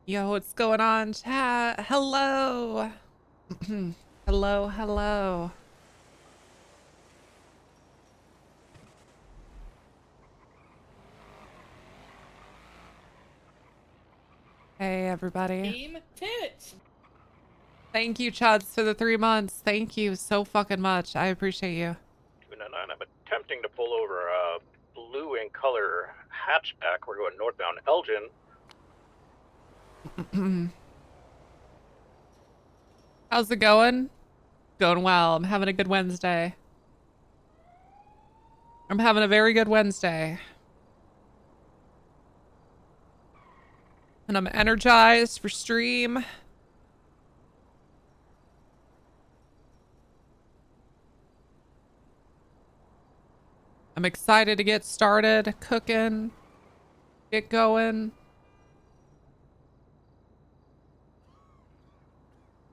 Yo, what's going on, chat? Hello. Hello, hello. Hey, everybody. Team Tits. Thank you, Chuds, for the 3 months. Thank you so fucking much. I appreciate you. 299, I'm attempting to pull over a blue in color hatchback. We're going northbound Elgin. How's it going? Going well. I'm having a good Wednesday. I'm having a very good Wednesday. And I'm energized for stream. I'm excited to get started cooking, get going.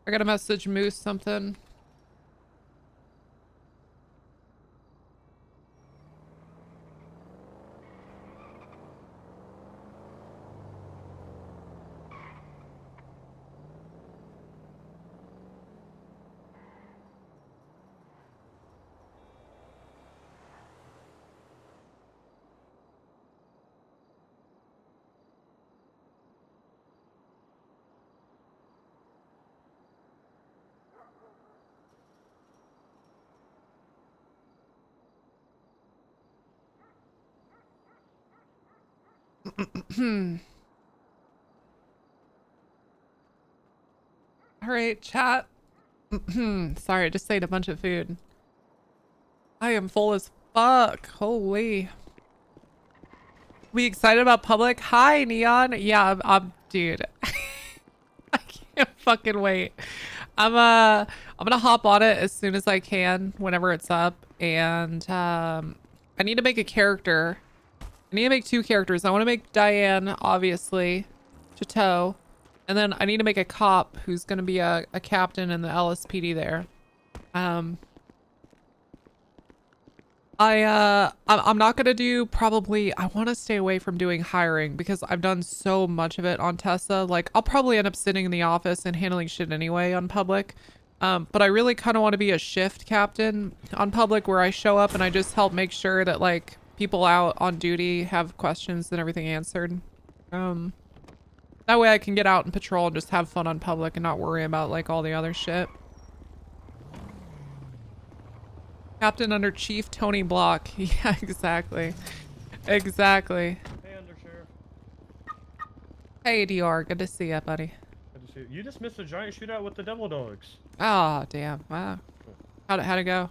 I gotta message Moose something. All right, chat. Sorry, I just ate a bunch of food. I am full as fuck. Holy. We excited about public? Hi, Neon. Yeah, I'm dude. I can't fucking wait. I'm gonna hop on it as soon as I can, whenever it's up. And I need to make a character. I need to make 2 characters. I want to make Diane, obviously, Chateau. And then I need to make a cop who's going to be a captain in the LSPD there. I'm not going to do probably, I want to stay away from doing hiring because I've done so much of it on Tessa. Like, I'll probably end up sitting in the office and handling shit anyway on public. But I really kind of want to be a shift captain on public where I show up and I just help make sure that, like, people out on duty have questions and everything answered. That way I can get out and patrol and just have fun on public and not worry about, like, all the other shit. Captain under Chief Tony Block. Yeah, exactly. Exactly. Hey, Undersheriff. Hey, DR. Good to see ya, buddy. Good to see you. You just missed a giant shootout with the Devil Dogs. Oh, damn. Wow. How'd it go?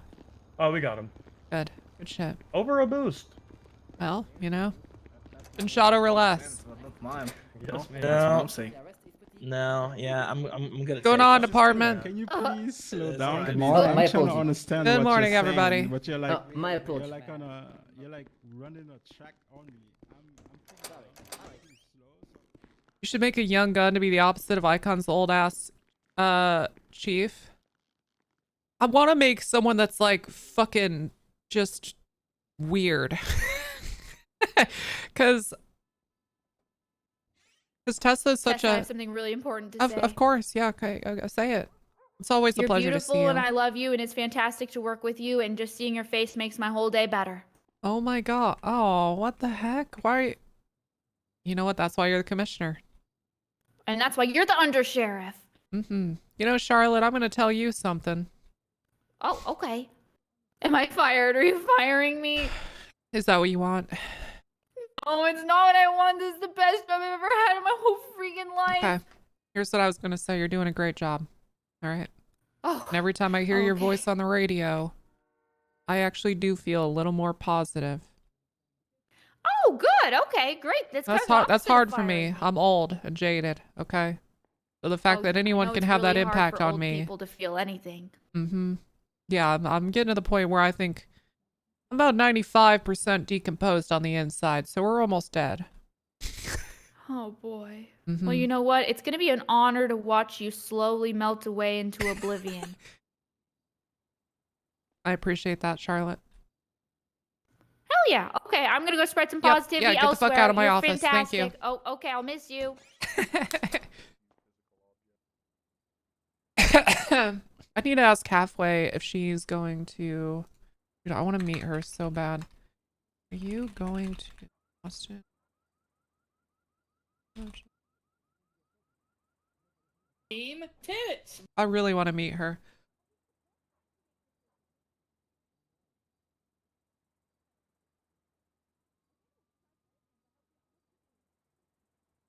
Oh, we got him. Good. Good shit. Over a boost. Well, you know. Been shot over less. Mine. Yes, man. No, yeah, I'm gonna. Going on, department. Can you please slow down? Good morning. My I'm trying to apologies. understand Good what morning, you're saying, everybody. But you're like, my apologies. you're like on a, you're like running a track only. I'm thinking slow. You should make a young gun to be the opposite of Icon's old ass chief. I want to make someone that's like fucking just weird. Cause Tessa's such Tessa, I a have something really important to say. of course, yeah, okay, say it. It's always a You're pleasure to see beautiful you. and I love you and it's fantastic to work with you and just seeing your face makes my whole day better. Oh my god. Oh, what the heck? Why? You know what? That's why you're the commissioner. And that's why you're the undersheriff. You know, Charlotte, I'm gonna tell you something. Oh, okay. Am I fired? Are you firing me? Is that what you want? Oh, it's not what I want. This is the best job I've ever had in my whole freaking life. Okay. Here's what I was gonna say. You're doing a great job. All right. Oh. And every time I hear your Okay. voice on the radio, I actually do feel a little more positive. Oh, good. Okay, great. That's That's hard for me. I'm old and jaded. Okay. So the fact that anyone can have that impact on me. People to feel anything. Yeah, I'm getting to the point where I think I'm about 95% decomposed on the inside, so we're almost dead. Oh boy. Well, you know what? It's gonna be an honor to watch you slowly melt away into oblivion. I appreciate that, Charlotte. Hell yeah. Okay, I'm gonna go spread some Yep, positivity yeah, get the elsewhere. fuck out of my You're office. Thank you. fantastic. Oh, okay, I'll miss you. I need to ask Halfway if she's going to... Dude, I want to meet her so bad. Are you going to Austin? Team Tits. I really want to meet her.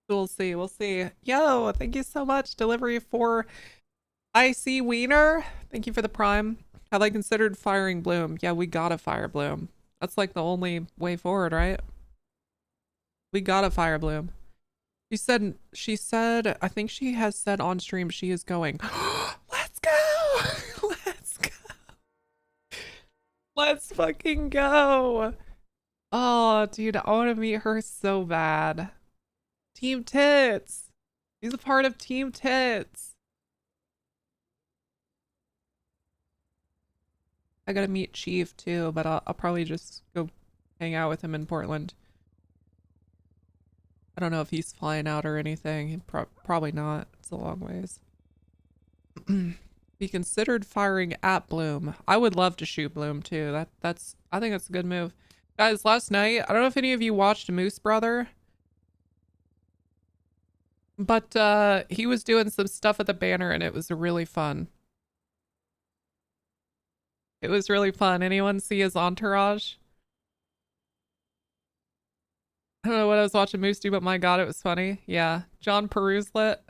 We'll see. We'll see. Yo, thank you so much. Delivery for IC Wiener. Thank you for the prime. Have I considered firing Bloom? Yeah, we gotta fire Bloom. That's like the only way forward, right? We gotta fire Bloom. She said, I think she has said on stream she is going. Let's go! Let's go! Let's fucking go! Oh, dude, I want to meet her so bad. Team Tits! She's a part of Team Tits. I gotta meet Chief too, but I'll probably just go hang out with him in Portland. I don't know if he's flying out or anything. Probably not. It's a long ways. He considered firing at Bloom. I would love to shoot Bloom too. I think that's a good move. Guys, last night, I don't know if any of you watched Moose Brother, but he was doing some stuff at the banner and it was really fun. It was really fun. Anyone see his entourage? I don't know what I was watching Moose do, but my god, it was funny. Yeah, John Peruslet.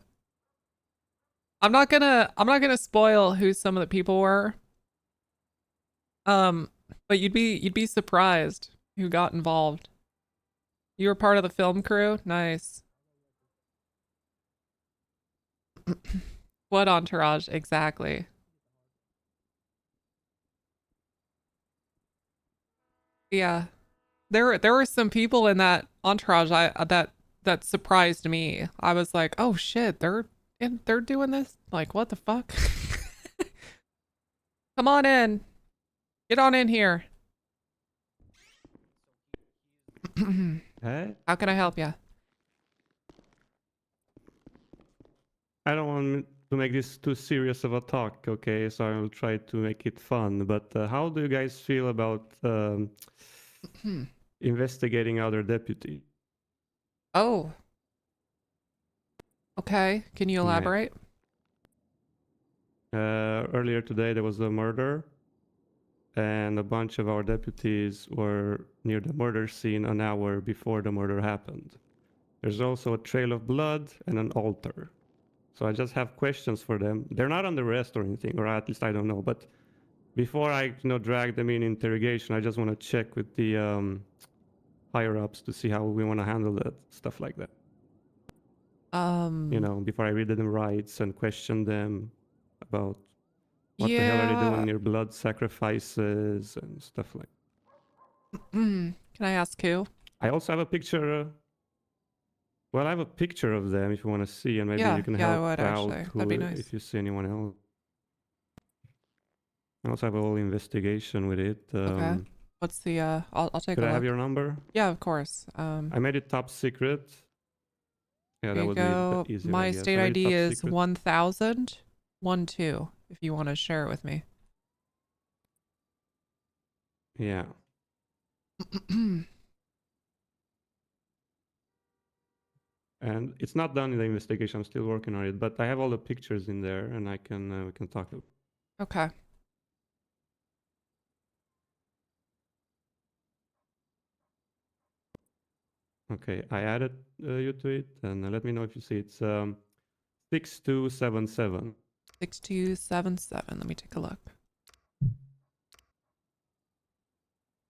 I'm not gonna spoil who some of the people were. But you'd be surprised who got involved. You were part of the film crew? Nice. What entourage exactly? Yeah. There were some people in that entourage that surprised me. I was like, "Oh shit, they're doing this? Like, what the fuck?" Come on in. Get on in here. Hey? How can I help you? I don't want to make this too serious of a talk, okay? So I will try to make it fun. But how do you guys feel about investigating other deputies? Oh. Okay. Can you elaborate? Earlier today there was a murder, and a bunch of our deputies were near the murder scene an hour before the murder happened. There's also a trail of blood and an altar. So I just have questions for them. They're not under arrest or anything, or at least I don't know. But before I drag them in interrogation, I just want to check with the higher ups to see how we want to handle that stuff like that. Before I read them rights and question them about what the hell are they doing near blood sacrifices and stuff like that. Can I ask who? I also have a picture. Well, I have a picture of them if you want to see, and maybe you can help I would, out That'd be nice. if you see anyone else. I also have a whole investigation with it. Okay. What's the I'll take a look. Could I have your number? Yeah, of course. I made it top secret. Yeah, that would be easier. My state ID is 1000 12 if you want to share it with me. Yeah. And it's not done in the investigation. I'm still working on it, but I have all the pictures in there, and we can talk. Okay. Okay, I added you to it, and let me know if you see it. It's 6277. 6277. Let me take a look.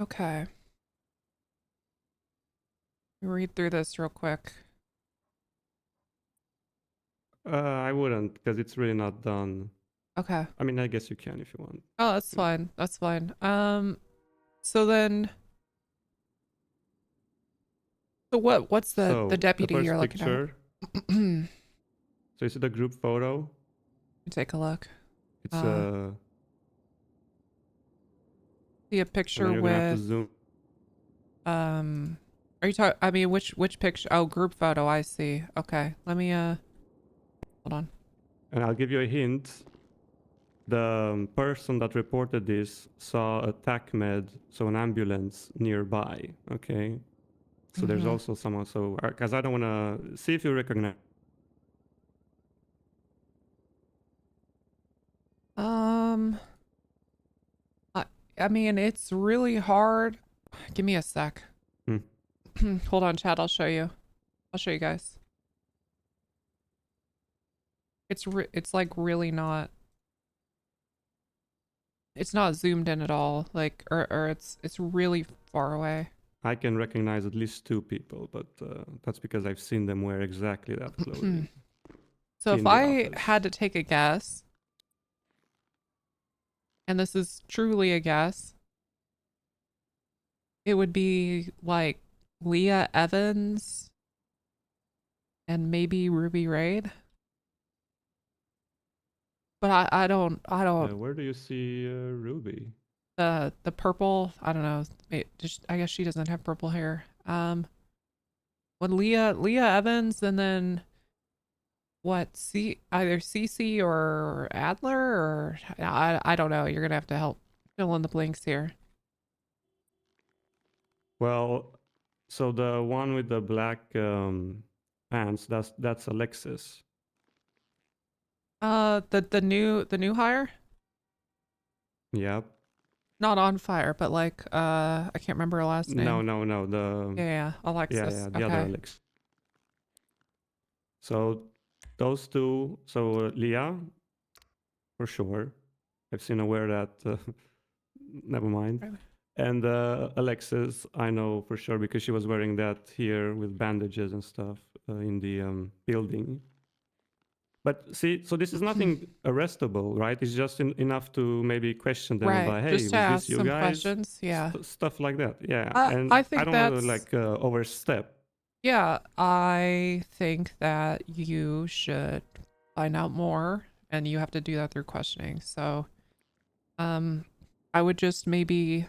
Okay. Read through this real quick. I wouldn't, because it's really not done. Okay. I mean, I guess you can if you want. Oh, that's fine. That's fine. So then, so what's the deputy the first you're looking picture, at? So is it a group photo? Take a look. It's see a picture you're gonna have to with zoom. Are you talking? I mean, which picture? Oh, group photo. I see. Okay, let me hold on. And I'll give you a hint. the person that reported this saw a TAC med, so an ambulance nearby. Okay, so there's Mhm. also someone. So because I don't want to see if you recognize. I mean, it's really hard. Give me a sec. Hmm. Hold on, chat. I'll show you. I'll show you guys. It's like really not. It's not zoomed in at all. Like, or it's really far away. I can recognize at least 2 people, but that's because I've seen them wear exactly that clothing. So in if the I office. had to take a guess, and this is truly a guess, it would be like Leah Evans and maybe Ruby Raid. But I don't Where do you see Ruby? the purple, I don't know. I guess she doesn't have purple hair. What Leah Evans, and then what, either Cece or Adler, or I don't know. You're gonna have to help fill in the blanks here. Well, so the one with the black pants, that's Alexis. The new hire? Yep. Not on fire, but like I can't remember her last name. No. The Yeah, Alexis. yeah, the Okay. other Alex. So those 2. So Leah, for sure. I've seen her wear that. Never mind. Really? And Alexis, I know for sure because she was wearing that here with bandages and stuff in the building. But see, so this is nothing arrestable, right? It's just enough to maybe question them Right. about, hey, Just was to ask this you some guys? questions. Yeah. Stuff like that. Yeah. And I think don't want to that's like overstep. Yeah, I think that you should find out more, and you have to do that through questioning. So, I would just maybe,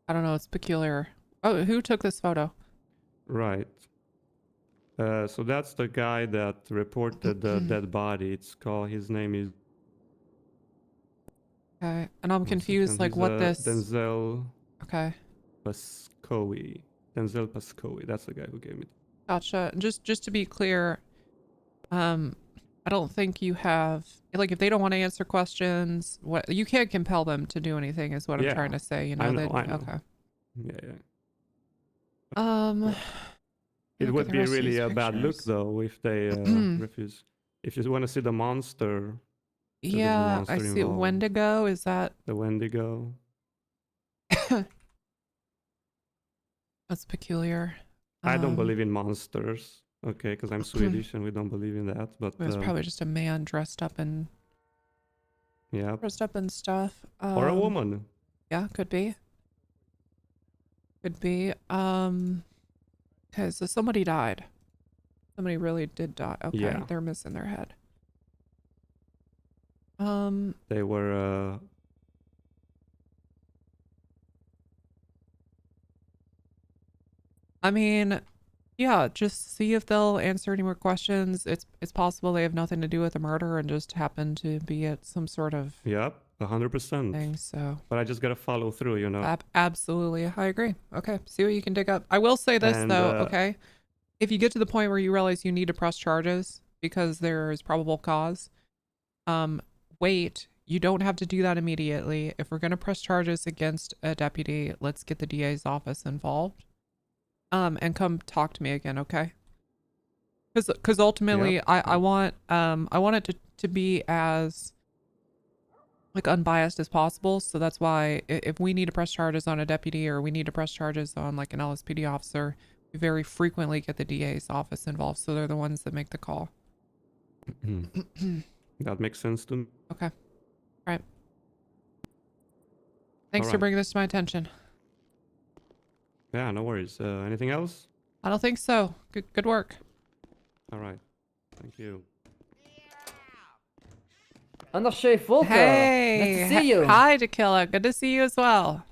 I don't know, it's peculiar. Oh, who took this photo? Right. So that's the guy that reported the dead body. His name is. Okay, and I'm one confused, second, like he's, what this. Denzel Okay, Pascoe. Denzel Pascoe. That's the guy who gave me. gotcha. Just to be clear, I don't think you have, like, if they don't want to answer questions, what you can't compel them to do anything, is what I'm Yeah, trying to say. You know, I know. Okay. Yeah. Um. It Look at would the be rest of really these a bad look pictures. though if they refuse. If you want to see the monster, there's a Yeah, I monster see. involved. Wendigo, is that? The Wendigo. That's peculiar. I don't believe in monsters, okay, because I'm Swedish and we don't believe in that. But It was probably just a man dressed up in stuff. Or a woman. Yeah, could be. Could be. Okay, so somebody died. Somebody really did die. Okay, Yeah. they're missing their head. They were. I mean, yeah, just see if they'll answer any more questions. It's possible they have nothing to do with the murder and just happen to be at some sort of Yep, 100%. thing. So, But I just gotta follow through, you know. absolutely, I agree. Okay, see what you can dig up. I will say this And, though. Okay, if you get to the point where you realize you need to press charges because there is probable cause, wait. You don't have to do that immediately. If we're gonna press charges against a deputy, let's get the DA's office involved. And come talk to me again, okay? Because ultimately, Yep. I want it to be as like unbiased as possible. So that's why if we need to press charges on a deputy or we need to press charges on like an LSPD officer, we very frequently get the DA's office involved. So they're the ones that make the call. That makes sense to me. Okay. All right. Thanks for Alright. bringing this to my attention. Yeah, no worries. Anything else? I don't think so. Good work. All right. Thank you. Undersheriff Walker, Hey. nice to see you. Hi, Tequila. Good to see you as well.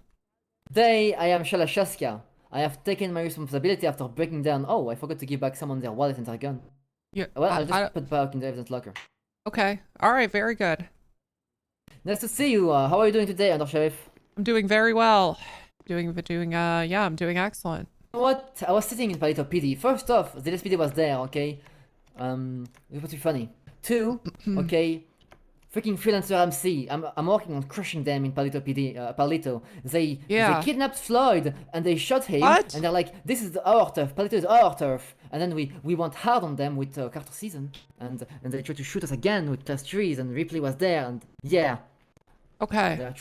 Today I am Shalashaska. I have taken my responsibility after breaking down. Oh, I forgot to give back someone their wallet and their gun. Yeah. Well, I'll just put back in the evidence locker. Okay. All right. Very good. Nice to see you. How are you doing today, Undersheriff? I'm doing very well. Yeah, I'm doing excellent. You know what? I was sitting in Palito PD. First off, the LSPD was there, okay? It was pretty funny. Two, okay, freaking freelancer MC. I'm working on crushing them in Palito PD. Palito. They kidnapped Floyd and they shot him. What? And they're like, this is our turf. Palito is our turf. And then we went hard on them with Carter Season. And they tried to shoot us again with Class 3s. And Ripley was there. And yeah. Okay.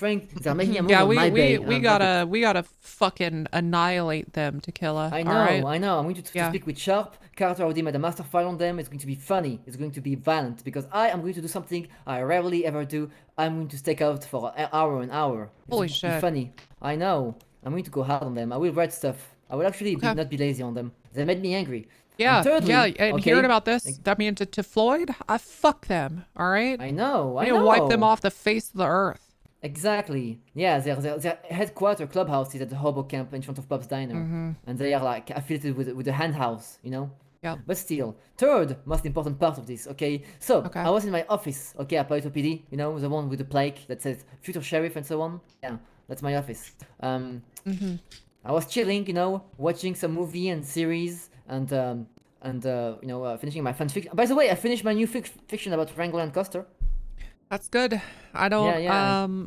They're making a move Yeah, on my bay. we gotta fucking annihilate them, Tequila. I know, all right? I know. I'm going to speak with Sharp. Carter already made a master file on them. It's going to be funny. It's going to be violent because I am going to do something I rarely ever do. I'm going to stake out for an hour and hour. Holy It's shit. funny. I know. I'm going to go hard on them. I will write stuff. I will actually not be lazy on them. They made me angry. Yeah, And thirdly, and okay, hearing about this, I mean, to Floyd, I fuck them, all right? I know, I need know. to wipe them off the face of the earth. Exactly. Yeah, their headquarter clubhouse is at the hobo camp in front of Bob's Diner. And they are like affiliated with the hand house, you know? Yeah. But still, third most important part of this, okay? So, I was in my office, okay, at Palito PD, you know, the one with the plaque that says Future Sheriff and so on. Yeah, that's my office. I was chilling, you know, watching some movie and series and you know, finishing my fan fiction. By the way, I finished my new fiction about Wrangler and Custer. That's good. I don't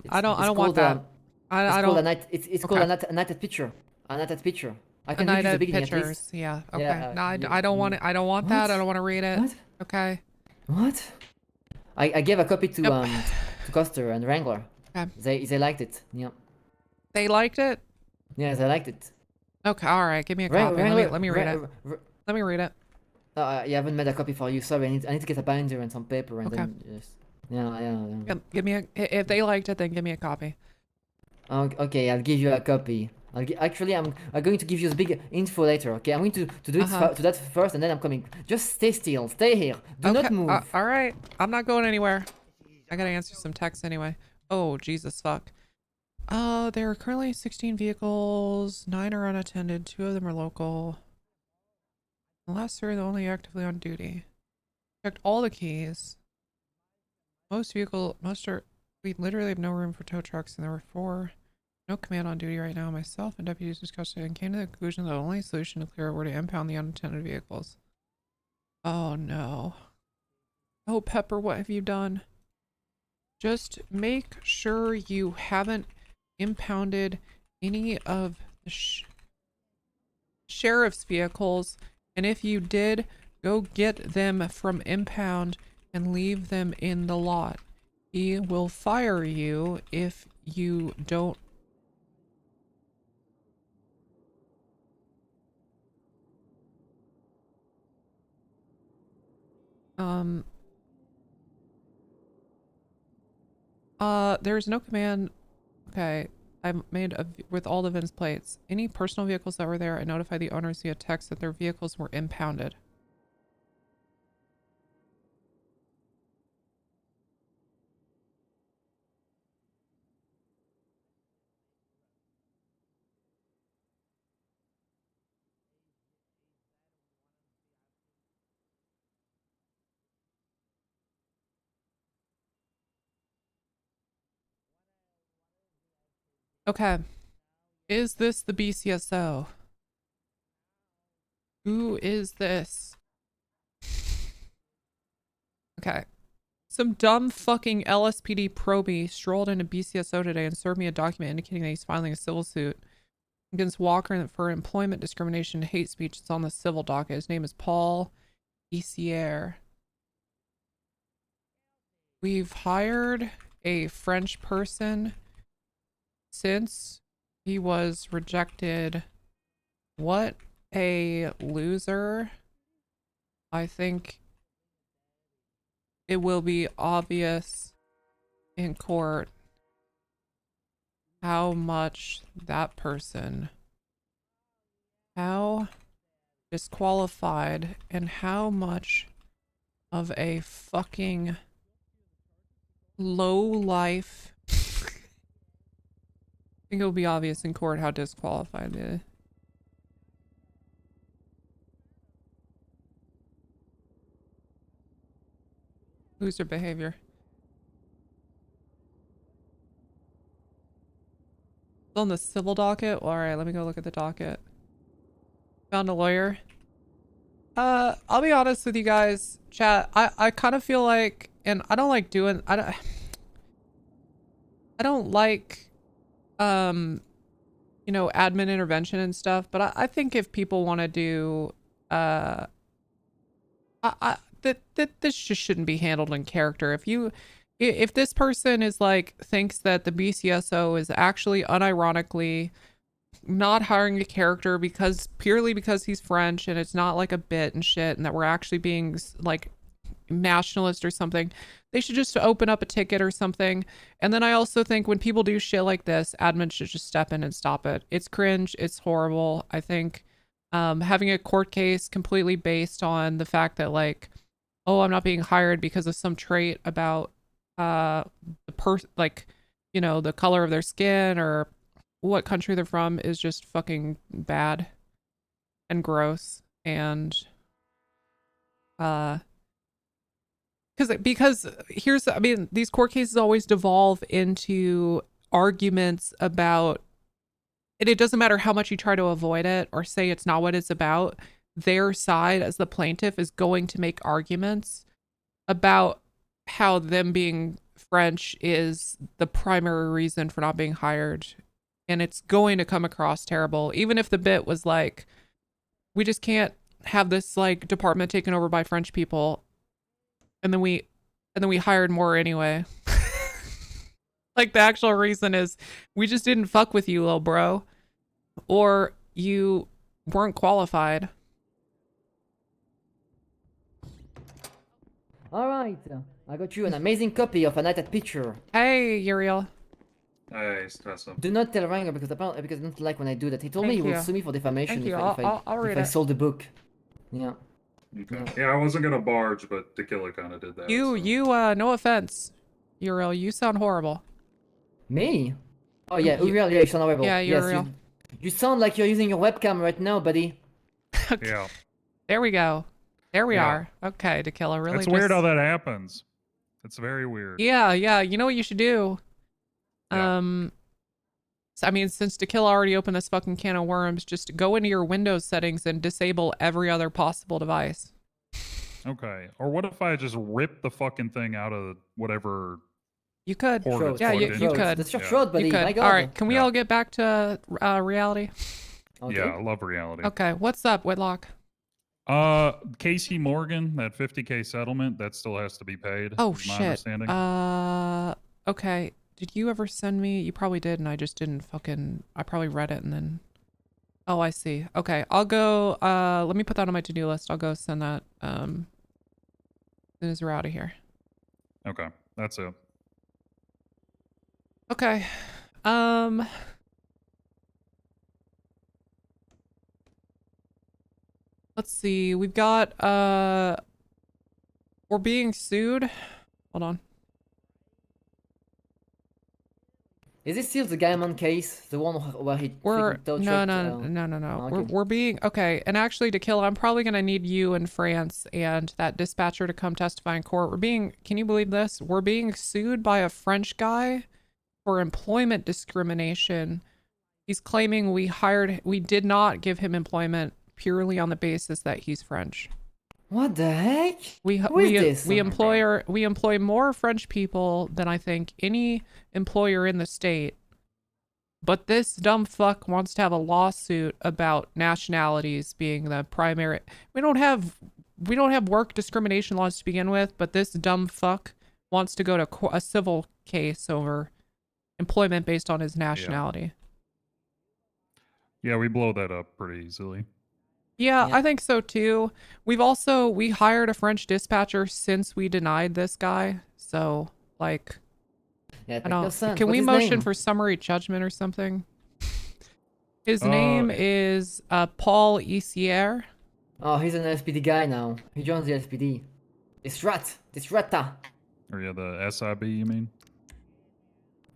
I don't want that. I don't. It's called a nighted picture. A nighted picture. I can read you the beginning at least. Yeah. Okay. Yeah, no, I don't want it. I don't want that. I don't want to read it. What? Okay. What? I gave a copy to Custer and Wrangler. Okay. They liked it. Yeah. They liked it. Yeah, they liked it. Okay. All right. Give me a copy. Let me read it. Let me read it. Yeah, I haven't made a copy for you. Sorry, I need to get a binder and some paper and then just. Yeah. Give me if they liked it, then give me a copy. Okay, I'll give you a copy. Actually, I'm going to give you the big info later. Okay, I'm going to do it to that first, and then I'm coming. Just stay still. Stay here. Do not move. All right. I'm not going anywhere. I gotta answer some texts anyway. Oh Jesus fuck. There are currently 16 vehicles. 9 are unattended. 2 of them are local. The last 3 are only actively on duty. Checked all the keys. We literally have no room for tow trucks, and there were 4. No command on duty right now. Myself and deputies discussed it and came to the conclusion that the only solution to clear were to impound the unattended vehicles. Oh no. Oh Pepper, what have you done? Just make sure you haven't impounded any of the sheriff's vehicles, and if you did, go get them from impound and leave them in the lot. He will fire you if you don't. There's no command. Okay, I made with all the VIN's plates. Any personal vehicles that were there, I notified the owners via text that their vehicles were impounded. Okay. Is this the BCSO? Who is this? Okay. Some dumb fucking LSPD probie strolled into BCSO today and served me a document indicating that he's filing a civil suit against Walker for employment discrimination and hate speech. It's on the civil docket. His name is Paul Essier. We've hired a French person since he was rejected. What a loser. I think it will be obvious in court how much that person, how disqualified and how much of a fucking low life. I think it will be obvious in court how disqualified it is. Loser behavior. Still on the civil docket? All right, let me go look at the docket. Found a lawyer. I'll be honest with you guys, chat. I kind of feel like, and I don't like doing, I don't like, you know, admin intervention and stuff, but I think if people want to do, that this just shouldn't be handled in character. If this person is like, thinks that the BCSO is actually unironically not hiring a character purely because he's French and it's not like a bit and shit and that we're actually being like nationalist or something, they should just open up a ticket or something. And then I also think when people do shit like this, admin should just step in and stop it. It's cringe. It's horrible. I think having a court case completely based on the fact that like, oh, I'm not being hired because of some trait about like, you know, the color of their skin or what country they're from is just fucking bad and gross. And because here's, I mean, these court cases always devolve into arguments about, and it doesn't matter how much you try to avoid it or say it's not what it's about, their side as the plaintiff is going to make arguments about how them being French is the primary reason for not being hired. And it's going to come across terrible. Even if the bit was like, we just can't have this like department taken over by French people. And then we hired more anyway. Like the actual reason is we just didn't fuck with you, little bro. Or you weren't qualified. All right, I got you an amazing copy of A Night at Picture. Hey, Uriel. Hey, Tessa. Do not tell Ranger because apparently because I don't like when I do that. He told me he will sue me for defamation if I sold the book. Yeah. Okay. Yeah, I wasn't gonna barge, but Tequila kind of did that. No offense, Uriel, you sound horrible. Me? Oh yeah, Uriel, yeah, you sound horrible. Yeah, Uriel. You sound like you're using your webcam right now, buddy. Okay. Yeah. There we go. There we are. Okay, Tequila, really. It's weird how that happens. It's very weird. Yeah. You know what you should do? Yeah. I mean, since Tequila already opened this fucking can of worms, just go into your Windows settings and disable every other possible device. Okay. Or what if I just rip the fucking thing out of whatever? You could. Yeah, you could. That's your throat, buddy. My God. All right, can we all get back to reality? Okay. Yeah, I love reality. Okay, what's up, Whitlock? Casey Morgan, that 50K settlement, that still has to be paid. Oh, is my shit. understanding. Okay. Did you ever send me? You probably did, and I just didn't fucking... I probably read it and then... Oh, I see. Okay, I'll go... let me put that on my to-do list. I'll go send that, as soon as we're out of here. Okay, that's it. Okay. Let's see. We've got, we're being sued. Hold on. Is this still the Gaiman case? The one where he No. Okay. We're being okay. And actually, to kill, I'm probably gonna need you in France and that dispatcher to come testify in court. We're being. Can you believe this? We're being sued by a French guy for employment discrimination. He's claiming we did not give him employment purely on the basis that he's French. What the heck? We employ more French people than I think any employer in the state. But this dumb fuck wants to have a lawsuit about nationalities being the primary. We don't have work discrimination laws to begin with, but this dumb fuck wants to go to a civil case over employment based on his nationality. Yeah, we blow that up pretty easily. Yeah, I think so too. We hired a French dispatcher since we denied this guy. So like, yeah, I don't. What's Can we his motion name? for summary judgment or something? His name is Paul Isier. Oh, he's an SPD guy now. He joins the SPD. Disrata. Or yeah, the SIB, you mean?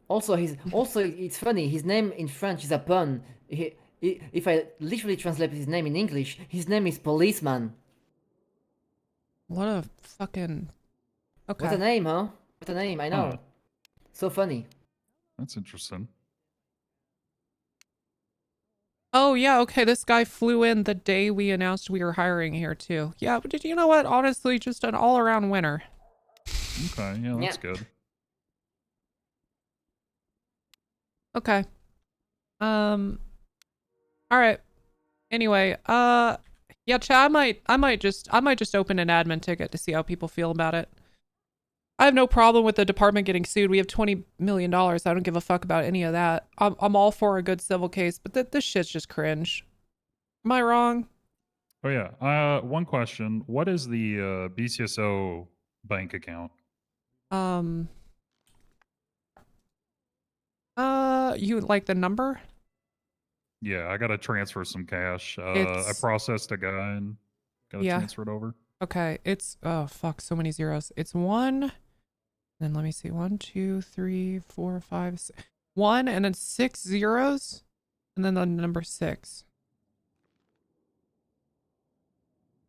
Also, it's funny. His name in French is a pun. If I literally translate his name in English, his name is Policeman. What a fucking Okay. What a name, huh? What a name, I know. Huh. So funny. That's interesting. Oh yeah, okay. This guy flew in the day we announced we were hiring here too. Yeah, but did you know what? Honestly, just an all-around winner. Okay, yeah, that's good. Okay. All right. Anyway, yeah, chat, I might just open an admin ticket to see how people feel about it. I have no problem with the department getting sued. We have $20 million. I don't give a fuck about any of that. I'm all for a good civil case, but this shit's just cringe. Am I wrong? Oh yeah. One question. What is the BCSO bank account? You like the number? Yeah, I gotta transfer some cash. I It's processed a guy and gotta yeah. transfer it over. Okay, it's oh fuck, so many zeros. It's 1. Then let me see. 1, 2, 3, 4, 5, 6. 1 and then 6 zeros, and then the number 6.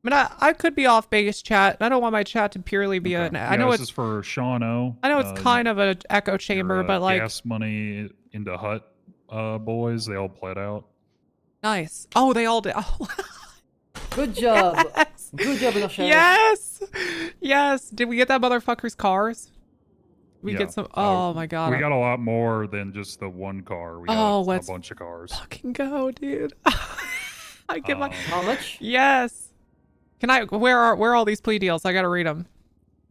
I mean, I could be off base, chat. I don't want my chat to purely be Okay. an. Yeah, I know this it's is for Sean O. I know it's kind of an echo chamber, your, but like gas money into Hut boys, they all pled out. nice. Oh, they all did. Oh. Good job. Yes. Good job, Undersheriff. Yes. Yes. Did we get that motherfucker's cars? We Yeah. get some. Oh my god. We got a lot more than just the one car. We got a let's bunch of cars. fucking go, dude. I get my. How much? Yes. Can I? Where are all these plea deals? I gotta read them.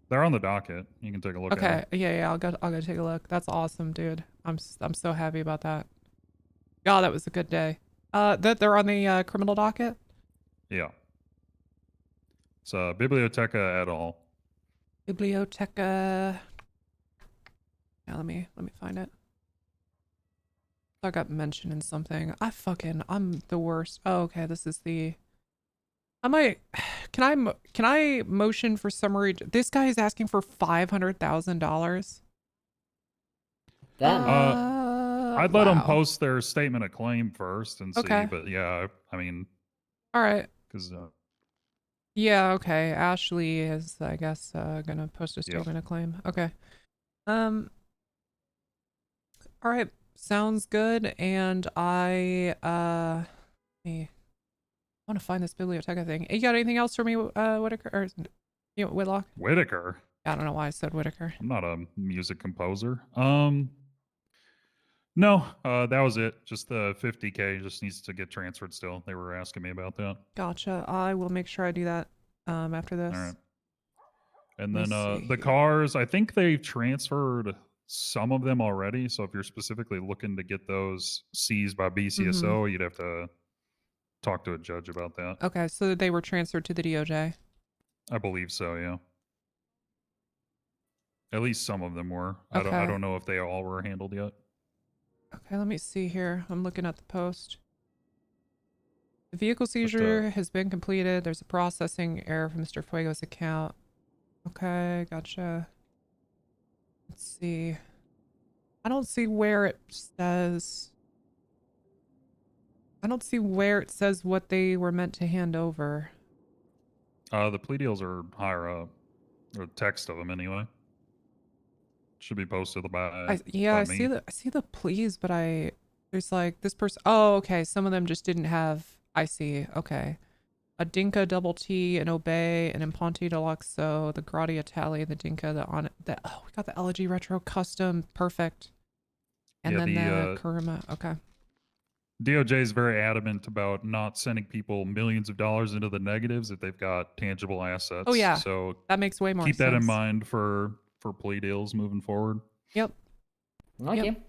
They're on the docket. You can take a look at Okay. them. Yeah. I'll go take a look. That's awesome, dude. I'm so happy about that. God, that was a good day. That they're on the criminal docket. Yeah. It's Biblioteca et al. Biblioteca. Yeah, let me find it. I got mentioned in something. I'm the worst. Oh, okay. This is the. Can I motion for summary? This guy is asking for $500,000. Damn. I'd let them Wow. post their statement of claim first and see. Okay. But yeah, I mean. All right. Because. Yeah. Okay. Ashley is, I guess, gonna post a statement of claim. Okay. All right. Sounds good. And I want to find this Biblioteca thing. You got anything else for me, Whitaker? Or, Whitlock? Whitaker? I don't know why I said Whitaker. I'm not a music composer. No, that was it. Just the 50K just needs to get transferred still. They were asking me about that. Gotcha. I will make sure I do that after this. All right. And then the cars, I think they've transferred some of them already. So if you're specifically looking to get those seized by BCSO, you'd have to talk to a judge about that. Okay, so they were transferred to the DOJ. I believe so, yeah. At least some of them were. Okay. I don't know if they all were handled yet. Okay, let me see here. I'm looking at the post. The vehicle seizure has been completed. There's a processing error from Mr. Fuego's account. Okay, gotcha. Let's see. I don't see where it says. I don't see where it says what they were meant to hand over. The plea deals are higher up. Or text of them anyway. Should be posted by I see the pleas, but there's like this person. Oh, okay. Some of them just didn't have. I see. Okay. A Dinka double T, an Obey, an Imponte Deluxo, the Gratiatali, the Dinka, we got the Elegy Retro Custom. Perfect. And then the Kuruma. Okay. DOJ is very adamant about not sending people millions of dollars into the negatives if they've got tangible assets. Oh yeah. So that makes way more sense. Keep that in mind for plea deals moving forward. Yep. Okay. Yep.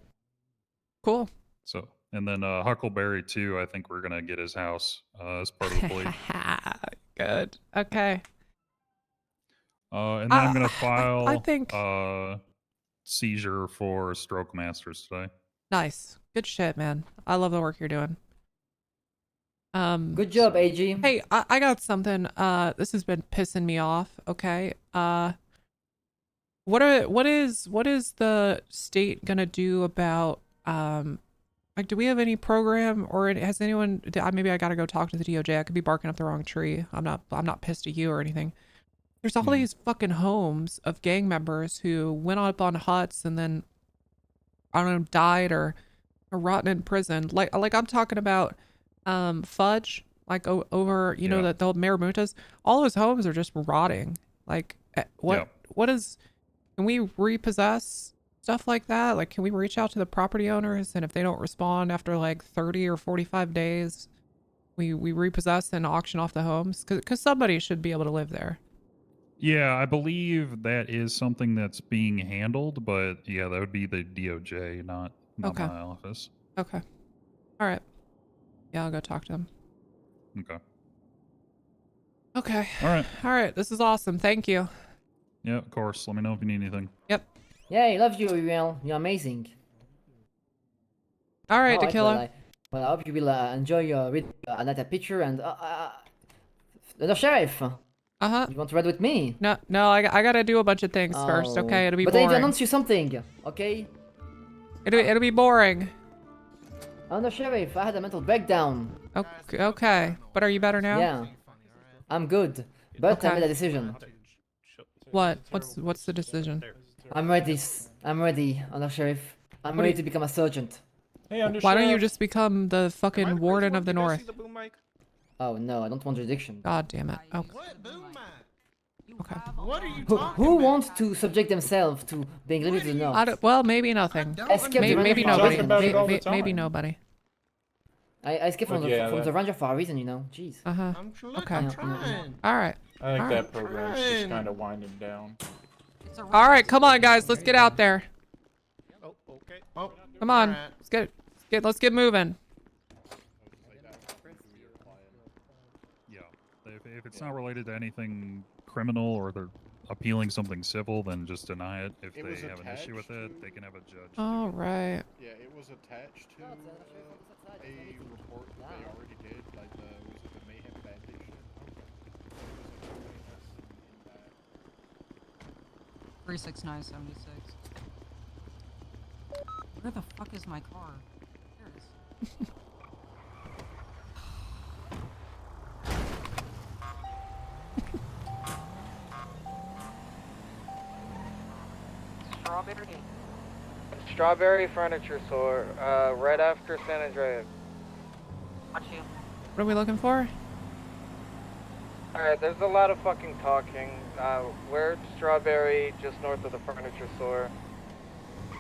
Cool. So, and then Huckleberry too, I think we're going to get his house as part of the plea. Good. Okay. And then I'm going to file I think seizure for Stroke Masters today. Nice. Good shit, man. I love the work you're doing. Good job, AG. Hey, I got something. This has been pissing me off. Okay. What is the state gonna do about like, do we have any program, or has anyone? Maybe I gotta go talk to the DOJ. I could be barking up the wrong tree. I'm not pissed at you or anything. There's all these fucking homes of gang members who went up on huts and then, I don't know, died or rotten in prison. Like I'm talking about Fudge, like over, you know, the Marmutas. All those homes are just rotting. Like what is, can we repossess stuff like that? Like, can we reach out to the property owners, and if they don't respond after like 30 or 45 days, we repossess and auction off the homes? Because somebody should be able to live there. Yeah, I believe that is something that's being handled, but yeah, that would be the DOJ, not Okay. my office. Okay. All right. Yeah, I'll go talk to them. Okay. Okay. All right. All right. This is awesome. Thank you. Yeah, of course. Let me know if you need anything. Yep. Yeah, I love you, Uriel. You're amazing. All right, Alright, Tequila. well, I hope you will enjoy your read another picture and Undersheriff. You want to read with me? No, I gotta do a bunch of things first. Okay, it'll be but boring. I need to announce you something. Okay. It'll be boring. Undersheriff, I had a mental breakdown. Okay, but are you better now? Yeah, I'm good, but I made a decision. What? What's the decision? I'm ready, Undersheriff. I'm ready to become a sergeant. Hey, Undersheriff. Why don't you just become the fucking warden of the north? Oh no, I don't want jurisdiction. God damn it. Okay. Okay. What are you who wants to subject themselves to being limited to the north? Well, maybe nothing. Maybe nobody. Maybe nobody. I escaped from the ranger for a reason, you know. Jeez. Okay. I'm trying. All right. I think that program's just kind of winding down. All right, come on, guys. Let's get out there. Oh, okay. Oh, come on. Let's get moving. Yeah. If it's not related to anything criminal or they're appealing something civil, then just deny it. If they have an issue with it, they can have a judge. All right. Yeah, it was attached to a report that they already did, like was it the Mayhem Bandit shit? Okay. 36976. Where the fuck is my car? There it is. Strawberry Furniture Store, right after San Andreas. Watch you. What are we looking for? Alright, there's a lot of fucking talking. We're Strawberry, just north of the furniture store.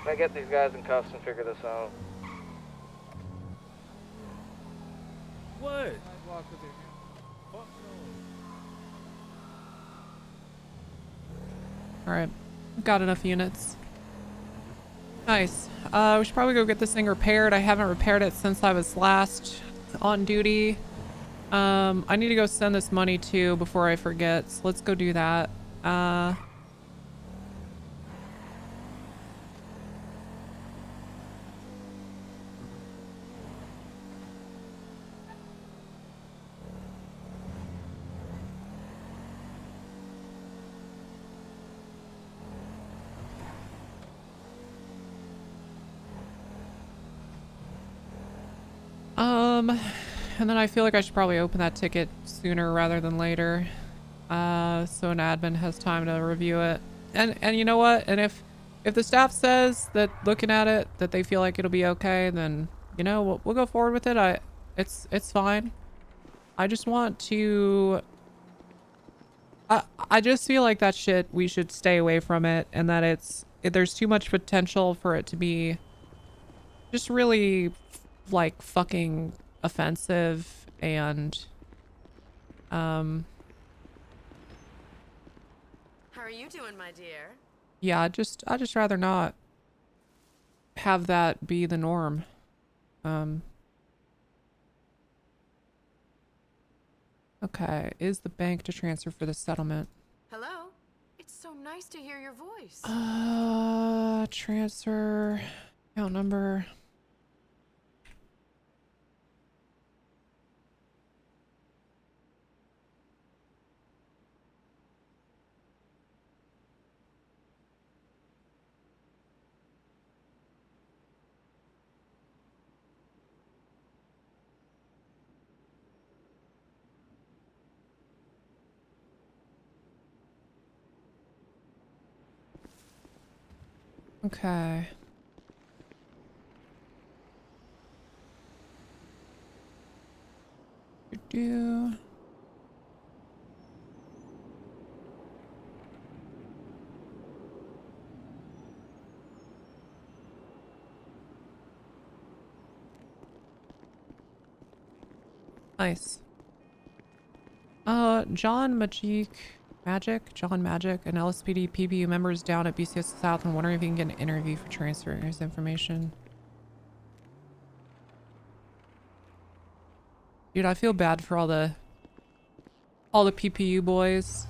Can I get these guys in cuffs and figure this out? What? All right. We've got enough units. Nice. We should probably go get this thing repaired. I haven't repaired it since I was last on duty. I need to go send this money too before I forget. So let's go do that. And then I feel like I should probably open that ticket sooner rather than later, so an admin has time to review it. And you know what? And if the staff says that looking at it that they feel like it'll be okay, then you know we'll go forward with it. It's fine. I just want to. I just feel like that shit we should stay away from it, and that there's too much potential for it to be just really like fucking offensive and How are you doing, my dear? yeah, I'd just rather not have that be the norm. Okay, is the bank to transfer for the settlement? Hello? It's so nice to hear your voice. Transfer account number. Okay. Do. Nice. John Magic, an LSPD PBU member is down at BCS South and wondering if he can get an interview for transferring his information. Dude, I feel bad for all the PPU boys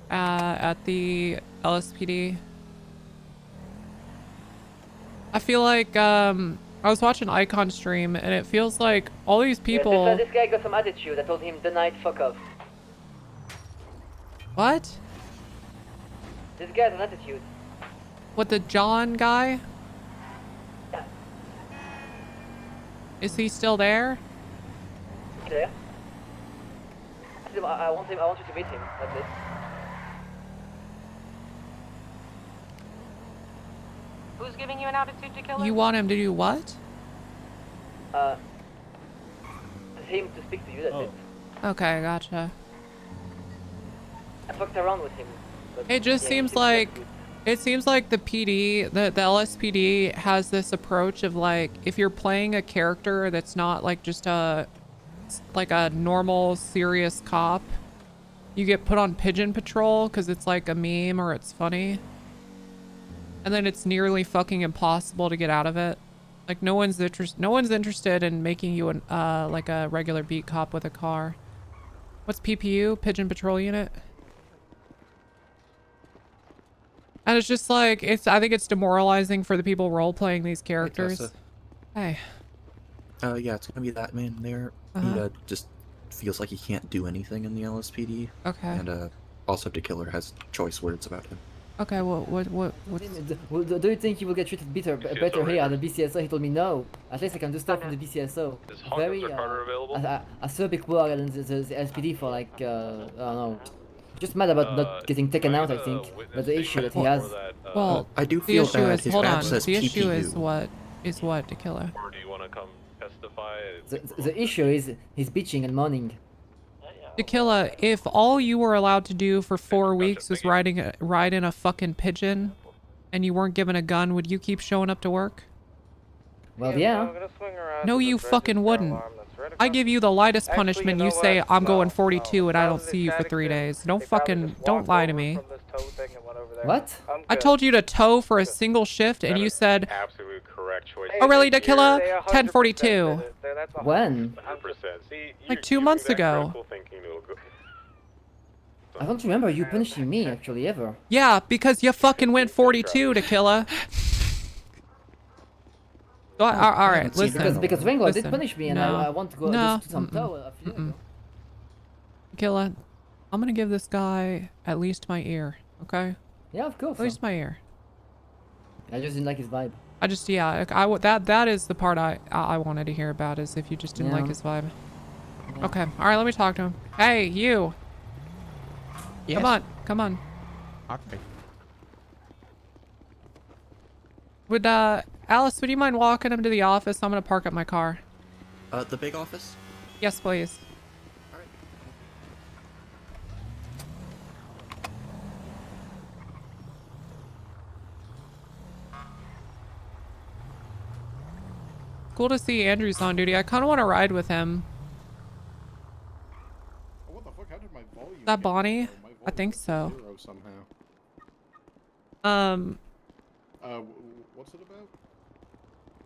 at the LSPD. I feel like I was watching Icon stream and it feels like all these people. Yeah, this guy got some attitude. I told him the night fuck off. What? This guy has an attitude. What, the John guy? Yeah. Is he still there? Yeah. I want you to meet him. That's it. Who's giving you an attitude to kill him? You want him to do what? Him to speak to you. That's it. Okay, gotcha. I fucked around with him. But It just seems like the PD, the LSPD has this approach of like, if you're playing a character that's not like just a normal serious cop, you get put on pigeon patrol because it's like a meme or it's funny, and then it's nearly fucking impossible to get out of it. Like no one's interested in making you like a regular beat cop with a car. What's PPU? Pigeon Patrol Unit. And it's just like, I think it's demoralizing for the people role-playing these characters. Hey. Yeah, it's gonna be that man there. He just feels like he can't do anything in the LSPD. Okay. And also the killer has choice words about him. Okay, what? Do you think he will get treated better here at the BCSO? He told me no. At least I can do stuff in the BCSO. Very, I saw a big war in the LSPD for like, I don't know. Just mad about not getting taken out, I think. But the issue that he has. Well, I do feel the issue bad. is, His hold on. badge says The issue PPU. is what, Tequila? Or do you want to come testify? The issue is he's bitching and moaning. Tequila, if all you were allowed to do for 4 weeks was ride in a fucking pigeon, and you weren't given a gun, would you keep showing up to work? Well, yeah. No, you fucking wouldn't. I give you the lightest punishment. You say I'm going 42 and I don't see you for 3 days. Don't lie to me. What? I told you to tow for a single shift and you said, Absolute correct choice. oh really, Tequila? 1042. When? 100%. See, Like 2 months ago. I don't remember you punishing me, actually, ever. Yeah, because you fucking went 42, Tequila. So alright, listen. Because Ringo did listen. punish me and I want to go No. do some tow. Tequila, I'm gonna give this guy at least my ear, okay? Yeah, of course. At least my ear. I just didn't like his vibe. That is the part I wanted to hear about, is if you just didn't like his vibe. Yeah. Okay, alright, let me talk to him. Hey, you! Yes. Come on. Okay. Would, Alice, would you mind walking him to the office? I'm gonna park up my car. The big office? Yes, please. Cool to see Andrew's on duty. I kind of want to ride with him. What the fuck? How did my volume? Is that Bonnie? I think so. Zero somehow. What's it about?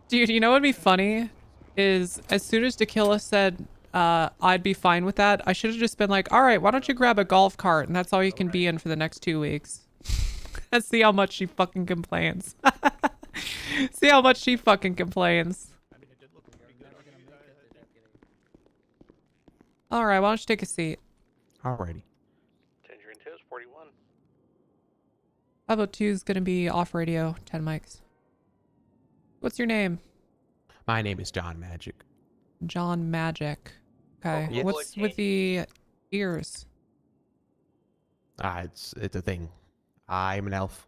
Dude, you know what'd be funny? Is as soon as Tequila said I'd be fine with that, I should have just been like, alright, why don't you grab a golf cart and that's all you can be in for the next 2 weeks. Let's see how much she fucking complains. See how much she fucking complains. Alright, why don't you take a seat? Alrighty. Tangerine Toast 41. 502 is gonna be off radio, 10 mics. What's your name? My name is John Magic. John Magic. Okay. Yes. What's with the ears? It's a thing. I'm an elf.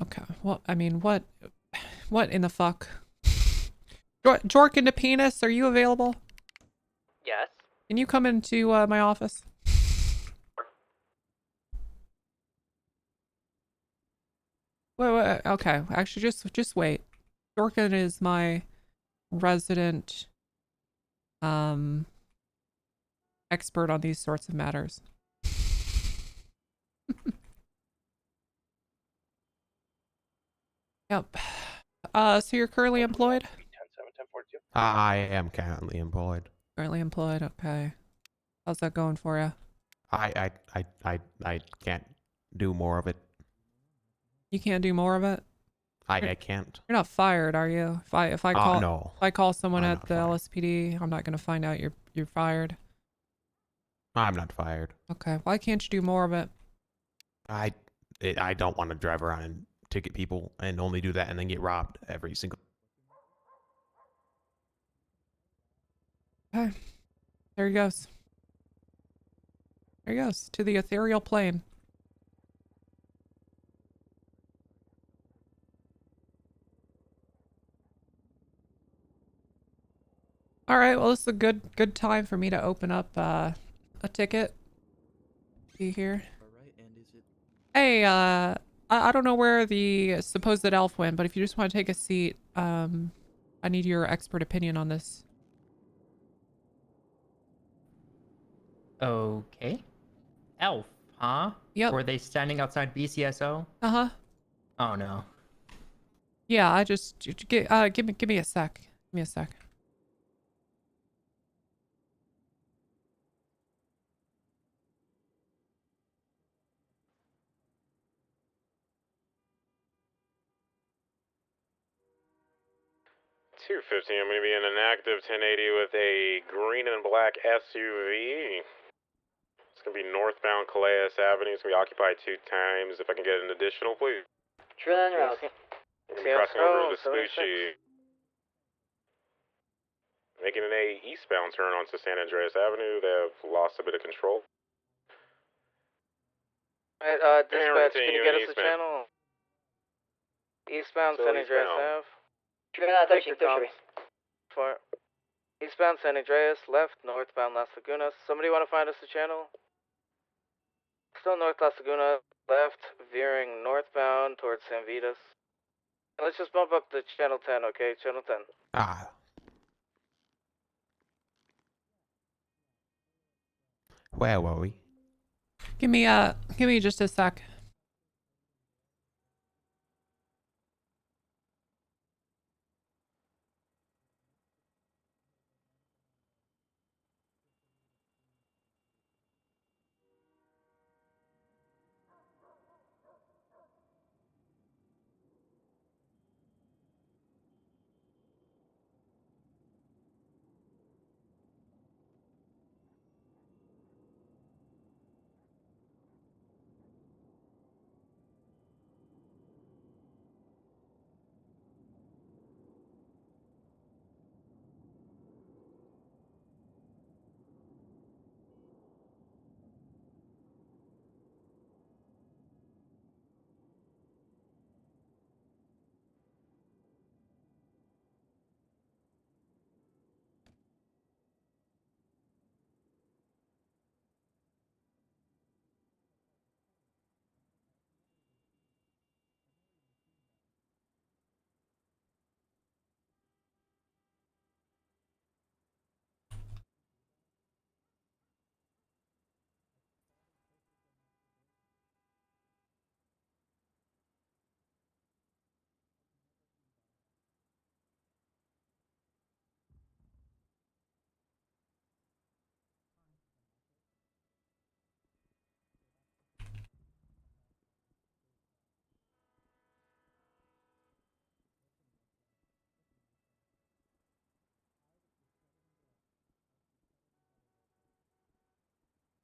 Okay. Well, I mean, what in the fuck? Jork into penis, are you available? Yes. Can you come into my office? Wait. Okay. Actually, just wait. Jorkin is my resident expert on these sorts of matters. Yep. So you're currently employed? I am currently employed. Currently employed. Okay. How's that going for you? I can't do more of it. You can't do more of it? I can't. You're not fired, are you? If I call no. if I call someone I'm at not the fired. LSPD, I'm not gonna find out you're fired. I'm not fired. Okay. Why can't you do more of it? I don't want to drive around and ticket people and only do that and then get robbed every single. Okay. There he goes. There he goes to the ethereal plane. All right. Well, this is a good time for me to open up a ticket. See here. Alright, and is it... Hey, I don't know where the supposed elf went, but if you just want to take a seat, I need your expert opinion on this. Okay. Elf, huh? Yep. Were they standing outside BCSO? Uh-huh. Oh no. Yeah, I just give me a sec. Give me a sec. $250. I'm going to be in an active 1080 with a green and black SUV. It's going to be northbound Calais Avenue. It's going to be occupied 2 times. If I can get an additional, please. Trillion route. I'm going to be crossing over Vespucci. Making an eastbound turn onto San Andreas Avenue. They have lost a bit of control. Alright, dispatch, can you get us a eastbound. channel? Eastbound San Andreas eastbound. Ave. Take your comms. For eastbound San Andreas, left, northbound Las Lagunas. Somebody want to find us a channel? Still north Las Lagunas, left, veering northbound towards San Vitas. Let's just bump up to channel 10, okay? Channel 10. Where were we? Give me just a sec.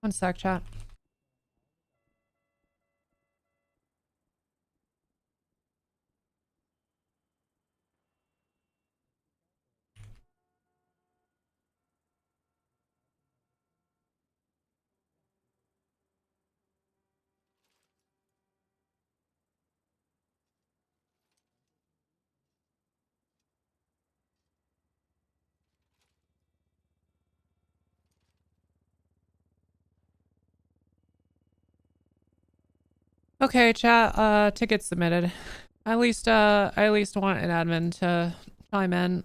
One sec, chat. Okay, chat. Ticket submitted. I at least want an admin to chime in.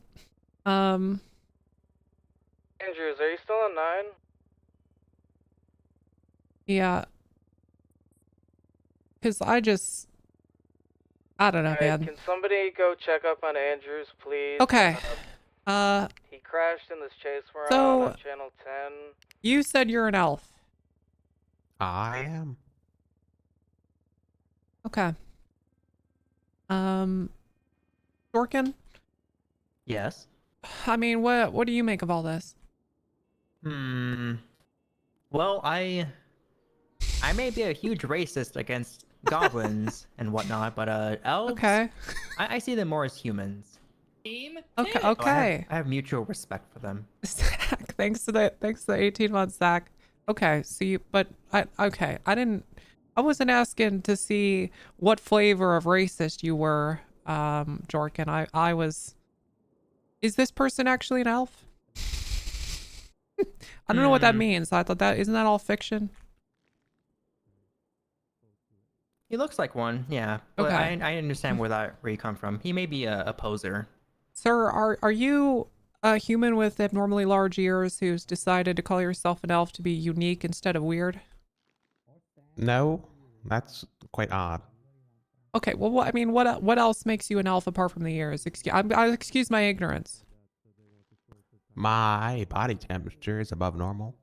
Andrews, are you still on 9? Yeah. Cause I don't know, man. Can somebody go check up on Andrews, please? Okay. He crashed in this chase we're So- on channel 10. You said you're an elf. I am. Okay. Dorkin? Yes. I mean, what do you make of all this? Well, I may be a huge racist against goblins and whatnot, but elves. Okay. I see them more as humans. Team Okay. Tits. So Okay. I have mutual respect for them. Zach, thanks to the 18 months, Zach. Okay. See, but I wasn't asking to see what flavor of racist you were, Jorkin. I was. Is this person actually an elf? I don't know what that means. I thought isn't that all fiction? He looks like one, yeah. But Okay. I understand where you come from. He may be a poser. Sir, are you a human with abnormally large ears who's decided to call yourself an elf to be unique instead of weird? No, that's quite odd. Okay, well, what else makes you an elf apart from the ears? I'll excuse my ignorance. My body temperature is above normal.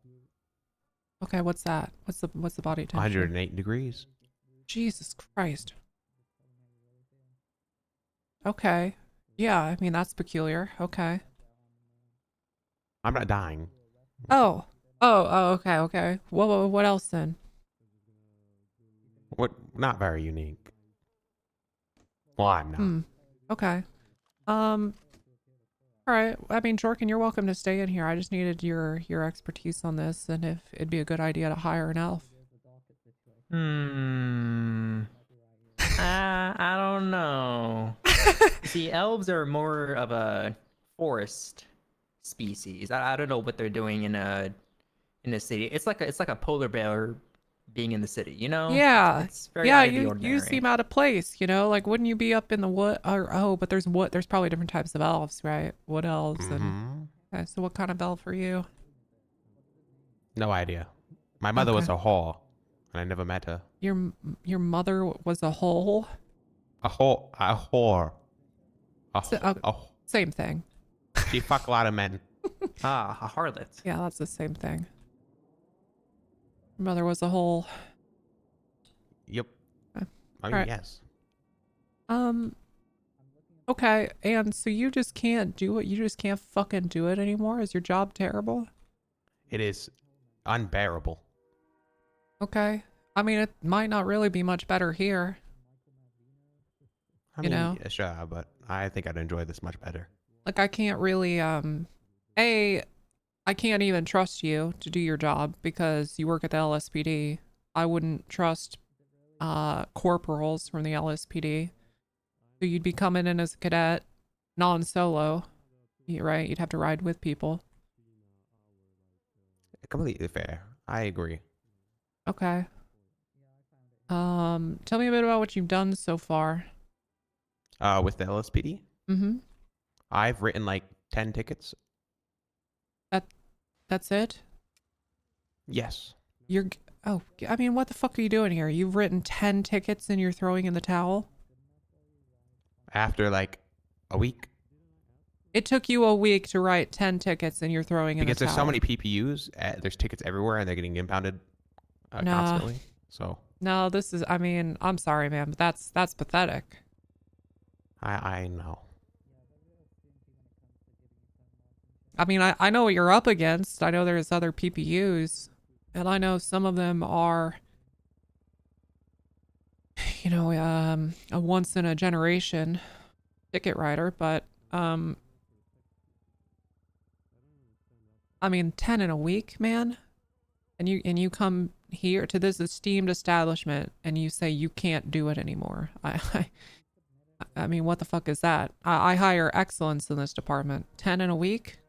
Okay, what's that? What's the body temperature? 108 degrees. Jesus Christ. Okay. Yeah, I mean, that's peculiar. Okay. I'm not dying. Oh, okay. What else then? What? Not very unique. Well, I'm not. Okay. All right. I mean, Jorkin, you're welcome to stay in here. I just needed your expertise on this, and if it'd be a good idea to hire an elf. I don't know. See, elves are more of a forest species. I don't know what they're doing in a city. It's like a polar bear being in the city, you know? Yeah. It's very out of the you ordinary. seem out of place, you know? Like, wouldn't you be up in the wood? But there's probably different types of elves, right? Wood elves and... Okay, so what kind of elf are you? No idea. My mother was a whore, and I never met her. Your mother was a hole? A whore. Same thing. She fucked a lot of men. A harlot. Yeah, that's the same thing. Your mother was a hole. Yep. I mean, Alright. yes. Okay, and so you just can't do it? You just can't fucking do it anymore? Is your job terrible? It is unbearable. Okay. I mean, it might not really be much better here. I You mean, know? yeah, sure, but I think I'd enjoy this much better. Like, I can't really, I can't even trust you to do your job because you work at the LSPD. I wouldn't trust, corporals from the LSPD. So you'd be coming in as a cadet, non-solo, right? You'd have to ride with people. Completely fair. I agree. Okay. Tell me a bit about what you've done so far. With the LSPD? Mm-hmm. I've written like 10 tickets. That's it? Yes. I mean, what the fuck are you doing here? You've written 10 tickets and you're throwing in the towel? After like a week. It took you a week to write 10 tickets and you're throwing in the Because towel. there's so many PPUs, there's tickets everywhere and they're getting impounded constantly. So. No, this is, I mean, I'm sorry, man, but that's pathetic. I know. I mean, I know what you're up against. I know there's other PPUs, and I know some of them are, you know, a once in a generation ticket writer, but, I mean, 10 in a week, man, and you come here to this esteemed establishment and you say you can't do it anymore. I mean, what the fuck is that? I hire excellence in this department. 10 in a week?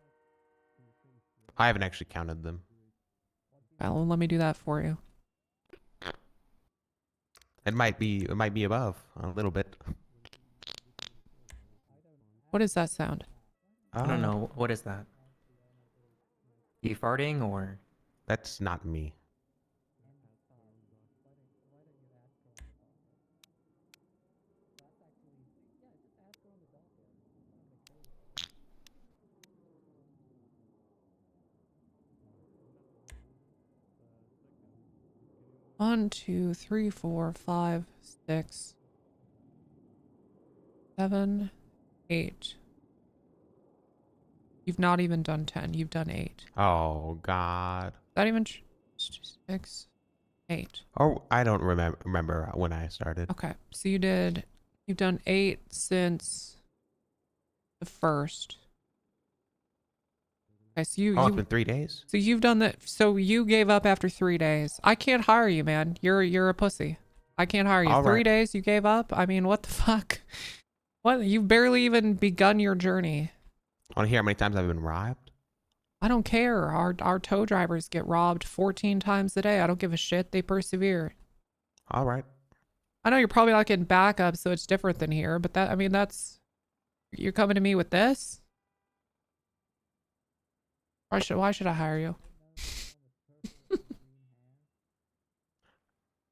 I haven't actually counted them. Well, let me do that for you. It might be above a little bit. What is that sound? I don't know. What is that? You farting or? That's not me. One, 2, 3, 4, 5, 6, 7, 8. You've not even done 10. You've done 8. Oh God. Is that even 6, 8? Oh, I don't remember when I started. Okay, so you've done 8 since the 1st. Okay, so it's been 3 days. So you've done that. So you gave up after 3 days. I can't hire you, man. You're a pussy. I can't hire you. All 3 right. days you gave up. I mean, what the fuck? What? You've barely even begun your journey. Want to hear how many times I've been robbed? I don't care. Our tow drivers get robbed 14 times a day. I don't give a shit. They persevere. All right. I know you're probably not getting backup, so it's different than here. But that, I mean, that's, you're coming to me with this. Why should I hire you?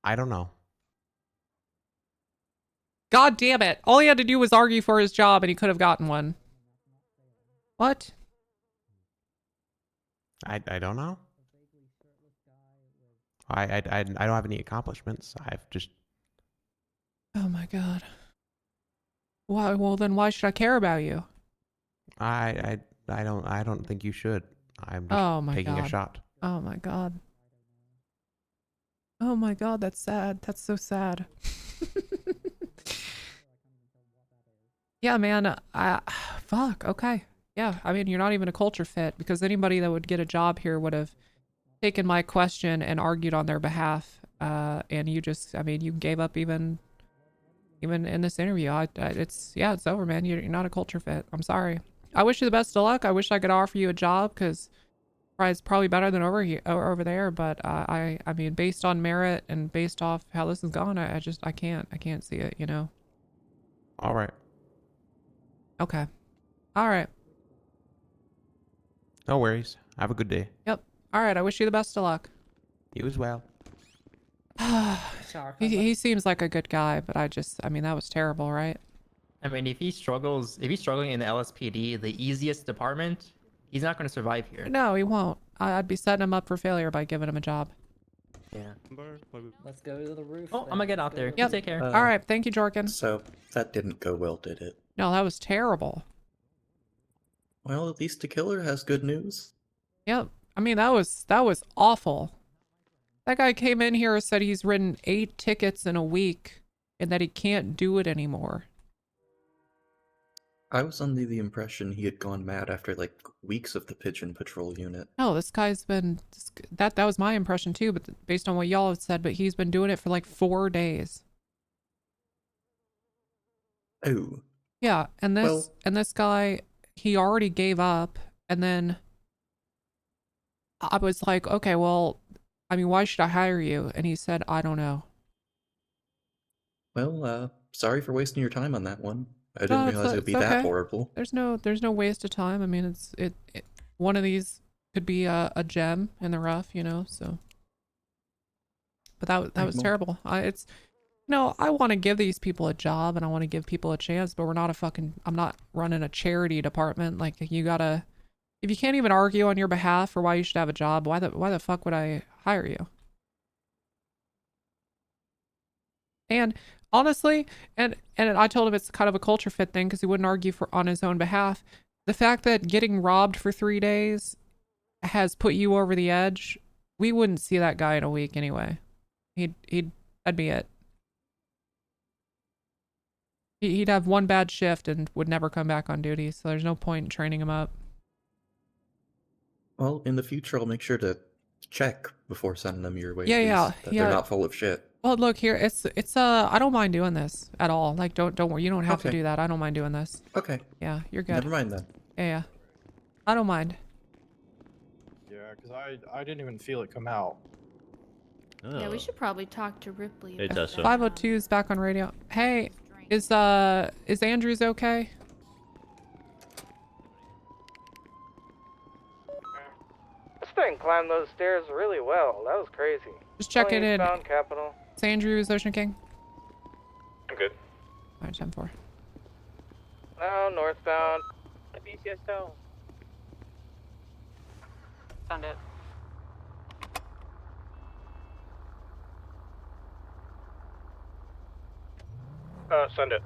I don't know. God damn it. All he had to do was argue for his job and he could have gotten one. What? I don't know. I don't have any accomplishments. I've just. Oh my God. Why? Well, then why should I care about you? I don't think you should. I'm just Oh my taking God. a shot. Oh my God. Oh my God, that's sad. That's so sad. Yeah, man. Fuck. Okay. Yeah. I mean, you're not even a culture fit because anybody that would get a job here would have taken my question and argued on their behalf. And you just, I mean, you gave up even in this interview. It's over, man. You're not a culture fit. I'm sorry. I wish you the best of luck. I wish I could offer you a job because it's probably better than over there. But I mean, based on merit and based off how this has gone, I can't see it. You know. All right. Okay. All right. No worries. Have a good day. Yep. All right. I wish you the best of luck. You as well. He seems like a good guy, but I mean, that was terrible, right? I mean, if he's struggling in the LSPD, the easiest department, he's not going to survive here. No, he won't. I'd be setting him up for failure by giving him a job. Yeah. Let's go to the roof. Oh, I'm gonna get out there. Yep. Take care. All right. Thank you, Jorkin. So that didn't go well, did it? No, that was terrible. Well, at least the killer has good news. Yep. I mean, that was awful. That guy came in here and said he's written 8 tickets in a week and that he can't do it anymore. I was under the impression he had gone mad after like weeks of the Pigeon Patrol unit. No, this guy's been that was my impression too, but based on what y'all have said, but he's been doing it for like 4 days. Oh. Yeah, and this guy, he already gave up, and then I was like, okay, well, I mean, why should I hire you? And he said, I don't know. Well, sorry for wasting your time on that one. I didn't realize it would be that horrible. There's no waste of time. I mean, it one of these could be a gem in the rough, you know. So, but that was terrible. I want to give these people a job and I want to give people a chance, but I'm not running a charity department. Like if you can't even argue on your behalf for why you should have a job, why the fuck would I hire you? And honestly, and I told him it's kind of a culture fit thing because he wouldn't argue on his own behalf. The fact that getting robbed for 3 days has put you over the edge, we wouldn't see that guy in a week anyway. That'd be it. He'd have one bad shift and would never come back on duty, so there's no point in training him up. Well, in the future, I'll make sure to check before sending them your way. Yeah. They're not full of shit. Well, look here, it's I don't mind doing this at all. Like, don't worry, you don't have to do that. I don't mind doing this. Okay. Yeah, you're good. Never mind then. Yeah. I don't mind. Yeah, because I didn't even feel it come out. Yeah, we should probably talk to Ripley. Hey, Tessa. 502 is back on radio. Hey, is Andrews okay? This thing climbed those stairs really well. That was crazy. Just checking in. Eastbound, Capital. Is Andrews Ocean King? I'm good. Alright, 10-4. No, northbound. BCSO. Send it. Send it.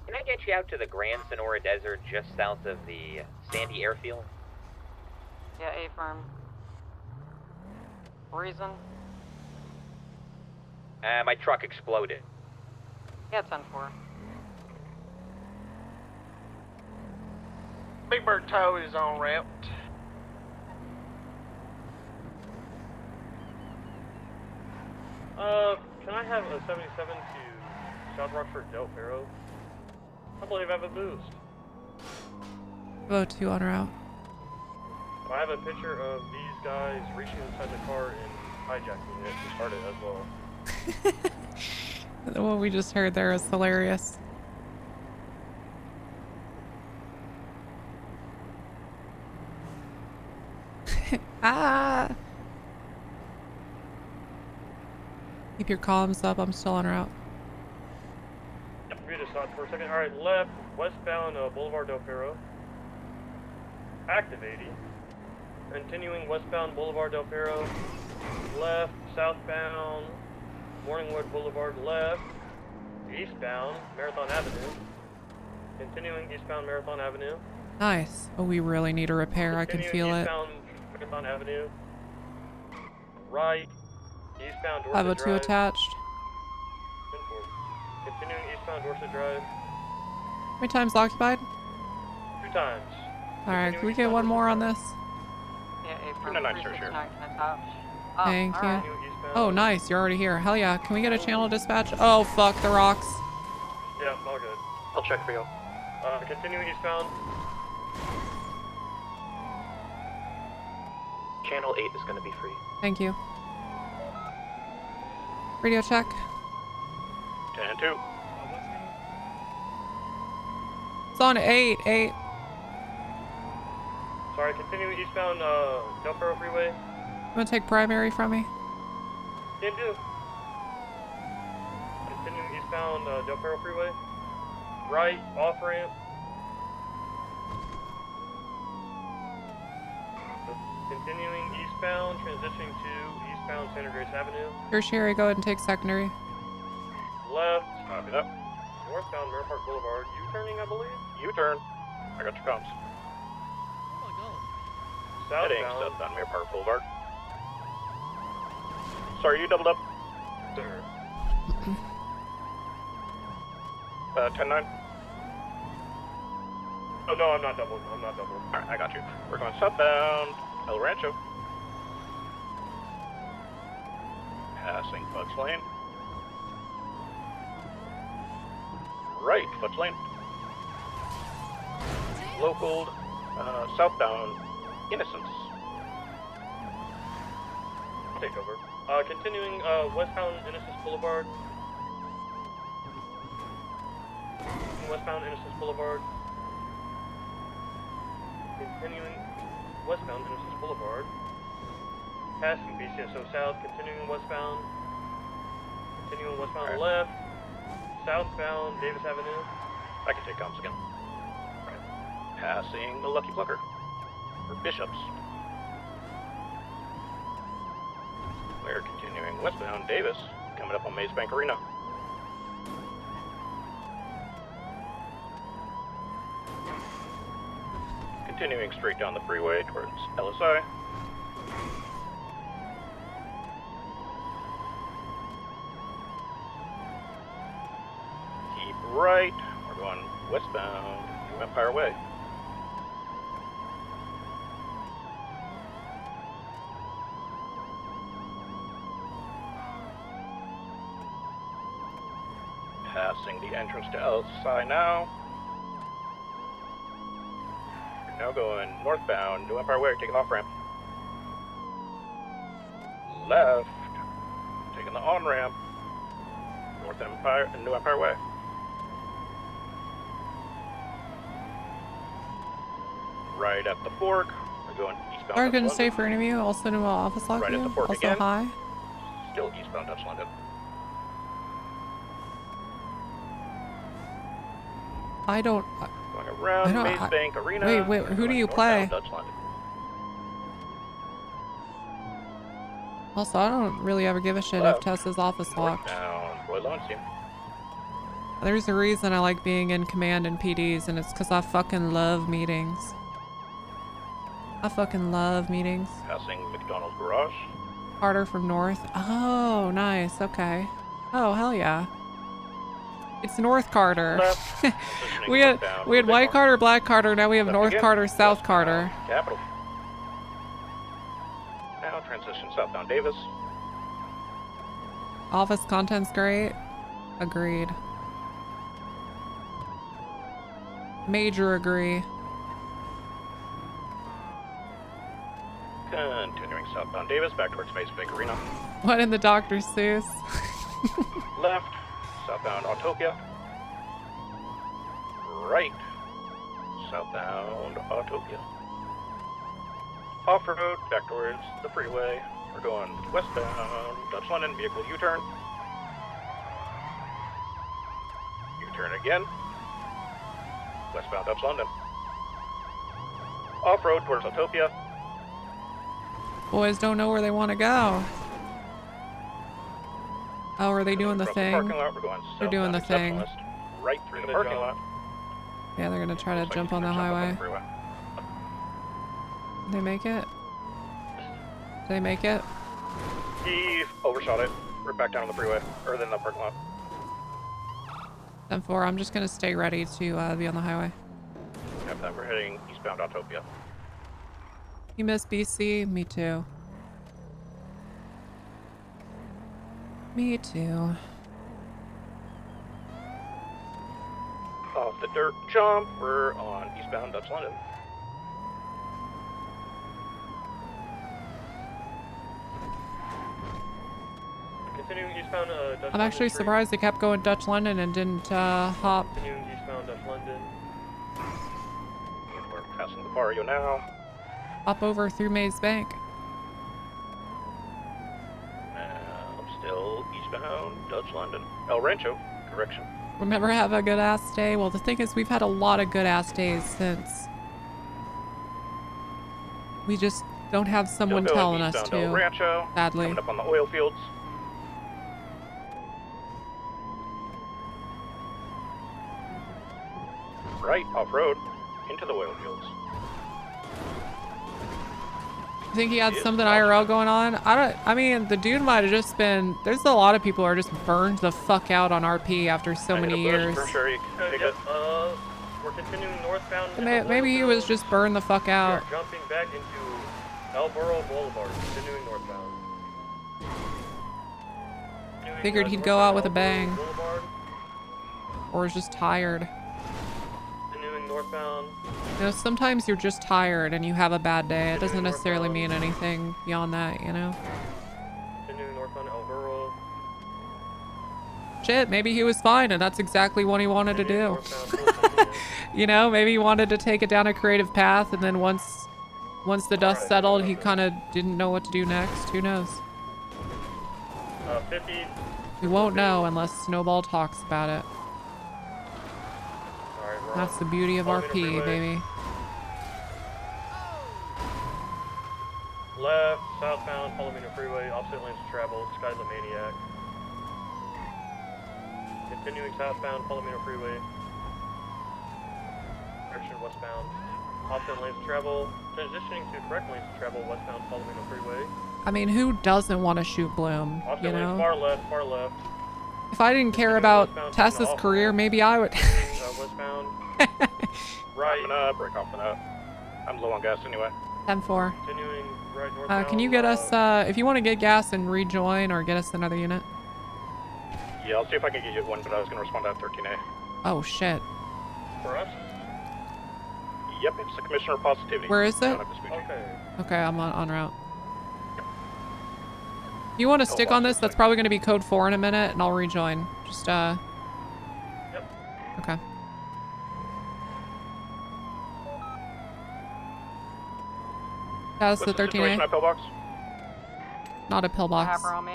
Can I get you out to the Grand Sonora Desert just south of the Sandy Airfield? Yeah, A-firm. Reason? My truck exploded. Yeah, 10-4. Big Bird Tow is en route. Can I have a 77 to South Rockford Del Perro? I believe I have a boost. 502 on route. I have a picture of these guys reaching inside the car and hijacking it to start it as well. What we just heard there is hilarious. Ah! Keep your comms up. I'm still en route. We just stopped for a second. Alright, left, westbound Boulevard Del Perro. Activating. Continuing westbound Boulevard Del Perro. Left, southbound Morningwood Boulevard. Left, eastbound Marathon Avenue. Continuing eastbound Marathon Avenue. Nice. Oh, we really need a repair. I can feel it. Eastbound Marathon Avenue. Right, eastbound Dorset 502 Drive. attached. Continuing eastbound Dorset Drive. How many times occupied? 2 times. Alright, can we get one more on this? Yeah, A-firm. No, no, sure. Oh, Thank you. alright. Oh, nice. You're already here. Hell yeah. Can we get a channel dispatch? Oh, fuck. The rocks. Yeah, all good. I'll check for you. Continuing eastbound. Channel 8 is going to be free. Thank you. Radio check. 10-2. It's on 8. 8. Sorry, continuing eastbound Del Perro Freeway. You want to take primary from me? Can do. Continuing eastbound Del Perro Freeway. Right, off ramp. Continuing eastbound, transitioning to eastbound Santa Grace Avenue. Tertiary, go ahead and take secondary. Left. Copy that. Northbound Mirror Park Boulevard. U-turning, I believe. U-turn. I got your comms. Heading southbound Mirror Park Boulevard. Sorry, you doubled up. Sir. 10-9. Oh no, I'm not doubled. I'm not doubled. Alright, I got you. We're going southbound El Rancho. Passing Fudge Lane. Right, Fudge Lane. Local, southbound Innocence. Take over. Continuing westbound Innocence Boulevard. Westbound Innocence Boulevard. Continuing westbound Innocence Boulevard. Passing BCSO South. Continuing westbound. Continuing westbound left. Southbound Davis Avenue. I can take comms again. Right. Passing the Lucky Plucker. For Bishops. We're continuing westbound Davis. Coming up on Maze Bank Arena. Continuing straight down the freeway towards LSI. Keep right. We're going westbound New Empire Way. Passing the entrance to LSI now. Now going northbound, New Empire Way, taking off ramp. Left, Taking the on-ramp. North Empire and New Empire Way. Right at the fork. We're going eastbound. Are you going to Dutch stay London. for interview? Also to office lock Right at you? the fork Also again. hi. Still eastbound Dutch London. I don't. Going around don't- Maze I- Bank Arena. wait, who do going you play? northbound Dutch London. Also, I don't really ever give a shit if Left. Tessa's office locked. Northbound Roy Lowenstein. There's a reason I like being in command and PDs, and it's because I fucking love meetings. I fucking love meetings. Passing McDonald's Garage. Carter from North. Oh, nice. Okay. Oh, hell yeah. It's North Carter. we had White Carter, Black Carter. Now we have Left North again. Carter, South Westbound Carter. Capital. Now transition southbound Davis. Office content's great. Agreed. Major agree. Continuing southbound Davis back towards Maze Bank Arena. What in the Dr. Seuss? Left, southbound Autopia. Right, southbound Autopia. Off-road, back towards the freeway. We're going westbound Dutch London, vehicle U-turn. U-turn again. Westbound Dutch London. Off-road towards Autopia. Boys don't know where they want to go. Oh, are they doing the Across thing? parking lot, we're going They're doing the southbound thing. Exceptionalist, right through the parking lot. Yeah, they're gonna try to Looks like jump he's on the gonna highway. the freeway. They make it? They make it? He overshot it. We're back down on the freeway, or then the parking lot. 10-4, I'm just gonna stay ready to be on the highway. After that, we're heading eastbound Autopia. You miss BC? Me too. Me too. Off the dirt jump, we're on eastbound Dutch London. Continuing eastbound Dutch I'm actually London surprised they kept going Dutch London and didn't hop. Continuing eastbound Dutch London. We're passing the barrio now. Hop over through Maze Bank. Still eastbound Dutch London. El Rancho, correction. Remember, have a good ass day? Well, the thing is, we've had a lot of good ass days since. We just don't have someone Still going telling us eastbound El to. Rancho, Sadly. coming up on the oil fields. Right, off-road, into the oil fields. I think he had something IRL going on. I mean, the dude might have just been. There's a lot of people who are just burned the fuck out on RP after so many years. For sure, you can take it. We're continuing northbound. Maybe he was just burned the fuck We out. are jumping back into Elboro Boulevard, continuing northbound. Figured he'd go out with a bang. Or was just tired. Continuing northbound. You know, sometimes you're just tired and you have a bad day. It doesn't necessarily mean anything beyond that, you know? Continuing northbound Elboro. Shit, maybe he was fine and that's exactly what he wanted to do. You know, maybe he wanted to take it down a creative path and then once the dust settled, he kind of didn't know what to do next. Who knows? 50. We won't know unless Snowball talks about it. That's the beauty of RP, baby. Left, southbound, Palomino Freeway, opposite lanes of travel, Sky's a Maniac. Continuing southbound, Palomino Freeway. Direction westbound, opposite lanes of travel, transitioning to correct lanes of travel, westbound, Palomino Freeway. I mean, who doesn't want to shoot Bloom, Opposite you lanes, know? far left, far left. If I didn't care about Tessa's career, maybe I would. Westbound. Right. I'm gonna break off the nut. I'm low on gas anyway. 10-4. Continuing right northbound. Can you get us, if you want to get gas and rejoin or get us another unit? Yeah, I'll see if I can get you one, but I was gonna respond to that 13A. Oh, shit. For us? Yep, it's the Commissioner of Positivity. Where is it? Okay. Okay, I'm on route. You want to stick on this? That's probably going to be code 4 in a minute, and I'll rejoin. Just, Yep. Okay. That's the 13A. My pillbox. Not a pillbox. Happer on me.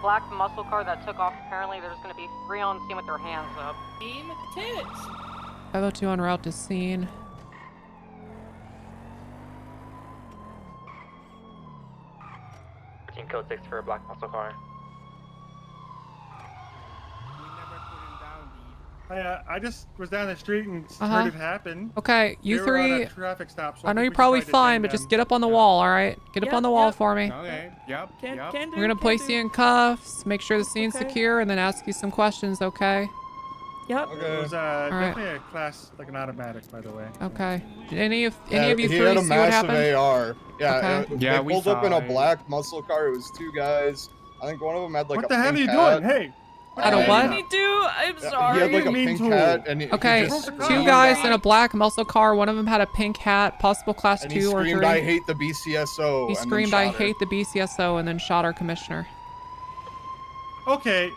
Black muscle car that took off. Apparently, there's going to be 3 on scene with their hands up. Team tits. 502 en route to scene. Code 6 for a black muscle car. I just was down the street and heard it happen. Okay, you They were on three. a traffic stop, so I know think you're we probably decided to detain fine, but just them. get up on the wall, all right? Get up on the wall for me. Okay. Yep. We're gonna place you in cuffs, make sure the scene's secure, and then ask you some questions, okay? Yep. It was All right. definitely a class, like an automatic, by the way. Okay. Did any of you He three had a see what massive happened? AR. Yeah. Okay. They pulled up in a black muscle car. It was 2 guys. I think one of them had like What a the hell are pink you hat. doing? Hey. Out of what? Me too. I'm sorry. He had like a pink hat, and he Okay, just 2 screamed, guys in a black muscle car. One of them had a pink hat, possible class and 2 he or 3. screamed, "I hate the BCSO." He and then screamed, "I shot her. hate the BCSO," and then shot our commissioner. Okay.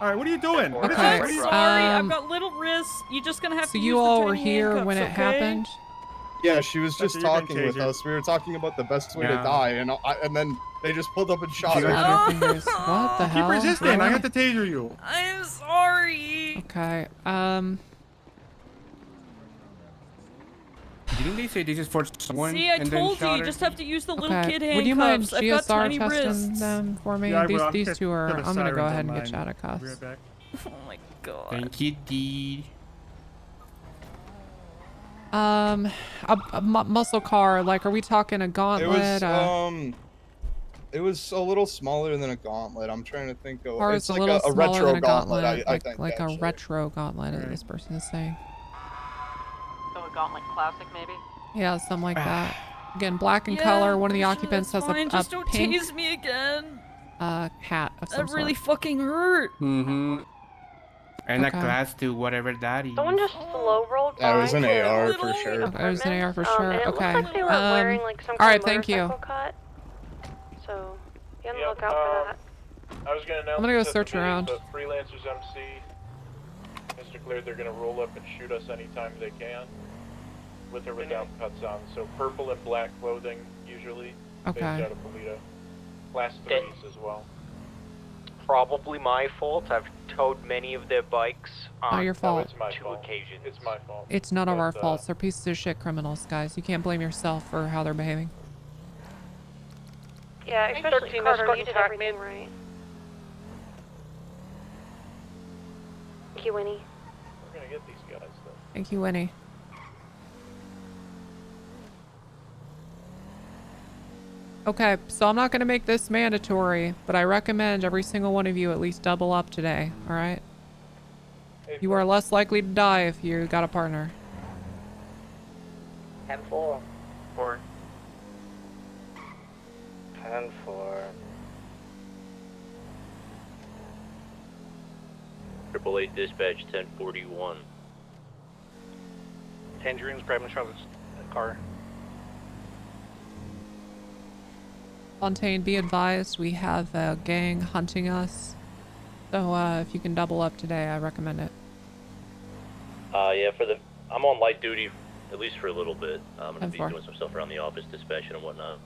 All right. What are you doing? What is Okay, this? I'm sorry. I've um, got little wrists. You're just gonna have So to use you the all tiny were here when it handcuffs, okay? happened? Yeah, she was That's just what you've been talking with tasered. us. We were talking about the best way to Yeah. die, and then they just pulled up and shot her. What the hell? Keep resisting. I Really? have to taser you. I'm sorry. Okay, Didn't they say this is for someone? See, I and then told you. shot You her? just have to use the little okay. kid handcuffs. Would you mind I've got GSR tiny testing wrists. them for me? Yeah, I will. I'm these just two are. got the I'm gonna go sirens ahead and on get mine. you out of cuffs. Be right back. Oh my god. Thank you, Dee. A muscle car. Like, are we talking a It gauntlet? was it was a little smaller than a gauntlet. I'm trying to think of. Or It's a like little a smaller retro than a gauntlet. gauntlet, I think. like actually. a retro gauntlet. This person is saying. So a gauntlet classic, maybe? Yeah, something like that. Again, black in Yeah, color. One of the sure, occupants that's has fine. a Just don't pink tase me again. hat of some That really sort. fucking hurt. Mm-hmm. And Okay. a class to whatever that is. Someone just slow rolled by. Yeah, it was an to AR the for sure. Okay, it was an AR for apartment, sure. and it Okay. looks like they were wearing like some all kind right, of thank you. motorcycle cut. So be on the Yep, lookout for that. I was gonna announce I'm gonna go this at the search meeting, around. but Freelancers MC has declared they're gonna roll up and shoot us anytime they can, with or without cuts on. So purple and black clothing usually, based Okay. out of Polito. Class 3s as well. Probably my fault. I've towed many of their bikes Not on your fault. It's my 2 fault. occasions. It's my fault. It's none of our But, faults. They're pieces of shit criminals, guys. You can't blame yourself for how they're behaving. Yeah, especially 13 Carter, escort you did attack everything right. Thank you, Winnie. We're gonna get these guys though. Thank you, Winnie. Okay, so I'm not going to make this mandatory, but I recommend every single one of you at least double up today, alright? You are less likely to die if you got a partner. 10-4. 4. 10-4. Triple Eight dispatch 1041. Tangerine's grabbing Travis' car. Fontaine, be advised, we have a gang hunting us. So if you can double up today, I recommend it. Yeah, I'm on light duty, at least for a little bit. I'm gonna be 10-4. doing some stuff around the office, dispatching and whatnot.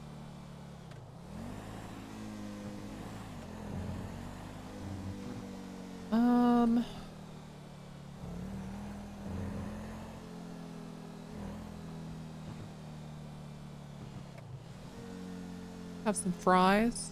Have some fries.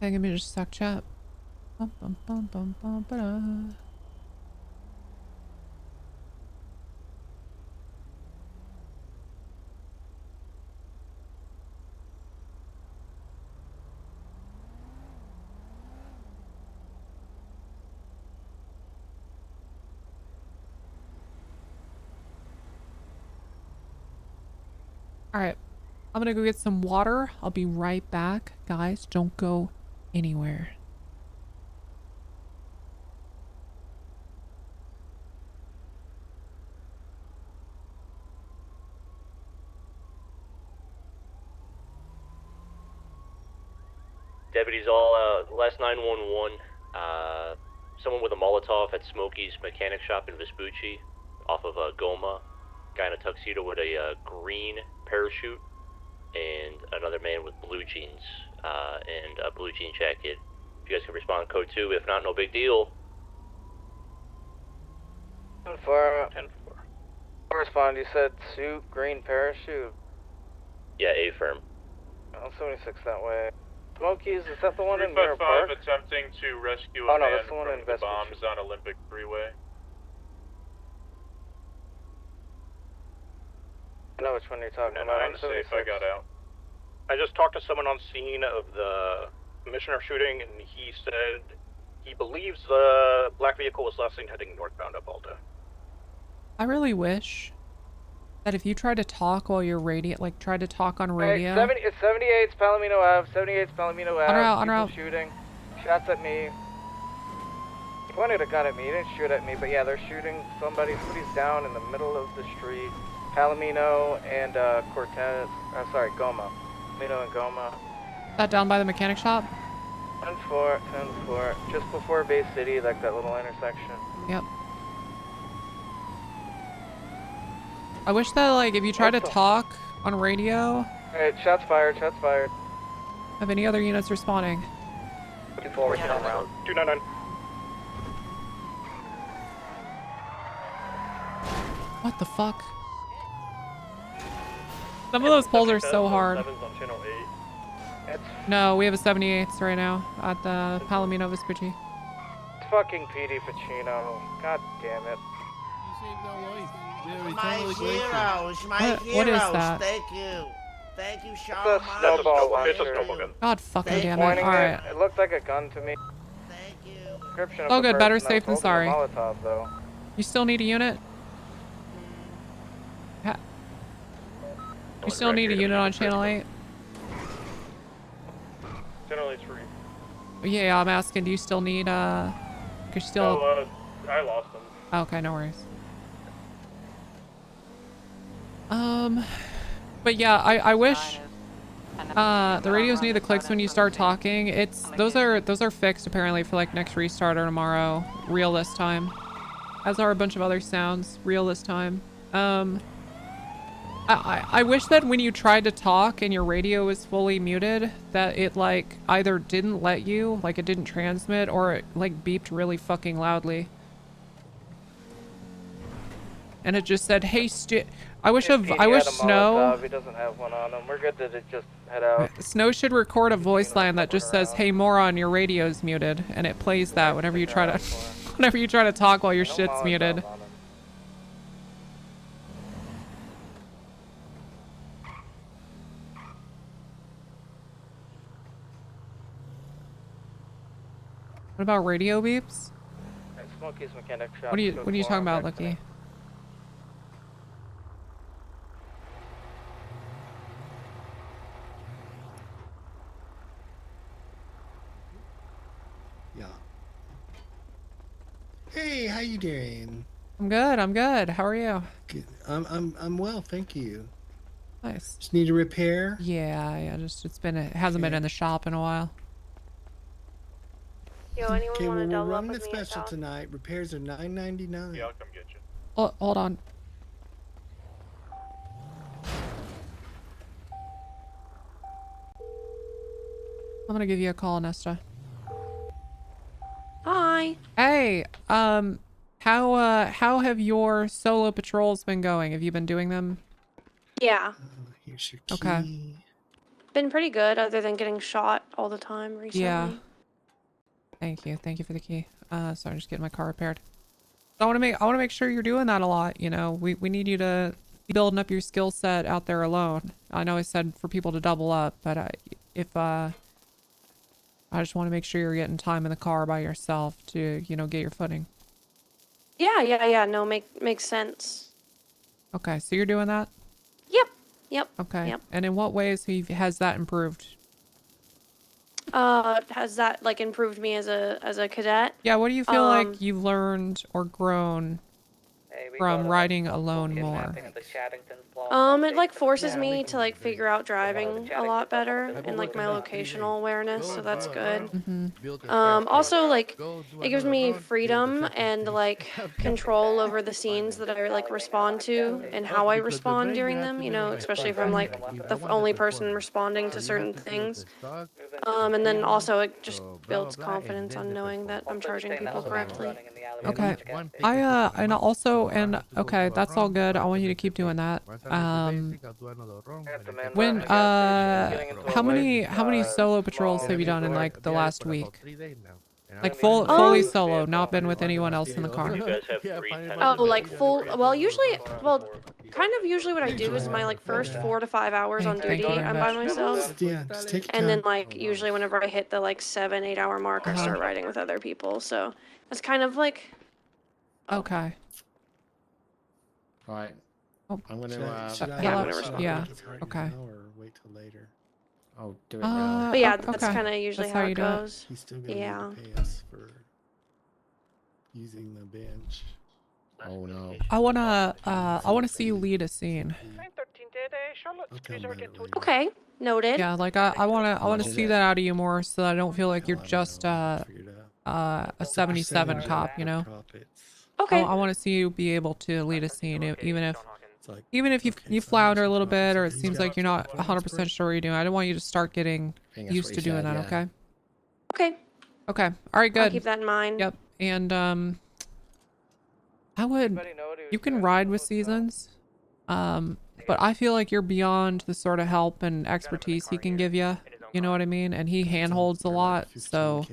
Hey, give me just a sec, chat. Bum, bum, bum, bum, bum, ba-da. All right. I'm gonna go get some water. I'll be right back. Guys, don't go anywhere. Deputies all, last 911, someone with a Molotov at Smokey's mechanic shop in Vespucci, off of Goma. Guy in a tuxedo with a green parachute, and another man with blue jeans, and a blue jean jacket. If you guys can respond code 2, if not, no big deal. 10-4. 10-4. Respond, you said suit, green parachute. Yeah, A-firm. 76 that way. Smokies, is that the one in Mirror 355 Park? attempting to rescue Oh, a no, man that's the one from in the Vespucci. bombs on Olympic Freeway. I know which one you're talking about. I'm safe, I got out. I just talked to someone on scene of the commissioner shooting, and he said he believes the black vehicle was last seen heading northbound up Alta. I really wish that if you try to talk while you're tried to talk on radio. Hey, it's 78's Palomino Ave. 78's Palomino Ave. On route. People shooting. Shots at me. He pointed a gun at me. He didn't shoot at me, but yeah, they're shooting somebody. Somebody's down in the middle of the street. Palomino and Cortez. Goma. Palomino and Goma. That down by the mechanic shop? 10-4, 10-4. Just before Bay City, like that little intersection. Yep. I wish that, like, if you try to talk on radio... Alright, shots fired, shots fired. Have any other units responding? 2-4, hit on route. 299. What the fuck? Some of those poles are so hard. No, we have a 78th right now at the Palomino Vespucci. It's fucking Petey Pacino. God damn it. My heroes, my heroes. What is that? Thank you. Thank you, Sean. It's a snowball launcher. It's a snowball gun. God fucking damn it. Pointing Alright. It looked like a gun to me. Thank you. Description of Oh the good, better person that safe than was holding sorry. the Molotov, though. You still need a unit? You still need a unit on channel 8? Channel 8's free. Yeah, I'm asking, do you still need, cause you still... I lost them. Okay, no worries. But yeah, I wish, the radios need the clicks when you start talking. Those are fixed apparently for like next restart or tomorrow, real this time. As are a bunch of other sounds, real this time. I wish that when you tried to talk and your radio was fully muted, that it like either didn't let you, like it didn't transmit, or it like beeped really fucking loudly. And it just said, "Hey, I wish Snow." He doesn't have one on him. We're good to just head out. Snow should record a voice line that just says, "Hey, moron, your radio's muted," and it plays that whenever you try to talk while your shit's muted. What about radio beeps? Smokey's mechanic shop. What are you talking about, Lucky? Yeah. Hey, how you doing? I'm good. How are you? Good. I'm well, thank you. Nice. Just need a repair? Yeah, it hasn't been in the shop in a while. Yo, anyone Okay, want well, to we're double up running a with me at special South? tonight. Repairs are $9.99. Yeah, I'll come get you. Oh, hold on. I'm gonna give you a call, Nesta. Hi. Hey, how have your solo patrols been going? Have you been doing them? Yeah. Here's your key. Okay. Been pretty good, other than getting shot all the time recently. Yeah. Thank you for the key. So I'm just getting my car repaired. So I want to make sure you're doing that a lot. You know, we need you to be building up your skill set out there alone. I know I said for people to double up, but I just want to make sure you're getting time in the car by yourself to, you know, get your footing. Yeah. No, makes sense. Okay, so you're doing that? Yep. Yep. Okay. Yep. And in what ways has that improved? Has that like improved me as a cadet? Yeah, what do you feel like you've learned or grown from riding alone more? It like forces me to like figure out driving a lot better and like my locational awareness, so that's good. Also like it gives me freedom and like control over the scenes that I like respond to and how I respond during them, you know, especially if I'm like the only person responding to certain things. And then also it just builds confidence on knowing that I'm charging people correctly. Okay. Okay, that's all good. I want you to keep doing that. How many solo patrols have you done in like the last week? Like fully solo, not been with anyone else in the car. Oh, like kind of usually what I do is my like first 4 to 5 hours on duty, I'm by myself. Yeah, just take your And then time. like usually whenever I hit the like 7-8 hour mark, I start riding with other people. So that's kind of like. Okay. Right. Oh. I'm gonna. Yeah. Okay. Or wait till later. Oh, do it now. But yeah, that's kind of usually That's how how it you do it. goes. He's still gonna Yeah. need to pay us for using the bench. Oh no. I wanna see you lead a scene. Okay, noted. Yeah, like I wanna see that out of you more, so that I don't feel like you're just a 77 cop, you know. Okay. I want to see you be able to lead a scene, even if you flounder a little bit, or it seems like you're not 100% sure what you're doing. I don't want you to start getting used to doing that. Okay. Okay. Okay. All right. Good. I'll keep that in mind. Yep. And you can ride with Seasons, but I feel like you're beyond the sort of help and expertise he can give you. You know what I mean? And he handholds a lot, so.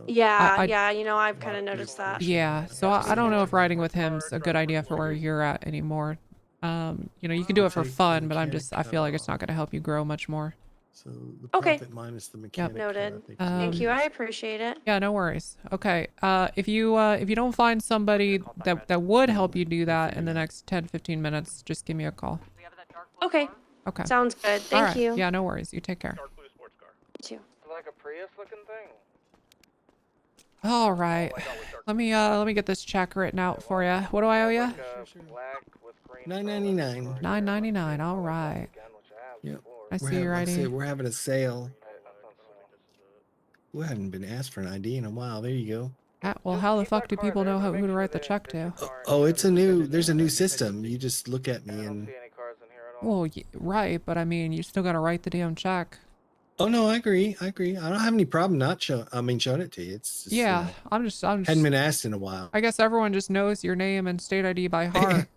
Yeah, yeah, you know, I've kind of noticed that. Yeah, so I don't know if riding with him's a good idea for where you're at anymore. You know, you can do it for fun, but I feel like it's not going to help you grow much more. So the Okay. profit minus the mechanic. Noted. Thank you. I appreciate it. Yeah, no worries. Okay. If you don't find somebody that would help you do that in the next 10-15 minutes, just give me a call. Okay. Okay. Sounds good. Thank All right. you. Yeah, no worries. You take care. You too. Like a Prius looking thing. All right. Let me get this check written out for you. What do I owe you? $9.99. $9.99. All right. Yep. I see your ID. We're having a sale. We haven't been asked for an ID in a while. There you go. Well, how the fuck do people know who to write the check to? Oh, there's a new system. You just look at me and. Well, right, but I mean, you still got to write the damn check. Oh no, I agree. I don't have any problem showing it to you. It's just, yeah. I'm just hadn't been asked in a while. I guess everyone just knows your name and state ID by heart.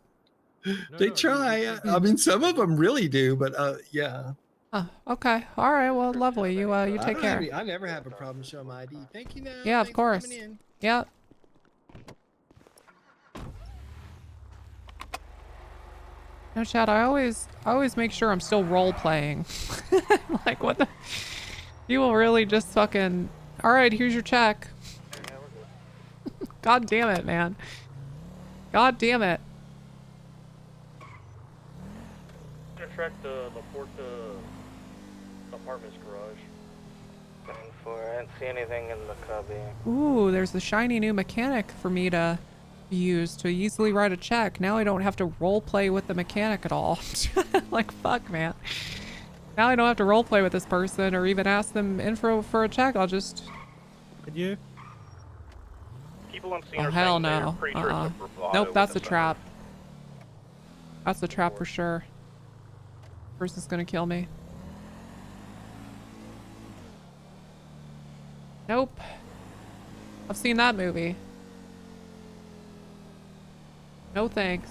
They try. I mean, some of them really do, but yeah. Oh, okay. All right. Well, lovely. You take care. I never have a problem showing my ID. Thank you. Now. Yeah, of Thanks course. For coming in. Yep. No, Chad. I always make sure I'm still role playing. Like, what the? You will really just fucking. All right. Here's your check. God damn it, man. God damn it. Track the Laporte apartment's garage. Going for it. I didn't see anything in the cubby. Ooh, there's the shiny new mechanic for me to use to easily write a check. Now I don't have to role play with the mechanic at all. Like, fuck, man. Now I don't have to role play with this person or even ask them info for a check. I'll just. Could you? People on scene Oh, are hell saying they're no. pretty sure it's a bravado Nope, with that's the a trap. That's a trap for sure. Person's gonna kill me. Nope. I've seen that movie. No thanks.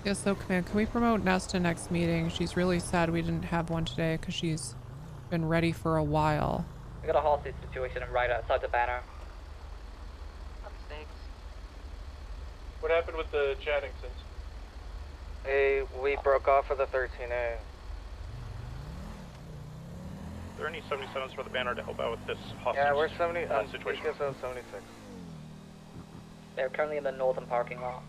BCSO command, can we promote Nesta next meeting? She's really sad we didn't have one today because she's been ready for a while. We got a hostage situation right outside the banner. What happened with the Chattingtons? Hey, we broke off for the 13A. Are there any 77s for the banner to help out with this hostage Yeah, we're 70, situation? BCSO 76. They're currently in the northern parking lot.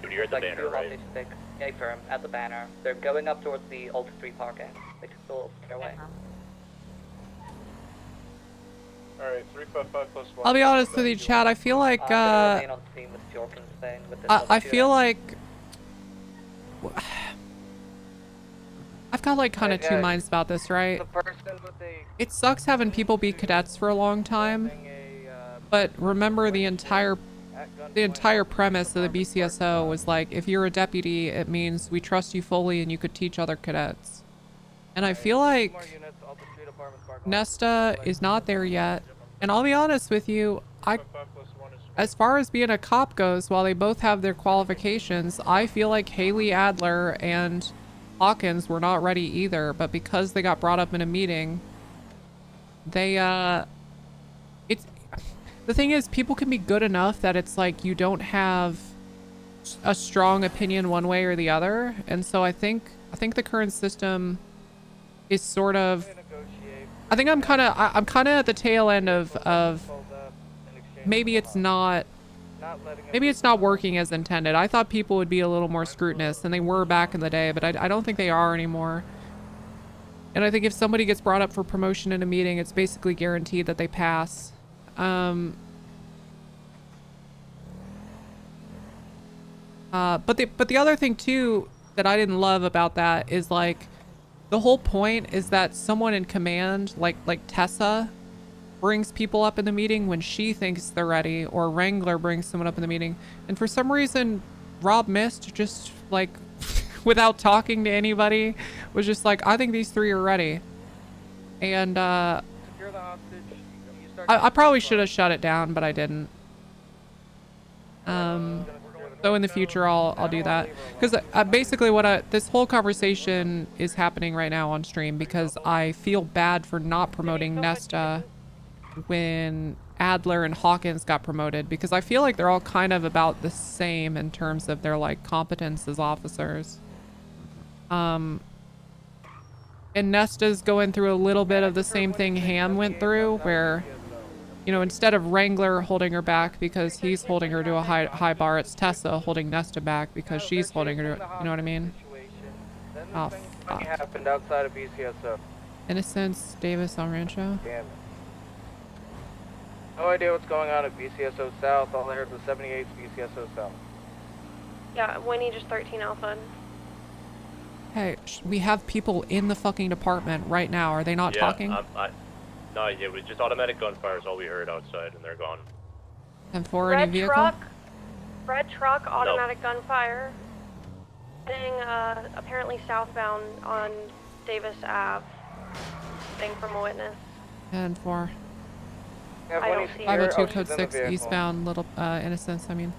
Dude, you're at the Like banner, two right? hostages, they stay firm at the banner. They're going up towards the Alta 3 parking. They can still get away. Alright, 355 plus 1. I'll be honest with you, Chad. I feel like I'm gonna remain on scene with Jorkins thing with this I other feel shooting. like I've got like kind of two minds about this, right? The person with the It sucks having people be cadets for a long time, but remember the entire premise of the BCSO was like, if you're a deputy, it means we trust you fully and you could teach other cadets. And I feel like Nesta is not there yet. And I'll be honest with you, as far as being a cop goes, while they both have their qualifications, I feel like Haley Adler and Hawkins were not ready either, but because they got brought up in a meeting, they, the thing is, people can be good enough that it's like you don't have a strong opinion one way or the other. And so I think the current system is sort of, I think I'm kind of at the tail end of maybe it's not working as intended. I thought people would be a little more scrutinous than they were back in the day, but I don't think they are anymore. And I think if somebody gets brought up for promotion in a meeting, it's basically guaranteed that they pass. But the other thing too that I didn't love about that is like the whole point is that someone in command like Tessa brings people up in the meeting when she thinks they're ready, or Wrangler brings someone up in the meeting, and for some reason Rob Mist just like without talking to anybody was just like, I think these three are ready. And I probably should have shut it down, but I didn't. So in the future I'll do that, because basically this whole conversation is happening right now on stream because I feel bad for not promoting Nesta when Adler and Hawkins got promoted, because I feel like they're all kind of about the same in terms of their like competence as officers. And Nesta's going through a little bit of the same thing Ham went through, where, you know, instead of Wrangler holding her back because he's holding her to a high bar, it's Tessa holding Nesta back because she's holding her to, you know what I mean? Oh, fuck. happened outside of BCSO. Innocence, Davis, El Rancho. Damn it. No idea what's going on at BCSO South. All I heard was 78's BCSO South. Yeah, Winnie just 13 Alpha. Hey, we have people in the fucking department right now. Are they not talking? No, it was just automatic gunfire is all we heard outside, and they're gone. And for any vehicle? Red truck, automatic gunfire. Heading apparently southbound on Davis Ave. Thing from a witness. And for I don't see 502 code 6 eastbound Little Innocence, I mean.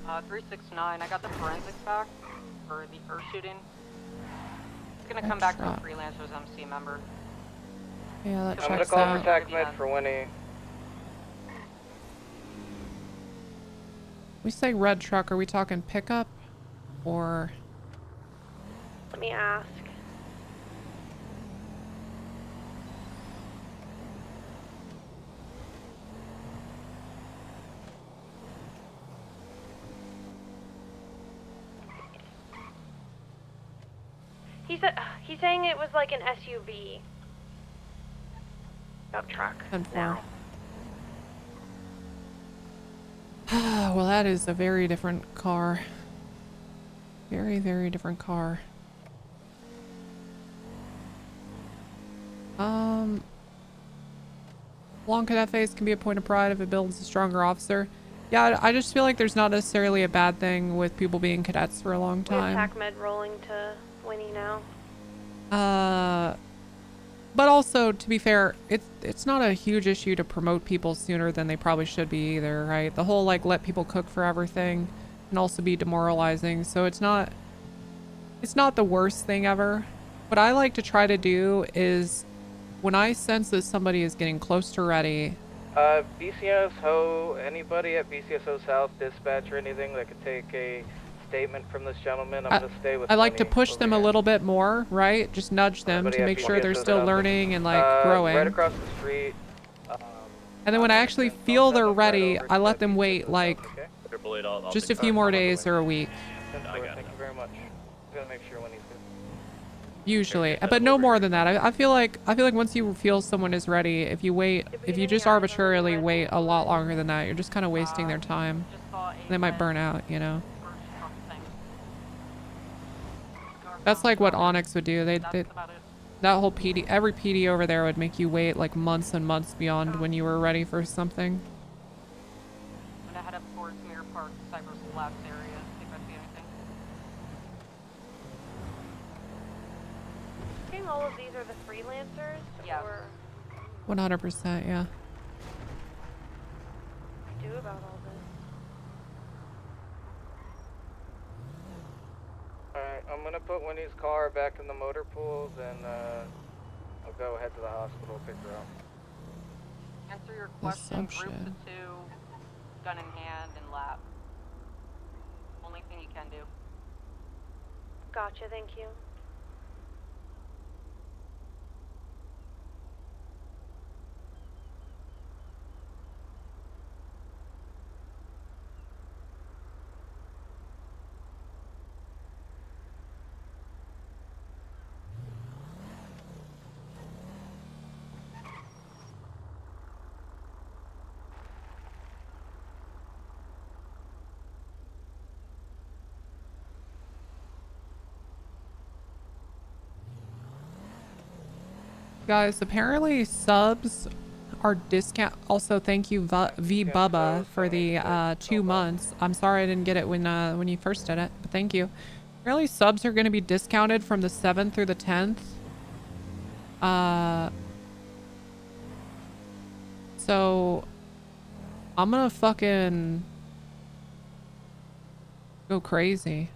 Uh, 369, I got the forensics back for the first shooting. It's gonna come back to a freelancer's MC member. Yeah, that I'm gonna checks call out. for tac med for Winnie. We say red truck, are we talking pickup or? Let me ask. He's saying it was like an SUV. Pickup truck. And for. Well, that is a very different car. Very, very different car. Long cadet phase can be a point of pride if it builds a stronger officer. Yeah, I just feel like there's not necessarily a bad thing with people being cadets for a long We have time. tac med rolling to Winnie now. But also, to be fair, it's not a huge issue to promote people sooner than they probably should be either, right? The whole like let people cook for everything can also be demoralizing, so it's not the worst thing ever. What I like to try to do is when I sense that somebody is getting close to ready, BCSO, anybody at BCSO South dispatch or anything that could take a statement from this gentleman? I'm gonna stay with I like to Lenny push over them a here. little bit more, right? Just nudge them Anybody to at make sure they're BCSO still South? learning and like Right growing. across the street. And then when I actually feel they're ready, I let them wait like just a few more days or a week. Thank you very much. I'm gonna make sure Lenny's good. Usually, but no more than that. I feel like once you feel someone is ready, if you just arbitrarily wait a lot longer than that, you're just kind of wasting their time. They might burn out, you know. That's like what Onyx would do. They that whole PD, every PD over there would make you wait like months and months beyond when you were ready for something. I'm gonna head up towards Mirror Park, Cypress Labs area, see if I see anything. I think all of these are the freelancers? Yes. Or 100%, yeah. do about all this? Alright, I'm gonna put Winnie's car back in the motor pools and I'll go head to the hospital, pick her up. Answer your question, groups of 2, gun in hand, and lab. Only thing you can do. Gotcha, thank you. Guys, apparently subs are discount. Also, thank you V Bubba for the 2 months. I'm sorry I didn't get it when you first did it, but thank you. Apparently subs are going to be discounted from the 7th through the 10th. So I'm gonna fucking go crazy.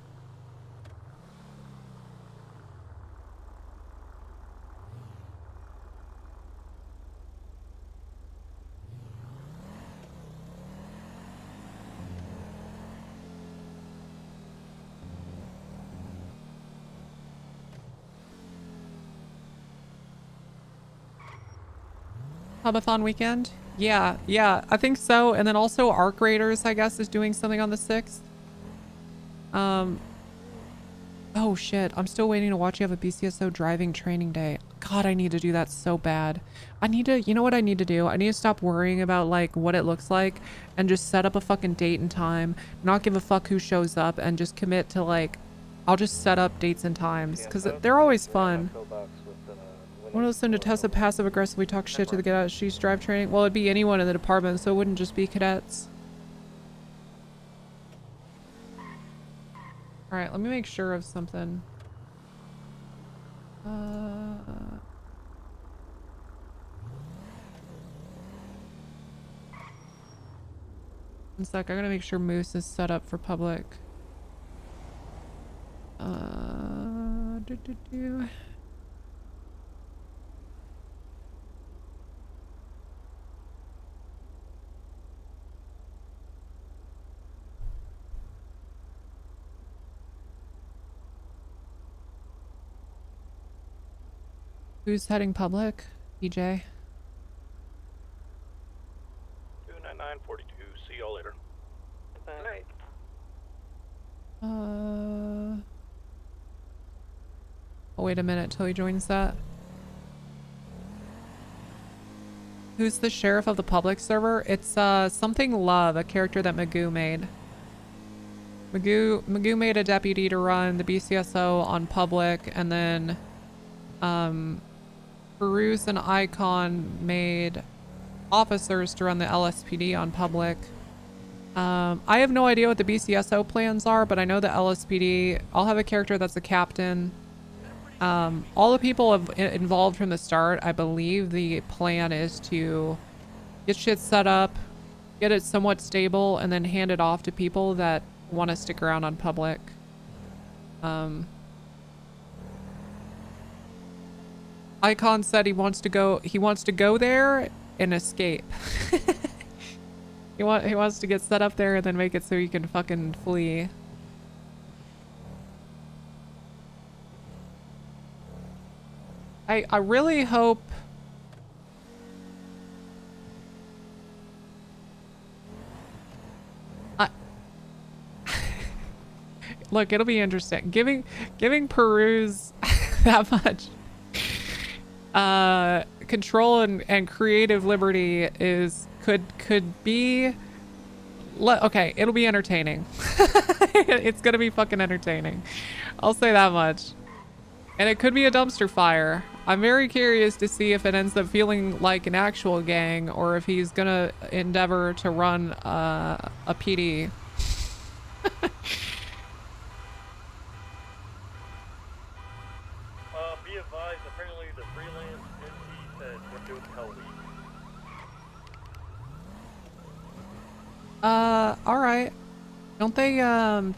Hubathon weekend? Yeah, I think so. And then also Arc Raiders, I guess, is doing something on the 6th. Oh shit, I'm still waiting to watch you have a BCSO driving training day. God, I need to do that so bad. I need to, you know what I need to do? I need to stop worrying about like what it looks like and just set up a fucking date and time, not give a fuck who shows up, and just commit to like, I'll just set up dates and times because they're always fun. I want to listen to Tessa passive aggressively talk shit to the get out of she's drive training. Well, it'd be anyone in the department, so it wouldn't just be cadets. Alright, let me make sure of something. One sec, I gotta make sure Moose is set up for public. Who's heading public? EJ? 29942. See y'all later. Night. I'll wait a minute till he joins that. Who's the sheriff of the public server? It's something Love, a character that Magoo made. Magoo made a deputy to run the BCSO on public, and then Peruse and Icon made officers to run the LSPD on public. I have no idea what the BCSO plans are, but I know the LSPD, I'll have a character that's a captain. All the people involved from the start, I believe the plan is to get shit set up, get it somewhat stable, and then hand it off to people that want to stick around on public. Icon said he wants to go there and escape. He wants to get set up there and then make it so he can fucking flee. I really hope look, it'll be interesting. Giving Peruse that much control and creative liberty could be okay, it'll be entertaining. It's gonna be fucking entertaining. I'll say that much. And it could be a dumpster fire. I'm very curious to see if it ends up feeling like an actual gang or if he's gonna endeavor to run a PD. Be advised, apparently the freelance NP said we're doing Hell Week. Alright. Don't they,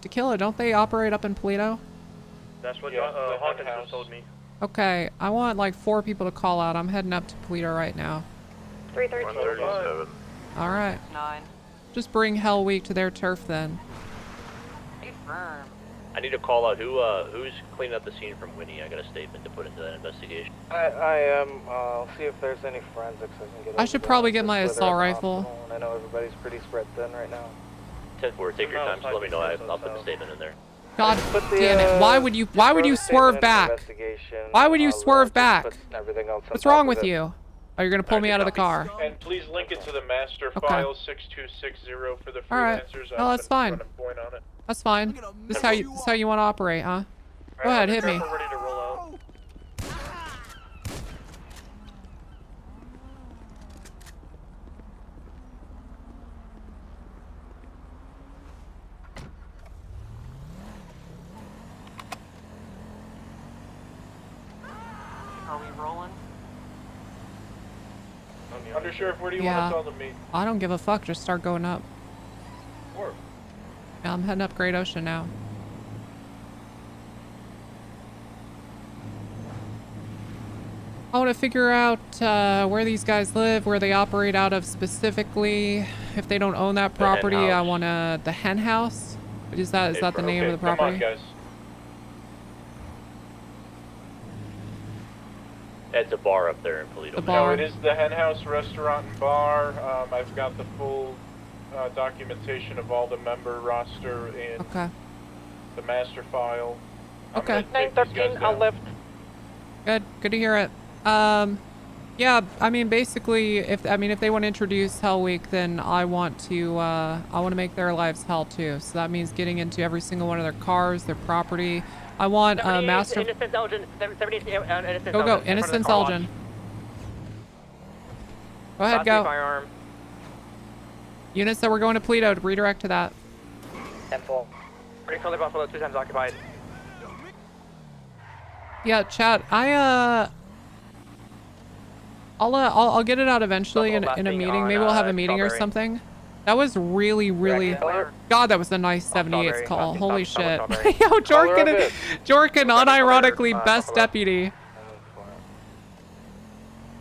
Tequila, don't they operate up in Polito? That's what Hawkins just told me. Okay, I want like 4 people to call out. I'm heading up to Polito right now. 313. Alright. 9. Just bring Hell Week to their turf then. Confirm. I need to call out who's cleaning up the scene from Winnie. I got a statement to put into that investigation. I am. I'll see if there's any forensics I can get. I should probably get my assault rifle. I know everybody's pretty spread thin right now. 10-4, take your time. So let me know. I'll put the statement in there. God damn it! Why would you swerve back? Why would you swerve back? What's wrong with you? Oh, you're gonna pull me out of the car. And please link it to the master file 6260 for the freelancers. All right. No, that's fine. That's fine. This is how you want to operate, huh? Go ahead, hit me. We're ready to roll out. Are we rolling? Undersheriff, where do you Yeah. want us all to meet? I don't give a fuck. Just start going up. Or Yeah, I'm heading up Great Ocean now. I want to figure out where these guys live, where they operate out of specifically. If they don't own that property, I want the hen house. Is that the name of the property? Come on, guys. It's a bar up there in Polito. The bar. No, it is the Hen House Restaurant and Bar. I've got the full documentation of all the member roster and the master file. Okay. 913, I'll lift. Good to hear it. Yeah, I mean, basically, if they want to introduce Hell Week, then I want to make their lives hell too. So that means getting into every single one of their cars, their property. I want master. Innocence Elgin. Go, Innocence Elgin. Go ahead, go. Firearm. Units that we're going to Polito to redirect to that. 10-4. Pretty fully Buffalo, 2 times occupied. Yeah, chat. I'll get it out eventually in a meeting. Maybe we'll have a meeting or something. That was really God, that was a nice 78th call. Holy shit. Yo, Jorkin unironically best deputy.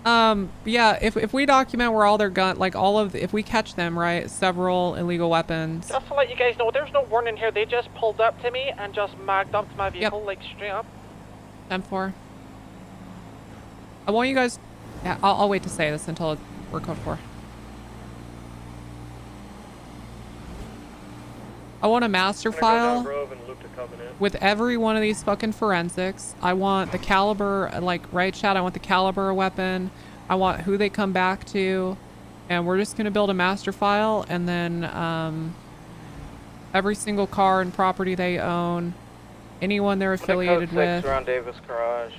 Yeah, if we document where all their if we catch them, right, several illegal weapons. Just to let you guys know, there's no warning here. They just pulled up to me and just mag dumped my vehicle, like straight up. 10-4. I want you guys. Yeah, I'll wait to say this until we're code 4. I want a master file with every one of these fucking forensics. I want the caliber, right, Chad? I want the caliber weapon. I want who they come back to. And we're just going to build a master file, and then every single car and property they own, anyone they're affiliated with. Around Davis Garage.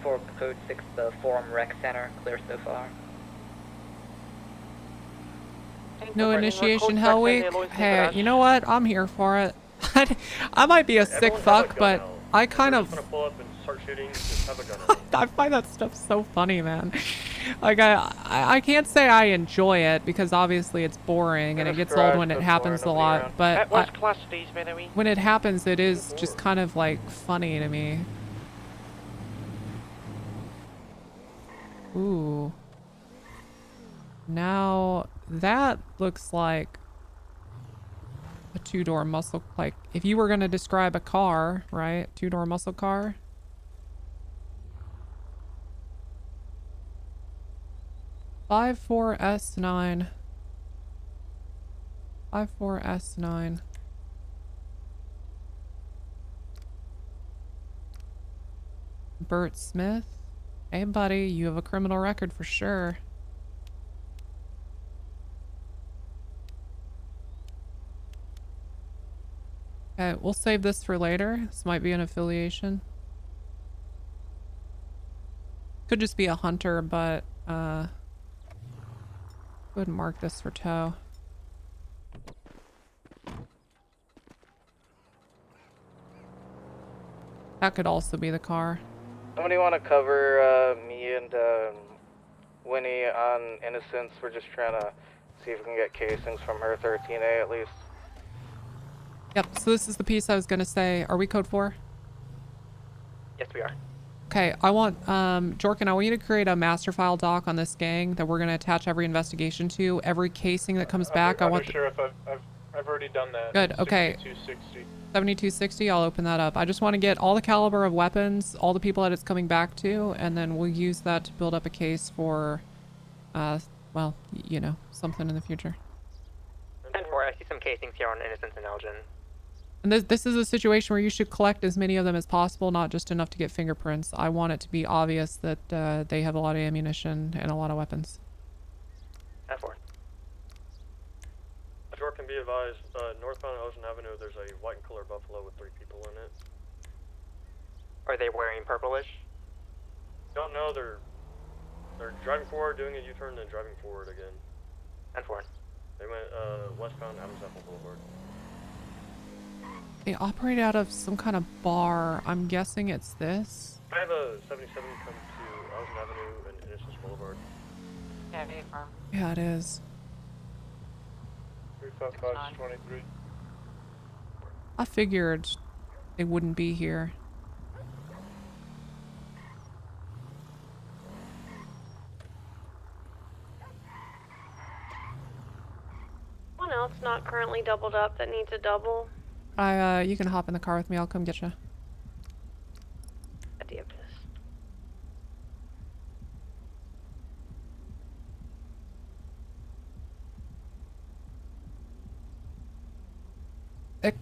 For code 6, the Forum Rec Center, clear so far. No initiation Hell Week? Hey, you know what? I'm here for it. I might be a sick fuck, but I kind of Just gonna pull up and start shooting. Just have a gun on me. I find that stuff so funny, man. Like I can't say I enjoy it because obviously it's boring and it gets old when it happens a lot. But when it happens, it is just kind of like funny to me. Ooh. Now that looks like a two-door muscle. Like if you were gonna describe a car, right? Two-door muscle car. S9. 54S9. Bert Smith. Hey buddy, you have a criminal record for sure. Okay, we'll save this for later. This might be an affiliation. Could just be a hunter, but go ahead and mark this for tow. That could also be the car. Somebody want to cover me and Winnie on innocence? We're just trying to see if we can get casings from her 13A at least. Yep, so this is the piece I was gonna say. Are we code 4? Yes, we are. Okay, I want, Jorkin, I want you to create a master file doc on this gang that we're gonna attach every investigation to. Every casing that comes back, I want... Sheriff, I've already done that. Good, okay. 7260. 7260, I'll open that up. I just want to get all the caliber of weapons, all the people that it's coming back to, and then we'll use that to build up a case for, well, you know, something in the future. 10-4, I see some casings here on Innocence and Elgin. And this is a situation where you should collect as many of them as possible, not just enough to get fingerprints. I want it to be obvious that they have a lot of ammunition and a lot of weapons. 10-4. Short can be advised, northbound Ocean Avenue, there's a white and color Buffalo with 3 people in it. Are they wearing purplish? Don't know, they're driving forward, doing a U-turn, then driving forward again. 10-4. They went westbound Adams Apple Boulevard. They operate out of some kind of bar. I'm guessing it's this. I have a 77 come to Ocean Avenue and Innocence Boulevard. Yeah, A farm. Yeah, it is. 355-23. I figured they wouldn't be here. Someone else not currently doubled up that needs a double. You can hop in the car with me. I'll come get you.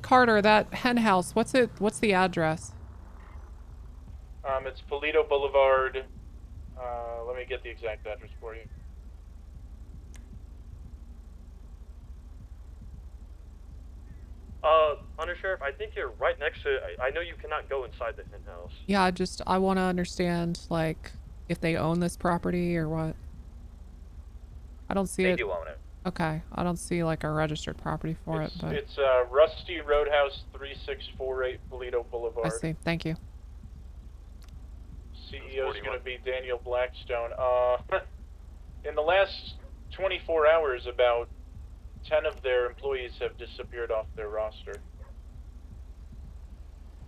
Carter, that hen house, what's the address? It's Polito Boulevard. Let me get the exact address for you. Undersheriff, I think you're right next to it. I know you cannot go inside the hen house. Yeah, I want to understand, like, if they own this property or what. I don't see it. They do own it. Okay, I don't see, like, a registered property for it, but... It's Rusty Roadhouse, 3648 Polito Boulevard. I see, thank you. CEO is going to be Daniel Blackstone. In the last 24 hours, about 10 of their employees have disappeared off their roster.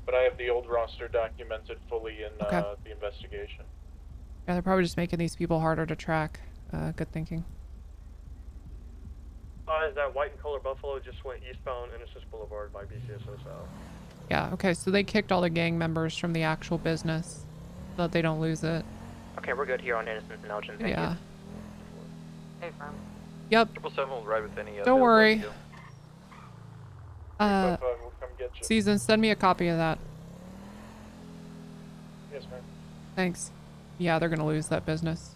But I have the old roster documented fully in the investigation. Yeah, they're probably just making these people harder to track. Good thinking. That white and color Buffalo just went eastbound Innocence Boulevard by BCSO South. Yeah, okay, so they kicked all the gang members from the actual business so that they don't lose it. Okay, we're good here on Innocence and Elgin. Thank Yeah. you. Hey, firm. Yep. 777 will ride with any. Don't worry. We'll come get you. Season, send me a copy of that. Yes, ma'am. Thanks. Yeah, they're gonna lose that business.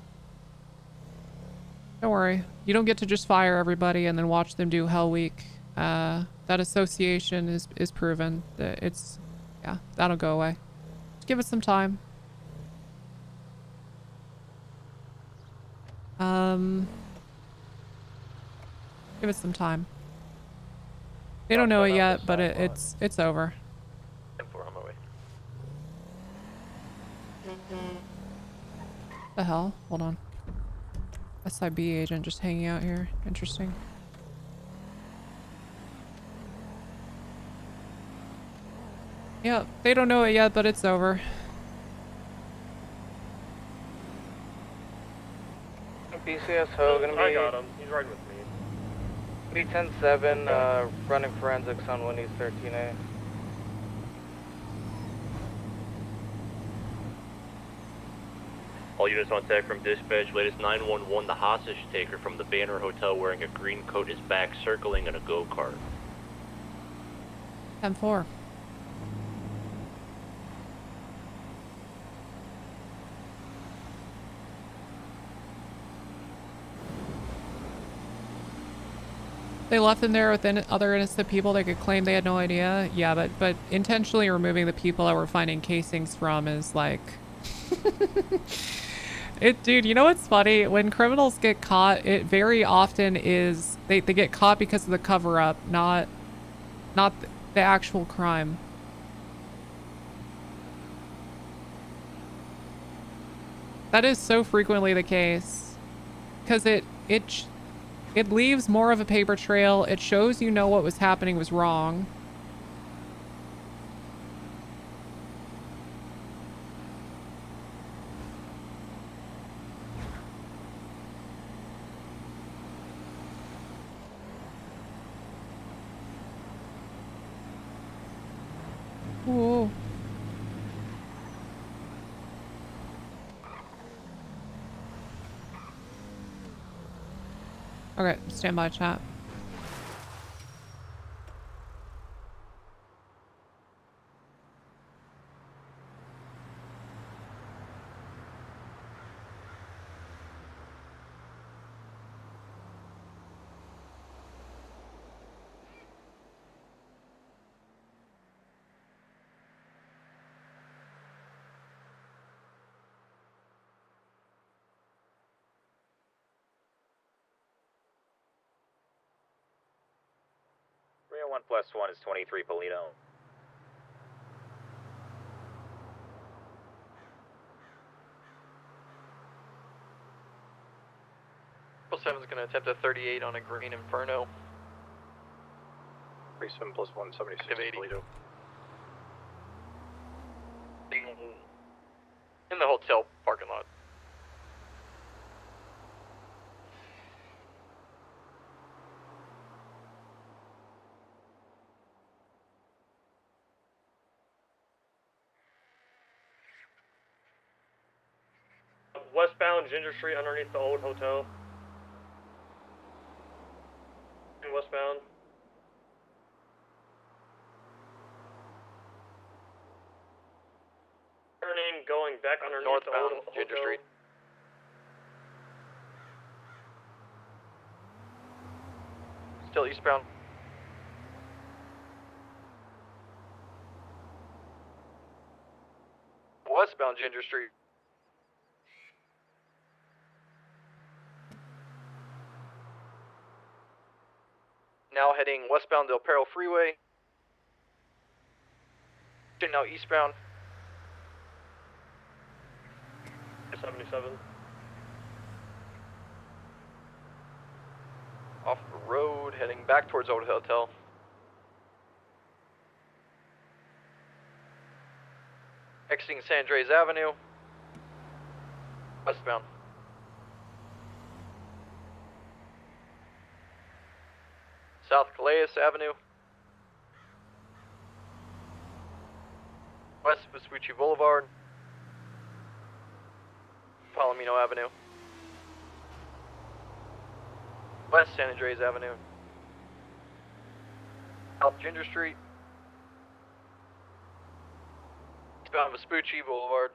Don't worry. You don't get to just fire everybody and then watch them do Hell Week. That association is proven. That yeah, that'll go away. Just give it some time. Give it some time. They don't know it yet, but it's over. 10-4 on my way. The hell? Hold on. SIB agent just hanging out here. Interesting. Yeah, they don't know it yet, but it's over. BCSO gonna be. I got him. He's riding with me. B10-7, running forensics on Wendy's 13A. All units on tech from dispatch, latest 911, the hostage taker from the Banner Hotel wearing a green coat is back circling in a go-kart. 10-4. They left him there with other innocent people. They could claim they had no idea. Yeah, but intentionally removing the people that we're finding casings from is like... Dude, you know what's funny? When criminals get caught, it very often is... They get caught because of the cover-up, not the actual crime. That is so frequently the case. Because it leaves more of a paper trail. It shows you know what was happening was wrong. Ooh. Okay, stand by, chat. One plus one is 23, Polito. Seven's gonna attempt a 38 on a green Inferno. 37 plus 1, 76, Polito. In the hotel parking lot. Westbound Ginger Street underneath the old hotel. Westbound. Turning, going back underneath Northbound the old Ginger hotel. Street. Still eastbound. Westbound Ginger Street. Now heading westbound Del Perro Freeway. Now eastbound. 77. Off the road, heading back towards Old Hotel. Exiting San Andreas Avenue. Westbound. South Calais Avenue. West Vespucci Boulevard. Palomino Avenue. West San Andreas Avenue. South Ginger Street. Eastbound Vespucci Boulevard.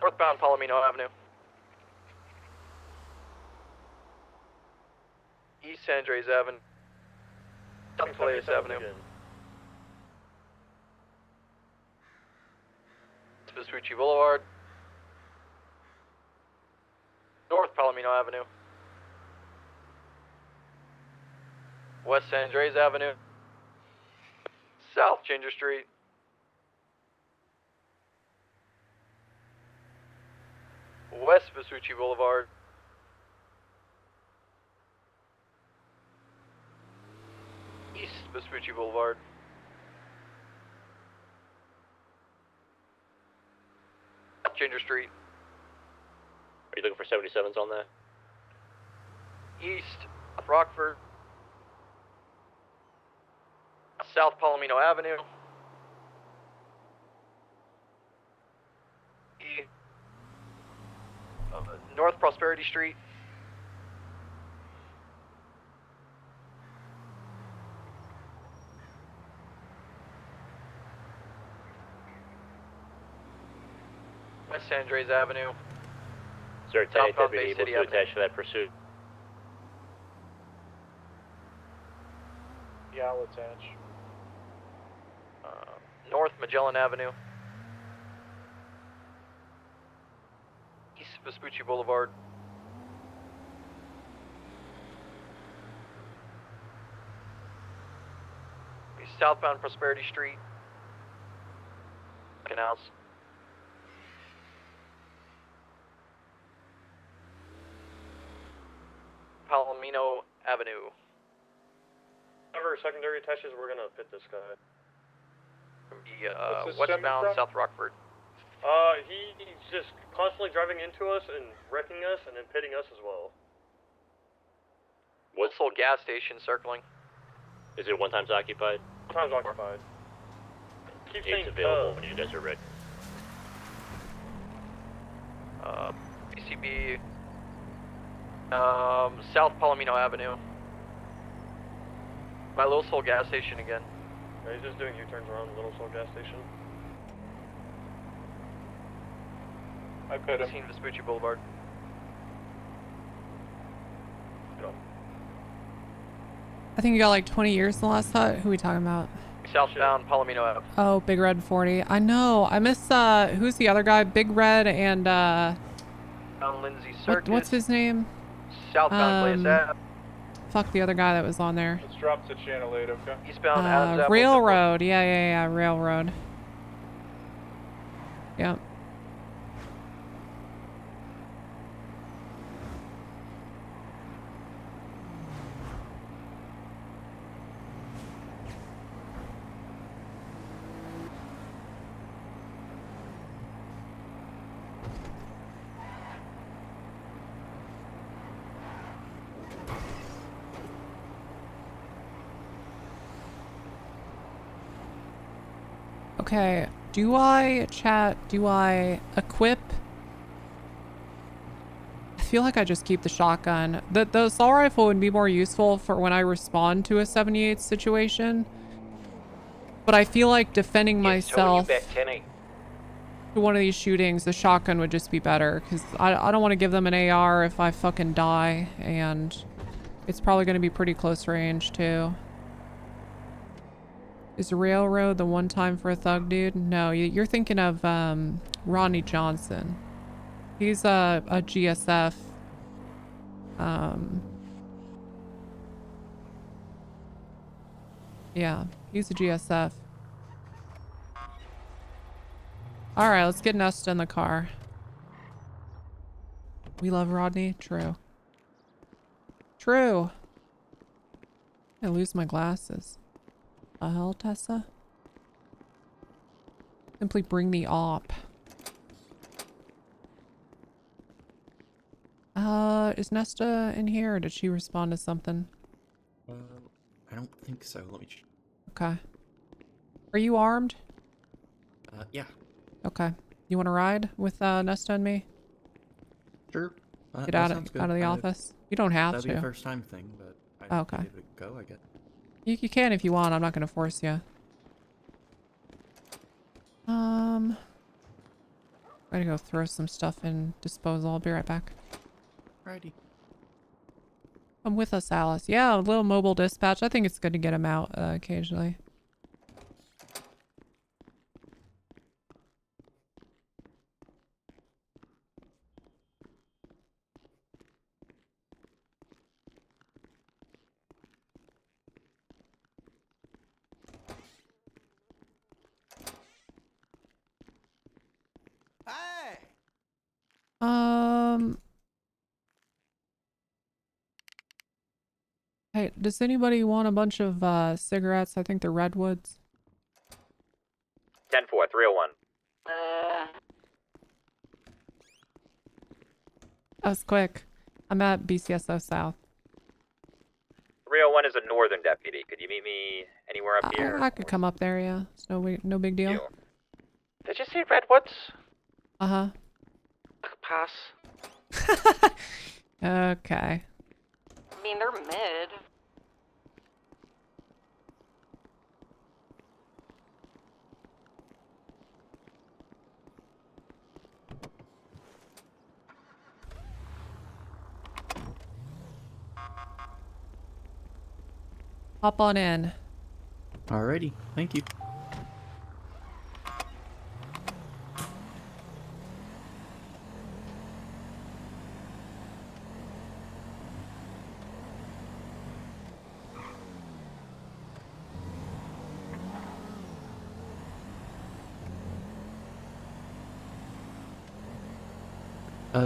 Northbound Palomino Avenue. East San Andreas Avenue. South Calais Avenue. Vespucci Boulevard. North Palomino Avenue. West San Andreas Avenue. South Ginger Street. West Vespucci Boulevard. East Vespucci Boulevard. Ginger Street. Are you looking for 77s on that? East Rockford. South Palomino Avenue. North Prosperity Street. West Andres Avenue. Sir, Lieutenant Southbound Deputy Bay able City to Avenue. attach to that pursuit. Yeah, I'll attach. North Magellan Avenue. East Vespucci Boulevard. Southbound Prosperity Street. Canals. Palomino Avenue. Whatever secondary attaches, we're gonna pit this guy. The What's this westbound stemming from? South Rockford. He's just constantly driving into us and wrecking us and then pitting us as well. What's the gas station circling? Is it one times occupied? Time's occupied. Keep saying It's available when you guys are ready. BCB. South Palomino Avenue. By Little Soul gas station again. Yeah, he's just doing U-turns around the Little Soul gas station. I pit him. 15 Vespucci Boulevard. I think you got like 20 years in the last hut. Who are we talking about? Southbound Palomino Ave. Oh, Big Red 40. I know. I miss, who's the other guy? Big Red and, Down Lindsay Circus. what's his name? Southbound Glaze Ave. Fuck the other guy that was on there. Let's drop to Channel 8, okay? Eastbound Adams Apple. Railroad. Yeah, Railroad. Yep. Okay, do I equip? I feel like I just keep the shotgun. The assault rifle would be more useful for when I respond to a 78 situation. But I feel like defending myself to one of these shootings, the shotgun would just be better. Because I don't want to give them an AR if I fucking die. And it's probably going to be pretty close range too. Is Railroad the one time for a thug dude? No, you're thinking of Ronnie Johnson. He's a GSF. Yeah, he's a GSF. Alright, let's get Nesta in the car. We love Rodney? True. True. I lose my glasses. The hell, Tessa? Simply bring the op. Is Nesta in here or did she respond to something? I don't think so. Let me check. Okay. Are you armed? Yeah. Okay. You want to ride with Nesta and me? Sure. Get that out sounds of good. the office. You don't have That'd to. be a first time thing, but Oh, I okay. give it a go, I guess. You can if you want. I'm not going to force you. I gotta go throw some stuff in disposal. I'll be right back. Righty. Come with us, Alice. Yeah, a little mobile dispatch. I think it's good to get him out occasionally. Hey, does anybody want a bunch of cigarettes? I think they're Redwoods. 10-4, 301. That was quick. I'm at BCSO South. 301 is a northern deputy. Could you meet me anywhere up here? I could come up there, yeah. It's no big deal. Did you see Redwoods? Uh-huh. Pass. Okay. I mean, they're mid. Hop on in. Alrighty, thank you.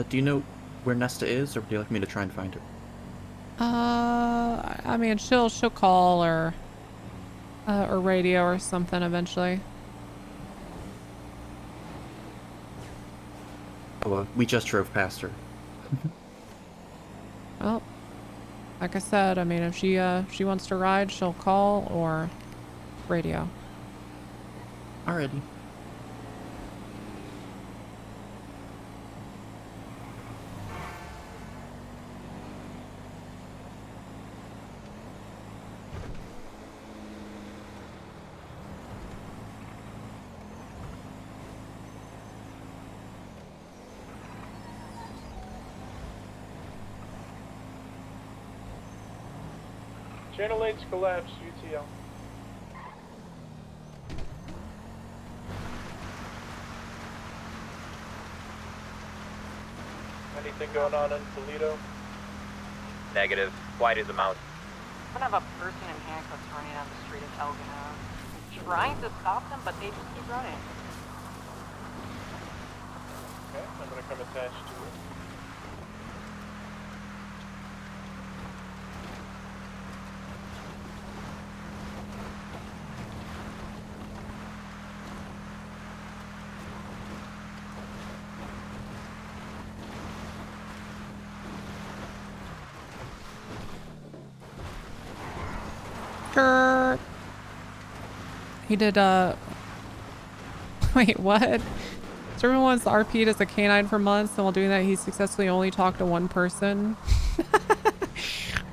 Do you know where Nesta is, or would you like me to try and find her? I mean, she'll call or radio or something eventually. Oh, we just drove past her. Well, like I said, I mean, if she wants to ride, she'll call or radio. Alrighty. Channel 8's collapsed, UTL. Anything going on in Toledo? Negative. Quiet as a mouse. I'm gonna have a person in handcuffs running down the street of Elgin. I'm trying to stop them, but they just keep running. Okay, I'm gonna come attached to it. He did, wait, what? Servant once RP'd as a canine for months, and while doing that, he successfully only talked to one person.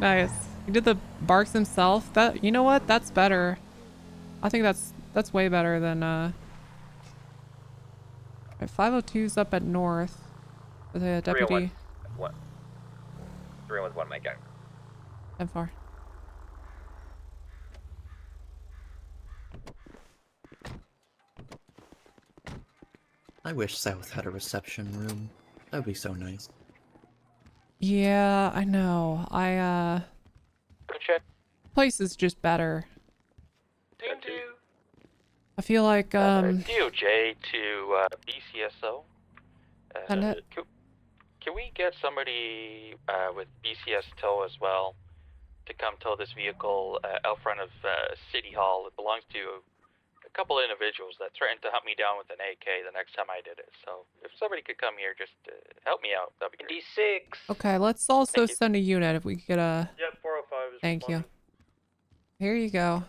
Nice. He did the barks himself. That, you know what? That's better. I think that's way better than, Right, 502's up at North. The deputy. 301's one, Mike. 10-4. I wish South had a reception room. That would be so nice. Yeah, I know. Check. Place is just better. Team 2. I feel like, DOJ to BCSO. Send it. Can we get somebody with BCS tow as well to come tow this vehicle out front of City Hall? It belongs to a couple individuals that threatened to hunt me down with an AK the next time I did it. So if somebody could come here, just help me out. That'd be great. D6. okay, let's also send a unit if we could get a... Yep, 405 is Thank you. Here you go.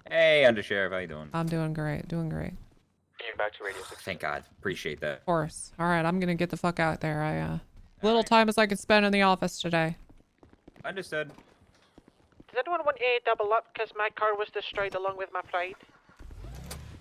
Hey, Undersheriff, how you doing? I'm doing great, doing great. Back to Radio 6. Thank God. Appreciate that. Of course. Alright, I'm gonna get the fuck out there. Little time as I could spend in the office today. Understood. Does anyone want a double up? Because my car was destroyed along with my flight.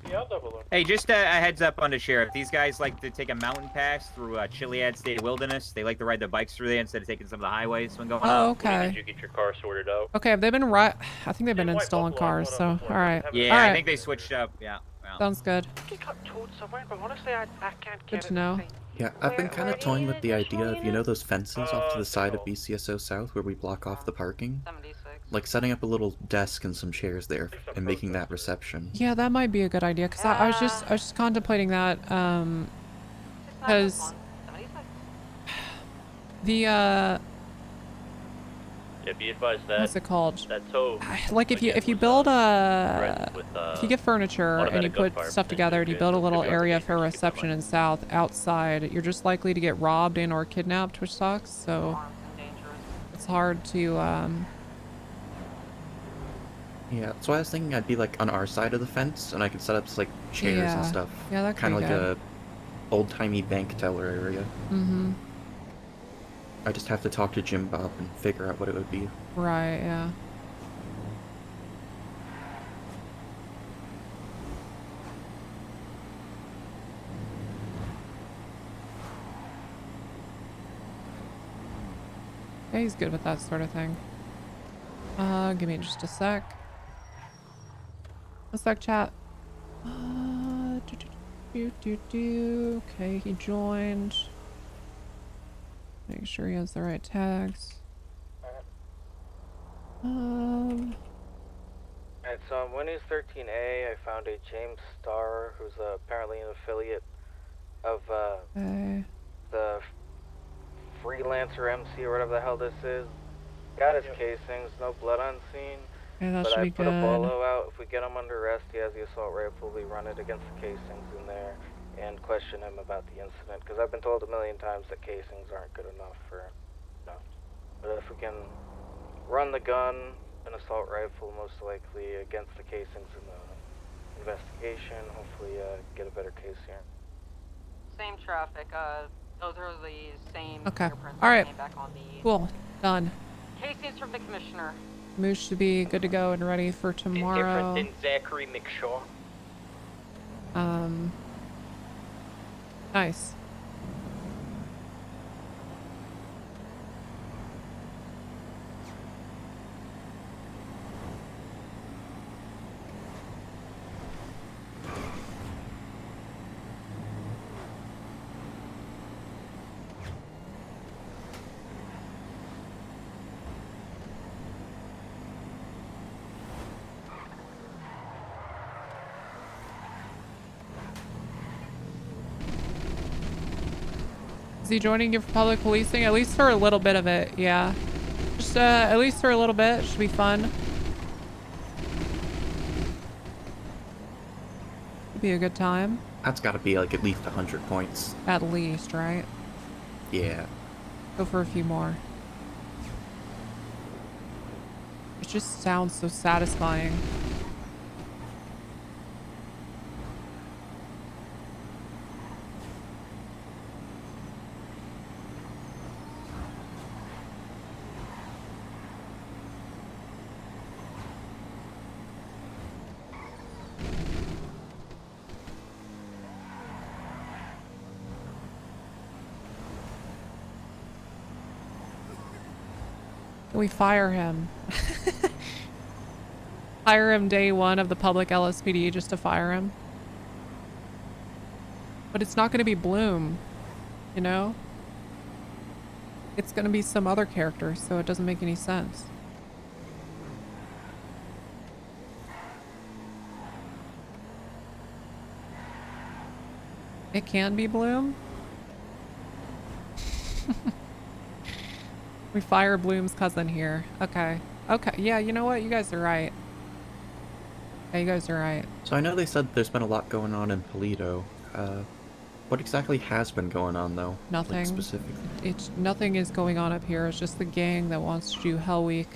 Yeah, I'll double up. Hey, just a heads up, Undersheriff. These guys like to take a mountain pass through Chiliad State Wilderness. They like to ride their bikes through there instead of taking some of the highways when going Oh, up. okay. Did you get your car sorted out? Okay, have they been I think they've been installing cars, so alright. Yeah, Alright. I think they switched up. Yeah. Well. Sounds good. I think it got towed somewhere, but honestly, I can't Good get to know. Yeah, I've been kind of toying with the idea of, you know, those fences off to the side of BCSO South where we block off the parking? Like setting up a little desk and some chairs there and making that reception. Yeah, that might be a good idea, because I was just contemplating that, because the, Yeah, be advised that What's it called? that tow. Like if you build if you get furniture and you put stuff together and you build a little area for reception in South outside, you're just likely to get robbed and or kidnapped, which sucks. So it's hard to Yeah, so I was thinking I'd be like on our side of the fence, and I could set up like chairs and stuff. Yeah, that could kind of be like good. a old-timey bank teller area. Mm-hmm. I just have to talk to Jim Bob and figure out what it would be. Right, yeah. Yeah, he's good with that sort of thing. Give me just a sec. A sec, chat. Okay, he joined. Make sure he has the right tags. Alright, so on Winnie's 13A, I found a James Starr, who's apparently an affiliate of the Freelancer MC or whatever the hell this is. Got his casings, no blood on scene. Yeah, that but should I be put good. a bolo out. If we get him under arrest, he has the assault rifle. We run it against the casings in there and question him about the incident. Because I've been told a million times that casings aren't good enough for, But if we can run the gun, an assault rifle, most likely against the casings in the investigation, hopefully get a better case here. Same traffic. Those are the same Okay. fingerprints All that right. came back on the Cool. Done. casings from the commissioner. Moose should be good to go and ready for tomorrow. Different than Zachary McShaw. Nice. Is he joining you for public policing? At least for a little bit of it, yeah. Just at least for a little bit. Should be fun. Be a good time. That's got to be like at least 100 points. At least, right? Yeah. Go for a few more. It just sounds so satisfying. We fire him. Hire him day one of the public LSPD just to fire him. But it's not going to be Bloom, you know? It's going to be some other character, so it doesn't make any sense. It can be Bloom? We fire Bloom's cousin here. Okay. Okay. Yeah, you know what? You guys are right. Yeah, you guys are right. So I know they said there's been a lot going on in Toledo. What exactly has been going on though? Nothing. Like, specifically. Nothing is going on up here. It's just the gang that wants to do Hell Week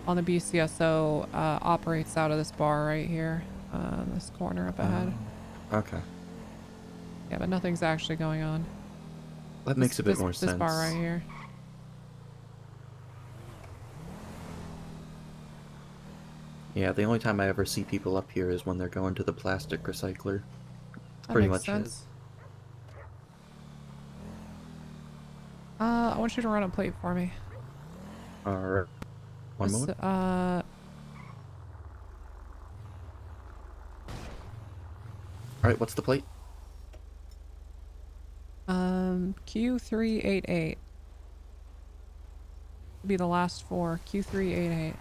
on the BCSO operates out of this bar right here. This corner up ahead. Okay. Yeah, but nothing's actually going on. That makes a bit more sense. This bar right here. Yeah, the only time I ever see people up here is when they're going to the plastic recycler. That Pretty makes much sense. I want you to run a plate for me. Alright. One moment. Alright, what's the plate? Q388. Be the last four. Q388.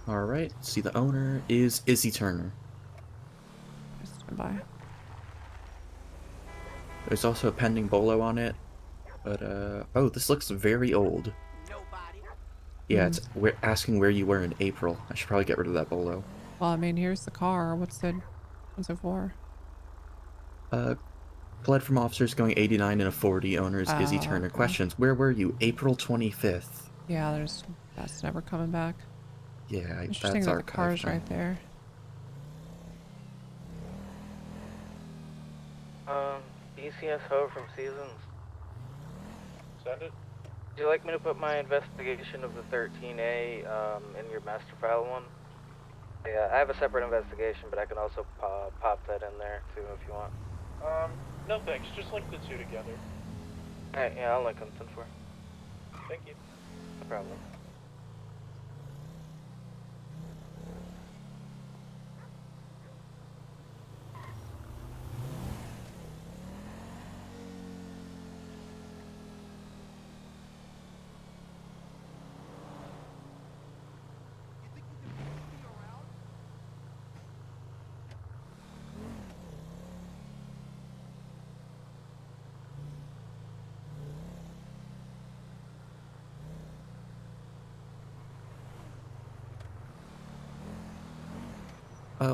Alright, see the owner is Izzy Turner. Stand by. There's also a pending bolo on it, but oh, this looks very old. Yeah, we're asking where you were in April. I should probably get rid of that bolo. Well, I mean, here's the car. What's it for? Fled from officers going 89 and a 40. Owners Izzy Oh, Turner. okay. Questions: where were you? April 25th. Yeah, that's never coming back. Yeah, Interesting that's that the archived car's now. right there. BCSO from Seasons. Send it. Would you like me to put my investigation of the 13A in your master file one? Yeah, I have a separate investigation, but I can also pop that in there too if you want. No thanks. Just link the two together. Alright, yeah, I'll link them 10-4. Thank you. No problem.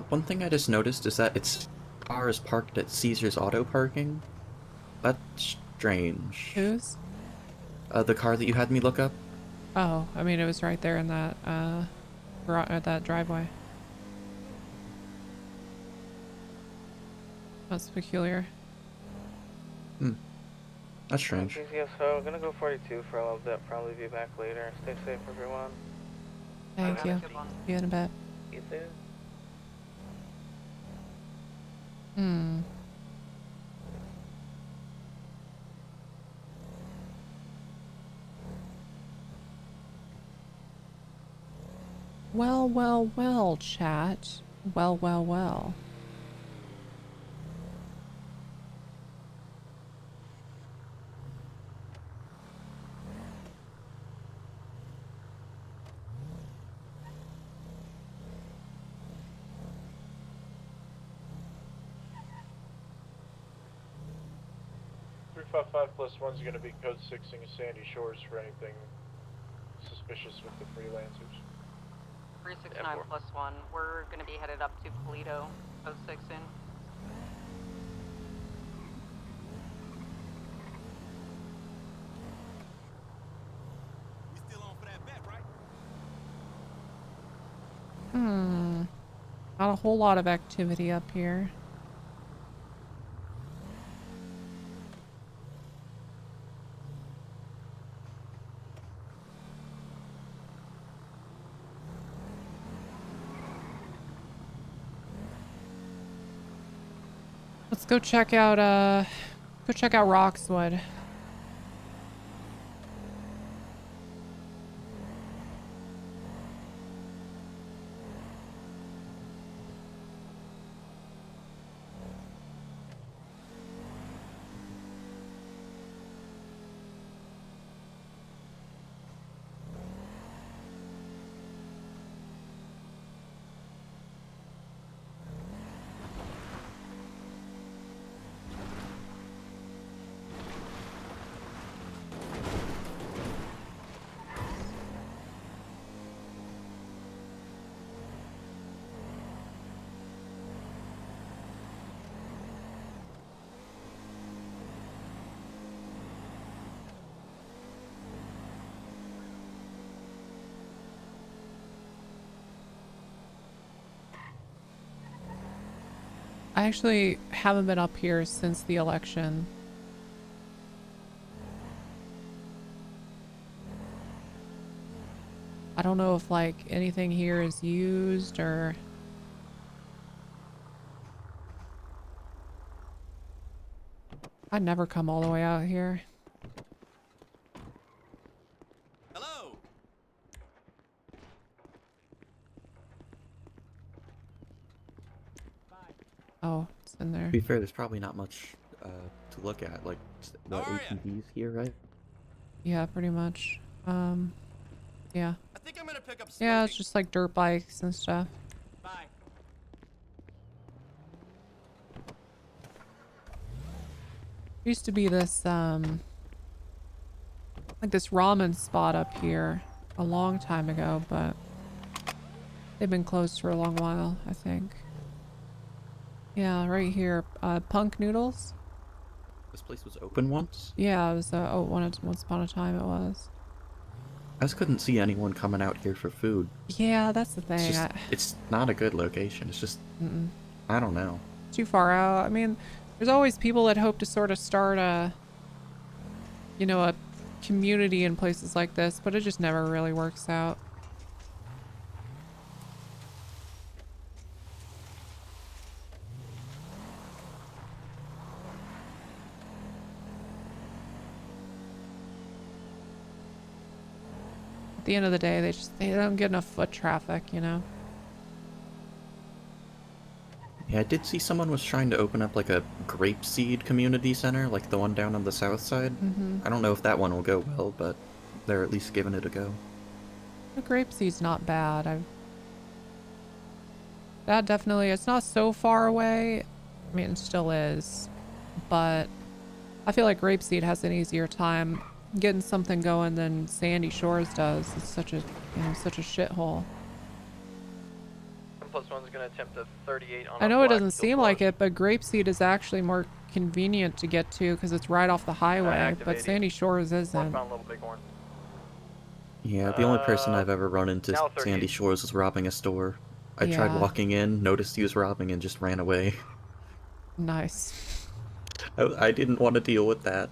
One thing I just noticed is that its car is parked at Caesar's Auto Parking. That's strange. Whose? The car that you had me look up? Oh, I mean, it was right there in that, that driveway. That's peculiar. That's strange. BCSO, I'm gonna go 42 for a little bit, probably be back later. Stay safe, everyone. Thank you. See you in a bit. You too. Well, well, well, chat. Well, well, well. +1's going to be code 6ing Sandy Shores for anything suspicious with the freelancers. 369+1. We're going to be headed up to Polito, code 6 in. Not a whole lot of activity up here. Let's go check out Roxwood. I actually haven't been up here since the election. I don't know if like anything here is used or... I'd never come all the way out here. Hello. Oh, it's in there. To be fair, there's probably not much to look at, like the ATVs here, right? Yeah, pretty much. Yeah. I think I'm gonna pick up Yeah, it's just like dirt bikes and stuff. Bye. There used to be this, like this ramen spot up here. a long time ago, but they've been closed for a long while, I think. Yeah, right here. Punk Noodles? This place was open once? Yeah, it was, once upon a time it was. I just couldn't see anyone coming out here for food. Yeah, that's the thing. It's just, it's not a good location. It's just, I don't know. Too far out. I mean, there's always people that hope to sort of start a, you know, a community in places like this, but it just never really works out. At the end of the day, they don't get enough foot traffic, you know. Yeah, I did see someone was trying to open up like a grapeseed community center, like the one down on the south side. I don't know if that one will go well, but they're at least giving it a go. The grapeseed's not bad. That definitely, it's not so far away. I mean, it still is, but I feel like grapeseed has an easier time getting something going than Sandy Shores does. It's such a, such a shithole. +1's gonna attempt a 38 on I know it doesn't seem like it, but grapeseed is actually more convenient to get to because it's right off the highway, but Sandy Shores isn't. Yeah, the only person I've ever run into Sandy Shores was robbing a store. I tried walking in, noticed he was robbing, and just ran away. Nice. I didn't want to deal with that.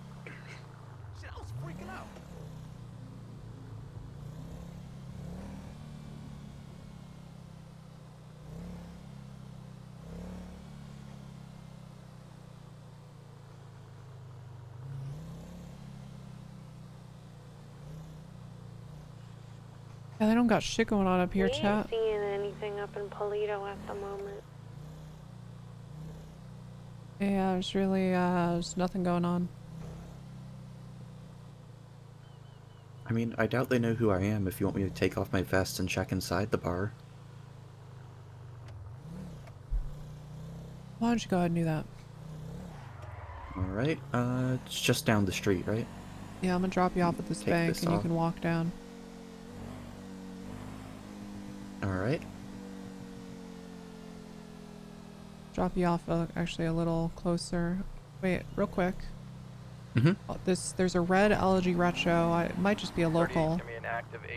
Yeah, they don't got shit going on up here, We ain't chat. seeing anything up in Polito at the moment. Yeah, there's really, there's nothing going on. I mean, I doubt they know who I am if you want me to take off my vest and check inside the bar. Why don't you go ahead and do that? Alright, it's just down the street, right? Yeah, I'm gonna drop you off at this Take bank this and you off. can walk down. Alright. Drop you off actually a little closer. Wait, real quick. Oh, there's a red LG Retro. It might just be a local.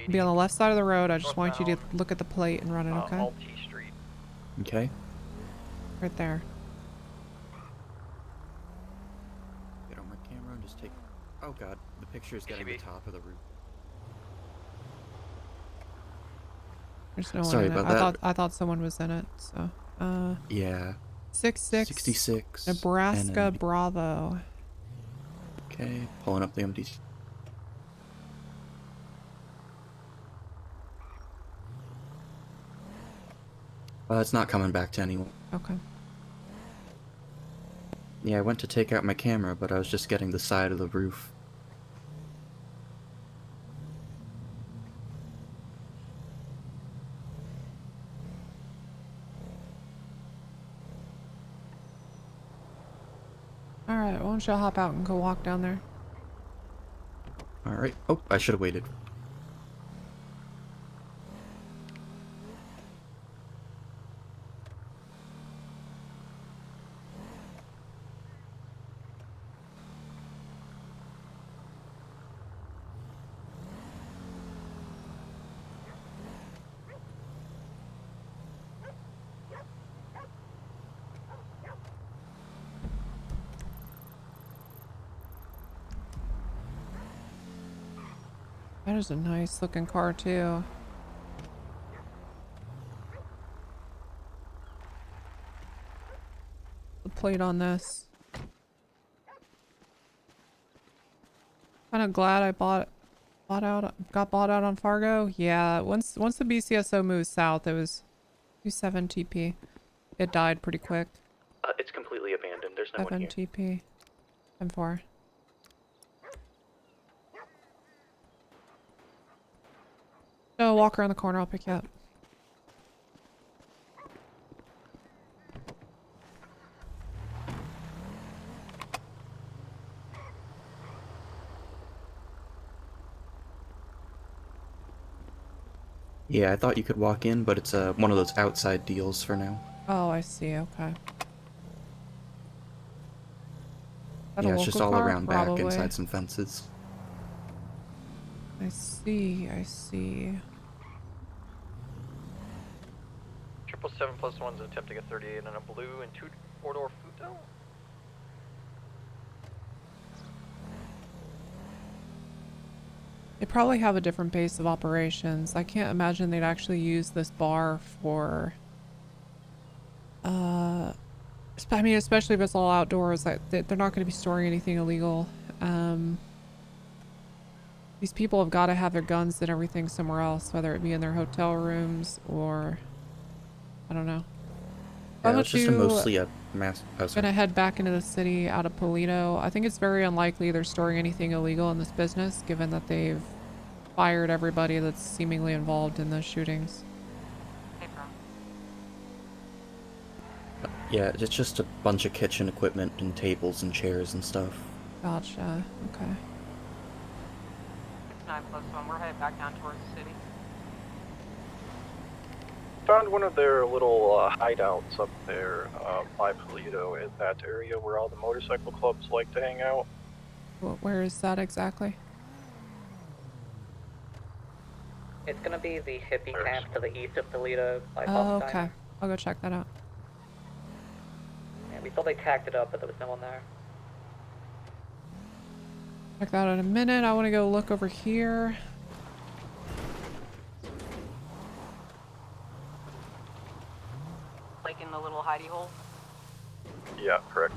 Be on the left side of the road. I just want you to look at the plate and run it, okay? Okay. Right there. Get on my camera and just take... Oh god, the picture's getting the top of the roof. There's no Sorry one in it. about that. I thought someone was in it, so Yeah. 66 Nebraska and then- Bravo. Okay, pulling up the MDs. It's not coming back to anyone. Okay. Yeah, I went to take out my camera, but I was just getting the side of the roof. Alright, why don't you hop out and go walk down there? Alright. Oh, I should have waited. That is a nice looking car too. The plate on this. Kind of glad I got bought out on Fargo. Yeah, once the BCSO moved south, it was 27 TP. It died pretty quick. It's completely abandoned. There's no one 7 here. TP. M4. No, walk around the corner. I'll pick you up. Yeah, I thought you could walk in, but it's one of those outside deals for now. Oh, I see. Okay. That a Yeah, it's just local all car? around back Probably. inside some fences. I see. I see. 777+1's attempting a 38 and a blue and 4-door Futo. They probably have a different base of operations. I can't imagine they'd actually use this bar for, I mean, especially if it's all outdoors, they're not going to be storing anything illegal. These people have got to have their guns and everything somewhere else, whether it be in their hotel rooms or, I don't know. Yeah, it's just mostly a mass. Oh, sorry. Gonna head back into the city out of Polito. I think it's very unlikely they're storing anything illegal in this business, given that they've fired everybody that's seemingly involved in those shootings. Yeah, it's just a bunch of kitchen equipment and tables and chairs and stuff. Gotcha. Okay. 9+1. We're headed back down towards the city. Found one of their little hideouts up there by Polito in that area where all the motorcycle clubs like to hang out. Where is that exactly? It's gonna be the hippie camp to the east of Toledo by Oh, Boston. okay. I'll go check that out. Yeah, we thought they tacked it up, but there was no one there. Check that out in a minute. I want to go look over here. Like in the little hidey hole? Yeah, correct.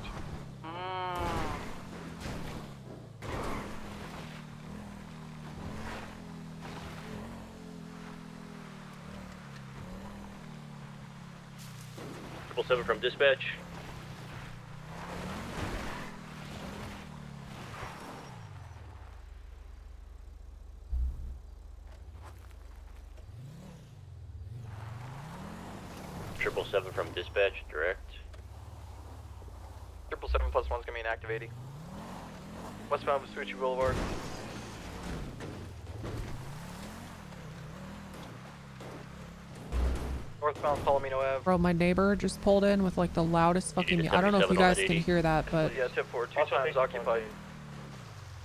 Triple 7 from dispatch. Triple 7 from dispatch, direct. 777+1's gonna be inactivating. Westbound Vespucci Boulevard. Northbound Palomino Ave. Bro, my neighbor just pulled in with like the loudest fucking. I don't know if you guys can hear that, but Yeah, tip 4, 2 times occupied.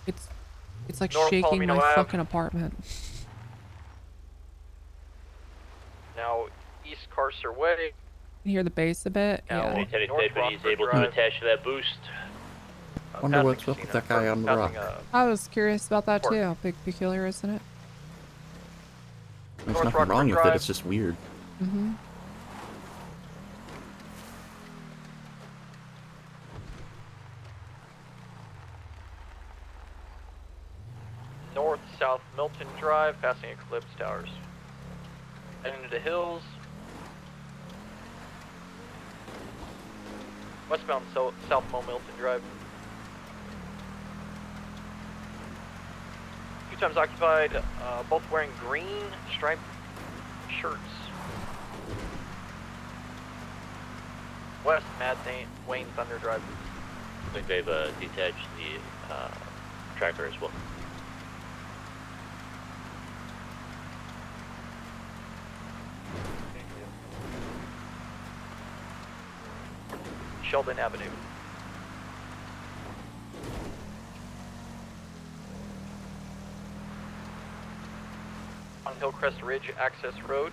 it's like North shaking Palomino my Ave. fucking apartment. Now, East Carcer Way. You hear the bass a bit? Now, Yeah. Lieutenant North Deadwood is Rockford able to Drive. attach to that boost. Wonder what's up with that guy on the rock. I was curious about that too. Big peculiar, isn't it? There's nothing wrong with it, it's just weird. Mm-hmm. North-South Milton Drive, passing Eclipse Towers. Heading into the hills. Westbound South Mo Milton Drive. 2 times occupied, both wearing green striped shirts. West Mad Wayne Thunder Drive. I think they've detached the tracker as well. Sheldon Avenue. On Hillcrest Ridge Access Road.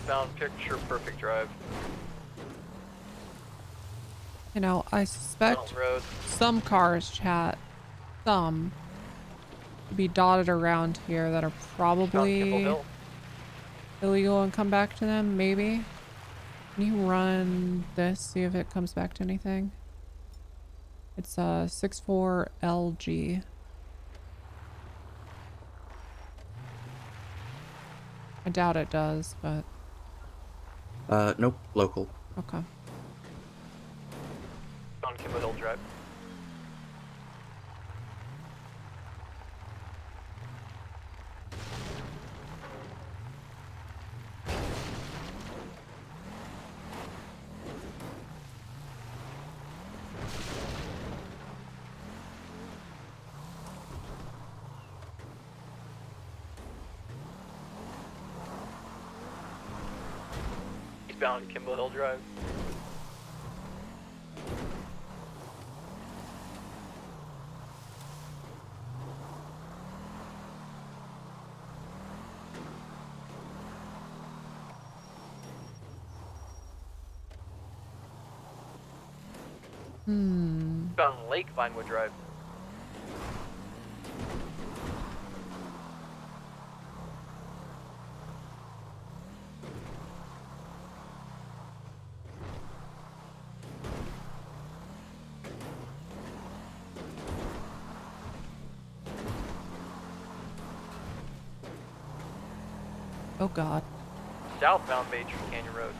Found Picture Perfect Drive. You know, I suspect Road. some cars, chat, some be dotted around here that are probably illegal and come back to them, maybe. Can you run this, see if it comes back to anything? It's 64LG. I doubt it does, but Nope, local. okay. On Kimbo Hill Drive. Eastbound Kimball Hill Drive. Eastbound Lake Vinewood Drive. Oh God. Southbound Bay Tree Canyon Road.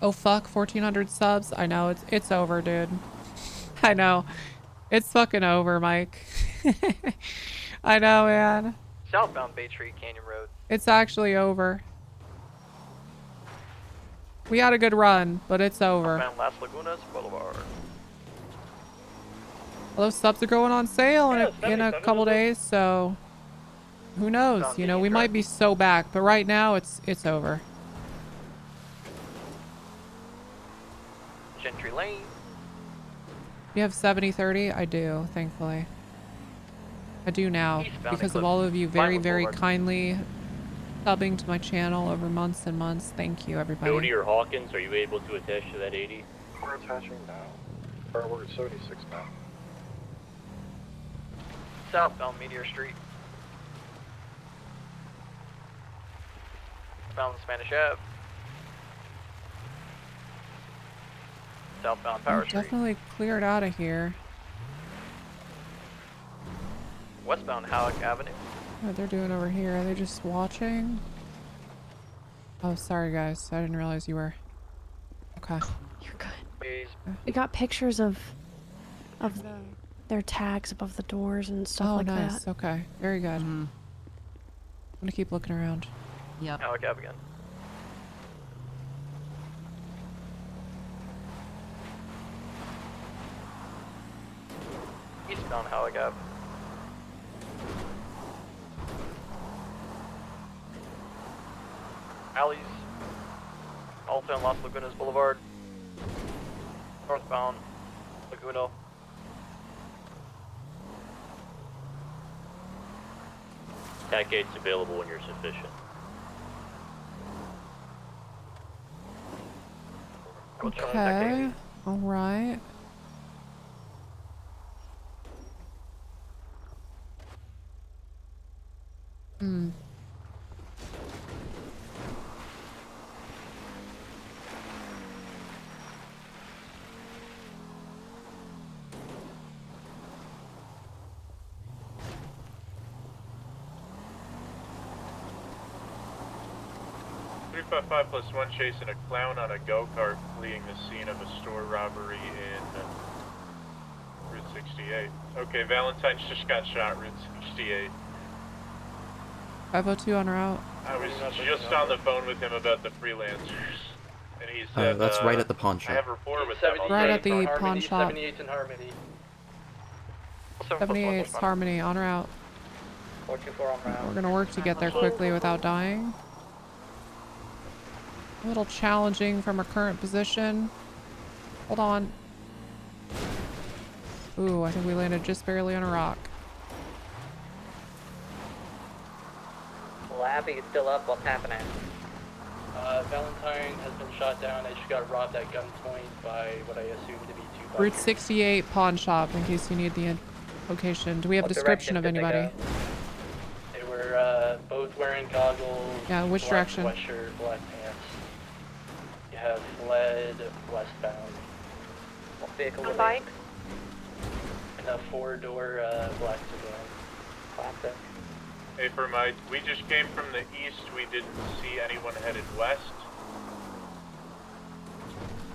Oh fuck, 1,400 subs. I know it's over, dude. I know. It's fucking over, Mike. I know, man. Southbound Bay Tree Canyon Road. It's actually over. We had a good run, but it's over. Southbound Las Lagunas Boulevard. Well, those subs are going on sale in a couple days, so who knows? You know, we might be so back, but right now it's over. Gentry Lane. You have 70/30? I do, thankfully. I do now, because of all of you very, very kindly subbing to my channel over months and months. Thank you, everybody. Cody or Hawkins, are you able to attach to that 80? We're attaching now. Or we're at 76 now. Southbound Meteor Street. Southbound Spanish Ave. Southbound Power Street. Definitely cleared out of here. Westbound Halleck Avenue. What they're doing over here? Are they just watching? Oh, sorry guys. I didn't realize you were. Okay. You're good. We got pictures of their tags above the doors and stuff like that. Oh, nice. Okay. Very good. I'm gonna keep looking around. Yep. Halleck Ave again. Eastbound Halleck Ave. Alleys. Alta and Las Lagunas Boulevard. Northbound Laguna. Tac 8's available when you're sufficient. Okay. All right. Hmm. +1 chasing a clown on a go-kart fleeing the scene of a store robbery in Route 68. Okay, Valentine's just got shot, Route 68. 502 on route. I was just on the phone with him about the freelancers, and he said that's right at the pawn I shop. have rapport with them. Right at the pawn shop. 78's in Harmony. 78's Harmony on route. 424 on route. We're gonna work to get there quickly without dying. A little challenging from our current position. Hold on. Ooh, I think we landed just barely on a rock. Lappy is still up. What's happening? Valentine has been shot down. She got robbed at gunpoint by what I assume to be two Route bikers. 68 pawn shop, in case you need the location. Do we have a description of anybody? They were both wearing goggles. Yeah, which black direction? Sweatshirt, black pants. You have fled westbound. What vehicle? On bike? And a four-door black sedan. Classic. Hey, for my, we just came from the east. We didn't see anyone headed west.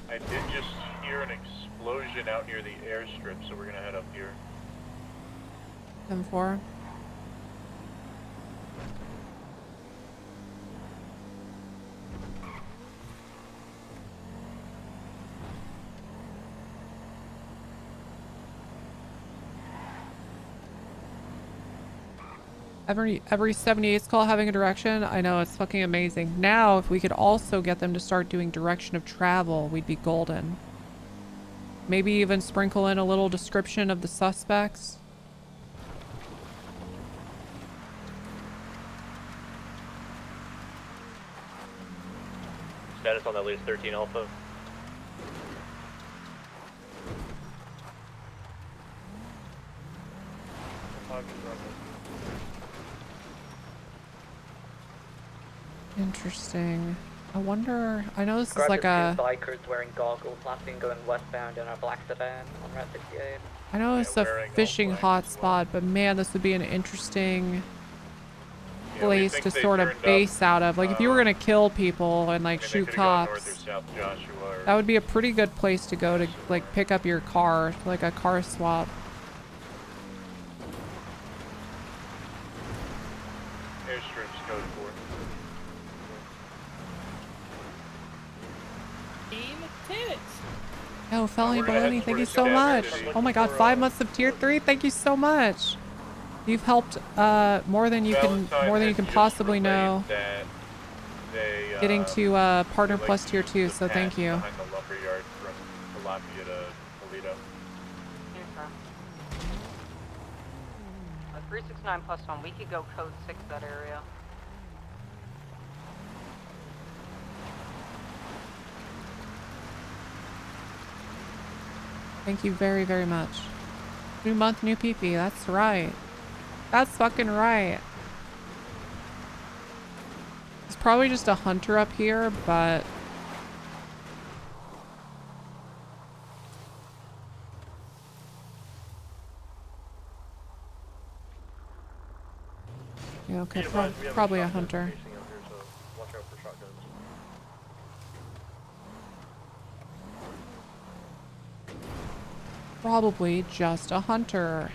I did just hear an explosion out near the airstrip, so we're gonna head up here. 10-4. Every 78's call having a direction. I know, it's fucking amazing. Now, if we could also get them to start doing direction of travel, we'd be golden. Maybe even sprinkle in a little description of the suspects. Status on that latest 13 Alpha. Interesting. I wonder, I know this is Grab like the a, two bikers wearing goggles, last seen going westbound in a black sedan on Route 68. I know it's a fishing hotspot, but man, this would be an interesting place to sort of base out of. Like if you were gonna kill people and like shoot cops, that would be a pretty good place to go to like pick up your car, like a car swap. Airstrip's code 4. Oh, Felony Baloney, thank you so much. Oh my god, 5 months of tier 3, thank you so much. You've helped more than you can possibly know. Getting to partner plus tier 2, so thank you. Behind the lumberyard from Tilapia to Toledo. 369 plus 1, we could go code 6 that area. Thank you very, very much. New month, new PP. That's right. That's fucking right. It's probably just a hunter up here, but... Yeah, okay, probably a hunter. Probably just a hunter.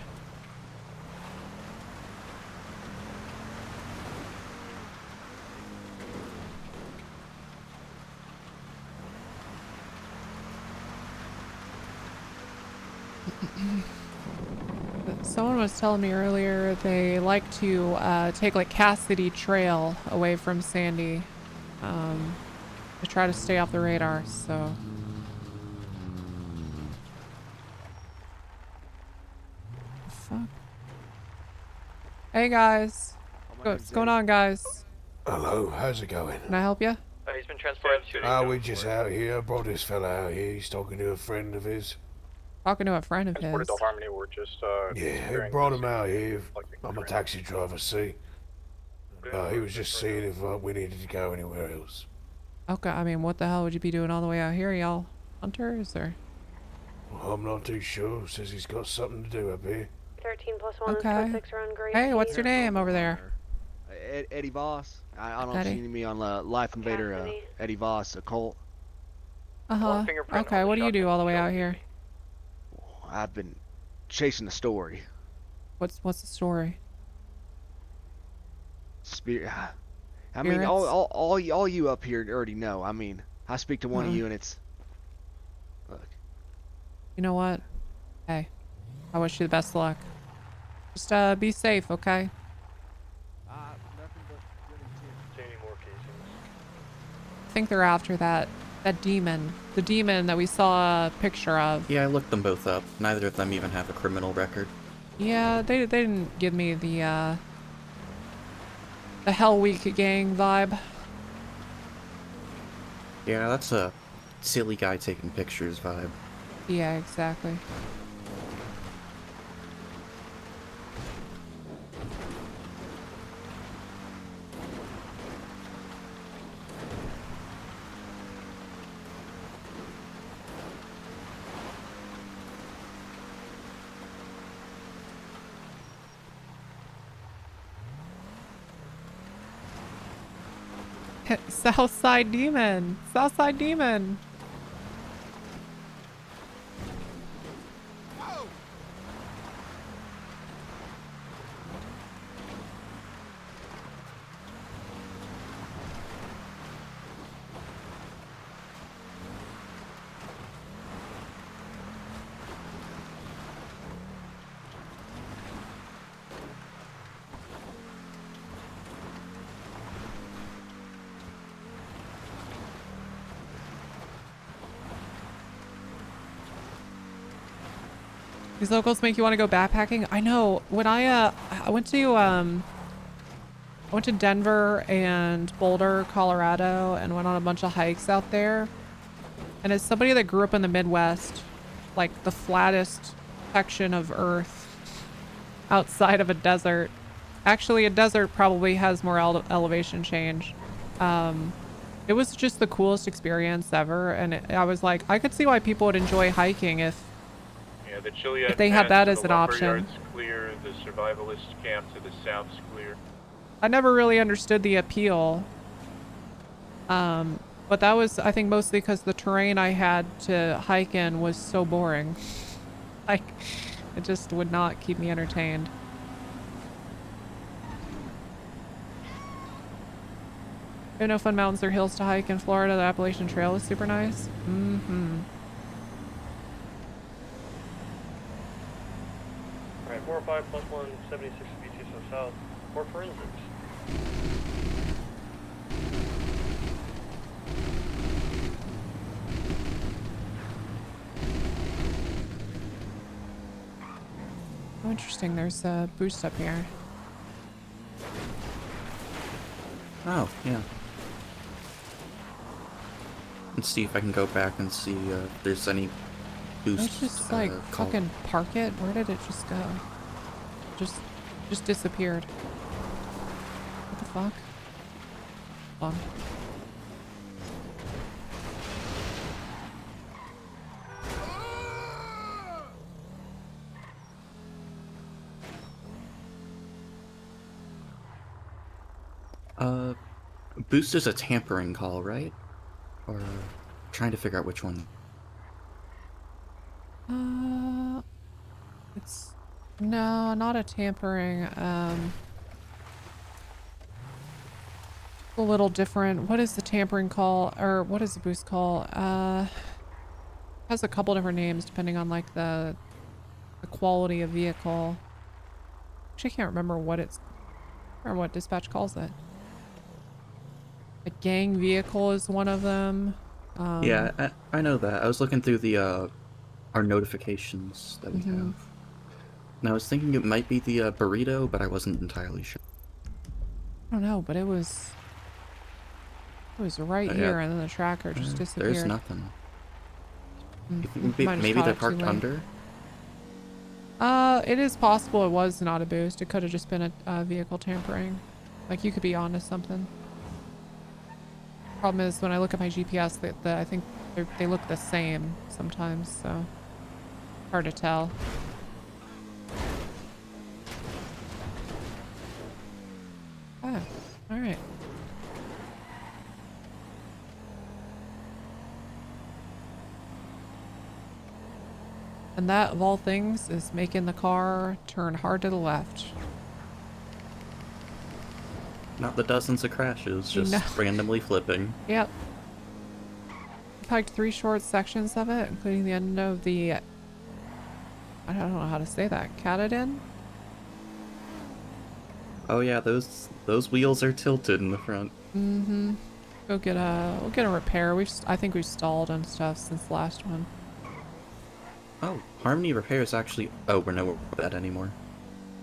Someone was telling me earlier they like to take like Cassidy Trail away from Sandy to try to stay off the radar, so... Fuck. Hey guys, what's going on, guys? Hello, how's it going? Can I help you? He's been transported to... We're just out here. I brought this fella out here. He's talking to a friend of his. Talking to a friend of his. Transported to Harmony, we're just Yeah, he brought him out here. I'm a taxi driver, see? He was just seeing if we needed to go anywhere else. Okay, I mean, what the hell would you be doing all the way out here? Y'all hunters, or? Well, I'm not too sure. Says he's got something to do up here. 13 plus 1, Okay. 6 around Grace. Hey, what's your name over there? Eddie Voss. I don't Eddie. see me on Life Invader. Eddie Voss, occult. Uh-huh. Okay, what do you do all the way out here? I've been chasing a story. What's the story? I mean, all you up here already know. I mean, I speak to one of you and it's... Look. You know what? Hey, I wish you the best of luck. Just be safe, okay? I think they're after that demon. The demon that we saw a picture of. Yeah, I looked them both up. Neither of them even have a criminal record. Yeah, they didn't give me the Hell Week gang vibe. Yeah, that's a silly guy taking pictures vibe. Yeah, exactly. Southside Demon! Southside Demon! These locals make you want to go backpacking. I know. When I went to Denver and Boulder, Colorado, and went on a bunch of hikes out there. And as somebody that grew up in the Midwest, like the flattest section of Earth outside of a desert, actually a desert probably has more elevation change. It was just the coolest experience ever, and I was like, I could see why people would enjoy hiking if The Chiliad they had Pass that to as the an option. lumberyard's clear. The survivalist camp to the south's clear. I never really understood the appeal. But that was, I think, mostly because the terrain I had to hike in was so boring. Like, it just would not keep me entertained. There are no fun mountains or hills to hike in Florida. The Appalachian Trail is super nice. Mm-hmm. Alright, 405 plus 176 BCSO south. For forensics. Oh, interesting. There's a boost up here. Oh, yeah. Let's see if I can go back and see if there's any boost. Let's just like fucking park it. Where did it just go? Just disappeared. What the fuck? Hold on. Boost is a tampering call, right? Or trying to figure out which one. It's no, not a tampering. A little different. What is the tampering call, or what is the boost call? Has a couple different names depending on like the quality of vehicle. Actually, I can't remember what it's, or what dispatch calls it. A gang vehicle is one of them. Yeah, I know that. I was looking through the our notifications that we have. And I was thinking it might be the burrito, but I wasn't entirely sure. I don't know, but it was right here, and then the tracker just disappeared. There's nothing. Might have Maybe caught they're it too parked late. under? It is possible it was not a boost. It could have just been a vehicle tampering. Like, you could be onto something. Problem is, when I look at my GPS, I think they look the same sometimes, so hard to tell. Ah, all right. And that, of all things, is making the car turn hard to the left. Not the dozens of crashes, just randomly flipping. Yep. I hiked 3 short sections of it, including the end of the, I don't know how to say that, Catadin? Oh yeah, those wheels are tilted in the front. Mm-hmm. We'll get a repair. I think we've stalled and stuff since the last one. Oh, Harmony Repairs actually... Oh, we're nowhere with that anymore.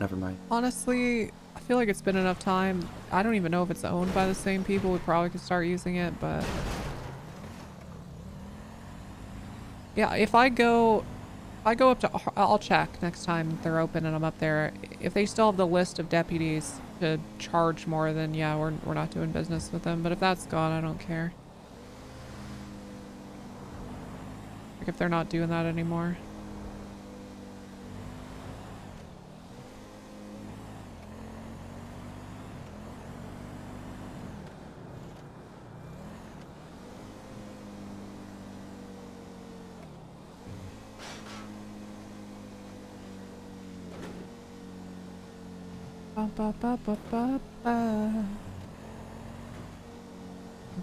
Never mind. Honestly, I feel like it's been enough time. I don't even know if it's owned by the same people. We probably could start using it, but... Yeah, if I go up to... I'll check next time they're open and I'm up there. If they still have the list of deputies to charge more, then yeah, we're not doing business with them. But if that's gone, I don't care. Like, if they're not doing that anymore.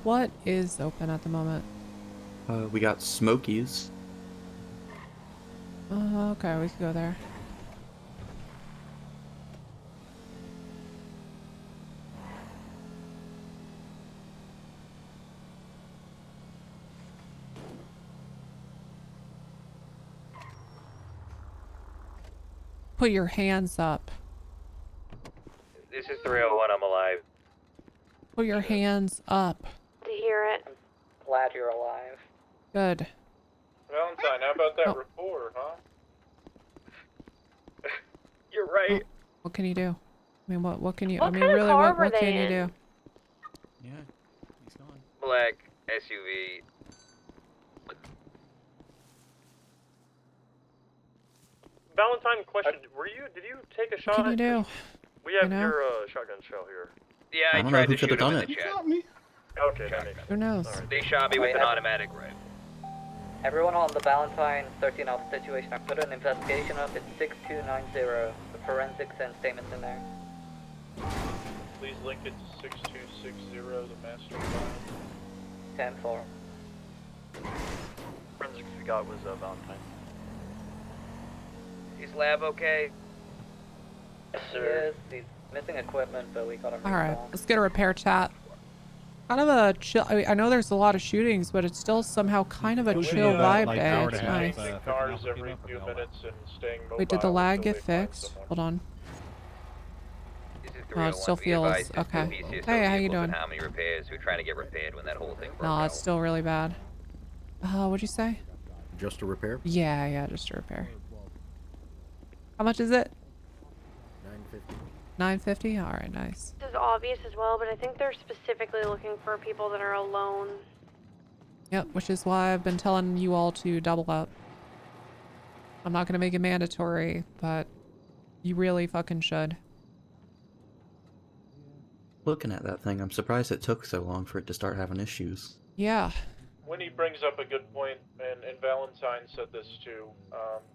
What is open at the moment? We got Smokies. Okay, we could go there. Put your hands up. This is 301. I'm alive. Put your hands up. To hear it. Glad you're alive. Good. Valentine, how about that rapport, huh? You're right. What can you do? I mean, what can you? What I mean, kind of really, car what were they can you in? do? Yeah, he's gone. Black SUV. Valentine, question: Did you take a shot? What can you do? We have You know? your shotgun shell here. Yeah, I I don't know tried who to shoot could've him done in the it. chest. Okay, that makes sense. Who knows? They shot me with an automatic rifle. Everyone on the Valentine 13 off situation, I put an investigation up. It's 6290. The forensics and statements in there. Please link it to 6260, the master file. 10-4. Forensics we got was Valentine. Is Lab okay? Yes, sir. He's missing equipment, but we got him. All right, let's get a repair chat. Kind of a chill. I know there's a lot of shootings, but it's still somehow kind of a chill vibe day. It's nice. Changing cars every few minutes and staying mobile. Wait, did the lag until get they find fixed? someone. Hold on. This is No, it 301. still Be feels advised there's okay. two BCSO Hey, how you vehicles doing? and how many repairs? Who are trying to get repaired when that whole thing broke No, out? it's still really bad. What'd you say? Just a repair? Yeah, just a repair. How much is it? $950. $950. All right, nice. This is obvious as well, but I think they're specifically looking for people that are alone. Yep, which is why I've been telling you all to double up. I'm not gonna make it mandatory, but you really fucking should. Looking at that thing, I'm surprised it took so long for it to start having issues. Yeah. Winnie brings up a good point, and Valentine said this too.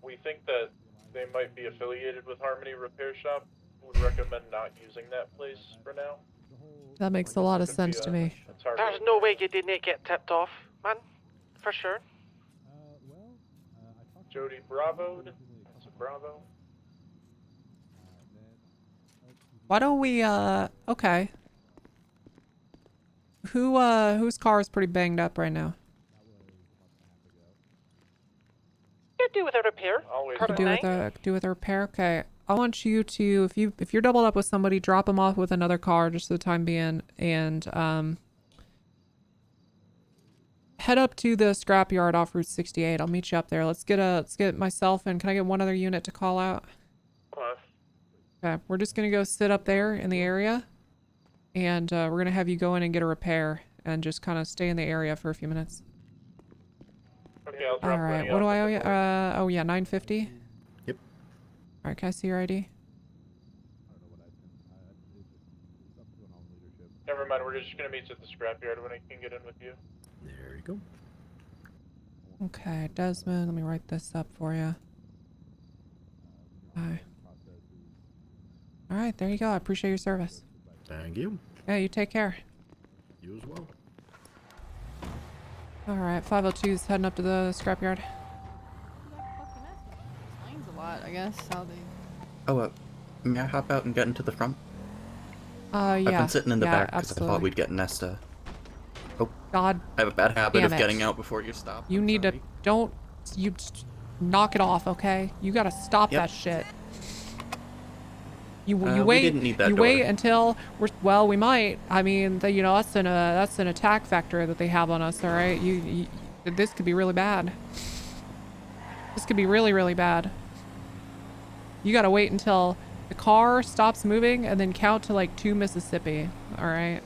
We think that they might be affiliated with Harmony Repair Shop. Would recommend not using that place for now. That makes a lot of sense to me. There's no way you didn't get tipped off, man. For sure. Jody Bravo'd. It's a Bravo. Why don't we, okay. Whose car is pretty banged up right now? You do with a repair. Do with a repair? Okay. I want you to, if you're doubled up with somebody, drop them off with another car just for the time being, and, head up to the scrapyard off Route 68. I'll meet you up there. Let's get myself and can I get one other unit to call out? Okay, we're just gonna go sit up there in the area, and we're gonna have you go in and get a repair and just kind of stay in the area for a few minutes. Okay, I'll drop All right, Winnie what do off I at owe the you? door. Oh yeah, 950. Yep. All right, can I see your ID? Never mind, we're just gonna meet at the scrapyard when I can get in with you. There you go. Okay, Desmond, let me write this up for you. Bye. All right, there you go. I appreciate your service. Thank you. Yeah, you take care. You as well. All right, 502's heading up to the scrapyard. Explains a lot, I guess, how they... Oh, may I hop out and get into the front? Yeah. I've been sitting in the yeah, back because I thought absolutely. we'd get Nesta. Oh, God. I have a bad habit damn of it. getting out before you stop. You need to, don't, you knock it off, okay? You gotta stop that shit. You we wait. didn't need that you door. wait until well, we might. I mean, you know, that's an attack factor that they have on us. All right, this could be really bad. This could be really, really bad. You gotta wait until the car stops moving and then count to like 2 Mississippi. All right.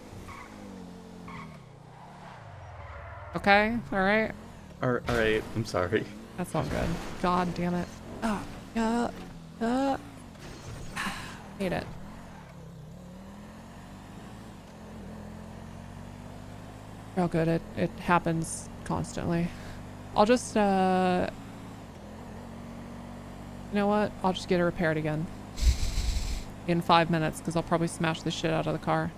Okay. All right. All right. I'm sorry. That's all good. God damn it. Oh, hate it. Oh, good. It happens constantly. I'll just, you know what? I'll just get it repaired again. In 5 minutes, because I'll probably smash the shit out of the car.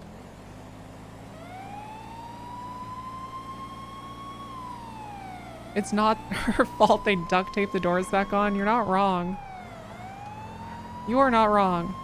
It's not her fault they duct tape the doors back on. You're not wrong. You are not wrong.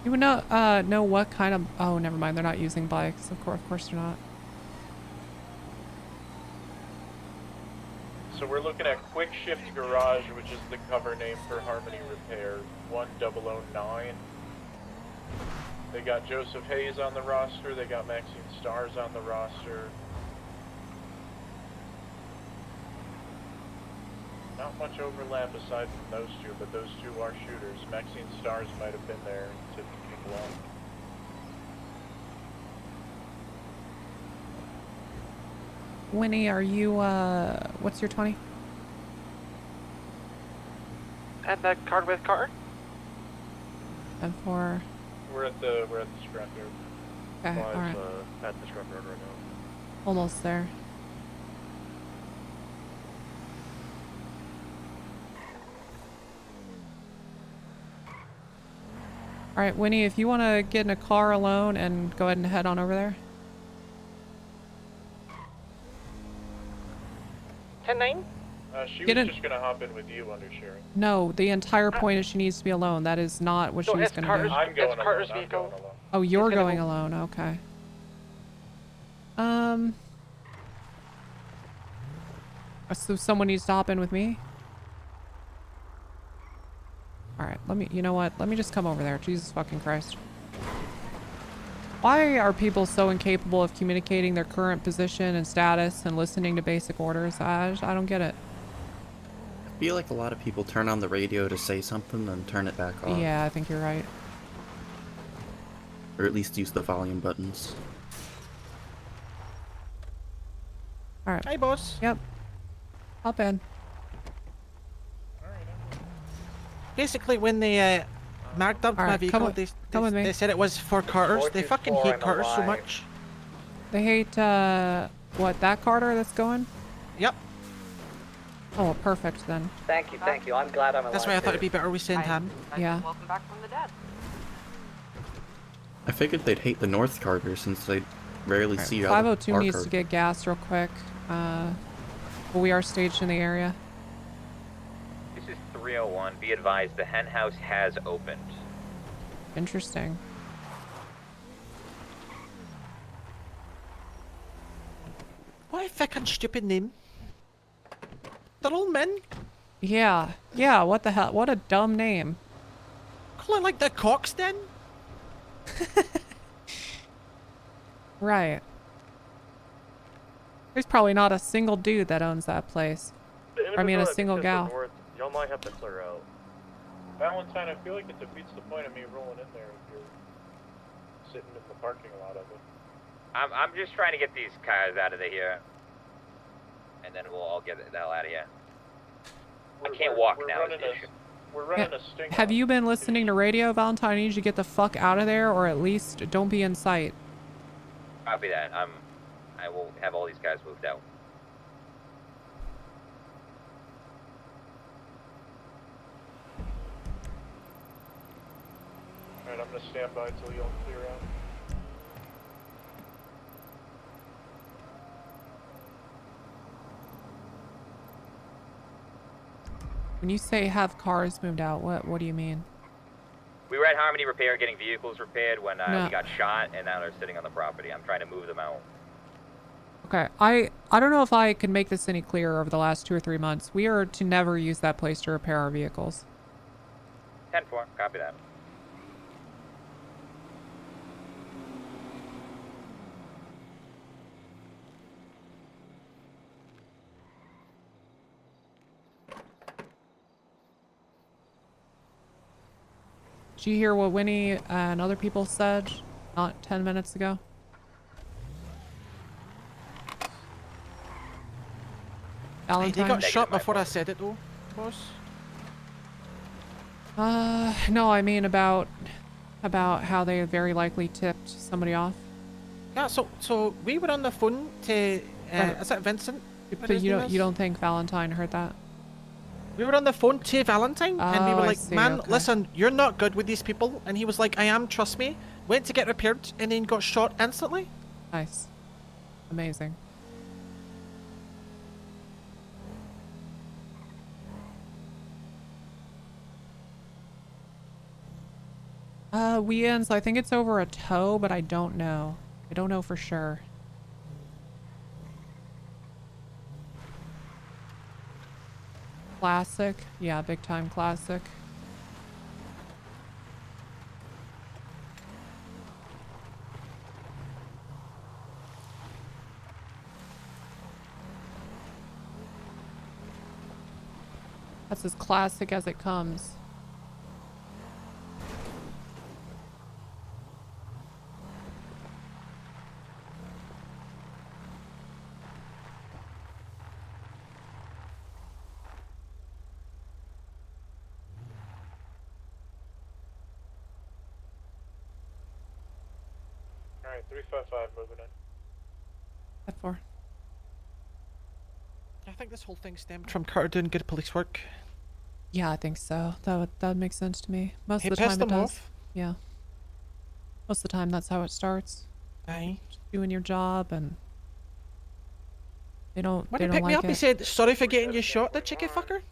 You would know what kind of... Oh, never mind. They're not using bikes. Of course they're not. So we're looking at Quick Shift Garage, which is the cover name for Harmony Repair, 1009. They got Joseph Hayes on the roster, they got Maxine Stars on the roster. Not much overlap aside from those two, but those two are shooters. Maxine Stars might have been there and tipped people off. Winnie, are you, what's your 20? And the card with Carter? And for... We're at the scrapyard. Okay, alright. At the scrapyard right now. Almost there. Alright, Winnie, if you want to get in a car alone and go ahead and head on over there. 10-9? She was just gonna hop in with you, Undersheriff. No, the entire point is she needs to be alone. That is not what she's gonna do. I'm going alone. I'm going alone. Oh, you're going alone. Okay. So someone needs to hop in with me? Alright, you know what? Let me just come over there. Jesus fucking Christ. Why are people so incapable of communicating their current position and status and listening to basic orders? I don't get it. I feel like a lot of people turn on the radio to say something and turn it back off. Yeah, I think you're right. Or at least use the volume buttons. Alright. Hey, boss. Yep. Hop in. Basically, when they marked up my vehicle, they said it was for Carters. They fucking hate Carters so much. They hate, what, that Carter that's going? Yep. Oh, perfect then. Thank you. I'm glad I'm alive. That's why I thought it'd be better we send him. Yeah. Welcome back from the dead. I figured they'd hate the North Carter since they rarely see other 502 needs to get gas real quick. But we are staged in the area. This is 301. Be advised, the hen house has opened. Interesting. What a fucking stupid name. They're all men. Yeah. Yeah, what the hell? What a dumb name. Call it like the Cox Den. Right. There's probably not a single dude that owns that place. Or, I mean, a single gal. Y'all might have to clear out. Valentine, I feel like it defeats the point of me rolling in there if you're sitting in the parking lot of it. I'm just trying to get these cars out of here. And then we'll all get the hell out of here. I can't walk now. We're running a sting. Have you been listening to radio, Valentine? I need you to get the fuck out of there, or at least don't be in sight. Copy that. I will have all these guys moved out. Alright, I'm gonna stand by till y'all clear out. When you say have cars moved out, what do you mean? We were at Harmony Repair getting vehicles repaired when No. we got shot, and now they're sitting on the property. I'm trying to move them out. Okay, I don't know if I can make this any clearer over the last 2 or 3 months. We are to never use that place to repair our vehicles. 10-4, copy that. Did you hear what Winnie and other people said not 10 minutes ago? Hey, they got Valentine? shot before I said it though, boss. No, I mean about how they very likely tipped somebody off. Yeah, so we were on the phone to is it Vincent? But you don't think Valentine heard that? We were on the phone to Valentine, and we Oh, were I like, see, man, okay. listen, you're not good with these people. And he was like, I am, trust me. Went to get repaired, and then got shot instantly. Nice. Amazing. Weekends, I think it's over a tow, but I don't know. I don't know for sure. Classic. Yeah, big time classic. That's as classic as it comes. Alright, 355 moving in. At 4. I think this whole thing stemmed from Carter doing good police work. Yeah, I think so. That would make sense to me. Most He of the time pissed it them does. off. Yeah. Most of the time that's how it starts. Aye. Just doing your job and they don't When they he don't picked me like up, it. he said, "Sorry for getting you shot, that chicken fucker."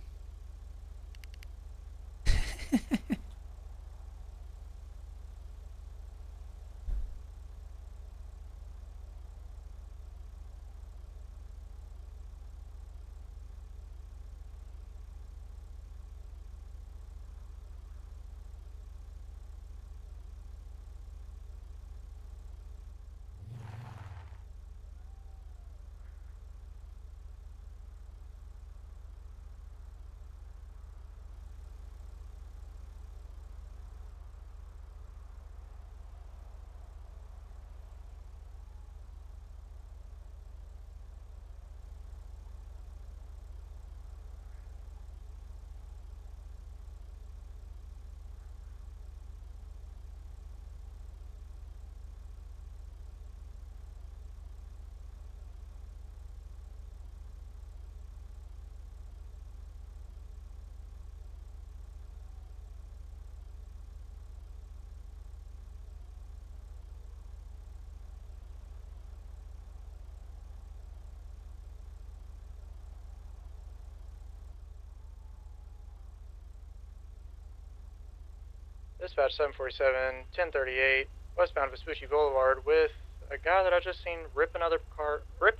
Dispatch 747, 1038, westbound Vespucci Boulevard with a guy that I just seen rip a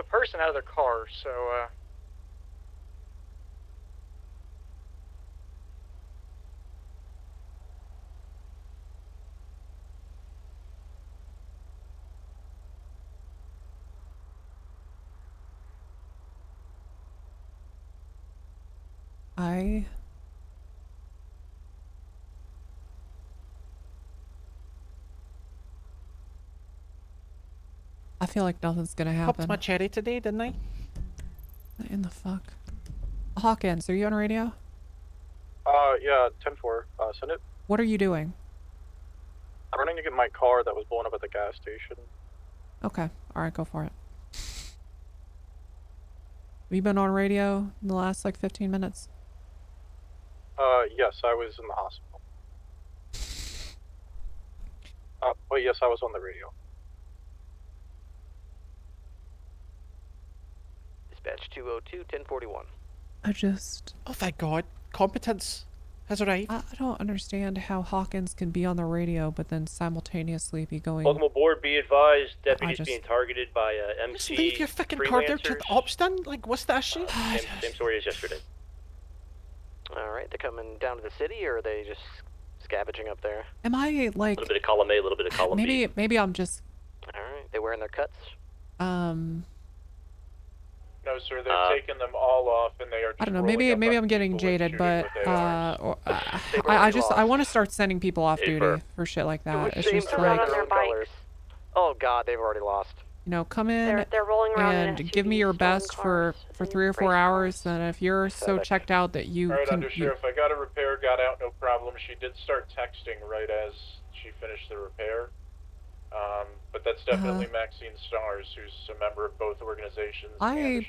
person out of their car, so, I feel like nothing's gonna happen. Popped my cherry today, didn't I? What in the fuck? Hawkins, are you on radio? Yeah, 10-4. Send it. What are you doing? I'm running to get my car that was blown up at the gas station. Okay. Alright, go for it. Have you been on radio in the last like 15 minutes? Yes, I was in the hospital. Well, yes, I was on the radio. Dispatch 202, 1041. I just... Oh, thank God. Competence has arrived. I don't understand how Hawkins can be on the radio, but then simultaneously be going... Welcome aboard. Be advised, deputies being targeted by MC Just leave your fucking car there to the ops done? Like, what's the issue? Same story as yesterday. Alright, they're coming down to the city, or are they just scavenging up there? Am I like... A little bit of column A, a little bit of column B. Maybe I'm just... Alright, they wearing their cuts? No, sir, they've taken them all off, and they are just I don't know, maybe I'm getting jaded, but I want to start sending people off duty for shit like that. It's just like, oh god, they've already lost. you know, come in They're rolling around in and give me your best for 3 or 4 hours, and if you're so checked out that you Alright, can... Undersheriff, I got a repair, got out, no problem. She did start texting right as she finished the repair. But that's definitely Maxine Stars, who's a member of both organizations.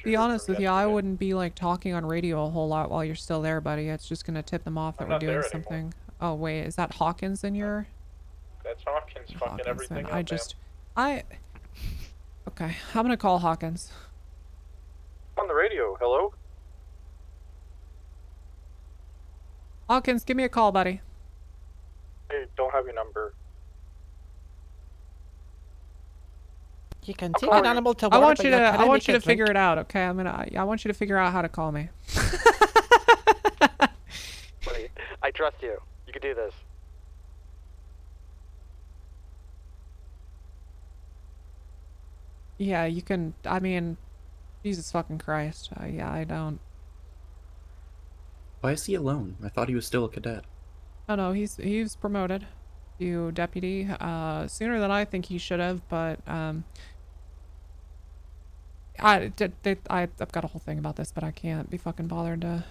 Be honest with you, I wouldn't be like talking on radio a whole lot while you're still there, buddy. It's just gonna tip them off that we're doing something. Oh wait, is that Hawkins in your... That's Hawkins fucking everything up, Okay, I'm gonna call Hawkins. On the radio, hello? Hawkins, give me a call, buddy. I don't have your number. You can take an animal to work, I want but you you to. cannot I want make you to it figure drink. it out. Okay, I want you to figure out how to call me. Wait, I trust you. You can do this. Yeah, you can. I mean, Jesus fucking Christ. Yeah, I don't. Why is he alone? I thought he was still a cadet. Oh no, he's promoted to deputy sooner than I think he should have, but I've got a whole thing about this, but I can't be fucking bothered to.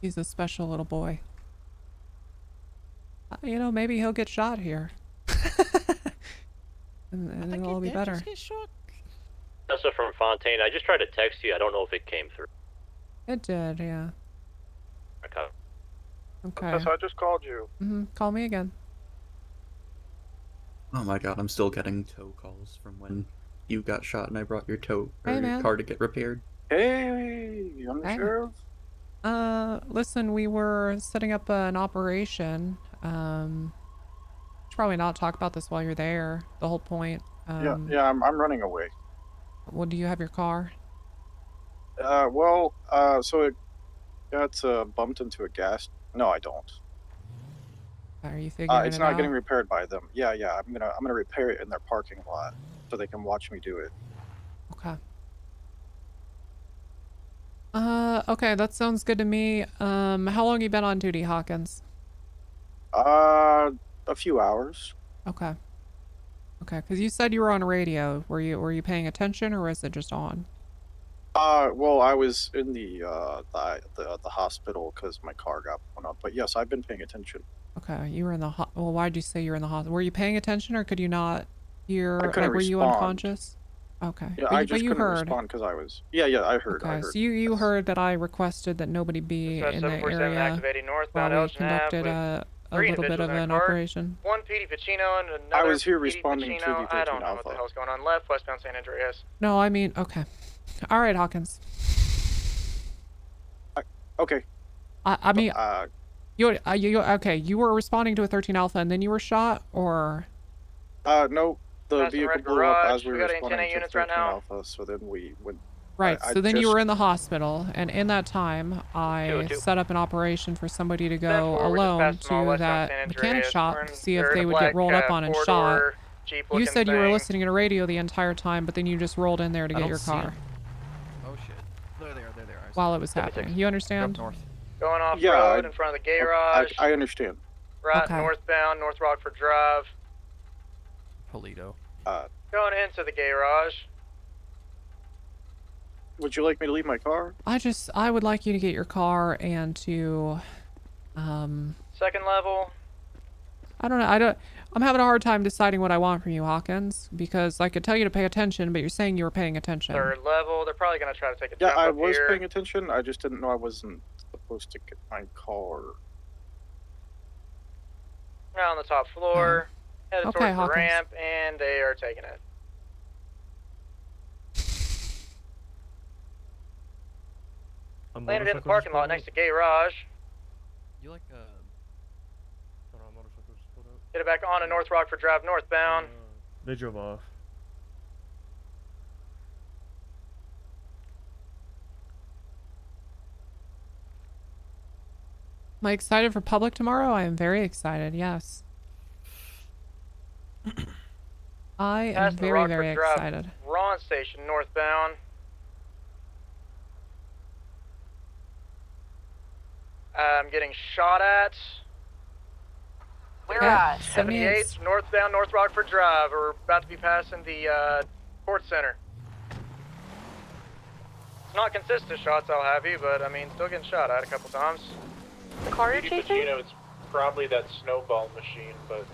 He's a special little boy. You know, maybe he'll get shot here. and it'll all be better. Tessa from Fontaine, I just tried to text you. I don't know if it came through. It did, yeah. Okay. Okay. Tessa, I just called you. Call me again. Oh my god, I'm still getting tow calls from when you got shot and I brought your tow or Hey, your man. car to get repaired. Hey, Undersheriff. Listen, we were setting up an operation. Should probably not talk about this while you're there. The whole point. Yeah, I'm running away. Well, do you have your car? So it got bumped into a gas. No, I don't. Are you figuring it's it not out? getting repaired by them. Yeah, I'm gonna repair it in their parking lot so they can watch me do it. Okay. Okay, that sounds good to me. How long you been on duty, Hawkins? A few hours. Okay. Okay, because you said you were on radio. Were you paying attention, or was it just on? Well, I was in the hospital because my car got blown up. But yes, I've been paying attention. Okay, you were in the well, why'd you say you were in the hospital? Were you paying attention, or could you not hear? I couldn't were you respond. unconscious? Okay. Yeah, but, I just you couldn't heard. respond because I was. Yeah, I heard. Okay, I heard. so you heard that I requested that nobody be in the area activating northbound while we Elgin Ave conducted a three little bit individuals of in a an car. operation. One PD Pacino and another. I was here responding to the 13 I don't know what the hell's going on. Left, westbound San Andreas. No, I mean, okay. All right, Hawkins. Okay. I mean, you okay? You were responding to a 13 Alpha, and then you were shot, or? No, the That's the vehicle red blew garage. up as we We were got responding antenna to units 13 right now. Alpha. So then we went. Right. I So then you just- were in the hospital, and in that time, I 202. set up an operation for somebody to go 10-4, we're just alone past to Small, westbound that San mechanic Andreas. shop We're in- to see if they're in they a would get black, rolled up on and shot. four-door Jeep You looking said you were thing. listening to radio the entire time, but then you just rolled in there to get your car Oh shit. There they are. while it was happening. You understand? North. Going off Yeah, road in front of the garage. I understand. Right Okay. northbound, North Rockford Drive. Polito. Going into the garage. Would you like me to leave my car? I would like you to get your car and to, Second level. I don't know. I'm having a hard time deciding what I want from you, Hawkins, because I could tell you to pay attention, but you're saying you were paying attention. Third level. They're probably going to try to take a Yeah, jump I up was here. paying attention. I just didn't know I wasn't supposed to get my car. Now on the top floor. Headed Okay, towards the Hawkins. ramp, and they are taking it. Landed in the parking lot next to garage. You like hold on, motorcycle just pulled up. Get it back on to North Rockford Drive northbound. They drove off. Am I excited for public tomorrow? I am very excited, yes. I am Past the very, Rockford very Drive excited. Ron Station northbound. I'm getting shot at. Where at? 78 northbound North Rockford Drive. We're about to be passing the Sports Center. It's not consistent shots, I'll have you, but I mean, still getting shot at a couple times. The car you're Petey chasing? Pacino, it's probably that snowball machine, but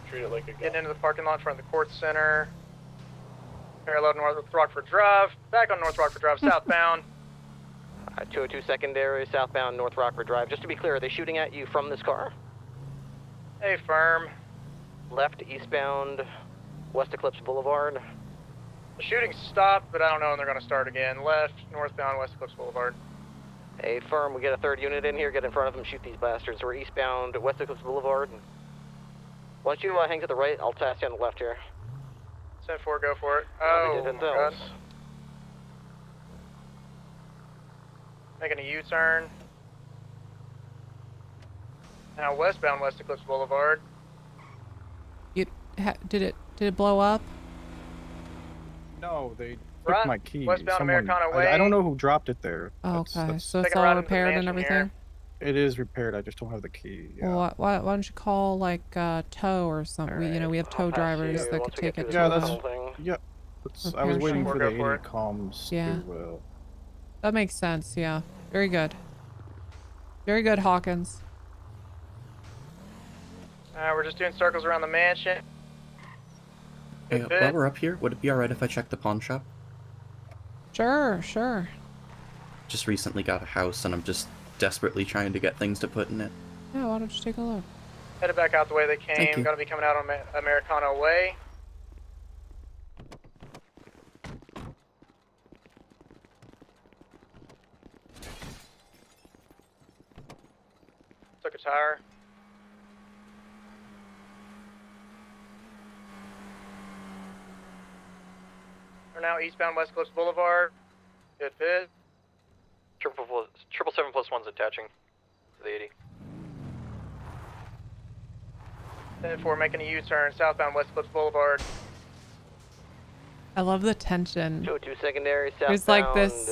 treat it like a gun. Getting into the parking lot in front of the Court Center. Parallel to North Rockford Drive. Back on North Rockford Drive southbound. 202 secondary, southbound North Rockford Drive. Just to be clear, are they shooting at you from this car? Hey, firm. Left, eastbound, West Eclipse Boulevard. The shooting stopped, but I don't know when they're going to start again. Left, northbound, West Eclipse Boulevard. Hey, firm, we get a third unit in here. Get in front of them, shoot these bastards. We're eastbound, West Eclipse Boulevard. Why don't you hang to the right? I'll pass you on the left here. 10-4, go for it. They Oh, did my themselves. God. Making a U-turn. Now westbound, West Eclipse Boulevard. Did it blow up? No, they Right. took my key. Westbound Someone, Americana Way. I don't know who dropped it there. Oh, okay, so Take it's a all ride into the repaired and mansion everything? It is repaired. I just don't have the key. Yeah. Well, why don't you call like tow or something? We have tow drivers that could take it to Yeah, that's a yeah. I was repair waiting shop. for the 80 comms Yeah. to. That makes sense. Yeah, very good. Very good, Hawkins. We're just doing circles around the mansion. Hey, while we're up here, would it be alright if I check the pawn shop? Sure. Just recently got a house and I'm just desperately trying to get things to put in it. Yeah, why don't you take a look? Headed back out the way they Thank came. you. Gonna be coming out on Americana Way. Took a tire. We're now eastbound West Eclipse Boulevard. Good fit. 777+1's attaching to the 80. 10-4 making a U-turn southbound West Eclipse Boulevard. I love the tension. 202 secondary, southbound. There's like this.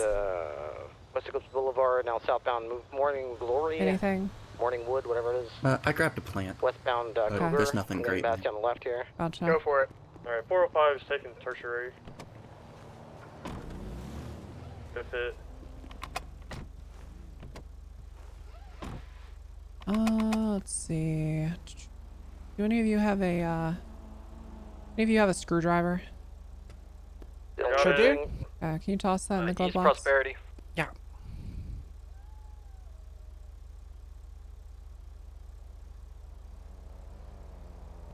West Eclipse Boulevard, now southbound Morning Glory. Anything? Morning Wood, whatever it is. I grabbed a plant. Westbound But Cougar. there's nothing and then great. Bastion on the left here. Gotcha. Go for it. Alright, 405 is taking tertiary. Good fit. Let's see. Do any of you have a screwdriver? Sure do. Can you toss that in the glove East box? Prosperity. Yeah.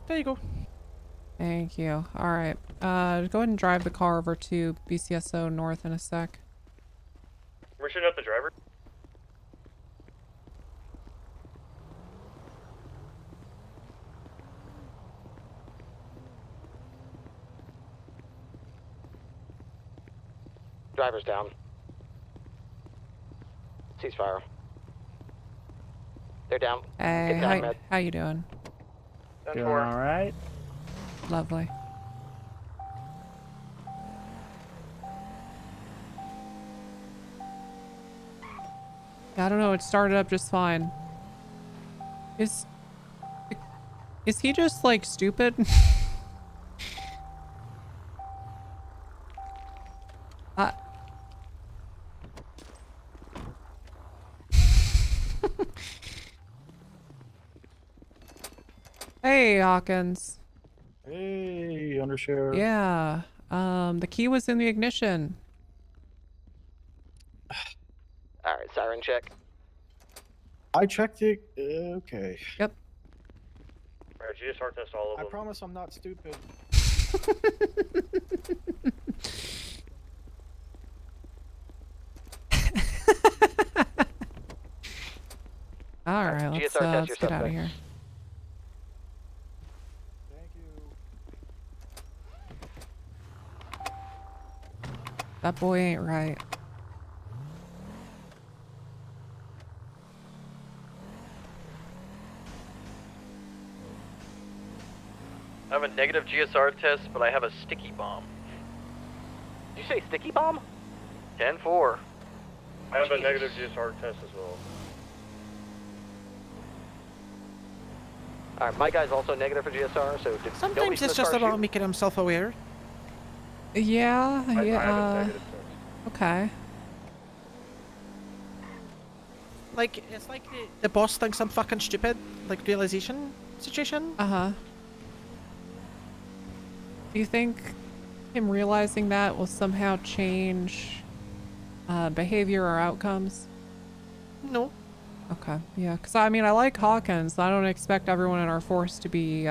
There you go. Thank you. All right. Go ahead and drive the car over to BCSO North in a sec. We're shooting up the driver. Driver's down. Ceasefire. They're down. Hey, Get down, Med. how you doing? Doing all right. Lovely. I don't know. It started up just fine. Is he just like stupid? Hey, Hawkins. Hey, Undersheriff. Yeah. The key was in the ignition. Alright, siren check. I checked it. Okay. Yep. Alright, GSR test all of I them. promise I'm not stupid. All right, let's get out of here. Thank you. That boy ain't right. I have a negative GSR test, but I have a sticky bomb. Did you say sticky bomb? 10-4. I have a negative GSR test as well. Alright, my guy's also negative for GSR, so did Sometimes it's just about making himself aware. Yeah, I have a yeah. negative test. Okay. Like, it's like the boss thinks I'm fucking stupid, like realization situation. Uh-huh. Do you think him realizing that will somehow change behavior or outcomes? No. Okay, yeah, because I mean, I like Hawkins. I don't expect everyone in our force to be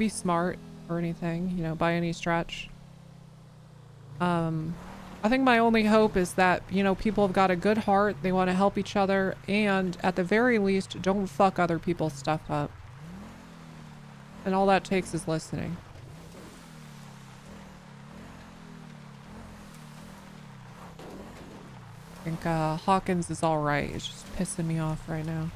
smart or anything, you know, by any stretch. I think my only hope is that, you know, people have got a good heart, they want to help each other, and at the very least, don't fuck other people's stuff up. And all that takes is listening. I think Hawkins is alright. It's just pissing me off right now.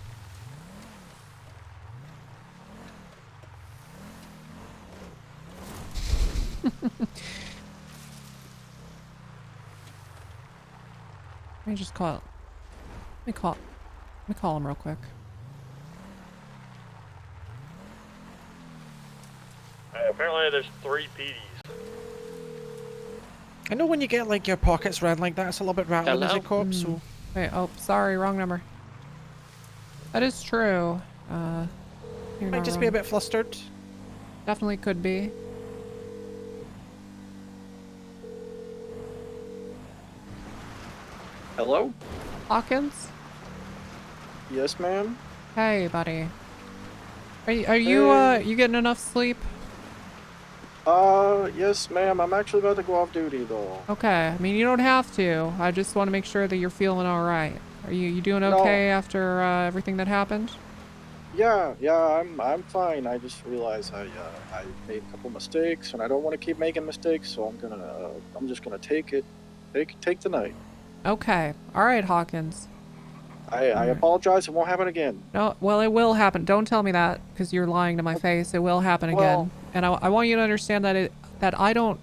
Let me just call. Let me call him real quick. Apparently there's 3 PDs. I know when you get like your pockets red like that, it's a little bit rattling as a cop, so... Wait, oh, sorry, wrong number. That is true. Might just be a bit flustered. Definitely could be. Hello? Hawkins? Yes, ma'am? Hey, buddy. Are you getting enough sleep? Yes, ma'am. I'm actually about to go off duty, though. Okay. I mean, you don't have to. I just want to make sure that you're feeling all right. Are you doing okay after everything that happened? Yeah, I'm fine. I just realized I made a couple mistakes, and I don't want to keep making mistakes, so I'm just gonna take the night. Okay. All right, Hawkins. I apologize. It won't happen again. No, well, it will happen. Don't tell me that, because you're lying to my face. It will happen again. And I want you to understand that I don't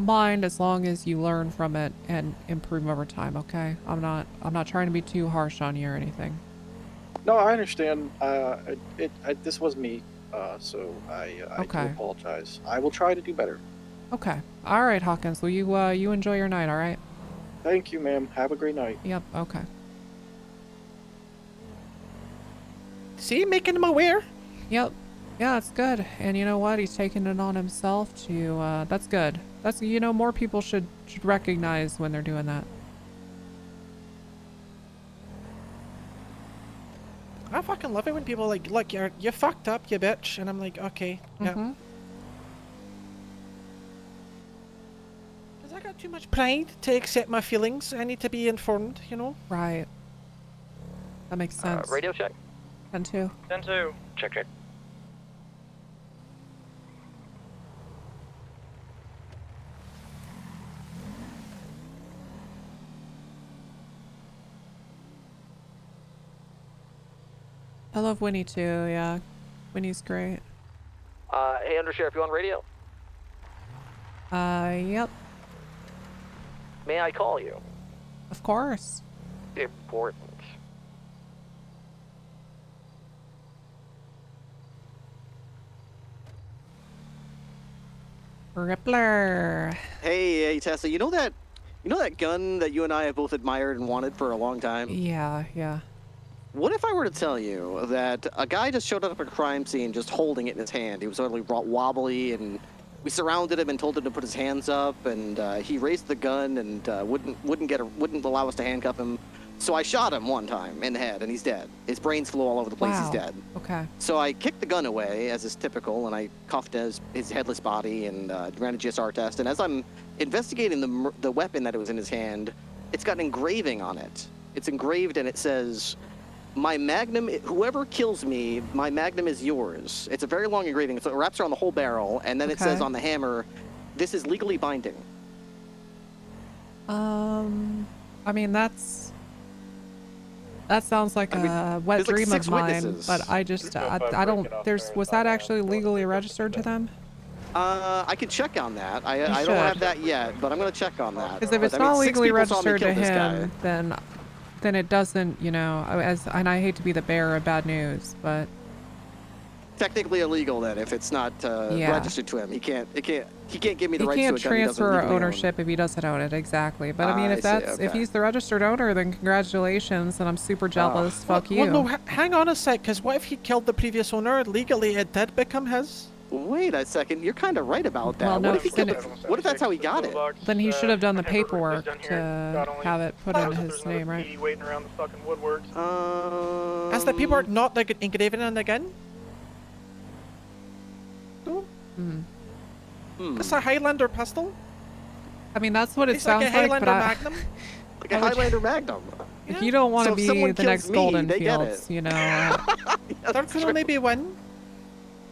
mind as long as you learn from it and improve over time. Okay? I'm not trying to be too harsh on you or anything. No, I understand. This was me. So I do apologize. I will try to do better. Okay. All right, Hawkins. Well, you enjoy your night. All right. Thank you, ma'am. Have a great night. Yep. Okay. See, making him aware. Yep. Yeah, it's good. And you know what? He's taking it on himself to, that's good. That's, you know, more people should recognize when they're doing that. I fucking love it when people are like, look, you fucked up, you bitch. And I'm like, okay, yeah. Because I got too much pride to accept my feelings. I need to be informed, you know? Right. That makes sense. Radio check. 10-2. 10-2. Check. I love Winnie too, yeah. Winnie's great. Hey, Undersheriff, you on radio? Yep. May I call you? Of course. Important. Rippler. Hey, Tessa, you know that gun that you and I have both admired and wanted for a long time? Yeah. What if I were to tell you that a guy just showed up at a crime scene just holding it in his hand? He was totally wobbly, and we surrounded him and told him to put his hands up, and he raised the gun and wouldn't allow us to handcuff him. So I shot him one time in the head, and he's dead. His brains flew all over the place. Wow. He's dead. Okay. So I kicked the gun away, as is typical, and I cuffed his headless body and ran a GSR test. And as I'm investigating the weapon that was in his hand, it's got an engraving on it. It's engraved, and it says, "My magnum, whoever kills me, my magnum is yours." It's a very long engraving, so it wraps around the whole barrel, and then it says on the hammer, "This is legally binding." I mean, that sounds like a wet dream of mine, but I just, I don't, was that actually legally registered to them? I could check on that. I don't have that yet, but I'm going to check on that. Because if it's not legally registered to him, then it doesn't, you know, and I hate to be the bearer of bad news, but technically illegal then if it's not registered to him. He can't give me the rights to a gun he he can't doesn't transfer legally ownership if he doesn't own it, exactly. But I mean, if he's the registered owner, then congratulations, and I'm super jealous. Fuck you. Well, no, hang on a sec, because what if he killed the previous owner? Legally, it did become his. Wait a second, you're kind of right about that. Well, no, what if that's how he got it? Then he should have done the paperwork to have it put in his name, right? Waiting around the fucking woodworks. Has the paperwork not engraving on the gun? No. It's a Highlander pistol. I mean, that's what it It's sounds like a Highlander Magnum. Like a Highlander Magnum. Like, you don't want So to if be someone the kills next me, Golden they get Fields, it. you know. They're gonna maybe win.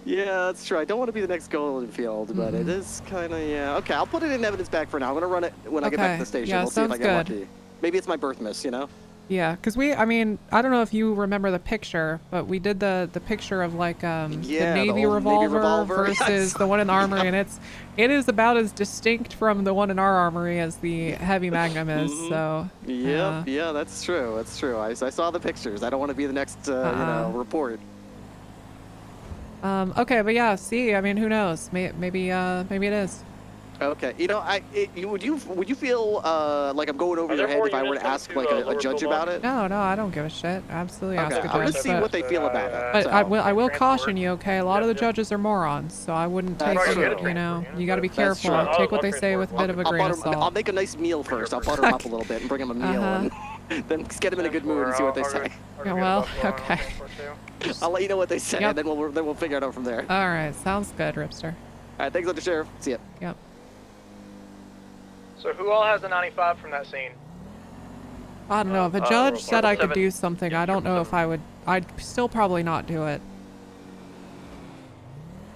Yeah, that's true. I don't want to be the next Golden Field, but it is kind of, yeah. Okay, I'll put it in evidence back for now. I'm going to run it when I get back to the station. Yeah, we'll see if I sounds get good. lucky. Maybe it's my birth miss, you know? Yeah, because I mean, I don't know if you remember the picture, but we did the picture of like the Navy old Navy revolver revolver. versus the one in the armory, and it is about as distinct from the one in our armory as the heavy Magnum is. So Yep, yeah, that's true. That's true. I saw the pictures. I don't want to be the next, you know, report. Okay, but yeah, see, I mean, who knows? Maybe it is. Okay, you know, would you feel like I'm going over your head if I were to ask like a judge about it? No, I don't give a shit. Absolutely, ask Okay, a I'm gonna judge. see what they feel about it. But so. I will caution you, okay? A lot of the judges are morons, so I wouldn't take it. You know, you got to be careful. Take what they say with a bit of a grain of salt. I'll make a nice meal first. I'll butter him up a little bit and bring him a meal, and then get him in a good mood and see what they say. Yeah, well, okay. I'll let you know what they say, and then we'll figure it out from there. All right, sounds good, Ripster. All right, thanks, Undersheriff. See ya. Yep. So who all has a 95 from that scene? I don't know. If a judge said I could do something, I don't know if I would. I'd still probably not do it.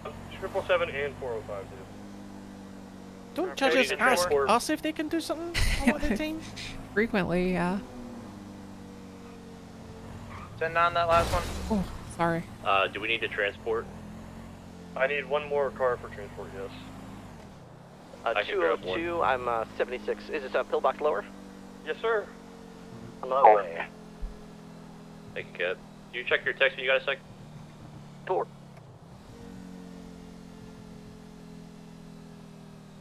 777 and 405 do. Don't judges ask us if they can do something a lot of the time? Frequently, yeah. 10-9 that last one. Oh, sorry. Do we need to transport? I need one more car for transport, yes. I can grab one. 202, I'm 76. Is this a pillbox lower? Yes, sir. On the way. Thank you, Cap. Do you check your text when you got a sec? 4.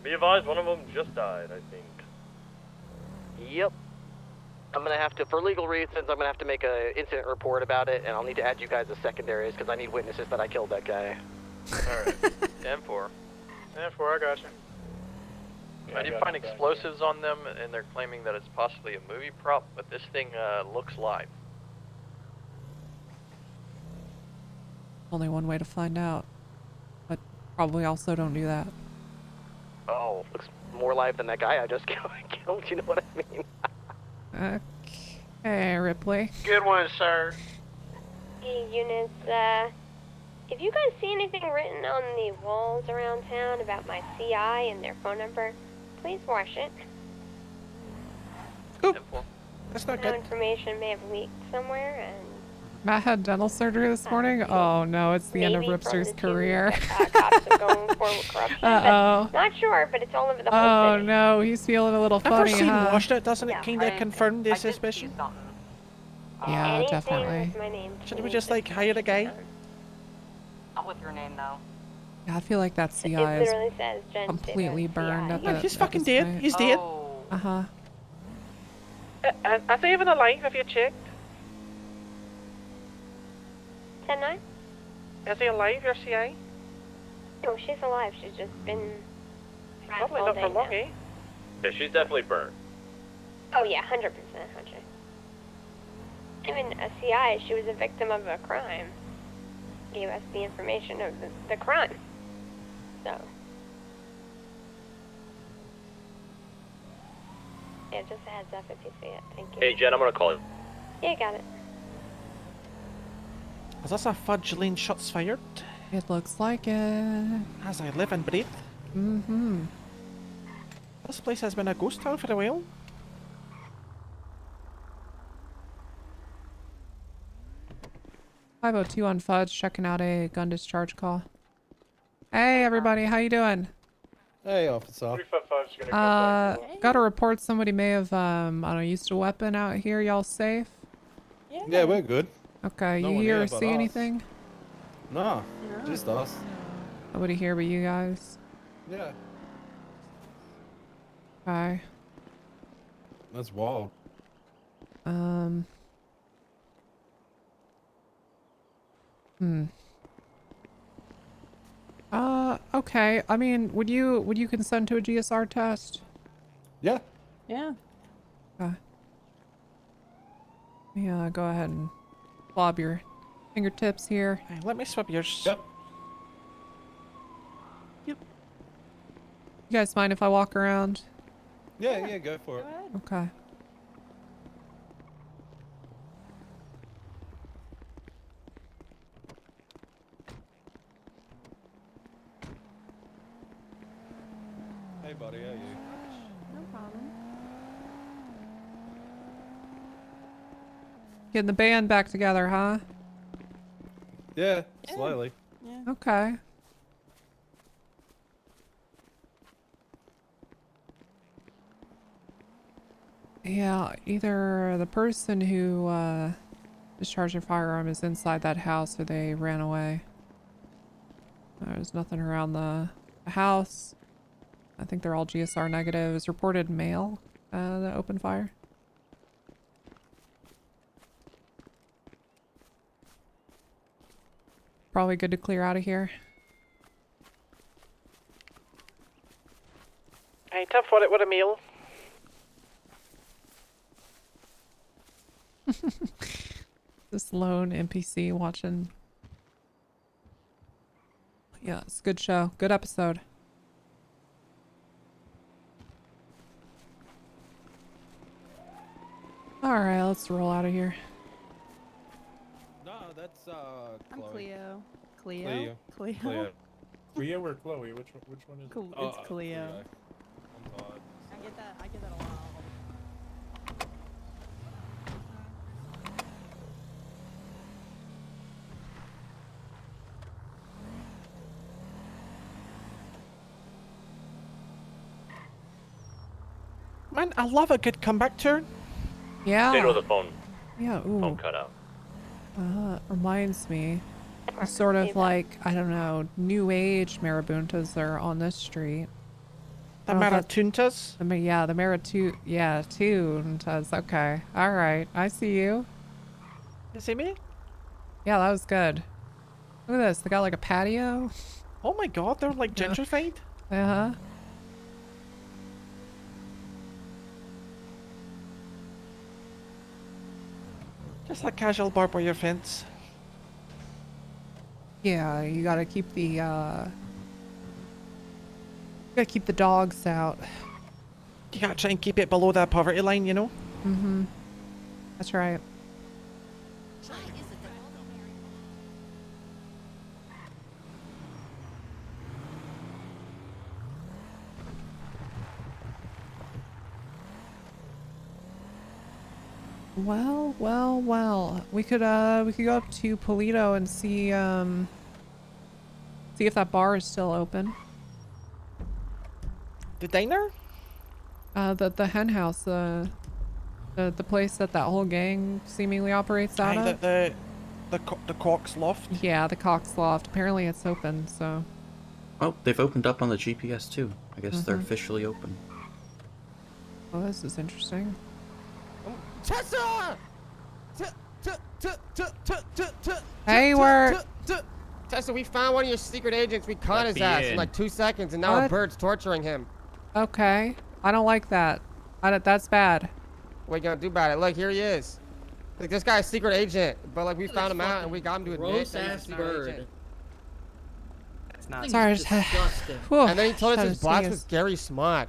Be advised, one of them just died, I think. Yep. I'm going to have to, for legal reasons, I'm going to have to make an incident report about it, and I'll need to add you guys as secondaries because I need witnesses that I killed that guy. Alright. 10-4. 10-4, I got you. I did find explosives on them, and they're claiming that it's possibly a movie prop, but this thing looks live. Only one way to find out. But probably also don't do that. Oh, looks more live than that guy I just killed. You know what I mean? Okay, Ripley. Good one, sir. Hey, units, if you guys see anything written on the walls around town about my CI and their phone number, please wash it. Oop. That's not No good. information may have leaked somewhere, and Matt had dental surgery this morning. Oh no, it's the end of Ripster's career. cops are going forward corruption. Uh-oh. Not sure, but it's all over the whole Oh city. no, he's feeling a little funny, I've seen huh? washed it, doesn't it kind of confirm the suspicion? Yeah, Anything definitely. with my name, Shouldn't we just like hire a guy? Not with your name, though. Yeah, I feel like that CI It is literally says Jen completely burned at Yeah, the. he's fucking dead. He's dead. Uh-huh. Are they even alive? Have you checked? 10-9? Is he alive, your CI? No, she's alive. She's just been Probably all not day for long, now. eh? Yeah, she's definitely burned. Oh yeah, 100%, 100. Even a CI, she was a victim of a crime. Gave us the information of the crime. So. Yeah, just a heads up if you see it. Thank you. Hey, Jen, I'm gonna call you. Yeah, got it. Is this a fudge lane shots fired? It looks like it. As I live and breathe. Mm-hmm. This place has been a ghost town for a while. .502 on Fudge, checking out a gun discharge call. Hey everybody, how you doing? Hey, officer. Got a report somebody may have, I don't know, used a weapon out here. Y'all safe? Yeah, we're good. Okay, No you one hear here or but see us. anything? Nah, just us. Nobody here but you guys. Yeah. Okay. That's wild. Okay. I mean, would you consent to a GSR test? Yeah. Yeah. Okay. Yeah, go ahead and bob your fingertips here. Hey, let me swab yours. Yep. You guys mind if I walk around? Yeah, go for it. Okay. Hey, buddy, how are you? No problem. Getting the band back together, huh? Yeah, slowly. Yeah. Okay. Yeah, either the person who discharged their firearm is inside that house or they ran away. There's nothing around the house. I think they're all GSR negative. It's reported male that opened fire. Probably good to clear out of here. Hey, tough what a meal. This lone NPC watching. Yeah, it's a good show. Good episode. Alright, let's roll out of here. No, that's I'm Cleo. Cleo. Cleo. Cleo or Chloe? Which one is it? It's Cleo. I'm Todd. I get that a lot. Man, I love a good comeback turn. Yeah. Stay with the phone. Yeah, ooh. Phone cut out. Reminds me. Sort of like, I don't know, new age marabuntas are on this street. The Maratuntas? Yeah, the Tuntas. Okay. Alright. I see you. You see me? Yeah, that was good. Look at this. They got like a patio. Oh my god, they're like gentrified. Uh-huh. Just a casual barbed wire fence. Yeah, you gotta keep the dogs out. You gotta try and keep it below that poverty line, you know? Mm-hmm. That's right. Well. We could go up to Polito and see if that bar is still open. The diner? The hen house, the place that whole gang seemingly operates out of. The Cox Loft? Yeah, the Cox Loft. Apparently it's open, so. Oh, they've opened up on the GPS too. I guess they're officially open. Oh, this is interesting. Tessa! Hayward! Tessa, we found one of your secret agents. We caught his ass in like 2 seconds, and now a bird's torturing him. Okay. I don't like that. That's bad. What are you gonna do about it? Look, here he is. Like, this guy's a secret agent, but like we found him out and we got him to admit that he's a secret agent. That's not Sorry, disgusting. And then he told us his boss was Gary Smott.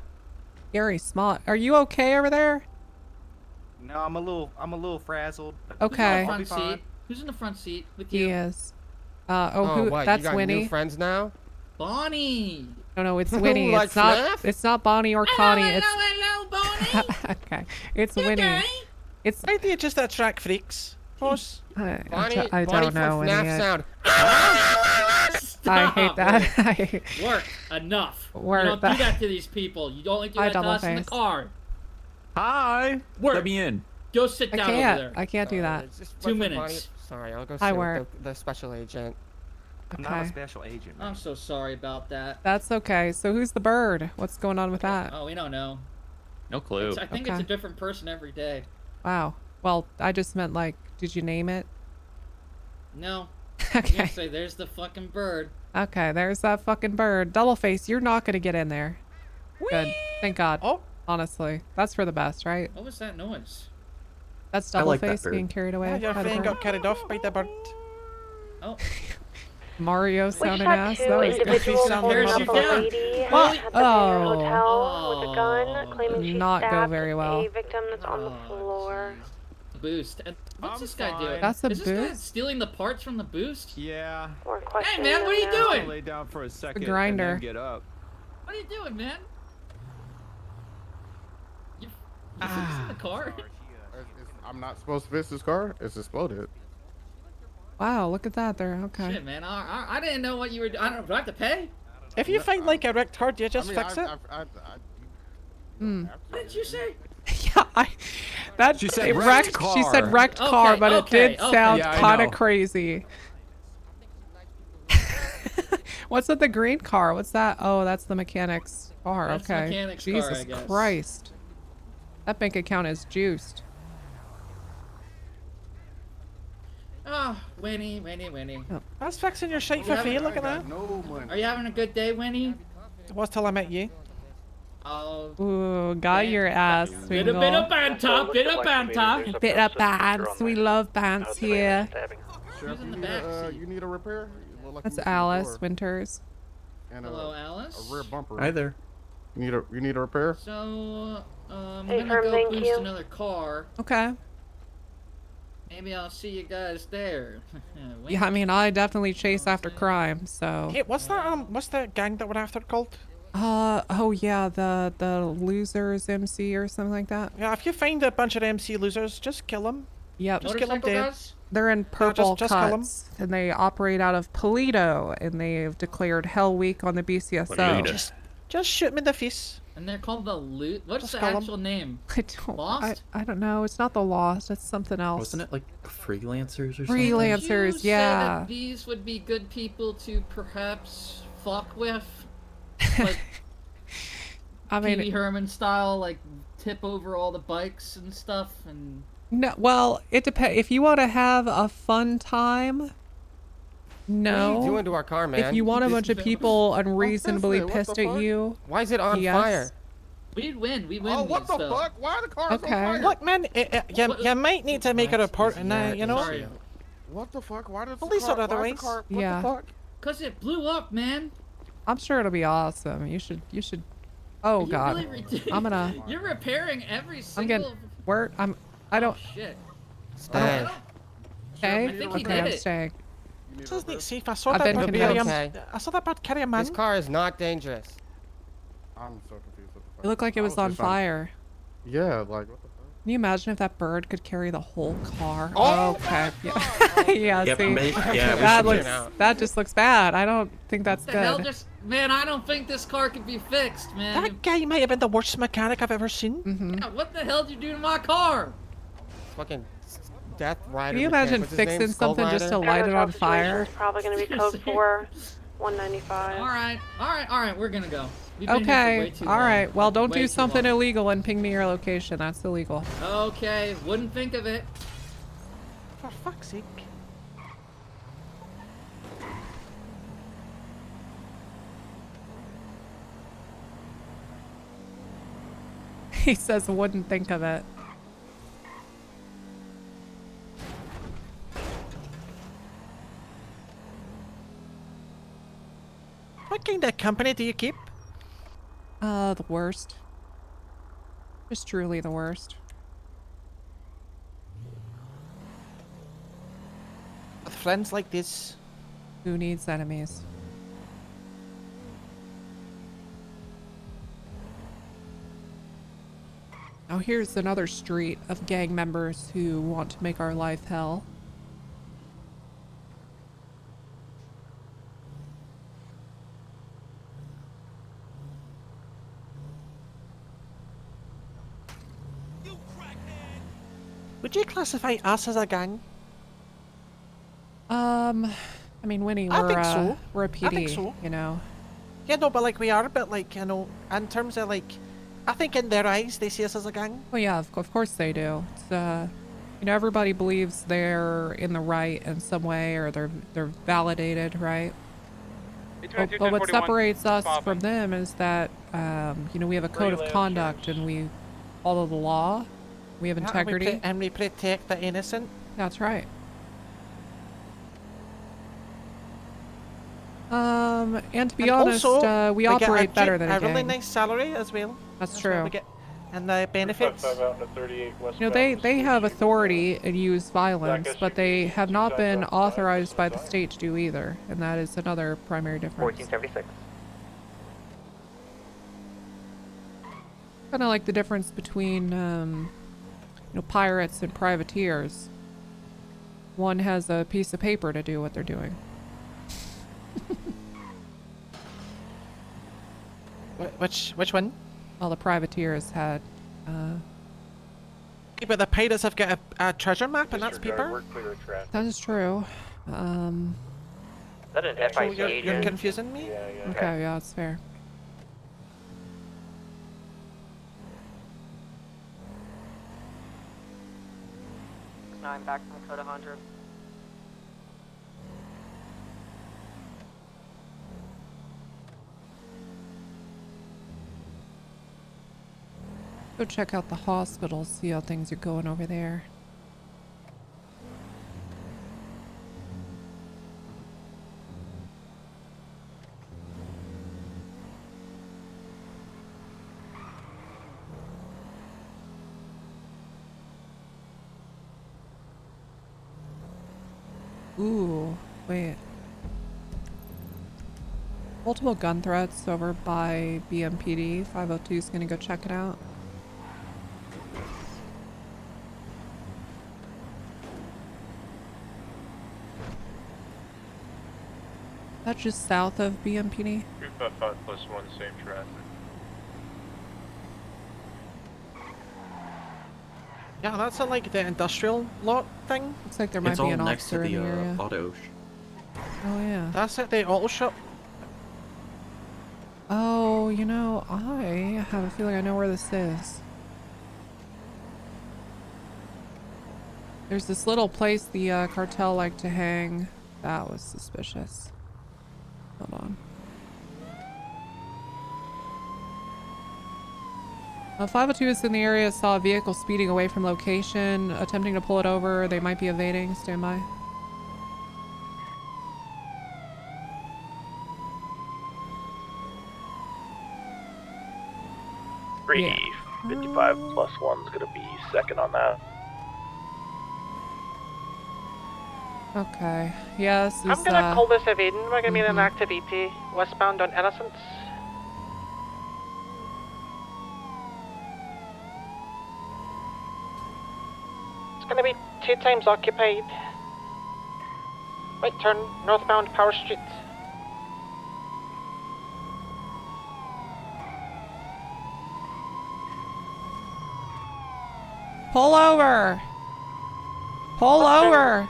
Gary Smott. Are you okay over there? No, I'm a little frazzled. Okay. Who's in the front seat with you? He is. What, that's you got Winnie. New friends now? Bonnie. No, it's Winnie. Like it's not. FNAF? It's not Bonnie or Connie. Hello, Bonnie. Okay. It's Winnie. Okay. It's. Why do you just attract freaks? Boss? I Bonnie don't know. from FNAF sound. I hate that. Work. Enough. Work. You don't do that to these people. You only do that to us in the car. Hi. Work. Let me in. Go sit down over there. I can't do that. 2 minutes. Sorry, I'll go I sit work. with the special agent. I'm not a special agent. I'm so sorry about that. That's okay. So who's the bird? What's going on with that? Oh, we don't know. No clue. I think it's a different person every day. Wow. Well, I just meant like, did you name it? No. Okay. You say there's the fucking bird. Okay, there's that fucking bird. Doubleface, you're not gonna get in there. Good. Thank God. Oh. Honestly, that's for the best, right? What was that noise? That's I like that Doubleface bird. being carried away. Yeah, your by the friend bird. got carried off by the bird. Oh. Mario We sounding shot ass. two That was individuals good. holding up a lady What? at the main hotel with a gun, claiming she Not go stabbed very well. a victim that's on the floor. Boost. What's this guy doing? That's a Is this guy boost? stealing the parts from the boost? Yeah. We're Hey questioning man, what are you them now. doing? Lay down for a second grinder. and then get up. What are you doing, man? You fixing the car? I'm not supposed to fix this car. It's exploded. Wow, look at that there. Okay. Shit, man. I didn't know what you were doing. I don't. Do I have to pay? If you find like a wrecked car, do you just fix it? Hmm. What did you say? That She said it wrecked wrecked. She car. said wrecked car, but it did sound Yeah, I kind of know. crazy. What's with the green car? What's that? Oh, that's the mechanic's car. That's the okay. mechanic's car, Jesus I guess. Christ. That bank account is juiced. Oh, Winnie. That's fixing your shit for free. Look at that. Are you having a good day, Winnie? It was till I met you. Oh. Ooh, got your ass. Bit of banter. Bit of banter. Bit of bants. We love bants here. Sheriff, you need a repair? You look like That's you need a Alice door. Winters. And Hello, Alice. a rear bumper. Hi there. You need a repair? So, I'm Hey, gonna Herb, go thank boost you. another car. Okay. Maybe I'll see you guys there. Yeah, I mean, I definitely chase after crime, so. Hey, what's that gang that we're after called? Oh yeah, the losers MC or something like that. Yeah, if you find a bunch of MC losers, just kill them. Yep. Just kill them dead. They're in purple just kill 'em. cuts, and they operate out of Polito, and they've declared Hell Week on the BCSO. Just shoot them in the face. And they're called the Loot. What's Just the call 'em. actual name? I don't. Lost? I don't know. It's not the Lost. It's something else. Wasn't it like freelancers or something? Freelancers, Would you yeah. say that these would be good people to perhaps fuck with? Like, I mean, Pee Wee Herman style, like tip over all the bikes and stuff, and no. Well, it depends. If you want to have a fun time, no. What are you doing to our car, man? If you want a bunch of people Oh, unreasonably Tesla, what pissed the at fuck? you, Why is it on yes. fire? we'd win. We win. Oh, what these, the though. fuck? Why are the cars Okay. on fire? Look, man, you might need to make a report, and you know. Sorry. What the fuck? Why does the Police car, or why is the otherwise. car, what Yeah. the fuck? Cause it blew up, man. I'm sure it'll be awesome. You should. Oh You're God. really ridiculous. I'm gonna. You're repairing every single. I'm getting. Where? I don't. Shit. Stay. Okay. I think he Okay, did I'm it. staying. Just need safe. I saw I've that been bird confused. carry Okay. I saw that bird carry a man. This car is not dangerous. I'm so confused with the fuck. It looked like it I was on just fire. Yeah, like, what the fuck? Can you imagine if that bird could carry the whole car? Oh okay. my Yeah. Yeah. Yep, See, yeah, we that should looks. get out. That just looks bad. I don't think that's What the hell good. just. Man, I don't think this car could be fixed, man. That guy might have been the worst mechanic I've ever seen. Mm-hmm. Yeah, what the hell did you do to my car? Fucking Death Rider. Can you mechanic. imagine What's his name? fixing Skull something just to Rider? light it on fire? It's probably going to be code 4, 195. All right. We're gonna go. We've been here for way Okay. too All long. right. Well, don't Way do too something long. illegal and ping me your location. That's illegal. Okay, wouldn't think of it. For fuck's sake. He says, wouldn't think of it. What kind of company do you keep? The worst. Just truly the worst. With friends like this. Who needs enemies? Now here's another street of gang members who want to make our life hell. Would you classify us as a gang? I mean, Winnie, I we're think so. we're a I think PD, so. you know. Yeah, no, but like we are, but like, you know, in terms of like, I think in their eyes they see us as a gang. Well, yeah, of course they do. It's, you know, everybody believes they're in the right in some way, or they're validated, right? But what separates us from them is that, you know, we have a code of conduct and we follow the law. We have integrity. And we protect the innocent. That's right. And to be And honest, also, we get operate better than a really gang. nice salary as well. That's As true. well. We get, and the benefits. 5 out into 38 You know, they have authority and use violence, but they have not been authorized by the state to do either, and that is another primary difference. 1476. Kind of like the difference between, you know, pirates and privateers. One has a piece of paper to do what they're doing. Which one? Well, the privateers had, But the pirates have got a treasure map and that's paper. That is true. Is that an FIC So agent? you're confusing me? Okay, yeah, that's fair. I'm back from code 100. Go check out the hospital, see how things are going over there. Ooh, wait. Multiple gun threats over by BMPD. 502 is gonna go check it out. That's just south of BMPD. 355+1, same traffic. Yeah, that's in like the industrial lot thing. Looks like there might be an officer in the area. Auto. Oh yeah. That's at the auto shop. Oh, you know, I have a feeling I know where this is. There's this little place the cartel like to hang. That was suspicious. Hold on. 502 is in the area, saw a vehicle speeding away from location, attempting to pull it over. They might be evading. Stand by. Yeah. 55+1's gonna be second on that. Okay. Yes. I'm gonna call this evading. We're gonna be in an activity westbound on Innocence. It's gonna be 2 times occupied. Right turn, northbound Power Street. Pull over! Pull over!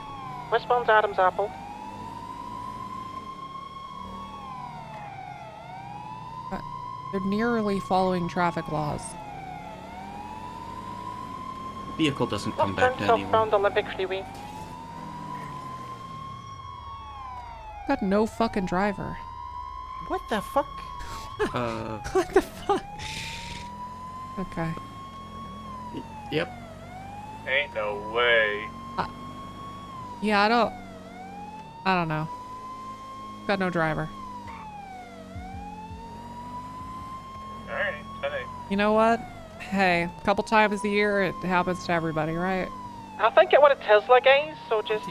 Westbound Adams Apple. They're nearly following traffic laws. Vehicle doesn't come Left back turn to anyone. southbound Olympic Freeway. Got no fucking driver. What the fuck? What the fuck? Okay. Yep. Ain't no way. Yeah, I don't know. Got no driver. Alright, 10-8. You know what? Hey, a couple times a year it happens to everybody, right? I think it what a Tesla, guys. So just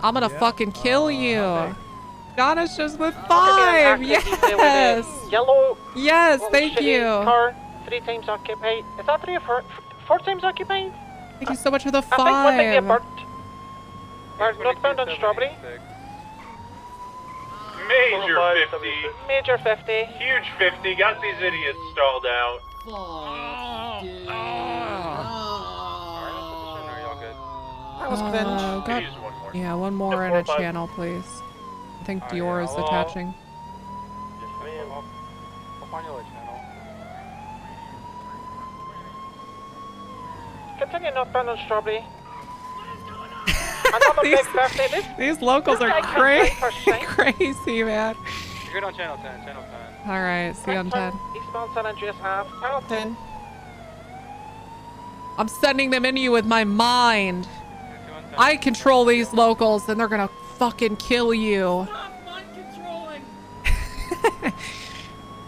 I'm gonna fucking kill you. Donna's just with 5. Yes. Yellow. Yes, thank you. Car 3 times occupied. Is that 3 or 4 times occupied? Thank you so much for the 5. I think one might be a bird. Northbound on Strawberry. Major 50. Major 50. Huge 50. Got these idiots stalled out. That was cringe. Yeah, one more in a channel, please. I think Dior is attaching. Continue northbound on Strawberry. Another big 50. These locals are crazy, man. You're good on channel 10. Channel 10. All right, see you on 10. Eastbound San Andreas Ave. Channel 10. I'm sending them into you with my mind. I control these locals and they're gonna fucking kill you.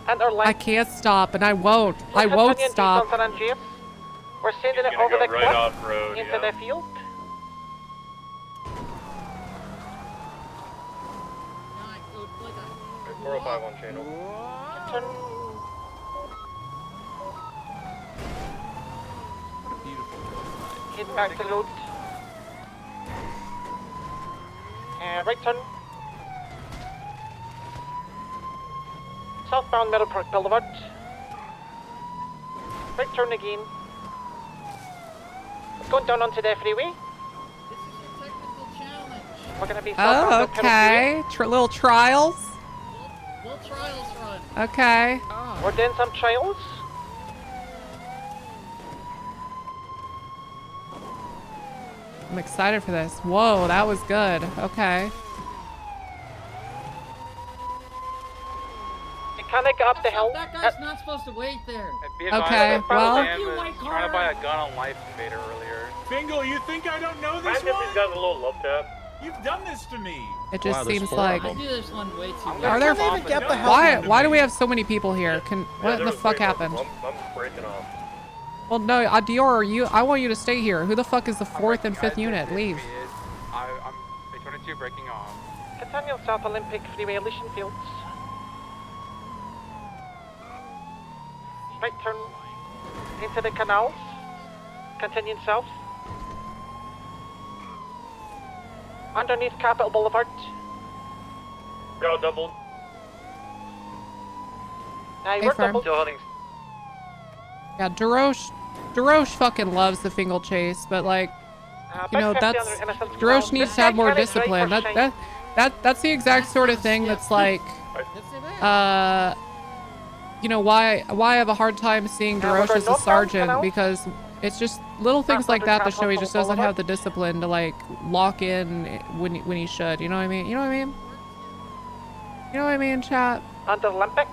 I can't stop and I won't. I won't stop. We're sending it over the cliff into the field. 405 on channel. Turn. Head back to the road. And right turn. Southbound Meadow Park Boulevard. Right turn again. Going down onto the freeway. We're gonna be Oh, okay. Little trials. Little trials run. Okay. We're doing some trials. I'm excited for this. Whoa, that was good. Okay. You kinda get up the hill. That guy's not supposed to wait there. Okay, well. Trying to buy a gun on Life Invader earlier. Fingal, you think I don't know this Mind if one? he's got a little love tap? You've done this to me. It just seems like. I do this one way too much. Are there? Can't even get the hell Why do we have so many people here? What the fuck happened? I'm breaking off. Well, no, Dior, I want you to stay here. Who the fuck is the 4th and 5th unit? Leave. I'm A22 breaking off. Continue South Olympic Freeway, Elysian Fields. Right turn into the canals. Continue south. Underneath Capitol Boulevard. Go doubled. We're firm. doubled. Still holding. Yeah, Darosh fucking loves the Fingal chase, but like, you know, Darosh needs to have more discipline. That's the exact sort of thing that's like, you know, why I have a hard time seeing Darosh as a sergeant, because it's just little things like that show he just doesn't have the discipline to like lock in when he should. You know what I mean? You know what I mean? You know what I mean, chat? Under Olympic.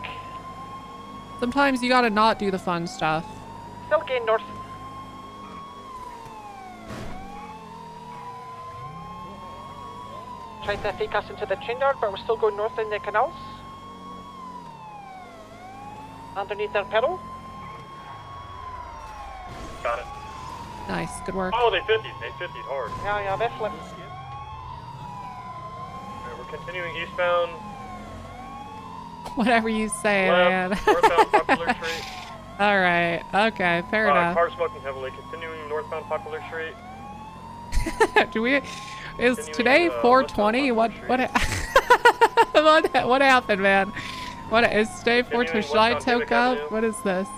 Sometimes you gotta not do the fun stuff. Still gain north. Tried to fake us into the chain yard, but we're still going north in the canals. Underneath their pedal. Got it. Nice, good work. Oh, they 50'd. They 50'd hard. Yeah, they flipped. Alright, we're continuing eastbound. Whatever you say, Left, man. northbound Popular Street. All right. Okay. Fair enough. Car smoking heavily. Continuing northbound Popular Street. Is today 420? What what happened, man? What is today 420? Should I toke up? What is this?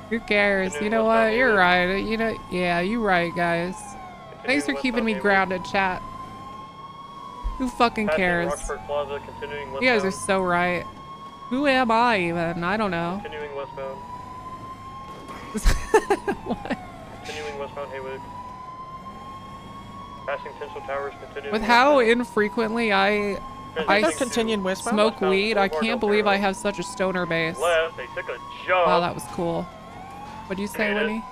Who cares? You know what? You're right. You know, yeah, you're right, guys. Thanks for keeping me grounded, chat. Who fucking cares? Plaza, continuing You guys are so right. Who am I even? I don't know. Continuing westbound. What? Continuing westbound Haywood. Passing Tinsel Towers, continuing. With how infrequently I continuing westbound. smoke weed, I can't believe I have such a stoner base. Left, they took a jump. Wow, that was cool. What'd you say, Winnie?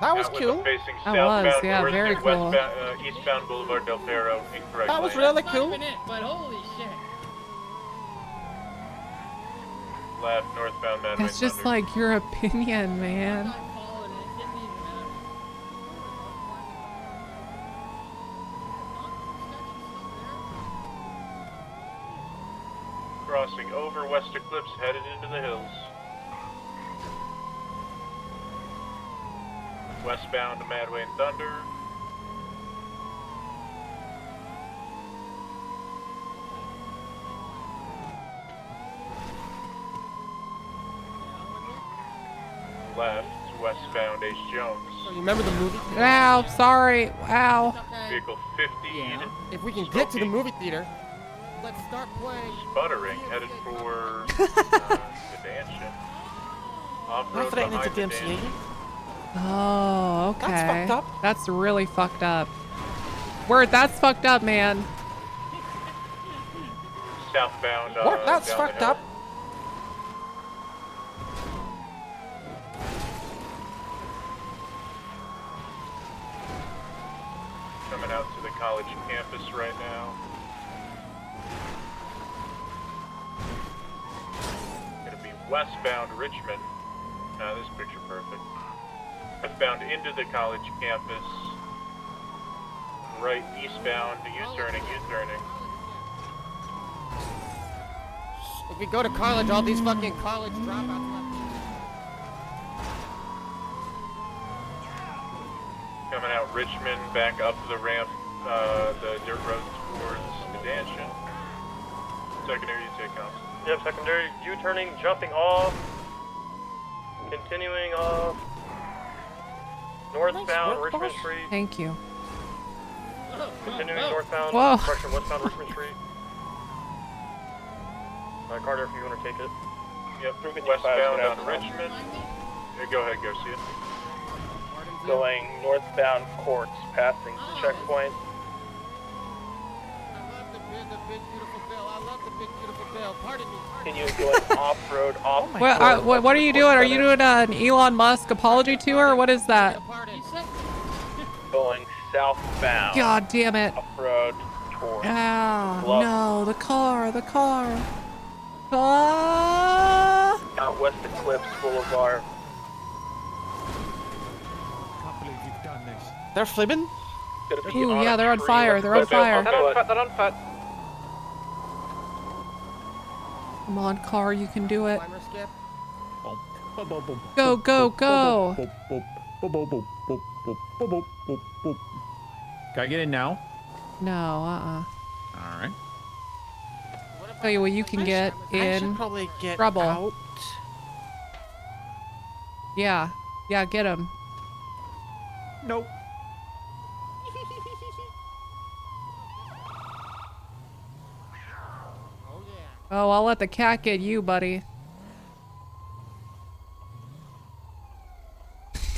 That was cool. That was, yeah, very cool. Eastbound Boulevard Del Ferro, incorrect. That was really cool. But holy shit. Left, northbound Madway. That's just like your opinion, man. Crossing over West Eclipse, headed into the hills. Westbound to Madway and Thunder. Left, westbound H. Jones. You remember the movie? Wow, sorry. Wow. Vehicle 15. If we can get to the movie theater, let's start playing. Sputtering, headed for Sedanship. Off-road Not behind into Sedanship. DMCA. Oh, okay. That's fucked up. That's really fucked up. Word, that's fucked up, man. Southbound. What? That's down the fucked hill. up. college campus right now. Gonna be westbound Richmond. This picture perfect. Westbound into the college campus. Right eastbound, U-turning. If we go to college, all these fucking college dropouts left. Coming out Richmond, back up the ramp, the dirt road towards Medantian. Secondary, you take comms. Yep, secondary, U-turning, jumping off. Continuing off. Northbound Richmond Street. Thank you. Continuing northbound, Whoa. correction, westbound Richmond Street. Carter, if you want to take it. Yep, westbound on Richmond. Go ahead, Garcia. Going northbound Courts, passing checkpoint. Continue going off-road, off. What are you doing? Are you doing an Elon Musk apology tour? What is that? Going southbound. God damn it. Off-road towards. Ah, Bluff. no, the car. Ah! Out west Eclipse Boulevard. They're flipping? Ooh, yeah, they're on fire. They're on fire. They're on foot. Come on, car, you can do it. Go, go, go. Can I get in now? No, Alright. Tell you what you can get I should in probably get trouble. out. Yeah, get him. Nope. Oh, I'll let the cat get you, buddy.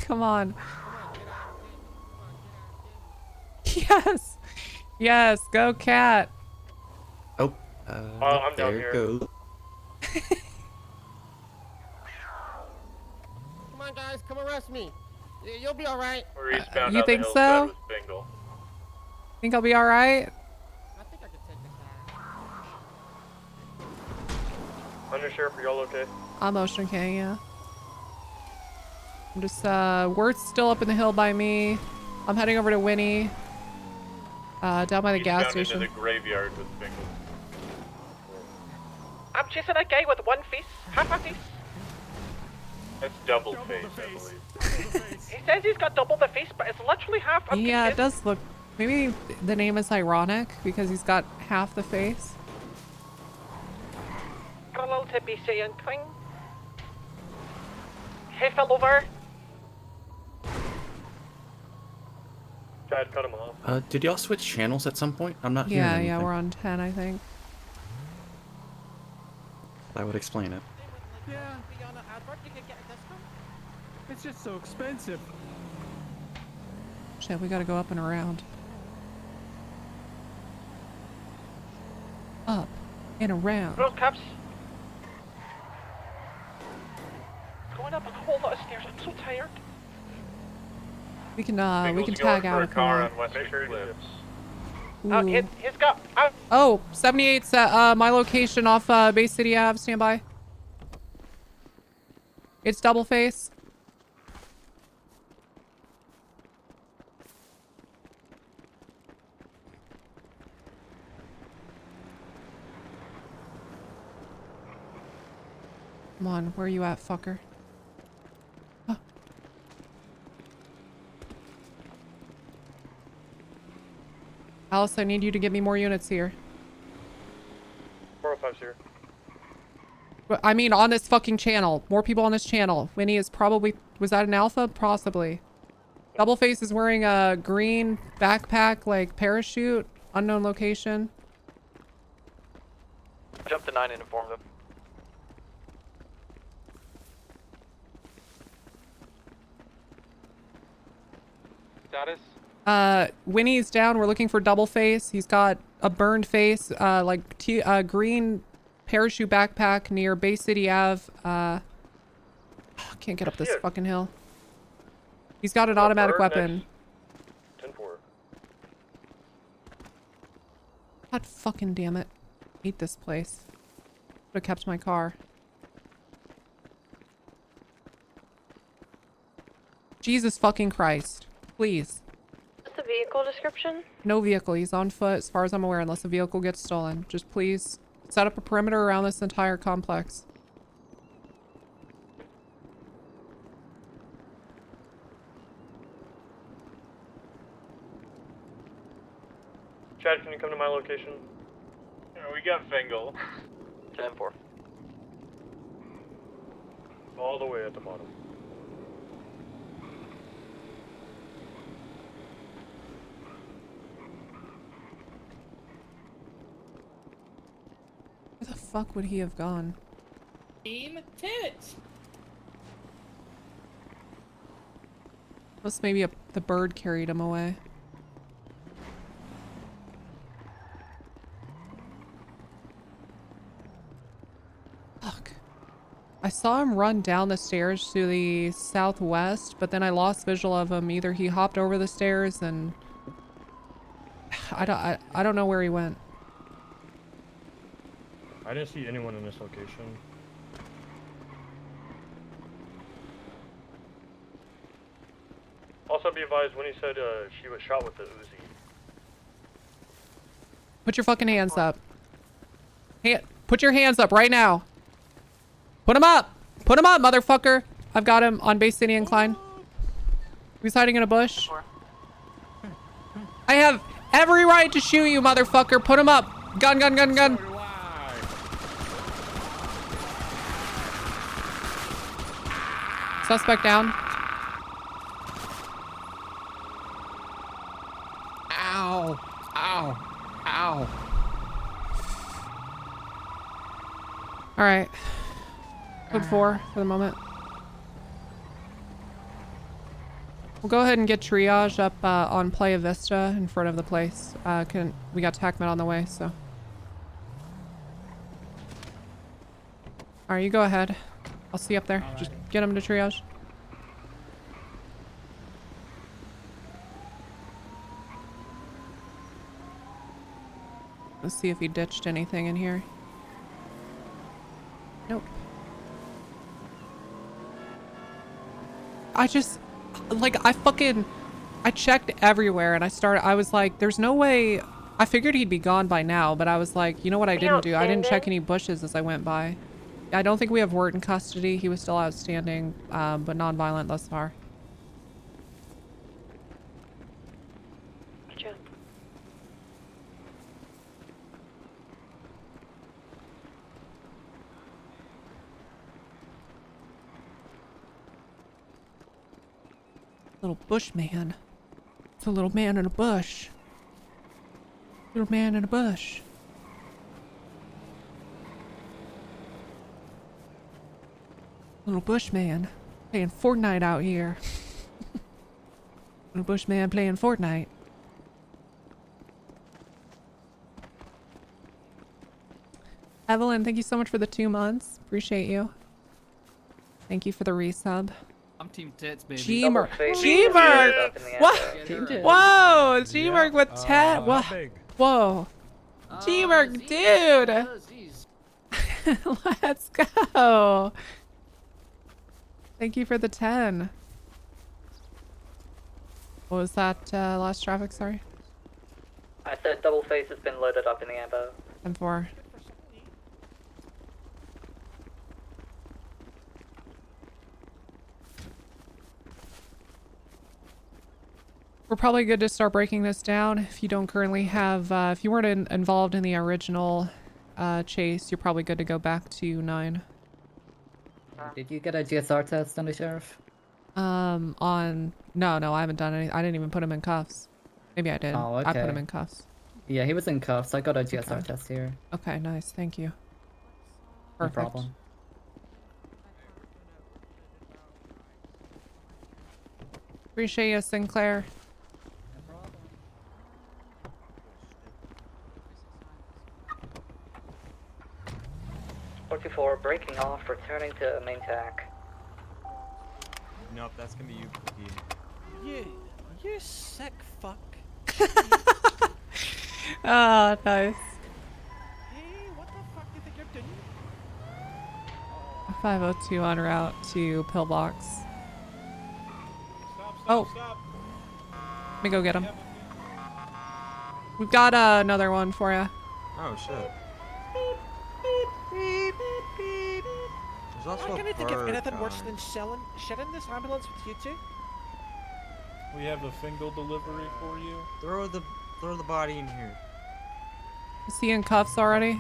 Come on. Yes. Yes, go cat. Oh, I'm down there here. it goes. Come on, guys, come arrest me. You'll be all right. We're eastbound You on think the so? hillside with Bingle. Think I'll be all right? I think I can take the cat. Undersheriff, are y'all okay? I'm Ocean King, yeah. I'm just, Wirt's still up in the hill by me. I'm heading over to Winnie. Down by the gas Eastbound station. into the graveyard with Bingle. I'm chasing a guy with one face, half a face. That's double face, I believe. He says he's got double the face, but it's literally half. I'm Yeah, it confused. does look... Maybe the name is ironic because he's got half the face. Got a little tippy saying thing. Hey, fell over. Tried to cut him off. Did y'all switch channels at some point? I'm not hearing anything. Yeah, we're on 10, I think. That would explain it. Yeah. It's just so expensive. Shit, we gotta go up and around. Up and around. Road caps. Going up a whole lot of stairs. I'm so tired. We can Bingle's tag going out for a if we car want. on Western Cliffs. Ooh. He's got. Oh, 78's my location off Bay City Ave. Stand by. It's double face. Come on, where are you at, fucker? Oh. Alice, I need you to get me more units here. 405's here. But I mean, on this fucking channel. More people on this channel. Winnie is probably... Was that an alpha? Possibly. Doubleface is wearing a green backpack, like parachute. Unknown location. Jump to 9 and inform them. Status? Winnie's down. We're looking for Doubleface. He's got a burned face, green parachute backpack near Bay City Ave. Can't get up this fucking hill. He's got an automatic weapon. 10-4. God fucking damn it. I hate this place. Would have kept my car. Jesus fucking Christ. Please. What's the vehicle description? No vehicle. He's on foot as far as I'm aware unless a vehicle gets stolen. Just please set up a perimeter around this entire complex. Chad, can you come to my location? Yeah, we got Fingal. 10-4. All the way at the bottom. Where the fuck would he have gone? Team tits. Unless maybe the bird carried him away. Fuck. I saw him run down the stairs to the southwest, but then I lost visual of him. Either he hopped over the stairs and I don't know where he went. I didn't see anyone in this location. Also be advised when he said she was shot with the Uzi. Put your fucking hands up. Put your hands up right now. Put him up! Put him up, motherfucker! I've got him on Base City Incline. He's hiding in a bush. I have every right to shoot you, motherfucker. Put him up. Gun, gun, gun, gun. Suspect down. Ow! Ow! Ow! All right. Code 4 for the moment. We'll go ahead and get triage up on Playa Vista in front of the place. We got TACMED on the way, so. All right, you go ahead. I'll see you up there. Just get him to triage. Let's see if he ditched anything in here. Nope. I checked everywhere and I was like, there's no way. I figured he'd be gone by now, but I was like, you know what I didn't do? I didn't check any bushes as I went by. I don't think we have Wirt in custody. He was still outstanding, but non-violent thus far. Gotcha. Little bush man. It's a little man in a bush. Little man in a bush. Little bush man playing Fortnite out here. Little bush man playing Fortnite. Evelyn, thank you so much for the 2 months. Appreciate you. Thank you for the resub. I'm Team Tits, baby. G-Merc. G-Merc! What? Whoa! G-Merc with 10. What? Whoa. G-Merc, dude! Let's go. Thank you for the 10. What was that last traffic? Sorry. I said double face has been loaded up in the amber. 10-4. We're probably good to start breaking this down. If you don't currently have, if you weren't involved in the original chase, you're probably good to go back to 9. Did you get a GSR test, Undersheriff? No, I haven't done any. I didn't even put him in cuffs. Maybe I did. Oh, okay. I put him in cuffs. Yeah, he was in cuffs. I got a GSR test here. Okay, nice. Thank you. No Perfect. problem. Appreciate you, Sinclair. 44, breaking off, returning to main tack. Nope, that's gonna be you, Cookie. You sick fuck. Ah, nice. Hey, what the fuck do you think you're doing? 502 en route to Pillbox. Stop. Let me go get him. We've got another one for you. Oh shit. There's also I a can't think of park anything worse on- than sharing this ambulance with you two. We have a single delivery for you. Throw the body in here. Is he in cuffs already?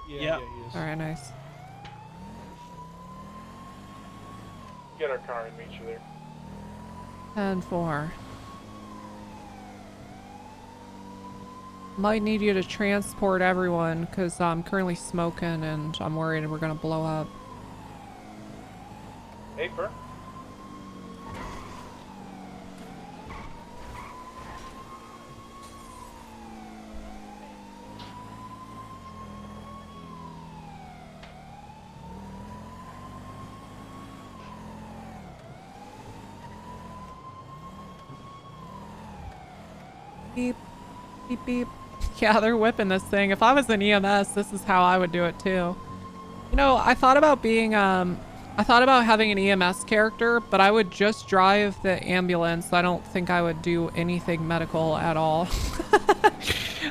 Yeah, he is. Alright, nice. Get our car and meet you there. 10-4. Might need you to transport everyone because I'm currently smoking and I'm worried we're gonna blow up. Paper. Beep, beep, beep. Yeah, they're whipping this thing. If I was an EMS, this is how I would do it too. You know, I thought about being, I thought about having an EMS character, but I would just drive the ambulance. I don't think I would do anything medical at all.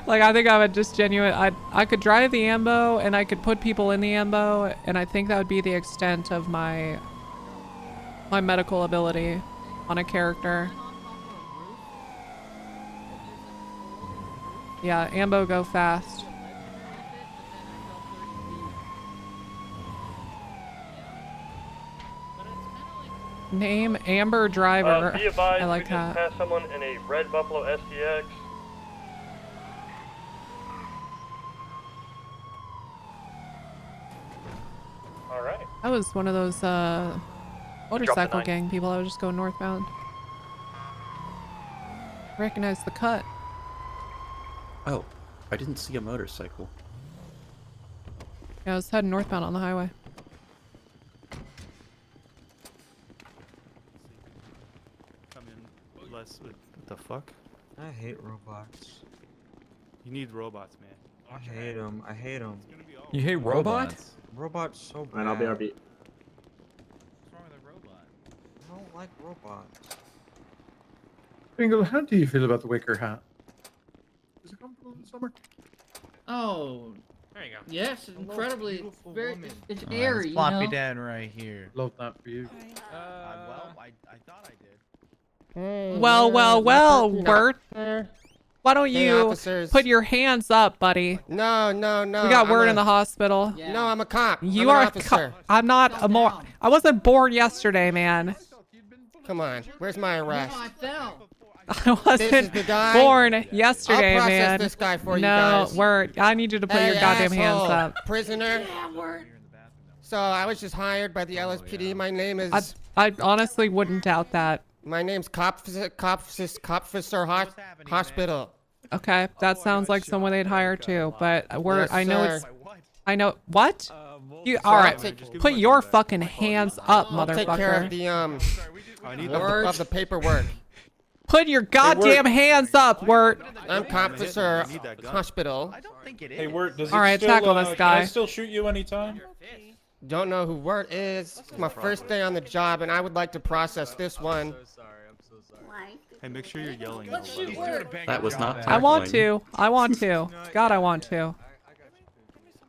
Like, I think I would just I could drive the ambo and I could put people in the ambo, and I think that would be the extent of my medical ability on a character. Yeah, ambo go fast. Name Amber Driver. Be advised, I like we that. just passed someone in a red Buffalo SDX. Alright. That was one of those motorcycle 9. gang people. I was just going northbound. Recognize the cut. Oh, I didn't see a motorcycle. Yeah, I was heading northbound on the highway. Come in less with what the fuck? I hate robots. You need robots, man. I hate them. I hate them. You hate robots? Robots so bad. And I'll be RB. What's wrong with a robot? I don't like robots. Bingo, how do you feel about the wicker hat? Is it comfortable in the summer? Oh. There you go. Yes, Hello, incredibly. beautiful Very. woman. It's Oh, airy, it's you floppy know. down right here. Love that for you. Well, I thought I did. Hey, Well, you're Wirt. Why don't Hey, you officers. put your hands up, buddy? No. We got I'm word a- in the hospital. Yeah. No, I'm a cop. You I'm are an a officer. I'm not a more. down. I wasn't born yesterday, man. Come on. Where's my No, arrest? I fell. I wasn't the guy. born yesterday, I'll process man. this guy for you No, guys. Wirt. I need you to put Hey, your goddamn hands asshole. up. Prisoner. Yeah, we're. So I was just hired by the LSPD. My name is. I honestly wouldn't doubt that. My name's Copficer Hospital. Okay, that sounds like someone they'd hire too, but we're Yes, I know sir. it's I know what? You So all I'll right? take- Put your fucking hands up, I'll take care of motherfucker. the I need of the paperwork. Put your goddamn hands up, Wirt. I'm Copficer I need that gun. Hospital. I don't think it is. Hey, Wirt, does All it right, still, tackle this Can guy. I still shoot you anytime? Don't know who Wirt is. It's my first day on the job, and I would like to process this one. Hey, make sure you're yelling. Let's shoot Wirt. That was not I want tackling. to. I want to. God, I want to.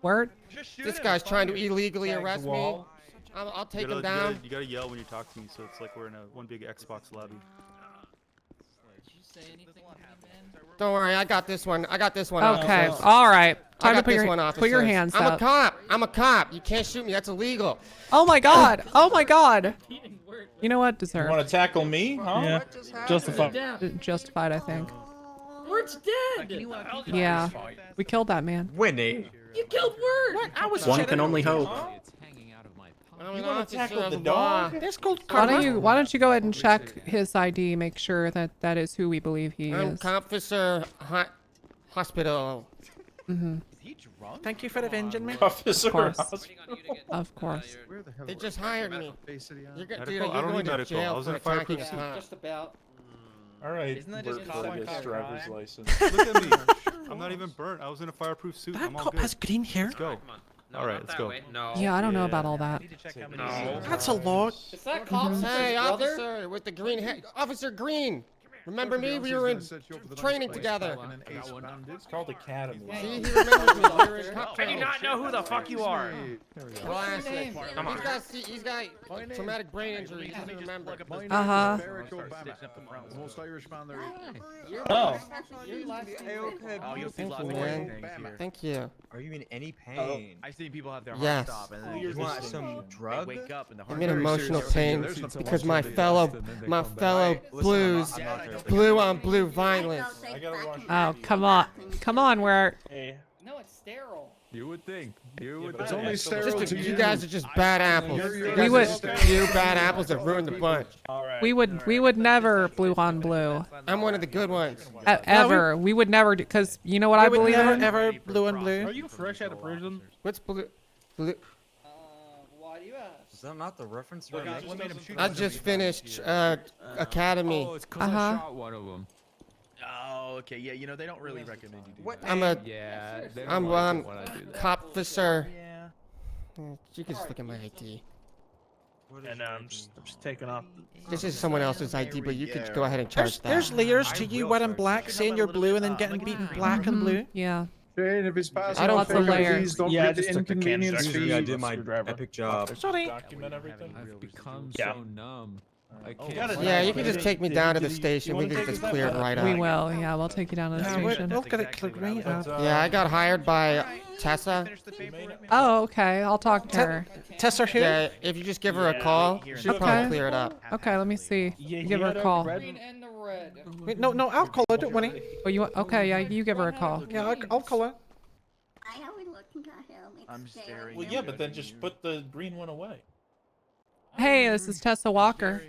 Wirt. This guy's trying to illegally arrest me. I'll take him down. You gotta yell when you talk to me, so it's like we're in a one big Xbox lobby. Did you say anything to me, man? Don't worry, I got this one. Okay. officers. All right. I Time to got put this your one, put your officers. hands I'm up. a cop. I'm a cop. You can't shoot me. That's illegal. Oh my god. Oh my god. You know what? You Deserve. want to tackle me, huh? Yeah. Justified. Justified, I think. Wirt's dead. Yeah. We killed that man. Winnie. You killed Wirt. What? I was. One can only hope. I'm You an want to officer tackle of the law. dog? This called Why karma. don't you go ahead and check his ID, make sure that that is who we believe he I'm is. Copficer Hospital. Thank you for avenging me. Officer. Of course. Of course. Where the hell They was just the hired me. Bay City You're, Island? dude, Medical? I you're don't going need to medical. I jail was for in a fire attacking a pursuit. cop. Just about. All right. Isn't that just cop on cop driver's crime? license. Look at me. I'm not even burnt. I was in a fireproof suit. That I'm all cop good. has green hair. Let's go. All right, let's go. No. Yeah, I don't know about all that. That's a lot. Is that cop's Hey, brother? officer with the green hair. Officer Green. Remember me? We were in training together. It's called Academy. See, he remembers me. We were in cop I do training. not know who the fuck you are. Classic. He's got traumatic brain injury. He doesn't remember. Uh-huh. Most Irish man there. Oh. Oh, you'll see lots of man. Thank you. Are you in any pain? I've seen people have their Yes. heart stop and then You want some drug? wake up and the heart I'm in emotional starts pain racing. because my fellow blues, blue on blue violence. Oh, come on. Come on, we're... No, it's sterile. You would think. You would It's think. only sterile to You guys are just bad apples. We would- You bad apples that ruined the bunch. We would never blue on blue. I'm one of the good ones. Ever. We would never do, because you know what I We would believe never in? ever blue and blue. Are you fresh out of prison? What's blue? Why do you ask? Is that not the reference Look, you're I just made him shoot I one. just finished academy. Oh, it's 'cause I shot one of them. Oh, okay. Yeah, you know they don't really recommend you do What? that. I'm a Yeah, they don't I'm like it when I do that. cop officer. Yeah. You can just look at my ID. And I'm just taking off. This is someone else's ID, but you could go ahead and charge that. There's layers to you wearing black, saying you're blue, and then getting beaten black and blue. Yeah. Shane, if it's passing I don't lots of layers. please don't Yeah, be just the took the inconvenience cans. fee. I did my epic job. Sorry. Document everything. I've become Yeah. so numb. I Oh, can't. Yeah, you can just take me down to the station. We can just clear it right We up. will. Yeah, we'll take you down to the station. We'll get it cleared right up. Yeah, I got hired by Tessa. Oh, okay. I'll talk to her. Tessa who? Yeah, if you just give her a call, she'll probably Okay. clear it up. Okay, let me see. Give her a call. Green and the red. Wait, no, I'll call her. Don't worry. Oh, you want? Okay, yeah, you give her a call. Yeah, I'll call her. I'm staring. Well, yeah, but then just put the green one away. Hey, this is Tessa Walker.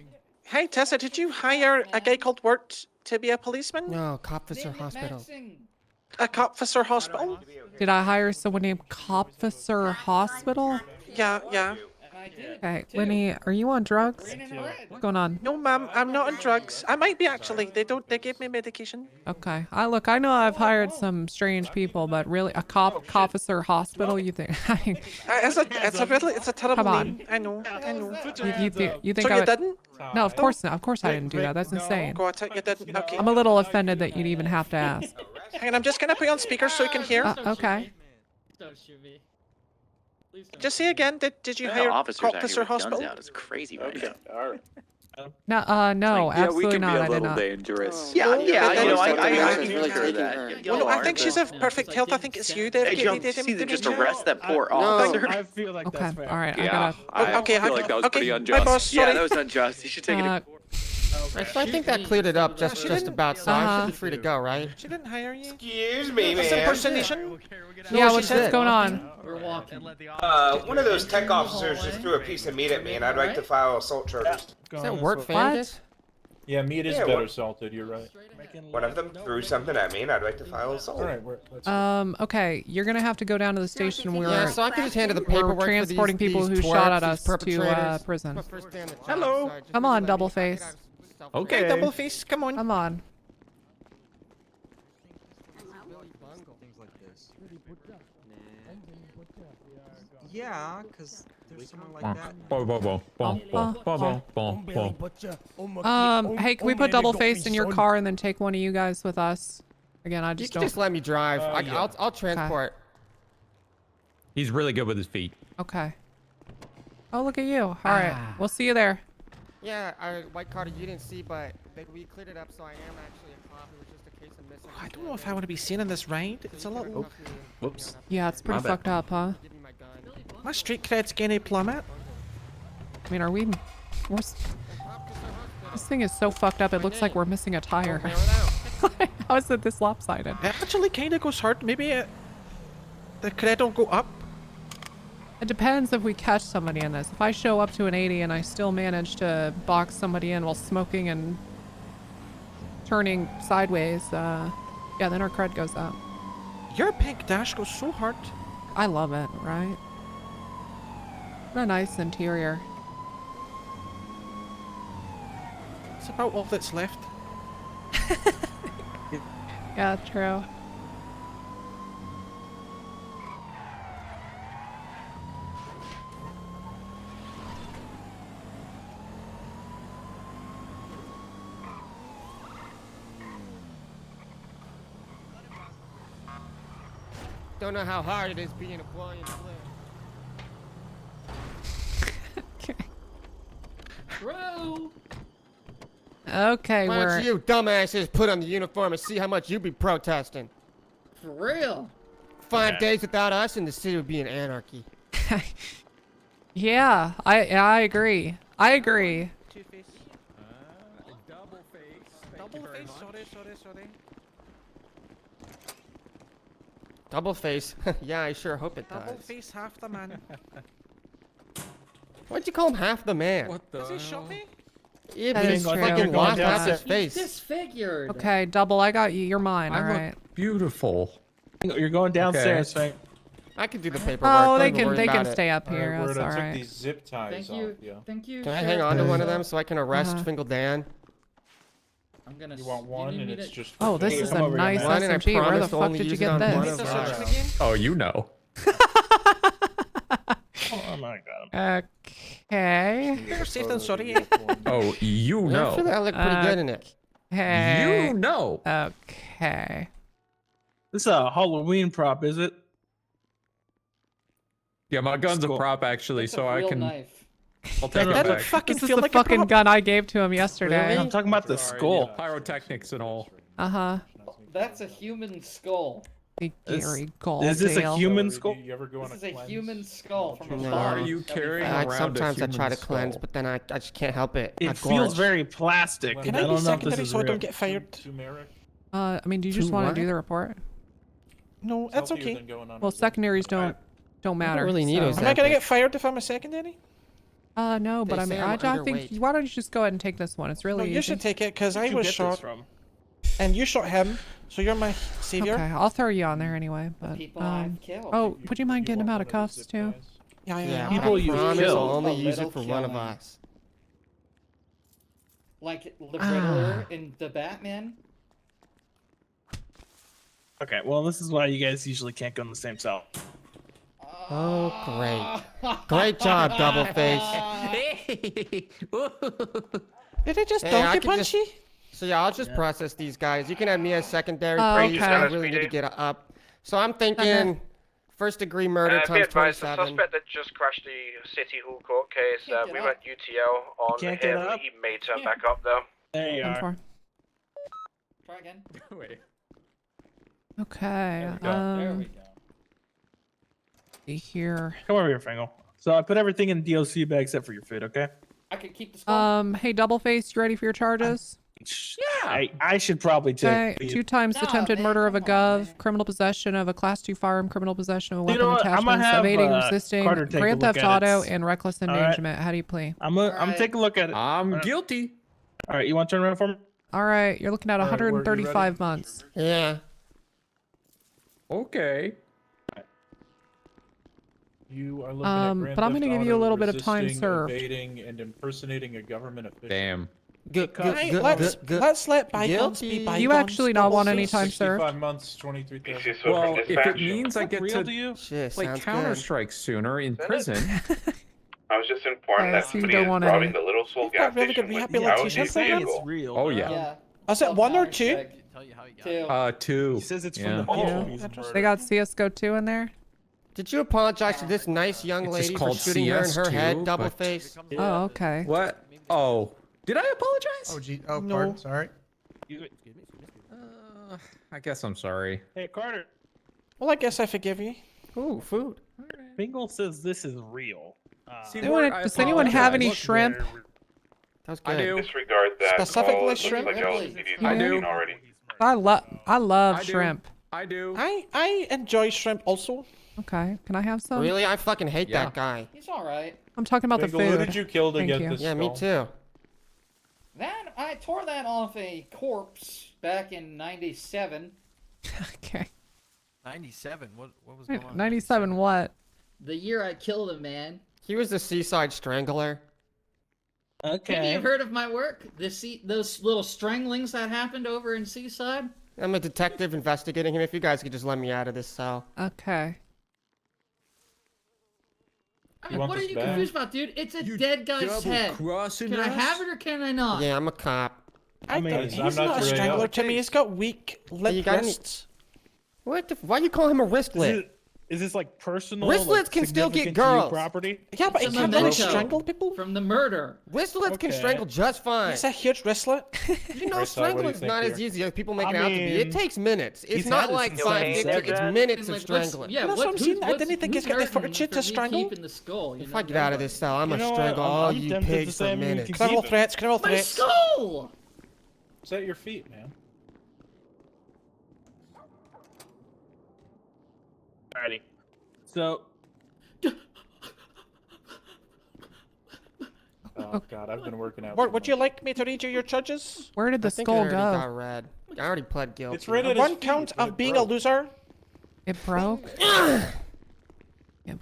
Hey, Tessa, did you hire a guy called Wirt to be a policeman? No, cop officer hospital. A cop officer hospital? Did I hire someone named Copficer Hospital? Yeah. Okay, Winnie, are you on drugs? What's going on? No, ma'am, I'm not on drugs. I might be actually. They gave me medication. Okay. Look, I know I've hired some strange people, but really, a Copficer Hospital, you think? It's a terrible Come on. name. I know. You think So I you would? didn't? No, of course not. Of course I didn't do that. That's insane. Go on, you didn't. Okay. I'm a little offended that you'd even have to ask. Hang on, I'm just gonna put you on speaker so you can hear. Okay. Don't shoot me. Please don't Just say again. Did you hire cop officer hospital? It's crazy right Okay, all right. No, absolutely not. I did not. dangerous. Yeah, I I can hear that. Well, no, I think she's of perfect health. I think it's you that Just arrest that poor No, officer. I feel like Okay, that's fair. all right. I Yeah, gotta. Okay, I feel like that was pretty unjust. My boss, Yeah, sorry. that was unjust. You should take it. Uh, I think that cleared it up just about, so I should be free to go, right? She didn't hire you. Excuse me, That's man. impersonation. Yeah, what's going on? We're walking. One of those tech officers just threw a piece of meat at me, and I'd like to file assault charges. Is that work Vandit? Yeah, meat is Yeah, better what- salted. You're right. One of them threw something at me, and I'd like to file assault. All right, let's. Okay, you're gonna have to go down to the station. Yeah, so I can just handle the paperwork We're transporting for these, people who these shot at twerps, us these to perpetrators. prison. My first day on the job, Hello. so just Come really on, let double me- I face. gotta self- Okay. Hey, double face, come on. Come on. Things like this. Yeah, because there's someone like that. Hey, can we put double face in your car and then take one of you guys with us? Again, I You just can don't. just let me drive. Yeah. I'll transport. He's really good with his feet. Okay. Oh, look at you. All right, we'll see you there. Yeah, white card you didn't see, but we cleared it up, so I am actually a cop. It was just a case of missing. I don't know if I want to be seen in this ride. It's a little. Whoops. Yeah, it's pretty My bad. fucked up, huh? Give me my gun. My street cred's getting a plummet. I mean, are we? This thing is so fucked up. It looks like we're missing a tire. How is it this lopsided? It actually kind of goes hard. Maybe the cred will go up. It depends if we catch somebody in this. If I show up to an 80 and I still manage to box somebody in while smoking and turning sideways, yeah, then our cred goes up. Your pink dash goes so hard. I love it, right? What a nice interior. It's about all that's left. Yeah, true. Don't know how hard it is being a boy in blue. True. Okay, Why don't you dumbasses put on the uniform and see how much you be protesting? For real. 5 days without us and the city would be in anarchy. Yeah, I agree. I agree. Two-face. Double face. Thank Double you very face. much. Sorry. Double face? Yeah, I sure hope it Double does. face half the man. Why'd you call him half the man? What the Is he hell? shopping? Yeah, That but is he's true. fucking lost half his He's face. disfigured. Okay, Double, I got you. You're mine, I alright. look beautiful. You're going downstairs, Frank. I can do the paperwork. Oh, Don't they even can worry they about can it. stay up here. Word, That's I took alright. these zip ties Thank off. you. Yeah. Thank you. Can I Sheriff hang on to one of Tessa. them so I can arrest Fingal Dan? I'm gonna. You want one, and it's just. Oh, this Hey, is come a over here, nice man. One, and I SMG. Where the promise to fuck only did you use it get on one this? of Is this us. again? Oh, you know. Oh my god. Okay. Better safe than sorry. Oh, you I know. feel like I look pretty good in it. Hey. You know. Okay. This is a Halloween prop, is it? Yeah, my gun's a Cool. prop actually, That's so a I real can. knife. I'll take That it doesn't back. fucking This is feel the like a fucking prop. gun I gave to him yesterday. Really? I'm talking about the skull. Pyrotechnics and all. Uh-huh. That's a human skull. The Is- Gary Gold. Is this a human skull? You ever go on This is a a cleanse? human skull from a No. body. Are you That'd be carrying fine. around Sometimes a I try human to cleanse, skull? but then I just can't help it. I It feels gorge. very plastic. Can Can I I be don't know if this secondary is so I real. don't get fired? Turmeric. I mean, do you just To want what? to do the report? No, that's Healthier okay. than going on Well, a zip. secondaries don't matter. really need so. those Am I gonna Ozempic. get fired if I'm a secondary? No, but They I mean, say I'm I think. underweight. Why don't you just go ahead and take this one? It's really No, easy. you should take it because I Where'd you was get this shot from? and you shot him, so you're my savior. Okay, I'll throw you on there anyway. But People I've killed. oh, would you mind getting him want out of one those cuffs zip too? ties? Yeah, People I you promise killed. I'll only A use it little for one of killing. us. Like the Riddler in the Batman. Okay, well, this is why you guys usually can't go in the same cell. Oh, great. Great job, Double Face. Did it just Hey, I donkey could punch just- you? So yeah, I'll just process these guys. You can have me as secondary, Oh, please. okay. I really need to get up. So I'm thinking first degree murder Be times advised, the 27. suspect that just crashed the City Hall court case, Can't we get went up. UTL on Can't get him. up? He may turn back up though. There you One are. for. Try again. Wait. Okay. There we go. See here. Come over here, Fangle. So I put everything in DOC bag except for your food, okay? I could keep the skull. Hey, Double Face, you ready for your charges? Yeah. I should probably Okay, take these. 2 times Nah, attempted man, murder of a come on, gov, man. criminal possession of a class 2 firearm, criminal possession of a You know weapon what? I'm gonna attachments, have, evading, Carter resisting, take a grand look theft at it. auto, and reckless All right. endangerment. How do you plead? I'm Alright. take a look at it. I'm Alright. guilty. All right, you want to turn around for me? All right, you're looking at All right, word, you 135 ready? months. Yeah. Okay. You are looking at grand but I'm theft gonna give you a auto, little bit of time resisting, served. evading, and impersonating a government official. Damn. Good, Hey, let's let bygones be Guilty. bygones. You actually not Double want any face. time served. 65 months, 23,000. Well, if it means I get Real to to you? Shit, play sounds good. Counter-Strike sooner in prison, I was just informed that so you somebody don't is want robbing any. the Little Soul You've gas got really good station with rehabilitation thousands of programs. people. Real. oh yeah. Yeah. Was it one or two? Tell you how you got Two. 2. He says it's Yeah. from the people. Yeah. He's a murderer. They got CSGO 2 in there? Did you apologize to this nice young It's just lady for called shooting her in her CS2, head, Double but- Face? Oh, okay. What? Oh, did I apologize? Oh, gee. Oh, No. pardon. Sorry. I guess I'm sorry. Hey, Carter. Well, I guess I forgive you. Ooh, food. Bingle says this is real. See, Anyone- Mark, I does anyone have any apologize. shrimp? That was I good. do. Disregard that Specifically call. It looks shrimp? like Really? LSPD's I looking do. already. I love I do. shrimp. I do. I enjoy shrimp also. Okay, can I have some? Really? I fucking hate Yeah. that guy. He's alright. I'm talking about the Bingle, who food. did you kill to Thank get you. this Yeah, me skull? too. That I tore that off a corpse back in '97. Okay. 97. What was going on? 97 what? The year I killed a man. He was the Seaside Strangler. Okay. Maybe you've heard of my work? Those little stranglings that happened over in Seaside? I'm a detective investigating him. If you guys could just let me out of this cell. Okay. What are you confused about, dude? It's a dead guy's head. Can I have it or can I not? Yeah, I'm a cop. He's not a strangler to me. He's got weak lip wrists. What the? Why you call him a wristlet? Is this like personal? Wristlets can still get girls. Property? Yeah, but he can't really strangle people. From the murder. Wristlets can strangle just fine. It's a huge wristlet. You know, strangling's not as easy as people make it out to be. It takes minutes. It's not like 5 minutes. It's minutes of strangling. Yeah, that's what I'm saying. I didn't think he's got the fortitude to strangle. If I get out of this cell, I'm gonna strangle all you pigs for minutes. Criminal threats. Criminal threats. My skull! It's at your feet, man. Alrighty. So. Oh god, I've been working out. Would you like me to read you your charges? Where did the skull I already go? got read. I already pled guilty. It's rated One count of being a loser. It broke. Can't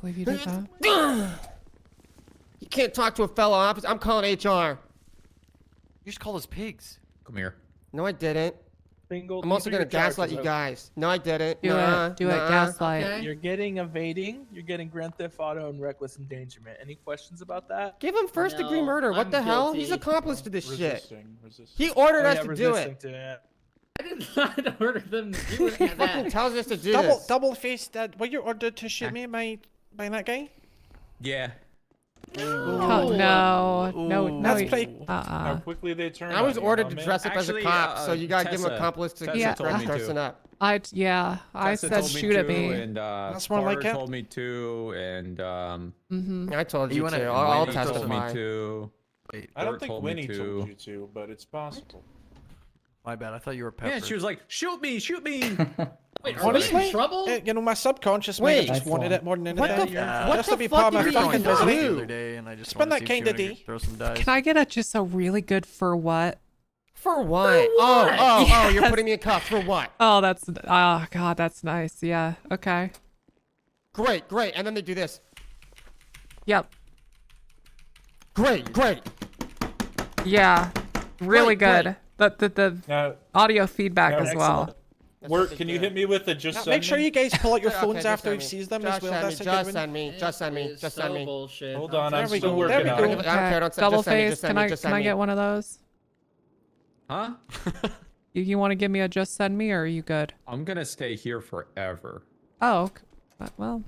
believe you did that. You can't talk to a fellow officer. I'm calling HR. You just call us pigs. Come here. No, I didn't. Bingo, I'm also gonna gaslight you guys. No, I didn't. Do it, gaslight. Okay. You're getting evading. You're getting Grand Theft Auto and reckless endangerment. Any questions about that? Give him first-degree murder. What I'm the hell? guilty. He's accomplice to this shit. Resisting. He ordered Oh, us yeah, to do resisting it. to it. I did not order them to do He any of fucking that. tells us to do this. Double faced. Were you ordered to shoot me by that guy? Yeah. Oh, no. That's pretty. How quickly they turn. I was on you, ordered huh, to man? dress up as a Actually, cop, so you gotta give him Tessa- accomplice to Tessa get told me this person to. up. I Tessa said told shoot at to, me. And That's more like Carter it. told me to, and I told you wanna- to. I'll Winnie told me testify. to. Wait, I don't Bert think told me Winnie to. told you to, but it's possible. my bad. I thought you were Pepper. Yeah, she was like, "Shoot me, shoot me." Wait, are we Honestly, in trouble? you know, my subconscious mind just wanted it more than anything. What the Just to be fuck part of did my you fucking do? misery. the other day, and I just Spend wanted that to see if kind of you wanted D. to throw some dice. Can I get just a really good for what? For what? Oh, you're putting me in cuffs. For what? Oh, God, that's nice. Yeah. Okay. Great. And then they do this. Yep. Great. Yeah. Really Great. good. The Now, audio feedback now, as well. excellent. Work. Can you hit me with the just? Now, send make sure me? you guys pull out your Okay, phones just after send you've me. seized them Just as well. send me, That's a just good one. send me. Just send me. It's Just send so me. bullshit. Hold on, I'm There we still go, working there we on go. it. I don't care. Don't send. Double Just send me. face. Just send Can me. I Just can send I me. get one of those? Huh? You want to give me a just send me, or are you good? I'm gonna stay here forever. Oh, well.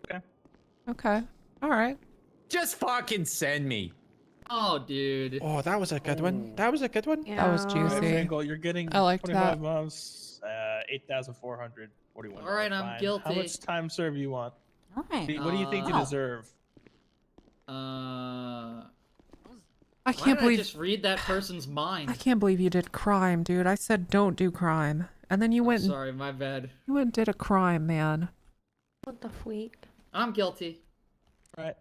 Okay. Okay. All right. Just fucking send me. Oh, dude. Oh, that was a good one. That was a good one. That was All right, juicy. Frankel, you're getting I liked 25 that. months, 8,441. All right, I'm fine. guilty. How much time serve you want? All right. What do you think you deserve? I Why can't did I believe just read that person's mind? I can't believe you did crime, dude. I said don't do crime, and then you went. Sorry, my bad. You went and did a crime, man. What the freak? I'm guilty. All right.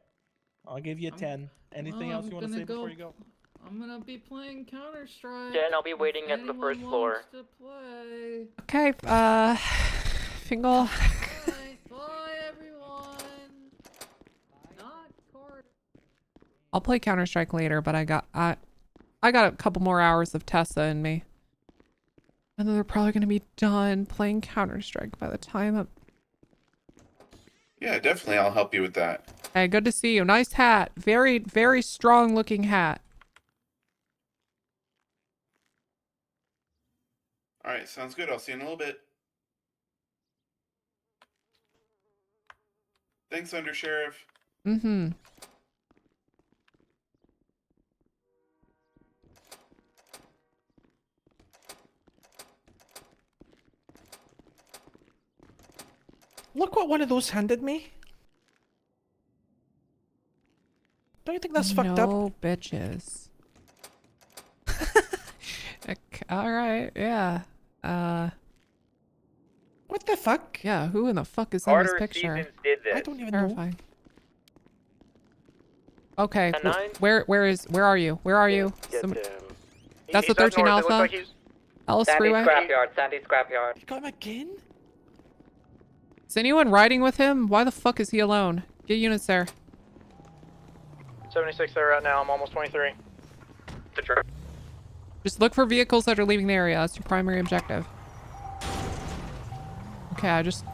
I'll give you 10. Anything well, else you want to I'm say gonna before you go? I'm gonna be playing Counter-Strike. Dan, I'll be waiting at the Anyone first floor. wants to play. Okay. Fingal. Bye, everyone. Not court. I'll play Counter-Strike later, but I got a couple more hours of Tessa in me, and then they're probably gonna be done playing Counter-Strike by the time I'm. Yeah, definitely. I'll help you with that. Hey, good to see you. Nice hat. Very, very strong looking hat. All right, sounds good. I'll see you in a little bit. Thanks, Undersheriff. Mm-hmm. Look what one of those handed me. Don't you think that's fucked up? No bitches. Okay, all right. Yeah. What the fuck? Yeah. Who in the fuck is in Carter this picture? Stevens did this. I don't even know. Terrifying. Okay. 10-9? Where are you? Where are you? Some- That's the He's up 13 north. It looks Alpha. like he's- Ellis Sandy Freeway. Scrapyard. Sandy Scrapyard. You got him again? Is anyone riding with him? Why the fuck is he alone? Get units there. 76 there right now. I'm almost 23. Just look for vehicles that are leaving the area. That's your primary objective. Okay, I just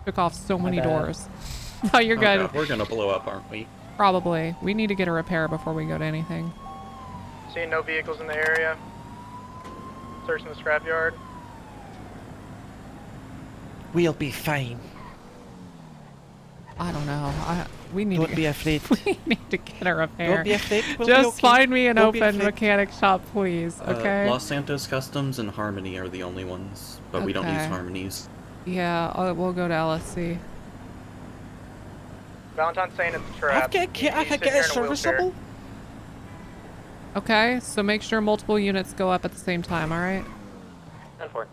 took off so many doors. Oh, you're good. God, we're gonna blow up, aren't we? Probably. We need to get a repair before we go to anything. Seeing no vehicles in the area. Searching the scrapyard. We'll be fine. I don't know. We need Don't to be afraid. We need to get a repair. Don't be afraid. We'll Just be okay. find me an Don't be open afraid. mechanic shop, please. Okay. Los Santos Customs and Harmony are the only ones, but we don't use Okay. Harmonies. Yeah, we'll go to LSC. Valentine's saying it's a trap. I could get a serviceable. Okay, so make sure multiple units go up at the same time, alright? 10-4.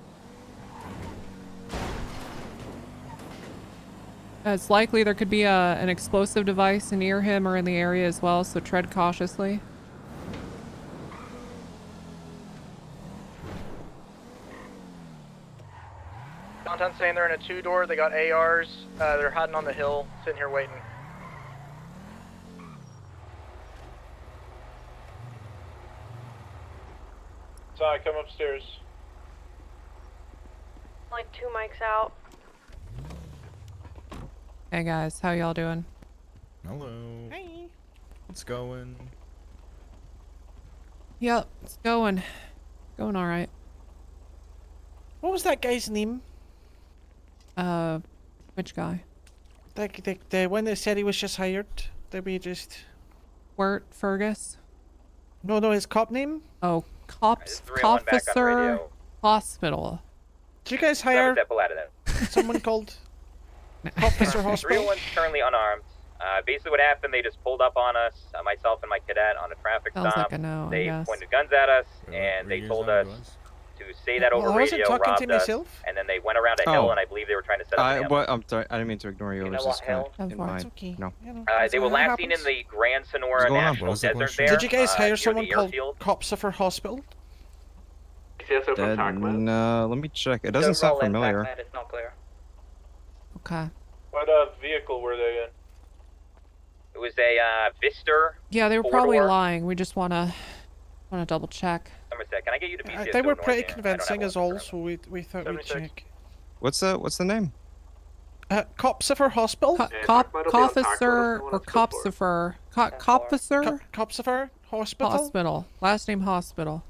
It's likely there could be an explosive device near him or in the area as well, so tread cautiously. Valentine's saying they're in a 2-door. They got ARs. They're hiding on the hill, sitting here waiting. Sai, come upstairs. Like 2 mics out. Hey guys, how y'all doing? Hello. Hey. What's going? Yep, it's going. Going alright. What was that guy's name? Which guy? The one that said he was just hired. That we just. Wirt Fergus? No, his cop name. Oh, cops, 301 back on officer, radio. hospital. Did you guys hire Step out of that. someone called Officer Hospital? 301's currently unarmed. Basically what happened, they just pulled up on us, myself and my cadet, on a traffic Sounds stop. like a no, I They guess. pointed guns at us, and they told us to say that over Well, I wasn't radio, talking to robbed us, myself. and then they went around a hill, and I believe they were trying to set up an ambush. I'm sorry. I didn't mean to ignore you. It was just kind of in mind. okay. No. They were last seen in the Grand Sonora What's going on? What National was the Desert question? there. Did you guys hire near someone the called airfield. Copsifer Hospital? No, let me check. It doesn't sound familiar. It's not clear. Okay. What vehicle were they in? It was a Vister. Yeah, they were 4-door. probably lying. We just wanna double check. Somerset. Can I get you to BCSO They were North pretty here? I don't convincing have as all, so we thought we'd 76. check. What's the name? Copsifer Hospital? Copficer or Copsifer? Copficer? Copsifer Hospital? Hospital. Last name Hospital.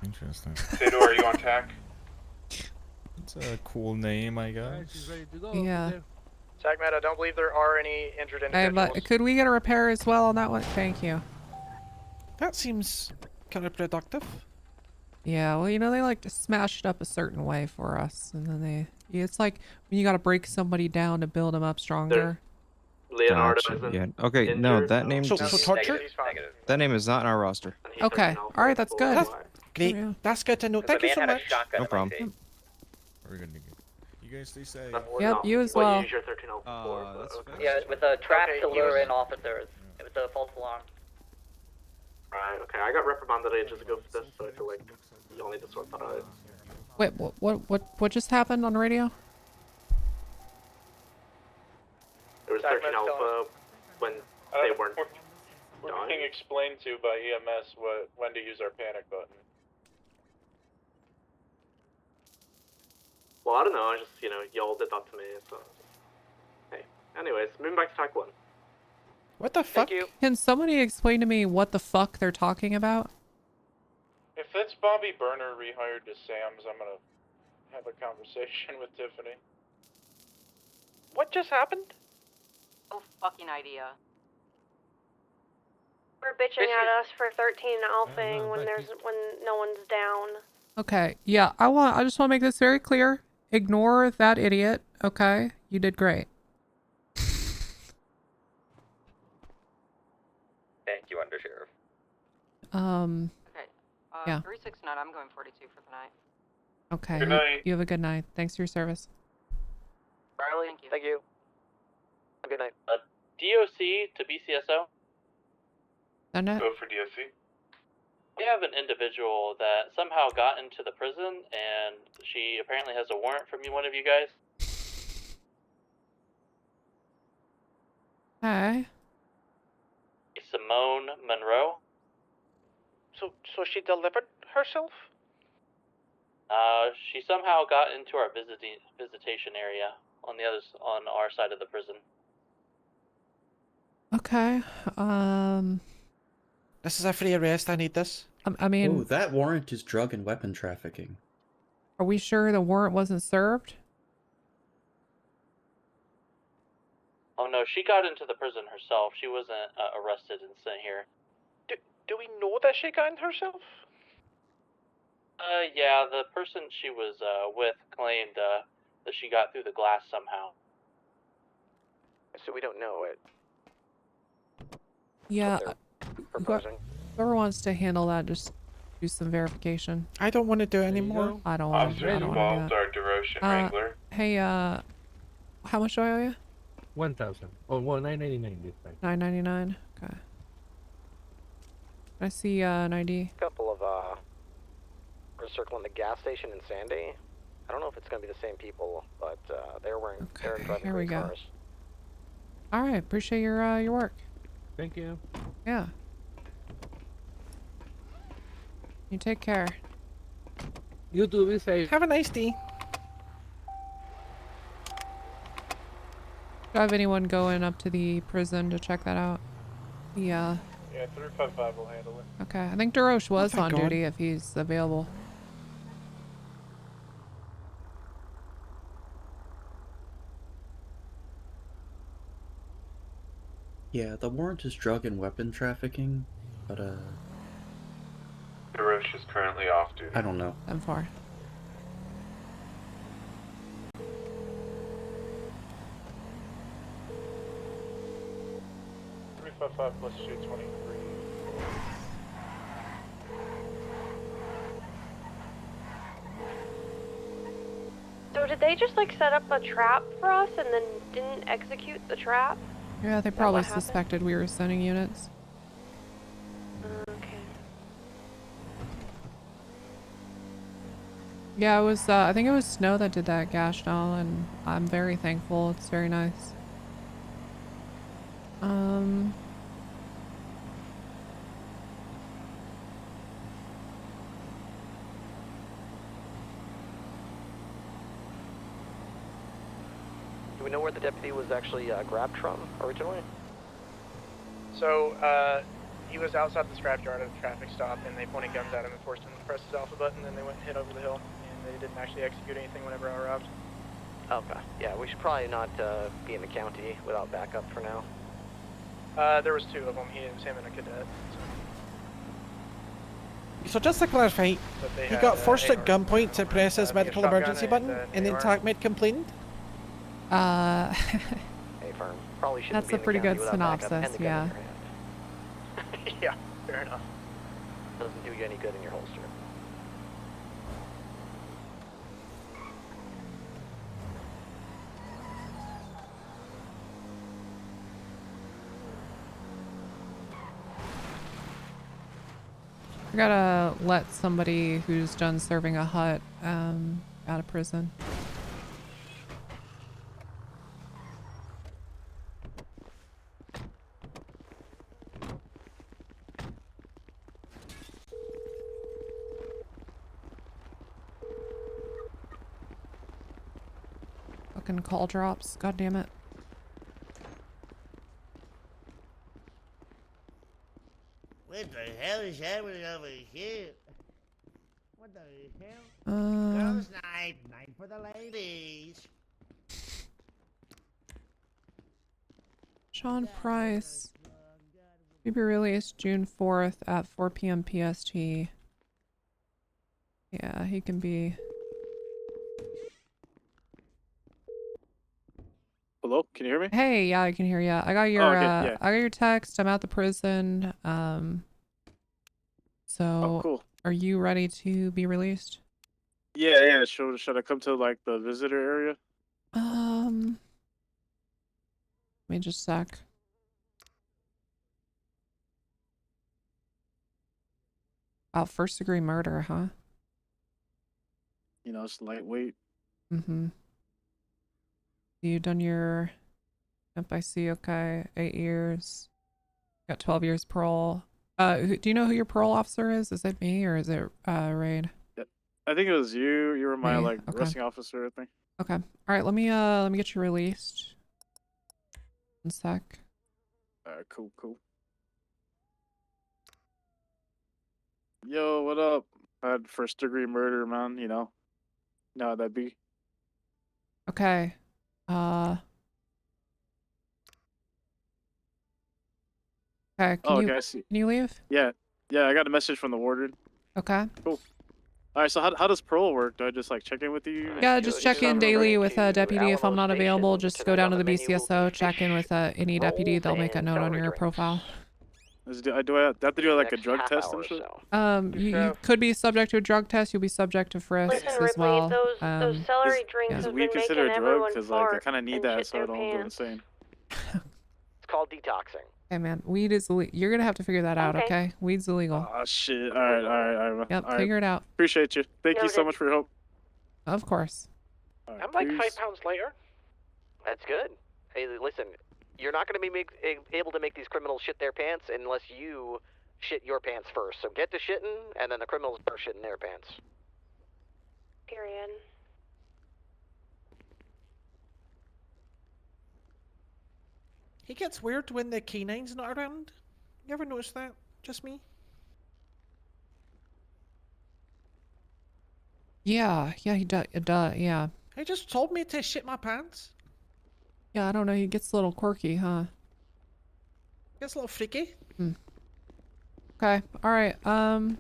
Interesting. Theodore, are you on tack? It's a cool name, I guess. Yeah. Sagmat, I don't believe there are any injured Hey, individuals. but could we get a repair as well on that one? Thank you. That seems kind of productive. Yeah, well, you know, they like to smash it up a certain way for us, and then it's like when you gotta break somebody down to build them up stronger. Leonardo yeah. Okay, no, that name. So does- torture? that name is not in our roster. Okay, alright, that's good. Great. Yeah. That's good to know. The Thank you man so had a much. shotgun No in my problem. tape. We're gonna get. You guys stay safe. Yep, you as well. That's fair. Yeah, with a trap Okay, killer and officers. It was a false alarm. Right, okay, I got reprimanded ages ago for this, so I feel like you'll need to sort that out. Wait, what just happened on radio? It was 13 Alpha when they weren't We're dying. being explained to by EMS when to use our panic button. Well, I don't know, I just, y'all did that to me, so... Hey, anyways, moving back to Type 1. What the fuck? Can somebody explain to me what the fuck they're talking about? If that's Bobby Burner rehired to Sam's, I'm gonna have a conversation with Tiffany. What just happened? No fucking idea. We're bitching at us for 13 alphing when no one's down. Okay, yeah, I just want to make this very clear. Ignore that idiot, okay? You did great. Thank you, Undersheriff. Okay. Yeah. 369, I'm going 42 for the night. Okay. Good night. You have a good night. Thanks for your service. Riley, thank you. Good night. DOC to BCSO. Send it. Go for DSC. We have an individual that somehow got into the prison, and she apparently has a warrant from one of you guys. Hey. Simone Monroe. So she delivered herself? She somehow got into our visitation area on our side of the prison. Okay. This is a free arrest. I need this. I mean, Oh, that warrant is drug and weapon trafficking. are we sure the warrant wasn't served? Oh no, she got into the prison herself. She wasn't arrested and sent here. Do we know that she got in herself? Yeah, the person she was with claimed that she got through the glass somehow. So we don't know it. Yeah. Proposing. Whoever wants to handle that, just do some verification. I don't want to do it anymore. I don't want to. Officers involved are DeRoche and Wrangler. Hey, how much do I owe you? 1,000. Oh, well, 999 this time. $9.99. Okay. I see an ID. Couple of we're circling the gas station in Sandy. I don't know if it's gonna be the same people, but they're driving here we great go. cars. All right, appreciate your work. Thank you. Yeah. You take care. You too, be safe. Have a nice day. Do I have anyone going up to the prison to check that out? Yeah. Yeah, 355 will handle it. Okay, I think DeRoche was thank on God. duty if he's available. Yeah, the warrant is drug and weapon trafficking, but DeRoche is currently off duty. I don't know. I'm far. +223. So did they just like set up a trap for us and then didn't execute the trap? Yeah, they Is that probably what happened? suspected we were sending units. Okay. Yeah, it was, I think it was Snow that did that gash doll, and I'm very thankful. It's very nice. Do we know where the deputy was actually grabbed from originally? So, he was outside the scrapyard at a traffic stop, and they pointed guns at him and forced him to press his alpha button, and they went and hit over the hill, and they didn't actually execute anything whenever I arrived. Okay. Yeah, we should probably not be in the county without backup for now. There was two of them. It was him and a cadet. So just to clarify, he had, got forced at AR. gunpoint to press his a medical shotgun emergency and, button, and then AR. TACMED complained? Hey, firm. Probably shouldn't That's be a in the pretty county good without backup and synopsis, the gun yeah. in your hand. Yeah, fair enough. Doesn't do you any good in your holster. I gotta let somebody who's done serving a hut, out of prison. Fucking call drops, god damn it. What the hell is happening over here? What the hell? Girls' night, night for the ladies. Sean Price. To be released June 4th at 4 p.m. PST. Yeah, he can be. Hello, can you hear me? Hey, yeah, I can hear you. I got your Oh, okay, yeah. I got your text. I'm at the prison. So Oh, cool. are you ready to be released? Yeah. Should I come to like the visitor area? Let me just sec. Oh, first degree murder, huh? You know, it's lightweight. Mm-hmm. You done your FIC, okay, 8 years. Got 12 years parole. Do you know who your parole officer is? Is it me or is it Raid? I think it was you. You were my Me? like Okay. arresting officer, I think. Okay. All right. Let me get you released. 1 sec. Cool. Yo, what up? I had first degree murder, man. You know how that'd be. Okay. Okay. I see. Can you leave? Yeah. I got a message from the warden. Okay. Cool. All right. So how does parole work? Do I just like check in with you? Yeah, just check in daily with a deputy. If I'm not available, just go down to the BCSO, check in with any deputy. They'll make a note on your profile. Do I have to do like a drug test and shit? You could be subject to a drug test. You'll be subject to frisks as well. Those celery drinks Is have weed been considered making a drug? everyone Because like I fart kind of need and that shit so I their don't go pants. insane. It's called detoxing. Hey man, weed is you're gonna have to figure that out. Okay, weed's illegal. Oh shit! All right. Yep, all right. figure it out. Appreciate you. Thank you so much for your help. Of course. I'm like 5 pounds lighter. That's good. Hey, listen, you're not going to be able to make these criminals shit their pants unless you shit your pants first. So get to shitting, and then the criminals start shitting their pants. Period. He gets weird when the canine's not around. You ever notice that? Just me? Yeah, he does. Yeah. He just told me to shit my pants. Yeah, I don't know. He gets a little quirky, huh? Gets a little freaky. Okay. All right. I'm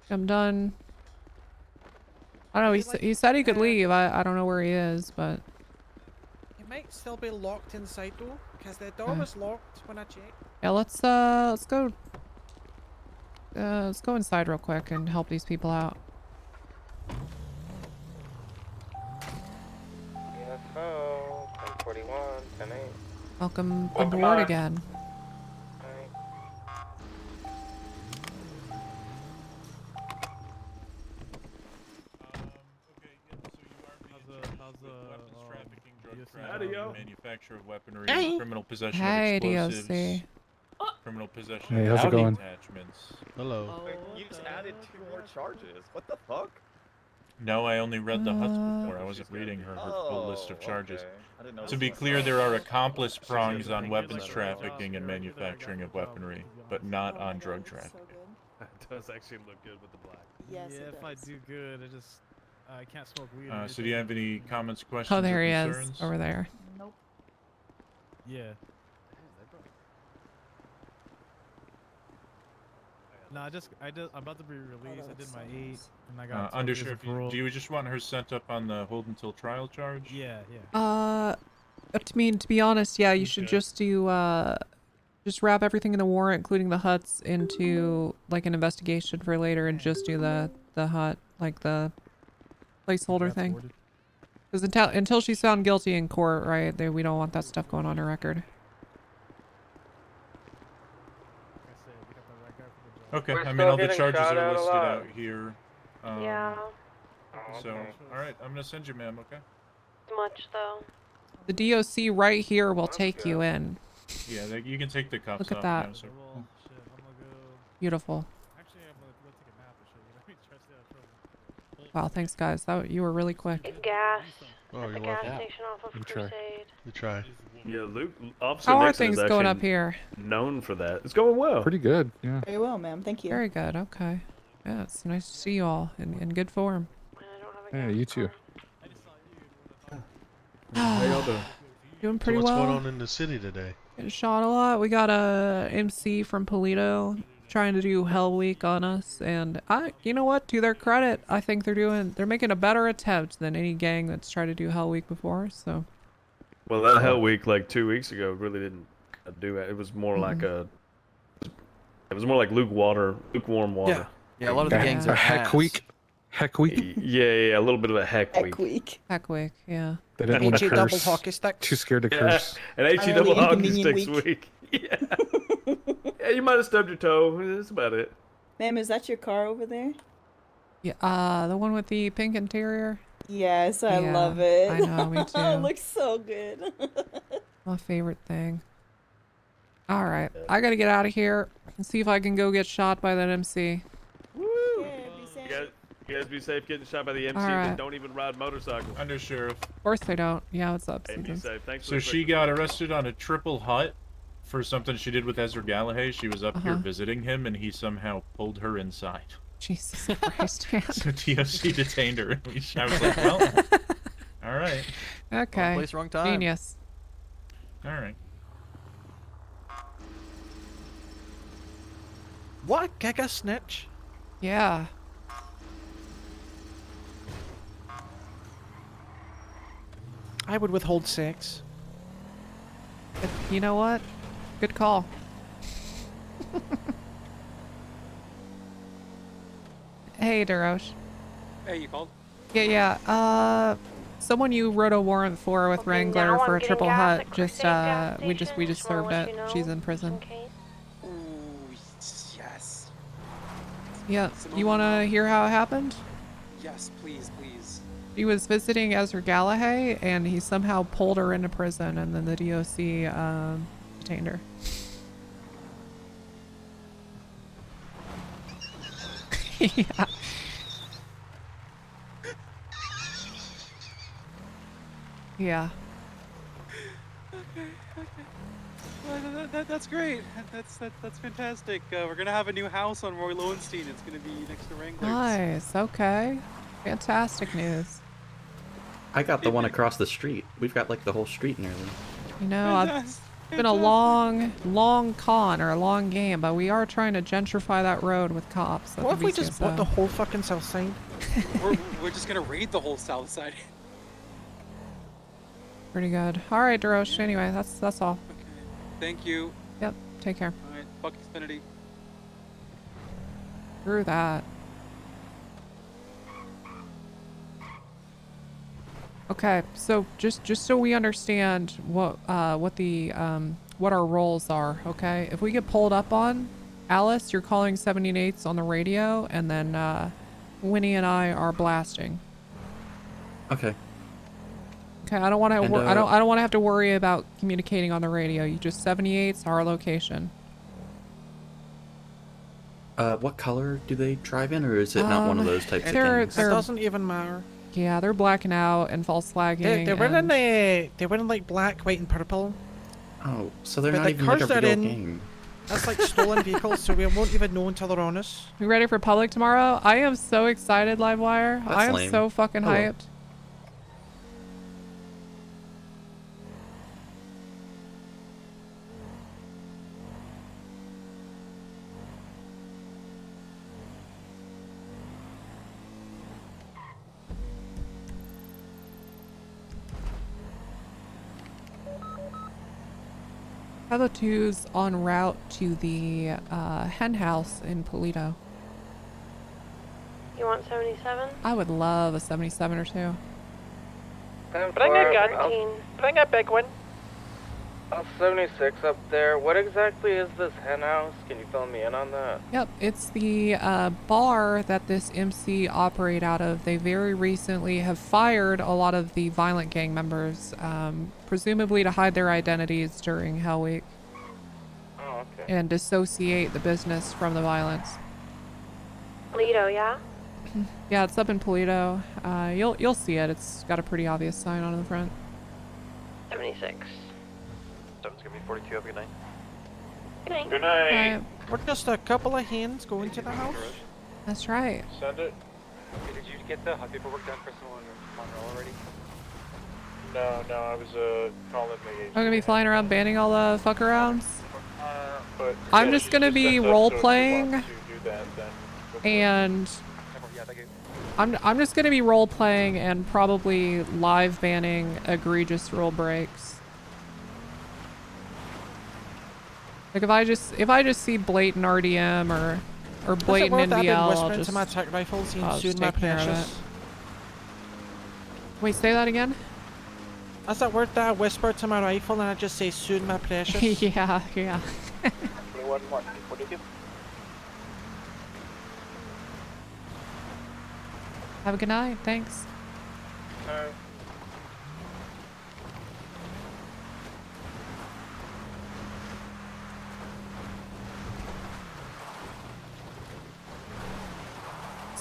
done. I don't know. He said he could leave. I don't know where he is, but. It might still be locked inside though, because the door was locked when I checked. Yeah, let's go. Let's go inside real quick and help these people out. BSO 1041 10-8. Welcome aboard again. Manufacture of weaponry, Hey. criminal possession Hey, of explosives, DOC. criminal possession Hey, of how's it going? attachments. Hello. You just added 2 more charges. What the fuck? No, I only read the HUDs before. I wasn't reading her full list of charges. okay. I didn't know To this be was clear, so- there are accomplice prongs on weapons trafficking and manufacturing of weaponry, but not on drug trafficking. It does actually look good with the black. Yes, yeah, it if I does. do good, I can't smoke weed. or So do you have any comments, questions, Oh, there or he concerns? is over there. Nope. Yeah. No, I'm about to be released. I did my 8, and I got 12 years of Undersheriff, parole. do you just want her sent up on the hold until trial charge? Yeah. To be honest, yeah, you should just do just wrap everything in the warrant, including the huts, into like an investigation for later, and just do the hut, like the placeholder thing. Because until she's found guilty in court, right? We don't want that stuff going on her record. Okay, We're I mean, still all the getting charges shot are at a listed lot. out here. Yeah. So, alright, I'm gonna send you, ma'am, okay? Much though. The DOC right here will take you in. Yeah, you can take the cuffs Look at off that. now, sir. Beautiful. Wow, thanks guys. You were really quick. It's gas. Oh, At the gas station off of We try. Crusade. We try. Yeah, Luke. Officer How are Nixon things is going actually up here? Known for that. It's going well. Pretty good. Yeah. Very well, ma'am. Thank you. Very good. Okay. Yeah, it's nice to see you all in good form. Yeah, you too. How y'all doing? Doing pretty so what's well. going on in the city today? Getting shot a lot. We got a MC from Polito trying to do Hell Week on us, and you know what? To their credit, I think they're making a better attempt than any gang that's tried to do Hell Week before. So. Well, that Hell Week like 2 weeks ago really didn't do it. It was more like It was more like lukewarm water. Yeah, a lot of the gangs are Heck Week. Heck Week. Yeah, a little bit of a heck week. Heck Week, yeah. They didn't want to HE double curse. hockey stick. Too scared to Yeah, curse. an HE Finally, double hockey inconvenient sticks week. week. Yeah, you might have stubbed your toe. That's about it. Ma'am, is that your car over there? Yeah, the one with the pink interior. Yes, I Yeah, love it. I know, me too. It looks so good. My favorite thing. All right, I gotta get out of here and see if I can go get shot by that MC. You guys be safe getting shot by the MC Alright. that don't even ride motorcycles. Undersheriff. Of course they don't. Yeah, what's up, Hey, be Seasons? safe. Thanks for So the she quick got arrested on a triple hut for something she did with Ezra Galahad. She was up here visiting him, and he somehow pulled her inside. Jesus Christ, man. So TOC detained her, and I was like, well, all right. Okay. Wrong place, wrong time. Genius. All right. What a giga snitch. Yeah. I would withhold sex. But you know what? Good call. Hey, Darosh. Hey, you called? Yeah. Someone you wrote a warrant for with Wrangler for a triple hut. We just served it. She's in prison. Ooh, yes. Yeah. You wanna hear how it happened? Yes, please, please. He was visiting Ezra Galahad, and he somehow pulled her into prison, and then the DOC detained her. Yeah. Yeah. Okay. Well, that's great. That's fantastic. We're gonna have a new house on Roy Lowenstein. It's gonna be next to Wrangler's. Nice. Okay. Fantastic news. I got the one across the street. We've got like the whole street nearly. You know, it's been a long con or a long game, but we are trying to gentrify that road with cops. What if we just bought the whole fucking south side? we're just gonna raid the whole south side. Pretty good. All right, Darosh. Anyway, that's all. Okay. Thank you. Yep. Take care. All right. Fuck Xfinity. Screw that. Okay, so just so we understand what our roles are, okay? If we get pulled up on, Alice, you're calling 78s on the radio, and then Winnie and I are blasting. Okay. Okay, I don't want to. And, I don't want to have to worry about communicating on the radio. You just 78s, our location. What color do they drive in, or is it not one of those types of things? It doesn't even matter. Yeah, they're blacking out and false flagging. They're wearing like black, white, and purple. Oh, so they're But not the even like cars a they're real in, game. That's like stolen vehicles, so we won't even know until they're on us. You ready for public tomorrow? I am so excited, Livewire. That's I am lame. so fucking Oh, well. hyped. Other two's en route to the hen house in Polito. You want 77? I would love a 77 or two. Bring a gun. Bring a big one. 76 up there. What exactly is this hen house? Can you fill me in on that? Yep, it's the bar that this MC operate out of. They very recently have fired a lot of the violent gang members, presumably to hide their identities during Hell Week. Oh, okay. And dissociate the business from the violence. Polito, yeah? Yeah, it's up in Polito. You'll see it. It's got a pretty obvious sign on the front. 76. Someone's gonna be 42. Have a good night. Good night. Good night. Right. We're just a couple of hands going to the house. That's right. Send it. Okay, did you get the paperwork done for someone Monroe already? No, I was calling the. I'm gonna be flying around banning all the fuck arounds. But I'm yeah, just she gonna be sent us, role so if you playing, want to do that, then go for it. and Yeah, thank you. I'm just gonna be role playing and probably live banning egregious rule breaks. Like if I just see blatant RDM or blatant NVL, I'll just, to my tech rifles and I'll soon just my take care of precious. it. Wait, say that again? That's that word that I whisper to my rifle and I just say soon my precious. yeah. Have a good night. Thanks.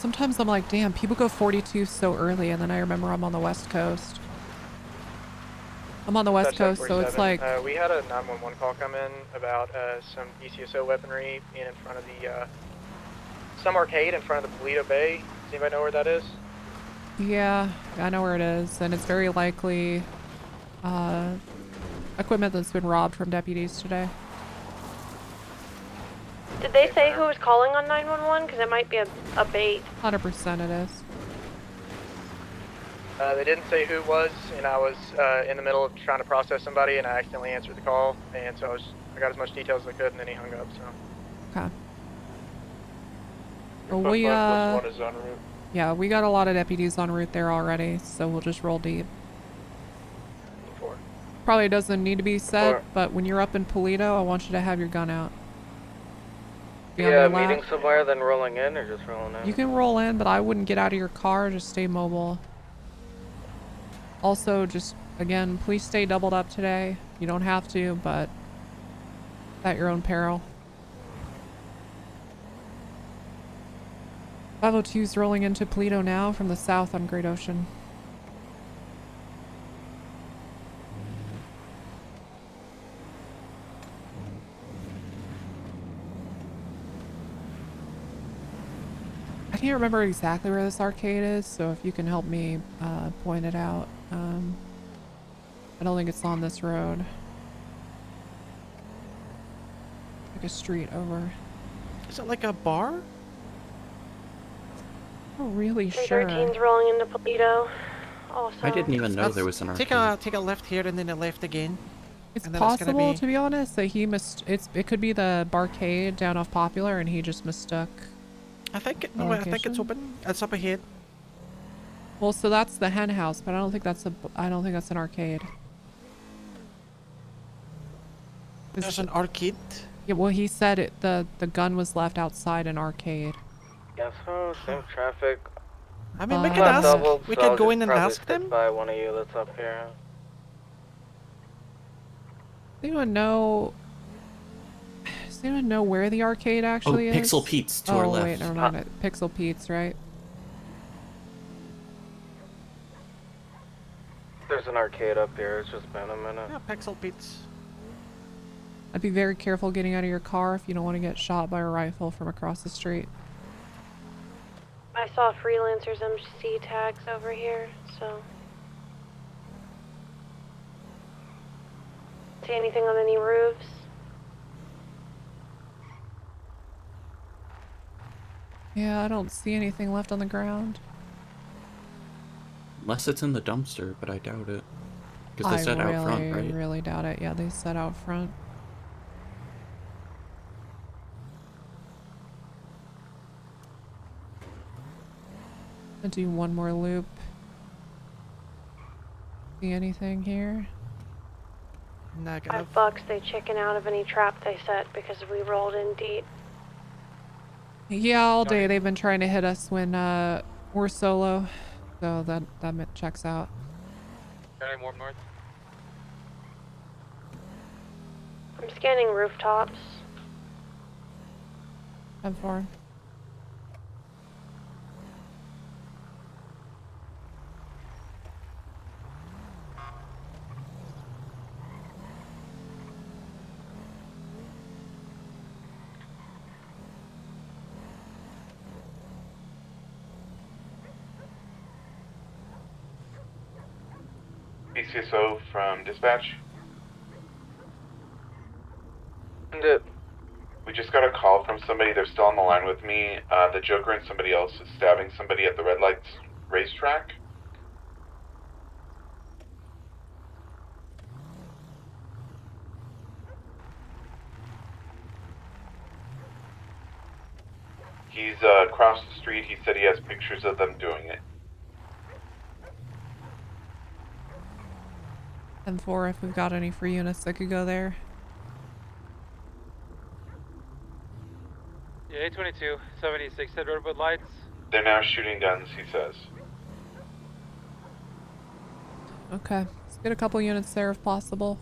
Sometimes I'm like, damn, people go 42 so early, and then I remember I'm on the West Coast. I'm on the West Coast, so it's like... we had a 911 call come in about some BCSO weaponry being in front of the, some arcade in front of the Polito Bay. Does anybody know where that is? Yeah, I know where it is, and it's very likely equipment that's been robbed from deputies today. Did they say who was calling on 911? Because it might be a bait. 100% it is. They didn't say who it was, and I was in the middle of trying to process somebody, and I accidentally answered the call, and so I got as much details as I could, and then he hung up. So. Okay. Well, we One is en route. yeah, we got a lot of deputies en route there already, so we'll just roll deep. Probably doesn't need to be said, but when you're up in Polito, I want you to have your gun out. Be on Yeah, your lap. meeting somewhere, then rolling in, or just rolling in? You can roll in, but I wouldn't get out of your car. Just stay mobile. Also, just, again, please stay doubled up today. You don't have to, but at your own peril. 502's rolling into Polito now from the south on Great Ocean. I can't remember exactly where this arcade is, so if you can help me point it out. I don't think it's on this road. Like a street over. Is it like a bar? I'm not really sure. 313's rolling into Polito. Also. I didn't even know there was an arcade. Take a left here and then a left again. It's and then possible, it's to be honest, that he it could be the barcade down off Popular, and he just mistook. I think it's open. It's up ahead. Well, so that's the hen house, but I don't think that's an arcade. There's an arcade. Yeah, well, he said the gun was left outside an arcade. Guess so. Same traffic. I mean, we could ask. Doubled, We so could I'll go just in and probably ask stick them. by one of you that's up here. Does anyone know where the arcade actually is? Pixel Pete's to our left. Oh wait, never mind. Pixel Pete's, right? There's an arcade up here. It's just been a minute. Yeah, Pixel Pete's. I'd be very careful getting out of your car if you don't want to get shot by a rifle from across the street. I saw Freelancers MC tags over here, so. See anything on any roofs? Yeah, I don't see anything left on the ground. Unless it's in the dumpster, but I doubt it. Because they said out front, right? I really doubt it. Yeah, they said out front. I'll do one more loop. See anything here? Negative. $5, they chicken out of any trap they set because we rolled in deep. Yeah, all day they've been trying to hit us when we're solo, so that checks out. Any more north? I'm scanning rooftops. I'm for. BCSO from dispatch. We just got a call from somebody. They're still on the line with me. The Joker and somebody else is stabbing somebody at the red lights racetrack. He's across the street. He said he has pictures of them doing it. M4 if we've got any free units that could go there. Yeah, 822, 76 at Redwood Lights. They're now shooting guns, he says. Okay, let's get a couple units there if possible.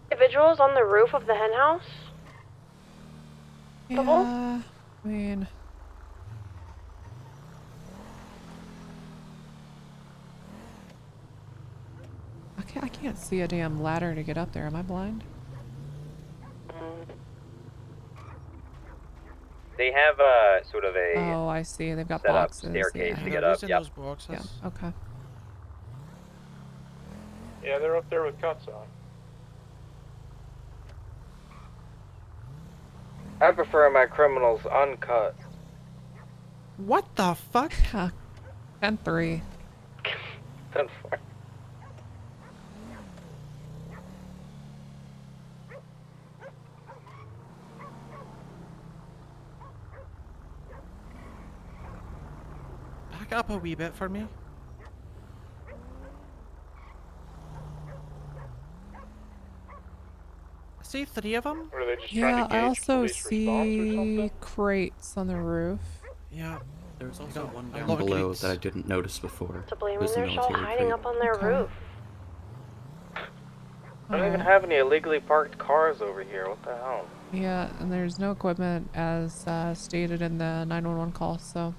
Individuals on the roof of the hen house? Yeah. I mean... I can't see a damn ladder to get up there. Am I blind? They have sort of a Oh, I see. They've got set up boxes. staircase Yeah. to get up. Yep. Those boxes. Yeah. Okay. Yeah, they're up there with cuts on. I prefer my criminals uncut. What the fuck? 10-3. 10-4. Back up a wee bit for me. I see 3 of them. Or are they just Yeah, trying to I gauge also police response or see something? crates on the roof. Yeah. There's also one a down lot of below crates. that I didn't notice before. Possibly. I It mean, was the they're all military hiding crate. up on their roof. I don't even have any illegally parked cars over here. What the hell? Yeah, and there's no equipment as stated in the 911 call, so...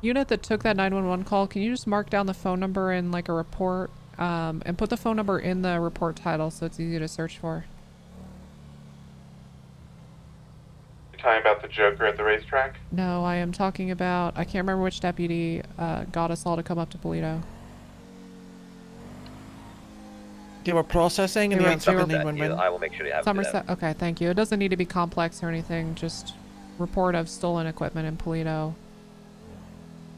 Unit that took that 911 call, can you just mark down the phone number in like a report, and put the phone number in the report title so it's easy to search for? You talking about the Joker at the racetrack? No, I am talking about, I can't remember which deputy got us all to come up to Polito. They were processing and they answered the 911. I will make sure to have it. Somerset, okay, thank you. It doesn't need to be complex or anything, just report of stolen equipment in Polito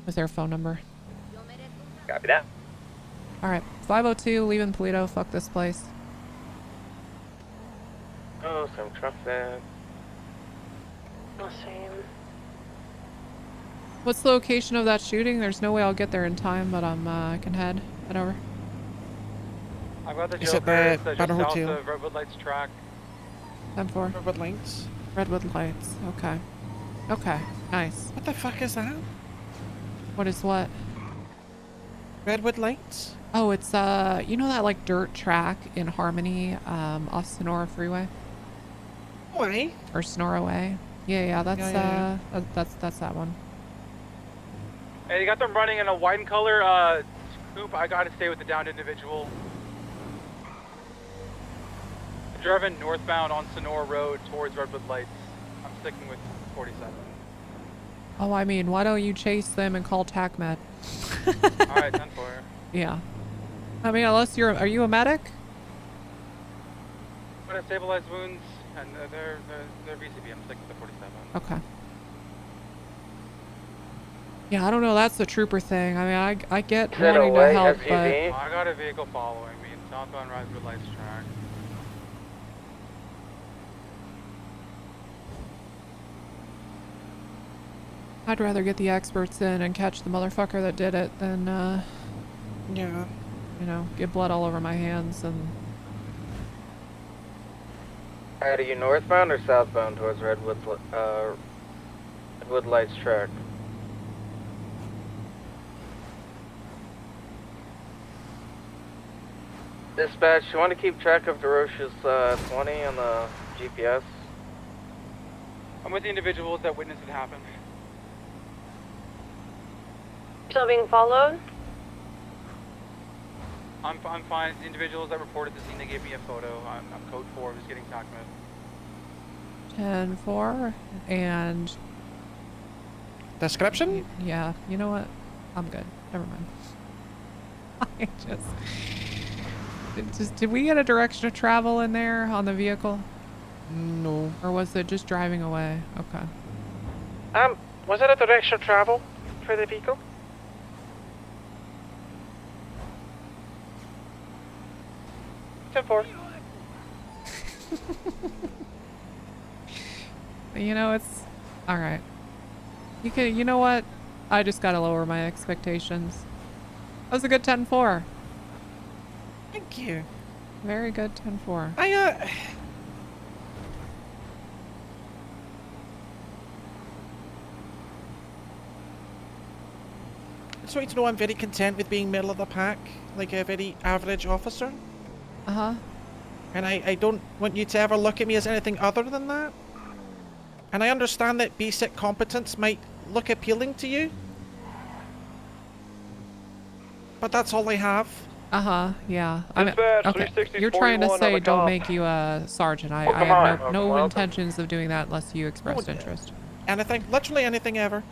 with their phone number. Copy that. Alright, 502, leaving Polito, fuck this place. Oh, some traffic. Oh, same. What's the location of that shooting? There's no way I'll get there in time, but I can head over. I've got the Is it Joker. the It's Banner just south Hotel? of Redwood Lights track. 10-4. Redwood Lights. Redwood Lights. Okay. Okay. Nice. What the fuck is that? What is what? Redwood Lights? Oh, it's you know that like dirt track in Harmony, off Sonora Freeway? Why? Or Sonora Way? Yeah, that's Yeah. that's that one. Hey, they got them running in a white and color coupe. I gotta stay with the downed individual. Driving northbound on Sonora Road towards Redwood Lights. I'm sticking with 47. Oh, I mean, why don't you chase them and call TACMED? Alright, 10-4. Yeah. I mean, unless are you a medic? I'm gonna stabilize wounds, and they're VCB. I'm sticking with the 47. Okay. Yeah, I don't know. That's the trooper thing. I mean, I get Is that a wanting to white help, SUV? I got a vehicle following me in southbound Redwood Lights track. but I'd rather get the experts in and catch the motherfucker that did it than, Yeah. you know, get blood all over my hands and... Alright, are you northbound or southbound towards Redwood Lights track? Dispatch, you want to keep track of DeRoche's 20 on the GPS? I'm with the individuals that witnessed it happen. Still being followed? I'm fine. The individuals that reported the scene, they gave me a photo. I'm code 4, just getting documented. 10-4 and... Description? Yeah, you know what? I'm good. Never mind. Did we get a direction of travel in there on the vehicle? No. Or was it just driving away? Okay. Was it a direction of travel for the vehicle? You know, it's all right. You know what? I just gotta lower my expectations. That was a good 10-4. Thank you. Very good 10-4. I just want you to know I'm very content with being middle of the pack, like a very average officer. Uh-huh. And I don't want you to ever look at me as anything other than that. And I understand that basic competence might look appealing to you. But that's all I have. Yeah. I mean, okay. You're trying to say don't make you a sergeant. I have no intentions of doing that unless you expressed interest. Anything, literally anything ever.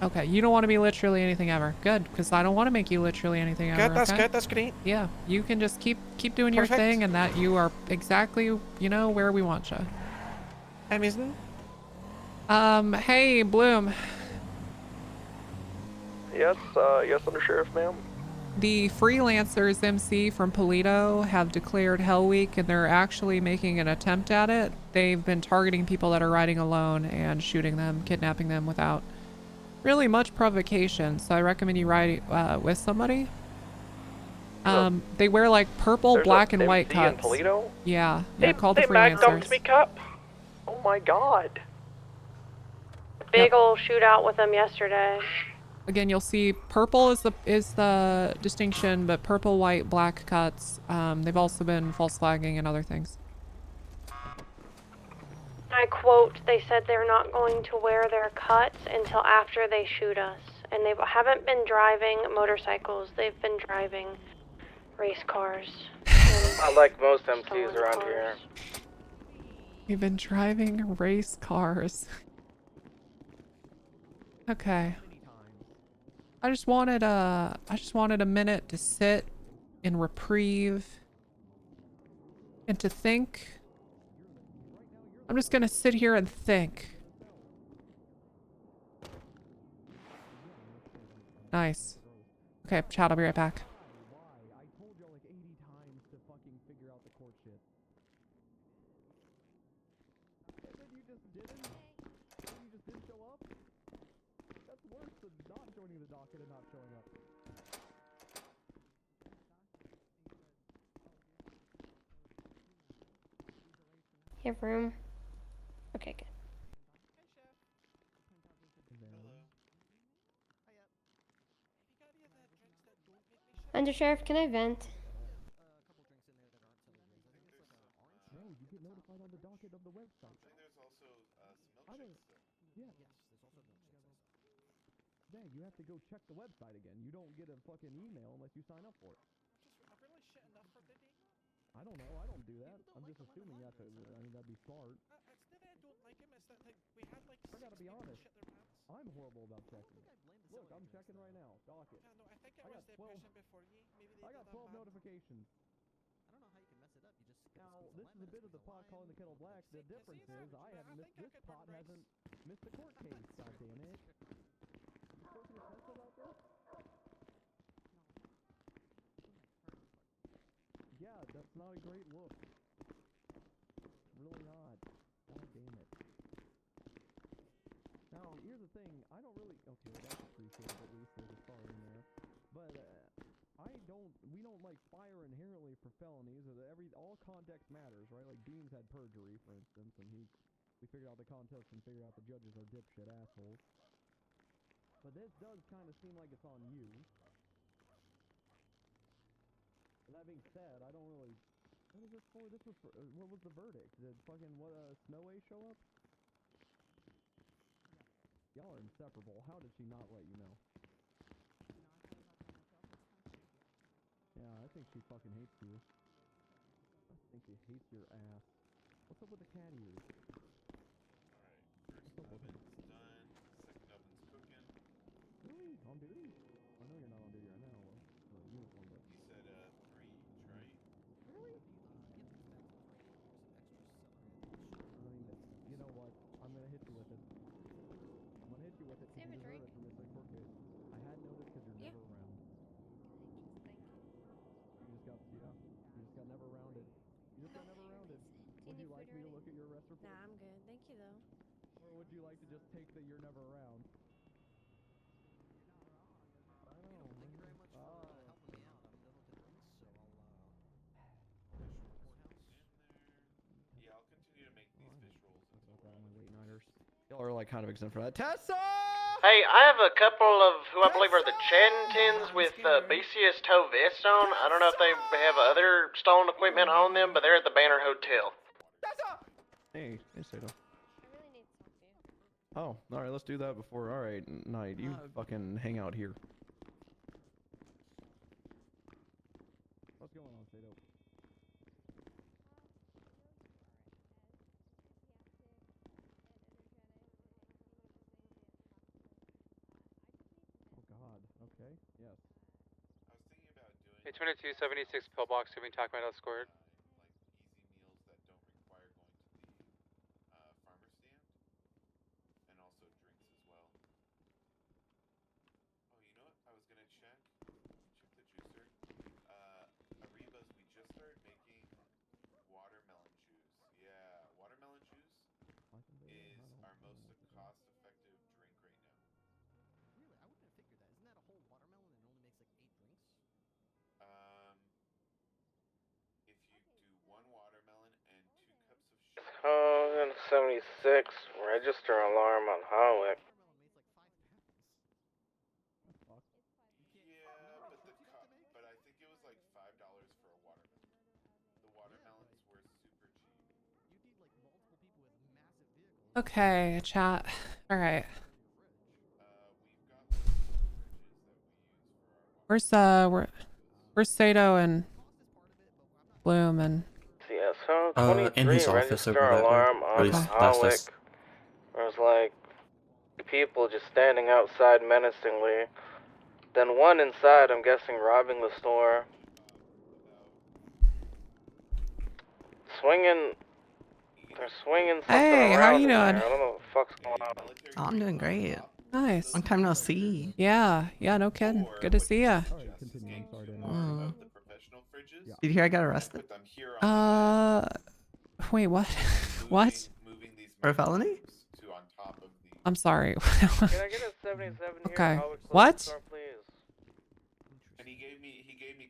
Okay, you don't want to be literally anything ever. Good, because I don't want to make you literally anything ever. Good, that's okay? good, that's great. Yeah, you can just keep doing your Perfect. thing, and that you are exactly, you know, where we want you. Amazing. Hey, Bloom. Yes, yes, Undersheriff, ma'am. The freelancers MC from Polito have declared Hell Week, and they're actually making an attempt at it. They've been targeting people that are riding alone and shooting them, kidnapping them without really much provocation. So I recommend you ride with somebody. They wear like purple, black, and white cuts. In Polito? Yeah, call the they freelancers. dumped me, Cup. Oh my god. Big ol' shootout with them yesterday. Again, you'll see purple is the distinction, but purple, white, black cuts. They've also been false flagging and other things. I quote, they said they're not going to wear their cuts until after they shoot us. And they haven't been driving motorcycles, they've been driving race cars. I like most MQs around here. We've been driving race cars. Okay. I just wanted a minute to sit in reprieve and to think. I'm just gonna sit here and think. Nice. Okay, chat, I'll be right back. You have room? Okay, good. Undersheriff, can I vent? Yeah, you have to go check the website again. You don't get a fucking email unless you sign up for it. I don't know. I don't do that. I'm just assuming that's I mean, that'd be smart. It's not that I don't like him, it's that like, we had like I gotta be honest. I'm horrible about checking. Look, I'm checking right now. Docket. No, I think I was the person before you. Maybe I got 12 notifications. I don't know how you can mess it up. You just Now, this is a bit of the pot calling the kettle black. The difference is I haven't missed this pot hasn't missed a court case. God damn it! You spoken to Tessa about this? Yeah, that's not a great look. Really not. God damn it. Now, here's the thing. I don't really... Okay, that's appreciated. At least there's a star in there. But, we don't, like, fire inherently for felonies. All context matters, right? Like, Beans had perjury, for instance, and we figured out the context and figured out the judges are dipshit assholes. But this does kind of seem like it's on you. That being said, I don't really... What is this for? This was for... what was the verdict? Did fucking, Snowy show up? Y'all are inseparable. How did she not let you know? Yeah, I think she fucking hates you. I think she hates your ass. What's up with the cat ears? Alright, first oven's done, second oven's cooking. Really? On duty? I know you're not on duty right now, or uniform, but... You said, 3 each, right? Really? You know what? I'm gonna hit you with it. I'm gonna hit you with it because you deserve it for missing a court case. I had noticed because you're never around. You just got never rounded. You just got never rounded. Would you like me to look at your arrest report? Nah, I'm good. Thank you, though. Or would you like to just take the you're never around? I know. Thank you very much for helping me out. I'm done with the drinks, so I'll Yeah, I'll continue to make these fish rolls until we're my late nighters. Y'all are like kind of exempt for that. Tessa! Hey, I have a couple of who I believe are the Chentins with BCSO vests on. I don't know if they have other stolen equipment on them, but they're at the Banner Hotel. Hey, Sato. Oh, all right. Let's do that before. All right, Knight, you fucking hang out here. What's going on, Sato? Oh God. Okay. Yes. I was thinking about doing A 2276 pillbox. Have we talked about escort? like easy meals that don't require going to the farmer stand, and also drinks as well. Oh, you know what? I was gonna check the juicer. Ariba's, we just started making watermelon juice. Yeah, watermelon juice is our most cost-effective drink right now. Really, I wouldn't have figured that. Isn't that a whole watermelon and it only makes like 8 drinks? If you do 1 watermelon and 2 cups of sugar. 76, register alarm on Holwick. Yeah, but I think it was like $5 for a watermelon. The watermelons were super cheap. You need like multiple people with massive vehicles. Okay, chat. All right. Where's Sato and Bloom and BCSO 23, in his office register over that way. alarm Or at on least past Holwick. us. There's like people just standing outside menacingly. Then one inside, I'm guessing, robbing the store. They're swinging something Hey, around how you in doing? there. I don't know what the fuck's going on. Oh, I'm doing great. Nice. Long time no see. Yeah, no kidding. Good to see ya. Did you hear I got arrested? Wait, what? What? For a felony? I'm sorry. Can I get a 77 Okay. here? Holwick What? Store, please? And he gave me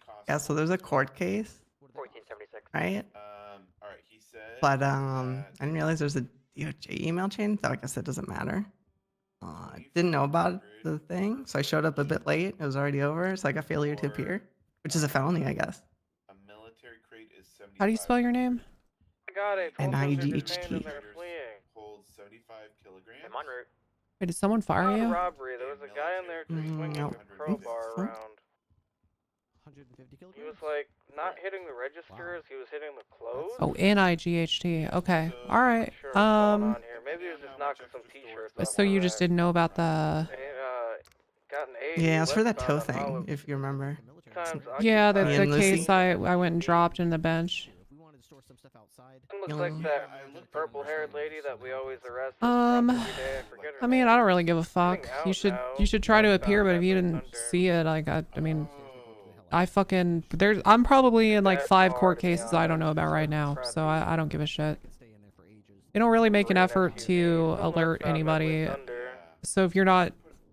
cost. Yeah, so there's a court case, 1476. right? All right, he said. But I didn't realize there's a DOJ email chain, so I guess it doesn't matter. Didn't know about the thing, so I showed up a bit late. It was already over, so I got failure to appear, which is a felony, I guess. A military crate is 75. How do you spell your name? I got it. NIGHT. Holds 75 kilograms. I'm en route. Wait, did someone fire you? Robbery. There was a guy in there swinging no. a crowbar around. 150 kilograms? He was like not hitting the registers. He was hitting the clothes. Oh, NIGHT. Okay. All right. Sure what's going on here. Maybe he was just knocking some t-shirts off. So you just didn't know about the? Got an 80 Yeah, it's for that toe westbound on thing, if you remember. Yeah, the Me and case Lucy. I went and dropped in the bench. If we wanted to store some stuff outside. Looks like that purple-haired lady that we always arrest. I mean, I don't really give a fuck. You should try to appear, but if you didn't see it, like I mean, I'm probably in like 5 court cases I don't know about right now, so I don't give a shit. They don't really make an effort to alert anybody. So if you're not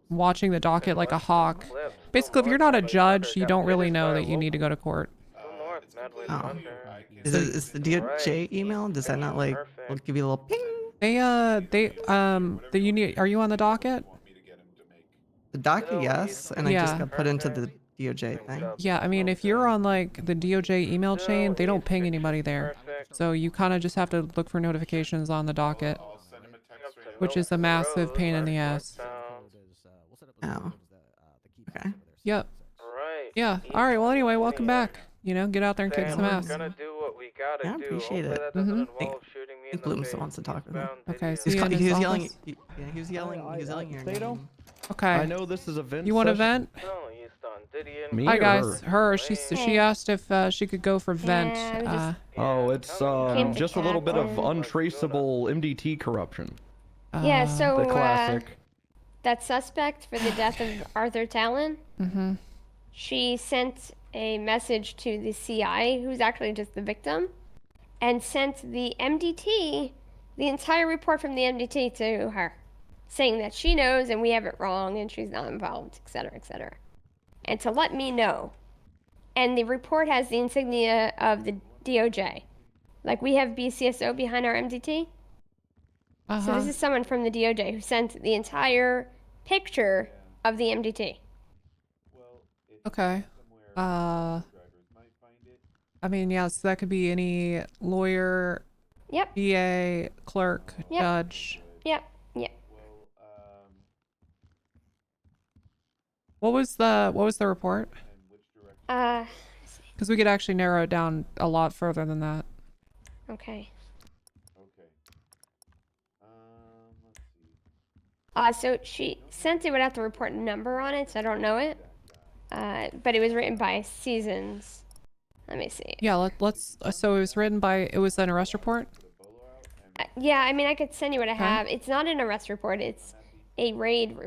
watching the docket like a hawk, basically if you're not a judge, you don't really know that you need to go to court. Oh. Is the DOJ email? Does that not like give you a little ping? Are you on the docket? The docket, yes, and I just got put into the DOJ thing. Yeah, I mean, if you're on like the DOJ email chain, they don't ping anybody there. So you kind of just have to look for notifications on the docket, which is a massive pain in the ass. Oh. Okay. Yep. Yeah. All right. Well, anyway, welcome back. You know, get out there and kick some ass. Gonna do what we gotta Yeah, I do. appreciate Hopefully it. that doesn't involve shooting me in the Bloom face. still wants to talk with me. Okay. He was, he was yelling. office? He was yelling your Sato? name. Okay. I know this is a vent. You want to vent? Me Hi or guys. her? She asked if she could go for vent. Oh, it's Came to just a little bit of Captain. untraceable MDT corruption. Yeah, so The classic. that suspect for the death of Arthur Talon, Mm-hmm. she sent a message to the CI, who's actually just the victim, and sent the MDT, the entire report from the MDT to her, saying that she knows and we have it wrong and she's not involved, etc., etc. And to let me know. And the report has the insignia of the DOJ. Like, we have BCSO behind our MDT. So this is someone from the DOJ who sent the entire picture of the MDT. Okay. I mean, yeah, so that could be any lawyer, Yep. VA, clerk, Yep. judge. Yep. Yep. What was the report? Because we could actually narrow it down a lot further than that. Okay. Okay. Let's see. So she sent it without the report number on it, so I don't know it. But it was written by Seasons. Let me see. Yeah, let's. So it was written by. It was an arrest report. Yeah, I mean, I could send you what I Okay. have. It's not an arrest report. It's a raid.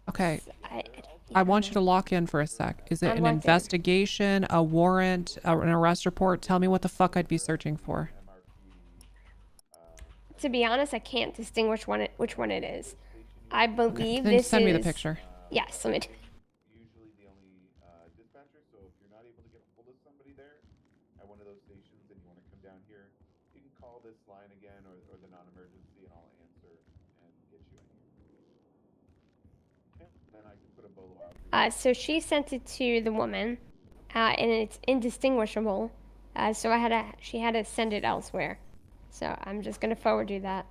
Okay. I want you to lock in for a sec. Is it I'm an locked in. investigation, a warrant, an arrest report? Tell me what the fuck I'd be searching for. To be honest, I can't distinguish which one it is. I believe Then this send me the is- picture. Yes, let me. Usually the only dispatcher, so if you're not able to get a hold of somebody there at one of those stations and you want to come down here, you can call this line again or the non-emergency and I'll answer and get you in here. Okay. Then I can put a bolo out for you. So she sent it to the woman, and it's indistinguishable. So she had to send it elsewhere. So I'm just gonna forward you that.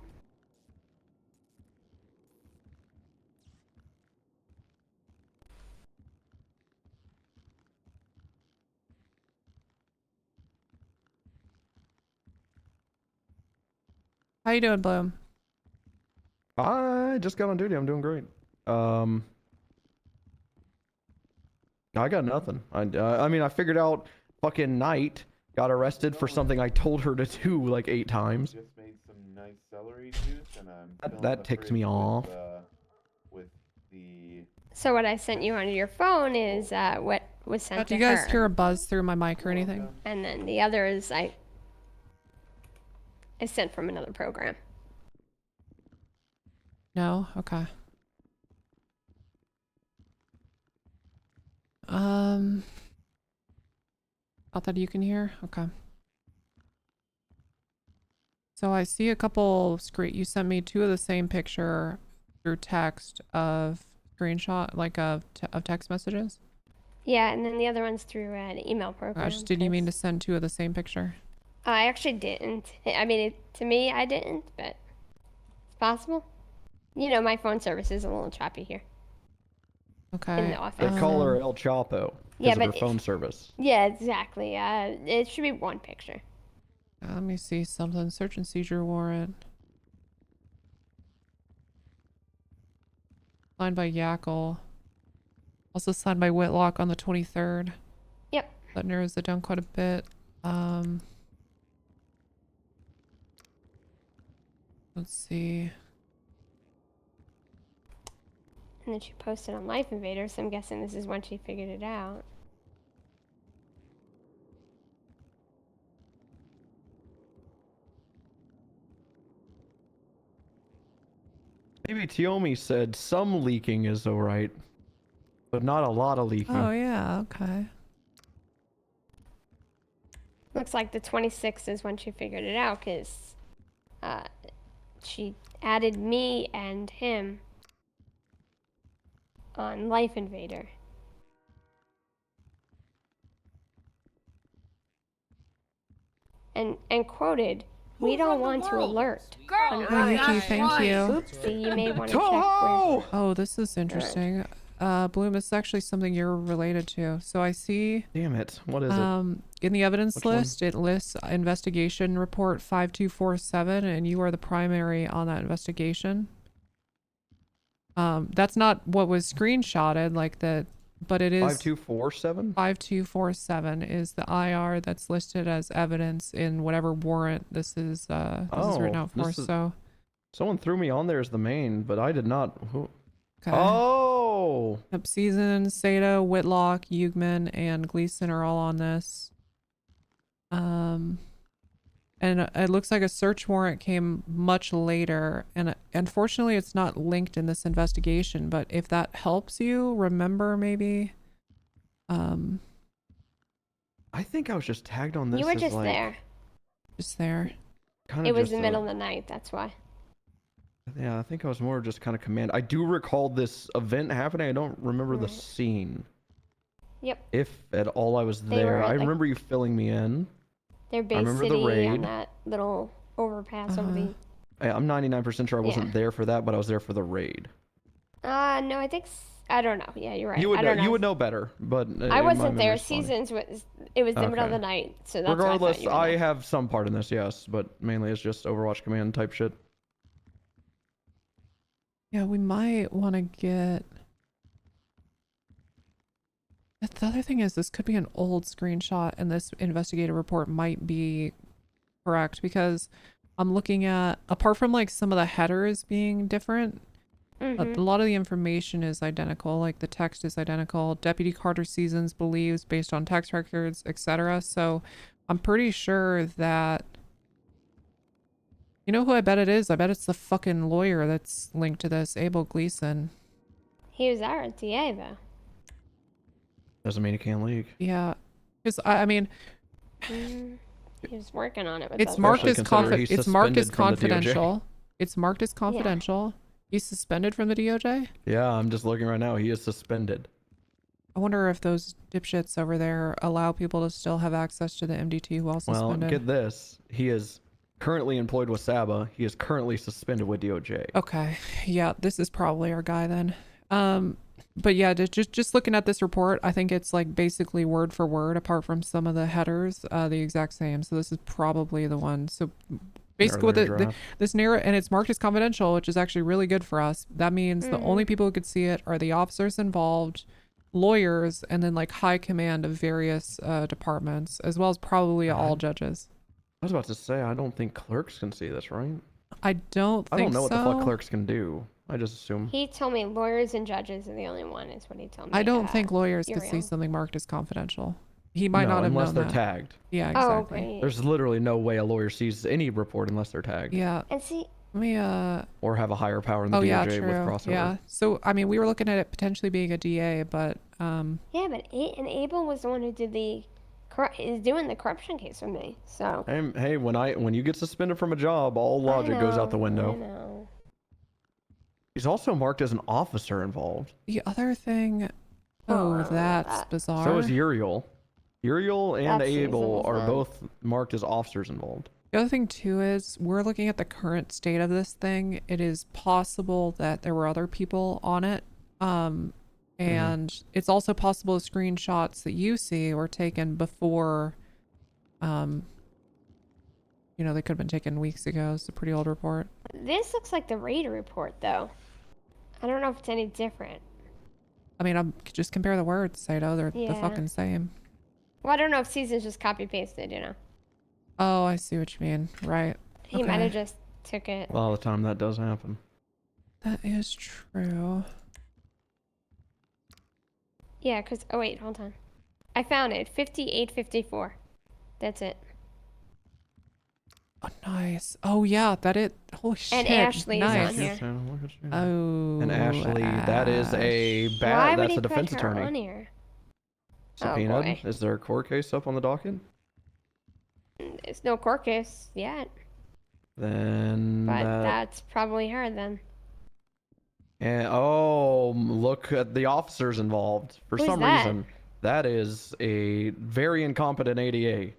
How you doing, Bloom? I just got on duty. I'm doing great. I got nothing. I mean, I figured out fucking Knight got arrested for something I told her to do like 8 times. Just made some nice celery juice and I'm That ticked me off. With the So what I sent you on your phone is what was sent Do to you guys her. hear a buzz through my mic or anything? And then the other is I sent from another program. No? Okay. Not that you can hear? Okay. So I see a couple you sent me 2 of the same picture through text of screenshot, like of text messages? Yeah, and then the other one's through an email program. Gosh, did you mean to send 2 of the same picture? I actually didn't. I mean, to me, I didn't, but it's possible. You know, my phone service is a little choppy here. Okay. In the office. They call her El Chapo Yeah, because of her but phone service. Yeah, exactly. It should be one picture. Let me see something. Search and seizure warrant. Signed by Yackle. Also signed by Whitlock on the 23rd. Yep. That narrows it down quite a bit. Let's see. And then she posted on Life Invader, so I'm guessing this is when she figured it out. Maybe Tiomi said some leaking is alright, but not a lot of leaking. Oh yeah, okay. Looks like the 26th is when she figured it out, because she added me and him on Life Invader. And quoted, "We don't want to alert." Thank you. So you may want to check where. Oh, this is interesting. Bloom, it's actually something you're related to. So I see. Damn it! What is it? In the evidence Which one? list, it lists investigation report 5247, and you are the primary on that investigation. That's not what was screenshotted, like that, but it is 5247. 5247 is the IR that's listed as evidence in whatever warrant this is written out for. So someone threw me on there as the main, but I did not. Who? Okay. Oh. Yep, Season, Sato, Whitlock, Hugman, and Gleason are all on this. And it looks like a search warrant came much later, and unfortunately it's not linked in this investigation, but if that helps you remember, maybe I think I was just tagged on this. You were as just like, there. Just there. Kind It of was just the middle of the night, that's why. Yeah, I think I was more just kind of command. I do recall this event happening. I don't remember the Right. scene. Yep. If at all I was They there. were at, I like- remember you filling me in. They're I Bay remember City the raid. on that little overpass over the... I'm 99% sure I wasn't there for that, but I was there for the raid. No, I think I don't know. Yeah, you're right. You would I know. don't know. You would know better, but I my wasn't there. memory's funny. Seasons was. It was the middle of Okay. the night, so that's Regardless, why I thought you would know. have some part in this, yes, but mainly it's just Overwatch command type shit. Yeah, we might want to get... The other thing is this could be an old screenshot and this investigative report might be correct because I'm looking at, apart from like some of the headers being different, a lot of the information is identical, like the text is identical. Deputy Carter Seasons believes based on text records, etc. So I'm pretty sure that, you know who I bet it is? I bet it's the fucking lawyer that's linked to this, Abel Gleason. He was our DA though. Doesn't mean he can't leak. Yeah, because I mean, he was working on it. With it's us. marked as It's marked as confidential. It's marked as confidential. He's suspended from the DOJ. Yeah, I'm just looking right now. He is suspended. I wonder if those dipshits over there allow people to still have access to the MDT while suspended. Well, get this. He is currently employed with SABA. He is currently suspended with DOJ. Okay. Yeah, this is probably our guy then. But yeah, just looking at this report, I think it's like basically word for word, apart from some of the headers, the exact same. So this is probably the one. So basically with this narrow, and it's marked as confidential, which is actually really good for us. That means the only people who could see it are the officers involved, lawyers, and then like high command of various departments, as well as probably all judges. I was about to say, I don't think clerks can see this, right? I don't think so. I don't know what the fuck clerks can do. I just assume. He told me lawyers and judges are the only one. Is what he told me. I don't think lawyers could see something marked as confidential. He might not have known unless they're that. tagged. Yeah, exactly. Okay. There's literally no way a lawyer sees any report unless they're tagged. Yeah. And see. Let me Or have a higher power in the DOJ yeah, with true. crossover. Yeah. So I mean, we were looking at it potentially being a DA, but Yeah, but and Abel was the one who did is doing the corruption case with me. So. Hey, when you get suspended from a job, all logic goes out the window. I know. He's also marked as an officer involved. The other thing, that's bizarre. So is Uriel. Uriel and That's Abel Susan's are then. both marked as officers involved. The other thing too is we're looking at the current state of this thing. It is possible that there were other people on it. And it's also possible the screenshots that you see were taken before, you know, they could have been taken weeks ago. It's a pretty old report. This looks like the Raider report, though. I don't know if it's any different. I mean, just compare the words, Saito. They're the Yeah. fucking same. Well, I don't know if Season's just copy pasted, you know. Oh, I see what you mean. Right. He might have just took it. Well, all the time that does happen. That is true. Yeah, because, oh wait, hold on. I found it, 5854. That's it. Oh, nice. Oh, yeah, holy shit. And Ashley nice. is on here. Oh. And Ashley, that is a Why would that's he a defense put her attorney. on here? Subpoenaed. boy. Is there a court case up on the docket? There's no court case yet, Then but that's probably her then. And look at the officers involved. For Who's some that? reason, that is a very incompetent ADA.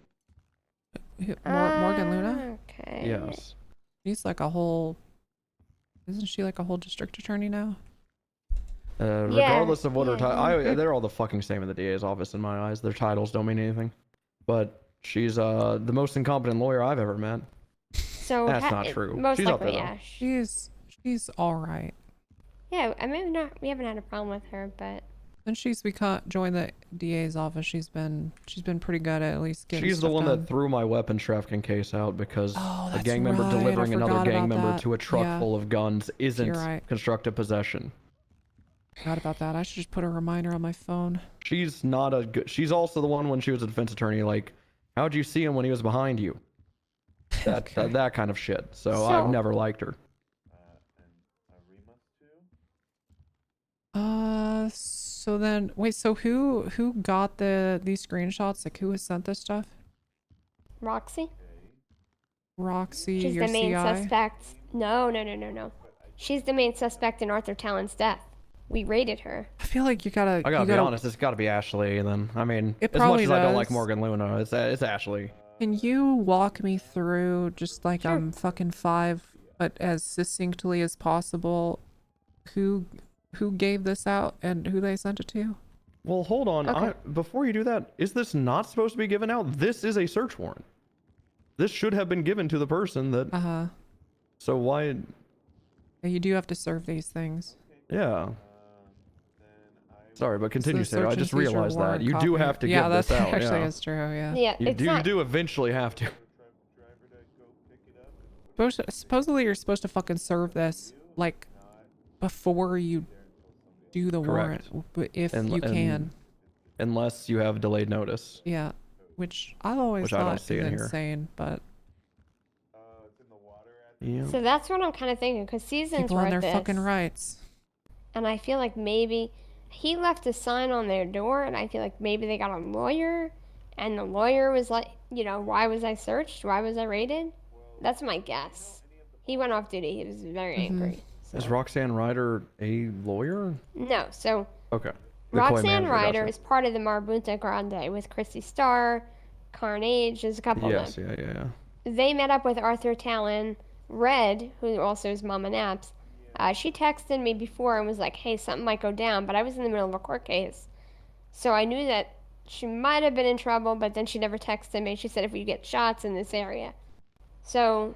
Morgan Luna? Okay. Yes. Isn't she like a whole district attorney now? Regardless of what her yeah. title, they're all the fucking same in the DA's office in my eyes. Their titles don't mean anything. But she's the most incompetent lawyer I've ever met. So That's not true. Most She's up likely, there, though. yeah. She's all right. Yeah, I mean, we haven't had a problem with her, but Since she's joined the DA's office, she's been pretty good at least getting She's the stuff one done. that threw my weapons trafficking case out because a that's gang member right. delivering I another forgot gang about member that. to a truck Yeah. full of guns isn't You're right. constructive possession. Forgot about that. I should just put a reminder on my phone. She's not a good. She's also the one when she was a defense attorney. Like, how'd you see him when he was behind you? That kind of shit. So I've never liked her. So then wait, so who got these screenshots? Like who has sent this stuff? Roxy? Roxy, She's your the main CI? suspect. No. She's the main suspect in Arthur Talon's death. We raided her. I feel like I gotta be honest, it's gotta be Ashley then. I mean, It as much probably as I don't like does. Morgan Luna, it's Ashley. Can you walk me through, just like I'm fucking 5, but as succinctly as possible, who who gave this out and who they sent it to? Well, hold on. Okay. Before you do that, is this not supposed to be given out? This is a search warrant. This should have been given to the person that... Uh-huh. So why... You do have to serve these things. Yeah. Sorry, but continue, It's a Sarah. I search just and seizure realized that. warrant You do copy. have to Yeah, give that this out. actually Yeah. is true, yeah. Yeah, You it's do, not... you do eventually have to. Supposedly you're supposed to fucking serve this, like, before you do the warrant, but if you can. Unless you have delayed notice. Yeah, which I've always I don't thought see is in here. insane, but... Yeah. So that's what I'm kind of thinking, because Seasons People wrote on their this, fucking rights. and I feel like maybe he left a sign on their door, and I feel like maybe they got a lawyer, and the lawyer was like, you know, why was I searched? Why was I raided? That's my guess. He went off duty. He was very angry. Is Roxanne Ryder a lawyer? No, so Okay. The Koi Roxanne manager, Ryder gotcha. is part of the Marabunta Grande with Christy Starr, Carnage, there's a couple Yes, of them. yeah. They met up with Arthur Talon. Red, who also is Mama Naps, she texted me before and was like, hey, something might go down, but I was in the middle of a court case. So I knew that she might have been in trouble, but then she never texted me. She said if we get shots in this area. So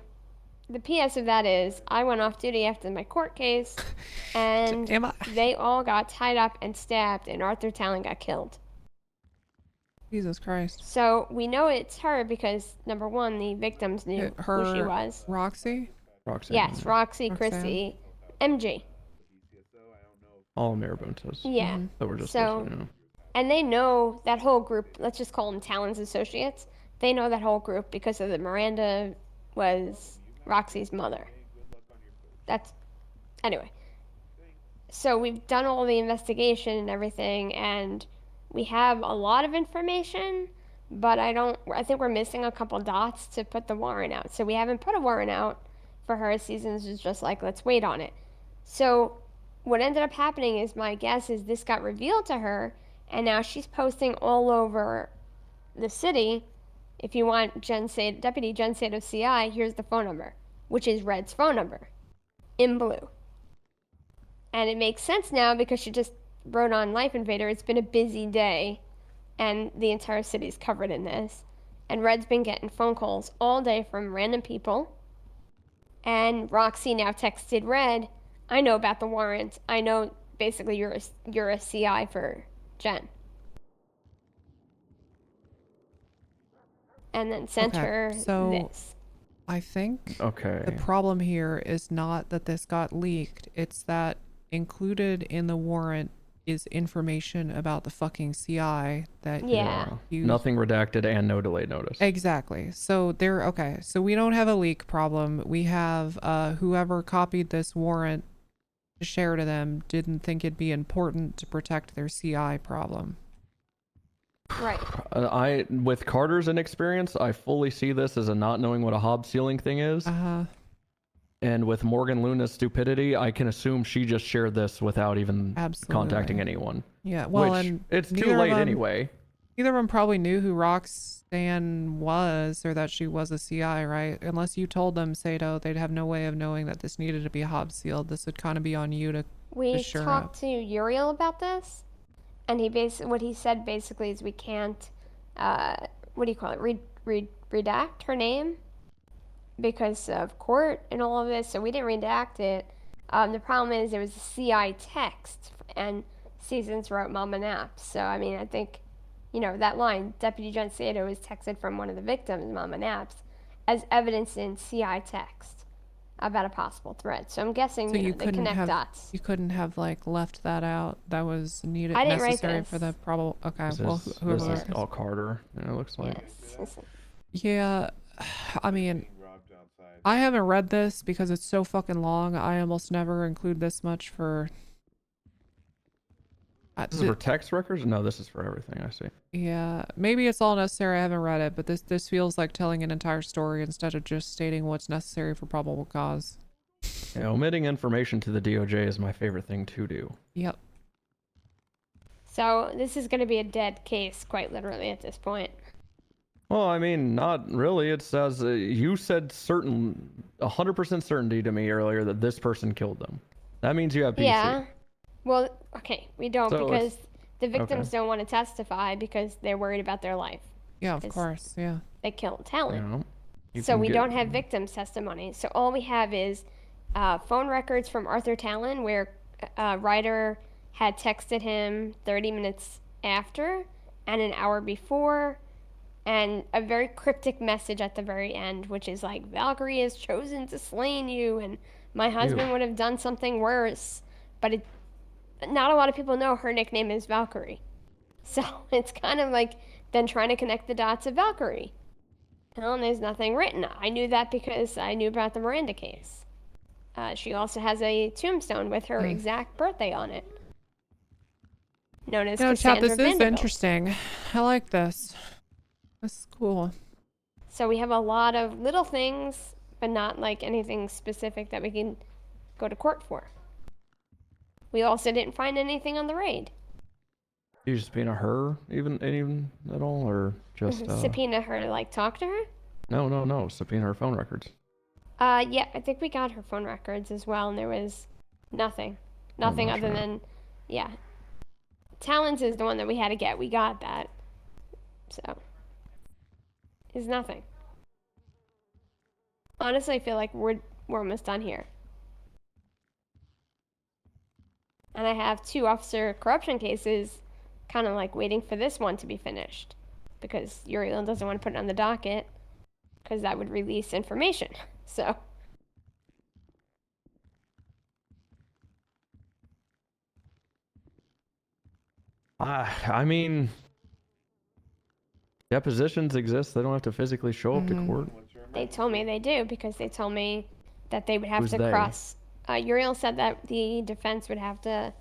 the PS of that is I went off duty after my court case, and they all got tied up and stabbed, and Arthur Talon got killed. Jesus Christ. So we know it's her because, number one, the victims knew who she was. Roxy? Roxanne. Yes, Roxy, Chrissy, MG. All Marabuntas. Yeah. That were just So, listed, and they know that whole group, let's just call them Talon's associates. They know that whole group because of the Miranda was Roxy's mother. That's, anyway. So we've done all the investigation and everything, and we have a lot of information, but I think we're missing a couple dots to put the warrant out. So we haven't put a warrant out for her. Seasons is just like, let's wait on it. So what ended up happening is, my guess is this got revealed to her, and now she's posting all over the city. If you want Deputy Jen Sato CI, here's the phone number, which is Red's phone number, in blue. And it makes sense now because she just wrote on Life Invader, it's been a busy day, and the entire city's covered in this. And Red's been getting phone calls all day from random people. And Roxy now texted Red, I know about the warrant. I know basically you're a CI for Jen. And then sent her this. I think okay. The problem here is not that this got leaked. It's that included in the warrant is information about the fucking CI that you... Nothing redacted and no delayed notice. Exactly. So so we don't have a leak problem. We have whoever copied this warrant to share to them didn't think it'd be important to protect their CI problem. Right. With Carter's inexperience, I fully see this as a not knowing what a Hobbs ceiling thing is. And with Morgan Luna's stupidity, I can assume she just shared this without even contacting anyone. Yeah, well, Which, and it's too late anyway. Neither of them probably knew who Roxanne was or that she was a CI, right? Unless you told them, Sato, they'd have no way of knowing that this needed to be Hobbs sealed. This would kind of be on you to We sure talked to Uriel about this, and what he said basically is we can't, what do you call it, redact her name because of court and all of this, so we didn't redact it. The problem is there was a CI text, and Seasons wrote Mama Naps, so I mean, I think, you know, that line, Deputy Jen Sato was texted from one of the victims, Mama Naps, as evidence in CI text about a possible threat. So I'm guessing So you know, they connect dots. You couldn't have like left that out. That was needed I didn't write necessary this. for the probable. Okay, This well, is, whoever this is it is. all Carter. It looks like. Yeah, I mean, I haven't read this because it's so fucking long. I almost never include this much for. This is for text records? No, this is for everything. I see. Yeah, maybe it's all necessary. I haven't read it, but this feels like telling an entire story instead of just stating what's necessary for probable cause. Yeah, omitting information to the DOJ is my favorite thing to do. Yep. So this is going to be a dead case, quite literally, at this point. Well, I mean, not really. It says you said 100% certainty to me earlier that this person killed them. That means you have PC. Yeah, Well, okay, we don't So because it's- the victims okay. don't want to testify because they're worried about their life. Yeah, of 'Cause course. Yeah. They killed Talon. You know, you So can we get- don't have victims' testimony. So all we have is phone records from Arthur Talon where Ryder had texted him 30 minutes after and an hour before, and a very cryptic message at the very end, which is like, Valkyrie has chosen to slay you, and my husband would have done something worse. But not a lot of people know her nickname is Valkyrie. So it's kind of like then trying to connect the dots of Valkyrie. Well, and there's nothing written. I knew that because I knew about the Miranda case. She also has a tombstone with her exact birthday on it. Known as No, chat, Cassandra this is Vanderbilt. interesting. I like this. This is cool. So we have a lot of little things, but not like anything specific that we can go to court for. We also didn't find anything on the raid. You subpoena her even at all, or just Subpoena her to like talk to her? No. Subpoena her phone records. Yeah, I think we got her phone records as well, and there was nothing. Nothing not other sure. than, yeah. Talons is the one that we had to get. We got that. So, is nothing. Honestly, I feel like we're almost done here. And I have 2 officer corruption cases kind of like waiting for this one to be finished. Because Uriel doesn't want to put it on the docket. Because that would release information. So. I mean, depositions exist. They don't have to physically show up to court. They told me they do because they told me that they would have Who's to they? cross. Uriel said that the defense would have to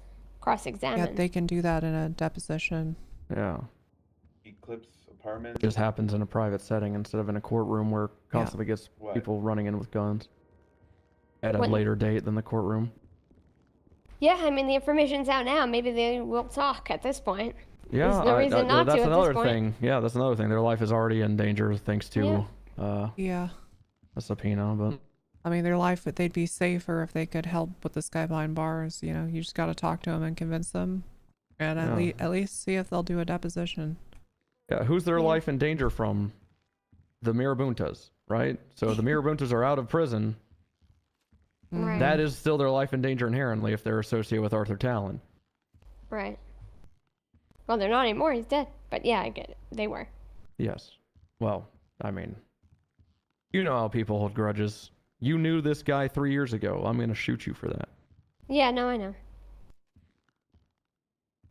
cross-examine. Yeah, they can do that in a deposition. Yeah. Eclipse apartment. It just happens in a private setting instead of in a courtroom where constantly gets What? people running in with guns at a What? later date than the courtroom. Yeah, I mean the information's out now. Maybe they will talk at this point. Yeah, There's no reason not that's to at another this point. thing. Yeah, that's another thing. Their life is already in danger thanks to Yeah. a subpoena. But I mean, their life, they'd be safer if they could help with the sky behind bars. You know, you just got to talk to them and convince them, and at least see if they'll do a deposition. yeah, who's their life in danger from? The Mirabuntas, right? So the Mirabuntas are out of prison. Right. That is still their life in danger inherently if they're associated with Arthur Talon. Right. Well, they're not anymore. He's dead. But yeah, I get it. They were. Yes. Well, I mean, you know how people hold grudges. You knew this guy 3 years ago. I'm going to shoot you for that. Yeah, no, I know.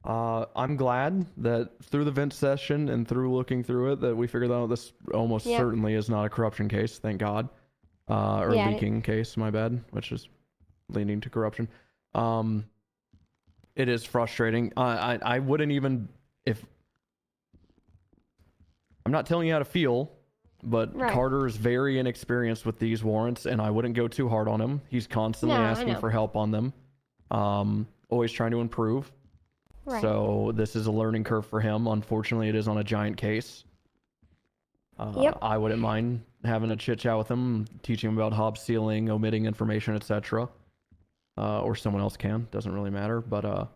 I'm glad that through the vent session and through looking through it that we figured out this almost certainly is not a corruption case, thank God. Or Yeah, leaking case, my bad, which is leaning to corruption. It is frustrating. I wouldn't even, if... I'm not telling you how to feel, but Right. Carter is very inexperienced with these warrants, and I wouldn't go too hard on him. He's constantly No, I asking know. for help on them. Always trying to improve. Right. So this is a learning curve for him. Unfortunately, it is on a giant case. Yep. I wouldn't mind having a chit chat with him, teaching him about hob sealing, omitting information, etc. Or someone else can. Doesn't really matter. But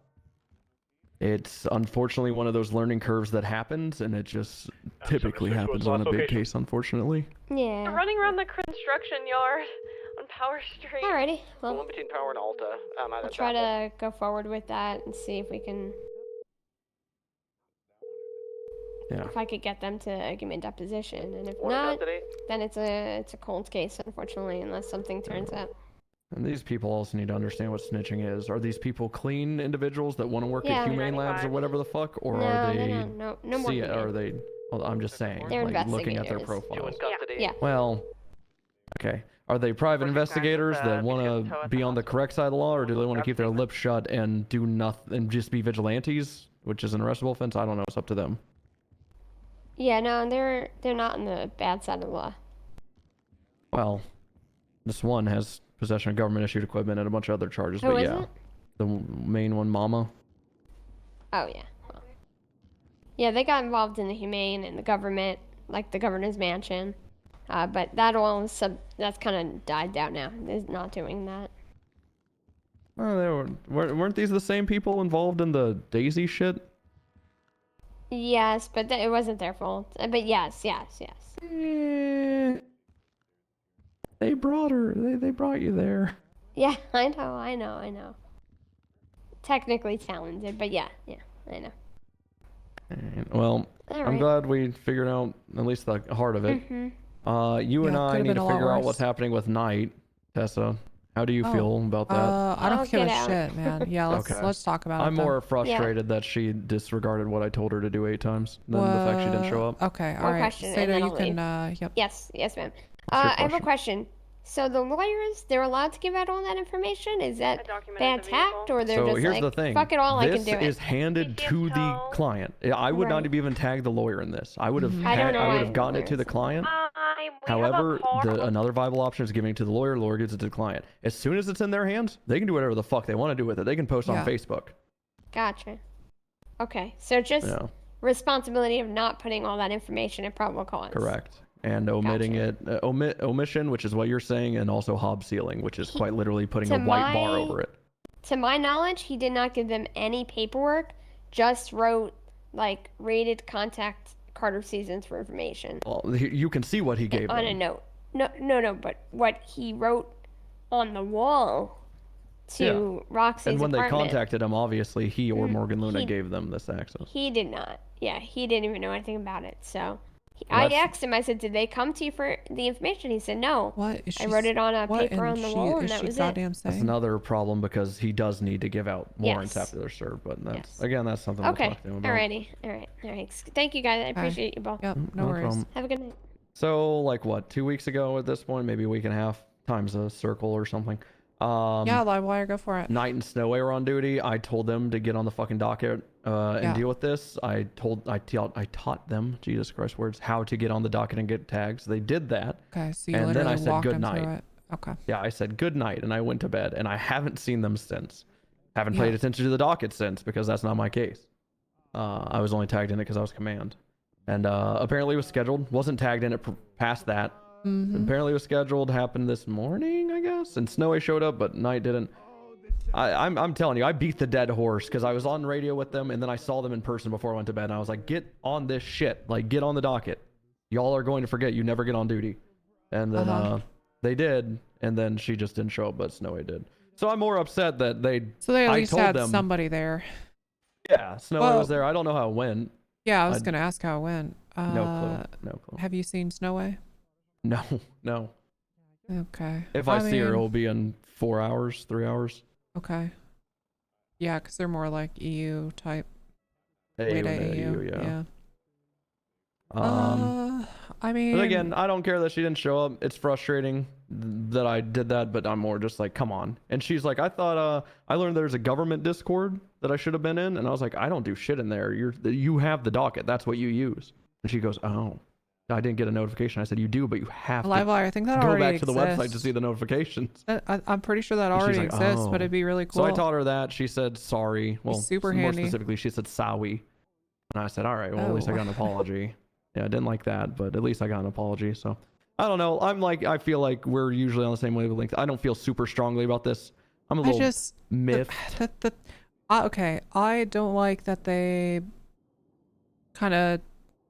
it's unfortunately one of those learning curves that happens, and it just typically happens on a big case, unfortunately. Yeah. They're running around the construction yard on Power Street. Alrighty. The Well, one between Power and Alta. I'll try to go forward with that and see if we can... Yeah. If I could get them to give me a deposition, and if Wanna not, custody? then it's a cold case, unfortunately, unless something turns up. And these people also need to understand what snitching is. Are these people clean individuals that want to work Yeah. at humane labs or whatever the fuck, or No, are no, they? no more See, humane. are they? Well, I'm just saying, They're like looking at their investigators. profiles. Yeah. Well, okay. Are they private investigators that want to be on the correct side of the law, or do they want to keep their lips shut and do nothing and just be vigilantes, which is an arrestable offense? I don't know. It's up to them. Yeah, no, they're not on the bad side of the law. Well, this one has possession of government-issued equipment and a bunch of other charges. Who but is yeah, it? the main one, Mama. Oh, yeah. Well, yeah, they got involved in the humane and the government, like the governor's mansion. But that all that's kind of died down now. They're not doing that. Well, weren't these the same people involved in the Daisy shit? Yes, but it wasn't their fault. But yes. They brought her. They brought you there. Yeah, I know. Technically talented, but yeah, I know. Alright, well, I'm Alright. glad we figured out at least the heart of it. You and I need to figure out what's happening with Knight, Tessa. How do you feel about that? I don't give a shit, man. Yeah, let's talk about it. I'm more frustrated that she disregarded what I told her to do 8 times than the fact she didn't show up. Okay, One question, and then I'll leave. Yep. Yes, ma'am. What's your I have a question. So the lawyers, they're allowed to give out all that information? Is that bad tact, or they're So just here's like, the thing. fuck it all, I can This do it? is handed to the client. I would not have even tagged the lawyer in this. I would have gotten it to the client. However, another viable option is giving it to the lawyer. Lawyer gives it to the client. As soon as it's in their hands, they can do whatever the fuck they want to do with it. They can post on Facebook. Gotcha. Okay, so just responsibility of not putting all that information in probable cause. Correct. And omitting it, omission, which is what you're saying, and also hob sealing, which is quite literally putting a white bar over it. To my knowledge, he did not give them any paperwork, just wrote, like, rated contact Carter Seasons for information. Well, you can see what he gave on a note. No, but what he wrote on the wall to Roxy's And when apartment. they contacted him, obviously he or Morgan Luna gave them this access. He did not. Yeah, he didn't even know anything about it, so... I asked him, I said, did they come to you for the information? He said, no. I wrote it on a paper on the wall, and that was it. That's another problem because he does need to give out warrants after they're served, but that's, again, that's something we'll talk to him about. Alrighty. All right. Thank you, guys. I appreciate you both. Yep, no worries. Problem. Have a good night. So, like, what, 2 weeks ago at this point? Maybe a week and a half times a circle or something. Yeah, Livewire, go for it. Knight and Snow were on duty. I told them to get on the fucking docket and deal with this. I taught them, Jesus Christ words, how to get on the docket and get tags. They did that. Okay, so you and then I said walked good them through night. it. Okay. Yeah, I said good night and I went to bed and I haven't seen them since. Haven't paid attention to the docket since because that's not my case. I was only tagged in it because I was command. And apparently it was scheduled. Wasn't tagged in it past that. Apparently it was scheduled. Happened this morning, I guess. And Snowy showed up, but Knight didn't. I'm telling you, I beat the dead horse because I was on radio with them and then I saw them in person before I went to bed and I was like, get on this shit. Like, get on the docket. Y'all are going to forget you never get on duty. And then they did, and then she just didn't show up, but Snowy did. So I'm more upset that they... So they at least had somebody there. Yeah, Snowy was there. I don't know how it went. Yeah, I was going to ask how it went. No clue. Have you seen Snowy? No. Okay. If I see her, it'll be in 4 hours, 3 hours. Okay. Yeah, because they're more like EU type. EU, yeah. I mean... But again, I don't care that she didn't show up. It's frustrating that I did that, but I'm more just like, come on. And she's like, I thought, I learned there's a government Discord that I should have been in. And I was like, I don't do shit in there. You have the docket. That's what you use. And she goes, oh. I didn't get a notification. I said, you do, but you have to I think that go back to the website to see the notifications. I'm pretty sure that already exists, but it'd be really cool. So I taught her that. She said, sorry. Well, super more handy. Specifically, she said, sorry. And I said, all right, well, at least I got an apology. Yeah, I didn't like that, but at least I got an apology. So I don't know. I feel like we're usually on the same wavelength. I don't feel super strongly about this. I'm a little miffed. Okay, I don't like that they kind of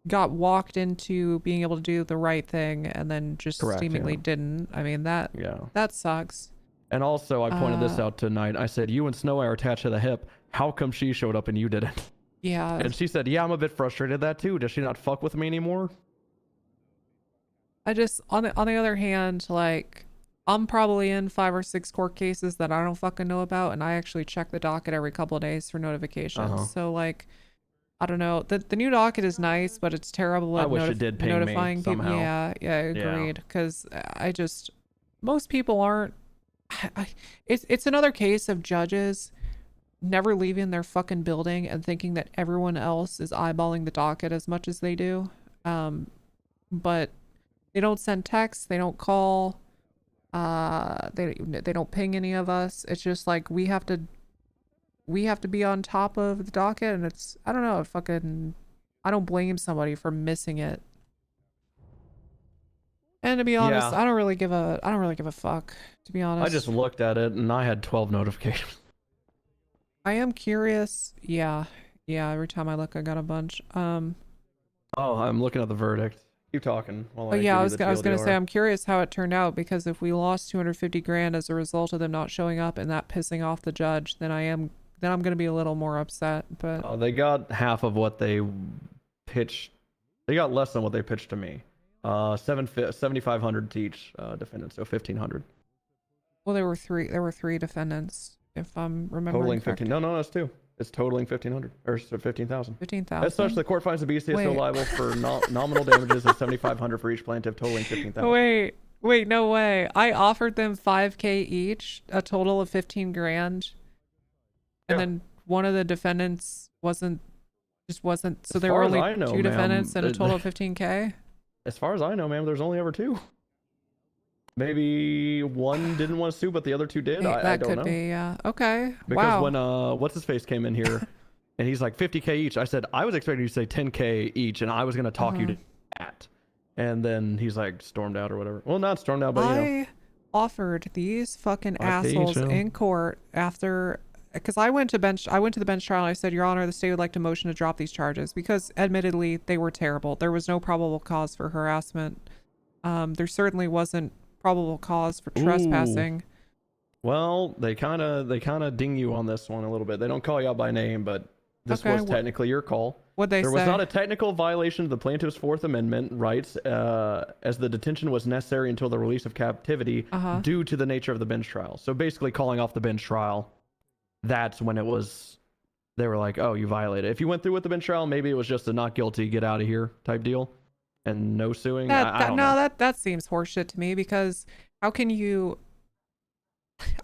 got walked into being able to do the right thing and then just seemingly didn't. I mean, that sucks. And also, I pointed this out tonight. I said, you and Snowy are attached to the hip. How come she showed up and you didn't? Yeah. And she said, yeah, I'm a bit frustrated at that too. Does she not fuck with me anymore? I just, on the other hand, like, I'm probably in 5 or 6 court cases that I don't fucking know about, and I actually check the docket every couple of days for notifications. So, like, I don't know. The new docket is nice, but it's terrible at notifying people. Somehow. Yeah, agreed. Because most people aren't. It's another case of judges never leaving their fucking building and thinking that everyone else is eyeballing the docket as much as they do. But they don't send texts. They don't call. They don't ping any of us. It's just like we have to be on top of the docket, and it's, I don't know, I don't blame somebody for missing it. And to be honest, Yeah. I don't really give a fuck, to be honest. I just looked at it and I had 12 notifications. I am curious. Yeah. Every time I look, I got a bunch. Oh, I'm looking at the verdict. Keep talking. While But yeah, I was gonna TLDR. say I'm curious how it turned out, because if we lost 250 grand as a result of them not showing up and that pissing off the judge, then I'm gonna be a little more upset. But They got half of what they pitched. They got less than what they pitched to me. 7,500 to each defendant, so 1,500. well, there were three defendants, if I'm remembering Totaling correctly. 15. No, it's 2. It's totaling 1,500 or 15,000. 15,000. As such, the court finds the BCSO Wait. liable for nominal damages of 7,500 for each plaintiff, totaling 15,000. Wait, no way. I offered them 5K each, a total of 15 grand. And then one of the defendants wasn't. So there were only two defendants and a total of 15K? As far as I know, ma'am, there's only ever 2. Maybe one didn't want to sue, but the other 2 did. I don't know. That could be, yeah. Okay. Because wow. when what's his face came in here, and he's like 50K each. I said I was expecting you to say 10K each, and I was gonna talk you to that. And then he's like stormed out or whatever. Well, not stormed out, but I offered these fucking 5K each, assholes yeah. in court after, because I went to the bench trial and I said, Your Honor, the state would like to motion to drop these charges because admittedly they were terrible. There was no probable cause for harassment. There certainly wasn't probable cause for trespassing. Well, they kind of ding you on this one a little bit. They don't call you out by name, but this was technically your call. What'd they say? There was not a technical violation of the plaintiff's Fourth Amendment rights, as the detention was necessary until the release of captivity due to the nature of the bench trial. So basically calling off the bench trial, that's when it was, they were like, oh, you violated. If you went through with the bench trial, maybe it was just a not guilty, get out of here type deal. And no suing. I don't know. That seems horseshit to me, because how can you?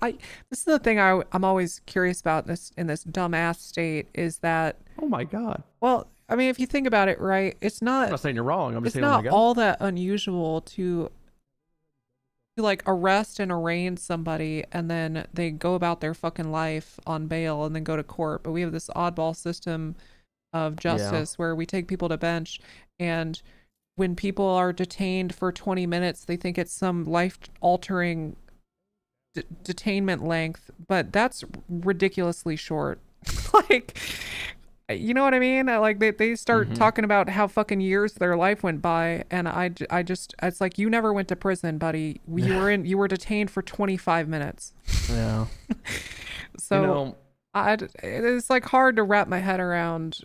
This is the thing I'm always curious about in this dumbass state is that. Oh my god. Well, I mean, if you think about it, right? It's not. I'm not saying you're wrong. I'm just saying. It's not all that unusual to like arrest and arraign somebody and then they go about their fucking life on bail and then go to court. But we have this oddball system of justice where we take people to bench, and when people are detained for 20 minutes, they think it's some life-altering detainment length, but that's ridiculously short. Like, you know what I mean? Like, they start talking about how fucking years their life went by, and I just, it's like, you never went to prison, buddy. You were detained for 25 minutes. Yeah. So, it's like hard to wrap my head around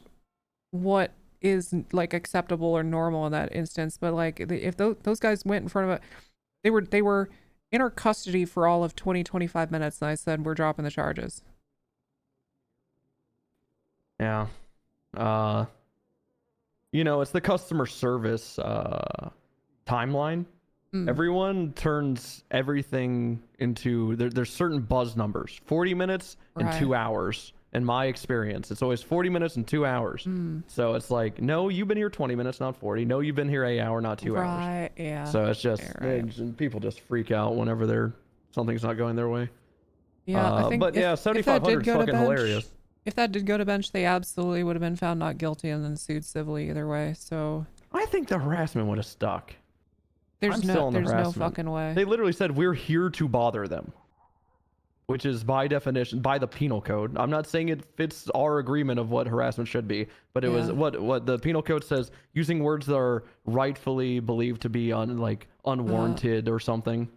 what is like acceptable or normal in that instance, but like if those guys went in front of it, they were in our custody for all of 25 minutes, and I said we're dropping the charges. Yeah. It's the customer service timeline. Everyone turns everything into there's certain buzz numbers. 40 minutes and 2 hours. In my experience, it's always 40 minutes and 2 hours. So it's like, no, you've been here 20 minutes, not 40. No, you've been here an hour, not 2 hours. Right, yeah. So it's just, people just freak out whenever something's not going their way. Yeah, I think but yeah, 7,500 is fucking hilarious. If that did go to bench, they absolutely would have been found not guilty and then sued civilly either way. So I think the harassment would have stuck. There's no fucking way. They literally said, we're here to bother them. Which is by definition, by the penal code. I'm not saying it fits our agreement of what harassment should be, but it was what the penal code says, using words that are rightfully believed to be unwarranted or something.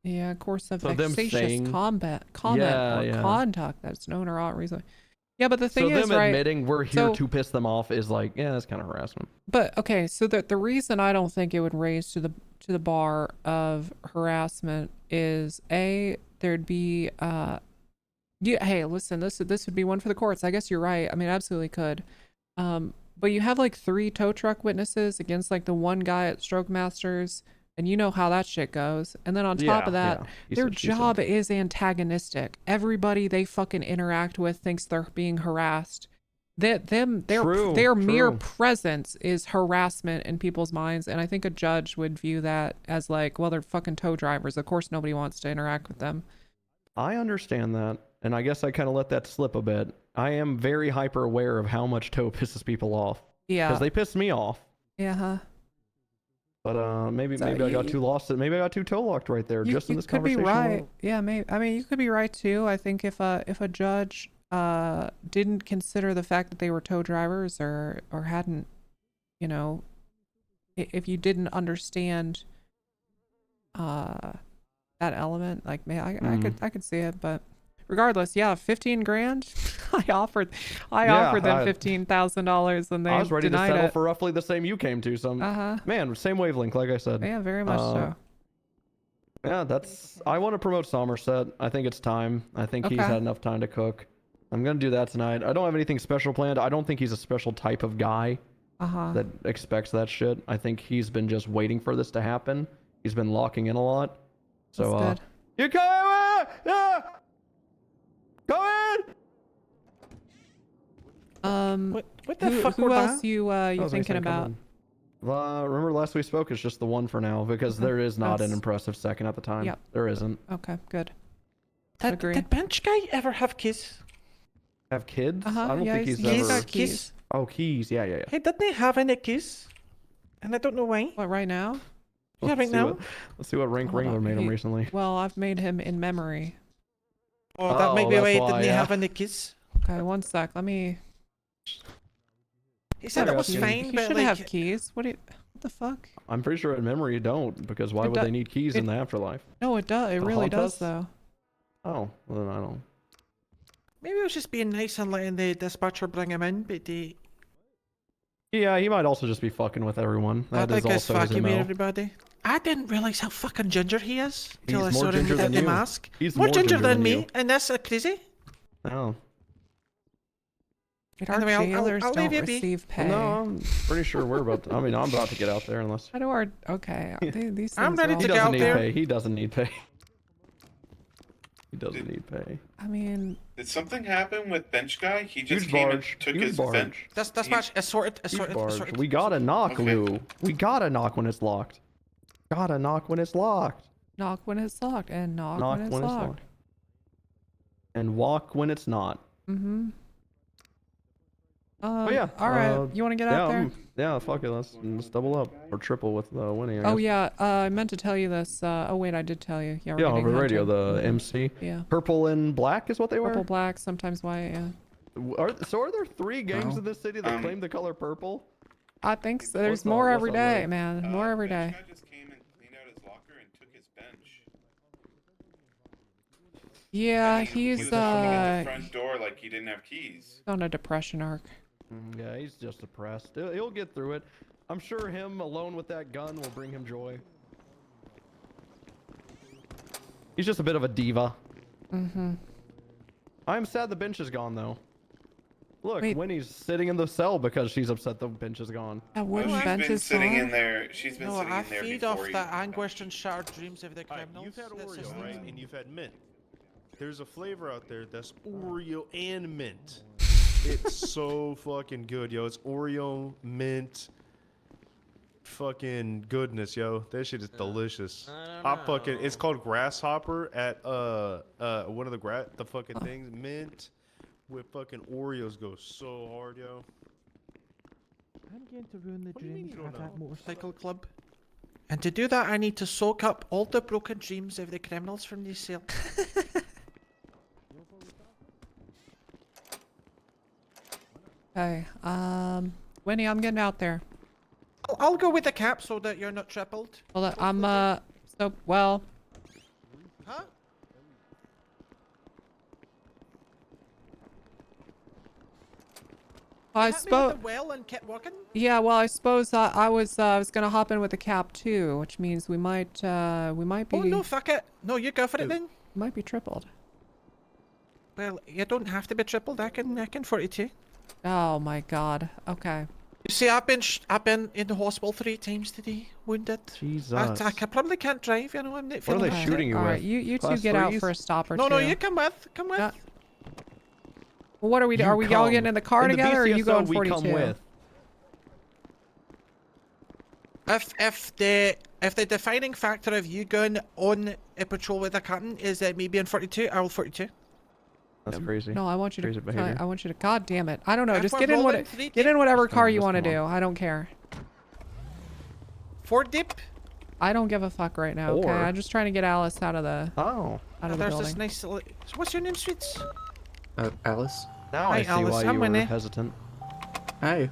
Yeah, course of so vexatious comment or conduct that's known or ought reasonably. Yeah, but the thing is, them admitting we're here to piss them off is like, yeah, that's kind of harassment. But okay, so the reason I don't think it would raise to the bar of harassment is there'd be hey, listen, this would be one for the courts. I guess you're right. I mean, absolutely could. But you have like 3 tow truck witnesses against like the one guy at Stroke Masters, and you know how that shit goes. And then on top of that, their job is antagonistic. Everybody they fucking interact with thinks they're being harassed. Their mere presence is harassment in people's minds, and I think a judge would view that as like, well, they're fucking tow drivers. Of course nobody wants to interact with them. I understand that, and I guess I kind of let that slip a bit. I am very hyper aware of how much tow pisses people off. Yeah. Because they piss me off. Yeah. But maybe I got too lost. Maybe I got too toe locked right there. Just in this could be conversation. right. alone. Yeah, maybe. I mean, you could be right too. I think if a judge didn't consider the fact that they were tow drivers or hadn't, you know, if you didn't understand that element, like, man, I could see it, but regardless, yeah, 15 grand. I offered them $15,000 and they I was ready to denied settle it. for roughly the same you came to. Some man, same wavelength, like I said. Yeah, very much so. Yeah, I want to promote Somerset. I think it's time. I think he's had enough time to cook. I'm gonna do that tonight. I don't have anything special planned. I don't think he's a special type of guy that expects that shit. I think he's been just waiting for this to happen. He's been locking in a lot. So That's good. you come in! Yeah! Go in! What the fuck who were else that? you thinking about? Remember last we spoke, it's just the one for now because there is not an impressive second at the time. Yep. There isn't. Okay, good. Did bench guy ever have keys? Have kids? I don't yeah, think he's he's ever. got keys. Oh, keys. Yeah. Hey, didn't he have any keys? And I don't know why. What, right now? Yeah, right now. Let's see what rank Wrangler made him recently. Well, I've made him in memory. Oh, that might be why didn't he have any keys? Okay, one sec. Let me. He said it was fine, He but should like... have keys. What the fuck? I'm pretty sure in memory you don't, because why would they need keys in the afterlife? No, it does. It really does, though. Oh, well then I don't. Maybe it was just being nice and letting the dispatcher bring him in, but they... Yeah, he might also just be fucking with everyone. I That is think he's also his fucking with MO. everybody. I didn't realise how fucking ginger he is till I He's saw more him ginger without than the you. mask. He's more more ginger ginger than than me, you. and that's crazy. Oh. Our jailers I'll don't leave you be. receive pay. No, I'm pretty sure we're about to. I mean, I'm about to get out there unless. How do our... Okay, these things I'm ready are all- to He get doesn't out need there. pay. He doesn't need pay. He doesn't need pay. I mean... Did something happen with bench guy? He just Huge came barge. and took Huge his barge. bench. That's match. Assorted. Barge. We gotta knock, Lou. We gotta knock when it's locked. Gotta knock when it's locked. Knock when it's locked and knock Knock when it's locked. And walk when it's not. Mm-hmm. Oh yeah. All right. You want to get out there? Yeah. Fuck it. Let's double up or triple with Winnie. I Oh guess. yeah. I meant to tell you this. Oh wait, I did tell you. Yeah. We're Yeah, getting over radio, hunted. the MC. Yeah. Purple and black is what they Purple, were. black, sometimes white. Yeah. So are there 3 gangs in this city that claim the color purple? I think so. There's What's the- more what's every the day, word? man. More every day. Bench guy just came and cleaned out his locker and took his bench. Yeah, He was he's coming in the front door like he didn't have keys. on a depression arc. Yeah, he's just depressed. He'll get through it. I'm sure him alone with that gun will bring him joy. He's just a bit of a diva. Mm-hmm. I'm sad the bench is gone though. Look, Wait. Winnie's sitting in the cell because she's upset the bench is gone. That wooden She's bench been is sitting gone? in there. She's been No, sitting I in there feed before off you. the anguished and shattered dreams of the criminals. You've had That's Oreo, his right? name. And you've had mint. There's a flavor out there that's Oreo and mint. It's so fucking good, yo. It's Oreo, mint, fucking goodness, yo. That shit is delicious. It's called Grasshopper at one of the fucking things. Mint with fucking Oreos goes so hard, yo. I'm going to ruin the What do you mean dreams you don't of that know? motorcycle club. And to do that, I need to soak up all the broken dreams of the criminals from this cell. Okay. Winnie, I'm getting out there. I'll go with the cap so that you're not tripled. Hold on. I'm so well. Huh? I Hit me with suppose. the well and kept walking. Yeah, well, I suppose I was gonna hop in with the cap too, which means we might be. Oh no, fuck it. No, you go for it then. Might be tripled. Well, you don't have to be tripled. I can 42. Oh my God. Okay. You see, I've been in the hospital 3 times today, wounded. Jesus. I probably can't drive. You know, I'm not What are feeling they it. shooting you All with? right, you two Class get out threes? for a stop or No, two. no, you come with. Come with. Yeah. Well, what are we? You Are we all come. getting in the car In together, or are you BCSO, going we 42? come with. If the defining factor of you going on a patrol with a captain is me being 42, I will 42. That's crazy. No, I want you Crazy to. behavior. I want you to. God damn it! I don't know. If Just we're get in rolling 3 get in whatever Just come car on, you just want to come do. on. I don't care. 4 dip? I don't give a fuck right now, okay? Or- I'm just trying to get Alice out of the Oh. out of the There's building. this nice little... So what's your name, Sweets? Alice? Now Hi, I see Alice, why I'm you were Winnie. hesitant. Hi.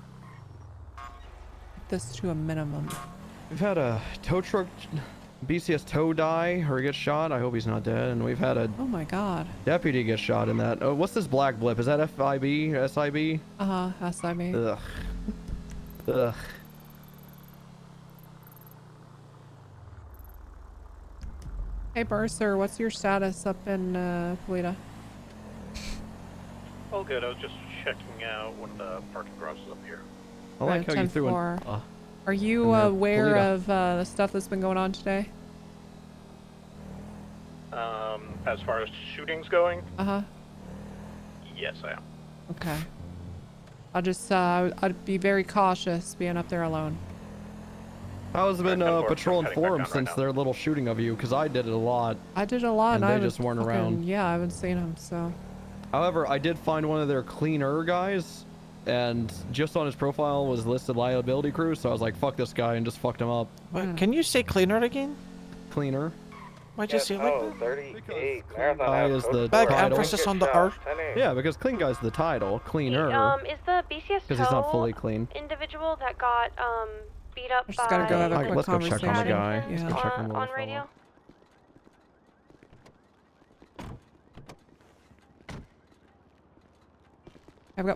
Keep this to a minimum. We've had a tow truck BCS tow die or get shot. I hope he's not dead. And we've had a Oh my god. deputy get shot in that. Oh, what's this black blip? Is that FIB? SIB? SIB. Ugh. Ugh. Hey Bursar, what's your status up in Polita? All good. I was just checking out one of the parking garages up here. I like how you threw an... Are you in there, aware Polita. of the stuff that's been going on today? As far as shootings going, yes, I am. Okay. I'll just I'd be very cautious being up there alone. How's it been patrolling heading back forums down right since their little shooting of you? Because I did it a lot. I did a lot, And I they just haven't weren't fucking- around. Yeah, I haven't seen them, so. However, I did find one of their cleaner guys, and just on his profile was listed liability crew, so I was like, fuck this guy, and just fucked him up. Wait, can you say cleaner again? Cleaner. Why'd you say like that? 38. Guy is the Big title. emphasis on the R. Yeah, because clean guy's the title. Cleaner. Is the BCSO Because he's not fully clean. individual that got beat up Just by gotta go have a quick Let's go check on the guy. conversation. Let's go check on the on little radio?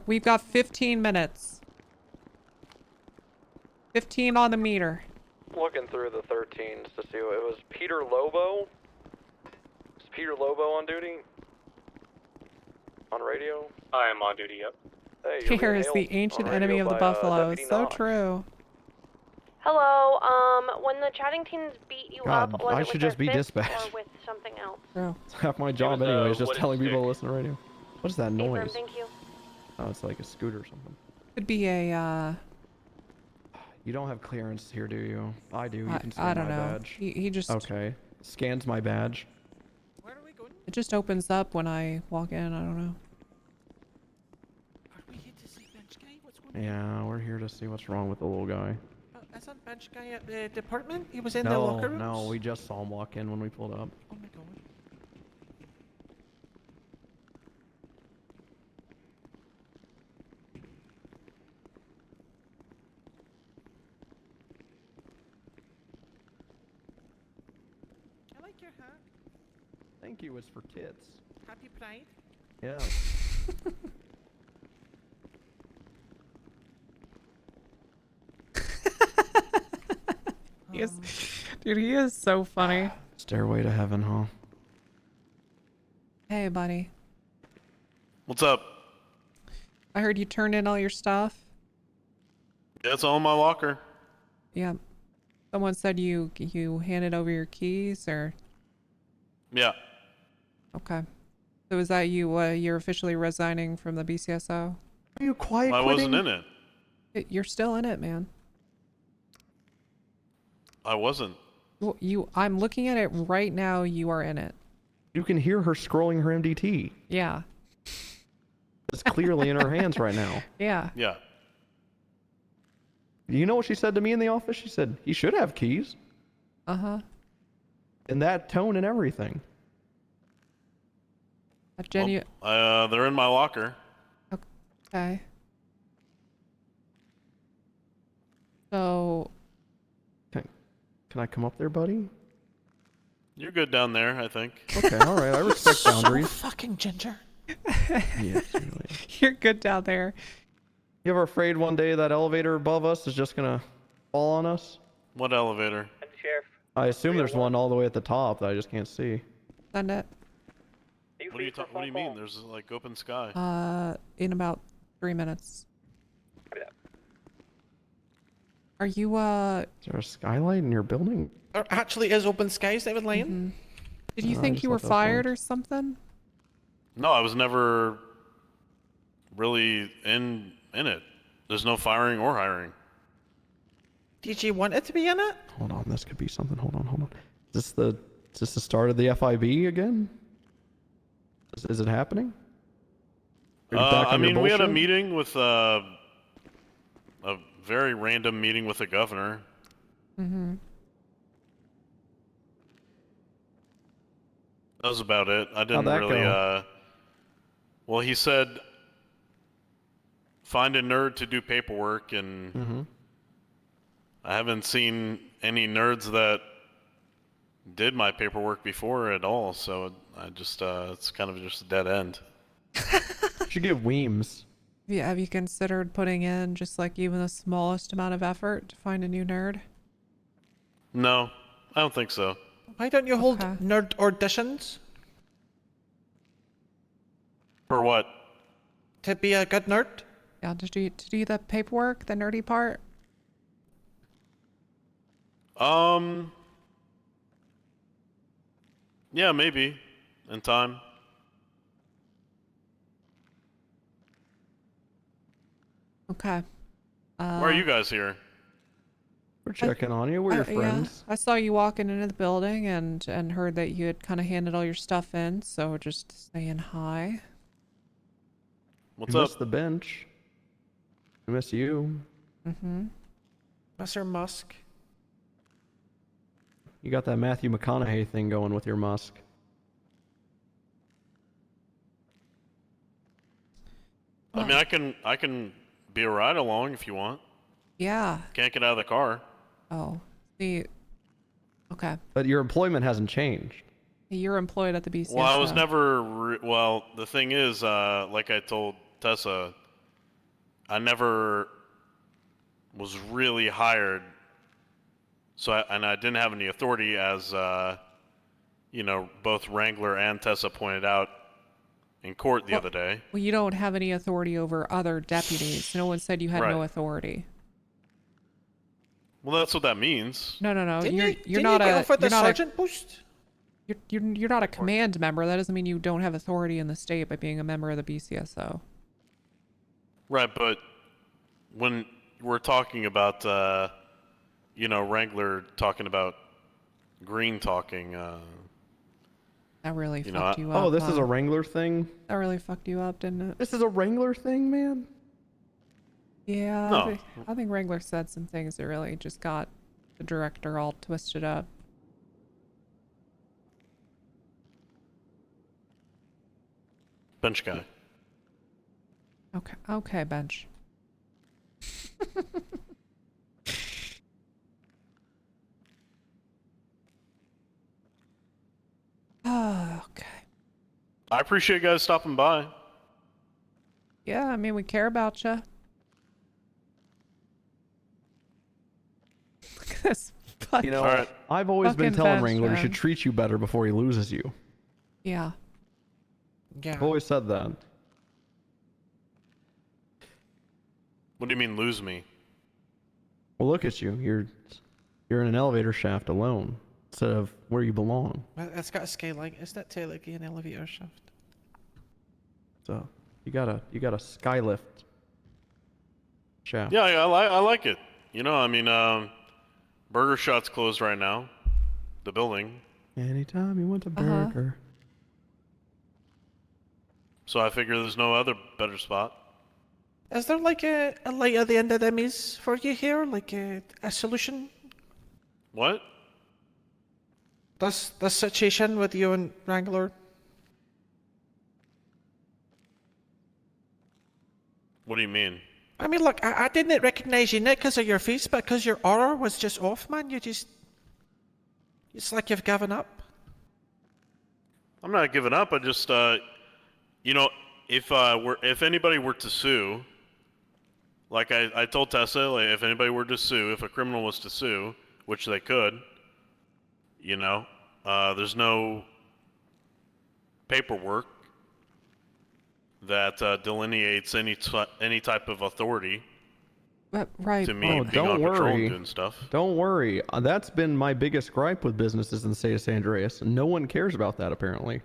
We've got 15 minutes. 15 on the meter. Looking through the 13s to see what it was. Peter Lobo? Is Peter Lobo on duty? On radio? I am on duty, yep. Hey, Here is the ancient enemy of the buffalo. So true. Hello, when the chatting teams beat you God, up, was I it should with just their be fists dispatched. or with something else? True. It's half my job was, anyways, just wooden telling people stick. to listen to radio. What is that Affirm, noise? thank you. Oh, it's like a scooter or something. Could be a You don't have clearance here, do you? I do. You can I scan don't my know. badge. He just Okay. Scans my badge. it just opens up when I walk in. I don't know. Are we here to see bench guy? What's going on? Yeah, we're here to see what's wrong with the little guy. Is that bench guy at the department? He was in the No, locker rooms? no, we just saw him walk in when we pulled up. Oh my god. I like your hat. Thank you, it's for tits. Happy Pride. Yeah. He is, dude, he is so funny. Stairway to heaven, huh? Hey, buddy. What's up? I heard you turned in all your stuff. Yeah, it's all in my locker. Yeah. Someone said you handed over your keys, or Yeah. okay. So is that you? You're officially resigning from the BCSO? Are you quiet? I wasn't in it. You're still in it, man. I wasn't. Well, I'm looking at it right now. You are in it. You can hear her scrolling her MDT. Yeah. It's clearly in her hands right now. Yeah. Yeah. You know what she said to me in the office? She said, he should have keys. Uh-huh. In that tone and everything. Jenny. They're in my locker. Okay. So. Can I come up there, buddy? You're good down there, I think. Okay, all right. I respect boundaries. Fucking ginger. Yes, really. You're good down there. You ever afraid one day that elevator above us is just gonna fall on us? What elevator? Sheriff. I assume there's one all the way at the top that I just can't see. Send it. What do you mean? There's like open sky. In about 3 minutes. Are you Is there a skylight in your building? There actually is open skies, David Lane. Did you No, I think just you were thought that was fired or something? No, I was never really in it. There's no firing or hiring. Did you want it to be in it? Hold on, this could be something. Hold on. Is this the start of the FIB again? Is it happening? Are you back I on your mean, we had a bullshit? meeting with a very random meeting with the governor. Mm-hmm. That was about it. I didn't that really, go? Well, he said, find a nerd to do paperwork, and I haven't seen any nerds that did my paperwork before at all, so I just, it's kind of just a dead end. Should get Weems. Yeah, have you considered putting in just like even the smallest amount of effort to find a new nerd? No, I don't think so. Why don't you hold nerd auditions? For what? To be a good nerd? Yeah, to do the paperwork, the nerdy part? Yeah, maybe. In time. Okay. Why are you guys here? We're checking on you. We're your friends. Yeah, I saw you walking into the building and heard that you had kind of handed all your stuff in, so just saying hi. What's we up? Miss the bench. We miss you. Mm-hmm. Mr. Musk. You got that Matthew McConaughey thing going with your Musk. I mean, I can be a ride along if you want. Yeah. Can't get out of the car. Oh, see. Okay. But your employment hasn't changed. You're employed at the BCSO. Well, I was never. Well, the thing is, like I told Tessa, I never was really hired. So, I didn't have any authority, as you know, both Wrangler and Tessa pointed out in court the other day. Well, you don't have any authority over other deputies. No one said you had no authority. Well, that's what that means. No. Didn't You're not you go for the you're not sergeant boost? You're not a command member. That doesn't mean you don't have authority in the state by being a member of the BCSO. Right, but when we're talking about, you know, Wrangler talking about Green talking, That really you fucked know, you up. Oh, this is a Wrangler thing? That really fucked you up, didn't it? This is a Wrangler thing, man? Yeah, No. I think Wrangler said some things that really just got the director all twisted up. bench guy. Okay, bench. Oh, okay. I appreciate you guys stopping by. Yeah, I mean, we care about you. Look at this. You know, I've always been telling Wrangler he should man. treat you better before he loses you. Yeah. I've always said that. What do you mean lose me? Well, look at you. You're in an elevator shaft alone instead of where you belong. Well, it's got a skylight. It's not technically an elevator shaft. So you got a skylift shaft. Yeah, I like it. You know, I mean, Burger Shot's closed right now. The building. Anytime you want a burger. So I figure there's no other better spot. Is there like a light at the end of the maze for you here? Like a solution? What? This situation with you and Wrangler? What do you mean? I mean, look, I didn't recognize you not because of your face, but because your aura was just off, man. It's like you've given up. I'm not giving up. I just, you know, if anybody were to sue, like I told Tessa, like, if anybody were to sue, if a criminal was to sue, which they could, you know, there's no paperwork that delineates any type of authority. Right. To me, being on patrol and doing stuff. Don't worry. That's been my biggest gripe with businesses in the state of San Andreas. No one cares about that, apparently.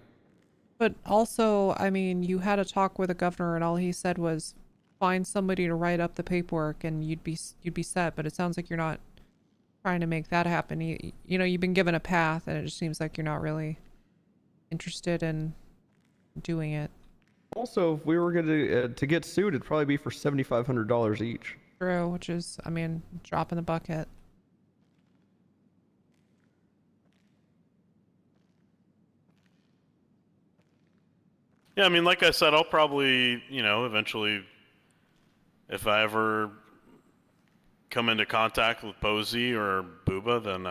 But also, I mean, you had a talk with the governor, and all he said was, find somebody to write up the paperwork, and you'd be set. But it sounds like you're not trying to make that happen. You know, you've been given a path, and it just seems like you're not really interested in doing it. Also, if we were going to get sued, it'd probably be for $7,500 each. True, which is, I mean, drop in the bucket. Yeah, I mean, like I said, I'll probably, you know, eventually, if I ever come into contact with Posey or Booba, then,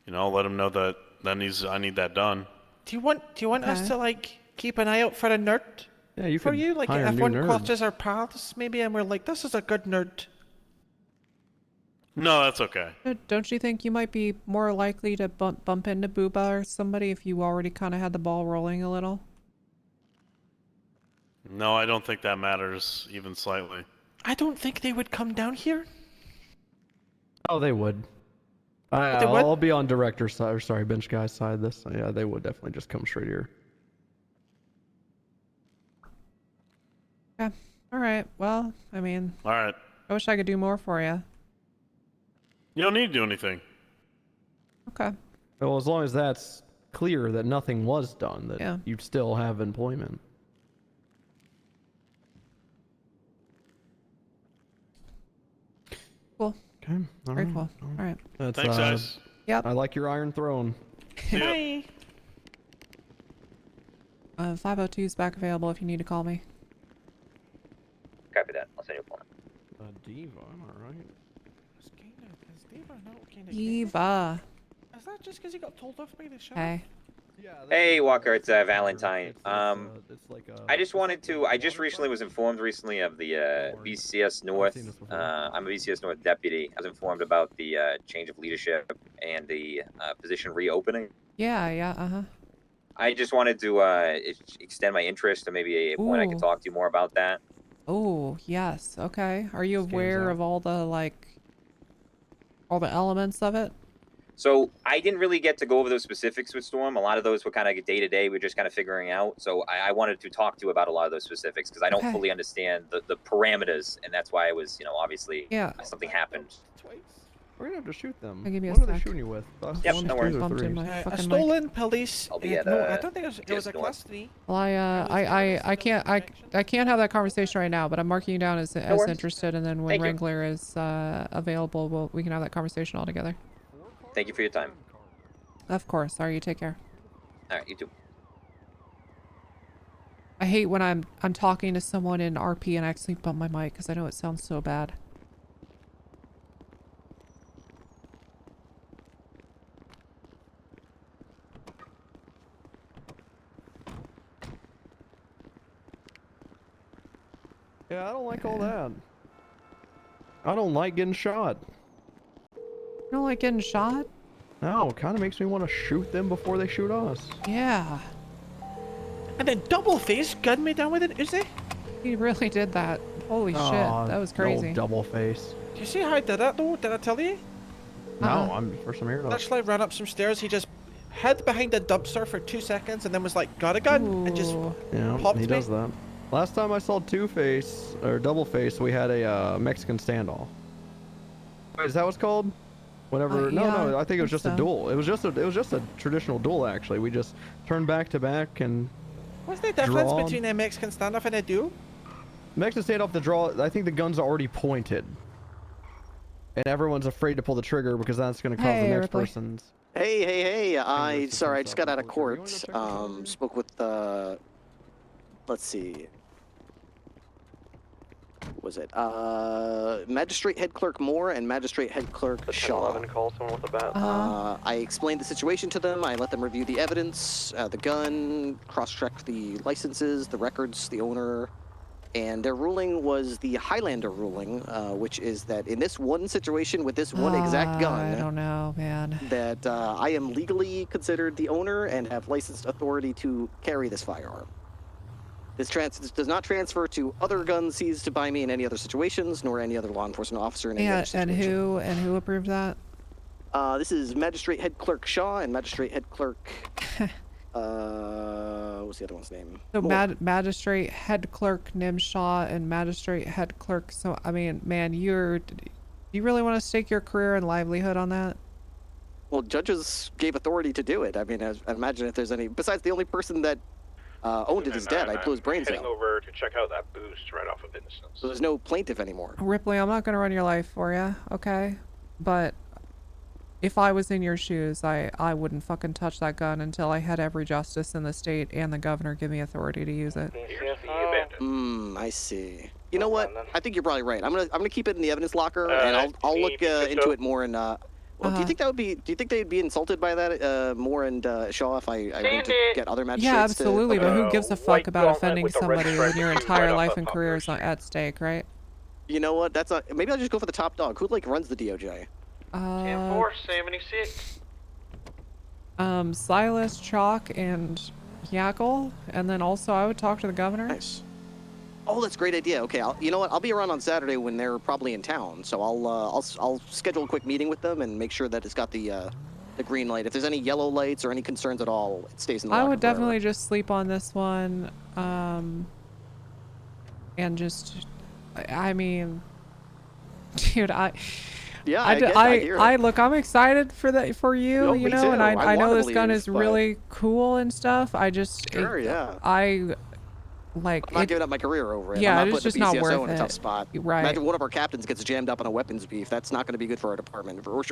you know, I'll let him know that I need that done. Do you want us to like keep an eye out for a nerd? Yeah, you for could you, like hire if new one nerds. crosses our paths, maybe, and we're like, this is a good nerd. No, that's okay. Don't you think you might be more likely to bump into Booba or somebody if you already kind of had the ball rolling a little? No, I don't think that matters even slightly. I don't think they would come down here. Oh, they would. I'll be on director's side, or sorry, bench guy's side. This, yeah, they would definitely just come straight here. Yeah. All right. Well, I mean. All right. I wish I could do more for you. You don't need to do anything. Okay. Well, as long as that's clear that nothing was done, that you'd still have employment. Cool. Okay. Very cool. All right. That's, Thanks, guys. Yep. I like your Iron Throne. Bye. 502's back available if you need to call me. Copy that. I'll send you a phone. Diva, alright. Is Diva not kind of Diva. Is that just because he got told off by the show? Hey. Hey Walker, it's Valentine. I just wanted to. I just recently was informed of the BCS North. I'm a BCS North deputy. I was informed about the change of leadership and the position reopening. Yeah. I just wanted to extend my interest to maybe a point I could talk to you more about that. Oh, yes. Okay. Are you aware of all the elements of it? So I didn't really get to go over those specifics with Storm. A lot of those were kind of day to day. We're just kind of figuring out. So I wanted to talk to you about a lot of those specifics because I don't fully understand the parameters, and that's why I was, obviously something happened. We're gonna have to shoot them. Give me what a are they sec. shooting you with? Yep, no worries. A stolen police. I'll be at, no, I don't think it was a class 3. Well, I can't have that conversation right now, but I'm marking you down as interested, and then when Thank you. Wrangler is available, we can have that conversation all together. Thank you for your time. Of course. All right, you take care. All right, you too. I hate when I'm talking to someone in RP and I actually bump my mic because I know it sounds so bad. Yeah, I don't like all that. I don't like getting shot. You don't like getting shot? No, it kind of makes me want to shoot them before they shoot us. Yeah. And then double face gunned me down with an Uzi. He really did that. Holy shit, that was crazy. No double face. Do you see how I did that though? Did I tell you? No, I'm first time hearing of it. Actually, ran up some stairs. He just hid behind the dumpster for 2 seconds and then was like, got a gun, and just popped he does that. Last time I saw Two-Face, or Double-Face, we had a Mexican standoff. Wait, is that what's called? Whenever, no, I think it was just a duel. It was just a traditional duel, actually. We just turned back to back and what's the difference between a Mexican standoff and a duel? Mexican standoff, the draw, I think the gun's are already pointed. And everyone's afraid to pull the trigger because that's going to cause the next person's... Hey, sorry, I just got out of court. Spoke with let's see. What was it? Magistrate Head Clerk Moore and Magistrate Head Clerk Shaw. Call someone with a bat. I explained the situation to them. I let them review the evidence, the gun, cross-checked the licenses, the records, the owner, and their ruling was the Highlander ruling, which is that in this one situation with this one exact gun, I don't know, man. that I am legally considered the owner and have licensed authority to carry this firearm. This does not transfer to other guns seized by me in any other situations, nor any other law enforcement officer in any other situation. And who approved that? This is Magistrate Head Clerk Shaw and Magistrate Head Clerk. What's the other one's name? So Magistrate Head Clerk Nim Shaw and Magistrate Head Clerk. So I mean, man, you really want to stake your career and livelihood on that? Well, judges gave authority to do it. I mean, I imagine if there's any besides the only person that owned it is dead. I blew his brains out. Heading over to check out that boost right off of Innocence. So there's no plaintiff anymore. Ripley, I'm not going to run your life for you, okay? But if I was in your shoes, I wouldn't fucking touch that gun until I had every justice in the state and the governor give me authority to use it. I see. You know what? I think you're probably right. I'm gonna keep it in the evidence locker, and I'll look into it more. And well, do you think that would be? Do you think they'd be insulted by that more and show off? I went to get other magistrates. Yeah, absolutely. To, but who gives a fuck about offending somebody when your entire life and career is at stake, right? You know what? That's maybe I'll just go for the top dog. Who runs the DOJ? 10-4-76. Silas, Chalk, and Yackle, and then also I would talk to the governor. Nice. Oh, that's a great idea. Okay, you know what? I'll be around on Saturday when they're probably in town, so I'll schedule a quick meeting with them and make sure that it's got the green light. If there's any yellow lights or any concerns at all, it stays in the locker I would forever. definitely just sleep on this one, and just, I mean, dude, Yeah, I look, I'm excited for that for you, No, you me know, too. and I know wanna this gun believe, is but- really cool and stuff. I just, Sure, yeah. I like. I'm not giving up my career over it. Yeah, I'm not it's putting just the not BCSO worth in a tough it. spot. Right. Imagine one of our captains gets jammed up on a weapons beef. That's not going to be good for our department or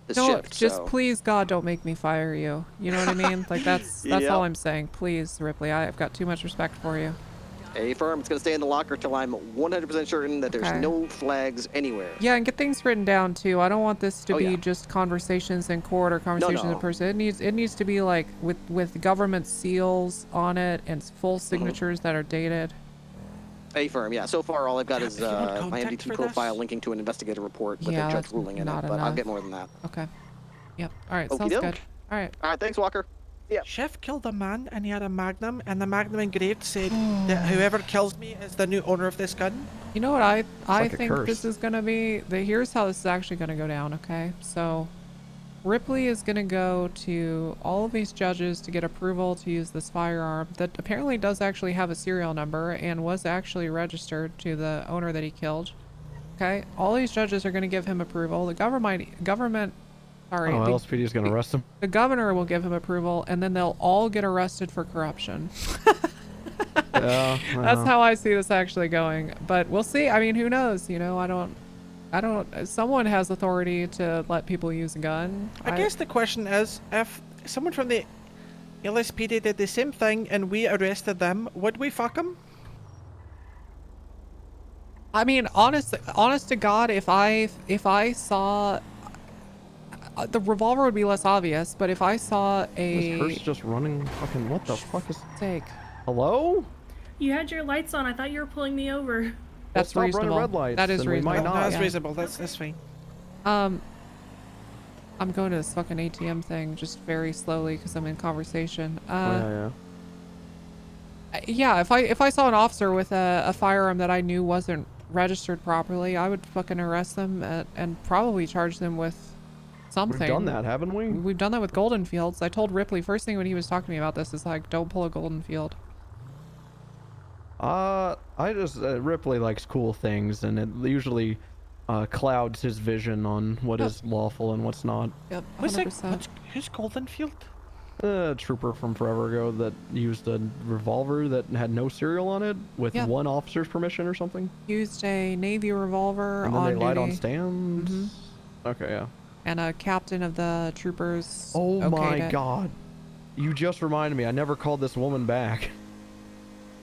the No, shift. just so. please, God, don't make me fire you. You know what I mean? Like that's Yep. all I'm saying. Please, Ripley, I've got too much respect for you. A firm. It's going to stay in the locker till I'm 100% certain that there's Okay. no flags anywhere. Yeah, and get things written down too. I don't want this to Oh, be yeah. just conversations in court or conversations in no. person. It needs to be like with government seals on it and full signatures that are dated. A firm. Yeah. So far, all I've got is you want my contact MDT for profile this? linking to an investigative report with Yeah, a judge that's ruling in it. not But I'll enough. get more than that. Okay. Yep. All right. Sounds Okey-doke. good. All right. All right. Thanks, Walker. Yeah. Chef killed a man and he had a magnum, and the magnum engraved said that whoever kills me is the new owner of this gun. You know what I like a think curse. this is gonna be? Here's how this is actually gonna go down. Okay, so Ripley is gonna go to all of these judges to get approval to use this firearm that apparently does actually have a serial number and was actually registered to the owner that he killed. Okay, all these judges are gonna give him approval. The government. Sorry, Oh, the- LSPD is gonna arrest him. the governor will give him approval, and then they'll all get arrested for corruption. Yeah. That's how I see this actually going. But we'll see. I mean, who knows? You know, I don't. Someone has authority to let people use a gun. I guess the question is, if someone from the LSPD did the same thing and we arrested them, would we fuck them? I mean, honest to God, if I saw the revolver would be less obvious, but if I saw This hearse a just running. Fucking what the fuck is? sake, Hello? You had your lights on. I thought you were pulling me over. that's stop running reasonable. red lights, That is and we might reasonable. not. That's yeah. reasonable. That's fine. I'm going to this fucking ATM thing just very slowly because I'm in conversation. Yeah. Yeah, if I saw an officer with a firearm that I knew wasn't registered properly, I would fucking arrest them and probably charge them with something. We've done that, haven't we? We've done that with Golden Fields. I told Ripley first thing when he was talking to me about this is like, don't pull a Golden Field. I just Ripley likes cool things, and it usually clouds his vision on what is lawful and what's not. Yep, Who's Goldenfield? A trooper from forever ago that used a revolver that had no serial on it with Yep. one officer's permission or something. Used a Navy revolver And then on they lied on duty. stands. Mhm. Okay, yeah. And a captain of the troopers. Oh okayed my it. god. You just reminded me, I never called this woman back.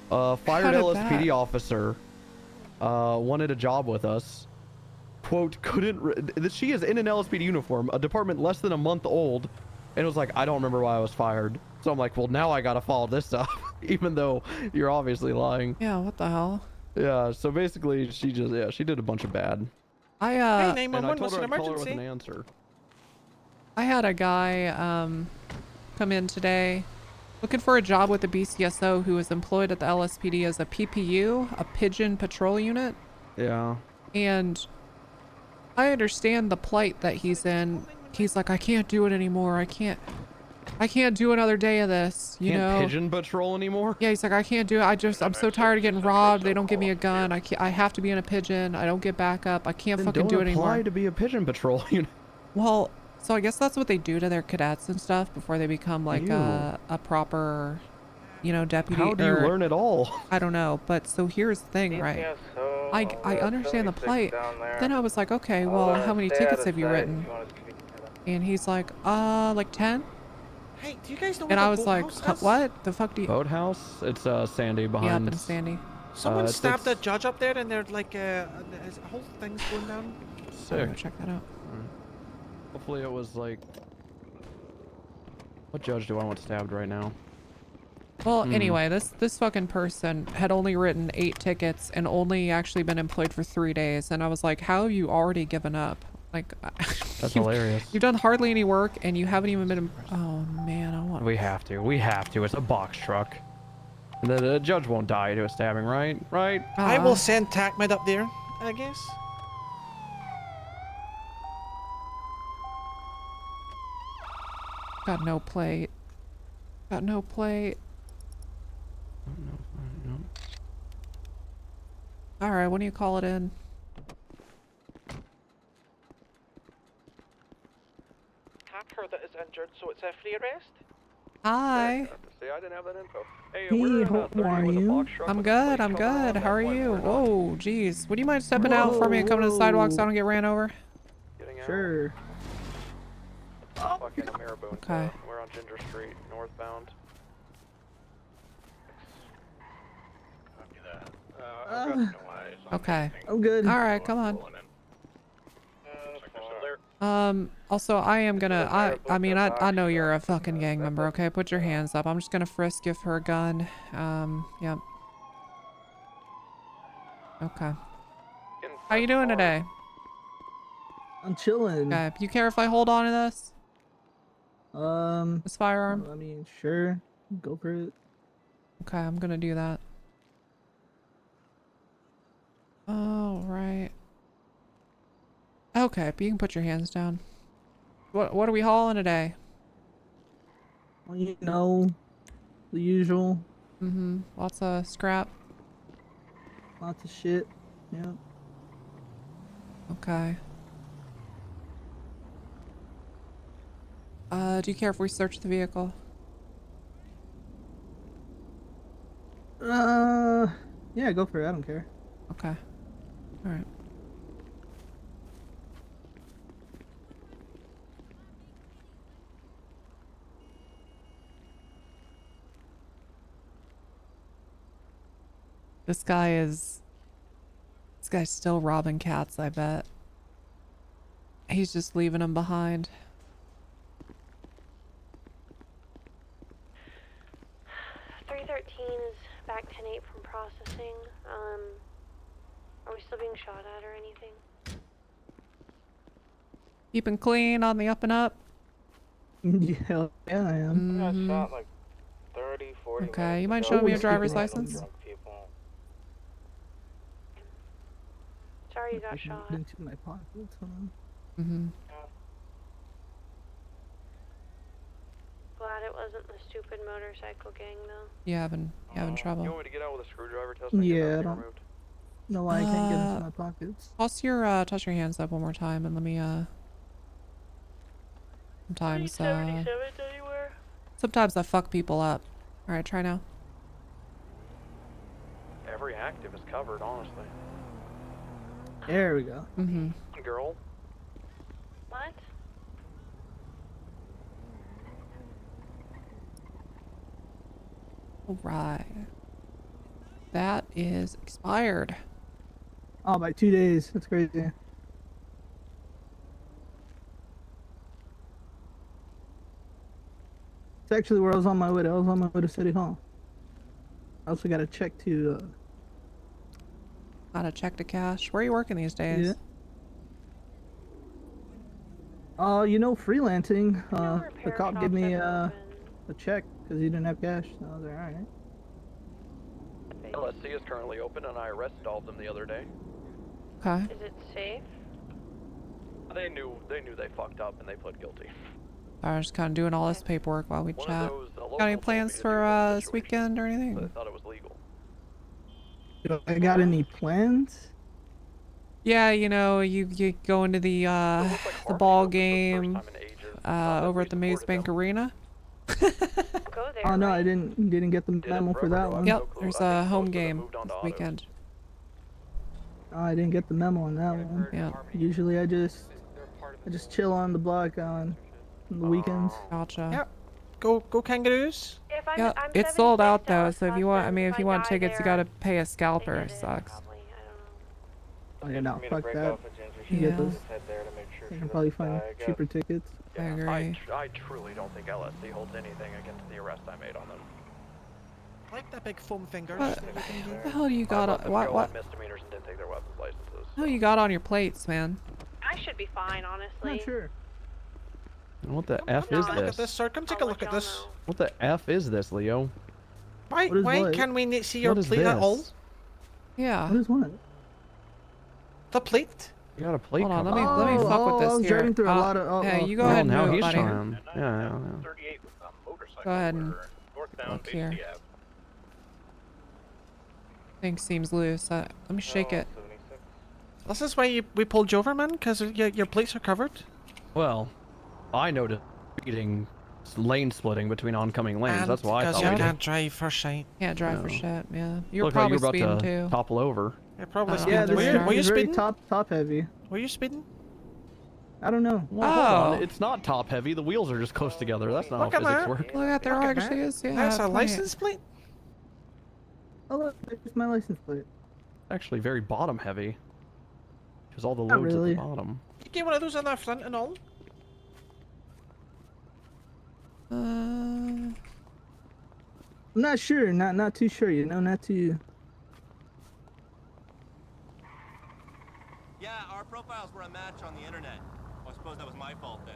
Fired did LSPD that? officer wanted a job with us. Quote, she is in an LSPD uniform, a department less than a month old, and was like, I don't remember why I was fired. So I'm like, well, now I gotta follow this up, even though you're obviously lying. Yeah, what the hell? Yeah, so basically, she did a bunch of bad. I Hey, And I 911, told what's her an I'd call her with emergency? an answer. I had a guy come in today looking for a job with the BCSO who was employed at the LSPD as a PPU, a pigeon patrol unit. Yeah. And I understand the plight that he's in. He's like, I can't do it anymore. I can't do another day of this, you know? Pigeon patrol anymore? Yeah, he's like, I can't do it. I'm so tired of getting robbed. They don't give me a gun. I have to be in a pigeon. I don't get back up. I can't Then fucking don't do it apply anymore. to be a pigeon patrol unit. Well, so I guess that's what they do to their cadets and stuff before they become like Ew. a proper, you know, deputy. How do you or- learn it all? I don't know. But so here's the thing, right? I understand the plight. Then I was like, okay, well, how many tickets have you written? And he's like 10? Hey, do you guys know And where I the was like, boathouse is? what the fuck do you... Boathouse? It's Sandy behind. Yep, in Sandy. Someone it's- stabbed a judge up there, and they're like, whole thing's going down. I'll Sick. go check that out. Alright. Hopefully it was like... What judge do I want stabbed right now? Well, anyway, this fucking person had only written 8 tickets and only actually been employed for 3 days. And I was like, how have you already given up? Like, That's hilarious. You've done hardly any work and you haven't even been... Oh, man, I want... We have to. We have to. It's a box truck. The judge won't die to a stabbing, right? Right? I will send TACMED up there, I guess. Got no plate. Got no plate. No. Alright, when do you call it in? Cap her that is injured, so it's a free arrest. Hi. See, I didn't have that info. Hey, How are you? I'm good, I'm good. How are you? Whoa, jeez. Would you mind stepping out for me and coming to the sidewalk so I don't get ran over? Sure. Fucking Marabou. Okay. We're on Ginger Street, northbound. Okay. I'm good. Alright, come on. Also, I am gonna, I mean, I know you're a fucking gang member, okay? Put your hands up. I'm just gonna frisk you for a gun. Yep. Okay. How you doing today? I'm chilling. Okay. You care if I hold on to this? This firearm? I mean, sure. Go for it. Okay, I'm gonna do that. Oh, right. Okay, but you can put your hands down. What are we hauling today? Well, you know, the usual. Mm-hmm. Lots of scrap. Lots of shit. Yep. Okay. Do you care if we search the vehicle? Yeah, go for it. I don't care. Okay. Alright. This guy's still robbing cats, I bet. He's just leaving them behind. Is back 10-8 from processing. Are we still being shot at or anything? Keeping clean on the up and up. Yeah, I am. I got shot like 30, 40 Okay, minutes you mind ago. showing me your Always driver's keeping license? drunk people. Sorry you got shot. Into my pockets. Hold on. Mm-hmm. Glad it wasn't the stupid motorcycle gang though. You having trouble? You want me to get out with a screwdriver? Test Yeah, I don't know why I can't get into my pockets. Toss your hands up one more time and let me sometimes I fuck people up. Alright, try now. Every active is covered, honestly. There we go. Mm-hmm. Girl. What? Alright. That is expired. Oh, by 2 days. That's crazy. It's actually where I was on my way to. I was on my way to City Hall. I also got a check to. Got a check to cash. Where are you working these days? Yeah. You know, freelancing. The cop gave me a check because he didn't have cash. So I was like, all right. LSC is currently open, and I arrested all of them the other day. Okay. Is it safe? They knew they fucked up, and they pled guilty. I was just kind of doing all this paperwork while we One of chat. those, Got any plans for this weekend or anything? But I thought it was legal. I got any plans? Yeah, you know, you go into the ball game over at the Maze Bank Arena. Oh no, I didn't get the memo for that one. Yep, there's a home game this weekend. Oh, I didn't get the memo on that one. Yeah. Usually I just I just chill on the block on the weekends. Gotcha. Yep. Go Kangaroos. Yeah, it's sold out though, so if you want, I mean, if you want tickets, you gotta pay a scalper. It sucks. Oh yeah, no, fuck that. You get those. You can probably find cheaper tickets. I agree. I truly don't think LSC holds anything against the arrest I made on them. Like the big foam fingers. What the hell do you got on? What? Misdemeanors and didn't take their weapons licenses. What you got on your plates, man? I should be fine, honestly. Not sure. What the F is Look at this? this, sir. Come take a look at this. What the F is this, Leo? Why can we see your What is plate at all? this? Yeah. What is what? The plate? You got a plate. Hold on, cover. let me fuck with this I was here. driving through a lot of. Hey, you go ahead and now move, he's buddy. trying. Yeah. Go ahead and look here. Thing seems loose. Let me shake it. This is why we pulled you over, man, because your plates are covered. Well, I noticed speeding, lane splitting between oncoming lanes. And That's why I because thought you we can't drive for shit. Can't drive for No. shit. Yeah, you're Looked like probably you were speeding about to too. topple over. You're probably Yeah, speeding. this Were you is very speeding? top heavy. Were you speeding? I don't know. Well, hold on. It's not top heavy. The wheels are just close together. That's not Look how at physics that. work. Look at there Look at actually that. is. Yeah, That's a plate. license plate. Oh look, there's my license plate. Actually, very bottom heavy. Because all the Not loads really. at the bottom. You get one of those on the front and all. I'm not sure. Not too sure. You know, not too. Yeah, our profiles were a match on the internet. Well, I suppose that was my fault then.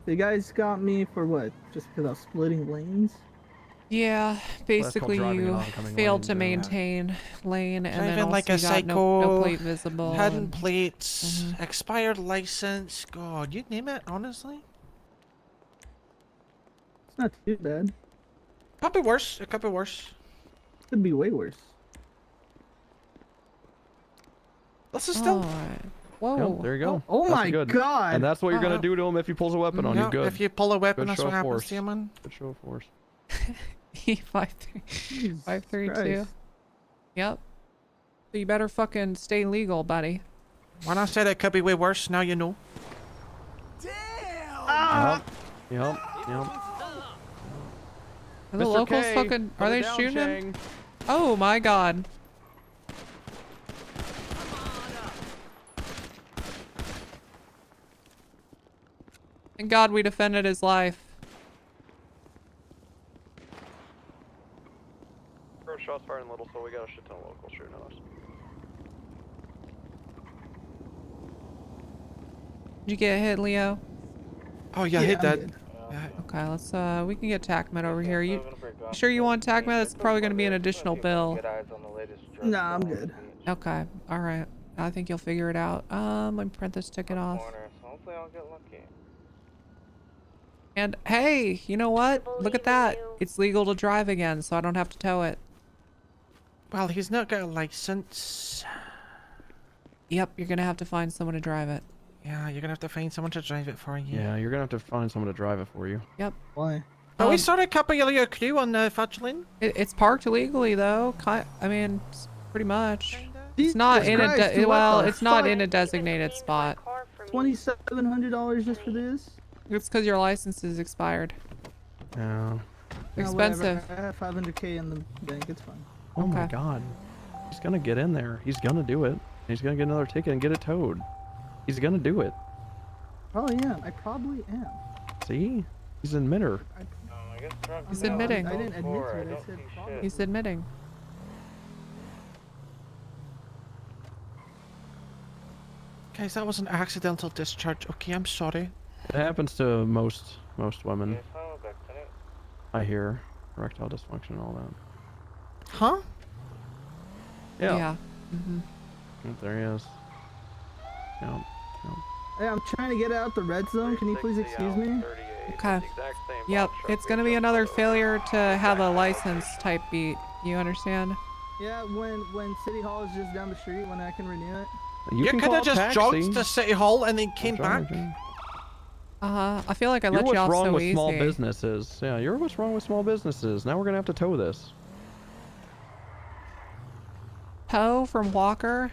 You guys got me for what? Just because I was splitting lanes? Yeah, basically driving in you oncoming failed lanes, to yeah. maintain lane, and then Driving also like a you got psycho. no plate visible. Hidden and- plates, expired license. God, you name it. Honestly, It's not too bad. could be worse. It could be worse. Could be way worse. This is still. Alright. Whoa. Yep, there you go. Oh That's my good. god! And that's what you're gonna do to him if he pulls a weapon on you. Yeah, Good. if you pull a weapon, Good that's show what of happens force. to you, man. Good show of force. E532. 532. Christ. Yep. So you better fucking stay legal, buddy. When I said it could be way worse, now you know. Yep. Yep. Are the Mr. locals K, fucking? put Are it they down, shooting him? Chang. Oh my god. Thank God we defended his life. First shots fired in Little, so we got a shit ton of locals shooting at us. Did you get hit, Leo? Oh yeah, hit that. Okay, let's we can get TACMED over here. You sure you want TACMED? That's probably gonna be an additional bill. Nah, I'm good. Okay, alright. I think you'll figure it out. Let me print this ticket off. Hopefully I'll get lucky. And hey, you know what? Look at that. It's legal to drive again, so I don't have to tow it. Well, he's not got a license. Yep, you're gonna have to find someone to drive it. Yeah, you're gonna have to find someone to drive it for you. Yeah, you're gonna have to find someone to drive it for you. Yep. Why? But we saw a couple of your crew on the Fudge Lane. It's parked illegally though. I mean, pretty much. It's Jesus not in Christ, a dude, well. what the It's not fuck? in a designated spot. $2,700 just for this? It's because your license is expired. Yeah. No, Expensive. whatever. I have 500K in the bank. It's fine. Oh my Okay. god. He's gonna get in there. He's gonna do it. He's gonna get another ticket and get it towed. He's gonna do it. Probably am. I probably am. See? He's an admitter. He's admitting. I didn't admit to it. I said probably. He's admitting. Guys, that was an accidental discharge. Okay, I'm sorry. It happens to most women. I hear erectile dysfunction and all that. Huh? Yeah. Yeah. Mm-hmm. Yep, there he is. Yep. Hey, I'm trying to get out the red zone. Can you please excuse me? Okay. Yep. It's gonna be another failure to have a license type beat. You understand? Yeah, when City Hall is just down the street, when I can renew it. You can could call have just taxi. jogged to City Hall and then came back. I feel like I You're let you what's off wrong so with easy. small businesses. Yeah, you're what's wrong with small businesses. Now we're gonna have to tow this. Poe from Walker.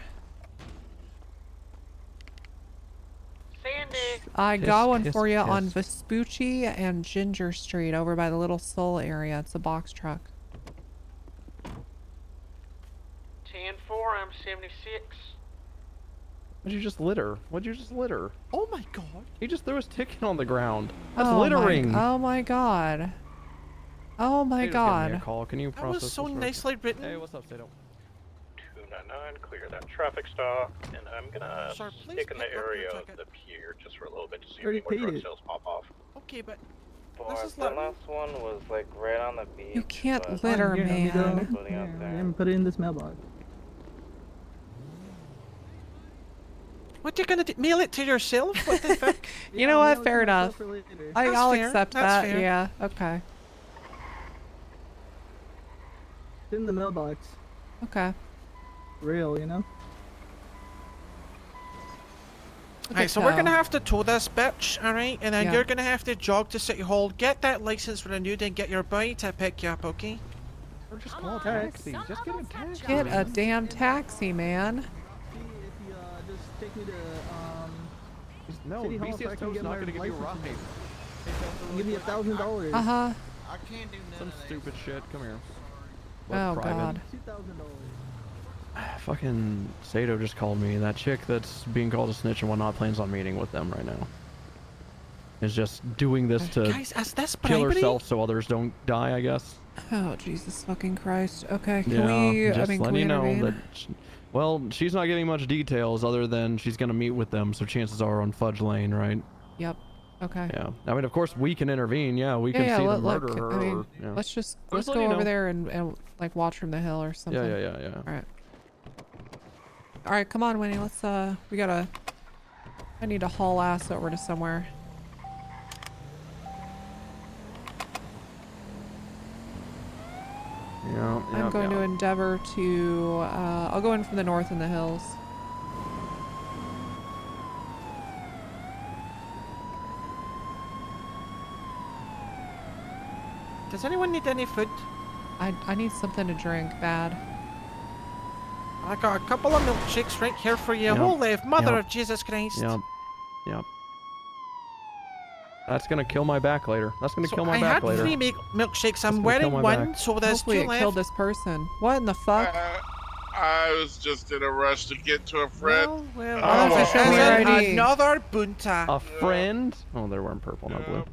I got one Tisk, for you on tisk. Vespucci and Ginger Street over by the Little Soul area. It's a box truck. 10-4, I'm 76. What'd you just litter? What'd you just litter? Oh my god. He just threw his ticket on the ground. That's Oh littering. oh my god. Oh my Just give me a god. call. Can you That process was so this real nicely written. Hey, what's up, Sato? 299, clear that traffic stop, and I'm gonna Sir, please stick in the pick up your area of ticket. the pier just for a little bit to see Already if any more paid drug it. sales pop off. Okay, but Boy, this is the like... last one was like right on the beach. You can't but litter, Here, let me go. man. nobody Here, out there. let me put it in this mailbox. What you gonna do? Mail it to yourself? What the fuck? You know what? Fair enough. I'll fair. accept That's that. fair. Yeah. Okay. It's in the mailbox. Okay. Real, you know? Alright, so we're gonna have to tow this bitch, alright? And then Yeah. you're gonna have to jog to City Hall, get that license renewed, and get your boy to pick you up, okay? Or just call a taxi. Just get a taxi. Get a damn taxi, man. See if you just take me to No, City Hall so I BCSO can is get not my going to give you a ride. license. Give me $1,000. Uh huh. Some stupid shit. Come here. Oh god. Fucking Sato just called me. That chick that's being called a snitch and whatnot plans on meeting with them right now. Is just doing this to Guys, is this kill bribery? herself so others don't die, I guess. Oh Jesus fucking Christ. Okay. Can Yeah, we? just I mean, can letting we you know intervene? that. Well, she's not giving much details other than she's gonna meet with them, so chances are on Fudge Lane, right? Yep. Okay. Yeah. I mean, of course we can intervene. Yeah, we can see them murder her. I mean, or, yeah. let's just I'm let's just go letting you over know. there and like watch from the hill or something. Yeah. All right. All right, come on, Winnie. Let's we gotta. I need to haul ass over to somewhere. Yeah. I'm going to endeavor to. I'll go in from the north in the hills. Does anyone need any food? I need something to drink bad. I got a couple of milkshakes right here for you. Yep. Holy mother Yep. of Jesus Christ. Yep. That's gonna kill my back later. That's gonna kill my I back had later. 3 milkshakes. I'm gonna kill wearing my one, back. so there's Hopefully 2 it left. killed this person. What in the fuck? I was just in a rush to get to a friend. Well, I'll have to show me your ID. another bunta. A friend? Oh, they're wearing purple, not blue. Why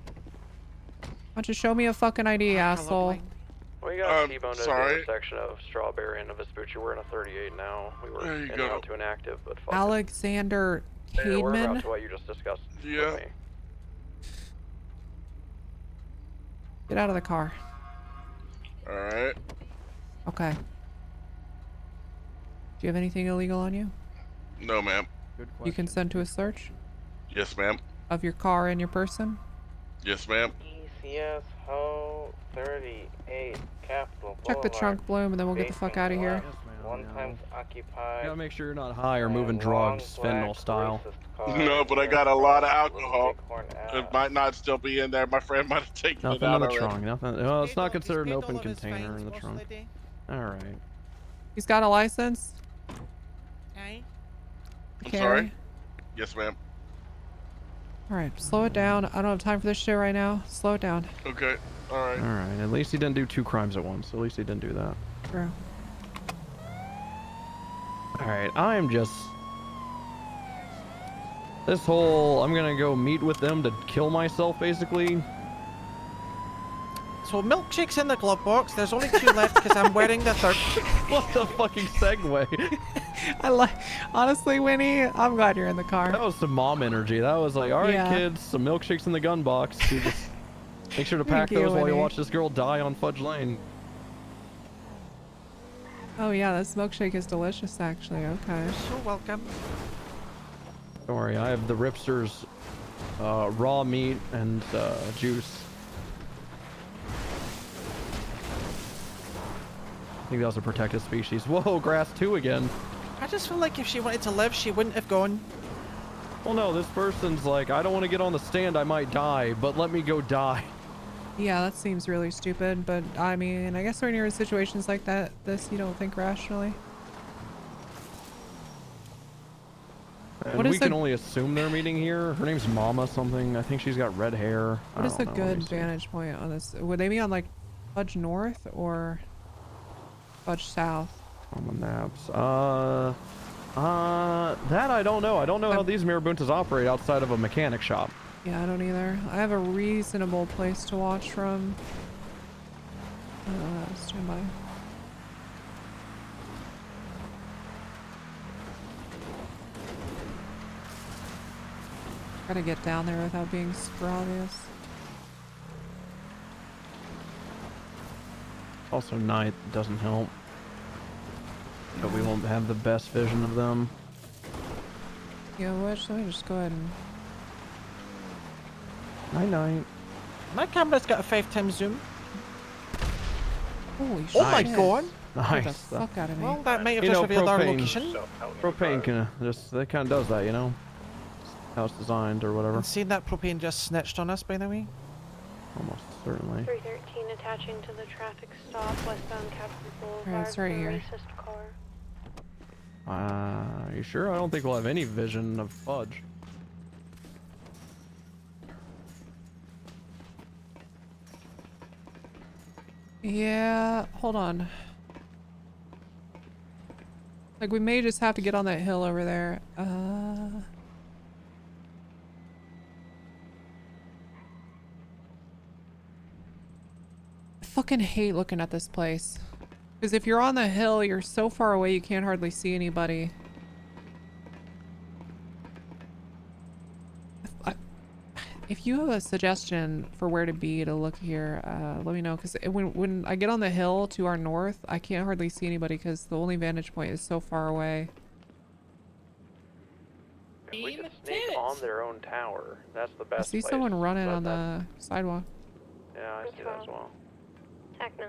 don't you show me a fucking ID, asshole? We got a T-boned at the sorry. intersection of Strawberry and Vespucci. We're in a 38 now. We were There you in and go. out to inactive, but fuck it. Alexander Yeah, we're about Cademan? to what you just discussed Yeah. with me. Get out of the car. Alright. Okay. Do you have anything illegal on you? No, ma'am. You consent to a search Yes, ma'am. of your car and your person? Yes, ma'am. ECS Ho 38 Capital Check the Boulevard. trunk, Bloom, and then we'll get the fuck out of here. Left, 1 times occupied. You gotta make sure you're not high or moving drugs, fentanyl style. No, but I got a lot of alcohol. Bighorn It might not still be in there. My friend might have taken Nothing it out in the already. trunk. Nothing. Well, it's not considered an paid open all of his container fines, in the boss trunk. lady. All right. He's got a license? Hey. I'm Carry? sorry. Yes, ma'am. Alright, slow it down. I don't have time for this shit right now. Slow it down. Okay. Alright. All right. At least he didn't do 2 crimes at once. At least he didn't do that. True. All right. I am just. This whole I'm gonna go meet with them to kill myself, basically. So milkshakes in the glove box. There's only 2 left because I'm wearing the 3rd. What the fucking segue? I like. Honestly, Winnie, I'm glad you're in the car. That was some mom energy. That was like, all right, Yeah. kids, some milkshakes in the gun box. You just make sure to pack Thank you, those while you Winnie. watch this girl die on Fudge Lane. Oh yeah, this milkshake is delicious, actually. Okay. So welcome. Don't worry, I have the Ripsters raw meat and juice. I think that was a protected species. Whoa, grass 2 again. I just feel like if she wanted to live, she wouldn't have gone. Well, no, this person's like, I don't want to get on the stand, I might die, but let me go die. Yeah, that seems really stupid, but I mean, I guess when you're in situations like that, you don't think rationally. And we can only assume they're meeting here. Her name's Mama something. I think she's got red hair. What is a good vantage point on this? Would they be on like Fudge North or Fudge South? On the maps. That I don't know. I don't know how these Mirabuntas operate outside of a mechanic shop. Yeah, I don't either. I have a reasonable place to watch from. Stand by. Gotta get down there without being super obvious. Also night doesn't help. But we won't have the best vision of them. You know what? Let me just go ahead and... Night. My camera's got a 5x zoom. Holy shit. Oh my god! Get the Nice. fuck out of me. Well, that might have just revealed our location. Propane can just, that kind of does that, you know? How it's designed or whatever. And seeing that propane just snitched on us, by the way. Almost certainly. 313 attaching to the traffic stop westbound Capitol Boulevard. Alright, it's right for a here. Racist car. Are you sure? I don't think we'll have any vision of Fudge. Yeah, hold on. Like, we may just have to get on that hill over there. I fucking hate looking at this place. Because if you're on the hill, you're so far away you can't hardly see anybody. If you have a suggestion for where to be to look here, let me know. Because when I get on the hill to our north, I can't hardly see anybody because the only vantage point is so far away. We can sneak on their own tower. That's the best I see place, someone running but on the sidewalk. Yeah, I see that as well. TAC 9.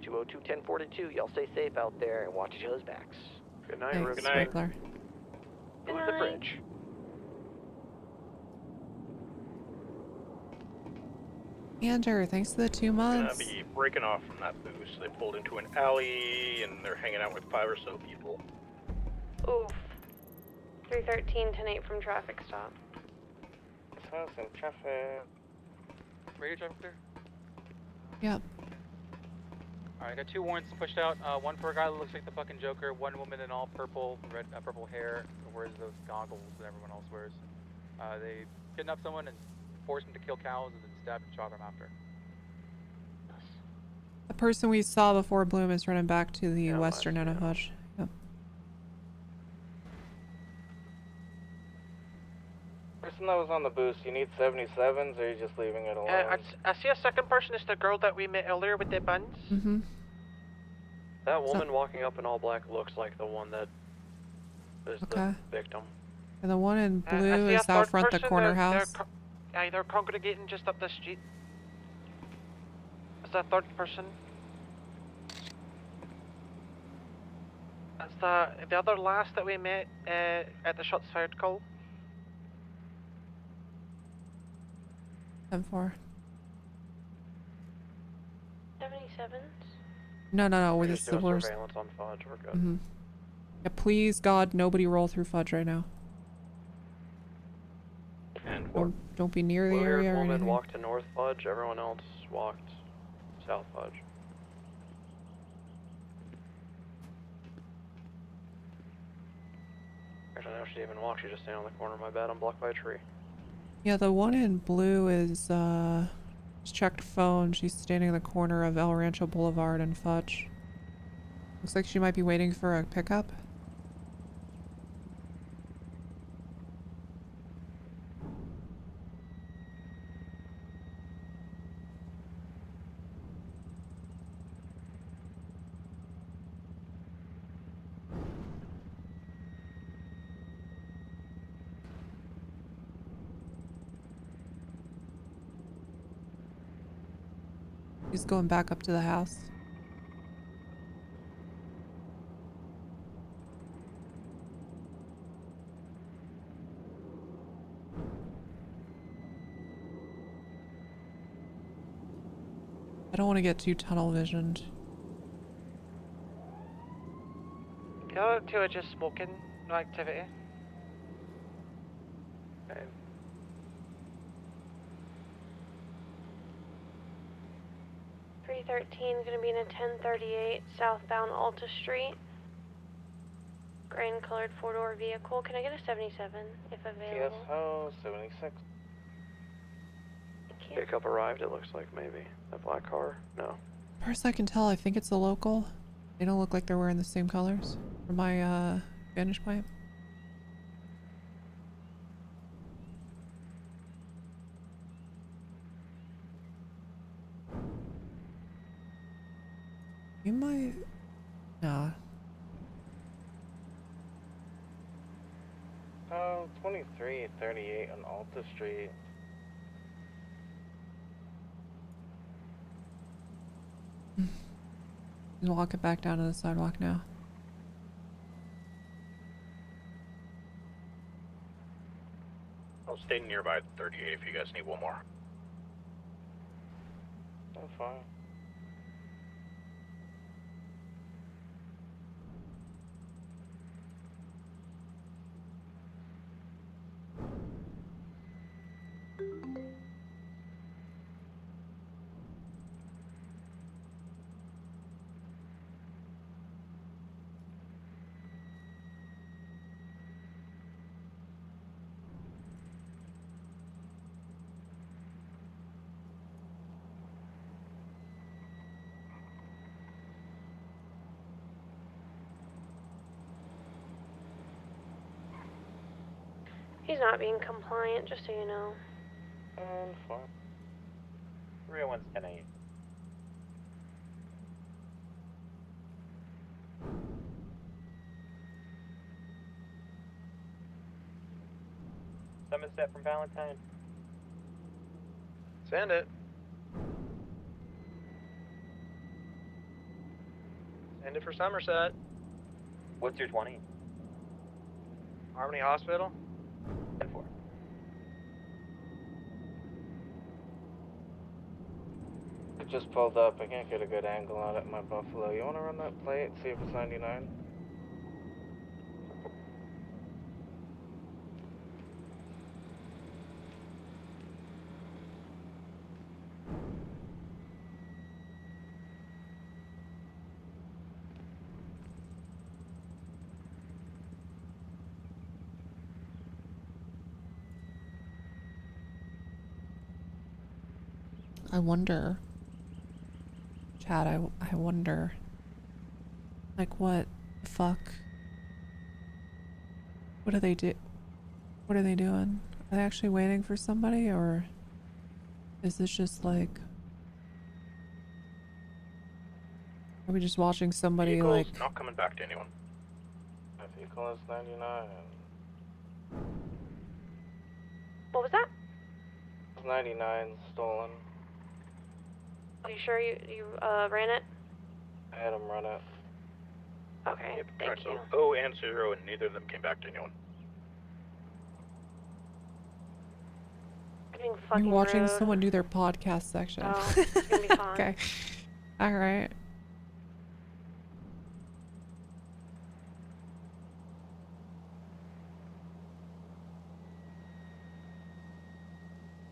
202-1042, y'all stay safe out there and watch each other's backs. Good night, Thanks, Good night. Rippler. Move the bridge. Andrew, thanks for the 2 months. Gonna be breaking off from that boost. They pulled into an alley and they're hanging out with 5 or so people. Oof. 313, 10-8 from traffic stop. House in traffic. Radio traffic clear? Yep. Alright, got 2 warrants pushed out. One for a guy that looks like the fucking Joker, one woman in all purple, red, purple hair, who wears those goggles that everyone else wears. They kidnapped someone and forced him to kill cows and then stabbed and shot him after. The person we saw before Bloom is running back to the western end of Fudge. Yep. Person that was on the boost, you need 77s or are you just leaving it alone? I see a second person. It's the girl that we met earlier with the buns. Mm-hmm. That woman walking up in all black looks like the one that is the victim. And the one in blue is out front the corner house. They're congregating just up the street. Is that third person? That's the other last that we met at the shots fired call. 10-4. 77s? No. We're This just is the doing worst. surveillance on Fudge. We're good. Mm-hmm. Yeah, please, God, nobody roll through Fudge right now. And Don't be near the area or woman anything. walked to North Fudge, everyone else walked South Fudge. Actually, no, she didn't even walk, she just stayed on the corner of my bed. I'm blocked by a tree. Yeah, the one in blue is, just checked phone. She's standing in the corner of El Rancho Boulevard and Fudge. Looks like she might be waiting for a pickup. He's going back up to the house. I don't want to get too tunnel visioned. Yeah, No, two are just smoking, no activity. Okay. .313 gonna be in a 1038 southbound Alta Street. Green colored four-door vehicle. Can I get a 77 if available? BCSO 76. Pickup arrived, it looks like, maybe. A black car? No. First I can tell, I think it's a local. They don't look like they're wearing the same colors from my vantage point. You might... No. 2338 on Alta Street. He's walking back down to the sidewalk now. I'll stay nearby 38 if you guys need one more. That's fine. He's not being compliant, just so you know. Fine. 301's 10-8. Somerset from Valentine. Send it. Send it for Somerset. What's your 20? Harmony Hospital. 10-4. It just pulled up. I can't get a good angle on it in my Buffalo. You want to run that plate? See if it's 99? I wonder, Chad, I wonder, like, what the fuck? What do they do? What are they doing? Are they actually waiting for somebody, or is this just like, are we just watching somebody Vehicle's like? not coming back to anyone. My vehicle is 99. What was that? It's 99 stolen. Are you sure you ran it? I had him run it. Okay, Yep, thank tried you. O and 0, and neither of them came back to anyone. Being fucking You're watching rude. someone do their podcast section. Oh, it's gonna be fine. Okay. All right.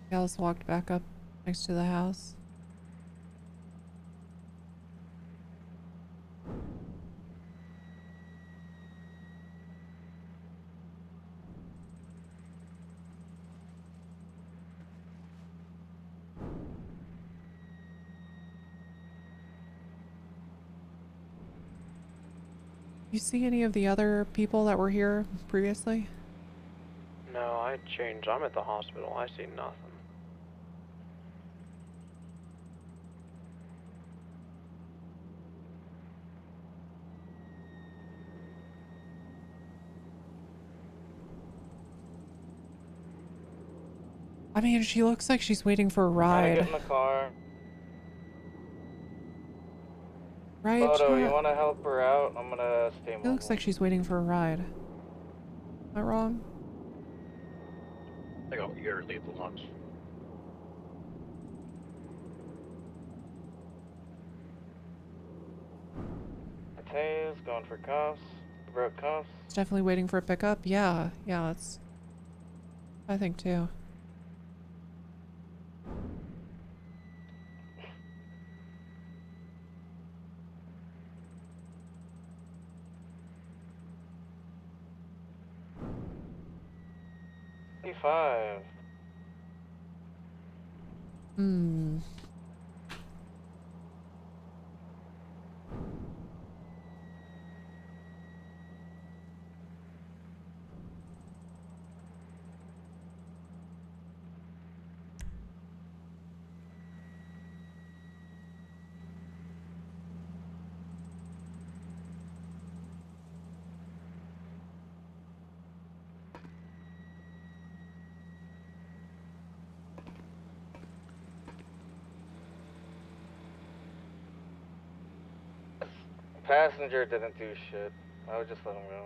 Gals walked back up next to the house. You see any of the other people that were here previously? No, I changed. I'm at the hospital. I see nothing. I mean, she looks like she's waiting for a ride. Get in the car. Right, Photo, you chat? want to help her out? I'm gonna stay It looks like she's waiting for a ride. Am I wrong? I got your lethal ones. Tessa's going for cuffs. Broke cuffs. It's definitely waiting for a pickup. Yeah, yeah, that's. I think too. Five. Hmm. Passenger didn't do shit. I would just let him go.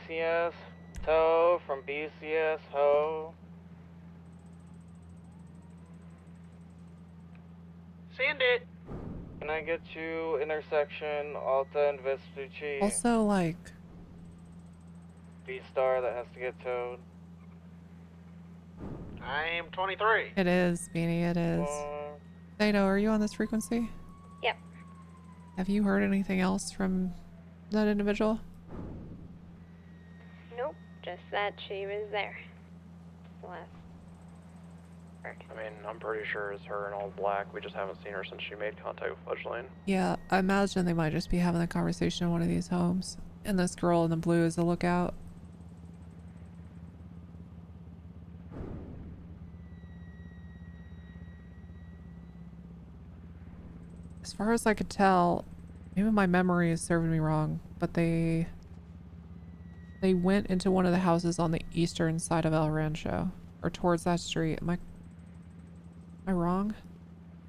BCS, tow from BCSO. Send it. Can I get you intersection Alta and Vespucci? Also, like. B-Star that has to get towed. I am 23. It is, Beanie, it is. Zato, are you on this frequency? Yep. Have you heard anything else from that individual? Nope, just that she was there. Last. I mean, I'm pretty sure it's her in all black. We just haven't seen her since she made contact with Fudge Lane. Yeah, I imagine they might just be having a conversation in one of these homes. And this girl in the blue is the lookout. As far as I could tell, maybe my memory is serving me wrong, but they went into one of the houses on the eastern side of El Rancho, or towards that street. Am I wrong?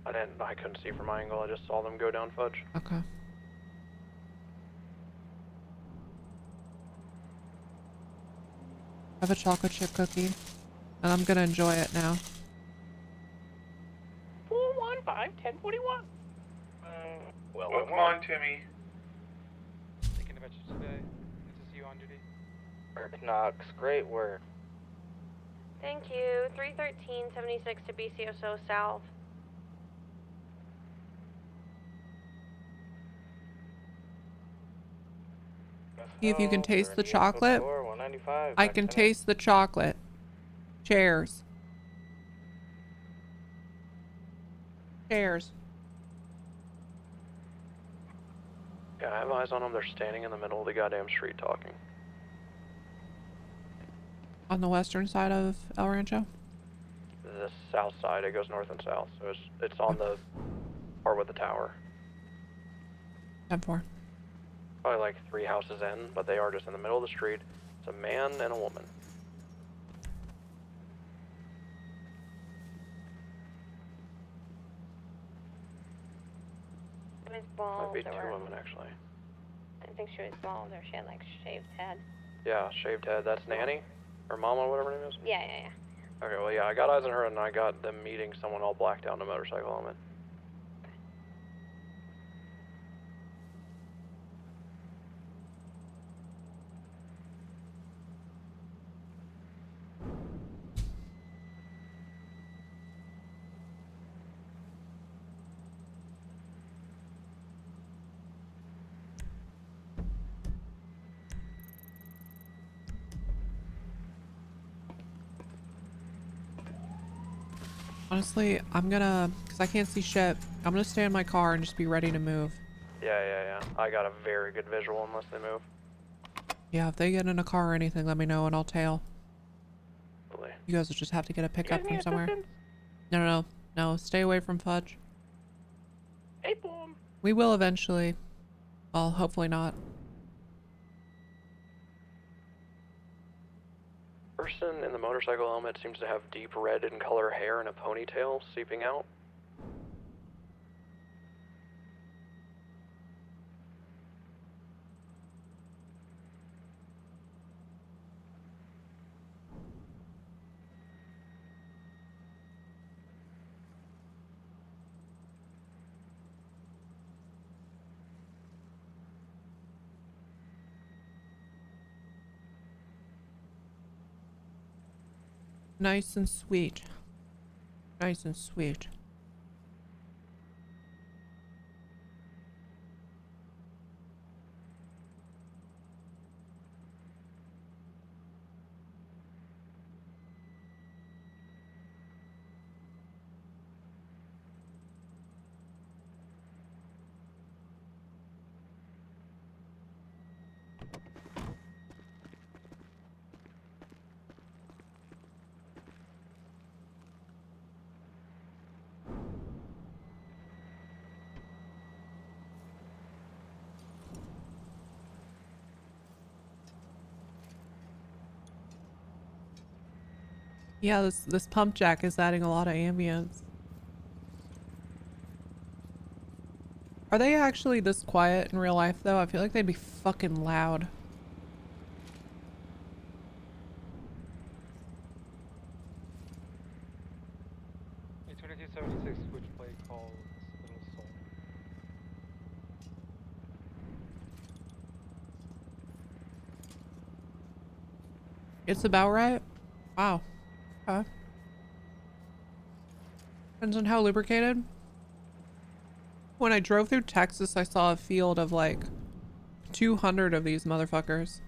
I couldn't see from my angle. I just saw them go down Fudge. Okay. I have a chocolate chip cookie, and I'm gonna enjoy it now. 415-1041. Welcome on, Timmy. Thinking about you today. Good to see you on duty. Work, Knox. Great work. Thank you. 313-76 to BCSO South. See if you can taste the chocolate. I can taste the chocolate. Cheers. Cheers. Yeah, I have eyes on them. They're standing in the middle of the goddamn street talking. On the western side of El Rancho? The south side, it goes north and south, so it's on the part with the tower. 10-4. Probably like 3 houses in, but they are just in the middle of the street. It's a man and a woman. She was bald. Might be 2 women actually. I think she was bald, or she had like shaved head. Yeah, shaved head. That's Nanny? Or Mama, whatever her name is? Yeah, yeah, yeah. Okay, well, yeah, I got eyes on her, and I got them meeting someone all blacked out in a motorcycle helmet. Honestly, I'm gonna, because I can't see shit, I'm gonna stay in my car and just be ready to move. Yeah. I got a very good visual unless they move. Yeah, if they get in a car or anything, let me know and I'll tail. Really? You guys will just have to get a pickup from somewhere. No, stay away from Fudge. Hey, boom. We will eventually. Well, hopefully not. Person in the motorcycle helmet seems to have deep red in color hair and a ponytail seeping out. Nice and sweet. Nice and sweet. Yeah, this pump jack is adding a lot of ambience. Are they actually this quiet in real life though? I feel like they'd be fucking loud. A 2276 switchblade calls Little Soul. It's about right? Wow. Okay. Depends on how lubricated. When I drove through Texas, I saw a field of like 200 of these motherfuckers.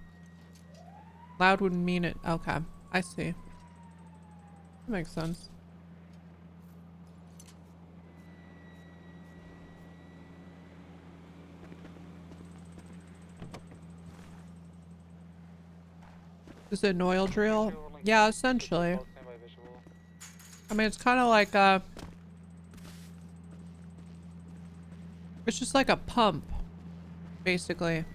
Loud would mean it. Okay, I see. That makes sense. Is it an oil drill? Yeah, essentially. I mean, it's kind of like it's just like a pump, basically.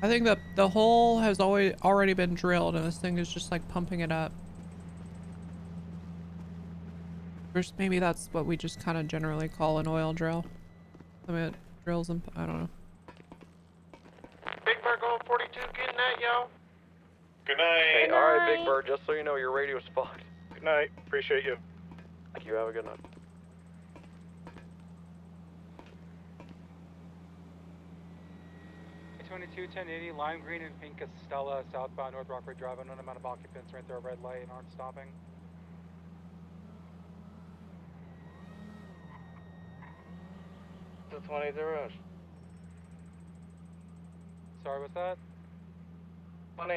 I think that the hole has already been drilled and this thing is just like pumping it up. First, maybe that's what we just kind of generally call an oil drill. I mean, it drills and I don't know. Big Bird going 42, getting that, yo. Good night. Hey, alright, Big Bird, just so you know, your radio's fucked. Good night. Appreciate you. Thank you, have a good night. A 22-1080, lime green and pink Estella, southbound North Rockford Drive. Unknown amount of occupants right there, red light and aren't stopping. The 20's a rush. Sorry, what's that? 20.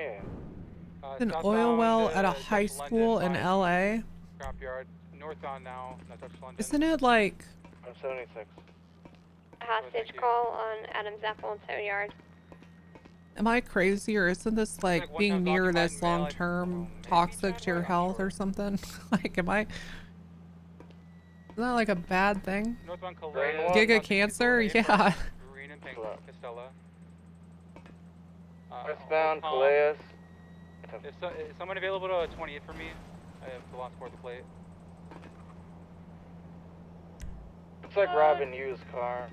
An oil well at a high school in LA. Scrapyard, northbound now, not touch London. Isn't it like I'm 76. Hostage call on Adams Apple and Tow Yard. am I crazy or isn't this like being near this long term toxic to your health or something? Like isn't that like a bad thing? Northbound Giga cancer? Yeah. Green and pink Estella. Westbound Calais. Is someone available to 28 for me? I have the last port of the plate. Looks like robbing used car.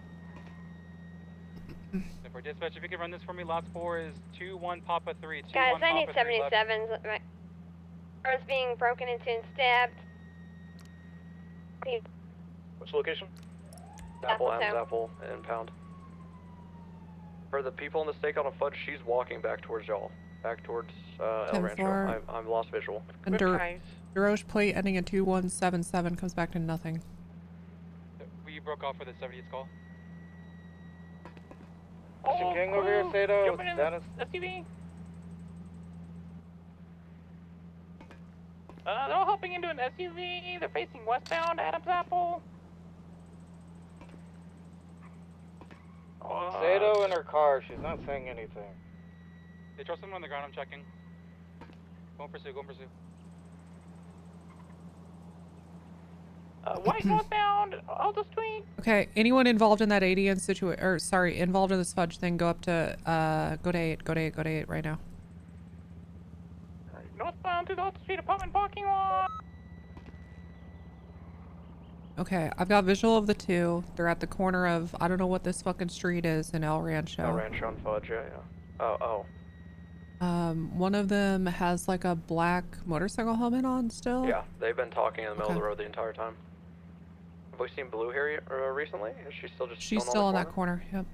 For dispatch, if you could run this for me, last four is 21 Papa 3. Guys, I need 77s. My car is being broken into and stabbed. Which location? Apple Apple, and pound. For the people in the stakeout on Fudge, she's walking back towards y'all. Back towards El Rancho. I'm lost visual. And Duroche plate ending in 2177 comes back to nothing. We broke off for the 70th call. Oh, gang over here, Sato. Jumping in the SUV. They're all hopping into an SUV. They're facing westbound Adams Apple. Sato in her car. She's not saying anything. They trust someone on the ground. I'm checking. Go and pursue. Go and pursue. White northbound. I'll just tweet. Okay, anyone involved in that 80 and involved in this fudge thing, go up to go to 8 right now. Northbound to the Alta Street apartment parking lot. Okay, I've got visual of the two. They're at the corner of I don't know what this fucking street is in El Rancho. El Rancho on Fudge, yeah. Oh. One of them has like a black motorcycle helmet on still. Yeah, they've been talking in the middle of the road the entire time. Have we seen Blue here recently? Is she still just She's still on that corner, yep.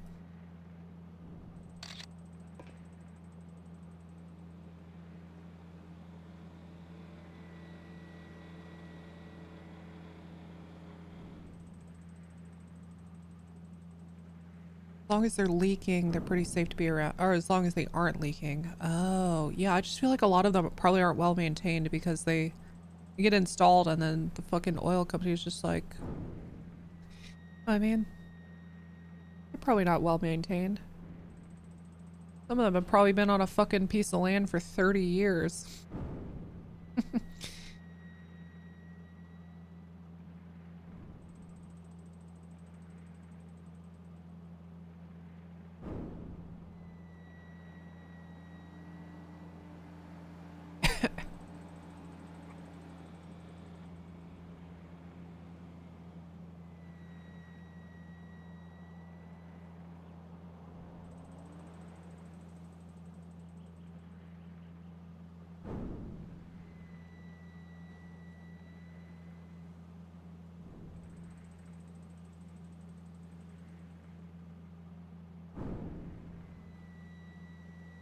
As long as they're leaking, they're pretty safe to be around. Or as long as they aren't leaking. Oh, yeah, I just feel like a lot of them probably aren't well maintained because they get installed and then the fucking oil company is just like... I mean, they're probably not well maintained. Some of them have probably been on a fucking piece of land for 30 years.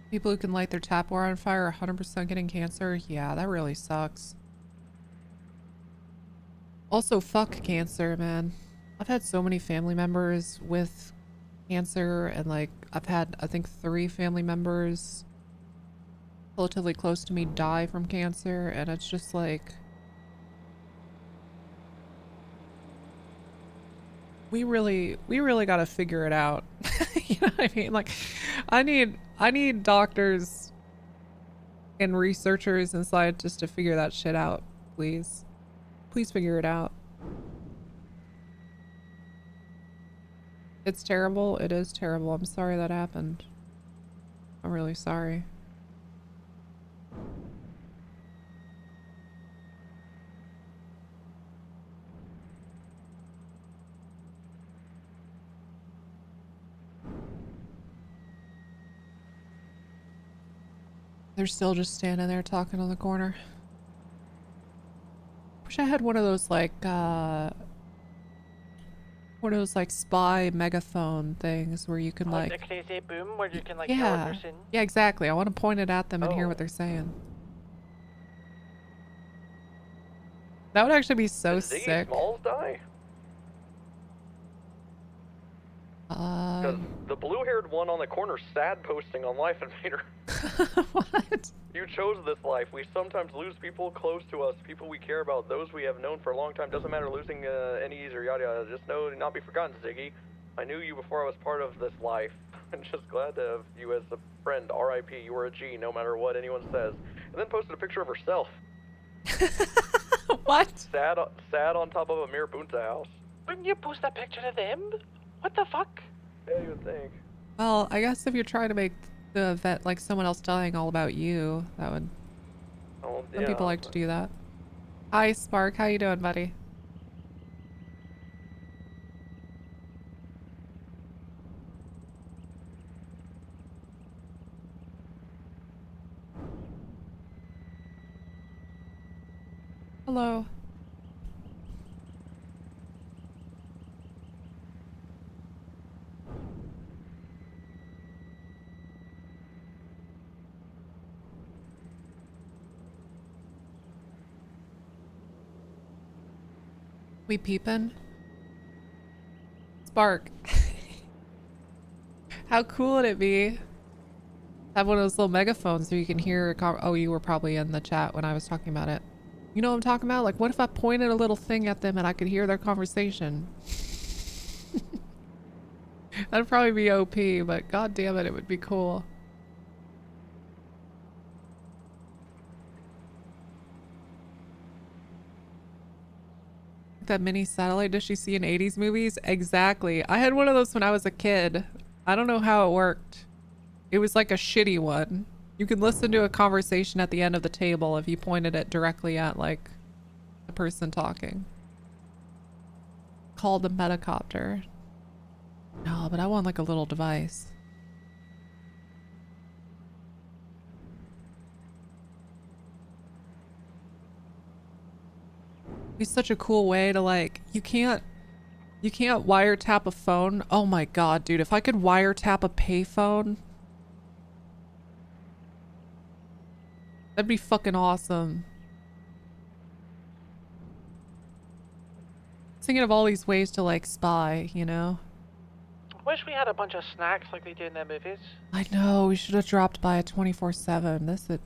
People who can light their tap water on fire are 100% getting cancer. Yeah, that really sucks. Also, fuck cancer, man. I've had so many family members with cancer, and like, I've had, I think, 3 family members relatively close to me die from cancer, and it's just like... We really gotta figure it out. You know what I mean? Like, I need doctors and researchers and scientists to figure that shit out, please. Please figure it out. It's terrible. It is terrible. I'm sorry that happened. I'm really sorry. They're still just standing there talking on the corner. Wish I had one of those like spy megaphone things where you can like the crazy boom where you can like yeah, hear what they're saying. yeah, exactly. I want to point it at them and hear what they're saying. That would actually be so sick. Smalls die? Because the blue-haired one on the corner sad posting on Life Invader. What? You chose this life. We sometimes lose people close to us, people we care about, those we have known for a long time. Doesn't matter losing any or yada yada. Just know to not be forgotten, Ziggy. I knew you before I was part of this life. I'm just glad to have you as a friend. R.I.P. You were a G, no matter what anyone says. And then posted a picture of herself. What? Sad on top of a Mirabunta house. Wouldn't you post that picture to them? What the fuck? Yeah, you would think. Well, I guess if you're trying to make the event like someone else dying all about you, that would... Oh, Some yeah, people like to do that. Hi, Spark. How you doing, buddy? Hello. We peepin'? Spark. How cool would it be? Have one of those little megaphones so you can hear oh, you were probably in the chat when I was talking about it. You know what I'm talking about? Like, what if I pointed a little thing at them and I could hear their conversation? That'd probably be OP, but god damn it, it would be cool. That mini satellite dish you see in 80s movies? Exactly. I had one of those when I was a kid. I don't know how it worked. It was like a shitty one. You could listen to a conversation at the end of the table if you pointed it directly at like the person talking. Called a metacopter. No, but I want like a little device. It's such a cool way to like, you can't wiretap a phone. Oh my god, dude, if I could wiretap a payphone, that'd be fucking awesome. Thinking of all these ways to like spy, you know? wish we had a bunch of snacks like they do in the movies. I know, we should have dropped by at 24/7. This would...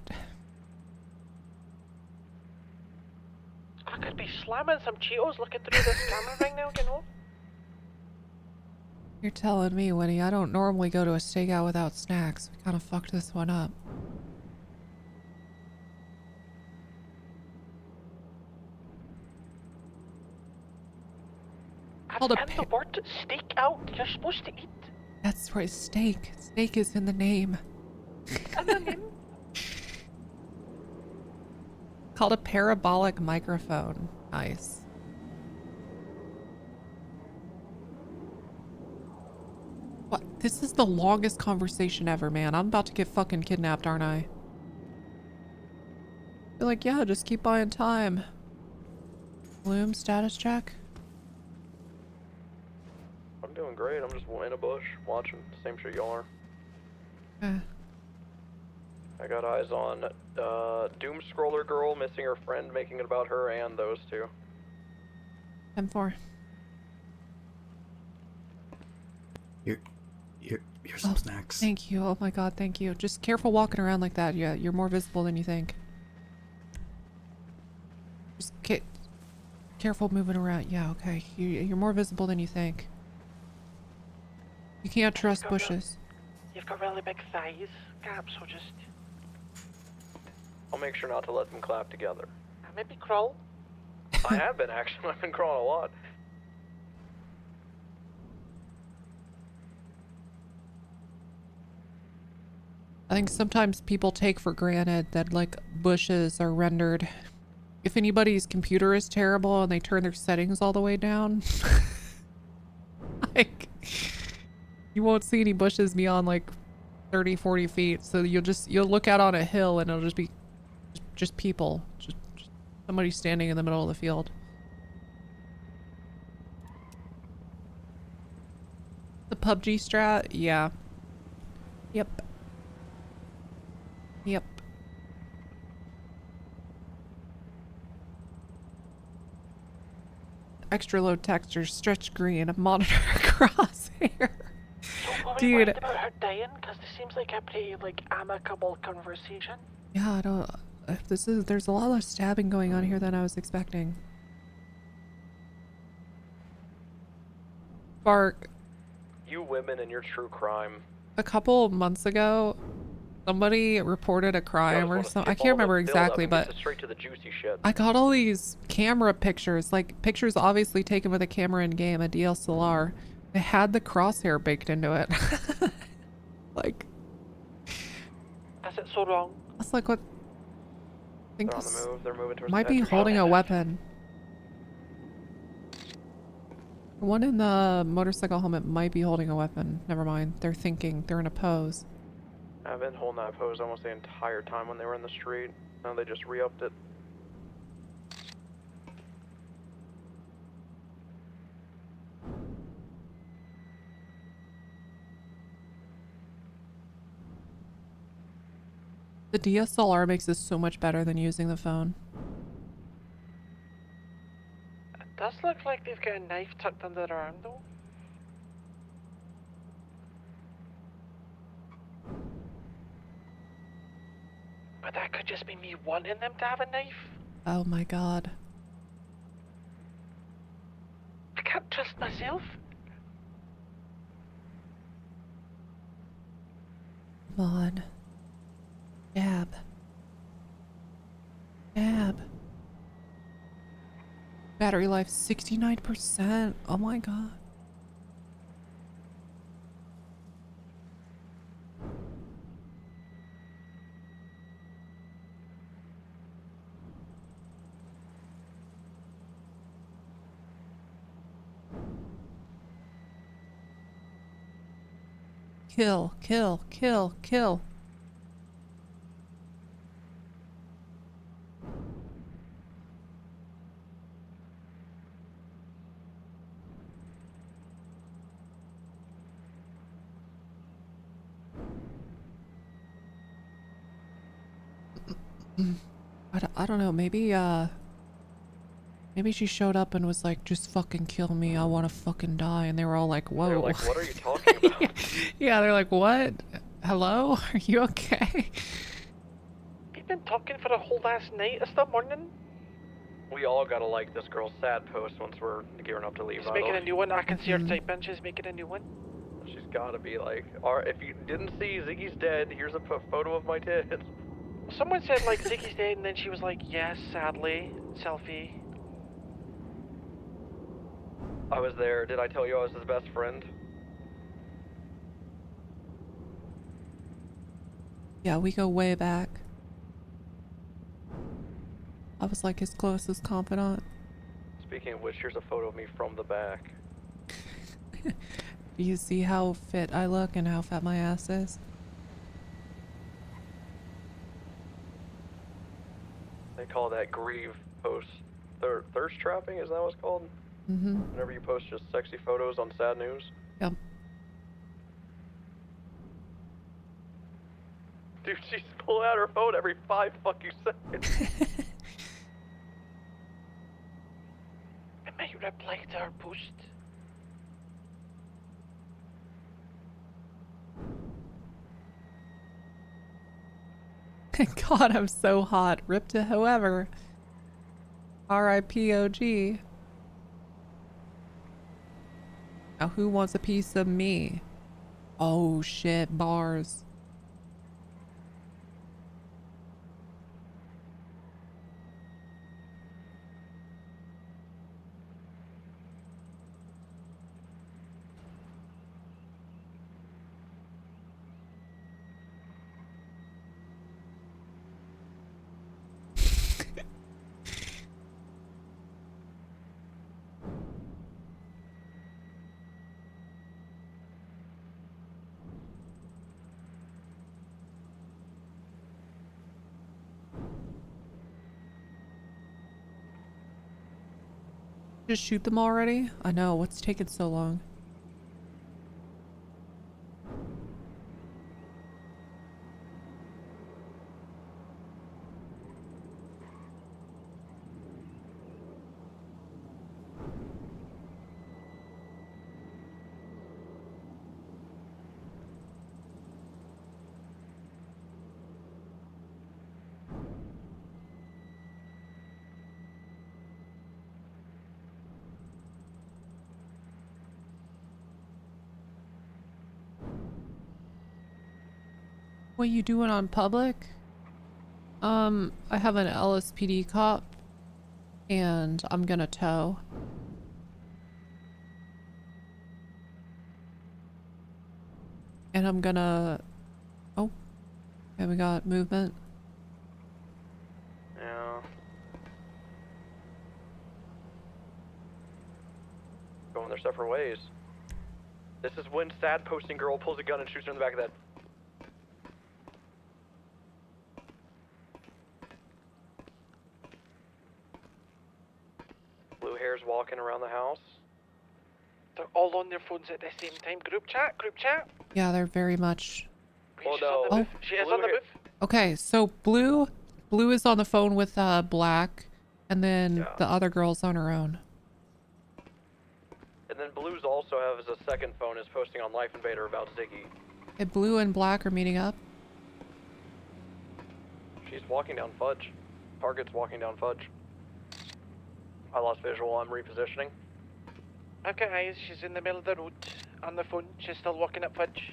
I could be slamming some Cheetos looking through this camera right now, you know? You're telling me, Winnie, I don't normally go to a stakeout without snacks. We kind of fucked this one up. Called And the word steak out, you're supposed to eat. That's right, steak. Steak is in the name. And the name? Called a parabolic microphone. Nice. What? This is the longest conversation ever, man. I'm about to get fucking kidnapped, aren't I? You're like, yeah, just keep buying time. Bloom status check. I'm doing great. I'm just in a bush watching. Same shit y'all are. Okay. I got eyes on Doom Scroller Girl missing her friend, making it about her, and those two. 10-4. Here's some snacks. Thank you. Oh my god, thank you. Just careful walking around like that. Yeah, you're more visible than you think. Just careful moving around. Yeah, okay. You're more visible than you think. You can't trust bushes. You've got really big thighs, Gab, so just... I'll make sure not to let them clap together. Maybe crawl? I have been, actually. I've been crawling a lot. I think sometimes people take for granted that, like, bushes are rendered... If anybody's computer is terrible and they turn their settings all the way down, like, you won't see any bushes beyond, like, 30, 40 feet. So you'll look out on a hill and it'll just be just people. Just somebody standing in the middle of the field. The PUBG strat? Yeah. Yep. Yep. Extra low texture, stretch green, monitor crosshair. Dude. About her dying, because this seems like a pretty, like, amicable conversation. Yeah, I don't... There's a lot less stabbing going on here than I was expecting. Bark. You women and your true crime. A couple months ago, somebody reported a crime or something. I can't remember exactly, but straight to the juicy shit. I got all these camera pictures, like pictures obviously taken with a camera in game, a DSLR. They had the crosshair baked into it. Like, Is it so wrong? that's like what... I think They're on this the move. They're moving towards might the be entry. holding a weapon. The one in the motorcycle helmet might be holding a weapon. Never mind. They're thinking. They're in a pose. I've been holding that pose almost the entire time when they were in the street. Now they just re-upped it. The DSLR makes this so much better than using the phone. It does look like they've got a knife tucked under their arm, though. But that could just be me wanting them to have a knife. Oh my god. I can't trust myself. Come on. Dab. Dab. Battery life 69%. Oh my god. Kill, kill, kill, kill. I don't know, maybe Maybe she showed up and was like, just fucking kill me. I want to fucking die. And they were all like, whoa. They're like, what are you talking about? Yeah, they're like, what? Hello? Are you okay? We've been talking for a whole last night. It's the morning. We all gotta like this girl's sad post once we're gearing up to leave. She's making a new one. I can see her type in. She's making a new one. She's gotta be like, if you didn't see Ziggy's dead, here's a photo of my tits. Someone said like Ziggy's dead, and then she was like, yes, sadly, selfie. I was there. Did I tell you I was his best friend? Yeah, we go way back. I was like his closest confidant. Speaking of which, here's a photo of me from the back. Do you see how fit I look and how fat my ass is? They call that grieve post. Thirst trapping, is that what it's called? Mm-hmm. Whenever you post just sexy photos on sad news. Yep. Dude, she's pulling out her phone every 5 fucking seconds. I might reply to her post. God, I'm so hot. Rip to whoever. R.I.P. OG. Now who wants a piece of me? Oh shit, bars. Just shoot them already? I know, what's taking so long? What you doing on public? I have an LSPD cop and I'm gonna tow. And I'm gonna... Oh. Okay, we got movement. Yeah. Going their separate ways. This is when sad posting girl pulls a gun and shoots her in the back of the head. Blue hair's walking around the house. They're all on their phones at the same time. Group chat, group chat. Yeah, they're very much... Oh She's no. on the move. She is on the move. Okay, so Blue is on the phone with Black, and then the other girl's on her own. And then Blue's also has a second phone, is posting on Life Invader about Ziggy. Okay, Blue and Black are meeting up. She's walking down Fudge. Target's walking down Fudge. I lost visual, I'm repositioning. Okay, eyes. She's in the middle of the road on the phone. She's still walking up Fudge.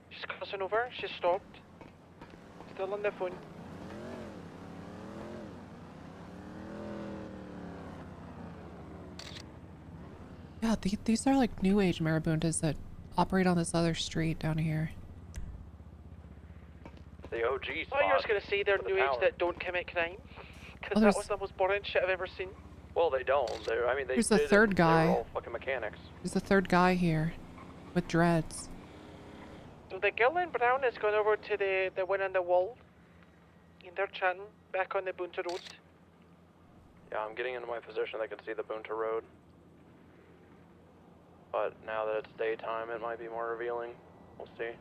She's crossing over. She's stopped. Still on the phone. Yeah, these are like new age marabuntas that operate on this other street down here. The OG spot. Oh, you're just gonna say they're new age that don't commit crime? Because that was the most boring shit I've ever seen. Well, they don't. I mean, they Here's the did, third guy. They were all fucking mechanics. There's a third guy here with dreads. So the girl in brown has gone over to the one on the wall. And they're chatting back on the Bunta Road. Yeah, I'm getting into my position. I can see the Bunta Road. But now that it's daytime, it might be more revealing. We'll see.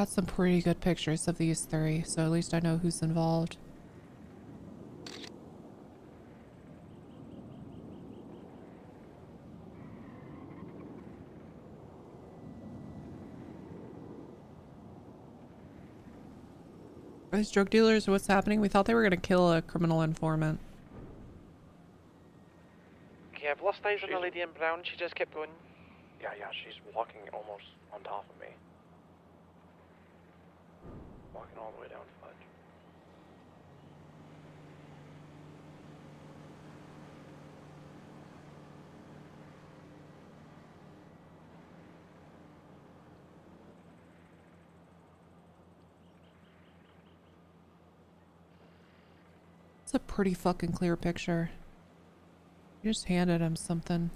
Got some pretty good pictures of these three, so at least I know who's involved. Are these drug dealers? What's happening? We thought they were gonna kill a criminal informant. Okay, I've lost eyes on the lady in brown. She just kept going. Yeah, she's walking almost on top of me. Walking all the way down Fudge. It's a pretty fucking clear picture. You just handed him something.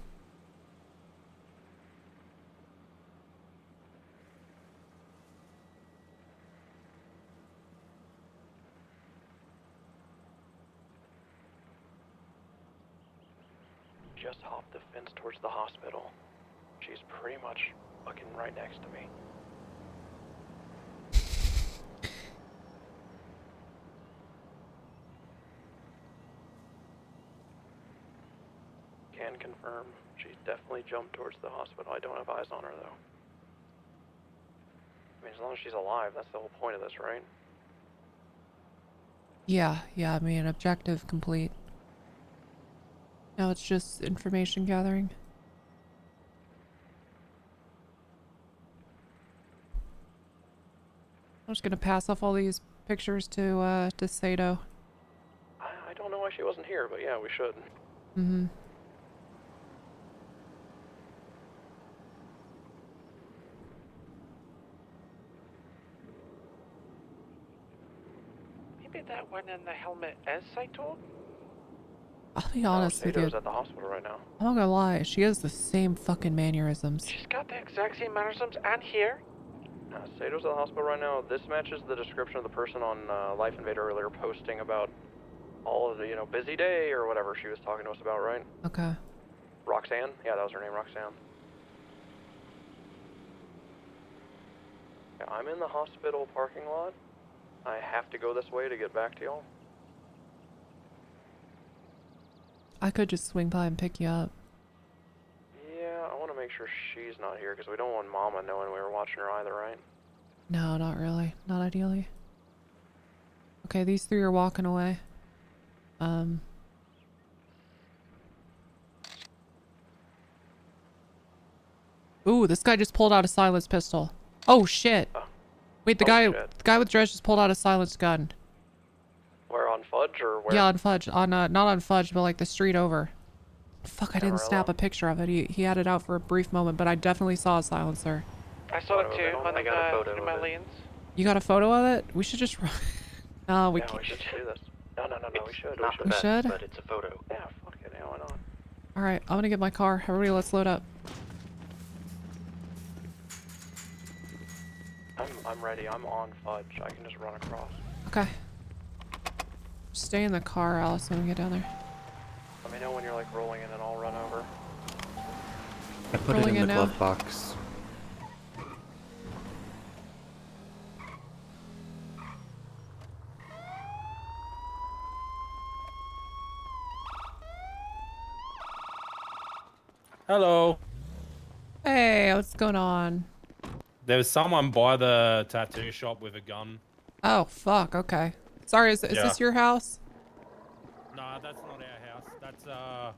Just hopped the fence towards the hospital. She's pretty much fucking right next to me. Can confirm she's definitely jumped towards the hospital. I don't have eyes on her though. I mean, as long as she's alive, that's the whole point of this, right? Yeah, I mean, objective complete. Now it's just information gathering. I'm just gonna pass off all these pictures to Sato. I don't know why she wasn't here, but yeah, we should. Mm-hmm. Maybe that one in the helmet is Saito? I'll be honest with you. Sato's at the hospital right now. I'm not gonna lie, she has the same fucking mannerisms. She's got the exact same mannerisms and here. Sato's at the hospital right now. This matches the description of the person on Life Invader earlier posting about all of the, busy day or whatever she was talking to us about, right? Okay. Roxanne? Yeah, that was her name, Roxanne. Yeah, I'm in the hospital parking lot. I have to go this way to get back to y'all. I could just swing by and pick you up. Yeah, I want to make sure she's not here because we don't want Mama knowing we were watching her either, right? No, not really. Not ideally. Okay, these three are walking away. Ooh, this guy just pulled out a silenced pistol. Oh shit. Wait, the guy with dress just pulled out a silenced gun. Where, on Fudge or where? Yeah, on Fudge. On not on Fudge, but like the street over. Fuck, I didn't snap a picture of it. He had it out for a brief moment, but I definitely saw a silencer. I saw it too on my lanes. You got a photo of it? We should just run. No, we Yeah, can't. we should do this. No, we should. Not the We best, should? but it's a photo. Yeah, fuck it, yeah, why not? Alright, I'm gonna get my car. Everybody, let's load up. I'm ready. I'm on Fudge. I can just run across. Okay. Stay in the car, Alice, when we get down there. Let me know when you're like rolling in and I'll run over. I put Rolling it in in the now. glove box. Hello. Hey, what's going on? There was someone by the tattoo shop with a gun. Oh, fuck, okay. Sorry, is this your house? No, that's not our house.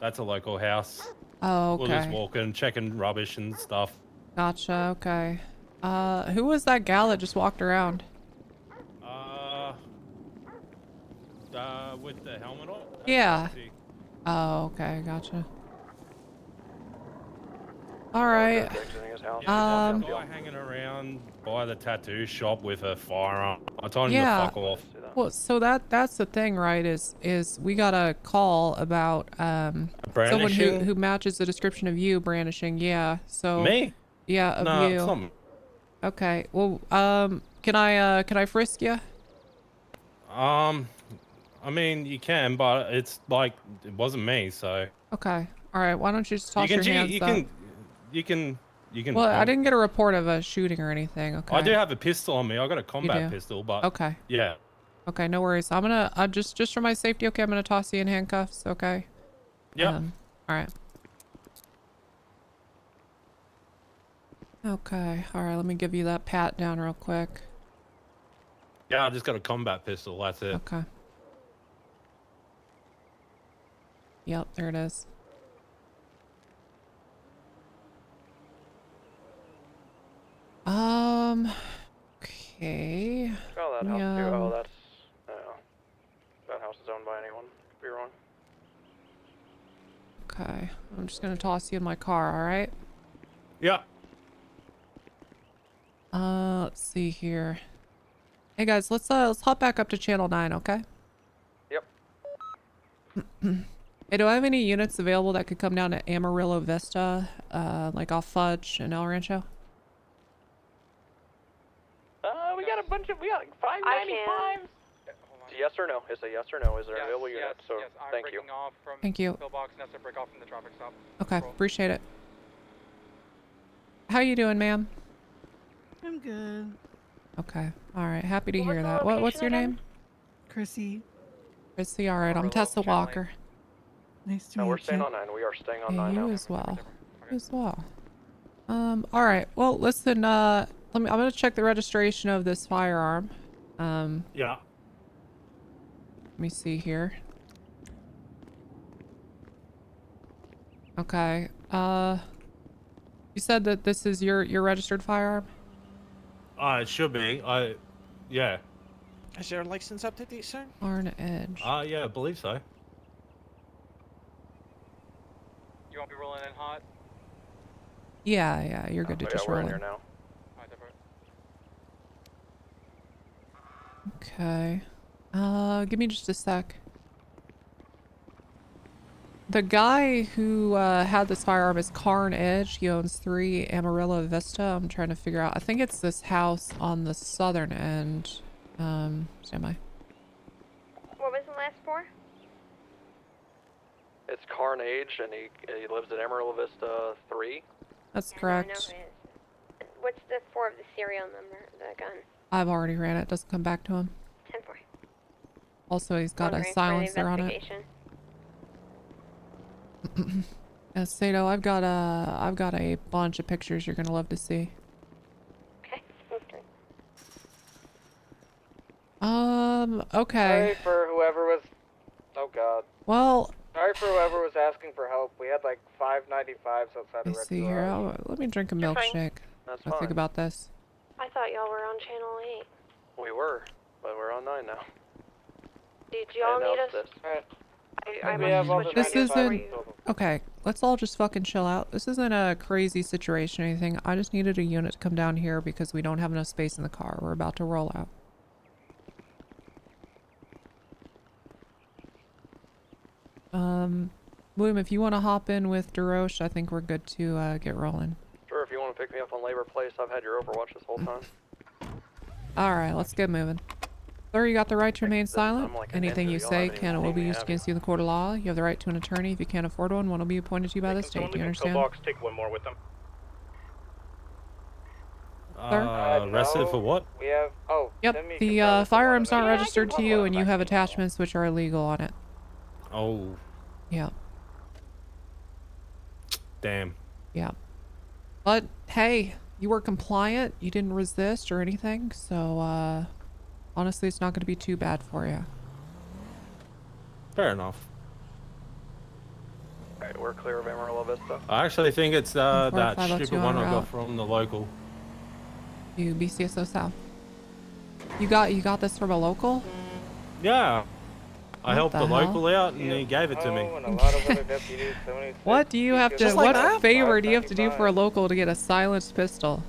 That's a local house. Oh, okay. We're just walking, checking rubbish and stuff. Gotcha, okay. Who was that gal that just walked around? With the helmet on? Yeah. Oh, okay, gotcha. Alright. Yeah, there's a guy hanging around by the tattoo shop with a firearm. I told him to fuck off. Well, so that's the thing, right? Is we got a call about someone Brandishing? who matches the description of you brandishing. Yeah. So Me? Yeah, of No, you. it's not me. Okay. Well, can I frisk you? I mean, you can, but it's like it wasn't me, so. Okay. All right. Why don't you just toss your hands up? You can You can. Well, I didn't get a report of a shooting or anything. Okay. I do have a pistol on me. I got a You combat do? pistol, but Okay. yeah. Okay, no worries. I'm gonna just for my safety. Okay, I'm gonna toss you in handcuffs. Okay. Yep. All right. Okay. All right. Let me give you that pat down real quick. Yeah, I just got a combat pistol. That's it. Okay. Yep, there it is. Okay. Oh, that house too. Yeah. Oh, that's that house is owned by anyone. Could be wrong. Okay. I'm just gonna toss you in my car. All right. Yeah. Let's see here. Hey guys, let's hop back up to channel 9, okay? Yep. Hey, do I have any units available that could come down to Amarillo Vista, like off Fudge and El Rancho? We got like 595s. Yes or no? It's a yes or no. Is there an available unit? So thank you. Thank you. Pillbox, Nessa, break off from the traffic stop. Okay, appreciate it. How you doing, ma'am? I'm good. Okay. All right. Happy to hear that. What's your name? Chrissy. Chrissy. All right. I'm Tessa Walker. Nice to No, meet we're you. staying on 9. We are staying on Hey, 9 you now. as well. You as well. All right. Well, listen. I'm gonna check the registration of this firearm. Yeah. Let me see here. Okay. You said that this is your registered firearm? It should be. Yeah. Is your license up to date, sir? Barn Edge. Yeah, I believe so. You won't be rolling in hot? Yeah, you're good to just roll in. Here now. Okay. Give me just a sec. The guy who had this firearm is Carn Edge. He owns 3 Amarillo Vista. I'm trying to figure out. I think it's this house on the southern end. Stand by. What was the last 4? It's Carnage, and he lives at Amarillo Vista 3. That's I know correct. who it is. What's the 4 of the serial number? The gun. I've already ran it. Doesn't come back to him. 10-4. Also, he's got a Wondering for the silencer on it. investigation. Sato, I've got a bunch of pictures you're gonna love to see. Okay. Okay. Sorry for whoever was. Oh God. Well, Sorry for whoever was asking for help. We had like 595s outside let me the red see here. Let me drink a You're fine. milkshake. That's I'll think fine. about this. I thought y'all were on channel 8. We were, but we're on 9 now. Did y'all need us? This. I We have all the This 95s. isn't okay. Let's all just fucking chill out. This isn't a crazy situation or anything. I just needed a unit to come down here because we don't have enough space in the car. We're about to roll out. William, if you want to hop in with DeRoche, I think we're good to get rolling. Sure, if you want to pick me up on Labor Place, I've had your Overwatch this whole time. All right, let's get moving. Sir, you got the right to remain silent. like a Anything ninja. you Y'all say haven't can even and will seen be me, used have against you in the court of law. You have the right to an attorney. If you can't afford one will be appointed to you by the state. Do you understand? Take one more with them. Arrested for what? We have. Oh. Yep, the firearm's not registered to you and you have attachments which are illegal on it. Oh, Yeah, damn. yeah. But hey, you were compliant. You didn't resist or anything. So, honestly, it's not going to be too bad for you. Fair enough. Alright, we're clear of Amarillo Vista. I actually think it's that 4502 stupid on one I got route. from the local. You BCSO South. You got this from a local? Yeah. I What helped the the hell? local out and he gave it to me. And a lot of other deputies. What do you have to? Just like What that? favor do you have to do for a local to get a silenced pistol?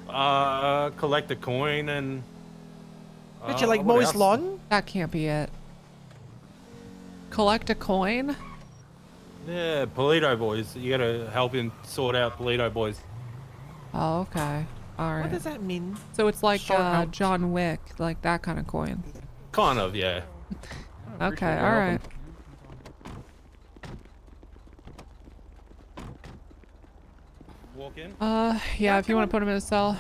Collect a coin and. Did you like what mow his else? lawn? That can't be it. Collect a coin? Yeah, Polito boys. You gotta help him sort out Polito boys. Oh, okay. All right. What does that mean? So it's like Sort out. John Wick, like that kind of coin. Kind of, yeah. Okay, your all help. right. walk in? Yeah, if you want to put him in a cell.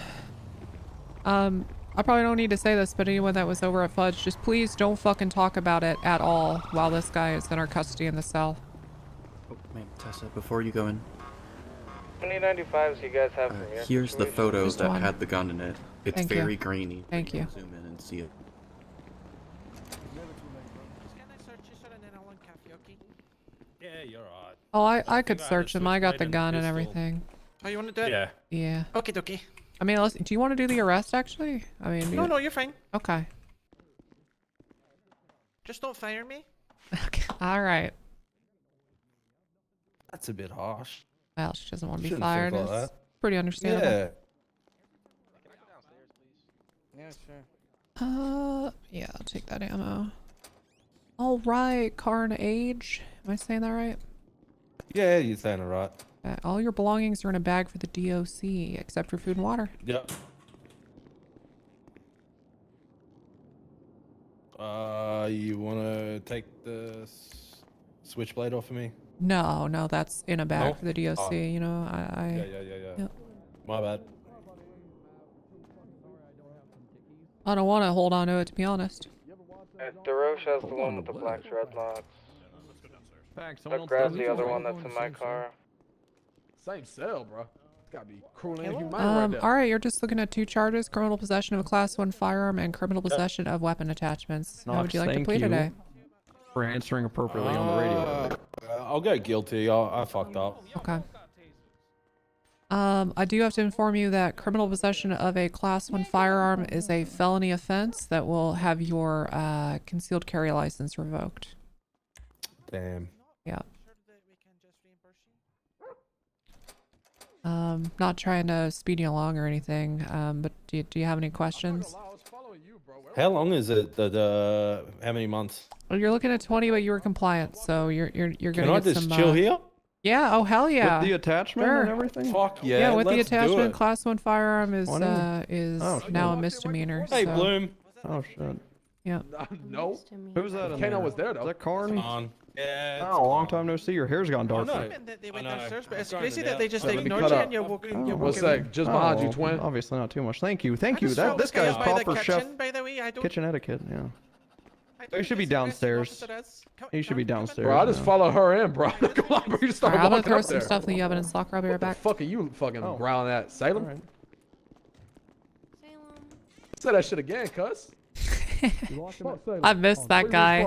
I probably don't need to say this, but anyone that was over at Fudge, just please don't fucking talk about it at all while this guy is in our custody in the cell. Oh, ma'am, Tessa, before you go in, 2095s you guys have from your here's the photo Just that one. had the gun in it. It's Thank you. very grainy. but Thank you. can zoom in and see it. Yeah, you're right. Oh, I could think I had search a him. I got the switchblade and gun and pistol. everything. Oh, you want to do it? Yeah. Yeah. Okay, dokie. I mean, do you want to do the arrest actually? I mean, No, no, you're fine. Okay. Just don't fire me. All right. That's a bit harsh. Well, she doesn't want to be Shouldn't fired. think like It's that. pretty understandable. Yeah. Yeah, sure. Yeah, I'll take that ammo. All right, Karn Age. Am I saying that right? Yeah, you're saying it right. All your belongings are in a bag for the DOC, except for food and water. Yep. You want to take the switchblade off of me? No, no, that's in a bag No? for the DOC. Oh. You know, Yeah. Yep. My bad. I don't want to hold on to it, to be honest. DeRoche has the one with the black dreadlocks. I've grabbed the other one that's in my car. Same cell, bro. Gotta be cruel and inhumane right there. All right, you're just looking at 2 charges: criminal possession of a Class 1 firearm and criminal possession of weapon attachments. How would you like to plead today? For answering appropriately on the radio. I'll go guilty. I fucked up. Okay. I do have to inform you that criminal possession of a Class 1 firearm is a felony offense that will have your concealed carry license revoked. Damn. Yeah. Not trying to speed you along or anything, but do you have any questions? How long is it? How many months? Well, you're looking at 20, but you were compliant, so you're gonna Can I get just some. chill here? Yeah. Oh hell yeah. With the attachment Sure. and everything? Fuck yeah. Yeah, with the let's do attachment, it. Class 1 firearm is Oh, shit. now a misdemeanor. Hey, so. Bloom. Oh shit. Yeah. No. Who was that? Kano was there though. Is that Karn? On. Yeah. Oh, a long time no see. Your hair's gone dark. They went downstairs, but it's I'm crazy grinding that they out. just Let me ignored cut you up. and you're walking. What's that? Just behind you, twin. Obviously not too much. Thank you. Thank you. I just This saw guy's by the proper chef. kitchen, by the way. I don't. Kitchen etiquette. Yeah. I He don't should be disagree with downstairs. what it is. He should be downstairs. Bro, I just now. follow her in, bro. Come on, bro. You just started Alright, I'm gonna walking throw up some there. stuff in the oven and locker. I'll be right What the back. fuck are you fucking growling at? Salem? Alright. Say that shit again, cuz. I missed that guy.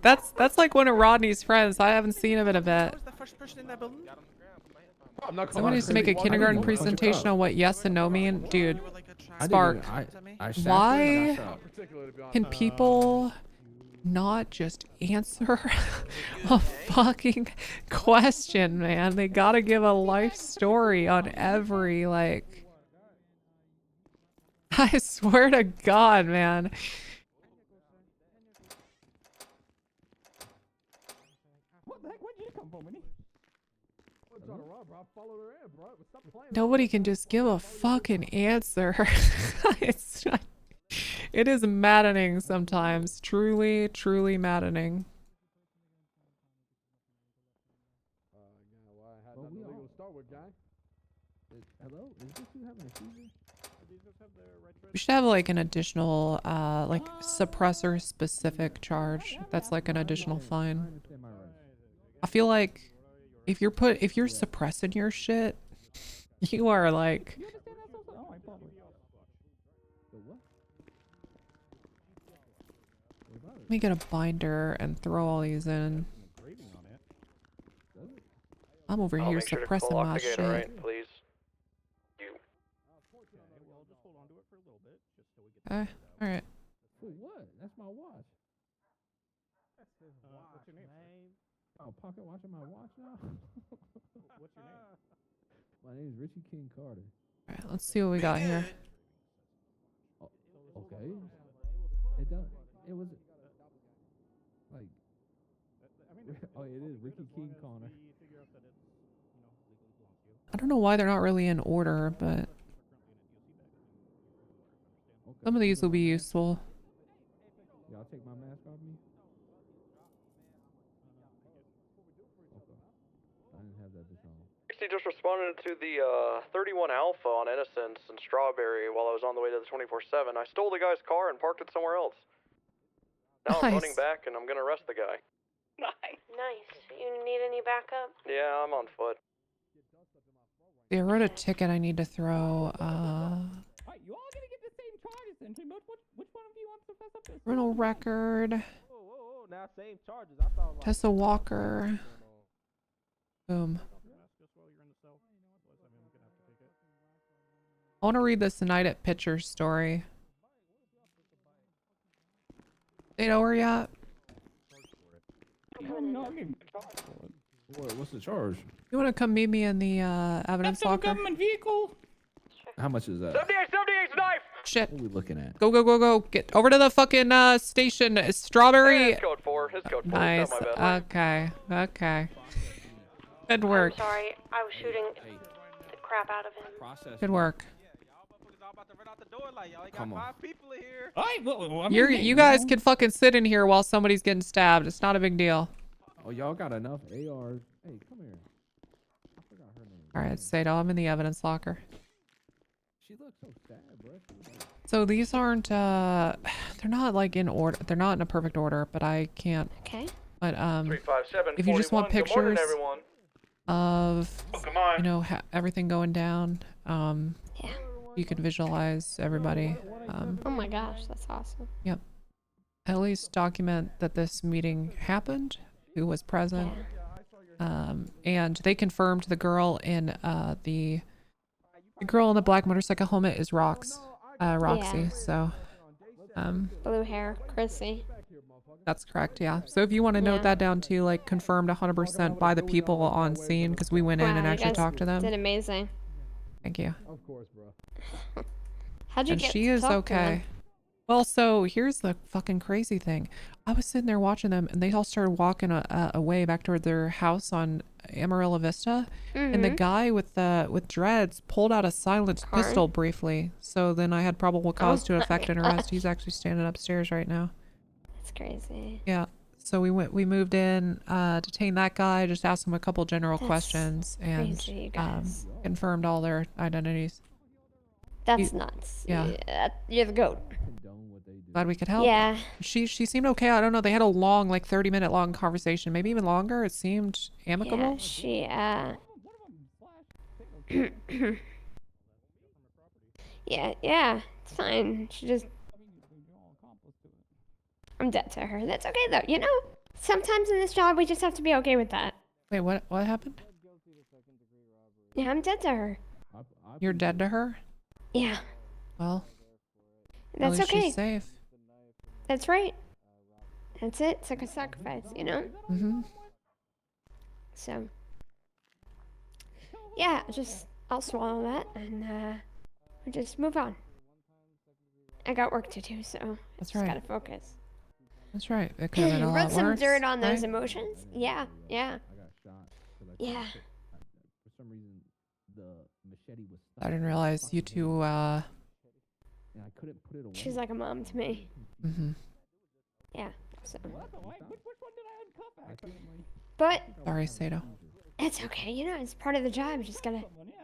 That's like one of Rodney's friends. I haven't seen him in a bit. The first person in that building. I'm not Someone needs to make a kindergarten presentation on what yes and no mean. Dude, I Spark, sat why there. can people not just answer a fucking question, man? They gotta give a life story on every, like... I swear to God, man. Nobody can just give a fucking answer. It's not, it is maddening sometimes. Truly, truly maddening. We should have like an additional like suppressor specific charge. That's like an additional fine. I feel like if you're suppressing your shit, you are like... Let me get a binder and throw all these in. I'm over here make sure to suppressing lock my the gate, shit. alright, please. Okay, alright. What? That's my watch. What's your name? Oh, pocket watching my watch now? What's your name? My name is Richie King Carter. Alright, let's see what we got here. Okay. It does. It was like. Oh, it is Ricky King Connor. I don't know why they're not really in order, but some of these will be useful. Y'all take my mask off me? Okay. I didn't have that this time. Christy just responded to the 31 Alpha on Innocence and Strawberry while I was on the way to the 24/7. I stole the guy's car and parked it somewhere else. Now I'm running back and I'm gonna arrest the guy. Nice. You need any backup? Yeah, I'm on foot. I wrote a ticket I need to throw. You all gonna get the same charges, and which one of you wants to fess up this? Rental record. Whoa, now same charges. I thought like Tessa Walker. Boom. I want to read this Night at Pitcher's story. They know where you at? What's the charge? You want to come meet me in the evidence locker? Government vehicle. How much is that? 78's knife! Shit. What are we looking at? Go, go, go, go. Get over to the fucking station. Strawberry. His code 4. His code 4. Nice. It's not my bad. Okay. Okay. Good work. I'm sorry. I was shooting the crap out of him. Good work. Come on. You guys can fucking sit in here while somebody's getting stabbed. It's not a big deal. Oh, y'all got enough ARs. Hey, come here. I forgot her name. All right, Sato, I'm in the evidence locker. She looks so sad, bro. So these aren't they're not like in order. They're not in a perfect order, but I can't. Okay. But 357, if you just want 41. Good morning, pictures everyone. of Come on. you know everything going down, you can visualize everybody. Oh my gosh, that's awesome. Yep. At least document that this meeting happened, who was present, and they confirmed the girl in the girl in the black motorcycle helmet is Roxy. Yeah. So, Blue hair, Chrissy. that's correct. Yeah. So if you want to note that down too, like confirmed 100% by the people on scene, because we went in and you actually guys talked to them. Did amazing. Thank you. Of course, bro. How'd you And get she to is talk to them? okay. Well, so here's the fucking crazy thing. I was sitting there watching them, and they all started walking away back toward their house on Amarillo Vista, and the guy with dreads pulled out a silenced pistol briefly. So then I had probable cause to effect an arrest. He's actually standing upstairs right now. That's crazy. Yeah. So we moved in, detained that guy, just asked him a couple general questions, and crazy, you guys. confirmed all their identities. That's nuts. Yeah. You're the goat. Glad we could help. Yeah. She seemed okay. I don't know. They had a long, like 30-minute long conversation, maybe even longer. It seemed amicable. Yeah, yeah, it's fine. She just... I'm dead to her. That's okay though, you know? Sometimes in this job we just have to be okay with that. Wait, what happened? Yeah, I'm dead to her. You're dead to her? Yeah. Well, That's at least okay. she's safe. That's right. That's it. It's like a sacrifice, you know? Mm-hmm. So, yeah, I'll swallow that and we'll just move on. I got work to do, so That's just right. gotta focus. That's right. It could have been a lot Rub some worse, dirt on those right? emotions. Yeah. I got shot. Yeah. For some reason, the machete was I didn't realize you two. and I couldn't put it away. She's like a mom to me. Mm-hmm. Yeah. So. Which one did I uncuff, actually? But Sorry, Sato. it's okay, you know, it's part of the job. You just gotta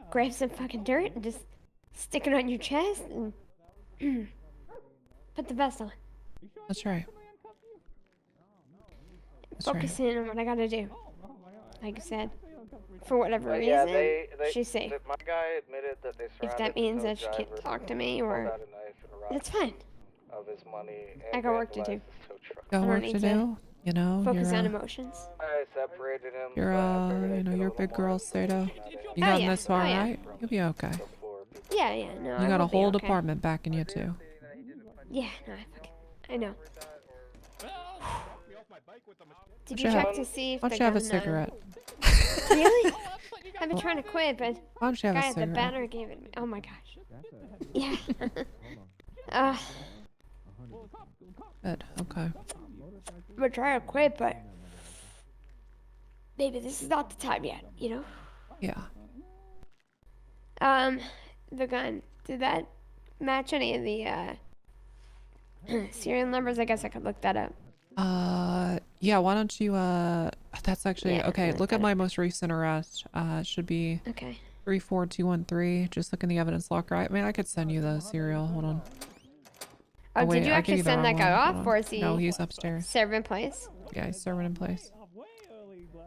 grab some fucking dirt and just stick it on your chest and put the vest on. That's right. That's right. Focusing on what I gotta do. Like I said, for whatever reason, Yeah, they, she's safe. My guy admitted that they If surrounded that means the that she tow can't driver talk to me and or... pulled out a knife and robbed That's fine. of his money I and got work to do. vandalized his tow truck. Got I don't work need to to do. You know, Focus you're on emotions. I separated him. you're but I figured you I'd know, get you're a little big more girl, Sato. information You out of gotten him. this far, Oh, yeah. right? You'll be okay. Yeah, no, I You got a will be whole okay. department backing you too. Yeah, no, I know. Did Why you don't check to see if Why the don't you have a gun, cigarette? Really? I've been trying to quit, but Why don't you have guy a at the cigarette? banner gave it me. Oh my gosh. Yeah. Good. Okay. I'm gonna try to quit, but maybe this is not the time yet, you know? Yeah. The gun, did that match any of the serial numbers? I guess I could look that up. Yeah, why don't you, that's actually, okay, look at my most recent arrest. It should be 34213. Just look in the evidence locker. I mean, I could send you the serial. Hold on. Oh, wait, did you I gave actually the send wrong that guy one. off, Hold or on. is he? No, he's upstairs. Serve in place? Yeah, he's serving in place.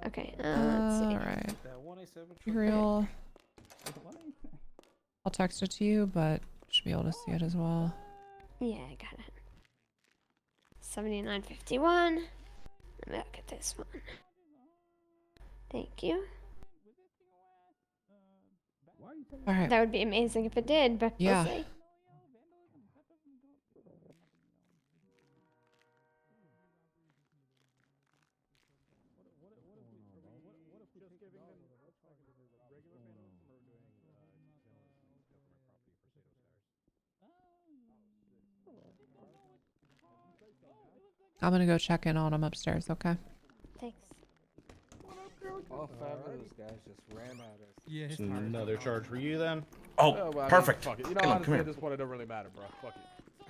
Okay, let's see. Alright. Serial. I'll text it to you, but you should be able to see it as well. Yeah, I got it. 7951. Let me look at this one. Thank you. Alright. That would be amazing if it did, but Yeah. we'll see. I'm gonna go check in on him upstairs, okay? Thanks. All 5 of those guys just ran at us. Yeah, It's another charge for you then. Oh, well, I mean, perfect. fuck it. You Come know, on, honestly, come at here. this point, it don't really matter, bro. Fuck it.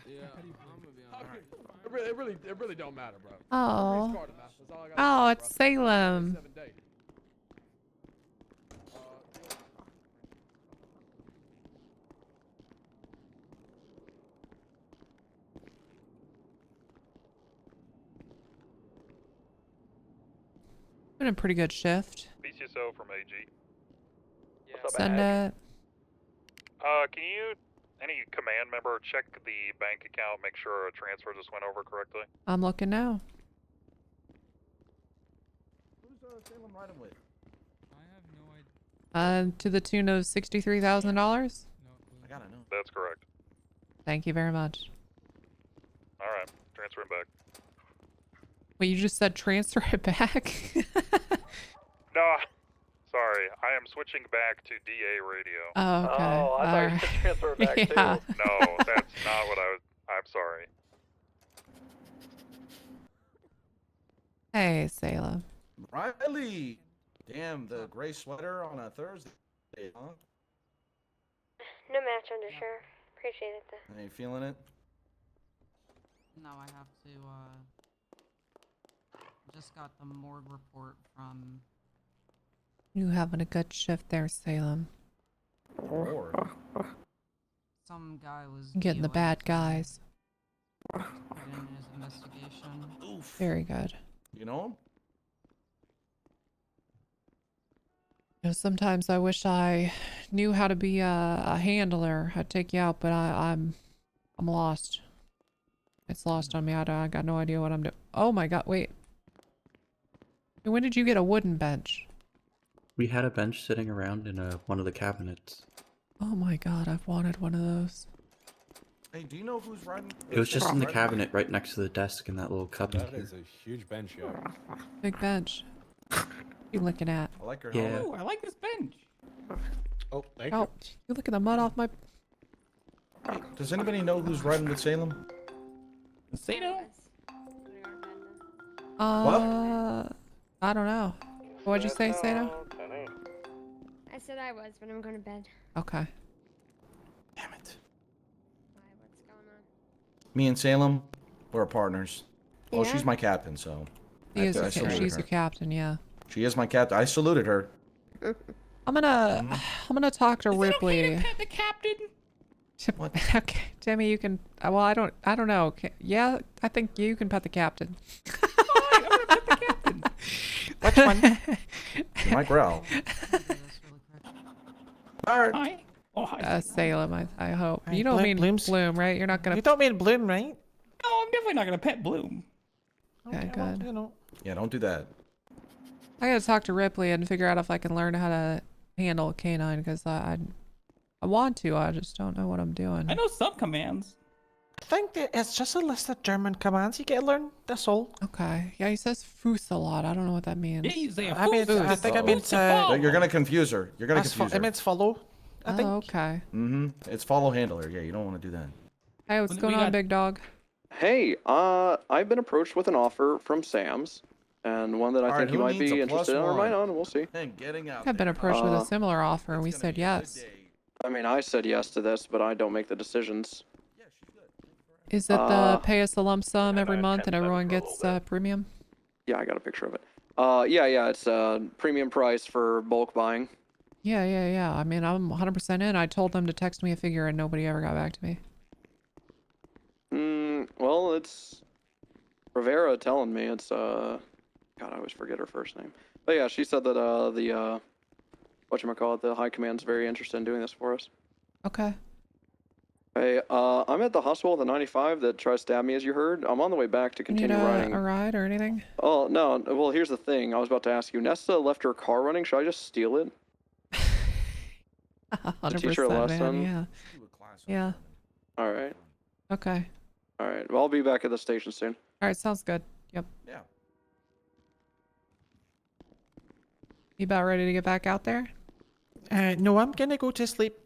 Yeah, I'm gonna be alright. It really don't matter, bro. Oh. That's all I gotta Oh, say, it's bro. Salem. 7 days. Been a pretty good shift. BCSO from AG. Send it. Can you, any command member, check the bank account, make sure a transfer just went over correctly? I'm looking now. Who's Salem riding with? I have no idea. To the tune of $63,000. I gotta know. That's correct. Thank you very much. Alright, transferring back. Wait, you just said transfer it back? No, sorry, I am switching back to DA radio. Oh, okay. Oh, I thought you Alright. said transfer back Yeah. too. No, that's not what I'm sorry. Hey, Salem. Riley! Damn, the gray sweater on a Thursday, huh? No match, Undersheriff. Appreciate it, though. Are you feeling it? No, I have to, just got the morgue report from... You having a good shift there, Salem. Some guy was Getting the DOA bad for guys. put in his investigation. Oof. Very good. You know him? You know, sometimes I wish I knew how to be a handler. I'd take you out, but I'm lost. It's lost on me. I got no idea what I'm doing. Oh my god, wait. When did you get a wooden bench? We had a bench sitting around in one of the cabinets. Oh my god, I've wanted one of those. Hey, do you know who's riding? It was just in the cabinet right next to the desk in that little cupboard. That is a huge bench, yo. Big bench. You looking at? I like her Yeah. helmet. Oh, I like this bench. Oh, thank Oh, you look at the mud off my... Hey, does anybody know who's riding with Salem? Sato? I don't know. What'd you say, Sato? I said I was, but I'm going to bed. Okay. Damn it. Why? What's going on? Me and Salem, we're partners. Well, Yeah? she's my captain, so. She is your, saluted she's her. your captain, yeah. She is my captain. I saluted her. I'm gonna talk to Ripley. Pet the captain? Okay, Timmy, you can. Well, I don't know. Yeah, I think you can pet the captain. Which one? You might growl. Hi. Oh, hi. Salem, I hope. Hey, You don't mean Blooms? Bloom, right? You're not gonna. You don't mean Bloom, right? No, I'm definitely not gonna pet Bloom. Okay, well, good. you know. Yeah, don't do that. I gotta talk to Ripley and figure out if I can learn how to handle a canine because I want to. I just don't know what I'm doing. I know some commands. I think that it's just a list of German commands you get to learn. That's all. Okay. Yeah, he says "foos" a lot. I don't know what that means. Yeah, you say I mean, I think it means You're gonna confuse her. You're gonna as confuse it her. means follow. I think. Oh, okay. Mm-hmm. It's follow handler. Yeah, you don't want to do that. Hey, what's going on, big dog? Hey, I've been approached with an offer from Sam's, and one that I think you might be interested in or might not, and we'll see. And getting out I've been approached with a similar offer, and we said yes. I mean, I said yes to this, but I don't make the decisions. Is it the pay us a lump sum every month and everyone gets premium? Yeah, I got a picture of it. Yeah, it's premium price for bulk buying. Yeah. I mean, I'm 100% in. I told them to text me a figure and nobody ever got back to me. Well, it's Rivera telling me it's God, I always forget her first name. But yeah, she said that the whatchamacallit, the high command's very interested in doing this for us. Okay. Hey, I'm at the hospital with the 95 that tried to stab me, as you heard. I'm on the way back to continue riding. A ride or anything? Oh, no. Well, here's the thing. I was about to ask you. Nesta left her car running. Should I just steal it? 100%, to teach her a lesson? man, yeah. All right. Okay. All right. Well, I'll be back at the station soon. All right, sounds good. Yep. Yeah. You about ready to get back out there? No, I'm gonna go to sleep.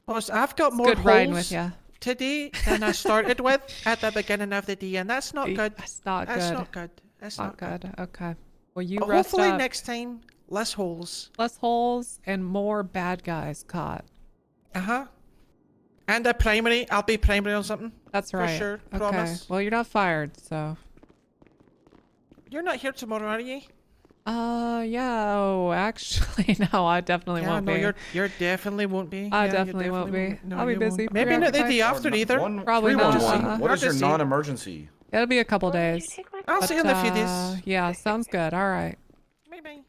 Plus, I've got more good riding holes with ya. today than I started with at the beginning of the day, and that's not good. That's not good. That's not good. That's not good. Okay. Well, you But rest hopefully up. next time, less holes. Less holes and more bad guys caught. And a primary. I'll be primary on something. That's right. For sure. Okay. Promise. Well, you're not fired, so. You're not here tomorrow, are you? Yeah. Oh, actually, no. I definitely won't be. You're definitely won't be. I Yeah, definitely won't be. No, I'll be you busy. won't. Maybe not the day after either. Probably not. What is your non-emergency? It'll be a couple days. I'll see you in a few days. Yeah, sounds good. All right. Bye-bye.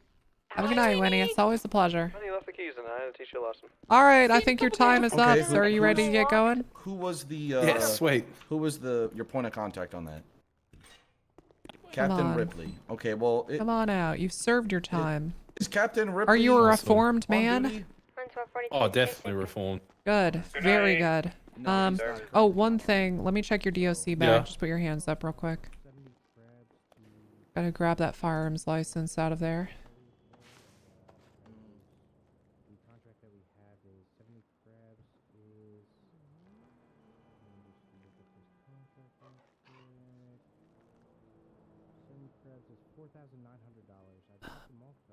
Have a good night, Winnie. It's always a pleasure. Honey left the keys and I had to teach you a lesson. All right, I think your time is up. Okay, So are you ready to get going? Who was the Yes, wait. Who was your point of contact on that? Captain on. Ripley. Okay, well Come on out. You've served your time. Is Captain Ripley? Are you a reformed man? Oh, definitely reformed. Good. Very good. Oh, one thing. Let me check your DOC bag. Yeah. Just put your hands up real quick. Gotta grab that firearms license out of there.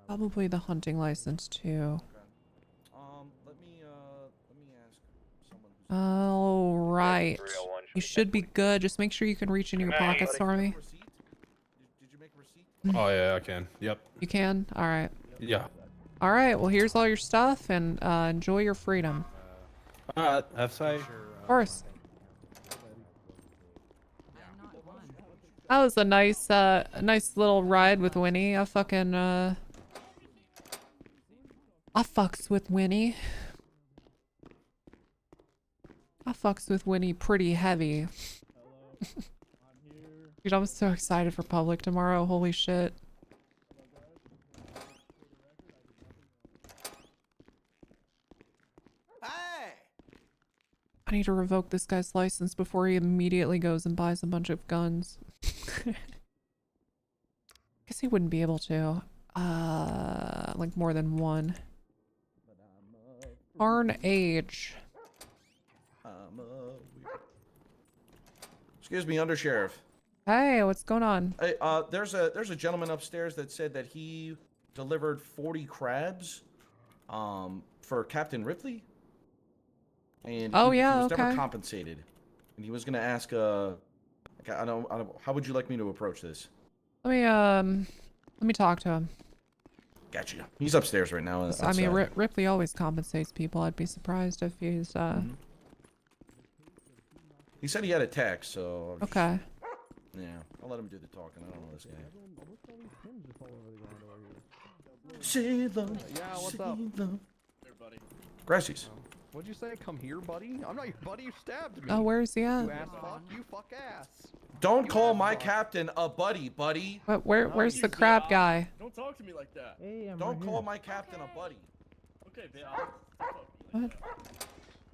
Probably the hunting license too. Let me ask someone who's All right. You should be good. Just make sure you can reach into your pockets for me. Did you make a receipt? Oh yeah, I can. Yep. You can? All right. Yeah. All right. Well, here's all your stuff and enjoy your freedom. All right. Have safe. Of course. That was a nice little ride with Winnie. I fucks with Winnie. I fucks with Winnie pretty heavy. Dude, I'm so excited for public tomorrow. Holy shit. I need to revoke this guy's license before he immediately goes and buys a bunch of guns. Guess he wouldn't be able to. Like more than one. Barn age. Excuse me, Undersheriff. Hey, what's going on? Hey, there's a gentleman upstairs that said that he delivered 40 crabs, for Captain Ripley. And oh he yeah, was okay. never compensated, and he was gonna ask. I don't. How would you like me to approach this? Let me talk to him. Gotcha. He's upstairs right now. I mean, Ripley always compensates people. I'd be surprised if he's He said he had a text, so. Okay. Yeah, I'll let him do the talking. I don't know this guy. Sheila. Yeah, what's up? Here, buddy. Gracies. What'd you say? Come here, buddy? I'm not your buddy. You stabbed me. Oh, where's he at? You ass fuck. You fuck ass. Don't call my captain a buddy. What? Where's the crab guy? Don't talk to me like that. Hey, Don't call my captain a buddy. Okay, What?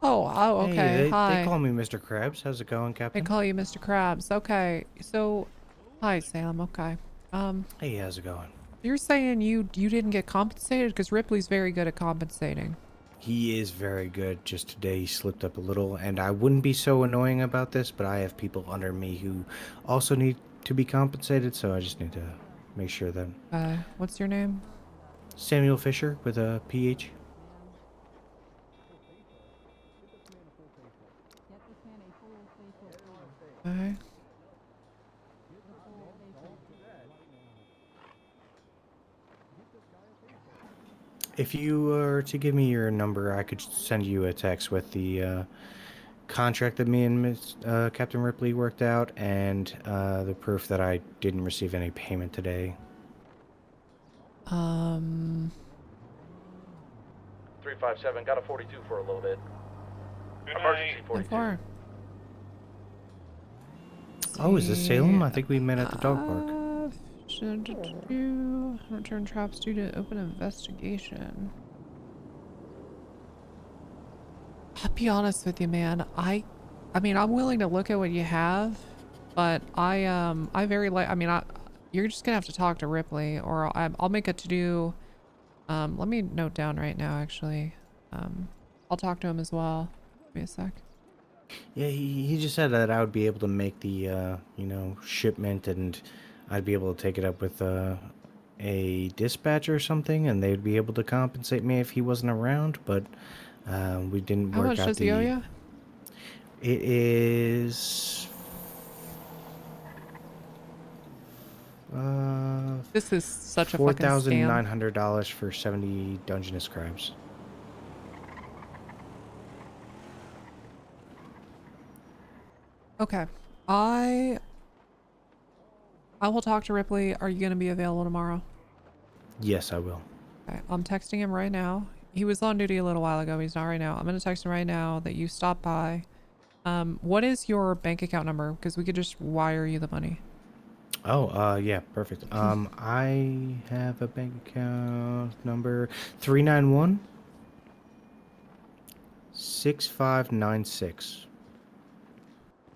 Oh, okay. Hey, Hi. they call me Mr. Krabs. How's it going, They Captain? call you Mr. Krabs. Okay. So, hi, Sam. Okay. Hey, how's it going? You're saying you didn't get compensated? Because Ripley's very good at compensating. He is very good. Just today he slipped up a little, and I wouldn't be so annoying about this, but I have people under me who also need to be compensated, so I just need to make sure that... What's your name? Samuel Fisher with a PH. Okay. If you were to give me your number, I could send you a text with the contract that me and Captain Ripley worked out, and the proof that I didn't receive any payment today. 357, got a 42 for a little bit. Emergency 42. Oh, is this Salem? I think we met at the dog park. Return traps due to open investigation. I'll be honest with you, man. I mean, I'm willing to look at what you have, but you're just gonna have to talk to Ripley, or I'll make a to-do. Let me note down right now, actually. I'll talk to him as well. Give me a sec. Yeah, he just said that I would be able to make the, shipment, and I'd be able to take it up with a dispatcher or something, and they'd be able to compensate me if he wasn't around, but we didn't How work much out does he owe you? It is... This is such a fucking scam. $4,900 for 70 Dungeness crabs. Okay. I will talk to Ripley. Are you going to be available tomorrow? Yes, I will. Okay. I'm texting him right now. He was on duty a little while ago. He's not right now. I'm going to text him right now that you stopped by. What is your bank account number? Because we could just wire you the money. Oh, yeah, perfect. I have a bank account number 391 6596.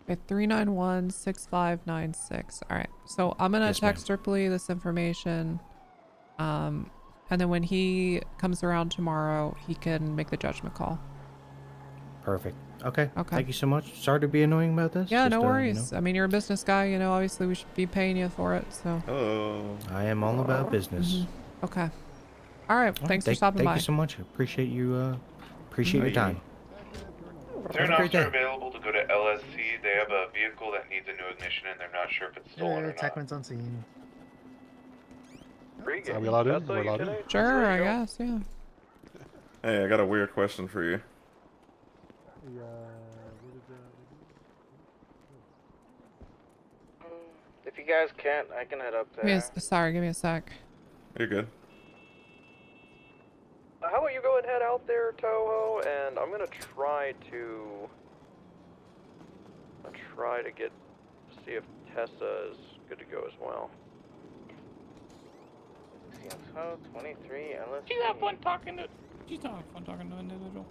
Okay, 391-6596. All right. So I'm going to text Ripley this information. And then when he comes around tomorrow, he can make the judgment call. Perfect. Okay. Thank you so much. Sorry to be annoying about this. Yeah, no worries. I mean, you're a business guy, obviously we should be paying you for it, so. Oh. I am all about business. Okay. All right. Thanks for stopping by. Thank you so much. Appreciate you, appreciate your time. Is there an officer available to go to LSC? They have a vehicle that needs a new ignition and they're not sure if it's stolen or not. Techman's on scene. Are we allowed in? We're allowed in? Sure, I guess, yeah. Hey, I got a weird question for you. If you guys can't, I can head up there. Sorry, give me a sec. You're good. How about you go and head out there, Toho, and I'm gonna try to see if Tessa is good to go as well. BCSO 23, LSC. She's having fun talking to an individual.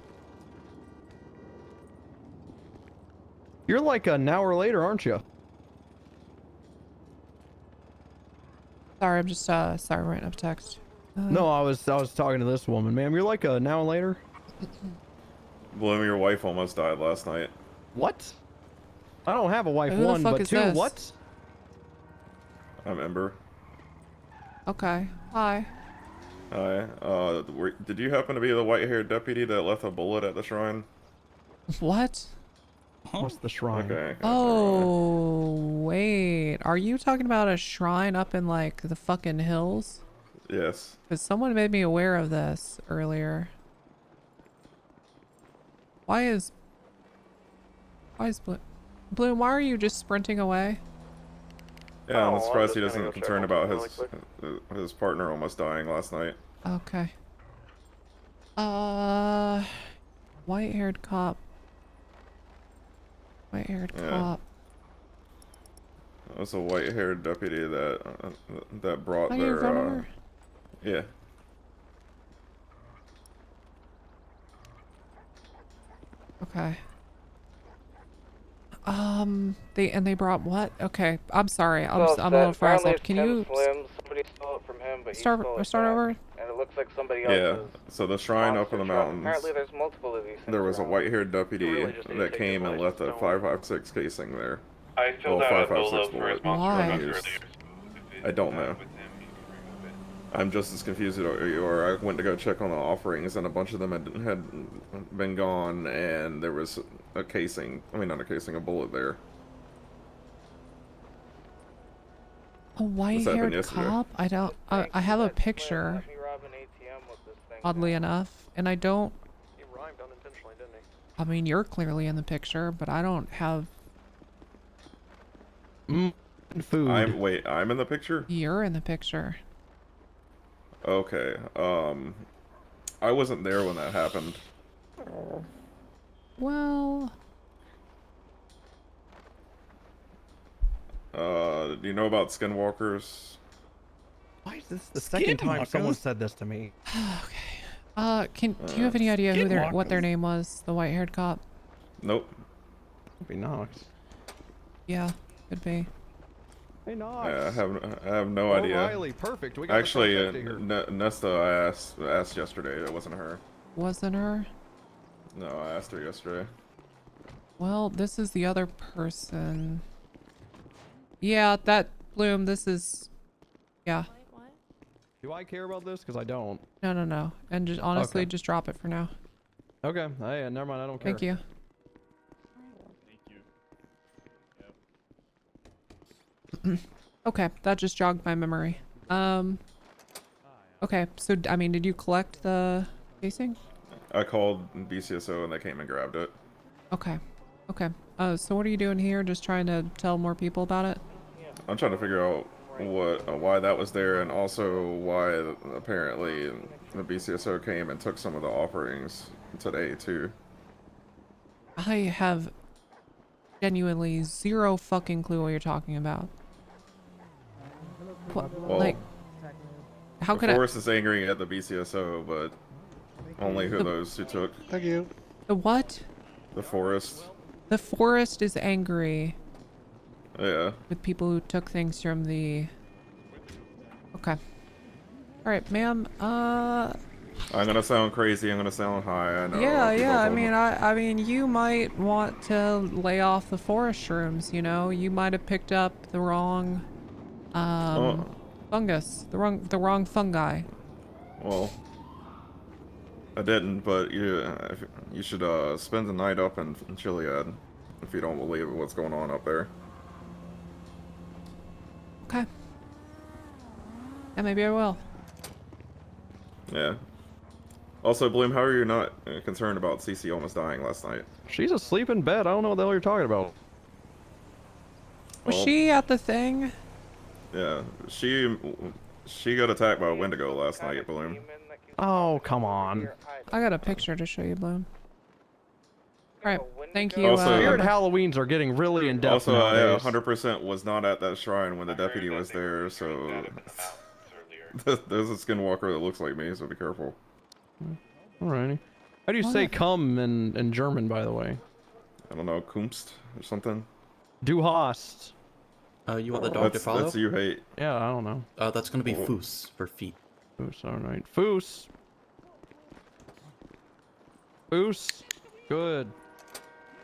You're like an hour later, aren't you? Sorry, I'm just sorry, writing up text. No, I was talking to this woman, ma'am. You're like an hour later. Bloom, your wife almost died last night. What? I don't have a wife. Who the One, fuck but is two. this? What? I'm Ember. Okay. Hi. Hi. Did you happen to be the white-haired deputy that left a bullet at the shrine? What? What's the shrine? Okay. Oh, wait. Are you talking about a shrine up in, like, the fucking hills? Yes. Because someone made me aware of this earlier. Why is Bloom, why are you just sprinting away? Yeah, I'm surprised he doesn't concern about his partner almost dying last night. Okay. White-haired cop. White-haired cop. It was a white-haired deputy that brought Are you in front of their her? yeah. Okay. They brought what? Okay, I'm sorry. I'm a little frazzled. Can you Somebody stole it from him, but start over? And it looks like somebody Yeah. else's. So the shrine up in the mountains. Apparently, there's multiple of these. There was a white-haired deputy Really just need to that take came the and left a 5.56 casing there. I filled out a bill for his Why? I don't know. I'm just as confused as you are. I went to go check on the offerings, and a bunch of them had been gone, and there was a casing. I mean, not a casing, a bullet there. A white-haired cop? I don't. I have a picture. Oddly enough, and I don't. He rhymed unintentionally, didn't he? I mean, you're clearly in the picture, but I don't have. Food. I'm in the picture? You're in the picture. Okay. I wasn't there when that happened. Well. Do you know about skinwalkers? Why is this the second time someone said this to me? Okay. Do you have any idea what their name was? The white-haired cop? Nope. Could be Knox. Yeah, could be. Hey Knox. Yeah, I have no idea. O'Reilly, perfect. We got actually, Nesta, I asked yesterday. It wasn't her. Wasn't her? No, I asked her yesterday. Well, this is the other person. Yeah, that Bloom. This is. Yeah. Do I care about this? Because I don't. No. And just honestly, just drop it for now. Okay. Hey, never mind. I don't care. Thank you. Okay, that just jogged my memory. Okay, so I mean, did you collect the casing? I called BCSO and they came and grabbed it. Okay. So what are you doing here? Just trying to tell more people about it? I'm trying to figure out why that was there, and also why apparently the BCSO came and took some of the offerings today too. I have genuinely zero fucking clue what you're talking about. What, well, like, how could the forest is angry at the BCSO, but only those who took. Thank you. The what? The forest. The forest is angry. Yeah. With people who took things from the. Okay. All right, ma'am. I'm gonna sound crazy. I'm gonna sound high. I know. Yeah. I mean, you might want to lay off the forest shrooms. You know, you might have picked up the wrong, fungus, the wrong fungi. Well, I didn't, but you should spend the night up in Chiliad if you don't believe what's going on up there. Okay. Yeah, maybe I will. Yeah. Also, Bloom, how are you not concerned about Cece almost dying last night? She's asleep in bed. I don't know what the hell you're talking about. Was she at the thing? Yeah, she got attacked by a Wendigo last night, Bloom. Oh, come on. I got a picture to show you, Bloom. All right, thank you. Also, weird Halloweens are getting really in depth. Also, nowadays. 100% was not at that shrine when the deputy was there, so there's a skinwalker that looks like me, so be careful. Alrighty. How do you say "come" in German, by the way? I don't know, Kumst or something. Du hast. You want the dog to follow? That's you hate. Yeah, I don't know. That's gonna be Foos for feet. Foos, alright. Foos. Foos. Good.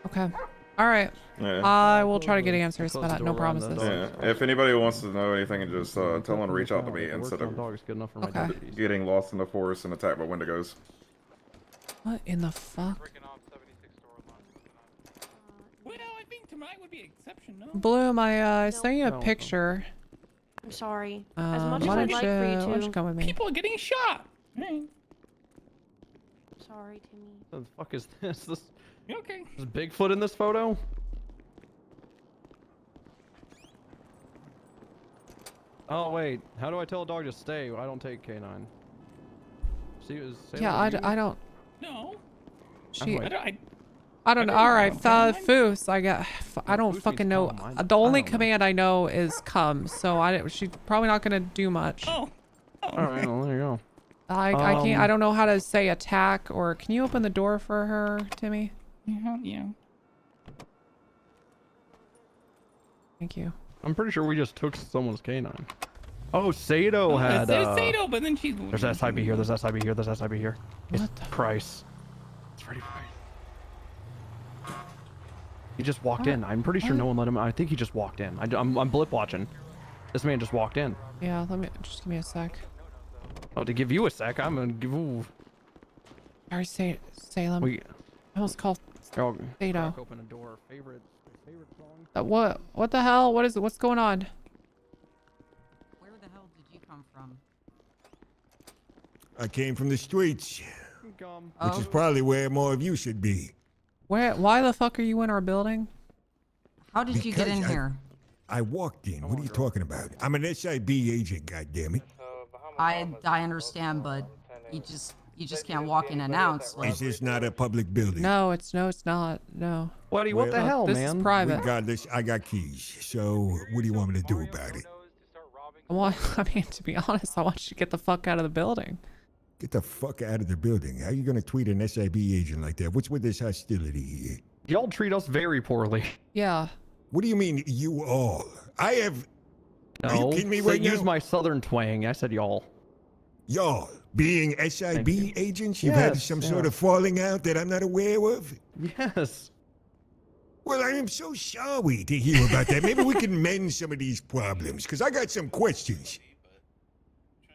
Okay. All right. Yeah. I will try to get answers, but no promises. Yeah. If anybody wants to know anything, just tell them to reach out to me instead of getting lost in the forest and attacked by Wendigos. What in the fuck? Well, I think tonight would be an exception, no? Bloom, I sent you a picture. I'm sorry. As much as why I'd don't like for why you don't to. you come with me? People are getting shot. Sorry, Timmy. What the fuck is this? You okay? Is Bigfoot in this photo? Oh wait, how do I tell a dog to stay? I don't take canine. Yeah, I don't. No. She. I don't know. All right, Foos. I don't fucking know. The only command I know is come. So she's probably not gonna do much. Oh. All right, well there you go. I can't. I don't know how to say attack or. Can you open the door for her, Timmy? Yeah. Thank you. I'm pretty sure we just took someone's canine. Oh, Sato had. There's Sato, but then she's. There's SIB here. There's SIB here. There's SIB here. What the price? It's ready for me. He just walked in. I'm pretty sure no one let him. I think he just walked in. I'm blip watching. This man just walked in. Yeah. Just give me a sec. Oh, to give you a sec, I'm gonna give. Ooh. Sorry, Salem. I almost called Oh, Tato. crack open a door. Favorite song? What the hell? What's going on? Where the hell did you come from? I came from the streets, which is Oh. probably where more of you should be. Why the fuck are you in our building? How did you get in here? I walked in. What are you talking about? I'm an SIB agent, goddammit. I understand, but you just can't walk in and announce. Like, Is this not a public building? No, it's not. No. What the hell, this man? Is private. Regardless, I got keys. So what do you want me to do about it? I mean, to be honest, I want you to get the fuck out of the building. Get the fuck out of the building. How are you going to tweet an SIB agent like that? What's with this hostility here? Y'all treat us very poorly. Yeah. What do you mean, you all? I have... No, are you kidding me right now? use my southern twang. I said y'all. Y'all, being SIB agents, you've had some sort of falling out that I'm not aware of? Yes. Well, I am so sorry to hear about that. Maybe we can mend some of these problems, because I got some questions.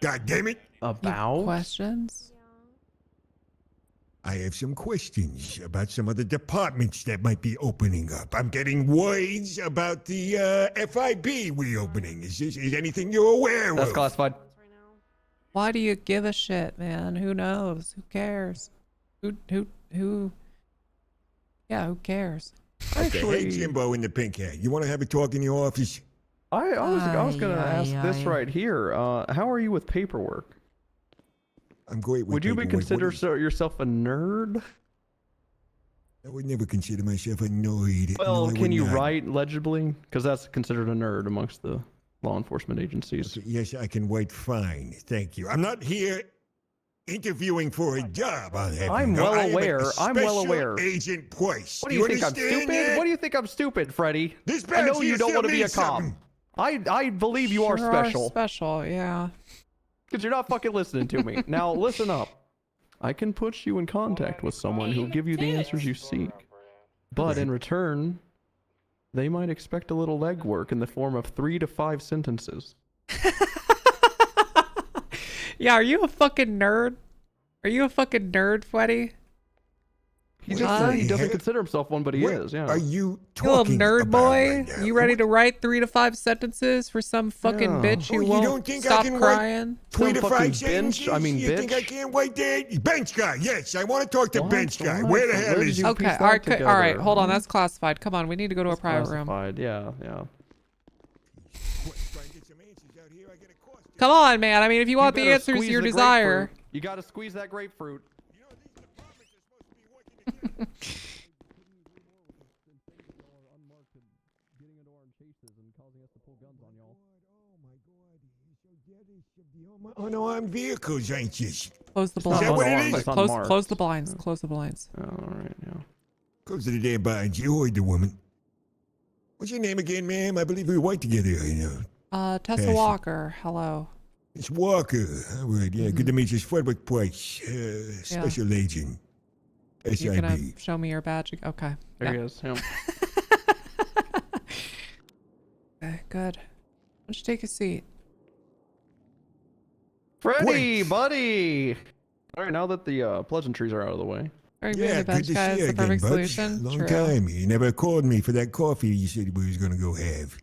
God damn it. About? Questions? I have some questions about some of the departments that might be opening up. I'm getting words about the FIB reopening. Is anything you're aware of? That's classified. Why do you give a shit, man? Who knows? Who cares? Who? Yeah, who cares? Actually, hey, Jimbo in the pink hat. You want to have a talk in your office? I was gonna ask this right here. How are you with paperwork? I'm great with Would you consider yourself a nerd? I would never consider myself a nerd. Well, no, can you write legibly? Because that's considered a nerd amongst the law enforcement agencies. Okay, yes, I can write fine. Thank you. I'm not here interviewing for a job. I'm well aware. I'm well aware. Agent Price. What do you think I'm stupid? What do you think I'm stupid, Freddy? I know you don't want to be a cop. I believe you are special. Special, yeah. Because you're not fucking listening to me. Now listen up. I can put you in contact with someone who'll give you the answers you seek. But in return, they might expect a little legwork in the form of 3 to 5 sentences. Yeah, are you a fucking nerd? Are you a fucking nerd, Freddy? He just said he doesn't consider himself one, but he is, yeah. Are you little nerd boy? Right, you ready to write 3 to 5 sentences for some fucking bitch who won't don't think stop I can crying? 3 to 5 bench? I mean, you think I can't wait there? Bench guy, yes. I want to talk to bench guy. Where the hell is he? Okay, all right, hold on. That's classified. Come on, we need to go to a private room. Yeah. Come on, man. I mean, if you want the answers you desire. You gotta squeeze that grapefruit. Unarmed vehicles, ain't you? Close the blinds. Is that what it is? Close the blinds. Close the blinds. All right, yeah. Close the damn blinds. You heard the woman. What's your name again, ma'am? I believe we work together, you know. Tessa Walker. Hello. It's Walker. All right, yeah. Good to meet you. It's Frederick Price, special agent. SIB. You're gonna show me your badge? Okay. There he is. Yeah. Okay, good. Why don't you take a seat? Freddy, buddy! Alright, now that the pleasantries are out of the way. Yeah, good to see you again, Buds. Long time. You never called me for that coffee you said we was gonna go have.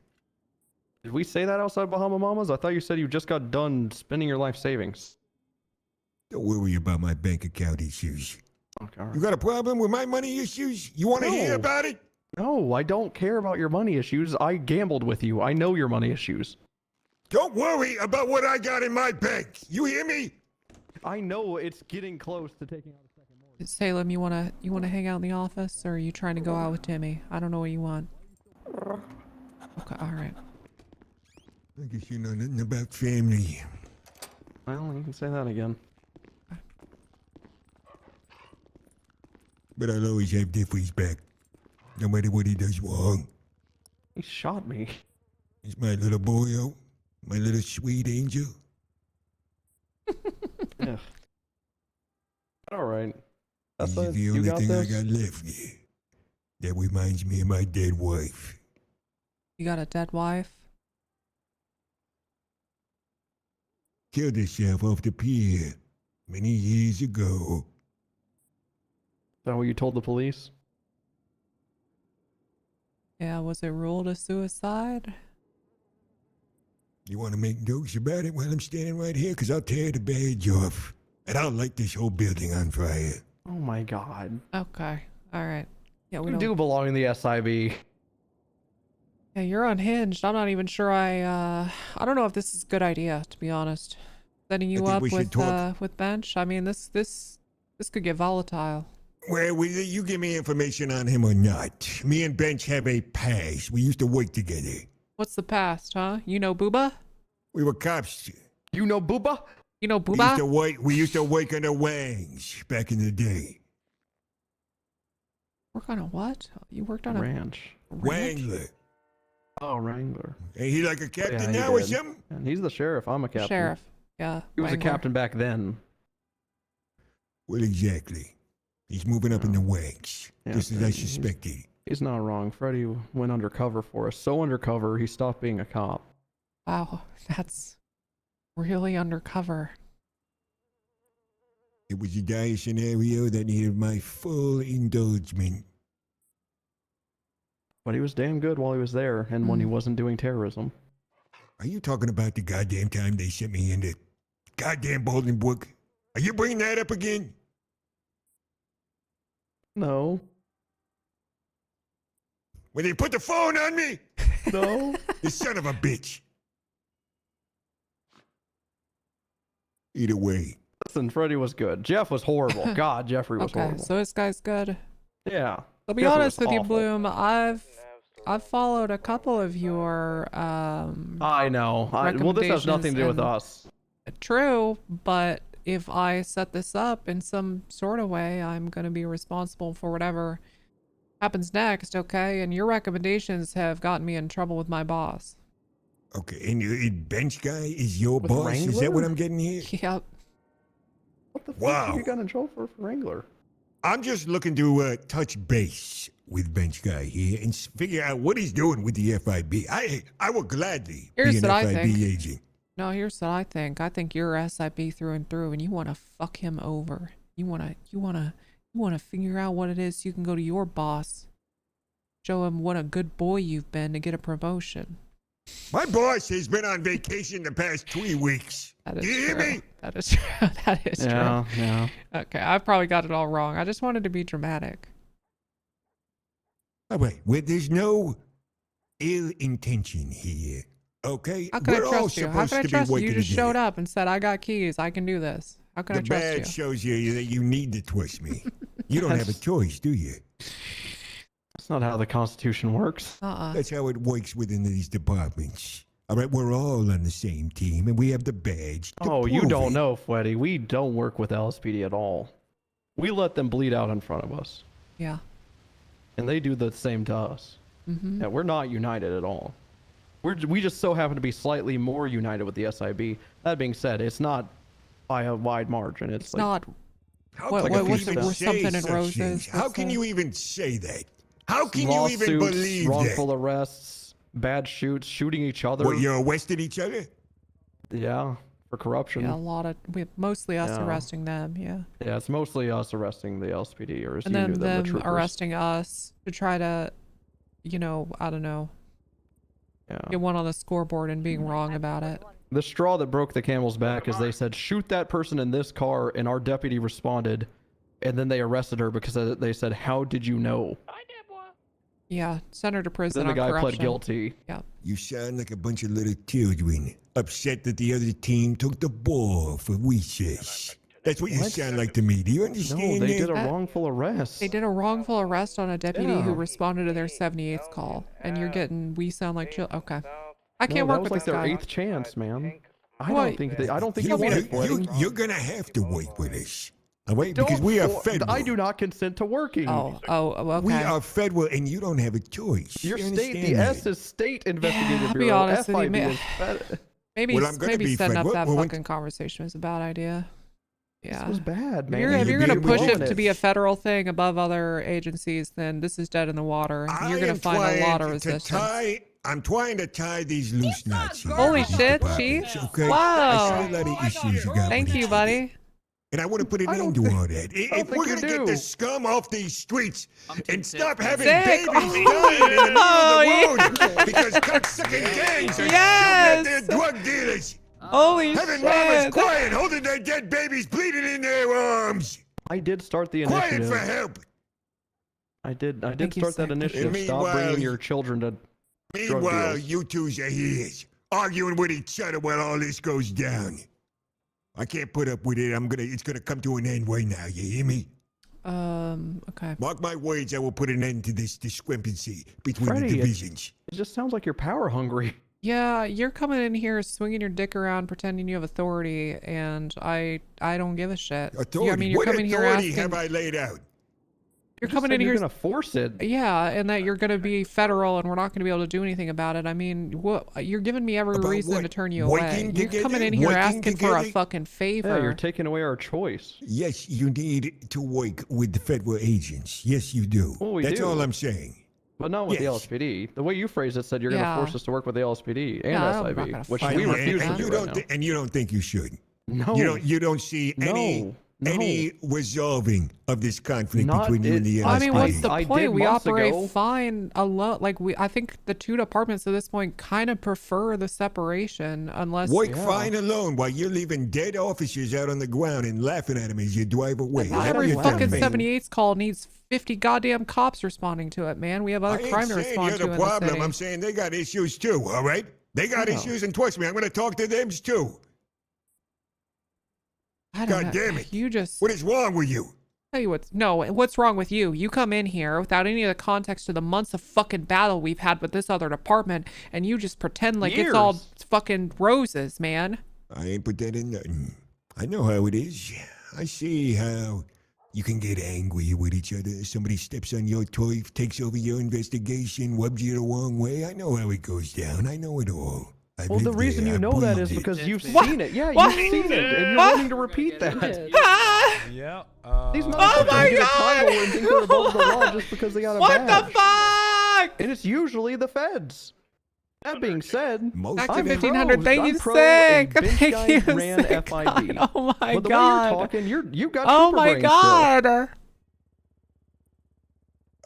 Did we say that outside Bahama Mamas? I thought you said you just got done spending your life savings. Don't worry about my bank account issues. Okay, right. You got a problem with my money issues? You want to hear about it? No, I don't care about your money issues. I gambled with you. I know your money issues. Don't worry about what I got in my bank. You hear me? I know it's getting close to taking out a second mortgage. Salem, you wanna hang out in the office, or are you trying to go out with Timmy? I don't know what you want. Okay, all right. I guess you know nothing about family. Well, you can say that again. But I'll always have Diffley's back, no matter what he does wrong. He shot me. He's my little boyo, my little sweet angel. Yeah. All right. He's the only thing I got left here. That reminds me of my dead wife. You got a dead wife? Killed herself off the pier many years ago. Is that what you told the police? Yeah, was it ruled a suicide? You want to make jokes about it while I'm standing right here? Because I'll tear the badge off. And I'll light this whole building on fire. Oh my god. Okay. All right. Yeah, we You don't. do belong in the SIB. Yeah, you're unhinged. I'm not even sure I don't know if this is a good idea, to be honest. Setting you up with Bench. I mean, this could get volatile. Well, you give me information on him or not. Me and Bench have a past. We used to work together. What's the past, huh? You know Booba? We were cops. You know Booba? You know Booba? We used to work on the wangs back in the day. Work on a what? You worked on ranch. Wrangler. Oh, Wrangler. Ain't he like a captain Yeah, now or something? And he's the sheriff. I'm a captain. Sheriff. Yeah. He was Wrangler. a captain back then. Well, exactly. He's moving up in the ranks, just as I suspected. He's not wrong. Freddy went undercover for us. So undercover, he stopped being a cop. Wow, that's really undercover. It was a dire scenario that needed my full indulgence. But he was damn good while he was there and when he wasn't doing terrorism. Are you talking about the goddamn time they sent me into goddamn Bolingbrook? Are you bringing that up again? No. When they put the phone on me? No. The son of a bitch. Either way. Listen, Freddy was good. Jeff was horrible. God, Jeffrey was horrible. So this guy's good. Yeah. I'll be Jeffrey honest was with you, awful. Bloom. I've followed a couple of your I know. Well, this has nothing to do with us. True, but if I set this up in some sort of way, I'm going to be responsible for whatever happens next, okay? And your recommendations have gotten me in trouble with my boss. Okay, and your bench guy is your boss? Wrangler? Is that what I'm getting here? Yep. What the fuck Wow. you got in trouble for Wrangler? I'm just looking to touch base with bench guy here and figure out what he's doing with the FIB. I would gladly Here's be an what I FIB think. agent. No, here's what I think. I think you're SIB through and through, and you want to fuck him over. You want to figure out what it is so you can go to your boss, show him what a good boy you've been to get a promotion. My boss has been on vacation the past 3 weeks. That is Do you hear true. me? That is true. That is true. Yeah. Okay, I probably got it all wrong. I just wanted to be dramatic. All right, well, there's no ill intention here, okay? How can We're I all trust you? How supposed can I to be trust you? working You just together. showed up and said, I got keys. I can do this. How can I The trust badge you? shows you that you need to trust me. You don't have a choice, do you? That's not how the Constitution works. That's how it works within these departments. All right, we're all on the same team, and we have the badge to Oh, you prove don't it. know, Freddy. We don't work with LSPD at all. We let them bleed out in front of us. Yeah. And they do the same to us. Mm-hmm. Yeah, we're not united at all. We just so happen to be slightly more united with the SIB. That being said, it's not by a wide margin. It's like, not. How What- can what- you what's even the- say something in such roses? things? How What's can the- you even say that? How can you even lawsuits, believe wrongful that? arrests, bad shoots, shooting each other. What, you arrested each other? Yeah, for corruption. Yeah, a lot of mostly us Yeah. arresting them. Yeah. Yeah, it's mostly us arresting the LSPD, or as And you then knew them, the them troopers. arresting us to try to, I don't know, Yeah. get one on the scoreboard and being wrong about it. The straw that broke the camel's back is they said, shoot that person in this car, and our deputy responded, and then they arrested her because they said, how did you know? Yeah, send her to prison. Then the on guy corruption. pled guilty. Yeah. You sound like a bunch of little children, upset that the other team took the ball for recess. That's what you What? sound like to me. Do you No, understand they that? did a wrongful arrest. They did a wrongful arrest on a deputy Yeah. who responded to their 78th call, and you're getting. We sound like okay. I can't No, work that was with like this their guy. 8th chance, man. I What? don't think I don't think You you know want what? it, Freddy. You're gonna have to work with us. All right? Because Don't we are for- federal. I do not consent to working. Oh, okay. We are federal, and you don't have a choice. Your You state, the understand that? S is State Investigative I'll be Bureau. honest with you, FIB ma- is fed- Maybe Well, I'm gonna maybe be setting Fred. up that Well, fucking conversation was a bad idea. Yeah. This was bad, man. If you're You gonna did push well. it to be a federal thing above other agencies, then this is dead in the water. You're I gonna am find a lot of trying to resistance. I'm trying to tie these loose knots here. Holy with these shit, departments, Chief! Okay? Wow. I see a lot of issues you got Thank with you, each buddy. other, and I want to put an end to all that. If we're gonna get the scum off these streets and stop having Sick. babies dying in the middle of Because cocksucking gangs are Yes! shooting at their drug dealers. Holy Having shit! mamas crying, holding their dead babies bleeding in their arms. I did start the Crying initiative. for help. I did Thank you, start that sir. initiative. And Stop bringing your children to drug Meanwhile, deals. you twos are here, arguing with each other while all this goes down. I can't put up with it. It's gonna come to an end right now. You hear me? Okay. Mark my words. I will put an end to this discrepancy between Freddie, the divisions. It just sounds like you're power hungry. Yeah, you're coming in here swinging your dick around, pretending you have authority, and I don't give a shit. Authority. I mean, you're What coming here authority asking. have I laid out? You're coming in You're here. gonna force it. Yeah, and that you're gonna be federal, and we're not gonna be able to do anything about it. I mean, what? You're giving me every About reason what? to turn you Working away. You're coming together? in here Working asking for a together? fucking favor. Yeah, you're taking away our choice. Yes, you need to work with the federal agents. Yes, you do. Well, we That's do. all I'm saying. But not with Yes. the LSPD. The way you phrased it said you're Yeah. going to force us to work with the LSPD and Yeah, I'm not SIV, gonna which fuck we with refuse that. to do right now. And you don't think you should. No. You don't see any resolving of this conflict Not between you and the LSPD. I mean, what's the I point? did We months operate ago. fine alone. Like I think the two departments at this point kind of prefer the separation, unless. Work fine alone while you're leaving dead officers out on the ground and laughing at them as you drive away. Not That's every what you're fucking telling me. 78's call needs 50 goddamn cops responding to it, man. We have I other ain't crime to saying respond you're to the in the problem. city. I'm saying they got issues too, all right? They got No. issues, and trust me, I'm going to talk to them too. I don't God know. damn it. You just. What is wrong with you? Tell you what's wrong with you? You come in here without any of the context of the months of fucking battle we've had with this other department, and you just pretend like it's all fucking roses, man. I ain't pretending nothing. I know how it is. I see how you can get angry with each other. Somebody steps on your turf, takes over your investigation, rubs you the wrong way. I know how it goes down. I know it all. I've Well, the lived reason there. you I've know that breathed is it. because you've What? seen it. Yeah, What? you've seen it, and you're What? wanting to repeat that. Yeah. These Oh motherfuckers my get a title and think they're above the law God! just because they got a What badge. the fuck? And it's usually the feds. That being said, Most Back to of it- 1500. Thank you, I'm pro and sick. bench Thank guys you, ran sick. FIB. God. Oh my But the god. way you're talking, you got Oh trooper my brain still. god.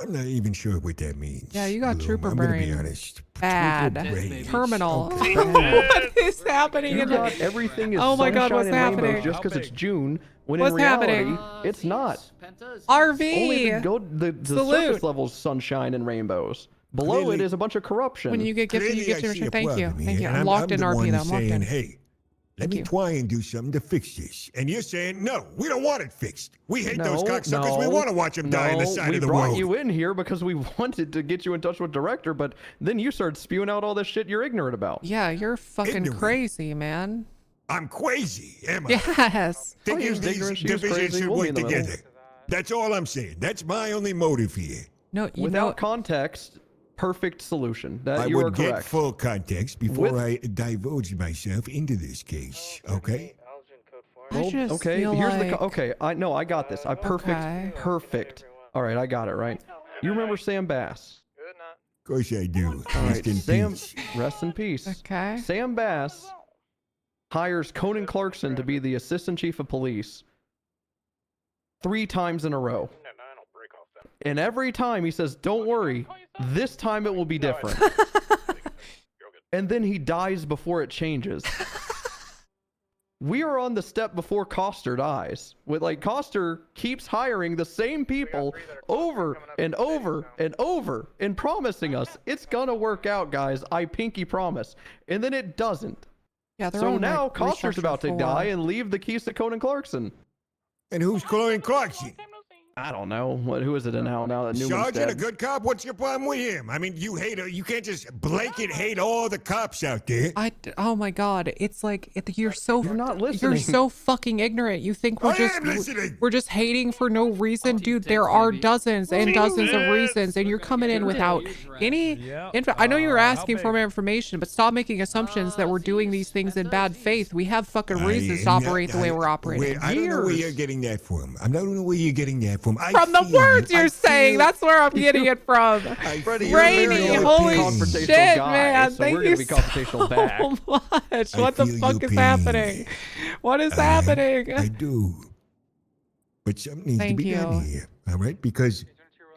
I'm not even sure what that means. Yeah, you got Bloom. trooper I'm gonna be brain. honest. Bad. Trooper brain. Terminal. Okay. What is happening You in got the... everything is Oh my God, sunshine what's and rainbows happening? just because it's June, when What's in reality, happening? it's not. RV. Only the Salute. surface level's sunshine and rainbows. Below Clearly- it is a bunch of corruption. When you get gifted, you Clearly, get I see your a Thank you. problem Thank here, you. and I'm locked in the RP one though. I'm locked saying, in. hey, let me try and do something to fix this. And you're saying, no, we don't want it fixed. We hate those cocksuckers. We want to watch them die on the side of the we brought road. you in here because we wanted to get you in touch with director, but then you started spewing out all this shit you're ignorant about. Yeah, you're fucking Ignorant. crazy, man. I'm crazy, am I? Yes. Thinking used these ignorant, she was divisions crazy, should we'll be work in the middle. together. That's all I'm saying. That's my only motive here. No, you Without know. context, perfect solution. That I you are would get correct. full context before With- I divulge myself into this case, okay? I just okay, feel here's like... I got this. Perfect. All right, I got it right. You remember Sam Bass? Of course I do. All Rest right, in Sam. peace. Rest in peace. Okay. Sam Bass hires Conan Clarkson to be the assistant chief of police 3 times in a row. And every time he says, "Don't worry, this time it will be different." And then he dies before it changes. We are on the step before Coster dies. With Coster keeps hiring the same people over and over and over and promising us it's gonna work out, guys. I pinky promise. And then it doesn't. Yeah, they're So on, now like, Coster's restructure about to 4. die and leave the keys to Conan Clarkson. And who's Conan Clarkson? I don't know. Who is it now that Newman's Sergeant, a dead? good cop? What's your problem with him? I mean, you can't just blanket hate all the cops out there. Oh my god, it's like you're not listening. You're so fucking ignorant. You think we're I am listening. we're just hating for no reason, dude. There are dozens and dozens of reasons, and you're coming in without any info. I know you were asking for more information, but stop making assumptions that we're doing these things in bad faith. We have fucking reasons to operate the way we're operating. I don't know where you're getting that from. I don't know where you're getting that from. From the words you're saying, that's where I'm getting it from. Rainy, holy shit, man! So Thank we're you gonna be confrontational back. so much. What the feel fuck your is pain. happening? What is happening? I do. But something needs to Thank be done you. here, all right? Because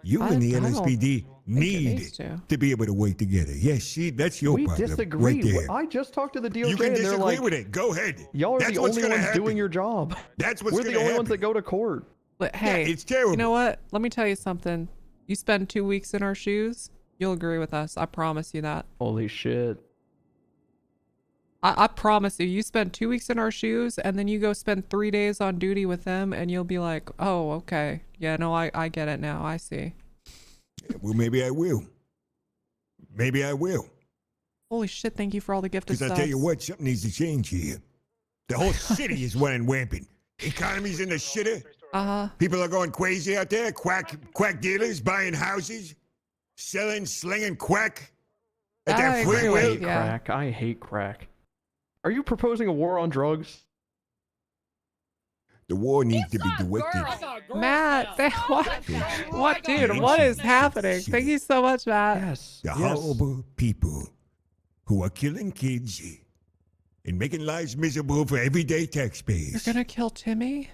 you I and the don't- NSPD need to be able to work together. Yes, see, that's your We problem disagree. right there. I just talked to the DOJ You can and they're disagree like, with it. Go ahead. y'all are That's the what's only gonna ones happen. doing your job. That's what's We're going the to only happen. ones that go to court. But hey, it's terrible. You know what? Let me tell you something. You spend 2 weeks in our shoes, you'll agree with us. I promise you that. Holy shit. I promise you, you spend 2 weeks in our shoes and then you go spend 3 days on duty with them and you'll be like, oh, okay. Yeah, no, I get it now. I see. Well, maybe I will. Maybe I will. Holy shit, thank you for all the gifted Because subs. I tell you what, something needs to change here. The whole city is running rampant. Economy's in the shitter. People are going crazy out there. Quack dealers buying houses, selling, slinging quack at their free will. Crack. I hate crack. Are you proposing a war on drugs? The war needs to be directed. Matt, what, dude? What is happening? Thank you so much, Matt. Yes. The horrible people who are killing kids and making lives miserable for everyday taxpayers. You're gonna kill Timmy?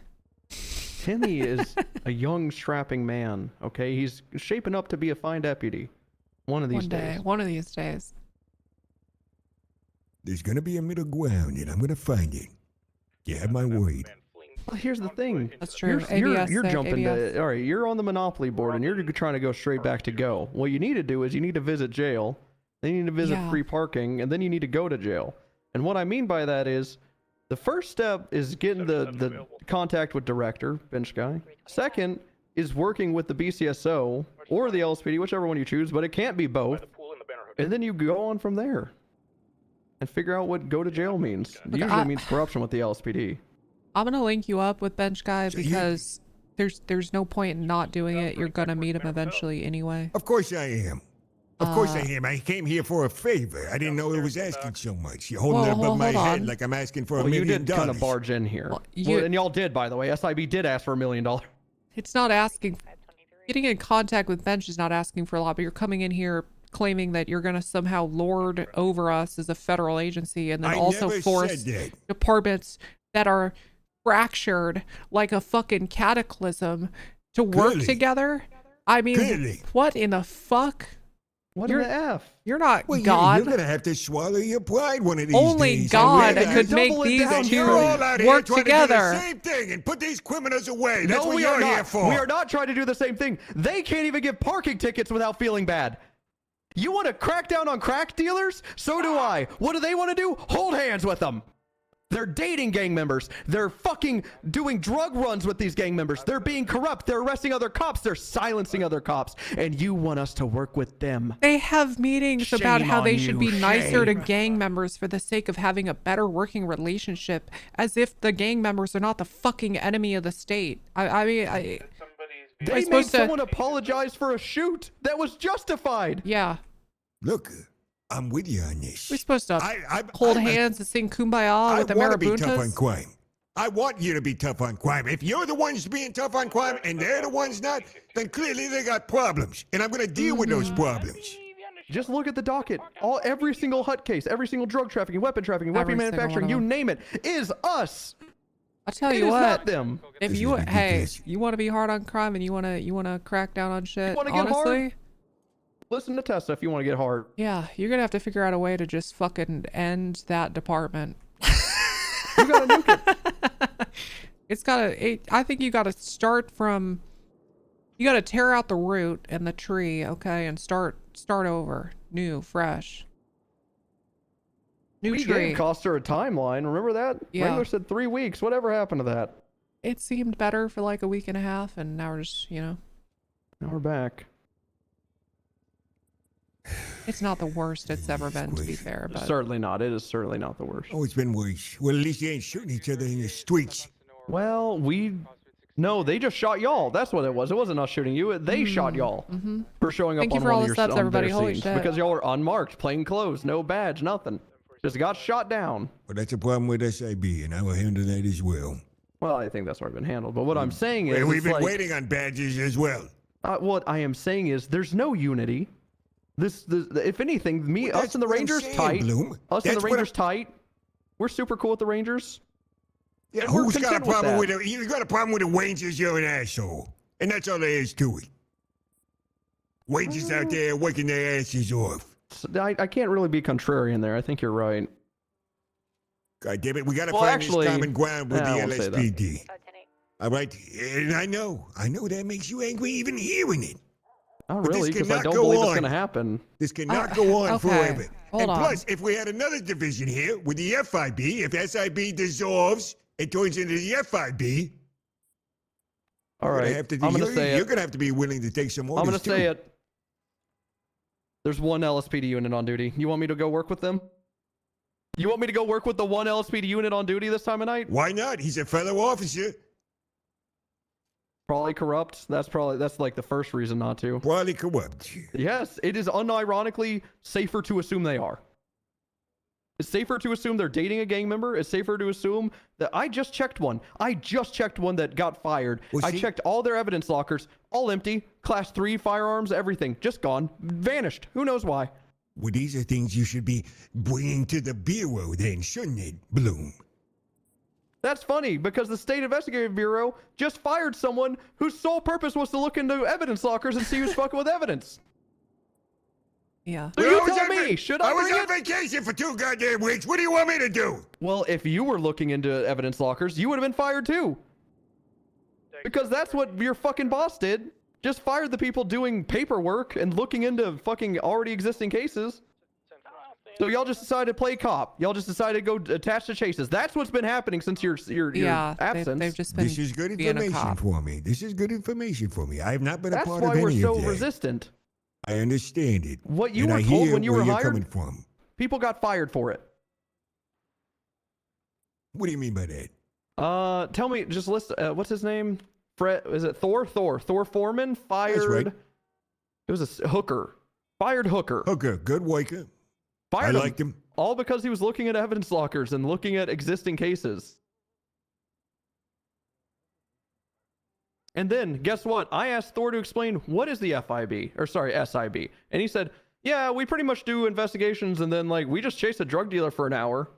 Timmy is a young, strapping man. Okay, he's shaping up to be a fine deputy. One of these days. One of these days. There's gonna be a middle ground, and I'm gonna find it. You have my word. Well, here's the thing. That's true. You're jumping to, all right, you're on the Monopoly board and you're trying to go straight back to go. What you need to do is you need to visit jail, then you need to visit free parking, and then you need to go to jail. And what I mean by that is the first step is getting the contact with director, bench guy. Second is working with the BCSO or the LSPD, whichever one you choose, but it can't be both. And then you go on from there and figure out what go to jail means. It usually means corruption with the LSPD. I'm gonna link you up with Bench Guy because there's no point in not doing it. You're gonna meet him eventually anyway. Of course I am. Of course I am. I came here for a favor. I didn't know it was asking so much. You're holding it above my head like I'm asking for $1 million. You did kind of barge in here. And y'all did, by the way. SIB did ask for $1 million. It's not asking. Getting in contact with Bench is not asking for a lot, but you're coming in here claiming that you're going to somehow lord over us as a federal agency and then also force departments that are fractured like a fucking cataclysm to work together. I mean, what in the fuck? What in the F? You're not well, God. You're gonna have to swallow your pride one of these Only days. God could make these two work together. To do the same thing and put these criminals away. That's No, what we you're are here not. for. We are not trying to do the same thing. They can't even give parking tickets without feeling bad. You want to crack down on crack dealers? So do I. What do they want to do? Hold hands with them. They're dating gang members. They're fucking doing drug runs with these gang members. They're being corrupt. They're arresting other cops. They're silencing other cops. And you want us to work with them. They have meetings about how they should be nicer to gang members for the sake of having a better working relationship, as if the gang members are not the fucking enemy of the state. They made someone apologize for a shoot that was justified. Yeah. Look, I'm with you on this. We're supposed to hold hands and sing Kumbaya with the I want to be tough on marabuntas. crime. I want you to be tough on crime. If you're the ones being tough on crime and they're the ones not, then clearly they got problems. And I'm going to deal with those problems. Just look at the docket. Every single HUT case, every single drug trafficking, weapon Every manufacturing, single you one of name it, is us. I'll tell It you is what. not them. If you you want to be hard on crime and you want to crack down on shit, wanna get honestly, hard? Listen to Tessa if you want to get hard. yeah, you're gonna have to figure out a way to just fucking end that department. You gotta nuke it. It's gotta. I think you gotta start from. You gotta tear out the root and the tree, okay, and start over, new, fresh. New We tree. gave Coster a timeline. Remember that? Yeah. Wrangler said 3 weeks. Whatever happened to that? It seemed better for like a week and a half, and now we're just, Now we're back. It's not the worst it's ever been, to be fair, but Certainly not. It is certainly not the worst. Oh, it's been worse. Well, at least you ain't shooting each other in the streets. Well, no, they just shot y'all. That's what it was. It wasn't us shooting you. They shot y'all for showing up Thank you on for one all of the your subs, on everybody. their Holy scenes shit. because y'all were unmarked, plain clothes, no badge, nothing. Just got shot down. Well, that's a problem with SIB, and I will handle that as well. Well, I think that's already been handled. But what I'm saying is, Well, we've been like, waiting on badges as well. What I am saying is, there's no unity. If anything, us and the Rangers tight. Bloom. Us and the Rangers tight. We're super cool with the Rangers. Yeah, And we're who's got a content with problem that. with it? You got a problem with the Rangers, you're an asshole. And that's all there is to it. Wages out there working their asses off. I can't really be contrarian there. I think you're right. God damn it, we gotta Well, find actually, this common ground with I the won't say that. LSPD. All right, and I know that makes you angry even hearing it. Not But really, this because I cannot don't go believe on. it's going to happen. This cannot go on okay. forever. Hold and on. plus, if we had another division here with the FIB, if SIB dissolves and turns into the FIB, All right, I'm going to say you're it. going to have to be willing to take some orders, I'm going to too. say it. There's one LSPD unit on duty. You want me to go work with them? You want me to go work with the one LSPD unit on duty this time of night? Why not? He's a fellow officer. Probably corrupt. That's like the first reason not to. Probably corrupt. Yes, it is unironically safer to assume they are. It's safer to assume they're dating a gang member. It's safer to assume that I just checked one. I just checked one that got fired. Well, I checked all their evidence lockers, all empty, class 3 firearms, everything, just gone, vanished. Who knows why? Well, these are things you should be bringing to the Bureau then, shouldn't it, Bloom? That's funny because the State Investigative Bureau just fired someone whose sole purpose was to look into evidence lockers and see who's fucking with evidence. Yeah. So you tell me, should I was bring on it? vacation for 2 goddamn weeks. What do you want me to do? Well, if you were looking into evidence lockers, you would have been fired too. Because that's what your fucking boss did. Just fired the people doing paperwork and looking into fucking already existing cases. So y'all just decided to play cop. Y'all just decided to go attach to chases. That's what's been happening since your absence. They've just been This is good being a information cop. for me. This is good information for me. I have not been a That's part why of we're any so of that. resistant. I understand it. What you and were I told hear when you where were you're hired, coming from. people got fired for it. What do you mean by that? Tell me, just list, what's his name? Fred, is it Thor? Thor Foreman fired. That's right. It was a hooker. Fired hooker. Hooker, good worker. Fired I liked him. All because he was looking at evidence lockers and looking at existing cases. And then, guess what? I asked Thor to explain what is the FIB, or sorry, SIB. And he said, yeah, we pretty much do investigations and then like we just chase a drug dealer for an hour.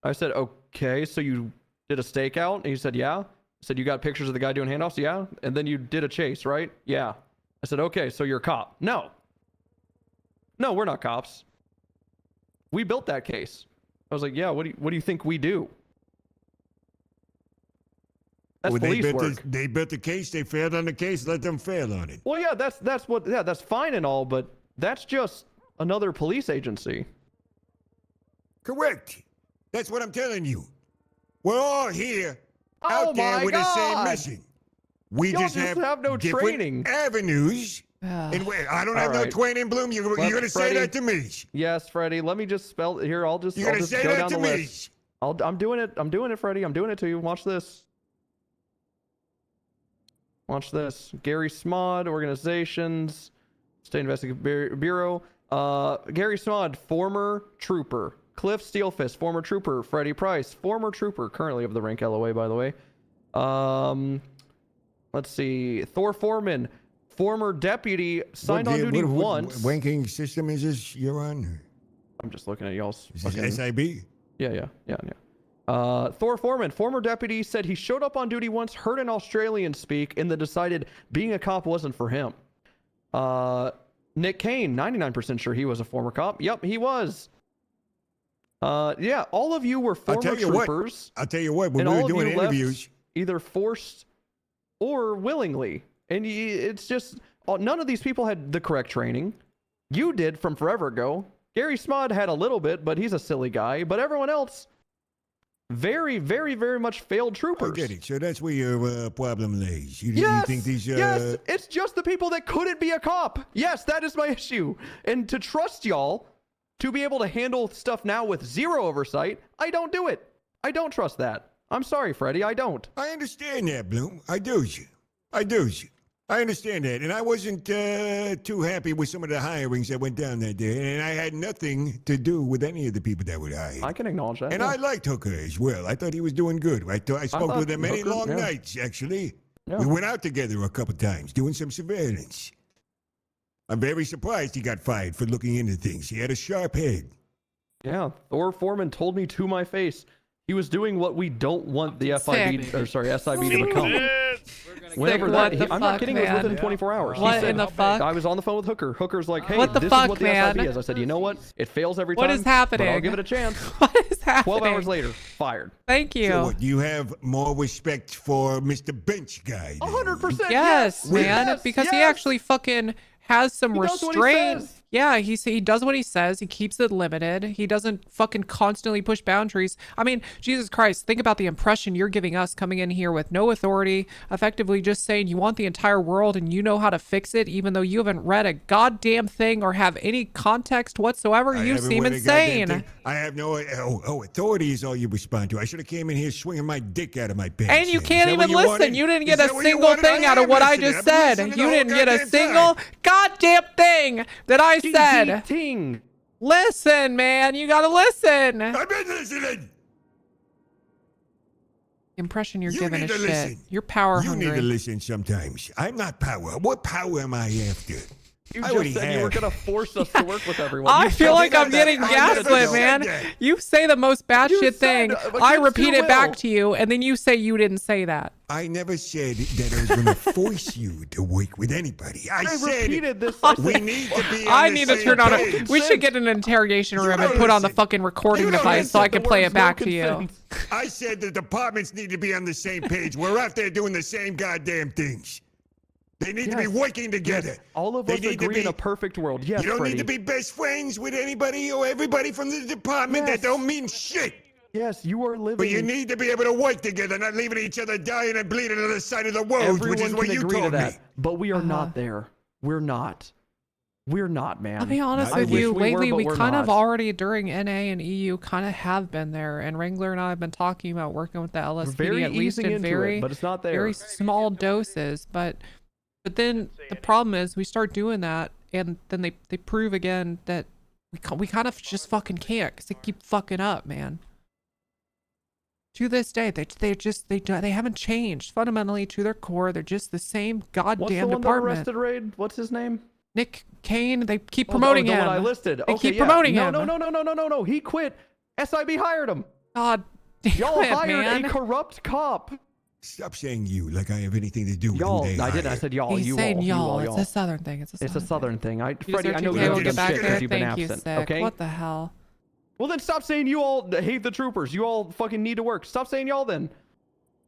I said, okay, so you did a stakeout? And he said, yeah. I said, you got pictures of the guy doing handoffs? Yeah. And then you did a chase, right? Yeah. I said, okay, so you're a cop. No, we're not cops. We built that case. I was like, yeah, what do you think we do? That's police work. They built the case. They failed on the case. Let them fail on it. Well, yeah, that's fine and all, but that's just another police agency. Correct. That's what I'm telling you. We're all here out there with the same mission. We Y'all just have no different training. avenues. And I don't have no training, Bloom. You're going to say that to me. Yes, Freddie. Let me just spell it here. I'll just You're going to say go that down to the me. list. I'm doing it. I'm doing it, Freddie. I'm doing it to you. Watch this. Watch this. Gary Smod, organizations, State Investigative Bureau. Gary Smod, former trooper. Cliff Steelfist, former trooper. Freddie Price, former trooper, currently of the rank LOA, by the way. Let's see. Thor Foreman, former deputy, signed on duty once. What ranking system is this you're on? I'm just looking at y'all's. Is this SIB? Yeah. Thor Foreman, former deputy, said he showed up on duty once, heard an Australian speak, and then decided being a cop wasn't for him. Nick Kane, 99% sure he was a former cop. Yep, he was. Yeah, all of you were former troopers. I'll tell you what, when we were doing interviews, either forced or willingly. And it's just, none of these people had the correct training. You did from forever ago. Gary Smod had a little bit, but he's a silly guy. But everyone else, very, very, very much failed troopers. I get it. So that's where your problem lays. You think these... Yes, it's just the people that couldn't be a cop. Yes, that is my issue. And to trust y'all to be able to handle stuff now with zero oversight, I don't do it. I don't trust that. I'm sorry, Freddie, I don't. I understand that, Bloom. I do. I understand that. And I wasn't too happy with some of the hirings that went down that day. And I had nothing to do with any of the people that were hired. I can acknowledge that. And I liked Hooker as well. I thought he was doing good. I spoke with him many long nights, actually. Yeah. We went out together a couple times doing some surveillance. I'm very surprised he got fired for looking into things. He had a sharp head. Yeah, Thor Foreman told me to my face he was doing what we don't want the SIB to become. Whenever what that, the I'm not fuck, kidding. It was man? within 24 hours. What He said, in the fuck? I was on the phone with Hooker. Hooker's like, hey, What the this fuck, is what the man? SIB is. I said, you know what? It fails every time. What is happening? But I'll give it a chance. What is happening? 12 hours later, fired. Thank you. So what, you have more respect for Mr. Bench Guy? 100%. Yes, man. Yes, because he actually fucking has some He does what he restraint. says. Yeah, he does what he says. He keeps it limited. He doesn't fucking constantly push boundaries. I mean, Jesus Christ, think about the impression you're giving us coming in here with no authority, effectively just saying you want the entire world and you know how to fix it, even though you haven't read a goddamn thing or have any context whatsoever. You seem insane. I have no authority is all you respond to. I should have came in here swinging my dick out of my pants. And you can't even listen. You didn't get a single thing out of what I just said. You didn't get a single goddamn thing that I said. Listen, man. You gotta listen. I've been listening. The impression you're You giving need is to shit. listen. You're power You hungry. need to listen sometimes. I'm not power. What power am I after? You I already just said you were have. going to force us to work with everyone. I You feel said like that. I'm getting gaslit, man. You say the most batshit thing. but I you repeat still it back will. to you, and then you say you didn't say that. I never said that I was going to force you to work with anybody. I said repeated this. we need to be on I the need to same turn on page. it. We should get an interrogation room and don't put on the listen. fucking recording You don't device so listen. I can The play words it back no to you. consent. I said the departments need to be on the same page. We're out there doing the same goddamn things. They need to be Yes. working together. Yes. All of They us need to agree be- in a perfect world. Yes, You don't Freddy. need to be best friends with anybody or everybody from the department. Yes. That don't mean shit. Yes, you are living. But you need to be able to work together, not leaving each other dying and bleeding on the side of the road, Everyone which is what can you agree to told that, me. but we are not there. We're not. We're not, man. I'll be honest I with wish you. we Lately, were, but we we're kind of not. already during NA and EU kind of have been there, and Wrangler and I have been talking about working with the LSPD very at least easing in into very, it, but it's not there. very small doses. But then the problem is we start doing that, and then they prove again that we kind of just fucking can't because they keep fucking up, man. To this day, they haven't changed fundamentally to their core. They're just the same goddamn What's the one that department. arrested Raid? What's his name? Nick Kane. They keep promoting the him. one I listed. They Okay, keep yeah. promoting no, him. No. He quit. SIB hired him. God damn Y'all it, hired man. a corrupt cop. Stop saying you like I have anything to do with Y'all. who they I didn't. I hired. said y'all. He's you saying all. y'all. You all. It's a southern thing. It's a southern thing. You Freddie, I know okay, you we'll don't get give back shit there. because you've been Thank you, absent. sick. Okay. What the hell? Well, then stop saying you all hate the troopers. You all fucking need to work. Stop saying y'all then.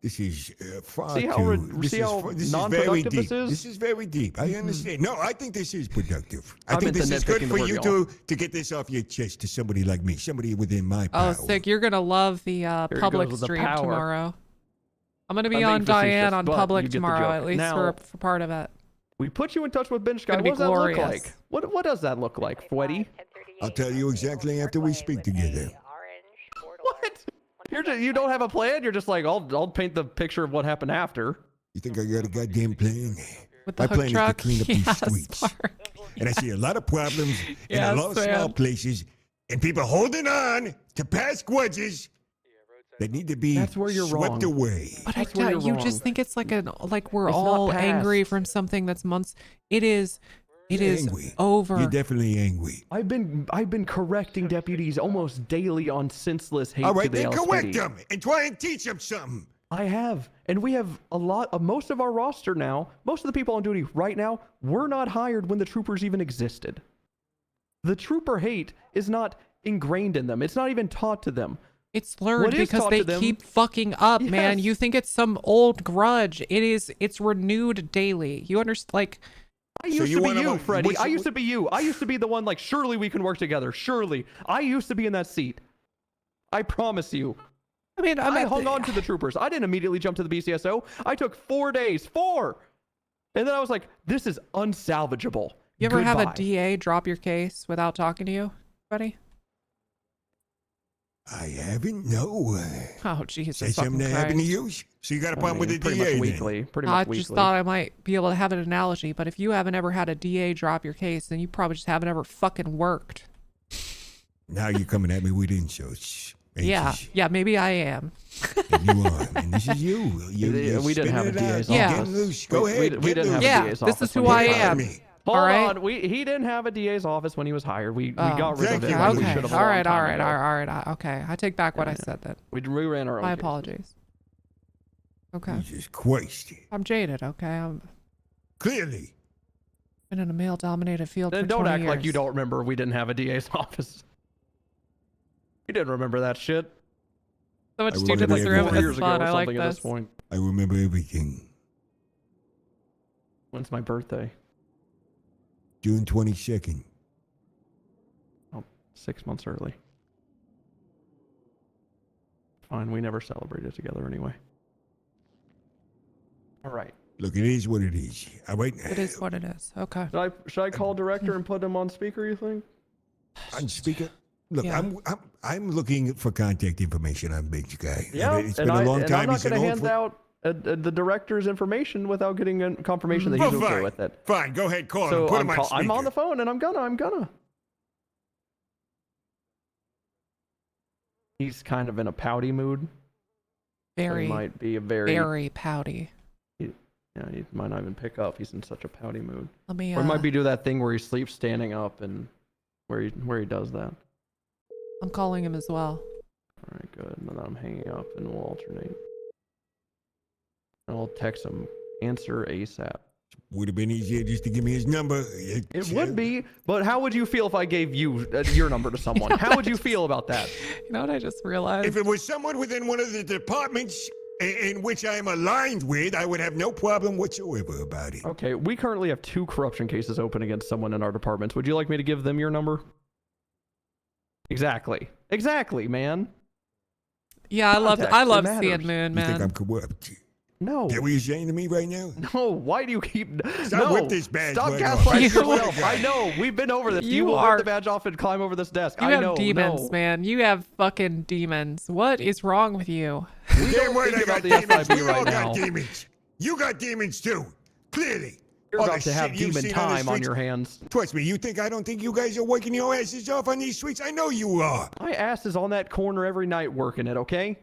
This is far See how too. This see is how this is very non-productive deep. this is? This is very deep. I understand. No, I think this is productive. I I think meant this the is good nitpicking for the you word, to get this off your chest to somebody like me, somebody within my Oh, power. sick. You're going to love the it public goes with the stream power. tomorrow. I'm going to be I'm on being facetious, Diane on but public you get the tomorrow, joke. at least Now- for part of it. We put you in touch with Bench Guy. gonna be What does that look glorious. like? What does that look like, Freddy? I'll tell you exactly after we speak together. What? You don't have a plan? You're just like, I'll paint the picture of what happened after. You think I got a goddamn plan? With the My hook plan truck? is to clean up these Yes, streets. And I see a lot of problems in Yes, a lot of man. small places and people holding on to past grudges that need to be That's where you're swept wrong. away. But That's where you're you wrong. just think it's like we're It's not all angry past. from something that's months. It is Angry. over. You're definitely angry. I've been correcting deputies almost daily on senseless hate All to right, the then LSPD. correct them and try and teach them something. I have, and we have a lot of most of our roster now. Most of the people on duty right now were not hired when the troopers even existed. The trooper hate is not ingrained in them. It's not even taught to them. It's learned What is because taught they to them- keep fucking up, man. Yes. You think it's some old grudge. It's renewed daily. You understand? Like, I used to be you, what Freddie. you- I used to be you. I used to be the one like, surely we can work together. Surely. I used to be in that seat. I promise you. I mean, I hung on to the troopers. I didn't immediately jump to the BCSO. I took 4 days. 4! And then I was like, this is unsalvageable. You ever have a Goodbye. DA drop your case without talking to you, buddy? I haven't, no. Oh, Jesus Say something that fucking happened to Christ. you? So you got a problem with the pretty DA much then? weekly. Pretty I much weekly. just thought I might be able to have an analogy, but if you haven't ever had a DA drop your case, then you probably just haven't ever fucking worked. Now you're coming at me with insults. ain't Yeah, you? yeah, maybe I am. And you are. And this is you. You're we didn't have a spinning it out. DA's You're office. getting loose. Go We- ahead. we get didn't have loose. a Yeah, DA's this office is when who he I was hired. am. Me. Hold All right. on. He didn't have a DA's office when he was hired. We Oh, got rid of thank it. you. when we Okay. should have a All long right. time All right. ago. All right. Okay. I take back what I said then. We ran our own. My case. apologies. Okay. Jesus Christ. I'm jaded, okay? I'm Clearly. been in a male-dominated field Then for don't 20 act years. like you don't remember we didn't have a DA's office. You didn't remember that shit. So much I student in remember this room. everything. It's fun. I like at this. this point. I remember everything. When's my birthday? June 22nd. Oh, 6 months early. Fine, we never celebrated together anyway. All right. Look, it is what it is. All right. It is what it is. Okay. Should I call director and put him on speaker, you think? On speaker? Look, Yeah. I'm looking for contact information on Big Guy. Yeah, It's been a long and time. I'm not He's an going to old hand out the director's information without getting a confirmation that he's Well, okay fine. with it. Fine, go ahead, call So him. Put him on I'm speaker. on the phone, and I'm gonna. He's kind of in a pouty mood. Very, so he might be a very pouty. Yeah, he might not even pick up. He's in such a pouty mood. Let me. Or he might be do that thing where he sleeps standing up and where he does that. I'm calling him as well. All right, good. And then I'm hanging up, and we'll alternate. I'll text him. Answer ASAP. Would have been easier just to give me his number. It would be, but how would you feel if I gave you your number to someone? How would you feel about that? You know what I just realized? If it was someone within one of the departments in which I am aligned with, I would have no problem whatsoever about it. Okay, we currently have 2 corruption cases open against someone in our departments. Would you like me to give them your number? Exactly, man. Yeah, I love Context, seeing Moon, You think man. I'm corrupt? No. Is that what you're saying to me right now? No, why do you keep... Stop with this badge. Stop right off. gaslighting I swear to yourself. God. I know, we've been over this. You will are- rip the badge off and climb over this desk. You I have know, demons, no. man. You have fucking demons. What is wrong with you? We Damn don't right think I about got the demons. SIB We right all now. got demons. You got demons too. Clearly. You're All the about to have shit you've demon seen on the time on streets. your hands. Trust me, you think I don't think you guys are working your asses off on these streets? I know you are. My ass is on that corner every night working it, okay?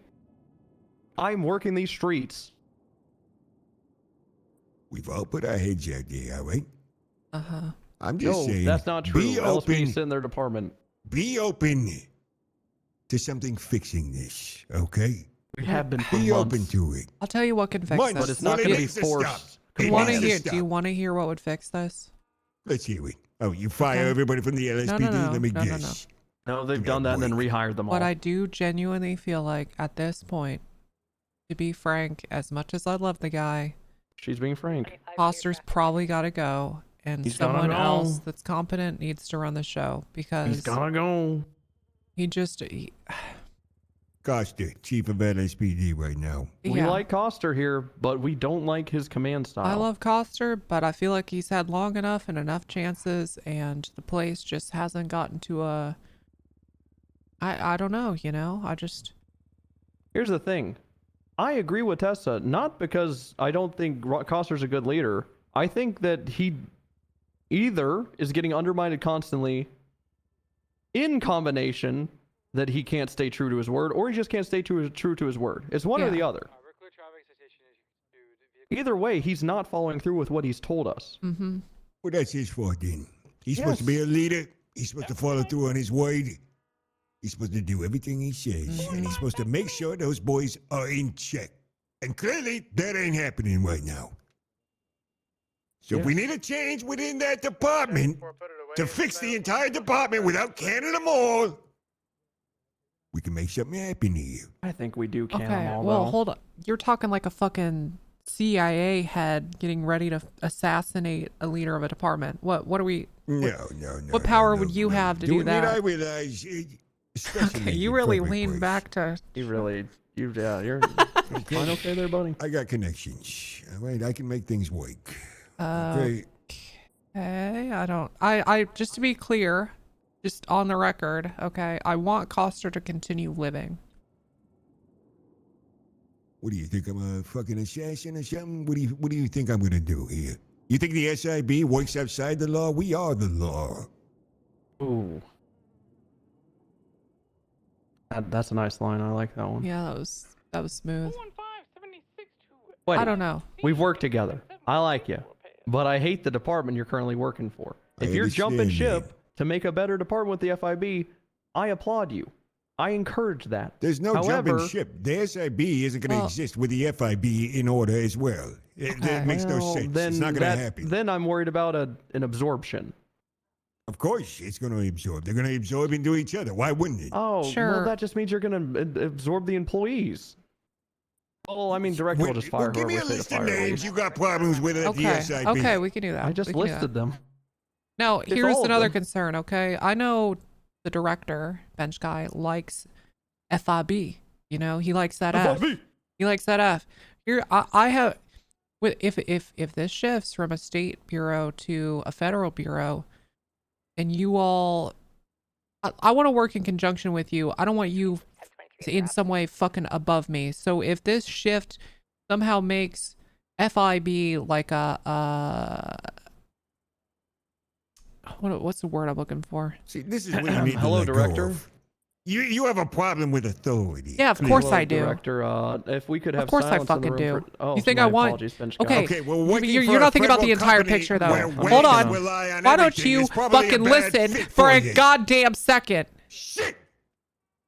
I'm working these streets. We've all put our heads out there, all right? Uh-huh. I'm just saying. That's not true. Be LSPD's open. in their department. Be open to something fixing this, okay? We have been for Be months. open to it. I'll tell you what can fix Months. this. But it's not Well, it going to be needs to stop. forced. It You want to needs to hear? stop. Do you want to hear what would fix this? Let's hear it. Oh, you fire Okay. everybody from the LSPD? no, Let me no, no, guess. No, they've done that and then rehired them all. What I do genuinely feel like at this point, to be frank, as much as I love the guy, She's being frank. Foster's probably got to go, and He's gotta someone go. else that's competent needs to run the show because He's gotta go. he Costa, chief of LSPD right now. We yeah. like Coster here, but we don't like his command style. I love Coster, but I feel like he's had long enough and enough chances, and the place just hasn't gotten to a. I don't know, you know. Here's the thing. I agree with Tessa, not because I don't think Coster's a good leader. I think that he either is getting undermined constantly in combination that he can't stay true to his word, or he just can't stay true to his word. It's one or the other. Either way, he's not following through with what he's told us. Mm-hmm. Well, that's his fault then. He's supposed to be a leader. He's supposed to follow through on his word. He's supposed to do everything he says. And he's supposed to make sure those boys are in check. And clearly, that ain't happening right now. So if we need a change within that department to fix the entire department without canning them all, we can make something happen here. I think we do can Okay, them all, well, though. hold on. You're talking like a fucking CIA head getting ready to assassinate a leader of a department. What are we? No. What power would you have to do Doing it, I that? realize. Okay, you really lean back to. You're you're fine okay there, buddy. I got connections. All right, I can make things work. Okay. I just to be clear, just on the record, okay, I want Coster to continue living. What do you think? I'm a fucking assassin or something? What do you think I'm gonna do here? You think the SIB works outside the law? We are the law. Ooh. That's a nice line. I like that one. Yeah, that was smooth. Wait, I don't know. We've worked together. I like you, but I hate the department you're currently working for. If you're jumping understand ship to make a better department with the FIB, I applaud you. I encourage that. There's no However, jumping ship. The SIB isn't going to exist with the FIB in order as well. That makes no sense. Then It's not going to happen. Then I'm worried about an absorption. Of course, it's going to absorb. They're going to absorb into each other. Why wouldn't it? Oh, Sure. well, that just means you're going to absorb the employees. Well, I mean, director will just fire give me a whoever list they of fire. names you got problems with at the SIB. Okay, we can do that. I just We can do listed that. them. Now, It's here's all of another them. concern, okay? I know the director, bench guy, likes FIB. You know, he likes that F. He likes that F. Here, I have, if this shifts from a state bureau to a federal bureau, and you all, I want to work in conjunction with you. I don't want you in some way fucking above me. So if this shift somehow makes FIB like what's the word I'm looking for? See, this is when you need to Hello, let go director. of. You have a problem with authority. Yeah, of course Hello, I do. Director, if we could have Of course I silence in the fucking room do. for- oh, You think my I want? apologies, bench guy. Okay, we're working you're for not a thinking about the federal entire company picture though. where Hold wages on. rely on Why don't everything. you It's probably a fucking bad listen fit for a you. goddamn second? Shit.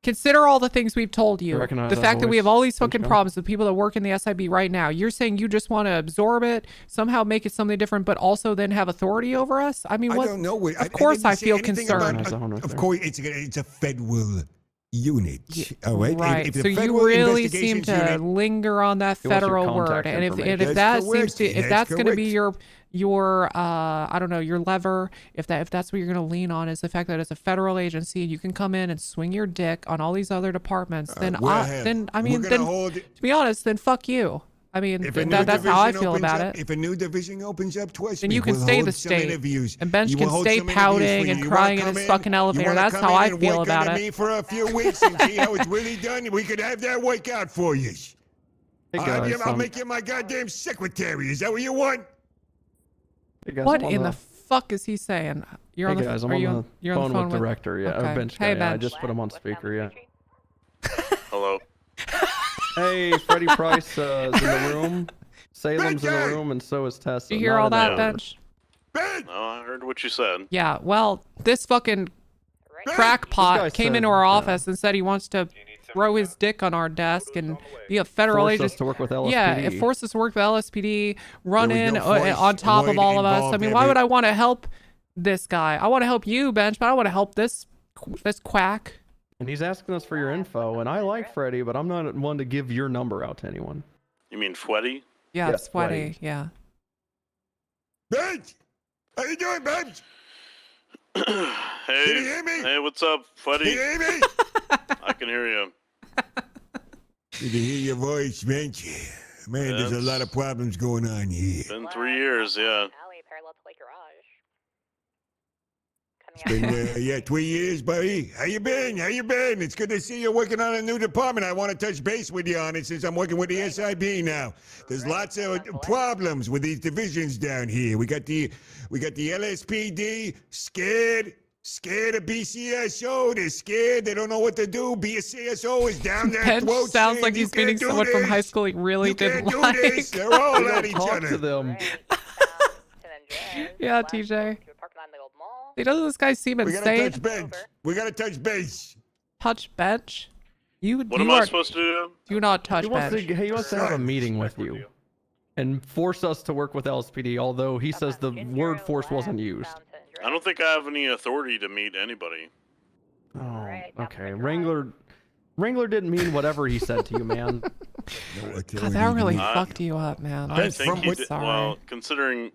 Consider all the things we've told you. Recognize The that fact that we voice, have all these bench fucking guy. problems with people that work in the SIB right now. You're saying you just want to absorb it, somehow make it something different, but also then have authority over us? I mean, what? I don't know. Of course I feel anything about- concerned. Of course, it's a federal unit. All right. Right. If the So you federal really seem investigations to unit- linger on that He wants your federal word, contact and if information. that That's seems to, correct. if that's going to be That's your I don't know, your lever, if that's what you're going to lean on, is the fact that it's a federal agency and you can come in and swing your dick on all these other departments, then to be honest, then fuck you. I mean, If a new that's how I division feel opens about up- it. If a new division opens up, trust Then me, you can we'll stay hold the some state, interviews. and Bench You can will hold stay some interviews for pouting you. and You crying wanna in come his fucking You elevator. wanna That's come how in I and feel work about under it. me for a few weeks and see how it's really done. We could have that work out for you. Hey, guys, I'll make you my goddamn secretary. Is that what you want? Hey, guys, What I'm on in the fuck is he saying? You're Hey on the guys, I'm are on you the on, you're phone on the phone with director. Yeah, okay. bench guy. Hey, Yeah, I bench. just put him on speaker. Yeah. Hello. Hey, Freddie Price is in the room. Salem's in the room, and so is Tessa. Did you hear Not all in the that, room. bench? No, I heard what you said. Yeah, well, this fucking This crackpot guy came said- into our office and said he wants to throw his dick on our desk and be a federal Force agent. us to work with LSPD. Yeah, it forced us to work with LSPD, run There we in go, force, on top avoid, of all of us. I involve mean, why every- would I want to help this guy? I want to help you, bench, but I want to help this quack. And he's asking us for your info, and I like Freddie, but I'm not one to give your number out to anyone. You mean Fweddy? Yeah, Yeah, sweaty. Yeah. Bench! How you doing, Bench? Hey. Can you hear me? Hey, what's up, Fweddy? Can you hear me? I can hear you. You can hear your voice, Bench. Man, there's a lot of problems going on here. Been 3 years, yeah. It's been, 3 years, buddy. How you been? How you been? It's good to see you working on a new department. I want to touch base with you on it since I'm working with the SIB now. There's lots of problems with these divisions down here. We got the LSPD scared of BCSO. They're scared. They don't know what to do. BCSO is down their Bench throats. sounds saying, like "You he's meeting can't do someone from this. high school he really You didn't can't do like. this." They're all at each Talk other. to them. Yeah, TJ. Hey, doesn't this guy seem We gotta insane? touch bench. We gotta touch base. Touch bench? What you am I are- supposed to do? Do not touch He wants, bench. he wants to have a meeting with you and force us to work with LSPD, although he says the word force wasn't used. I don't think I have any authority to meet anybody. Oh, okay. Wrangler didn't mean whatever he said to you, man. God, that really fucked you up, man. I think he did. Sorry. Well, considering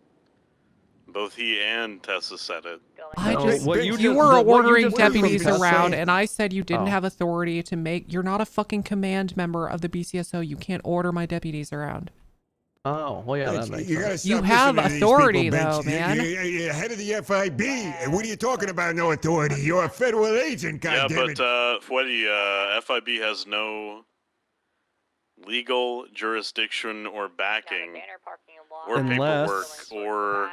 both he and Tessa said it. You were ordering deputies from Tessa- around, and I said you didn't Oh. have authority to make. You're not a fucking command member of the BCSO. You can't order my deputies around. Oh, well, yeah, that makes You gotta sense. stop You have listening to these authority, people, though, Bench. man. You're head of the FIB. And what are you talking about? No authority. You're a federal agent. Yeah, Goddammit. but Fweddy, FIB has no legal jurisdiction or backing or paperwork or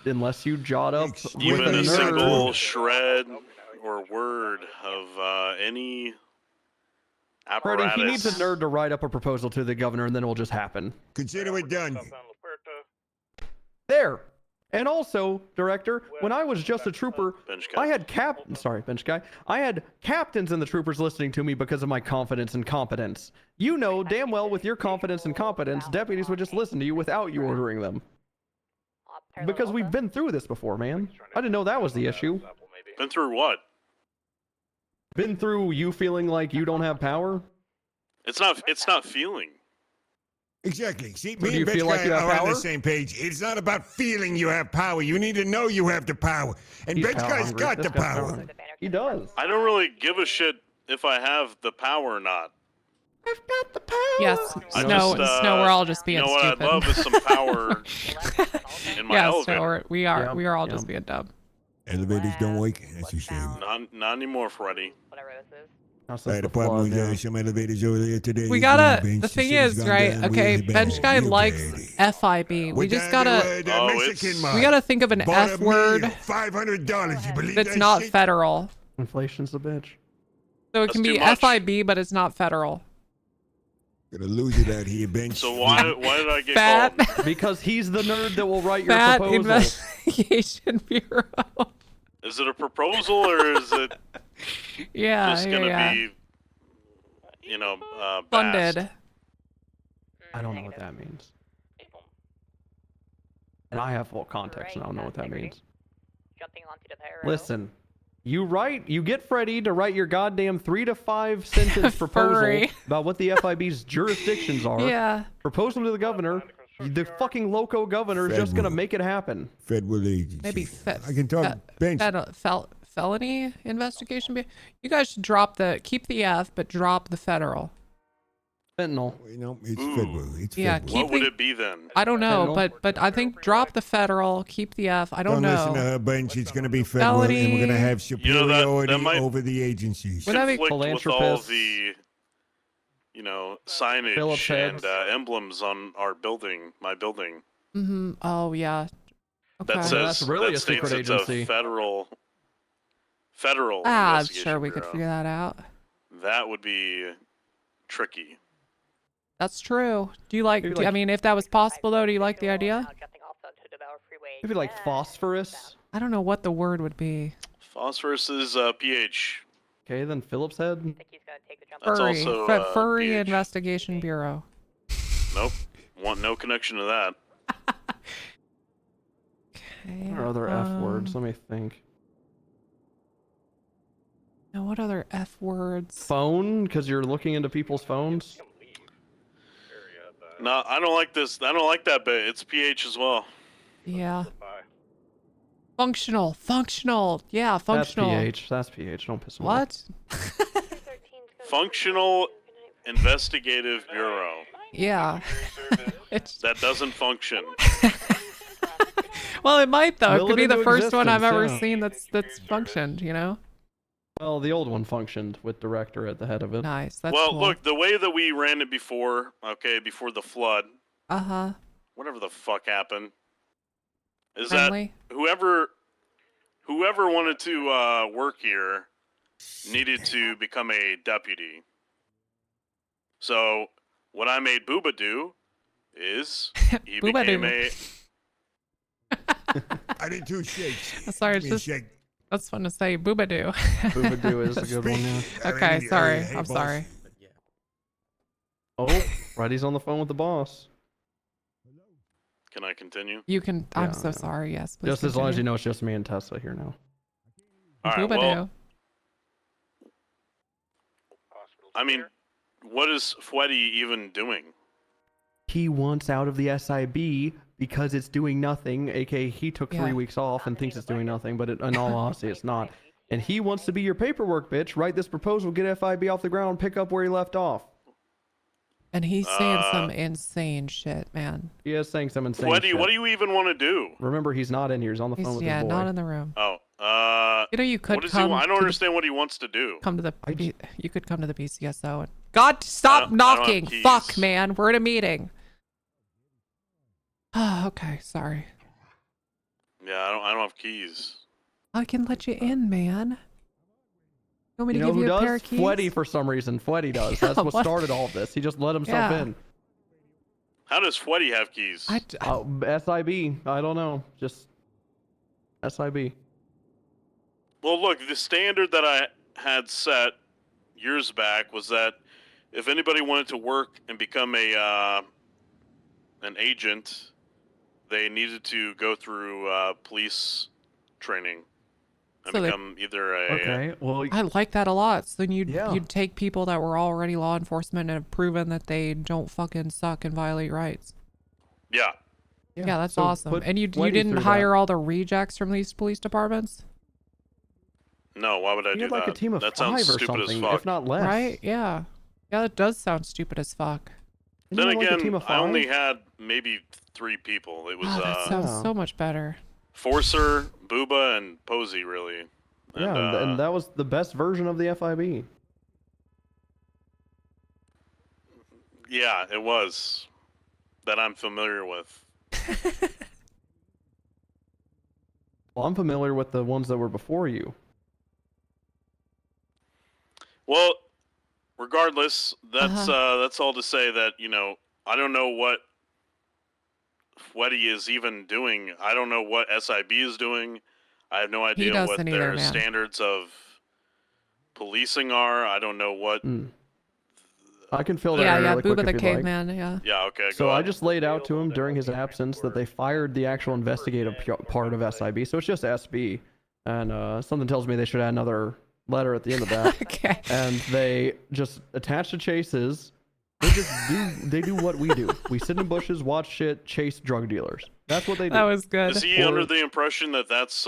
unless you jot up even with a nerd. single shred or word of any Freddie, apparatus. he needs a nerd to write up a proposal to the governor, and then it will just happen. Consider it done. There. And also, Director, when I was just a trooper, I had bench guy. I had captains in the troopers listening to me because of my confidence and competence. You know damn well with your confidence and competence, deputies would just listen to you without you ordering them. Because we've been through this before, man. I didn't know that was the issue. Been through what? Been through you feeling like you don't have power? It's not feeling. Exactly. See, So me do you and feel like Bench you Guy have are on power? the same page. It's not about feeling you have power. You need to know you have the power. And He's Bench power Guy's hungry. got This the guy's power power. hungry. He does. I don't really give a shit if I have the power or not. Yes, I Snow, just, Snow, we're all just being you know stupid. What I'd love is some power in my Yeah, elevator. Snow, we are all just being dumb. Elevators don't work. That's a shame. Not anymore, Freddy. I had a problem with some elevators over there today. We gotta. The thing is, right? Okay, Bench Guy likes FIB. We just gotta. We gotta think of an F word $500. You believe that's that not shit? federal. Inflation's a bitch. So it can be FIB, but it's not federal. Gonna lose it out here, Bench. So why did I get Fat. called? Because he's the nerd that will write your Fat proposal. Investigation Bureau. Is it a proposal or is it Yeah, just gonna be, you know, funded? I don't know what that means. And I have full context, and I don't know what that means. Listen, you get Freddy to write your goddamn 3 to 5 sentence proposal Furry. about what the FIB's jurisdictions are. Yeah. Propose them to the governor. The fucking loco governor is just gonna make it happen. Federal agency. Maybe I can talk Bench. Felony Investigation Bureau. You guys should keep the F, but drop the federal. Fentanyl. No, it's federal. It's Yeah, federal. keep What would it be then? I don't know, but I think drop the federal, keep the F. I don't know. Listen to her, Bench. It's going to be federal, and we're going to have superiority over the agencies. Conflict with all the, you know, signage Phillips and heads. Emblems on our building, my building. Mm-hmm. Oh yeah. Okay. That says That's really that a states secret it's agency. a federal. I'm investigation sure we could bureau. figure that out. That would be tricky. That's true. Do you like? I mean, if that was possible, though, do you like the idea? Maybe like phosphorus. I don't know what the word would be. Phosphorus is pH. Okay, then Phillips head. That's Furry, also Furry pH. Investigation Bureau. Nope. Want no connection to that. Okay. What are other F words? Let me think. Now, what other F words? Phone, because you're looking into people's phones. No, I don't like this. I don't like that bit. It's pH as well. Yeah. Functional. Yeah, functional. That's pH. Don't piss me What? Functional Investigative Bureau. Yeah. That doesn't function. Well, it might though. It Will could be it the into first one I've ever existence, yeah. seen that's functioned. You know. Well, the old one functioned with director at the head of it. Nice. That's Well, cool. look, the way that we ran it before, okay, before the flood, Uh-huh. whatever the fuck happened, is Friendly? that whoever wanted to work here needed to become a deputy. So what I made Booba do is he Booba became do. a. I did 2 shakes. Sorry, Give it's me a just shake. that's fun to say. Boobadoo. Boobadoo is a good one, yeah. Okay, sorry. Hey, I'm boss. sorry. Oh, Freddy's on the phone with the boss. Can I continue? You can. I'm Yeah, so yeah. sorry. Yes, please. Just as long as you continue. know it's just me and Tessa here now. All right, Boobadoo. well, I mean, what is Fweddy even doing? He wants out of the SIB because it's doing nothing, aka he took 3 Yeah. weeks off and thinks it's doing nothing, but in all honesty, it's not. And he wants to be your paperwork bitch, write this proposal, get FIB off the ground, pick up where he left off. And he's saying some insane shit, man. He is saying some insane Fweddy, shit. what do you even want to do? Remember, he's not in here, he's on the phone He's, with yeah, his boy. not in the room. Oh, You know, you could what does come. he want? I don't to the- understand what he wants to do. Come to the. You could come to the BCSO and. God, stop I don't have knocking! keys. Fuck, man. We're at a meeting. Oh, okay. Sorry. Yeah, I don't have keys. I can let you in, man. You want me You to know give who you a pair does? of keys? Fweddy, for some reason. Fweddy does. That's Yeah, what what? started all of this. He just let himself Yeah. in. How does Fweddy have keys? SIB, I don't know. Just SIB. Well, look, the standard that I had set years back was that if anybody wanted to work and become an agent, they needed to go through police training and So become either a. Okay, well, I like that a lot. So then you'd take people that were already law enforcement and have proven that they don't fucking suck and violate rights. Yeah. Yeah, that's so awesome. put And you 20 didn't through hire all the rejects from these police departments? No, why would I You do had like that? a team of that 5 sounds or stupid as something, fuck. if not less. Right? Yeah. Yeah, that does sound stupid as fuck. Then Isn't that like a team again, of I only 5? had maybe 3 people. It was Oh, that sounds so much better. Forcer, Booba, and Posey, really. And, Yeah, and that was the best version of the FIB. yeah, it was. That I'm familiar with. Well, I'm familiar with the ones that were before you. Well, regardless, that's all to say that, you know, I don't know what he is even doing. I don't know what SIB is doing. I have no idea what doesn't their either, man. standards of policing are. I don't know what. I can fill that Yeah, in yeah, really quick Booba if the you'd like. caveman, yeah. Yeah, okay, So go I ahead. just laid out to him during his absence that they fired the actual investigative part of SIB, so it's just SB. And something tells me they should add another letter at the end of that. Okay. And they just attach the chases. They do what we do. We sit in bushes, watch shit, chase drug dealers. That's what they do. That was good. Is he under the impression that that's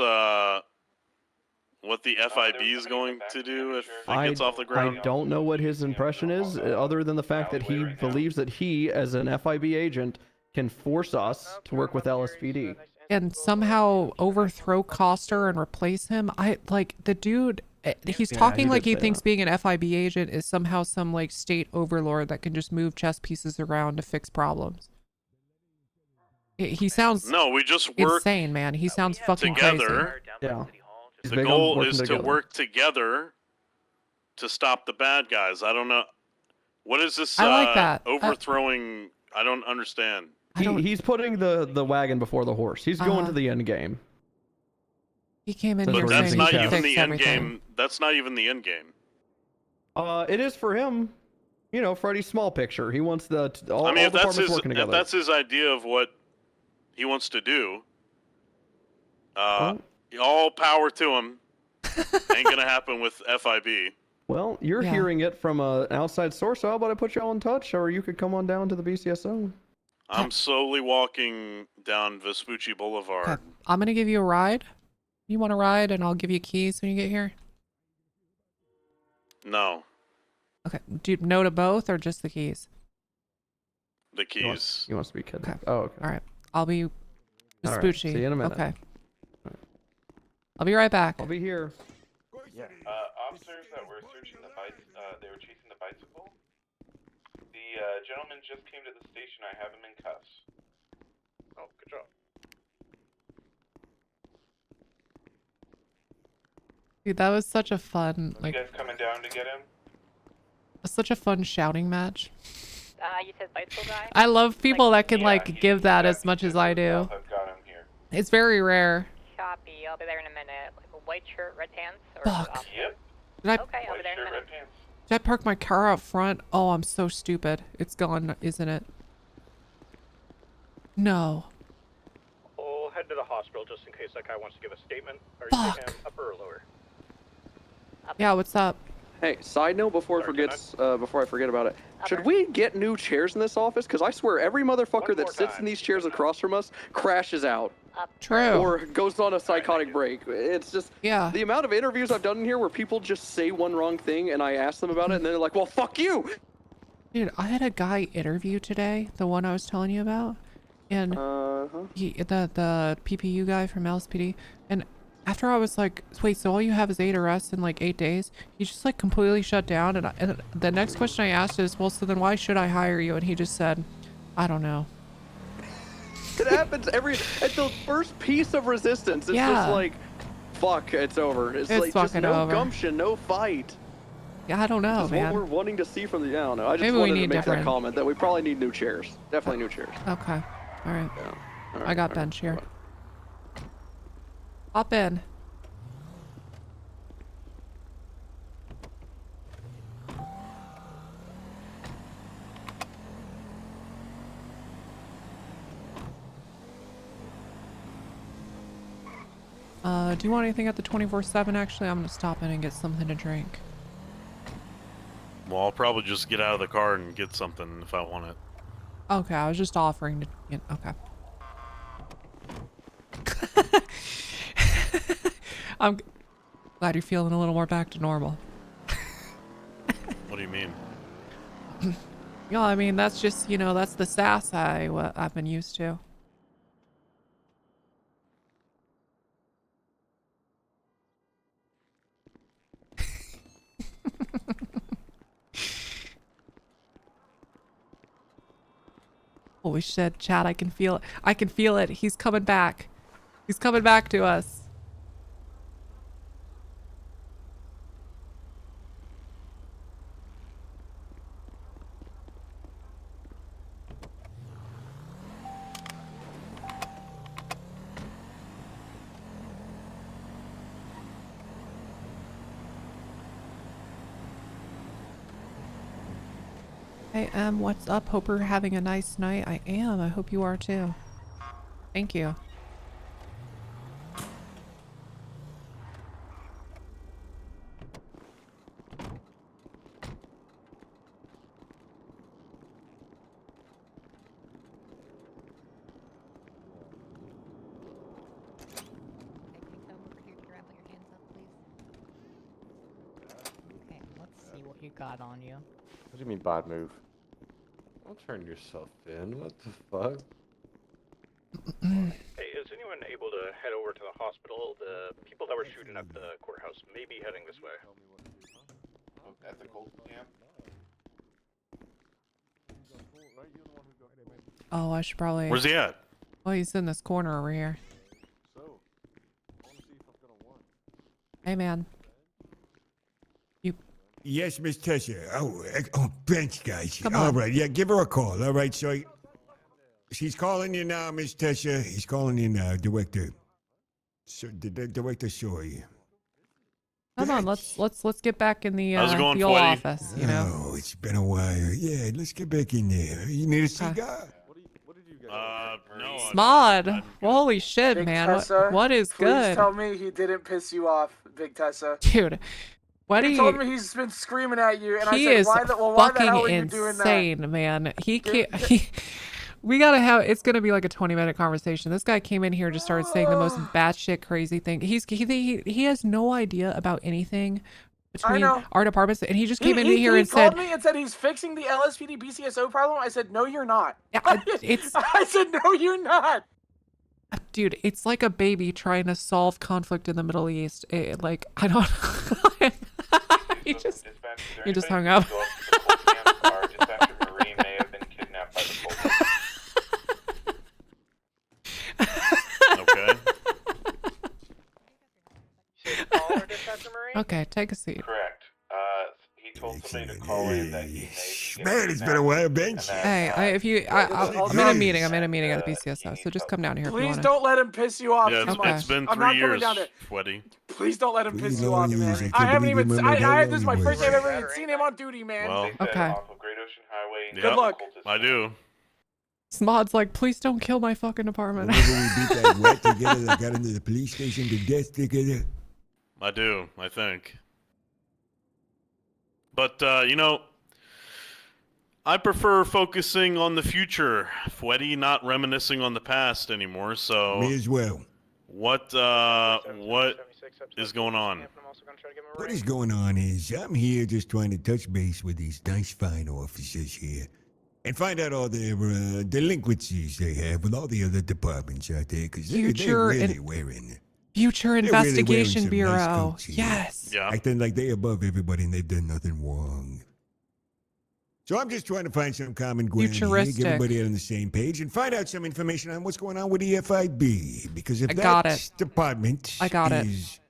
what the FIB is going to do if it gets off the ground? I don't know what his impression is, other than the fact that he believes that he, as an FIB agent, can force us to work with LSPD. And somehow overthrow Coster and replace him. The dude, he's Yeah, talking he like did he say thinks being an FIB agent is somehow some like state overlord that can just move chess pieces around to fix problems. He sounds No, we just work insane, man. He sounds fucking together. crazy. Yeah. The goal is to work together to stop the bad guys. I don't know. What is this I like that. overthrowing? I don't understand. He's putting the wagon before the horse. He's going to the end game. He came in That's here where That's saying not he could even fix the end everything. game. That's not even the end game. It is for him. You know, Freddy's small picture. He wants all if all that's departments working if together. that's his idea of what he wants to do, all power to him. Ain't gonna happen with FIB. Well, you're hearing it from an outside source, so how about I put you all in touch, or you could come on down to the BCSO. I'm slowly walking down Vespucci Boulevard. Okay. I'm gonna give you a ride. You want a ride, and I'll give you keys when you get here. No, Okay. Do you no to both or just the keys? the keys. He wants to be kidding. Okay. Oh, okay. All right. I'll be All right. Vespucci. See you in a minute. Okay. I'll be right back. I'll be here. Officers that were searching the they were chasing the bicycle. The gentleman just came to the station. I have him in cuffs. Oh, good job. Dude, that was such a fun, You guys coming down to get him? such a fun shouting match. You said bicycle guy? I love people that can give that as much as I do. I've got him here. It's very rare. Copy, I'll be there in a minute. Like a white shirt, red pants? Or Fuck. Yep. Did I, Okay, I'll be there in a minute. did I park my car out front? Oh, I'm so stupid. It's gone, isn't it? No. We'll head to the hospital just in case that guy wants to give a statement. Are you Fuck. taking him upper or lower? Yeah, what's up? Hey, side note before I forget about it. Should we get new chairs in this office? Because I swear every motherfucker that sits in these chairs across from us crashes out. True. Or goes on a psychotic break. It's just the amount of interviews I've done in here where people just say one wrong thing and I ask them about it and they're like, well, fuck you. Dude, I had a guy interview today, the one I was telling you about, and the PPU guy from LSPD, and after I was like, wait, so all you have is 8 arrests in like 8 days? He just like completely shut down, and the next question I asked is, well, so then why should I hire you? And he just said, I don't know. It happens at the first piece of resistance. It's just like, fuck, it's over. It's like just fucking no over. gumption, no fight. Yeah, I don't know, This is man. what we're wanting to see from the, I don't know. I just Maybe we wanted to need make different. that comment that we probably need new chairs. Definitely new chairs. Okay. All right. Yeah. All I right, got all bench here. Hop in. Do you want anything at the 24/7? Actually, I'm gonna stop in and get something to drink. Well, I'll probably just get out of the car and get something if I want it. Okay, I was just offering to get, okay. I'm glad you're feeling a little more back to normal. What do you mean? Yeah, I mean, that's just, you know, that's the sass I've been used to. Holy shit, Chad, I can feel it. I can feel it. He's coming back. He's coming back to us. Hey, what's up? Hope you're having a nice night. I am. I hope you are too. Thank you. Okay, let's see what you got on you. What do you mean bad move? Don't turn yourself in. What the fuck? Hey, is anyone able to head over to the hospital? The people that were shooting up the courthouse may be heading this way. At the Colton camp? Oh, I should probably... Where's he at? Oh, he's in this corner over here. Hey, man. Yes, Miss Tessa. Oh, thanks, guys. Come All on. right, yeah, give her a call. All right, so she's calling you now, Miss Tessa. He's calling you now, Director. So, the Director, sorry. Come on, let's get back in the How's it going, the old Freddy? office, you know. Oh, it's been a while. Yeah, let's get back in there. You need a cigar? No. Smod. Holy shit, Big man. Tessa, What is please good? tell me he didn't piss you off, Big Tessa. Dude, what He he told me he's been screaming at you, and I he said, is why the hell fucking are you doing that? insane, man. He can't. We gotta have. It's gonna be like a 20-minute conversation. This guy came in here and just started saying the most batshit crazy thing. He has no idea about anything between know. our departments, and he just came in He here and called said, me and said he's fixing the LSPD BCSO problem. I said, no, you're not. It's. I said, no, you're not. Dude, it's like a baby trying to solve conflict in the Middle East. Like, I don't. he just hung up. Our dispatcher Marie may have been kidnapped by the Okay. Okay, take a seat. Correct. He told somebody to call in that he may Man, it's been a while, Bench. Hey, I'm in a meeting. I'm in a meeting at the BCSO, so just come down here if you Please want to. don't let him piss you off Yeah, too much. it's been I'm 3 not coming years, down there. Sweaty. Please don't let him piss you long off, man. years. I haven't believe even. you remember how This is my long first it time was. I've ever seen him on duty, man. Well, Okay. off of Great Ocean Highway. Yep, Good luck. I do. Smod's like, please don't kill my fucking apartment. Remember we beat that rat together that got into the police station to death together? I do, I think. But, you know, I prefer focusing on the future, Fweddy, not reminiscing on the past anymore, so... Me as well. What is going on? What is going on is I'm here just trying to touch base with these nice fine officers here and find out all their delinquencies they have with all the other departments out there, because they're really wearing... Future they're really wearing Investigation some Bureau. nice coats here. Yes. Yeah. Acting like they above everybody and they've done nothing wrong. So I'm just trying to find some common ground here, Futuristic. get everybody on the same page, and find out some information on what's going on with the FIB. Because if I got that it. department I got it. is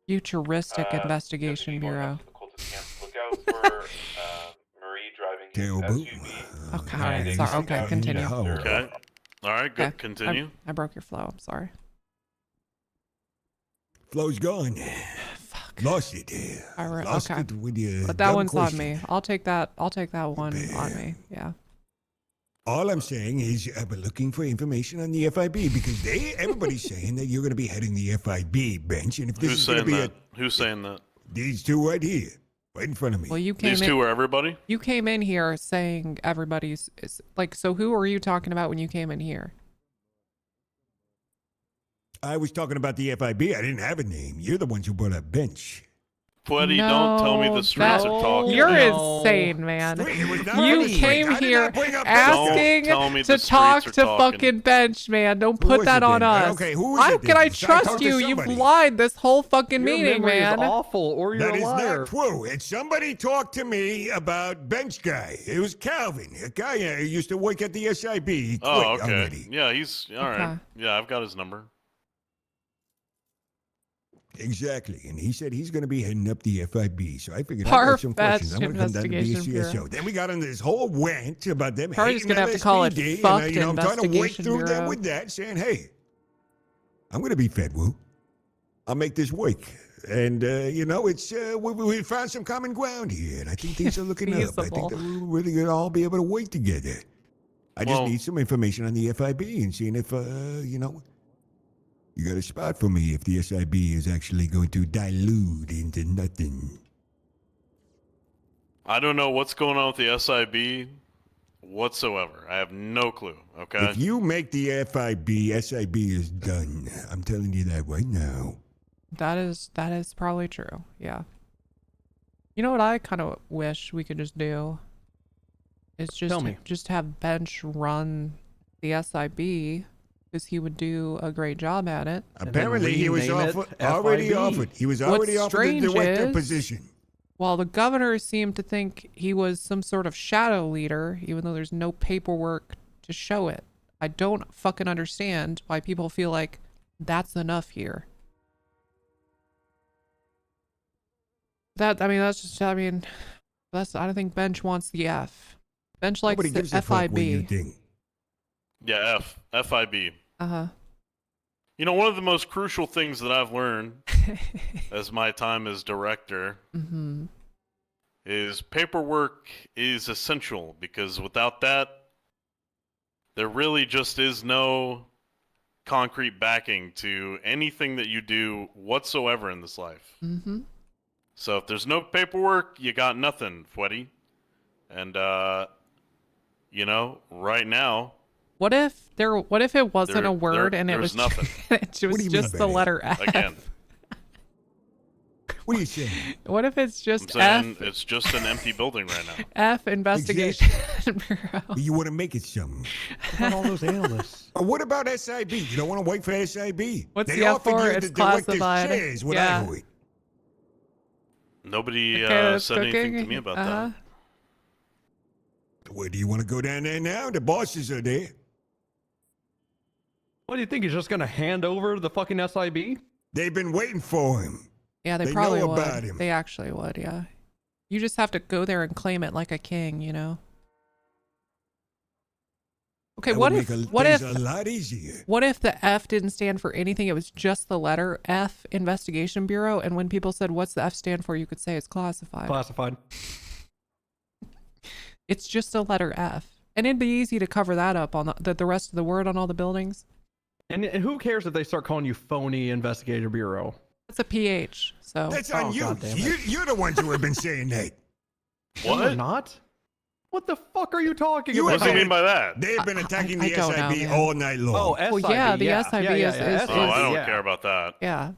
Futuristic Investigation Bureau. Look out for Marie driving his terrible. SUV. Okay, all right, sorry. Okay, continue. Okay. All right, good. Okay, Continue. I broke your flow. I'm sorry. Flow's gone. Fuck. Lost it. All right. Lost Okay. it with your But that dumb one's question. on me. I'll take that one on me. Yeah. All I'm saying is we're looking for information on the FIB because everybody's saying that you're going to be heading the FIB bench, and if this Who's is going to saying be that? Who's saying that? these two right here, right in front of me. Well, you came These in. two are everybody? You came in here saying everybody's like. So who are you talking about when you came in here? I was talking about the FIB. I didn't have a name. You're the ones who brought up bench. Freddy, don't tell me the streets are talking. You're insane, man. You came here asking to talk to fucking bench, man. Don't put that on us. Okay, who is How it can I then? trust talked to you? You've somebody. lied this whole fucking Your meeting, memory man. is awful, or you're That a is liar. not true. And somebody talked to me about bench guy. It was Calvin, a guy who used to work at the SIB. He quit Oh, okay. already. Yeah, he's all right. Yeah, I've got his number. Exactly, and he said he's going to be heading up the FIB. So I figured I got some questions. I'm going to come down to BCSO. Then we got into this whole rant about them Probably just hating gonna have to call it LSPD, fucked and I'm trying to work Investigation through them Bureau. with that, saying, "Hey, I'm going to be Fedwoo. I'll make this work." And it's we found some common ground here, and I think things are looking up. I think that we're really going to all be able to work together. I just need some information on the FIB and seeing if you got a spot for me if the SIB is actually going to dilute into nothing. I don't know what's going on with the SIB whatsoever. I have no clue, okay? If you make the FIB, SIB is done. I'm telling you that right now. That is probably true. Yeah. You know what I kind of wish we could just do? Is just have bench run the SIB. Because he would do a great job at it. Apparently, he was already offered. He was already offered the director position. While the governor seemed to think he was some sort of shadow leader, even though there's no paperwork to show it. I don't fucking understand why people feel like that's enough here. I don't think Bench wants the F. Bench likes the FIB. Yeah, FIB. Uh-huh. You know, one of the most crucial things that I've learned as my time as director is paperwork is essential, because without that, there really just is no concrete backing to anything that you do whatsoever in this life. So if there's no paperwork, you got nothing, Fweddy. And, right now... What if it wasn't a word and it was nothing? It was just the letter F. Again. What are you saying? What if it's just I'm saying F? it's just an empty building right now. F Investigation Bureau. You want to make it something. What about all those analysts? What about SIB? You don't want to wait for SIB. What's they the F offered for? you It's the director's classified. chairs, what Yeah. I heard. Nobody that's said anything to cooking. me about that. Where do you want to go down there now? The bosses are there. What do you think? He's just going to hand over the fucking SIB? They've been waiting for him. Yeah, they probably know would. about him. They actually would, yeah. You just have to go there and claim it like a king, you know? Okay, That what would if make what if things a lot easier. what if the F didn't stand for anything? It was just the letter F, Investigation Bureau, and when people said what's the F stand for, you could say it's classified. Classified. It's just a letter F. And it'd be easy to cover that up on the rest of the word on all the buildings. And who cares if they start calling you phony Investigator Bureau? That's a PH, so. That's on you. You're the ones who have been saying that. No, they're not. What the fuck are you talking about? What do you mean by that? They have been attacking the don't know, SIB man. all night long. Oh, SIB, Well, yeah, the SIB is Oh, I don't care about that. Yeah.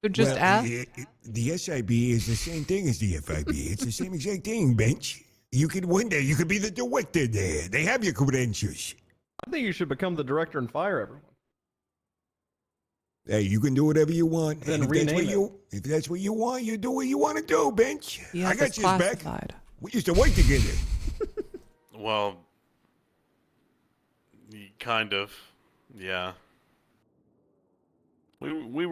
So just Well, F? The SIB is the same thing as the FIB. It's the same exact thing, Bench. You could one day, you could be the director there. They have your credentials. I think you should become the director and fire everyone. Hey, you can do whatever you want. Then And rename if that's what you want, you do what you want to do, Bench. Yes, I got it's your back. classified. We used to work together. Well, kind of, yeah. We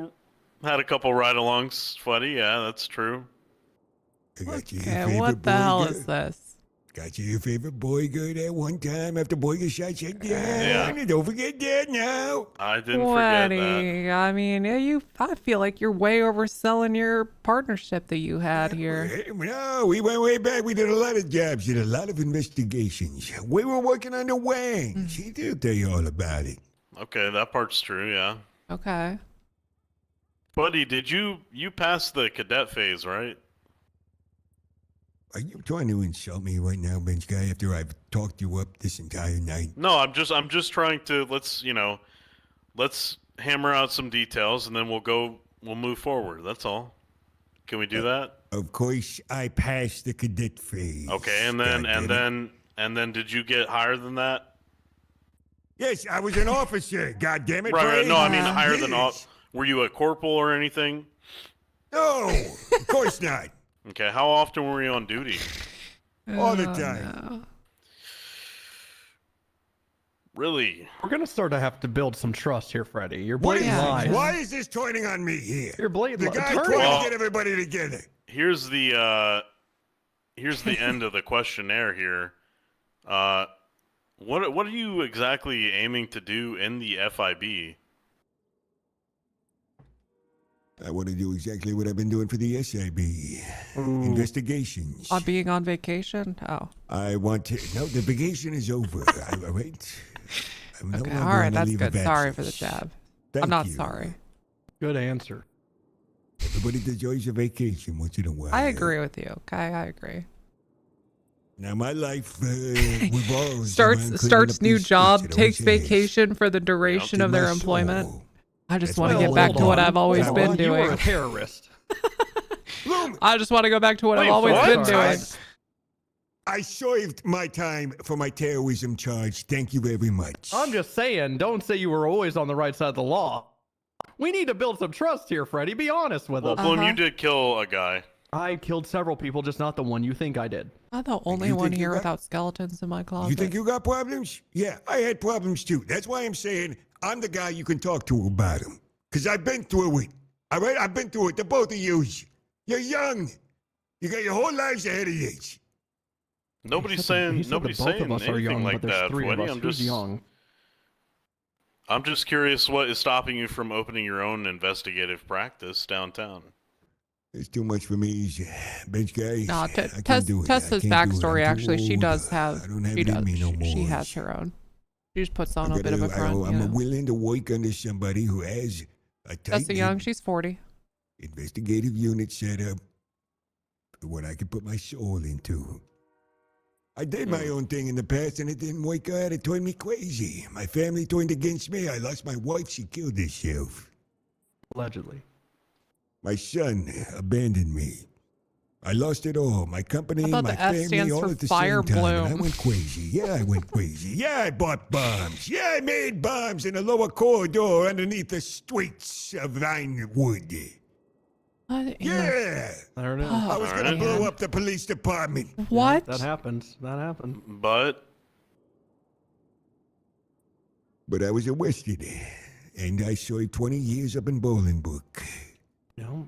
had a couple ride-alongs, Fuddy. Yeah, that's true. I got your Okay, favorite what the boy hell girl. is this? Got you your favorite boyger that one time after boyger shot you down. Yeah. Don't forget that now. I didn't forget that. I mean, I feel like you're way overselling your partnership that you had here. No, we went way back. We did a lot of jobs, did a lot of investigations. We were working on the Wang. She'll tell you all about it. Okay, that part's true, yeah. Okay. Buddy, did you passed the cadet phase, right? Are you trying to insult me right now, bench guy, after I've talked you up this entire night? No, I'm just trying to let's hammer out some details and then we'll move forward. That's all. Can we do that? Of course, I passed the cadet phase. Okay, and then did you get higher than that? Yes, I was an officer. God damn it! Right. No, I mean higher yes. than. Were you a corporal or anything? No, of course not. Okay, how often were you on duty? All the time. No. Really? We're gonna start to have to build some trust here, Freddy. You're blatant lies. Why is this turning on me here? You're blatant. The guy trying to get everybody together. Here's the end of the questionnaire here. What are you exactly aiming to do in the FIB? I want to do exactly what I've been doing for the SIB. Investigations. On being on vacation? Oh. I want to... No, the vacation is over. All right? Okay, all right, that's good. Sorry for the jab. I'm not sorry. Good answer. Everybody deserves a vacation once in a while. I agree with you, okay? I agree. Now, my life revolves starts new job, takes vacation for the duration of their employment. I just want to get back to what I've always been doing. You're a terrorist. I just want to go back to what I've always been doing. I served my time for my terrorism charge. Thank you very much. I'm just saying, don't say you were always on the right side of the law. We need to build some trust here, Freddy. Be honest with us. Well, Bloom, you did kill a guy. I killed several people, just not the one you think I did. I'm the only one here without skeletons in my closet. You think you got problems? Yeah, I had problems too. That's why I'm saying I'm the guy you can talk to about them. Because I've been through it. All right? I've been through it. The both of you. You're young. You got your whole lives ahead of you. Nobody's saying anything like that, Freddy. I'm just curious what is stopping you from opening your own investigative practice downtown. It's too much for me, bench guy. No, Tessa's backstory, actually, she does have, she has her own. She just puts on a bit of a front. I'm willing to work under somebody who has a Tessa Young, she's 40. Investigative unit set up for what I could put my soul into. I did my own thing in the past and it didn't work out. It turned me crazy. My family turned against me. I lost my wife. She killed herself. Allegedly. My son abandoned me. I lost it all. My company, my family, all at the same time. And I went crazy. Yeah, I went crazy. Yeah, I bought bombs. Yeah, I made bombs in the lower corridor underneath the streets of Vinewood. Yeah. I don't know. I was going to blow up the police department. What? That happens. That happened. But I was arrested. And I served 20 years up in Bolingbrook. No.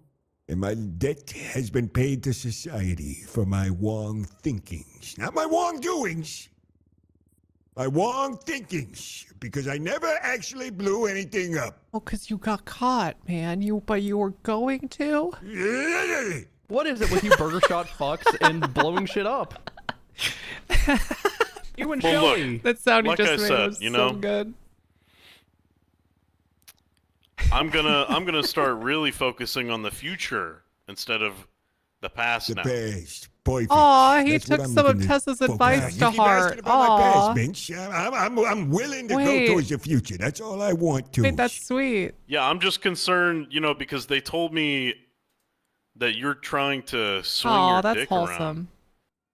And my debt has been paid to society for my wrong thinkings. Not my wrongdoings. My wrong thinkings. Because I never actually blew anything up. Well, because you got caught, man. But you were going to? What is it with you burger shot fucks and blowing shit up? You and Shelly. That sound you like just I made said, was so good. I'm gonna start really focusing on the future instead of the past now. Past. Perfect. Aw, he That's took what I'm some of looking Tessa's focus advice on. to heart. Aw. I'm willing to Wait. go towards the future. That's all I want to. Wait, that's sweet. Yeah, I'm just concerned, because they told me that you're trying to swing your that's dick wholesome. around.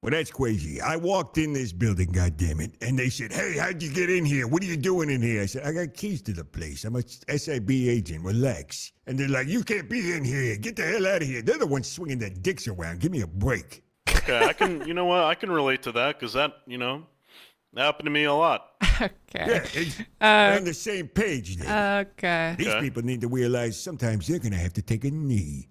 Well, that's crazy. I walked in this building, goddammit, and they said, "Hey, how'd you get in here? What are you doing in here?" I said, "I got keys to the place. I'm a SIB agent. Relax." And they're like, "You can't be in here. Get the hell out of here." They're the ones swinging their dicks around. Give me a break. Okay, I can, I can relate to that because that, that happened to me a lot. Okay. Yeah, we're on the same page then. Okay. These people need to realize sometimes they're going to have to take a knee.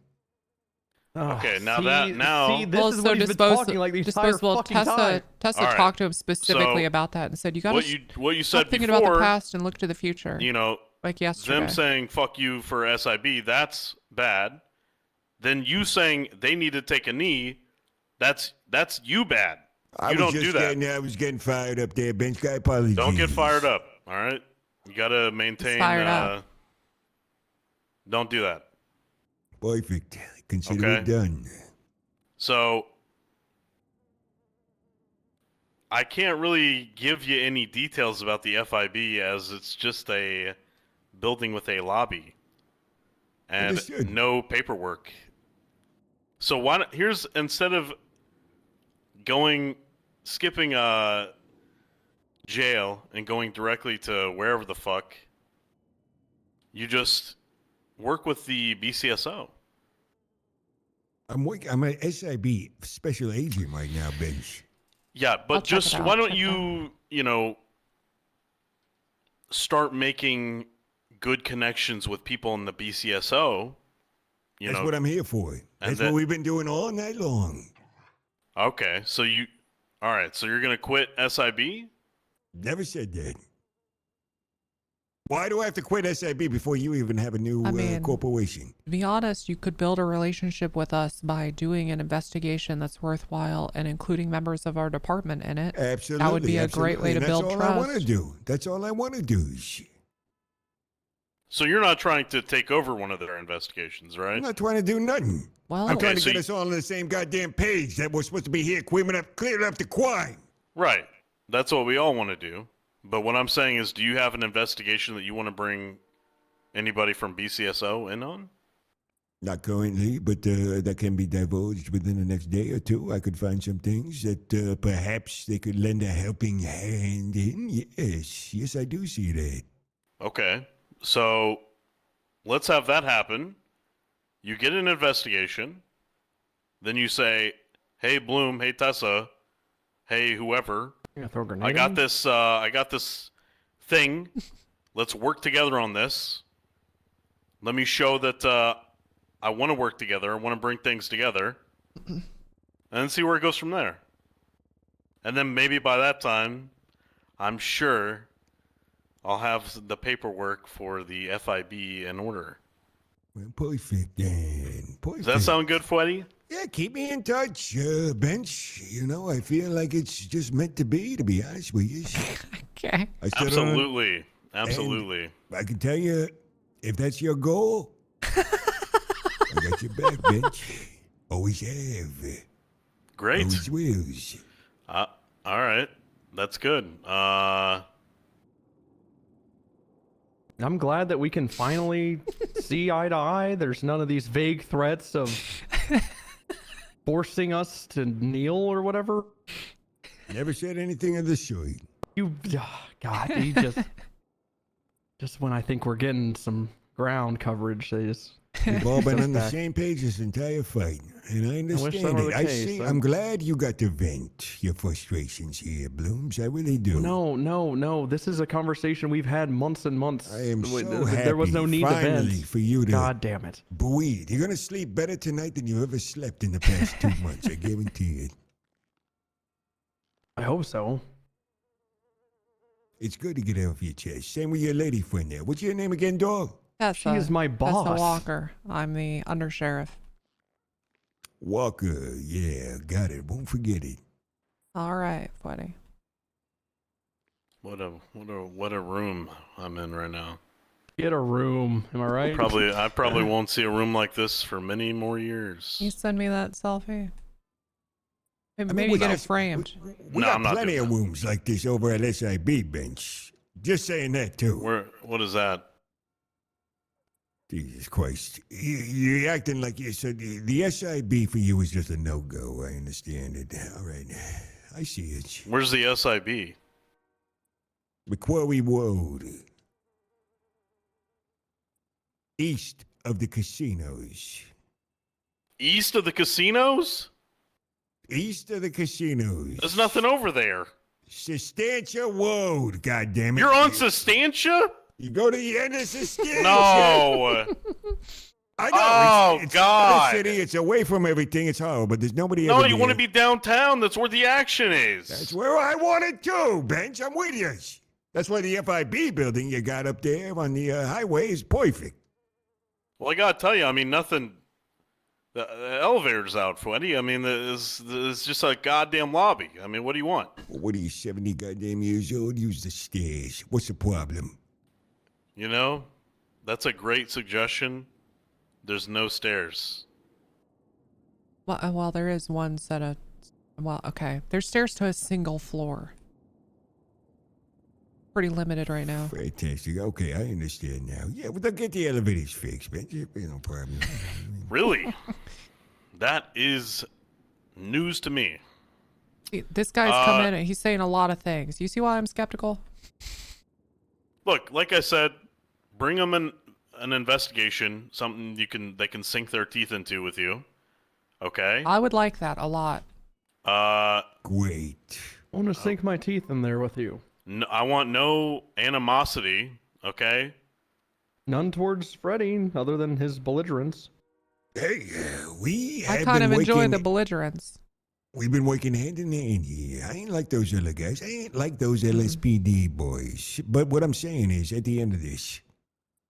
Okay, now see, now. See, this is what he's been talking like the entire fucking time. Tessa All right. talked to him specifically So, about that and said, you got to what you stop said thinking before, about the past and look to the future. You know, like yesterday. them saying "fuck you" for SIB, that's bad. Then you saying they need to take a knee, that's you bad. You don't do that. I was getting fired up there, bench guy. Apologies. Don't get fired up. All right, you gotta maintain. Fired up. Don't do that. Perfect. Consider it done. So I can't really give you any details about the FIB as it's just a building with a lobby and Understood. no paperwork. So why not, here's instead of skipping jail and going directly to wherever the fuck, you just work with the BCSO. I'm an SIB special agent right now, bench. Yeah, but just why don't you, start making good connections with people in the BCSO? That's what I'm here for. That's what we've been doing all night long. Okay, so all right, so you're gonna quit SIB? Never said that. Why do I have to quit SIB before you even have a new corporation? To be honest, you could build a relationship with us by doing an investigation that's worthwhile and including members of our department in it. Absolutely. That would be a great way to build trust. That's all I want to do. That's all I want to do. So you're not trying to take over one of their investigations, right? I'm not trying to do nothing. Well, I'm trying to get us all on the same goddamn page that we're supposed to be here clearing up the crime. Right. That's what we all want to do. But what I'm saying is, do you have an investigation that you want to bring anybody from BCSO in on? Not currently, but that can be divulged within the next day or two. I could find some things that perhaps they could lend a helping hand in. Yes, I do see that. Okay. So let's have that happen. You get an investigation. Then you say, hey, Bloom, hey, Tessa, hey, whoever. Throw a grenade I got in? this thing. Let's work together on this. Let me show that I want to work together. I want to bring things together. And then see where it goes from there. And then maybe by that time, I'm sure I'll have the paperwork for the FIB in order. Well, perfect, then. Perfect. Does that sound good, Freddy? Yeah, keep me in touch, Bench. I feel like it's just meant to be honest with you. Okay. Absolutely. And I can tell you, if that's your goal, I got your back, Bench. Always have. Great. Always will. All right. That's good. I'm glad that we can finally see eye to eye. There's none of these vague threats of forcing us to kneel or whatever. Never said anything of the sort. God, he just when I think we're getting some ground coverage, they just. We've all been on the same page this entire fight, and I understand it. I see. I'm glad you got to vent your frustrations here, Blooms. I really do. No. This is a conversation we've had months and months. I am so happy. There was no need to vent. For you to. God damn it. Breathe. You're gonna sleep better tonight than you ever slept in the past 2 months. I guarantee it. I hope so. It's good to get it off your chest. Same with your lady friend there. What's your name again, dog? Tessa. She is my boss. Tessa Walker. I'm the Undersheriff. Walker, yeah, got it. Won't forget it. All right, buddy. What a room I'm in right now. Get a room, am I right? I probably won't see a room like this for many more years. You send me that selfie. Maybe get it framed. We got plenty of rooms like this over at SIB, Bench. Just saying that too. What is that? Jesus Christ. You're acting like you said the SIB for you is just a no-go. I understand it. All right. I see it. Where's the SIB? Macquarie Road. East of the casinos. East of the casinos? East of the casinos. There's nothing over there. Sustancia Road, goddammit. You're on Sustancia? You go to the end of Sustancia. No. I know. Oh, it's God. The city. It's away from everything. It's horrible. But there's nobody. No, ever you want to there. be downtown. That's where the action is. That's where I want it too, Bench. I'm with you. That's why the FIB building you got up there on the highway is perfect. Well, I gotta tell you, I mean, nothing. The elevator's out, Freddy. I mean, it's just a goddamn lobby. I mean, what do you want? Well, what are you, 70 goddamn years old? Use the stairs. What's the problem? You know, that's a great suggestion. There's no stairs. Well, there is one set of. Well, okay. There's stairs to a single floor. Pretty limited right now. Fantastic. Okay, I understand now. Yeah, well, they'll get the elevators fixed, Bench. No problem. Really? That is news to me. This guy's come in and he's saying a lot of things. You see why I'm skeptical? Look, like I said, bring them an investigation, something they can sink their teeth into with you. Okay? I would like that a lot. Great. I want to sink my teeth in there with you. No, I want no animosity, okay? None towards Freddy, other than his belligerence. Hey, we have I kind been of enjoy working, the belligerence. We've been working hand in hand here. I ain't like those other guys. I ain't like those LSPD boys. But what I'm saying is, at the end of this,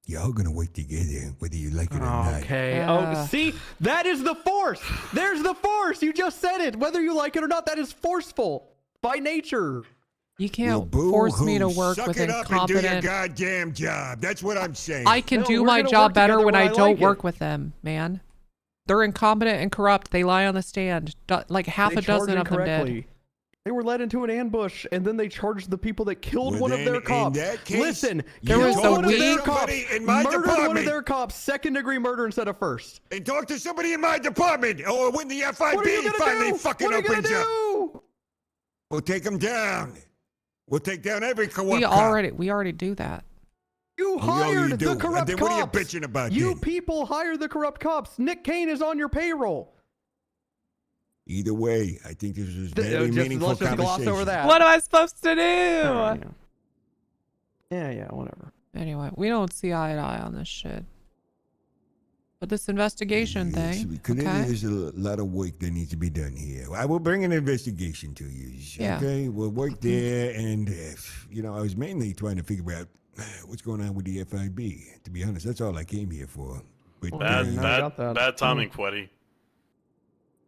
y'all gonna work together, whether you like it or not. Okay. Oh, see? That is the force! There's the force! You just said it! Whether you like it or not, that is forceful. By nature. You can't force me to work with incompetent... Suck it up and do your goddamn job. That's what I'm saying. I can do my job better when I don't work with them, man. They're incompetent and corrupt. They lie on the stand. Like half a dozen of them did. They were led into an ambush, and then they charged the people that killed one of their cops. In that case, listen, there was one of their cops murdered one of their cops, second-degree murder instead of first. And talk to somebody in my department, or when the FIB finally fucking opens up. We'll take them down. We'll take down every corrupt cop. We already do that. You hired the corrupt cops. What are you bitching about? You people hired the corrupt cops. Nick Kane is on your payroll. Either way, I think this was very meaningful let's just conversation. gloss over that. What am I supposed to do? Yeah, whatever. Anyway, we don't see eye to eye on this shit. But this investigation thing, okay? There's a lot of work that needs to be done here. I will bring an investigation to you. Okay, we'll work there, and I was mainly trying to figure out what's going on with the FIB. To be honest, that's all I came here for. But, bad timing, Freddy.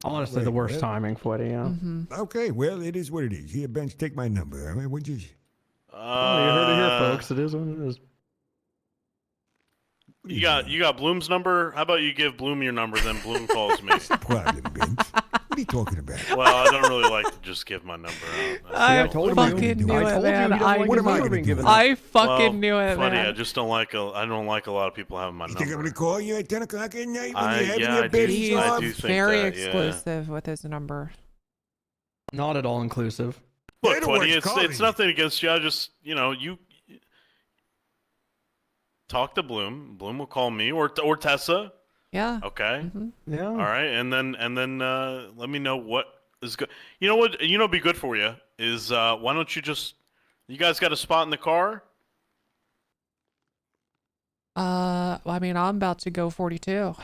Honestly, the worst timing, Freddy. Yeah. Okay, well, it is what it is. Here, Bench, take my number. All right, would you? You heard it here, folks. It is what it is. You got Bloom's number? How about you give Bloom your number, then Bloom calls me? What's the problem, Bench? What are you talking about? Well, I don't really like to just give my number out. I fucking knew it, man. I fucking knew it, Funny, man. I just don't like a lot of people having my number. You think I'm gonna call you at 10 o'clock at night when I you're having your babies off? He's very exclusive with his number. Not at all inclusive. Look, Freddy, it's nothing against you. I just, you talk to Bloom. Bloom will call me or Tessa. Yeah. Okay. Yeah. All right, and then let me know what is good. You know what? Be good for you is why don't you guys got a spot in the car? Well, I mean, I'm about to go 42.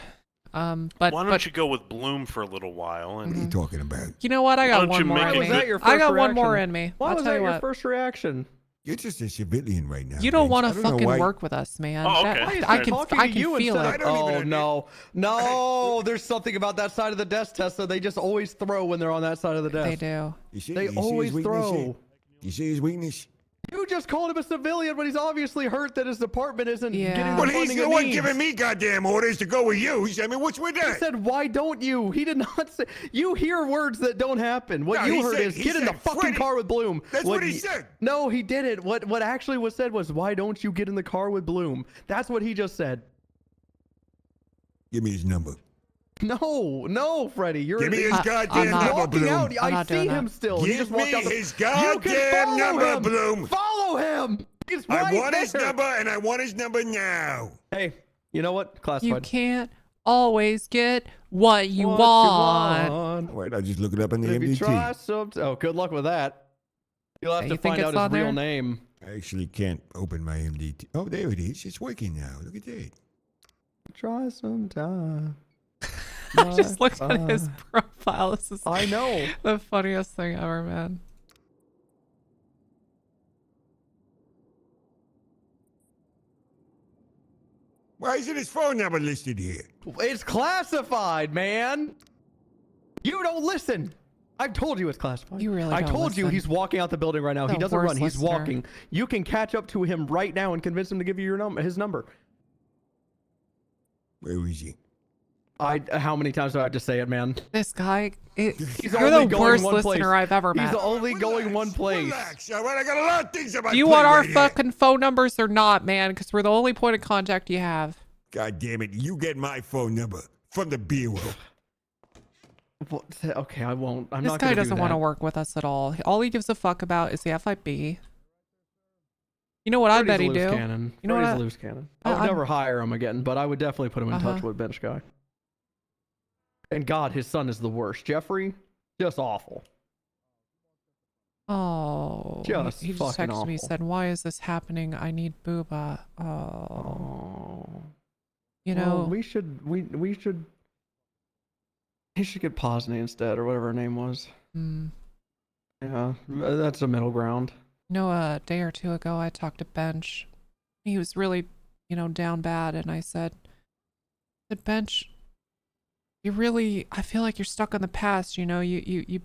But why don't you go with Bloom for a little while? And what are you talking about? You know what? I got one more in me. I got one more in me. Why I'll was tell that you your what. first reaction? You're just a civilian right now. You don't want to Bench. I don't know fucking why- work with us, man. Oh, okay. I can feel it. Oh, no. There's something about that side of the desk, Tessa. They just always throw when they're on that side of the desk. They do. They always throw. You see his weakness? You just called him a civilian, but he's obviously hurt that his department isn't getting the Well, funding he's the it one needs. giving me goddamn orders to go with you. I mean, what's with that? He said, why don't you? He did not say. You hear words that don't happen. What No, you he heard said- is, he get in the said, fucking "Freddie." car with Bloom. That's what he said. No, he didn't. What actually was said was, why don't you get in the car with Bloom? That's what he just said. Give me his number. No, Freddie. You're Give me his goddamn number, walking Bloom. out. I see him still. He Give just walked me out the... his You can goddamn follow number, him. Bloom. Follow him. He's I right want his there. number, and I want his number now. Hey, you know what? Classified. You can't always get what you want. Wait, I'll just look it up in the If you MDT. try oh, good luck with that. You'll have You to think find out it's his on real there? name. I actually can't open my MDT. Oh, there it is. It's working now. Look at that. try sometime. I just looked at his profile. This is I know. the funniest thing ever, man. Why isn't his phone number listed here? It's classified, man. You don't listen. I've told you it's classified. You really I don't told you listen. he's walking out the building right now. He The doesn't run. worst He's listener. walking. You can catch up to him right now and convince him to give you your his number. Where is he? How many times do I have to say it, man? This guy, you're only the going worst one listener place. I've ever met. He's only going one place. Relax, all right? I got a lot of things on my Do you plate want our right here. fucking phone numbers or not, man? Because we're the only point of contact you have. God damn it, you get my phone number from the bureau. Okay, I won't. I'm This not guy gonna do doesn't want to that. work with us at all. All he gives a fuck about is the FIB. You know what I bet Freddy's he a loose do? cannon. You know Freddy's what a loose cannon. I would never hire him again, but I would definitely put him in touch with Bench Guy. And God, his son is the worst. Jeffrey, just awful. Oh, Just he just fucking texted me, awful. said, "Why is this happening? I need booba." Oh, you know, Well, we should. He should get Posney instead, or whatever her name was. Mm. Yeah, that's a middle ground. You know, a day or two ago, I talked to Bench. He was really, down bad, and I said, Bench, I feel like you're stuck in the past. You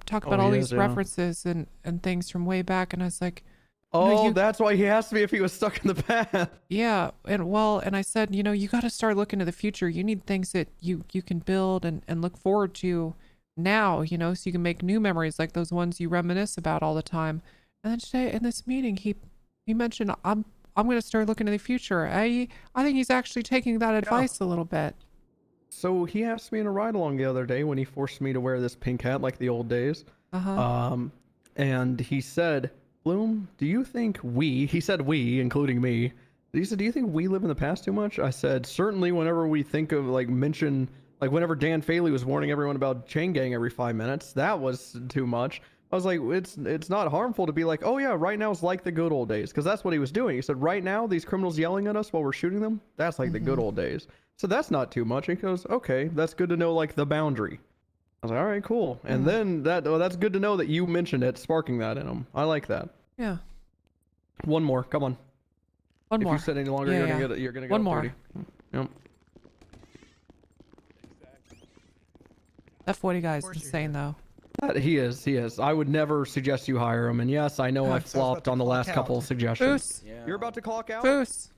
talk about all these references and things from way back, and I was like, that's why he asked me if he was stuck in the past. yeah, and I said, you got to start looking to the future. You need things that you can build and look forward to now, so you can make new memories like those ones you reminisce about all the time. And then today in this meeting, he mentioned, I'm going to start looking to the future. I think he's actually taking that advice a little bit. So he asked me in a ride along the other day when he forced me to wear this pink hat like the old days. And he said, Bloom, do you think he said we, including me, he said, do you think we live in the past too much? I said, certainly whenever we think of whenever Dan Faley was warning everyone about chain gang every 5 minutes, that was too much. I was like, it's not harmful to be like, oh yeah, right now it's like the good old days. Because that's what he was doing. He said, right now, these criminals yelling at us while we're shooting them, that's like the good old days. So that's not too much. And he goes, okay, that's good to know, like the boundary. I was like, all right, cool. And then that's good to know that you mentioned it, sparking that in him. I like that. Yeah. One more, come on. One more. If you sit any longer, you're gonna get one off more. duty. Yep. That 40 guy is insane, though. He is. I would never suggest you hire him. And yes, I know I flopped on the last couple of suggestions. Foos. You're about to clock out? Foos.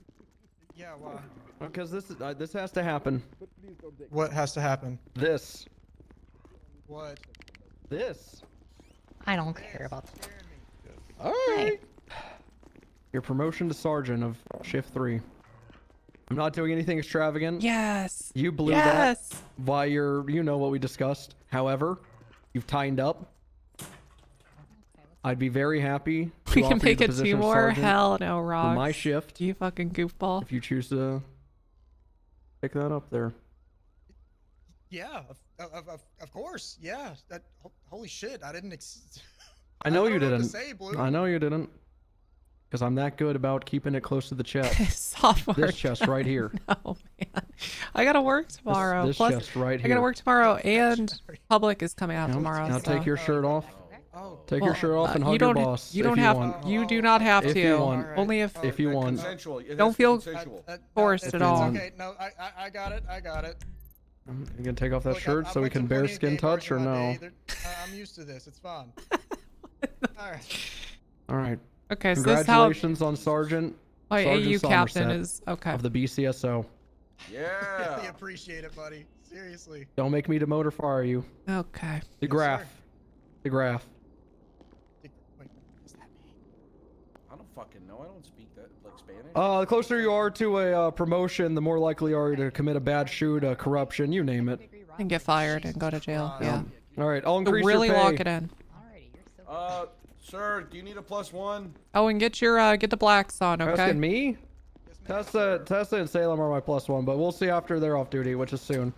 Yeah, why? Because this has to happen. What has to happen? This. What? This. I don't care about that. All right. Your promotion to sergeant of shift 3. I'm not doing anything extravagant. Yes. You blew that by you know what we discussed. However, you've tightened up. I'd be very happy. We can make it 2 more. Hell no, Rox. My shift. You fucking goofball. If you choose to pick that up there. Yeah, of course. Yeah. Holy shit! I didn't. I know you don't know what didn't. to say, Blue. I know you didn't. Because I'm that good about keeping it close to the chest. Software. This chest right here. No, man. I gotta work tomorrow. This Plus, chest right here. I gotta work tomorrow, and Public is coming out tomorrow. Now so. take your shirt off. Take your shirt off and hug you don't, your boss. You don't if have. you want. You do not have if to. You want. Only if you want. Don't feel forced at all. Okay, no, I got it. I got it. You gonna take off that shirt so we can bear skin touch or no? I'm used to this. It's fun. Alright. Alright. Okay, so this is how. Congratulations on Sergeant. My AU Somerset captain is okay. Of the BCSO. Yeah. Really appreciate it, buddy. Seriously. Don't make me demote or fire you. Okay. The graph. The graph. I don't fucking know. I don't speak that like Spanish. The closer you are to a promotion, the more likely are you to commit a bad shoot, a corruption, you name it. And get fired and go to jail. Yeah. All right, I'll increase really your pay. lock it in. Sir, do you need a +1? Oh, and get your get the blacks on, okay? Asking me? Tessa and Salem are my +1, but we'll see after they're off duty, which is soon.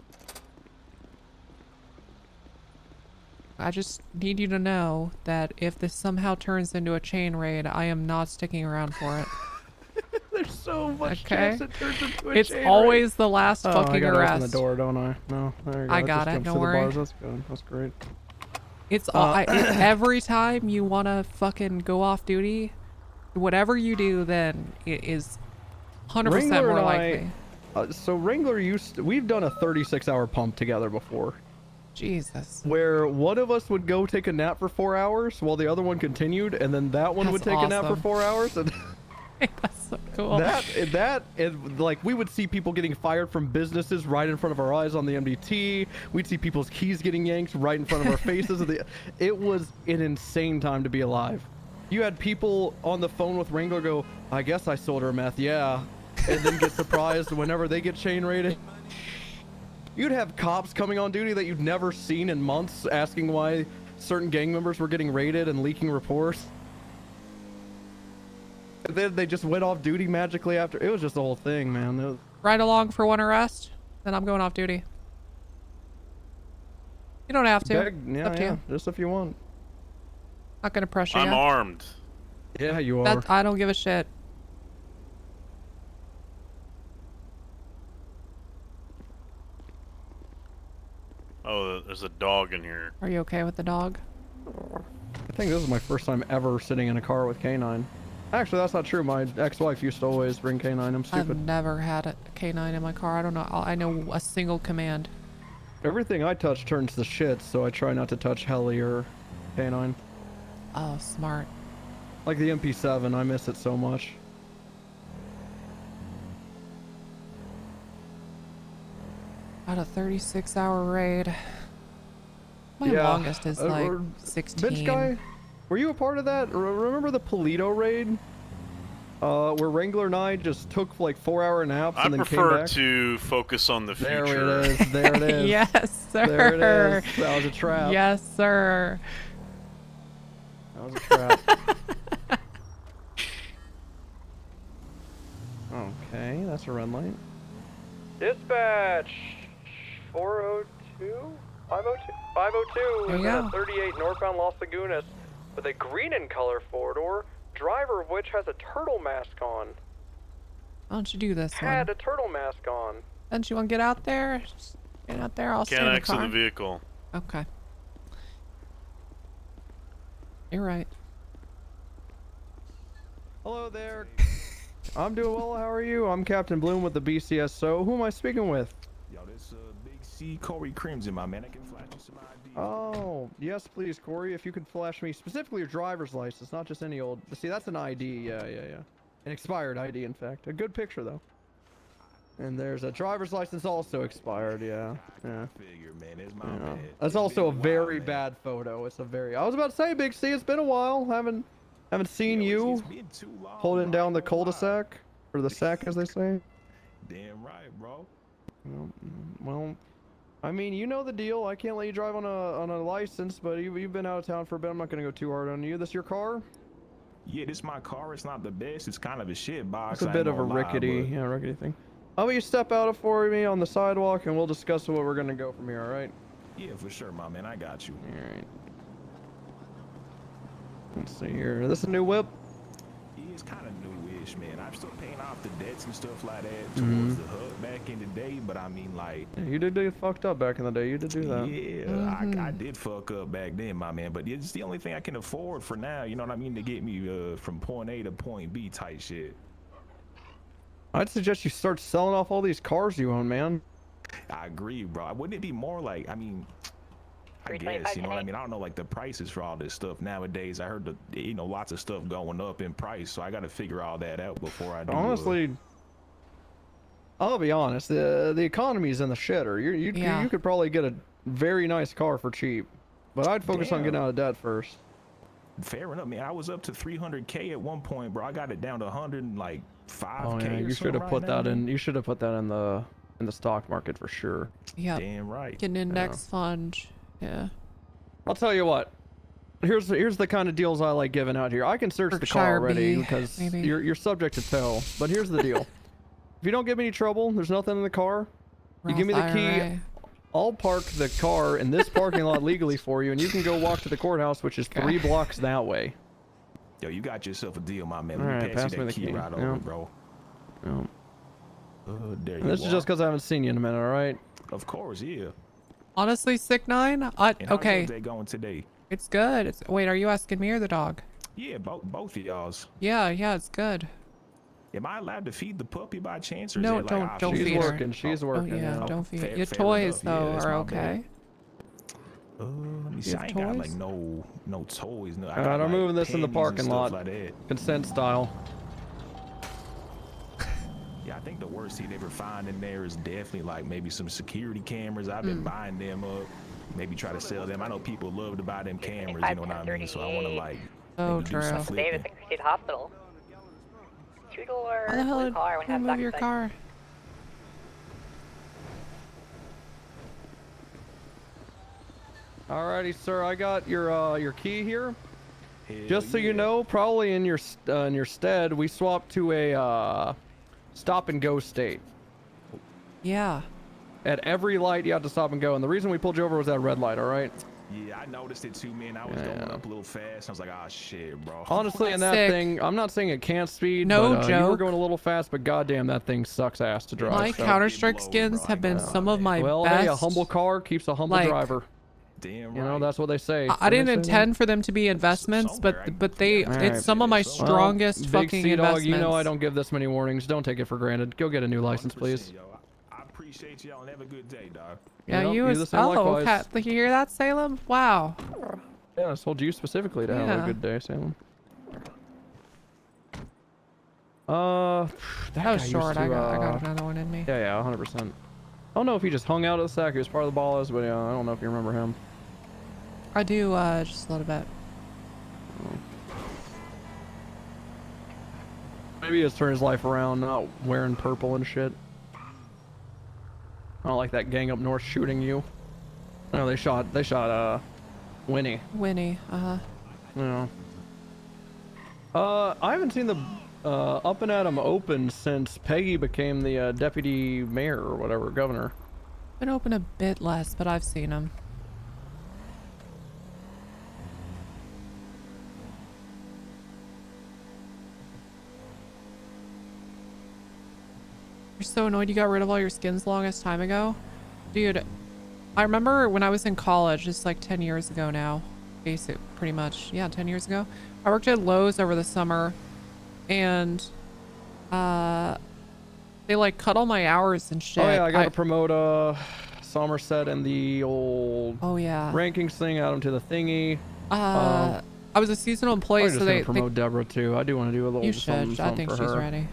I just need you to know that if this somehow turns into a chain raid, I am not sticking around for it. There's so much chance it turns into a It's chain always raid. the last I fucking gotta arrest. open the door, don't I? No, there you go. I It got just it. jumps Don't to the worry. bars. That's good. That's great. It's every time you want to fucking go off duty, whatever you do then it is 100% Wrangler more and likely. So Wrangler we've done a 36-hour pump together before. Jesus. Where one of us would go take a nap for 4 hours while the other one continued, and then that one would take a nap for 4 hours. And that's so cool. Like, we would see people getting fired from businesses right in front of our eyes on the MDT. We'd see people's keys getting yanked right in front of our faces. It was an insane time to be alive. You had people on the phone with Wrangler go, I guess I sold her meth, yeah. And then get surprised whenever they get chain raided. You'd have cops coming on duty that you'd never seen in months asking why certain gang members were getting raided and leaking reports. And then they just went off duty magically after. It was just the whole thing, man. Ride along for one arrest, then I'm going off duty. You don't have to. Yeah, up to you. Just if you want. Not gonna pressure you. I'm armed. Yeah, you are. I don't give a shit. Oh, there's a dog in here. Are you okay with the dog? I think this is my first time ever sitting in a car with K9. Actually, that's not true. My ex-wife used to always bring K9. I'm stupid. I've never had a K9 in my car. I don't know. I know a single command. Everything I touch turns to shit, so I try not to touch heli or K9. Oh, smart. Like the MP7, I miss it so much. About a 36-hour raid. My longest is like 16. Bitch guy, were you a part of that? Remember the Polito raid? Where Wrangler and I just took like 4-hour naps and then came back? I prefer to focus on the future. There it is. There it is. Yes, sir. There it is. That was a trap. Yes, sir. That was a trap. Okay, that's a red light. Dispatch 402? 502? 502 There is you in go. a 38 northbound Las Lagunas with a green in color four-door, driver of which has a turtle mask on. Why don't you do this Had one? a turtle mask on. Don't you want to get out there? Just get out there. I'll stay Can't in the exit car. the vehicle. Okay. You're right. Hello there. I'm doing well. How are you? I'm Captain Bloom with the BCSO. Who am I speaking with? Yo, this Big C Corey Crimson, my man. I can flash you some ID. Oh, yes, please, Corey. If you could flash me specifically your driver's license, not just any old. See, that's an ID. Yeah. An expired ID, in fact. A good picture, though. And there's a driver's license also expired. Yeah. Figure, man. It's my bad. That's also a very bad photo. It's a very. I was about to say, Big C. It's been a while. Haven't seen you holding down the cul-de-sac or the sack, as they say. Damn right, bro. Well, I mean, you know the deal. I can't let you drive on a license, but you've been out of town for a bit. I'm not gonna go too hard on you. This your car? Yeah, this my car. It's not the best. It's kind of a shit box. It's a bit of a rickety, rickety thing. How about you step out for me on the sidewalk and we'll discuss what we're gonna go from here. All right? Yeah, for sure, my man. I got you. All right. Let's see here. Is this a new whip? Yeah, it's kind of newish, man. I'm still paying off the debts and stuff like that towards the hub back in the day, but I mean, like. Yeah, you did get fucked up back in the day. You did do that. Yeah, I did fuck up back then, my man. But it's the only thing I can afford for now. You know what I mean? To get me from point A to point B type shit. I'd suggest you start selling off all these cars you own, man. I agree, bro. Wouldn't it be more like? I mean. I guess, you know what I mean? I don't know, like, the prices for all this stuff nowadays. I heard, lots of stuff going up in price, so I got to figure all that out before I do. Honestly, I'll be honest, the economy's in the shitter. You could probably get a very nice car for cheap, but I'd focus on getting out of debt first. Fair enough, man. I was up to 300K at one point, bro. I got it down to 105K. Oh, yeah, you should have put that in. You should have put that in the stock market for sure. Yeah. Damn right. Get an index fund. Yeah. I'll tell you what. Here's the kind of deals I like giving out here. I can search the car already because you're subject to tow. But here's the deal. If you don't give me any trouble, there's nothing in the car. You give me the key. I'll park the car in this parking lot legally for you, and you can go walk to the courthouse, which is 3 blocks that way. Yo, you got yourself a deal, my man. All Let right, me pass pass you me that the key key. right over, bro. Oh. There And this you is just because I haven't seen you in a minute, all right? Of course, yeah. Honestly, Sick Nine. And how's Okay. your day going today? It's good. Wait, are you asking me or the dog? Yeah, both of y'all's. Yeah, it's good. Am I allowed to feed the puppy by chance? Or No, is it like, don't She's feed her. working. She's working. Oh yeah, yeah. don't feed her. Fair- Your fair toys enough. Yeah, though that's are my okay. bad. Let me You see. have I ain't got toys? like no toys. No, I All got, right, I'm like, moving this in the pennies and parking stuff lot. like that. Consent style. Yeah, I think the worst thing they ever find in there is definitely like maybe some security cameras. I've been buying them up. Maybe try to sell them. I know people love to buy them cameras. You know what I mean? So I want to like Oh, maybe do some true. flipping. Davis State Hospital. Two-door How the hell blue did car when you has move your document. car? Alrighty, sir. I got your key here. Hell Just so you know, probably in your stead, we swapped to a stop and go state. Yeah. At every light, you have to stop and go. And the reason we pulled you over was that red light. All right. Yeah, I noticed it too, man. I was going up a little fast. I was like, oh shit, bro. Honestly, in that Sick. thing, I'm not saying it can't speed. No but, you were joke. going a little fast, but goddamn, that thing sucks ass to drive. My so. Counter-Strike skins have been some of my Well, best. hey, a humble car keeps a humble like, driver. Damn You know, that's what they say. I didn't intend for them to be investments, but they it's some of my strongest Big fucking C-Dog, investments. you know I don't give this many warnings. Don't take it for granted. Go get a new license, please. I appreciate y'all and have a good day, dog. Yeah, Yep, you the as same oh, likewise. Kat, you hear that, Salem? Wow. Yeah, I told you specifically to have Yeah. a good day, Salem. That That was guy short. used to, I got another one in me. Yeah, 100%. I don't know if he just hung out at the sack. He was part of the ballas, but yeah, I don't know if you remember him. I do just a little bit. Maybe he has turned his life around, not wearing purple and shit. I don't like that gang up north shooting you. No, they shot Winnie. Winnie, Yeah. I haven't seen the Up and Atom open since Peggy became the deputy mayor or whatever, governor. Been open a bit less, but I've seen them. You're so annoyed you got rid of all your skins the longest time ago. Dude, I remember when I was in college, it's like 10 years ago now. Basic, pretty much. Yeah, 10 years ago. I worked at Lowe's over the summer and they like cut all my hours and shit. Oh yeah, I gotta promote Somerset and the old rankings thing, add them to the thingy. I was a seasonal employee, I'm just so gonna they promote Deborah too. I do want to do a little You something, should. I something think for she's her. ready.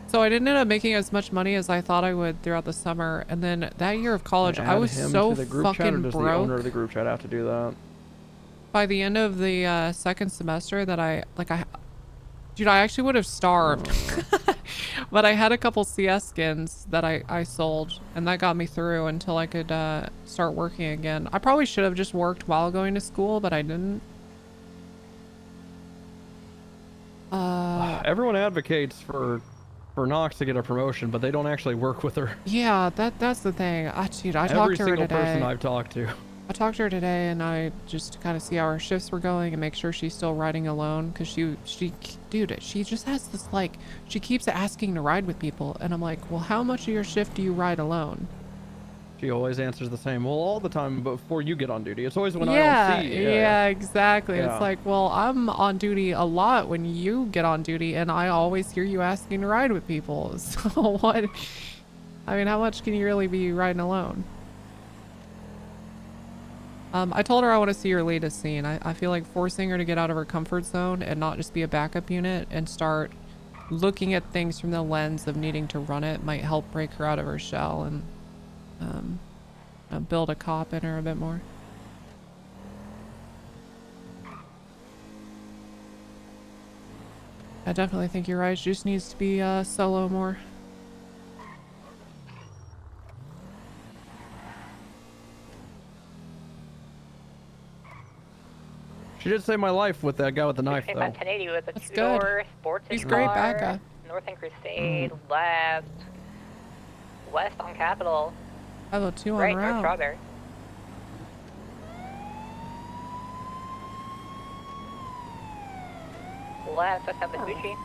So I didn't end up making as much money as I thought I would throughout the summer, and then that year of college, I Add was him so to the group chat, or fucking does the owner broke of the group chat have to do that? by the end of the second semester that dude, I actually would have starved. But I had a couple CS skins that I sold, and that got me through until I could start working again. I probably should have just worked while going to school, but I didn't. Everyone advocates for Knox to get a promotion, but they don't actually work with her. Yeah, that's the thing. Dude, I Every talked to her single today. person I've talked to. I talked to her today, and I just kind of see how her shifts were going and make sure she's still riding alone, because dude, she just has this, like, she keeps asking to ride with people, and I'm like, well, how much of your shift do you ride alone? She always answers the same. Well, all the time before you get on duty. It's always when I don't see you. Yeah, exactly. Yeah. It's like, well, I'm on duty a lot when you get on duty, and I always hear you asking to ride with people. So what? I mean, how much can you really be riding alone? I told her I want to see her latest scene. I feel like forcing her to get out of her comfort zone and not just be a backup unit and start looking at things from the lens of needing to run it might help break her out of her shell and build a cop in her a bit more. I definitely think you're right. She just needs to be solo more. She did save my life with that guy with the knife, though. 1080 with a That's two-door good. sports He's car, great backup. North and Crusade, left, west on Capitol. Level 2 on Right, North route. Strawberry. Left, West Mitsubishi.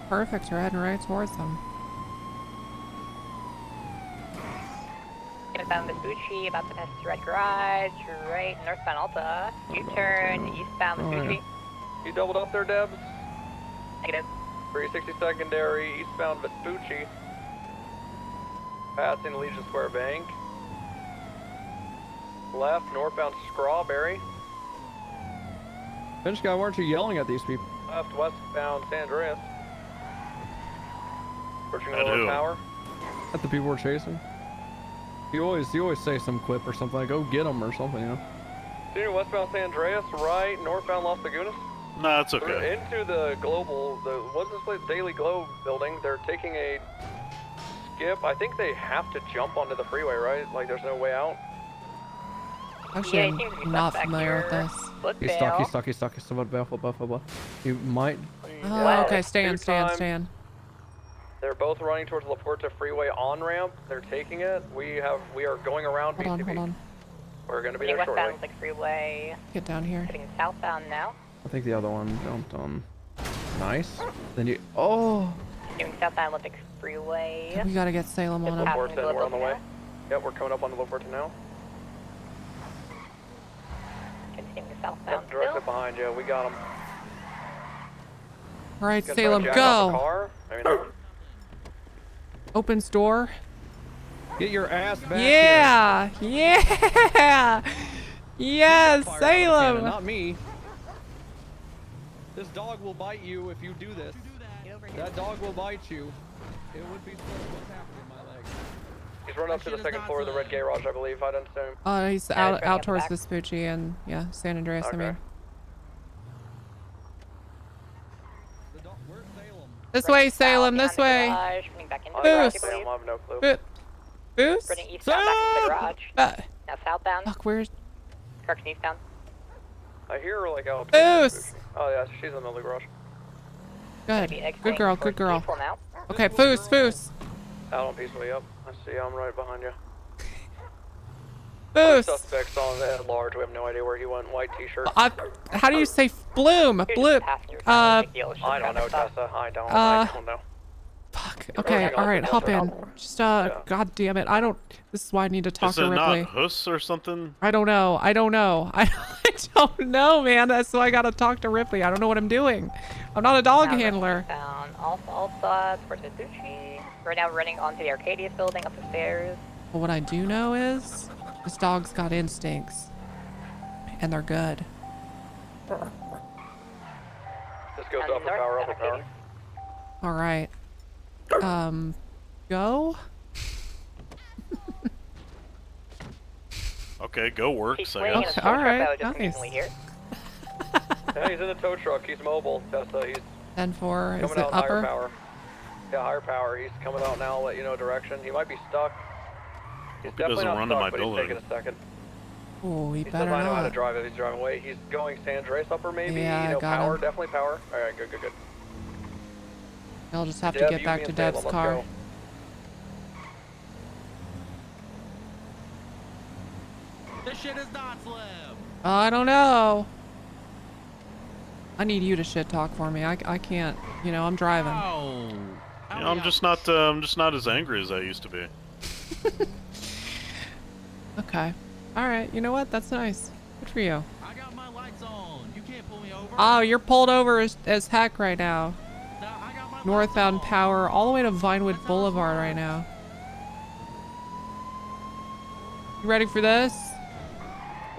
Perfect, you're heading right towards them. Inbound Vespucci, about to pass the red garage, right, northbound Alta, U-turn, eastbound Vespucci. You doubled up there, Debs? Negative. 360 secondary, eastbound Vespucci. Passing Legion Square Bank. Left, northbound Strawberry. Finch guy, why aren't you yelling at these people? Left, westbound San Andreas. Approaching At Lower who? Power. At the people we're chasing. You always say some quip or something like, "Go get them" or something, you know. Senior westbound San Andreas, right, northbound Las Lagunas. No, it's okay. They're into the global, what's this place? Daily Globe building. They're taking a skip. I think they have to jump onto the freeway, right? Like there's no way out. Actually, I'm not familiar with this. He's stuck. You might. Oh, okay, stand. They're both running towards La Puerta Freeway on-ramp. They're taking it. We are going around BCB. Hold on. We're going to be Heading there shortly. westbound Lake Freeway. Get down here. Heading southbound now. I think the other one jumped on. Nice. Then you. Oh. Doing southbound Olympic Freeway. We gotta get Salem on La him. Puerta, we're on the way. Yep, we're coming up on the La Puerta now. Continuing southbound. Yep, directly behind you. We got him. All right, Salem, go. Opens door. Get your ass back here. Yeah. Yes, Salem. Not me. This dog will bite you if you do this. That dog will bite you. It would be what's happening in my leg. He's run up to the second floor of the red garage, I believe. I don't assume. He's out towards Vespucci and San Andreas. Okay. I mean. This way, Salem. This way. Boost. Boost. Running eastbound back into the garage. Now southbound. Fuck, where's? Correction, eastbound. I hear her like out. Boost. Oh yeah, she's in the middle of the garage. Good girl. Okay, Foos. Out on Peaceful, yep. I see, I'm right behind you. Boost. Suspects on the at large. We have no idea where he went. White t-shirt. How do you say Bloom? Bloom. I don't know, Tessa. I don't know. Fuck. Okay. All right. Hop in. Just God damn it. I don't. This is why I need to talk to Ripley. Is it not Huss or something? I don't know. I don't know, man. That's why I gotta talk to Ripley. I don't know what I'm doing. I'm not a dog handler. Alta, towards Vespucci. We're now running onto the Arcadius building up the stairs. But what I do know is this dog's got instincts, and they're good. This goes upper power. All right. Go. Okay, go works, I guess. Okay, all right, nice. Yeah, he's in the tow truck. He's mobile, Tessa. He's 10-4. Is coming it out upper? higher power. Yeah, higher power. He's coming out now. I'll let you know direction. He might be stuck. He's Hope he definitely doesn't not run to stuck, my but building. he's taking a second. Oh, he He better still might know how to not. drive if he's driving away. He's going San Andreas upper, maybe. Yeah, you know, got power, him. definitely power. All right, good. I'll just have Deb, to get you, back me, to and Deb's Salem, let's car. go. This shit is not slim. I don't know. I need you to shit talk for me. I can't. You know, I'm driving. You know, I'm just not as angry as I used to be. Okay. All right. You know what? That's nice. Good for you. I got my lights on. You can't pull me over. Oh, you're pulled over as heck right now. Northbound power all the way to Vinewood Boulevard right now. You ready for this?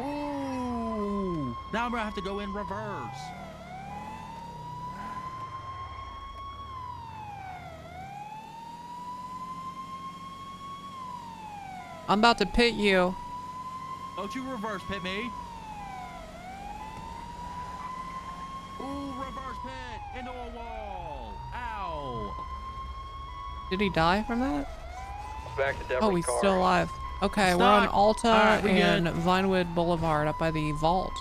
Ooh. Now I'm gonna have to go in reverse. I'm about to pit you. Don't you reverse pit me. Ooh, reverse pit into a wall. Ow. Did he die from that? Back to Deborah's Oh, he's car. still alive. Okay, Stuck. we're on Alta All right, we and good. Vinewood Boulevard up by the vault.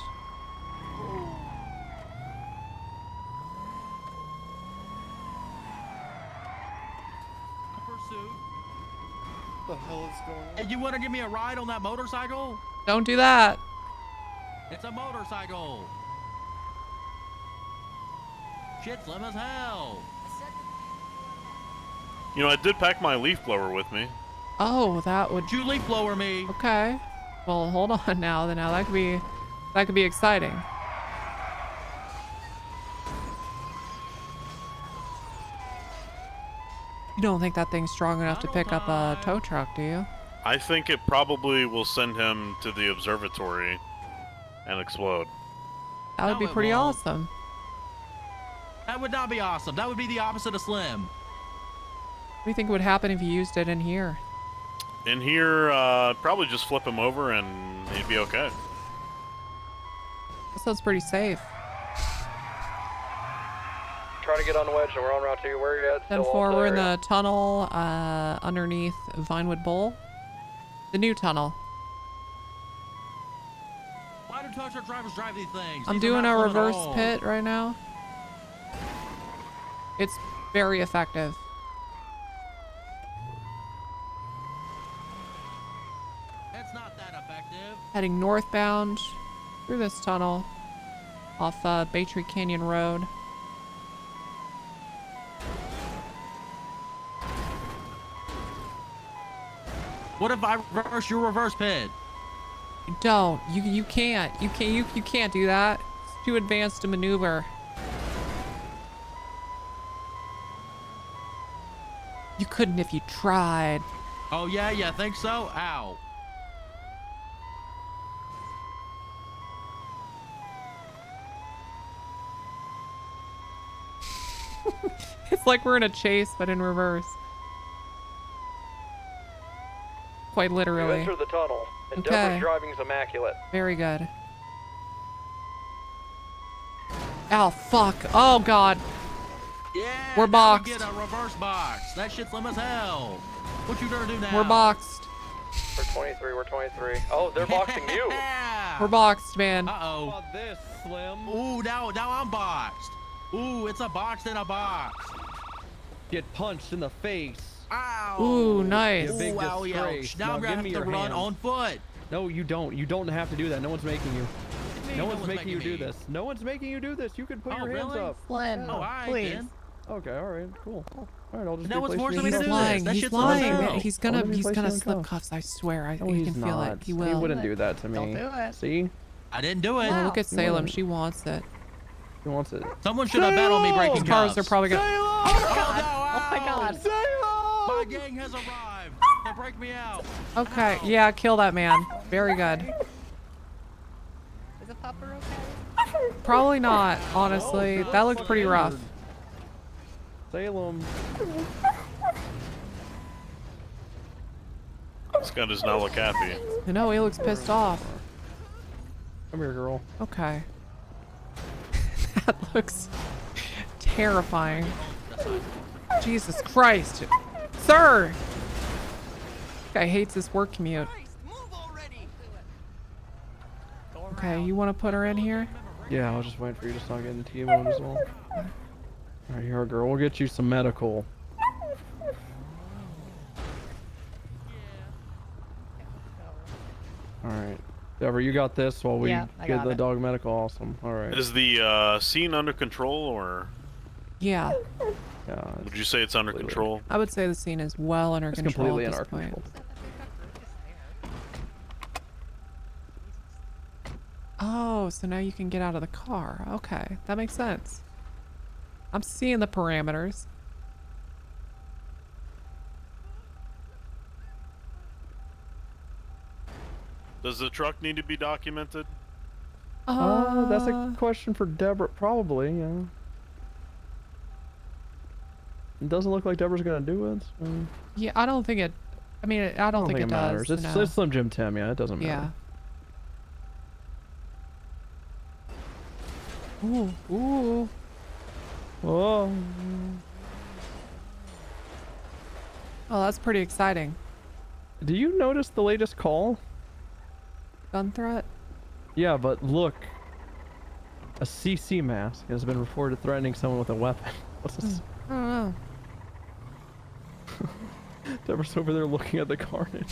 What the hell is going on? Hey, you want to give me a ride on that motorcycle? Don't do that. It's a motorcycle. Shit slim as hell. You know, I did pack my leaf blower with me. Oh, that would. You leaf blower me. Okay. Well, hold on now. Then now that could be exciting. You don't think that thing's strong enough to pick up a tow truck, do you? I think it probably will send him to the observatory and explode. That would be pretty awesome. That would not be awesome. That would be the opposite of slim. What do you think would happen if you used it in here? In here, probably just flip him over and he'd be okay. That sounds pretty safe. Trying to get on the wedge, and we're on route 2. Where are you at? 10-4, we're in the tunnel underneath Vinewood Bowl. The new tunnel. Why do tow truck drivers drive these things? I'm These are doing not a fun at reverse all. pit right now. It's very effective. It's not that effective. Heading northbound through this tunnel off Baytree Canyon Road. What if I reverse your reverse pit? Don't. You can't. You can't do that. It's too advanced to maneuver. You couldn't if you tried. Oh yeah, you think so? Ow. It's like we're in a chase, but in reverse. Quite You literally. enter the tunnel, and Okay. Deborah's driving's immaculate. Very good. Ow, fuck. Oh, God. Yeah. We're now boxed. We get a reverse box. That shit's slim as hell. What you gonna do now? We're boxed. We're 23, we're 23. Oh, they're boxing you. We're boxed, man. Uh-oh. How about this, Slim? Ooh, now I'm boxed. Ooh, it's a box in a box. Get punched in the face. Ow. Ooh, nice. You big Ooh, owie, disgrace. ouch. Now I'm give gonna me have to your run hand. on foot. No, you don't. You don't have to do that. No one's making you. No one's making you do me? this. No one's making you do this. You can put Oh, your hands really? up. Slim, Oh, all right, please. then. Okay, all right, cool. All right, I'll just No one's replace forcing you me in to He's do cuffs. this. lying. That He's shit's lying. illegal. He's I'll gonna replace you in slip cuffs. cuffs. I swear. I No, you he's can feel not. it. He He will. wouldn't do that to me. Don't do it. See? I didn't do it. Oh, look at Salem. wouldn't. She wants it. He wants it. Someone should have bet on me breaking These cars cuffs. are probably gonna. Oh my God. My gang has arrived. They break me out. Okay. Yeah, kill that man. Very good. Is a pupper okay? Probably not. Honestly, Oh, that looked pretty rough. Salem. This guy does not look happy. No, he looks pissed off. Come here, girl. Okay. That looks terrifying. Jesus Christ. Sir! Guy hates this work commute. Okay, you want to put her in here? Yeah, I was just waiting for you to start getting T-boned as well. Alright, here, girl. We'll get you some medical. Alright. Deborah, you got this while we Yeah, I get got the it. dog medical. Awesome. Alright. Is the scene under control, or Yeah. Yeah, would you say it's under control? I would say the scene is well under it's control completely at in this our point. control. Oh, so now you can get out of the car. Okay, that makes sense. I'm seeing the parameters. Does the truck need to be documented? That's a question for Deborah. Probably, yeah. It doesn't look like Deborah's gonna do it. So. Yeah, I don't think it. I mean, I don't think it matters. does. It's, no. it's Slim Jim Tim, yeah. It doesn't matter. Yeah. Ooh, ooh. Oh. Oh, that's pretty exciting. Do you notice the latest call? Gun threat? Yeah, but look. A CC mask has been reported threatening someone with a weapon. What's this? I don't know. Deborah's over there looking at the carnage.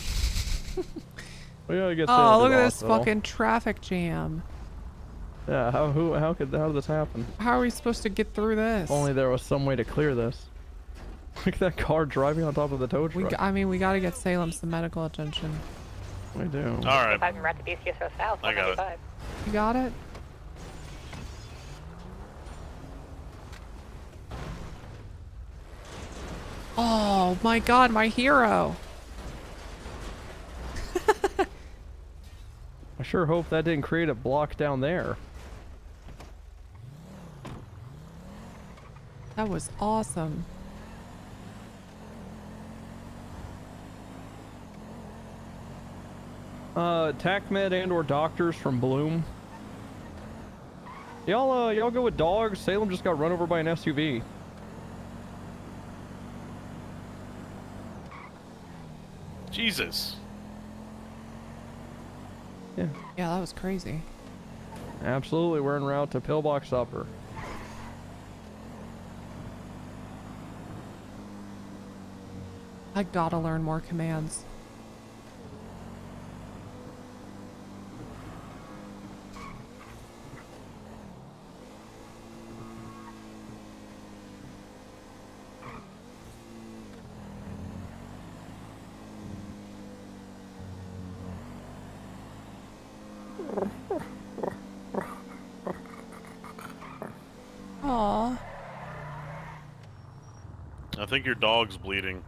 We gotta get Oh, Sam to look the at this hospital. fucking traffic jam. Yeah, how did this happen? How are we supposed to get through this? If only there was some way to clear this. Look at that car driving on top of the tow truck. I mean, we gotta get Salem some medical attention. We do. All right. Five and route to BCSO South. I got it. 195. You got it? Oh my god, my hero. I sure hope that didn't create a block down there. That was awesome. TACMed and or doctors from Bloom. Y'all go with dogs. Salem just got run over by an SUV. Jesus. Yeah. Yeah, that was crazy. Absolutely, we're en route to Pillbox Upper. I gotta learn more commands. Aww. I think your dog's bleeding.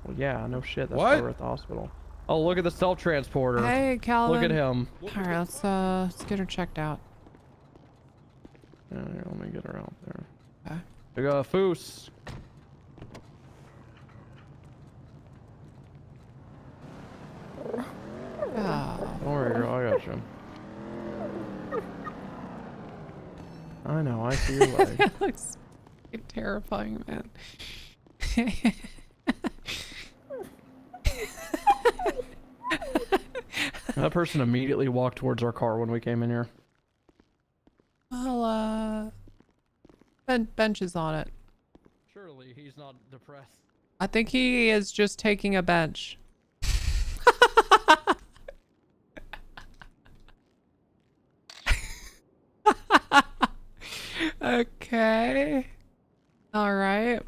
Well, yeah, no shit. That's What? why we're at the hospital. Oh, look at the self-transporter. Hey, Calvin. Look at him. Alright, let's get her checked out. Yeah, here, let me get her out there. Okay. We got a Foos. Don't worry, girl. I got you. I know. I see your leg. That looks terrifying, man. That person immediately walked towards our car when we came in here. Well, bench is on it. Surely he's not depressed. I think he is just taking a bench. Okay. All right.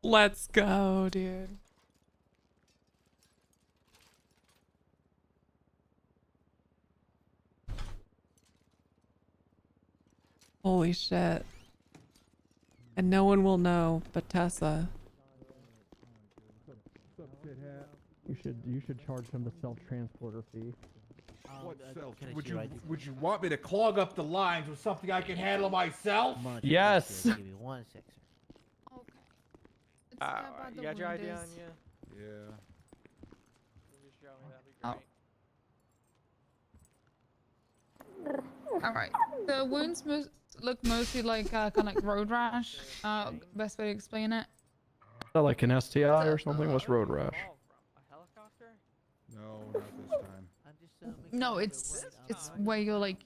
Let's go, dude. Holy shit. And no one will know but Tessa. You should charge him the self-transporter fee. What self? Would you want me to clog up the lines with something I can handle myself? Yes. Give me 1 second. You got your ID on you? Yeah. Alright. The wounds look mostly like kind of like road rash. Best way to explain it. Is that like an STI or something? What's road rash? No, not this time. No, it's where you're like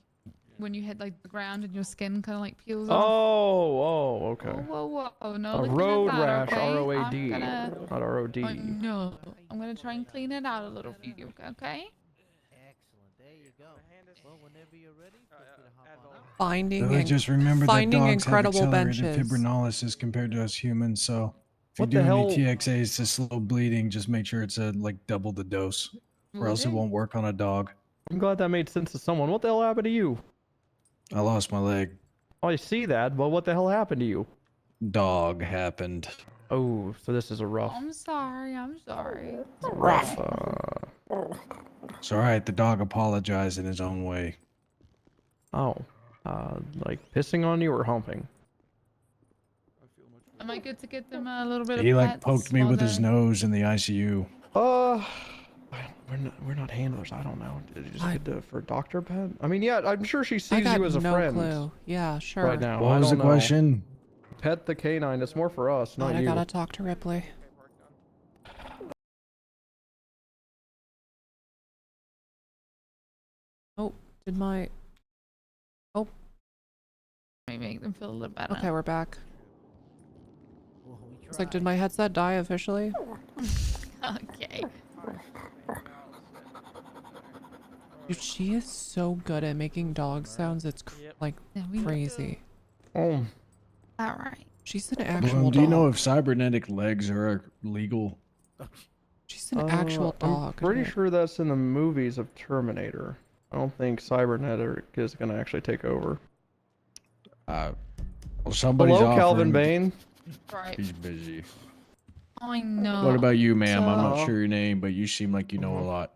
when you hit like the ground and your skin kind of like peels Oh, off. okay. Whoa, no. A looking at road that, rash, okay? R-O-A-D, I'm gonna- not R-O-D. No, I'm gonna try and clean it out a little for you, okay? Excellent. There you go. Well, whenever you're ready, feel free to hop on up. Finding I just remember that finding dogs have incredible accelerated benches. fibrinolysis compared to us humans. So if What you the do hell? any TXAs to slow bleeding, just make sure it's like double the dose, or else it Okay. won't work on a dog. I'm glad that made sense to someone. What the hell happened to you? I lost my leg. Oh, I see that, but what the hell happened to you? Dog happened. Oh, so this is a rough. I'm sorry. Rough. It's all right. The dog apologized in his own way. Oh, like pissing on you or humping? Am I good to get them a little bit He of like pets poked me while with his they're- nose in the ICU. We're we're not handlers. I don't know. Did you just get to for doctor pet? I mean, yeah, I'm sure she sees you as a friend. Clue. Yeah, sure. Right now. What was the question? Pet the canine. It's more for us, not I you. gotta talk to Ripley. Oh, did my... Oh. Maybe make them feel a little better. Okay, we're back. It's like, did my headset die officially? Okay. Dude, she is so good at making dog sounds. It's like crazy. Oh. All right. She's an actual Do you know dog. if cybernetic legs are legal? She's an actual dog. I'm pretty sure that's in the movies of Terminator. I don't think cybernetic is going to actually take over. Well, somebody's Hello, Calvin offering- Bain. Right. He's busy. I know. What about you, ma'am? I'm not So- sure your name, but you seem like you know a lot.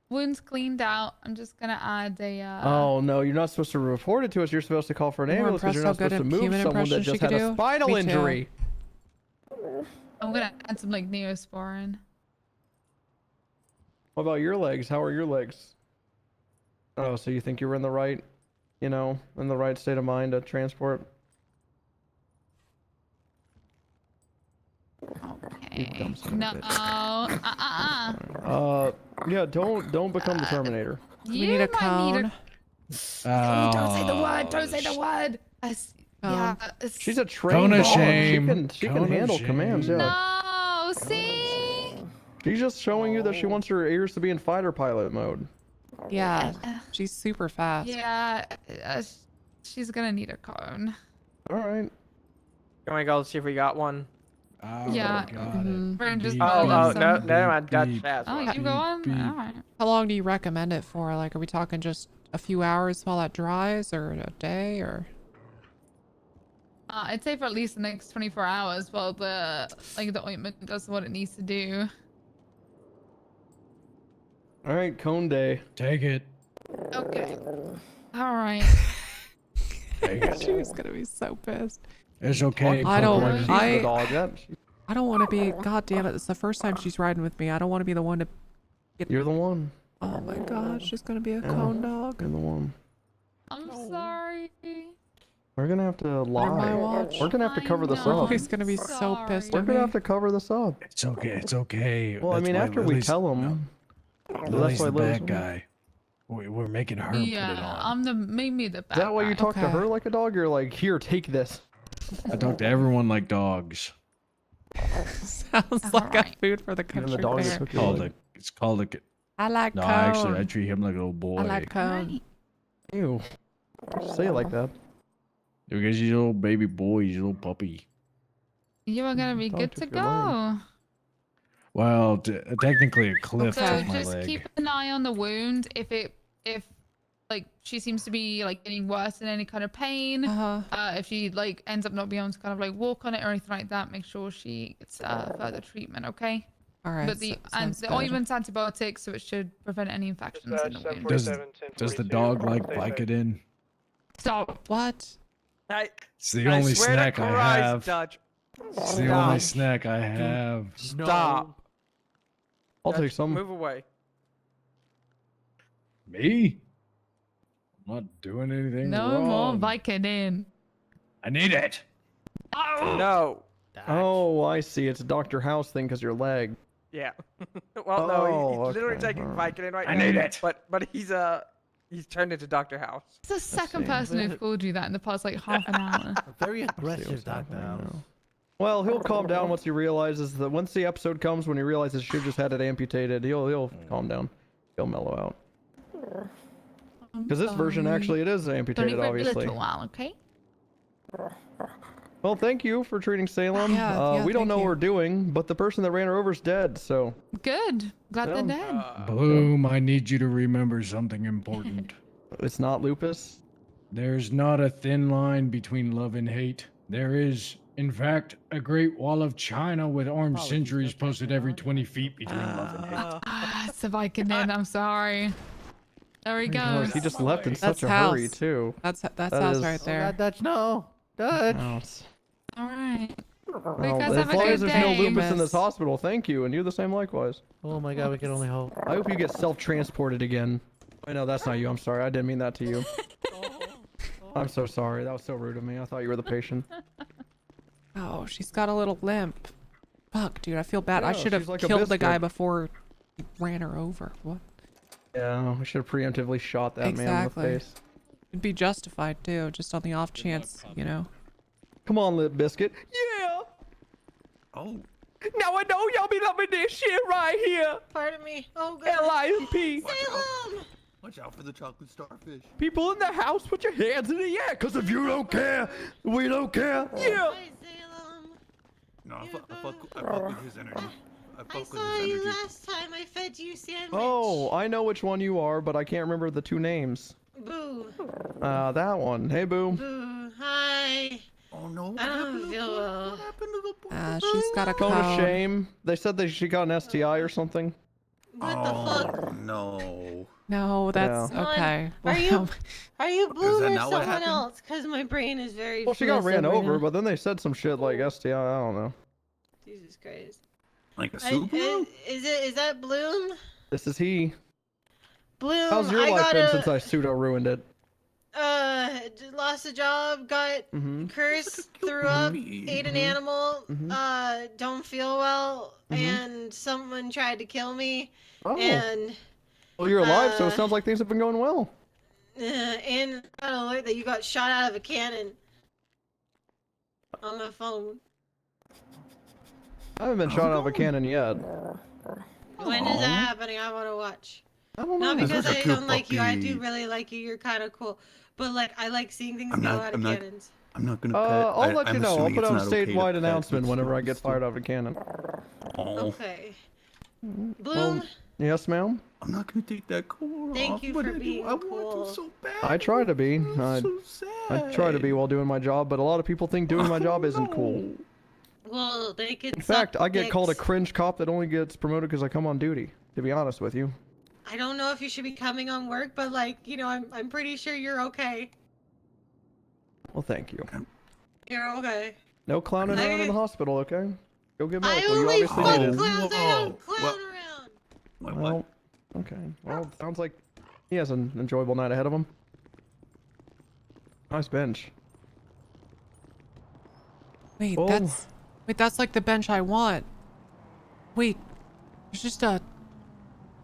Wounds cleaned out. I'm just gonna add a. Oh no, you're not supposed to report it to us. You're supposed to call for an I'm more ambulance because you're not impressed how supposed to good move at someone human that just impressions had she a could do. spinal Me too. injury. I'm gonna add some like Neosporin. What about your legs? How are your legs? Oh, so you think you were in the right, in the right state of mind to transport? Okay. No. Yeah, don't become the Terminator. You need a might cone. need a. Don't say the word. Don't say the word. Yeah. She's a trained Cone of dog. shame. She Cone can of handle shame. commands. Yeah. No. See. She's just showing you that she wants her ears to be in fighter pilot mode. Yeah, she's super fast. Yeah. She's gonna need a cone. All right. Can we go see if we got one? Yeah. We're just no, never mind. That's Oh, you go on? All right. How long do you recommend it for? Like, are we talking just a few hours while that dries, or a day, or? I'd say for at least the next 24 hours while the ointment does what it needs to do. All right, cone day. Take it. Okay. All right. She's gonna be so pissed. It's okay. I don't want to be. Oh. God damn it! It's the first time she's riding with me. I don't want to be the one to. You're the one. Oh my God, she's gonna be a cone dog. You're the one. I'm sorry. We're gonna have to lie. We're gonna have to cover this up. He's gonna be so pissed. We're at gonna me. have to cover this up. It's okay. It's okay. Well, I mean, after we tell him. Lily's the Lily's bad guy. We're making her put it Yeah, on. make me the bad Is that why you guy. talk to her like a dog? You're like, here, take this. I talk to everyone like dogs. Sounds like a food for the country fair. It's called a. I like No, cone. actually, I treat him like a little boy. I like cone. Ew. Say it like that. Because he's a little baby boy, he's a little puppy. You are gonna be good to go. Well, technically a cliff So took my just leg. keep an eye on the wound. If like she seems to be like getting worse in any kind of pain, if she like ends up not being able to kind of like walk on it or anything like that, make sure she gets further treatment. Okay. All right. But the ointment's antibiotics, so it should prevent any infections in the wound. Does the dog like Vicodin? Stop. What? It's the only swear to snack I Christ, have. Dutch. It's the only snack I have. Stop. I'll Dutch, take some. Move away. Me? I'm not doing anything No more wrong. Vicodin. I need it. Oh. No. Oh, I see. It's a Dr. House thing because your leg. Yeah. Well, no, he's literally okay, taking alright. Vicodin right I now. need it. But he's turned into Dr. House. It's the second person who's called you that in the past like half an hour. Very aggressive, Dr. House. Well, he'll calm down once he realizes that once the episode comes when he realizes she just had it amputated, he'll calm down. He'll mellow out. Because this version actually it is amputated, obviously. A little while, okay? Well, thank you for treating Salem. Yeah, we don't thank know what you. we're doing, but the person that ran her over is dead, so. Good. Glad they're dead. Bloom, I need you to remember something important. It's not lupus? There's not a thin line between love and hate. There is, in fact, a great wall of China with armed sentries posted every 20 feet between love and hate. It's a Vicodin. I'm sorry. There he Oh, goes. he just left in That's such a hurry, house. too. That's That house is- right there. Dutch, no. Dutch. House. All right. Well, guys as have a long good as there's no day. lupus in this hospital, thank you, and you the same likewise. Oh my god, we can only hope. I hope you get self-transported again. I know that's not you. I'm sorry. I didn't mean that to you. I'm so sorry. That was so rude of me. I thought you were the patient. Oh, she's got a little limp. Fuck, dude, I feel bad. I Yeah, should have she's like a killed the guy biscuit. before he ran her over. What? Yeah, we should have preemptively shot that man in the face. It'd be justified too, just on the off chance, you know. Come on, Lip Biscuit. Yeah. Oh. Now I know y'all be loving this shit right here. Pardon me. Oh god. L-I-M-P. Salem! Watch out for the chocolate starfish. People in the house, put your hands in the air, because if you don't care, we don't care. Yeah. Hi, Salem. No, I fuck with his energy. I saw you last time. I fed you sandwich. Oh, I know which one you are, but I can't remember the two names. Boo. That one. Hey, Boo. Boo. Hi. Oh no. I don't feel well. She's got a Don't cone. shame. They said that she got an STI or something. What the fuck? No. No, that's Come on. okay. Are you Blue that or not what someone happened? else? Because my brain is very. Well, she got ran fluid right over, now. but then they said some shit like STI. I don't know. Jesus Christ. Like a soup balloon? Is that Bloom? This is he. Bloom. How's your I life got been since I pseudo ruined it? lost a job, got cursed, threw up, ate an animal, don't feel well, and someone tried to kill me, and Well, you're alive, so it sounds like things have been going well. and I got an alert that you got shot out of a cannon on my phone. I haven't been shot out of a cannon yet. When is that happening? I want to watch. I don't Not know. because That's I a cute don't like you. I puppy. do really like you. You're kind of cool. But like, I like seeing things I'm go not- out I'm of not- cannons. I'm not gonna pet. I'll let I'm you know. I'll assuming put it's out a not okay to statewide pet, announcement but whenever I get still- fired out of a cannon. Oh. Okay. Well, Bloom, yes, ma'am. I'm not gonna take that call thank off, you but for I do- being I want cool. to so bad. I try to be. I try to be while doing my job, but a lot of people think doing my job isn't cool. Well, they could. In fact, I get called a dicks. cringe cop that only gets promoted because I come on duty. To be honest with you. I don't know if you should be coming on work, but like, you know, I'm pretty sure you're okay. Well, thank you. You're okay. No clowning I- around in the hospital, okay? Go get I medical. You only obviously fuck need it. clowns. I don't clown around. Well, okay. Well, sounds like he has an enjoyable night ahead of him. Nice bench. Wait, Oh. that's like the bench I want. Wait, there's just a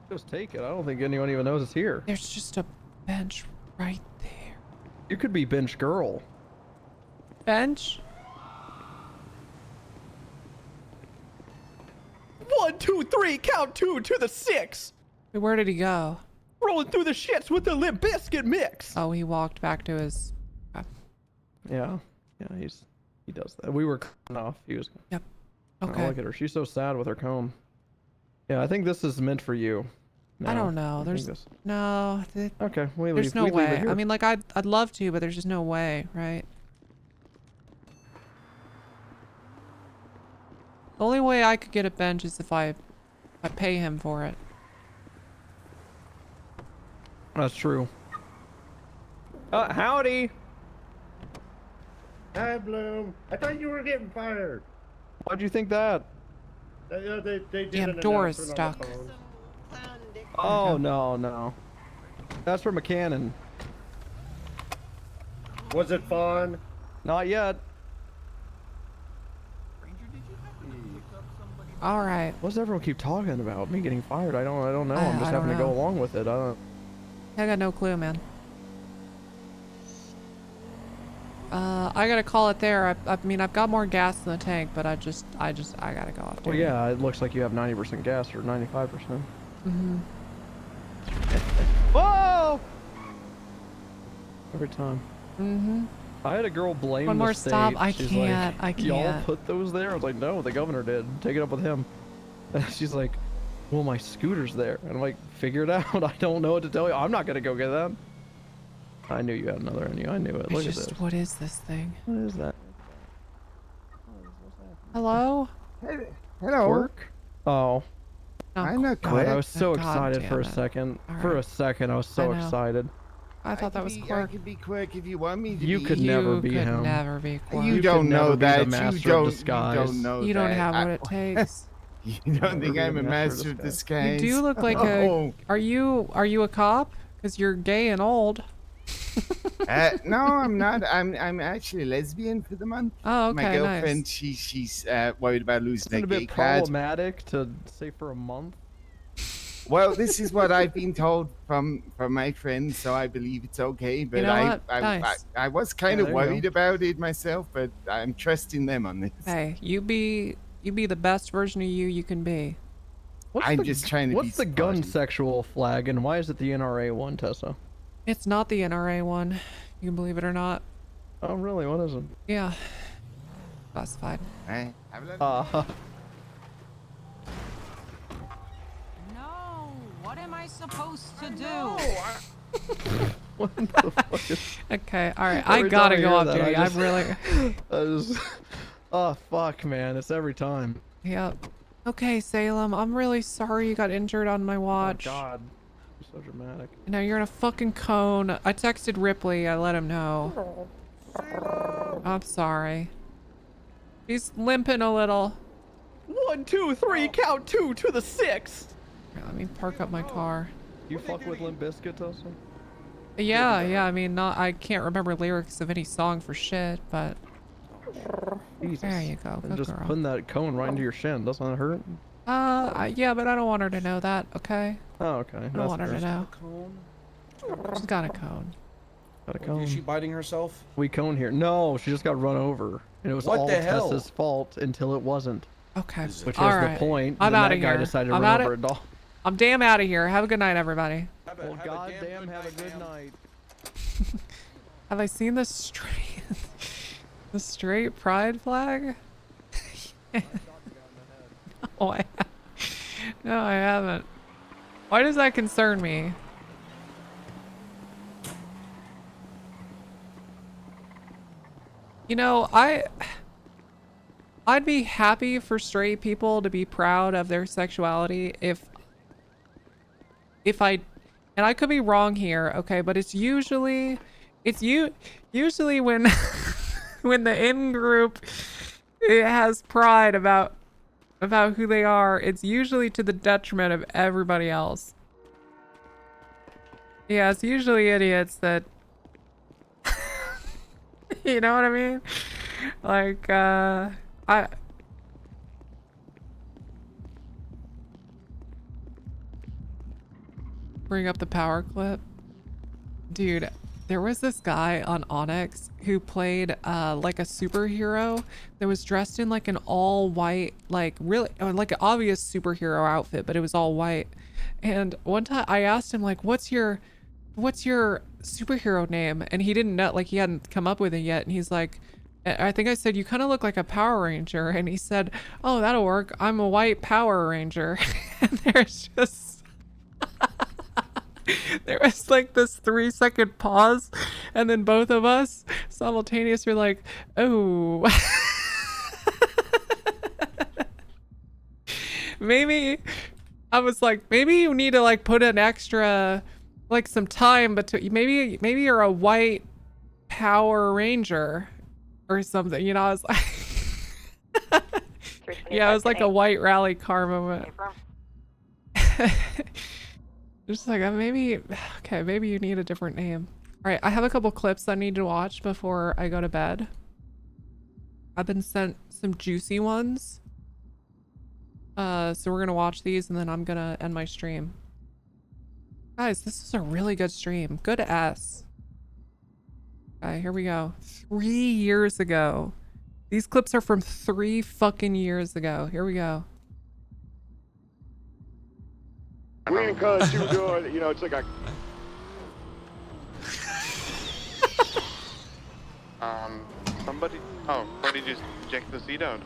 Just take it. I don't think anyone even knows it's here. there's just a bench right there. You could be bench girl. Bench? 1, 2, 3, count 2 to the 6. Wait, where did he go? Rolling through the shits with the Limp Biscuit mix. Oh, he walked back to his. Yeah, he does that. We were off. He was. Yep. Oh, Okay. look at her. She's so sad with her comb. Yeah, I think this is meant for you. I No, don't know. I think There's this- no. Okay, we There's leave. no we leave it way. here. I mean, like I'd love to, but there's just no way, right? The only way I could get a bench is if I pay him for it. That's true. Howdy. Hi, Bloom. I thought you were getting fired. Why'd you think that? They did Damn, an door is announcement on the stuck. phone. Oh no. That's from a cannon. Was it fun? Not yet. All right. What does everyone keep talking about? Me getting fired? I don't know. I I'm just don't having to go know. along with it. I don't. I got no clue, man. I gotta call it there. I mean, I've got more gas in the tank, but I gotta go off. Well, yeah. It looks like you have 90% gas or 95%. Mm-hmm. Whoa! Every time. Mm-hmm. I had a girl blame One the more state. stop. I She's can't. Like, I Y'all can't. put those there? I was like, no, the governor did. Take it up with him. And she's like, well, my scooter's there. And I'm like, figure it out. I don't know what to tell you. I'm not gonna go get that. I knew you had another in you. I knew it. Look at this. What is this thing? What is that? Hello? Hello. Work? Oh. I'm not God, quick. I was so God excited damn for a it. second. All For right. a second, I was so I know. excited. I thought that was I Quark. could be Quark if you want me to You be. could never be him. Never be Quark. You don't know never be that. the master You don't. of disguise. You don't know You don't that. have what it takes. You don't think I'm a master of disguise? You do look like a. Are you a cop? Because you're gay and old. No, I'm not. I'm actually lesbian for the month. Oh, okay, My girlfriend, nice. she's worried about losing Isn't her it a gay bit card. problematic to say for a month? Well, this is what I've been told from my friends, so I believe it's okay. But know what? Nice. I was kind of there you go. worried about it myself, but I'm trusting them on this. Hey, you be the best version of you can be. I'm just trying to be What's the gun sexual flag, and why is it the NRA one, Tessa? It's not the NRA one. You can believe it or not. Oh, really? What is it? Yeah. Classified. Hey, have a look. No, what am I supposed to do? What the fuck is... Okay, all right. Every I gotta time go hear off that, duty. I just- I'm really. I just... Oh, fuck, man. It's every time. Yep. Okay, Salem. I'm really sorry you got injured on my watch. Oh, God. You're so dramatic. Now you're in a fucking cone. I texted Ripley. I let him know. I'm sorry. He's limping a little. 1, 2, 3, count 2 to the 6. Here, let me park up my car. You fuck with Limp Bizkit, Tessa? Yeah. I mean, I can't remember lyrics of any song for shit, but. Jesus. There you go. And Good just girl. putting that cone right into your shin. Doesn't that hurt? Yeah, but I don't want her to know that, okay? Oh, okay. I don't want her to know. Cone? She's got a cone. Got a Is cone. she biting herself? We cone here. No, she just got run over. And it was What all the hell? Tessa's fault until it wasn't. Okay. Which All was right. the point. I'm Then out that of guy here. decided to I'm run out over of. a dog. I'm damn out of here. Have a good night, everybody. Well, goddamn, have a good night. Have I seen the straight pride flag? No, I haven't. Why does that concern me? You know, I'd be happy for straight people to be proud of their sexuality if I, and I could be wrong here, okay, but it's usually when when the in-group it has pride about who they are, it's usually to the detriment of everybody else. Yeah, it's usually idiots that you know what I mean? Like, bring up the power clip. Dude, there was this guy on Onyx who played like a superhero that was dressed in like an all white, like really like an obvious superhero outfit, but it was all white. And one time I asked him like, what's your superhero name? And he didn't know, like he hadn't come up with it yet. And he's like, I think I said, you kind of look like a Power Ranger. And he said, oh, that'll work. I'm a white Power Ranger. And there's just, there was like this 3-second pause. And then both of us simultaneously were like, oh. Maybe, I was like, maybe you need to like put an extra, like some time, but maybe you're a white Power Ranger or something, you know. I was like yeah, it was like a white rally car moment. Just like maybe you need a different name. All right, I have a couple clips I need to watch before I go to bed. I've been sent some juicy ones, so we're gonna watch these and then I'm gonna end my stream. Guys, this is a really good stream. Good S. Okay, here we go. 3 years ago. These clips are from 3 fucking years ago. Here we go. We encourage you to do it. You know, it's like a. Somebody. Oh, somebody just checked the seat out.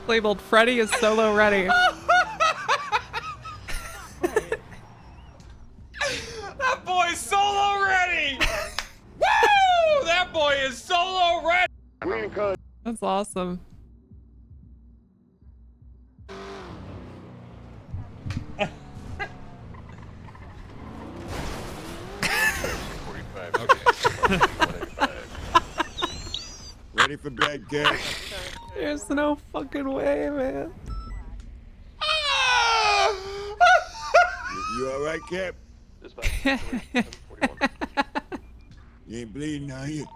Labeled Freddy is solo ready. That boy is solo ready! Woo! That boy is solo ready! We encourage. That's awesome. Ready for bed, Cap? There's no fucking way, man. You all right, Cap? You ain't bleeding, are you?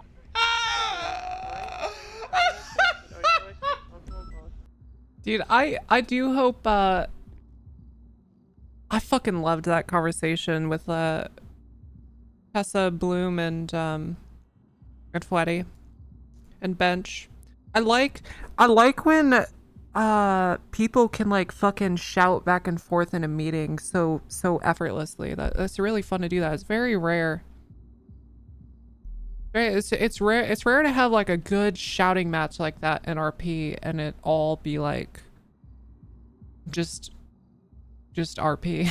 Dude, I do hope I fucking loved that conversation with Tessa, Bloom, and Fletty and Bench. I like when people can like fucking shout back and forth in a meeting so effortlessly. That's really fun to do that. It's very rare. It's rare to have like a good shouting match like that in RP and it all be like just RP.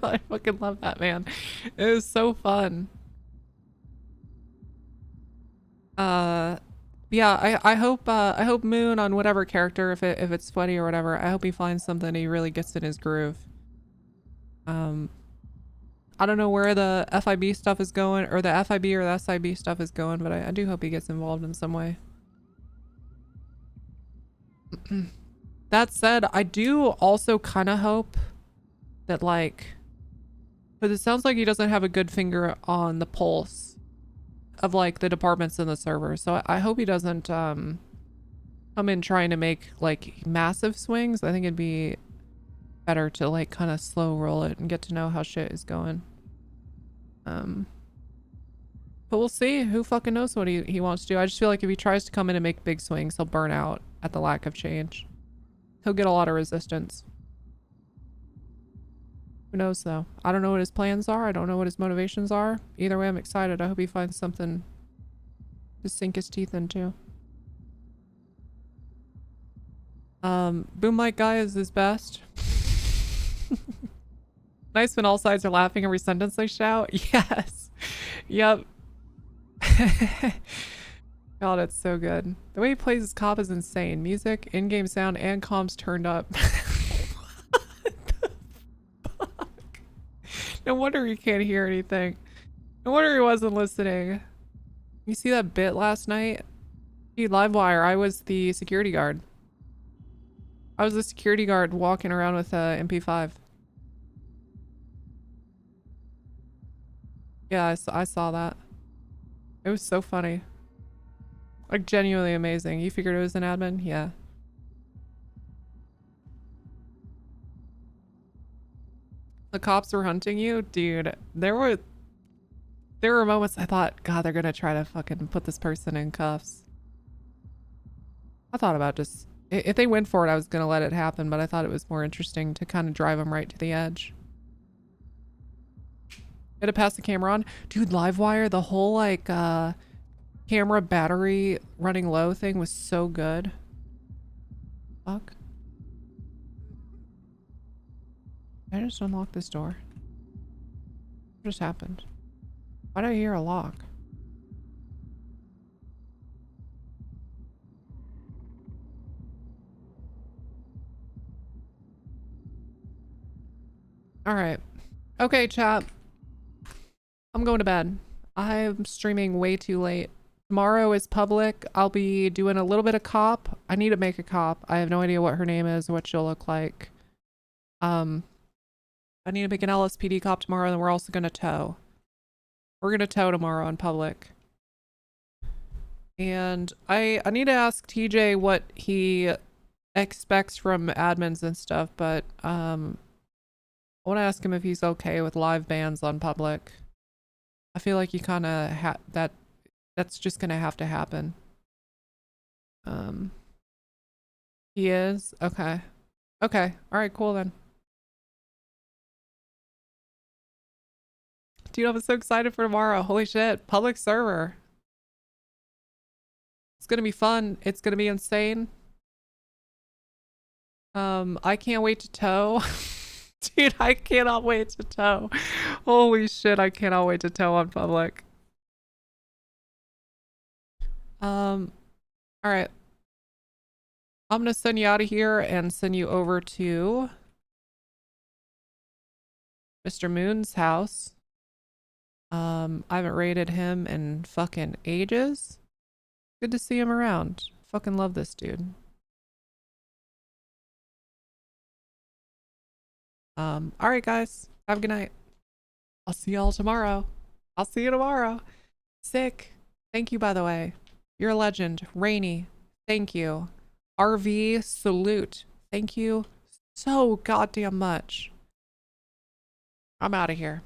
I fucking love that, man. It was so fun. Yeah, I hope Moon on whatever character, if it's Sweaty or whatever, I hope he finds something he really gets in his groove. I don't know where the FIB stuff is going, or the FIB or the SIB stuff is going, but I do hope he gets involved in some way. That said, I do also kind of hope that, like, but it sounds like he doesn't have a good finger on the pulse of, like, the departments in the server. So I hope he doesn't come in trying to make, like, massive swings. I think it'd be better to, like, kind of slow roll it and get to know how shit is going. But we'll see. Who fucking knows what he wants to do. I just feel like if he tries to come in and make big swings, he'll burn out at the lack of change. He'll get a lot of resistance. Who knows, though? I don't know what his plans are. I don't know what his motivations are. Either way, I'm excited. I hope he finds something to sink his teeth into. Boom mic guy is his best. Nice when all sides are laughing every sentence they shout. Yes. Yep. God, it's so good. The way he plays his cop is insane. Music, in-game sound, and comms turned up. What the fuck? No wonder he can't hear anything. No wonder he wasn't listening. You see that bit last night? Dude, Livewire, I was the security guard. I was the security guard walking around with MP5. Yeah, I saw that. It was so funny. Like, genuinely amazing. You figured it was an admin? Yeah. The cops were hunting you? Dude, there were moments I thought, God, they're gonna try to fucking put this person in cuffs. I thought about just... If they went for it, I was gonna let it happen, but I thought it was more interesting to kind of drive them right to the edge. Did it pass the camera on? Dude, Livewire, the whole, like, camera battery running low thing was so good. Fuck. Did I just unlock this door? What just happened? Why do I hear a lock? Alright. Okay, chat. I'm going to bed. I'm streaming way too late. Tomorrow is public. I'll be doing a little bit of cop. I need to make a cop. I have no idea what her name is, what she'll look like. I need to make an LSPD cop tomorrow, and then we're also going to tow. We're going to tow tomorrow in public. And I need to ask TJ what he expects from admins and stuff, but I want to ask him if he's okay with live bans on public. I feel like you kind of that's just gonna have to happen. He is? Okay. Okay. Alright, cool then. Dude, I'm so excited for tomorrow. Holy shit. Public server. It's gonna be fun. It's gonna be insane. I can't wait to tow. Dude, I cannot wait to tow. Holy shit, I cannot wait to tow on public. Alright. I'm gonna send you out of here and send you over to Mr. Moon's house. I haven't rated him in fucking ages. Good to see him around. Fucking love this dude. All right, guys. Have a good night. I'll see y'all tomorrow. I'll see you tomorrow. Sick. Thank you, by the way. You're a legend. Rainy. Thank you. RV, salute. Thank you so goddamn much. I'm out of here.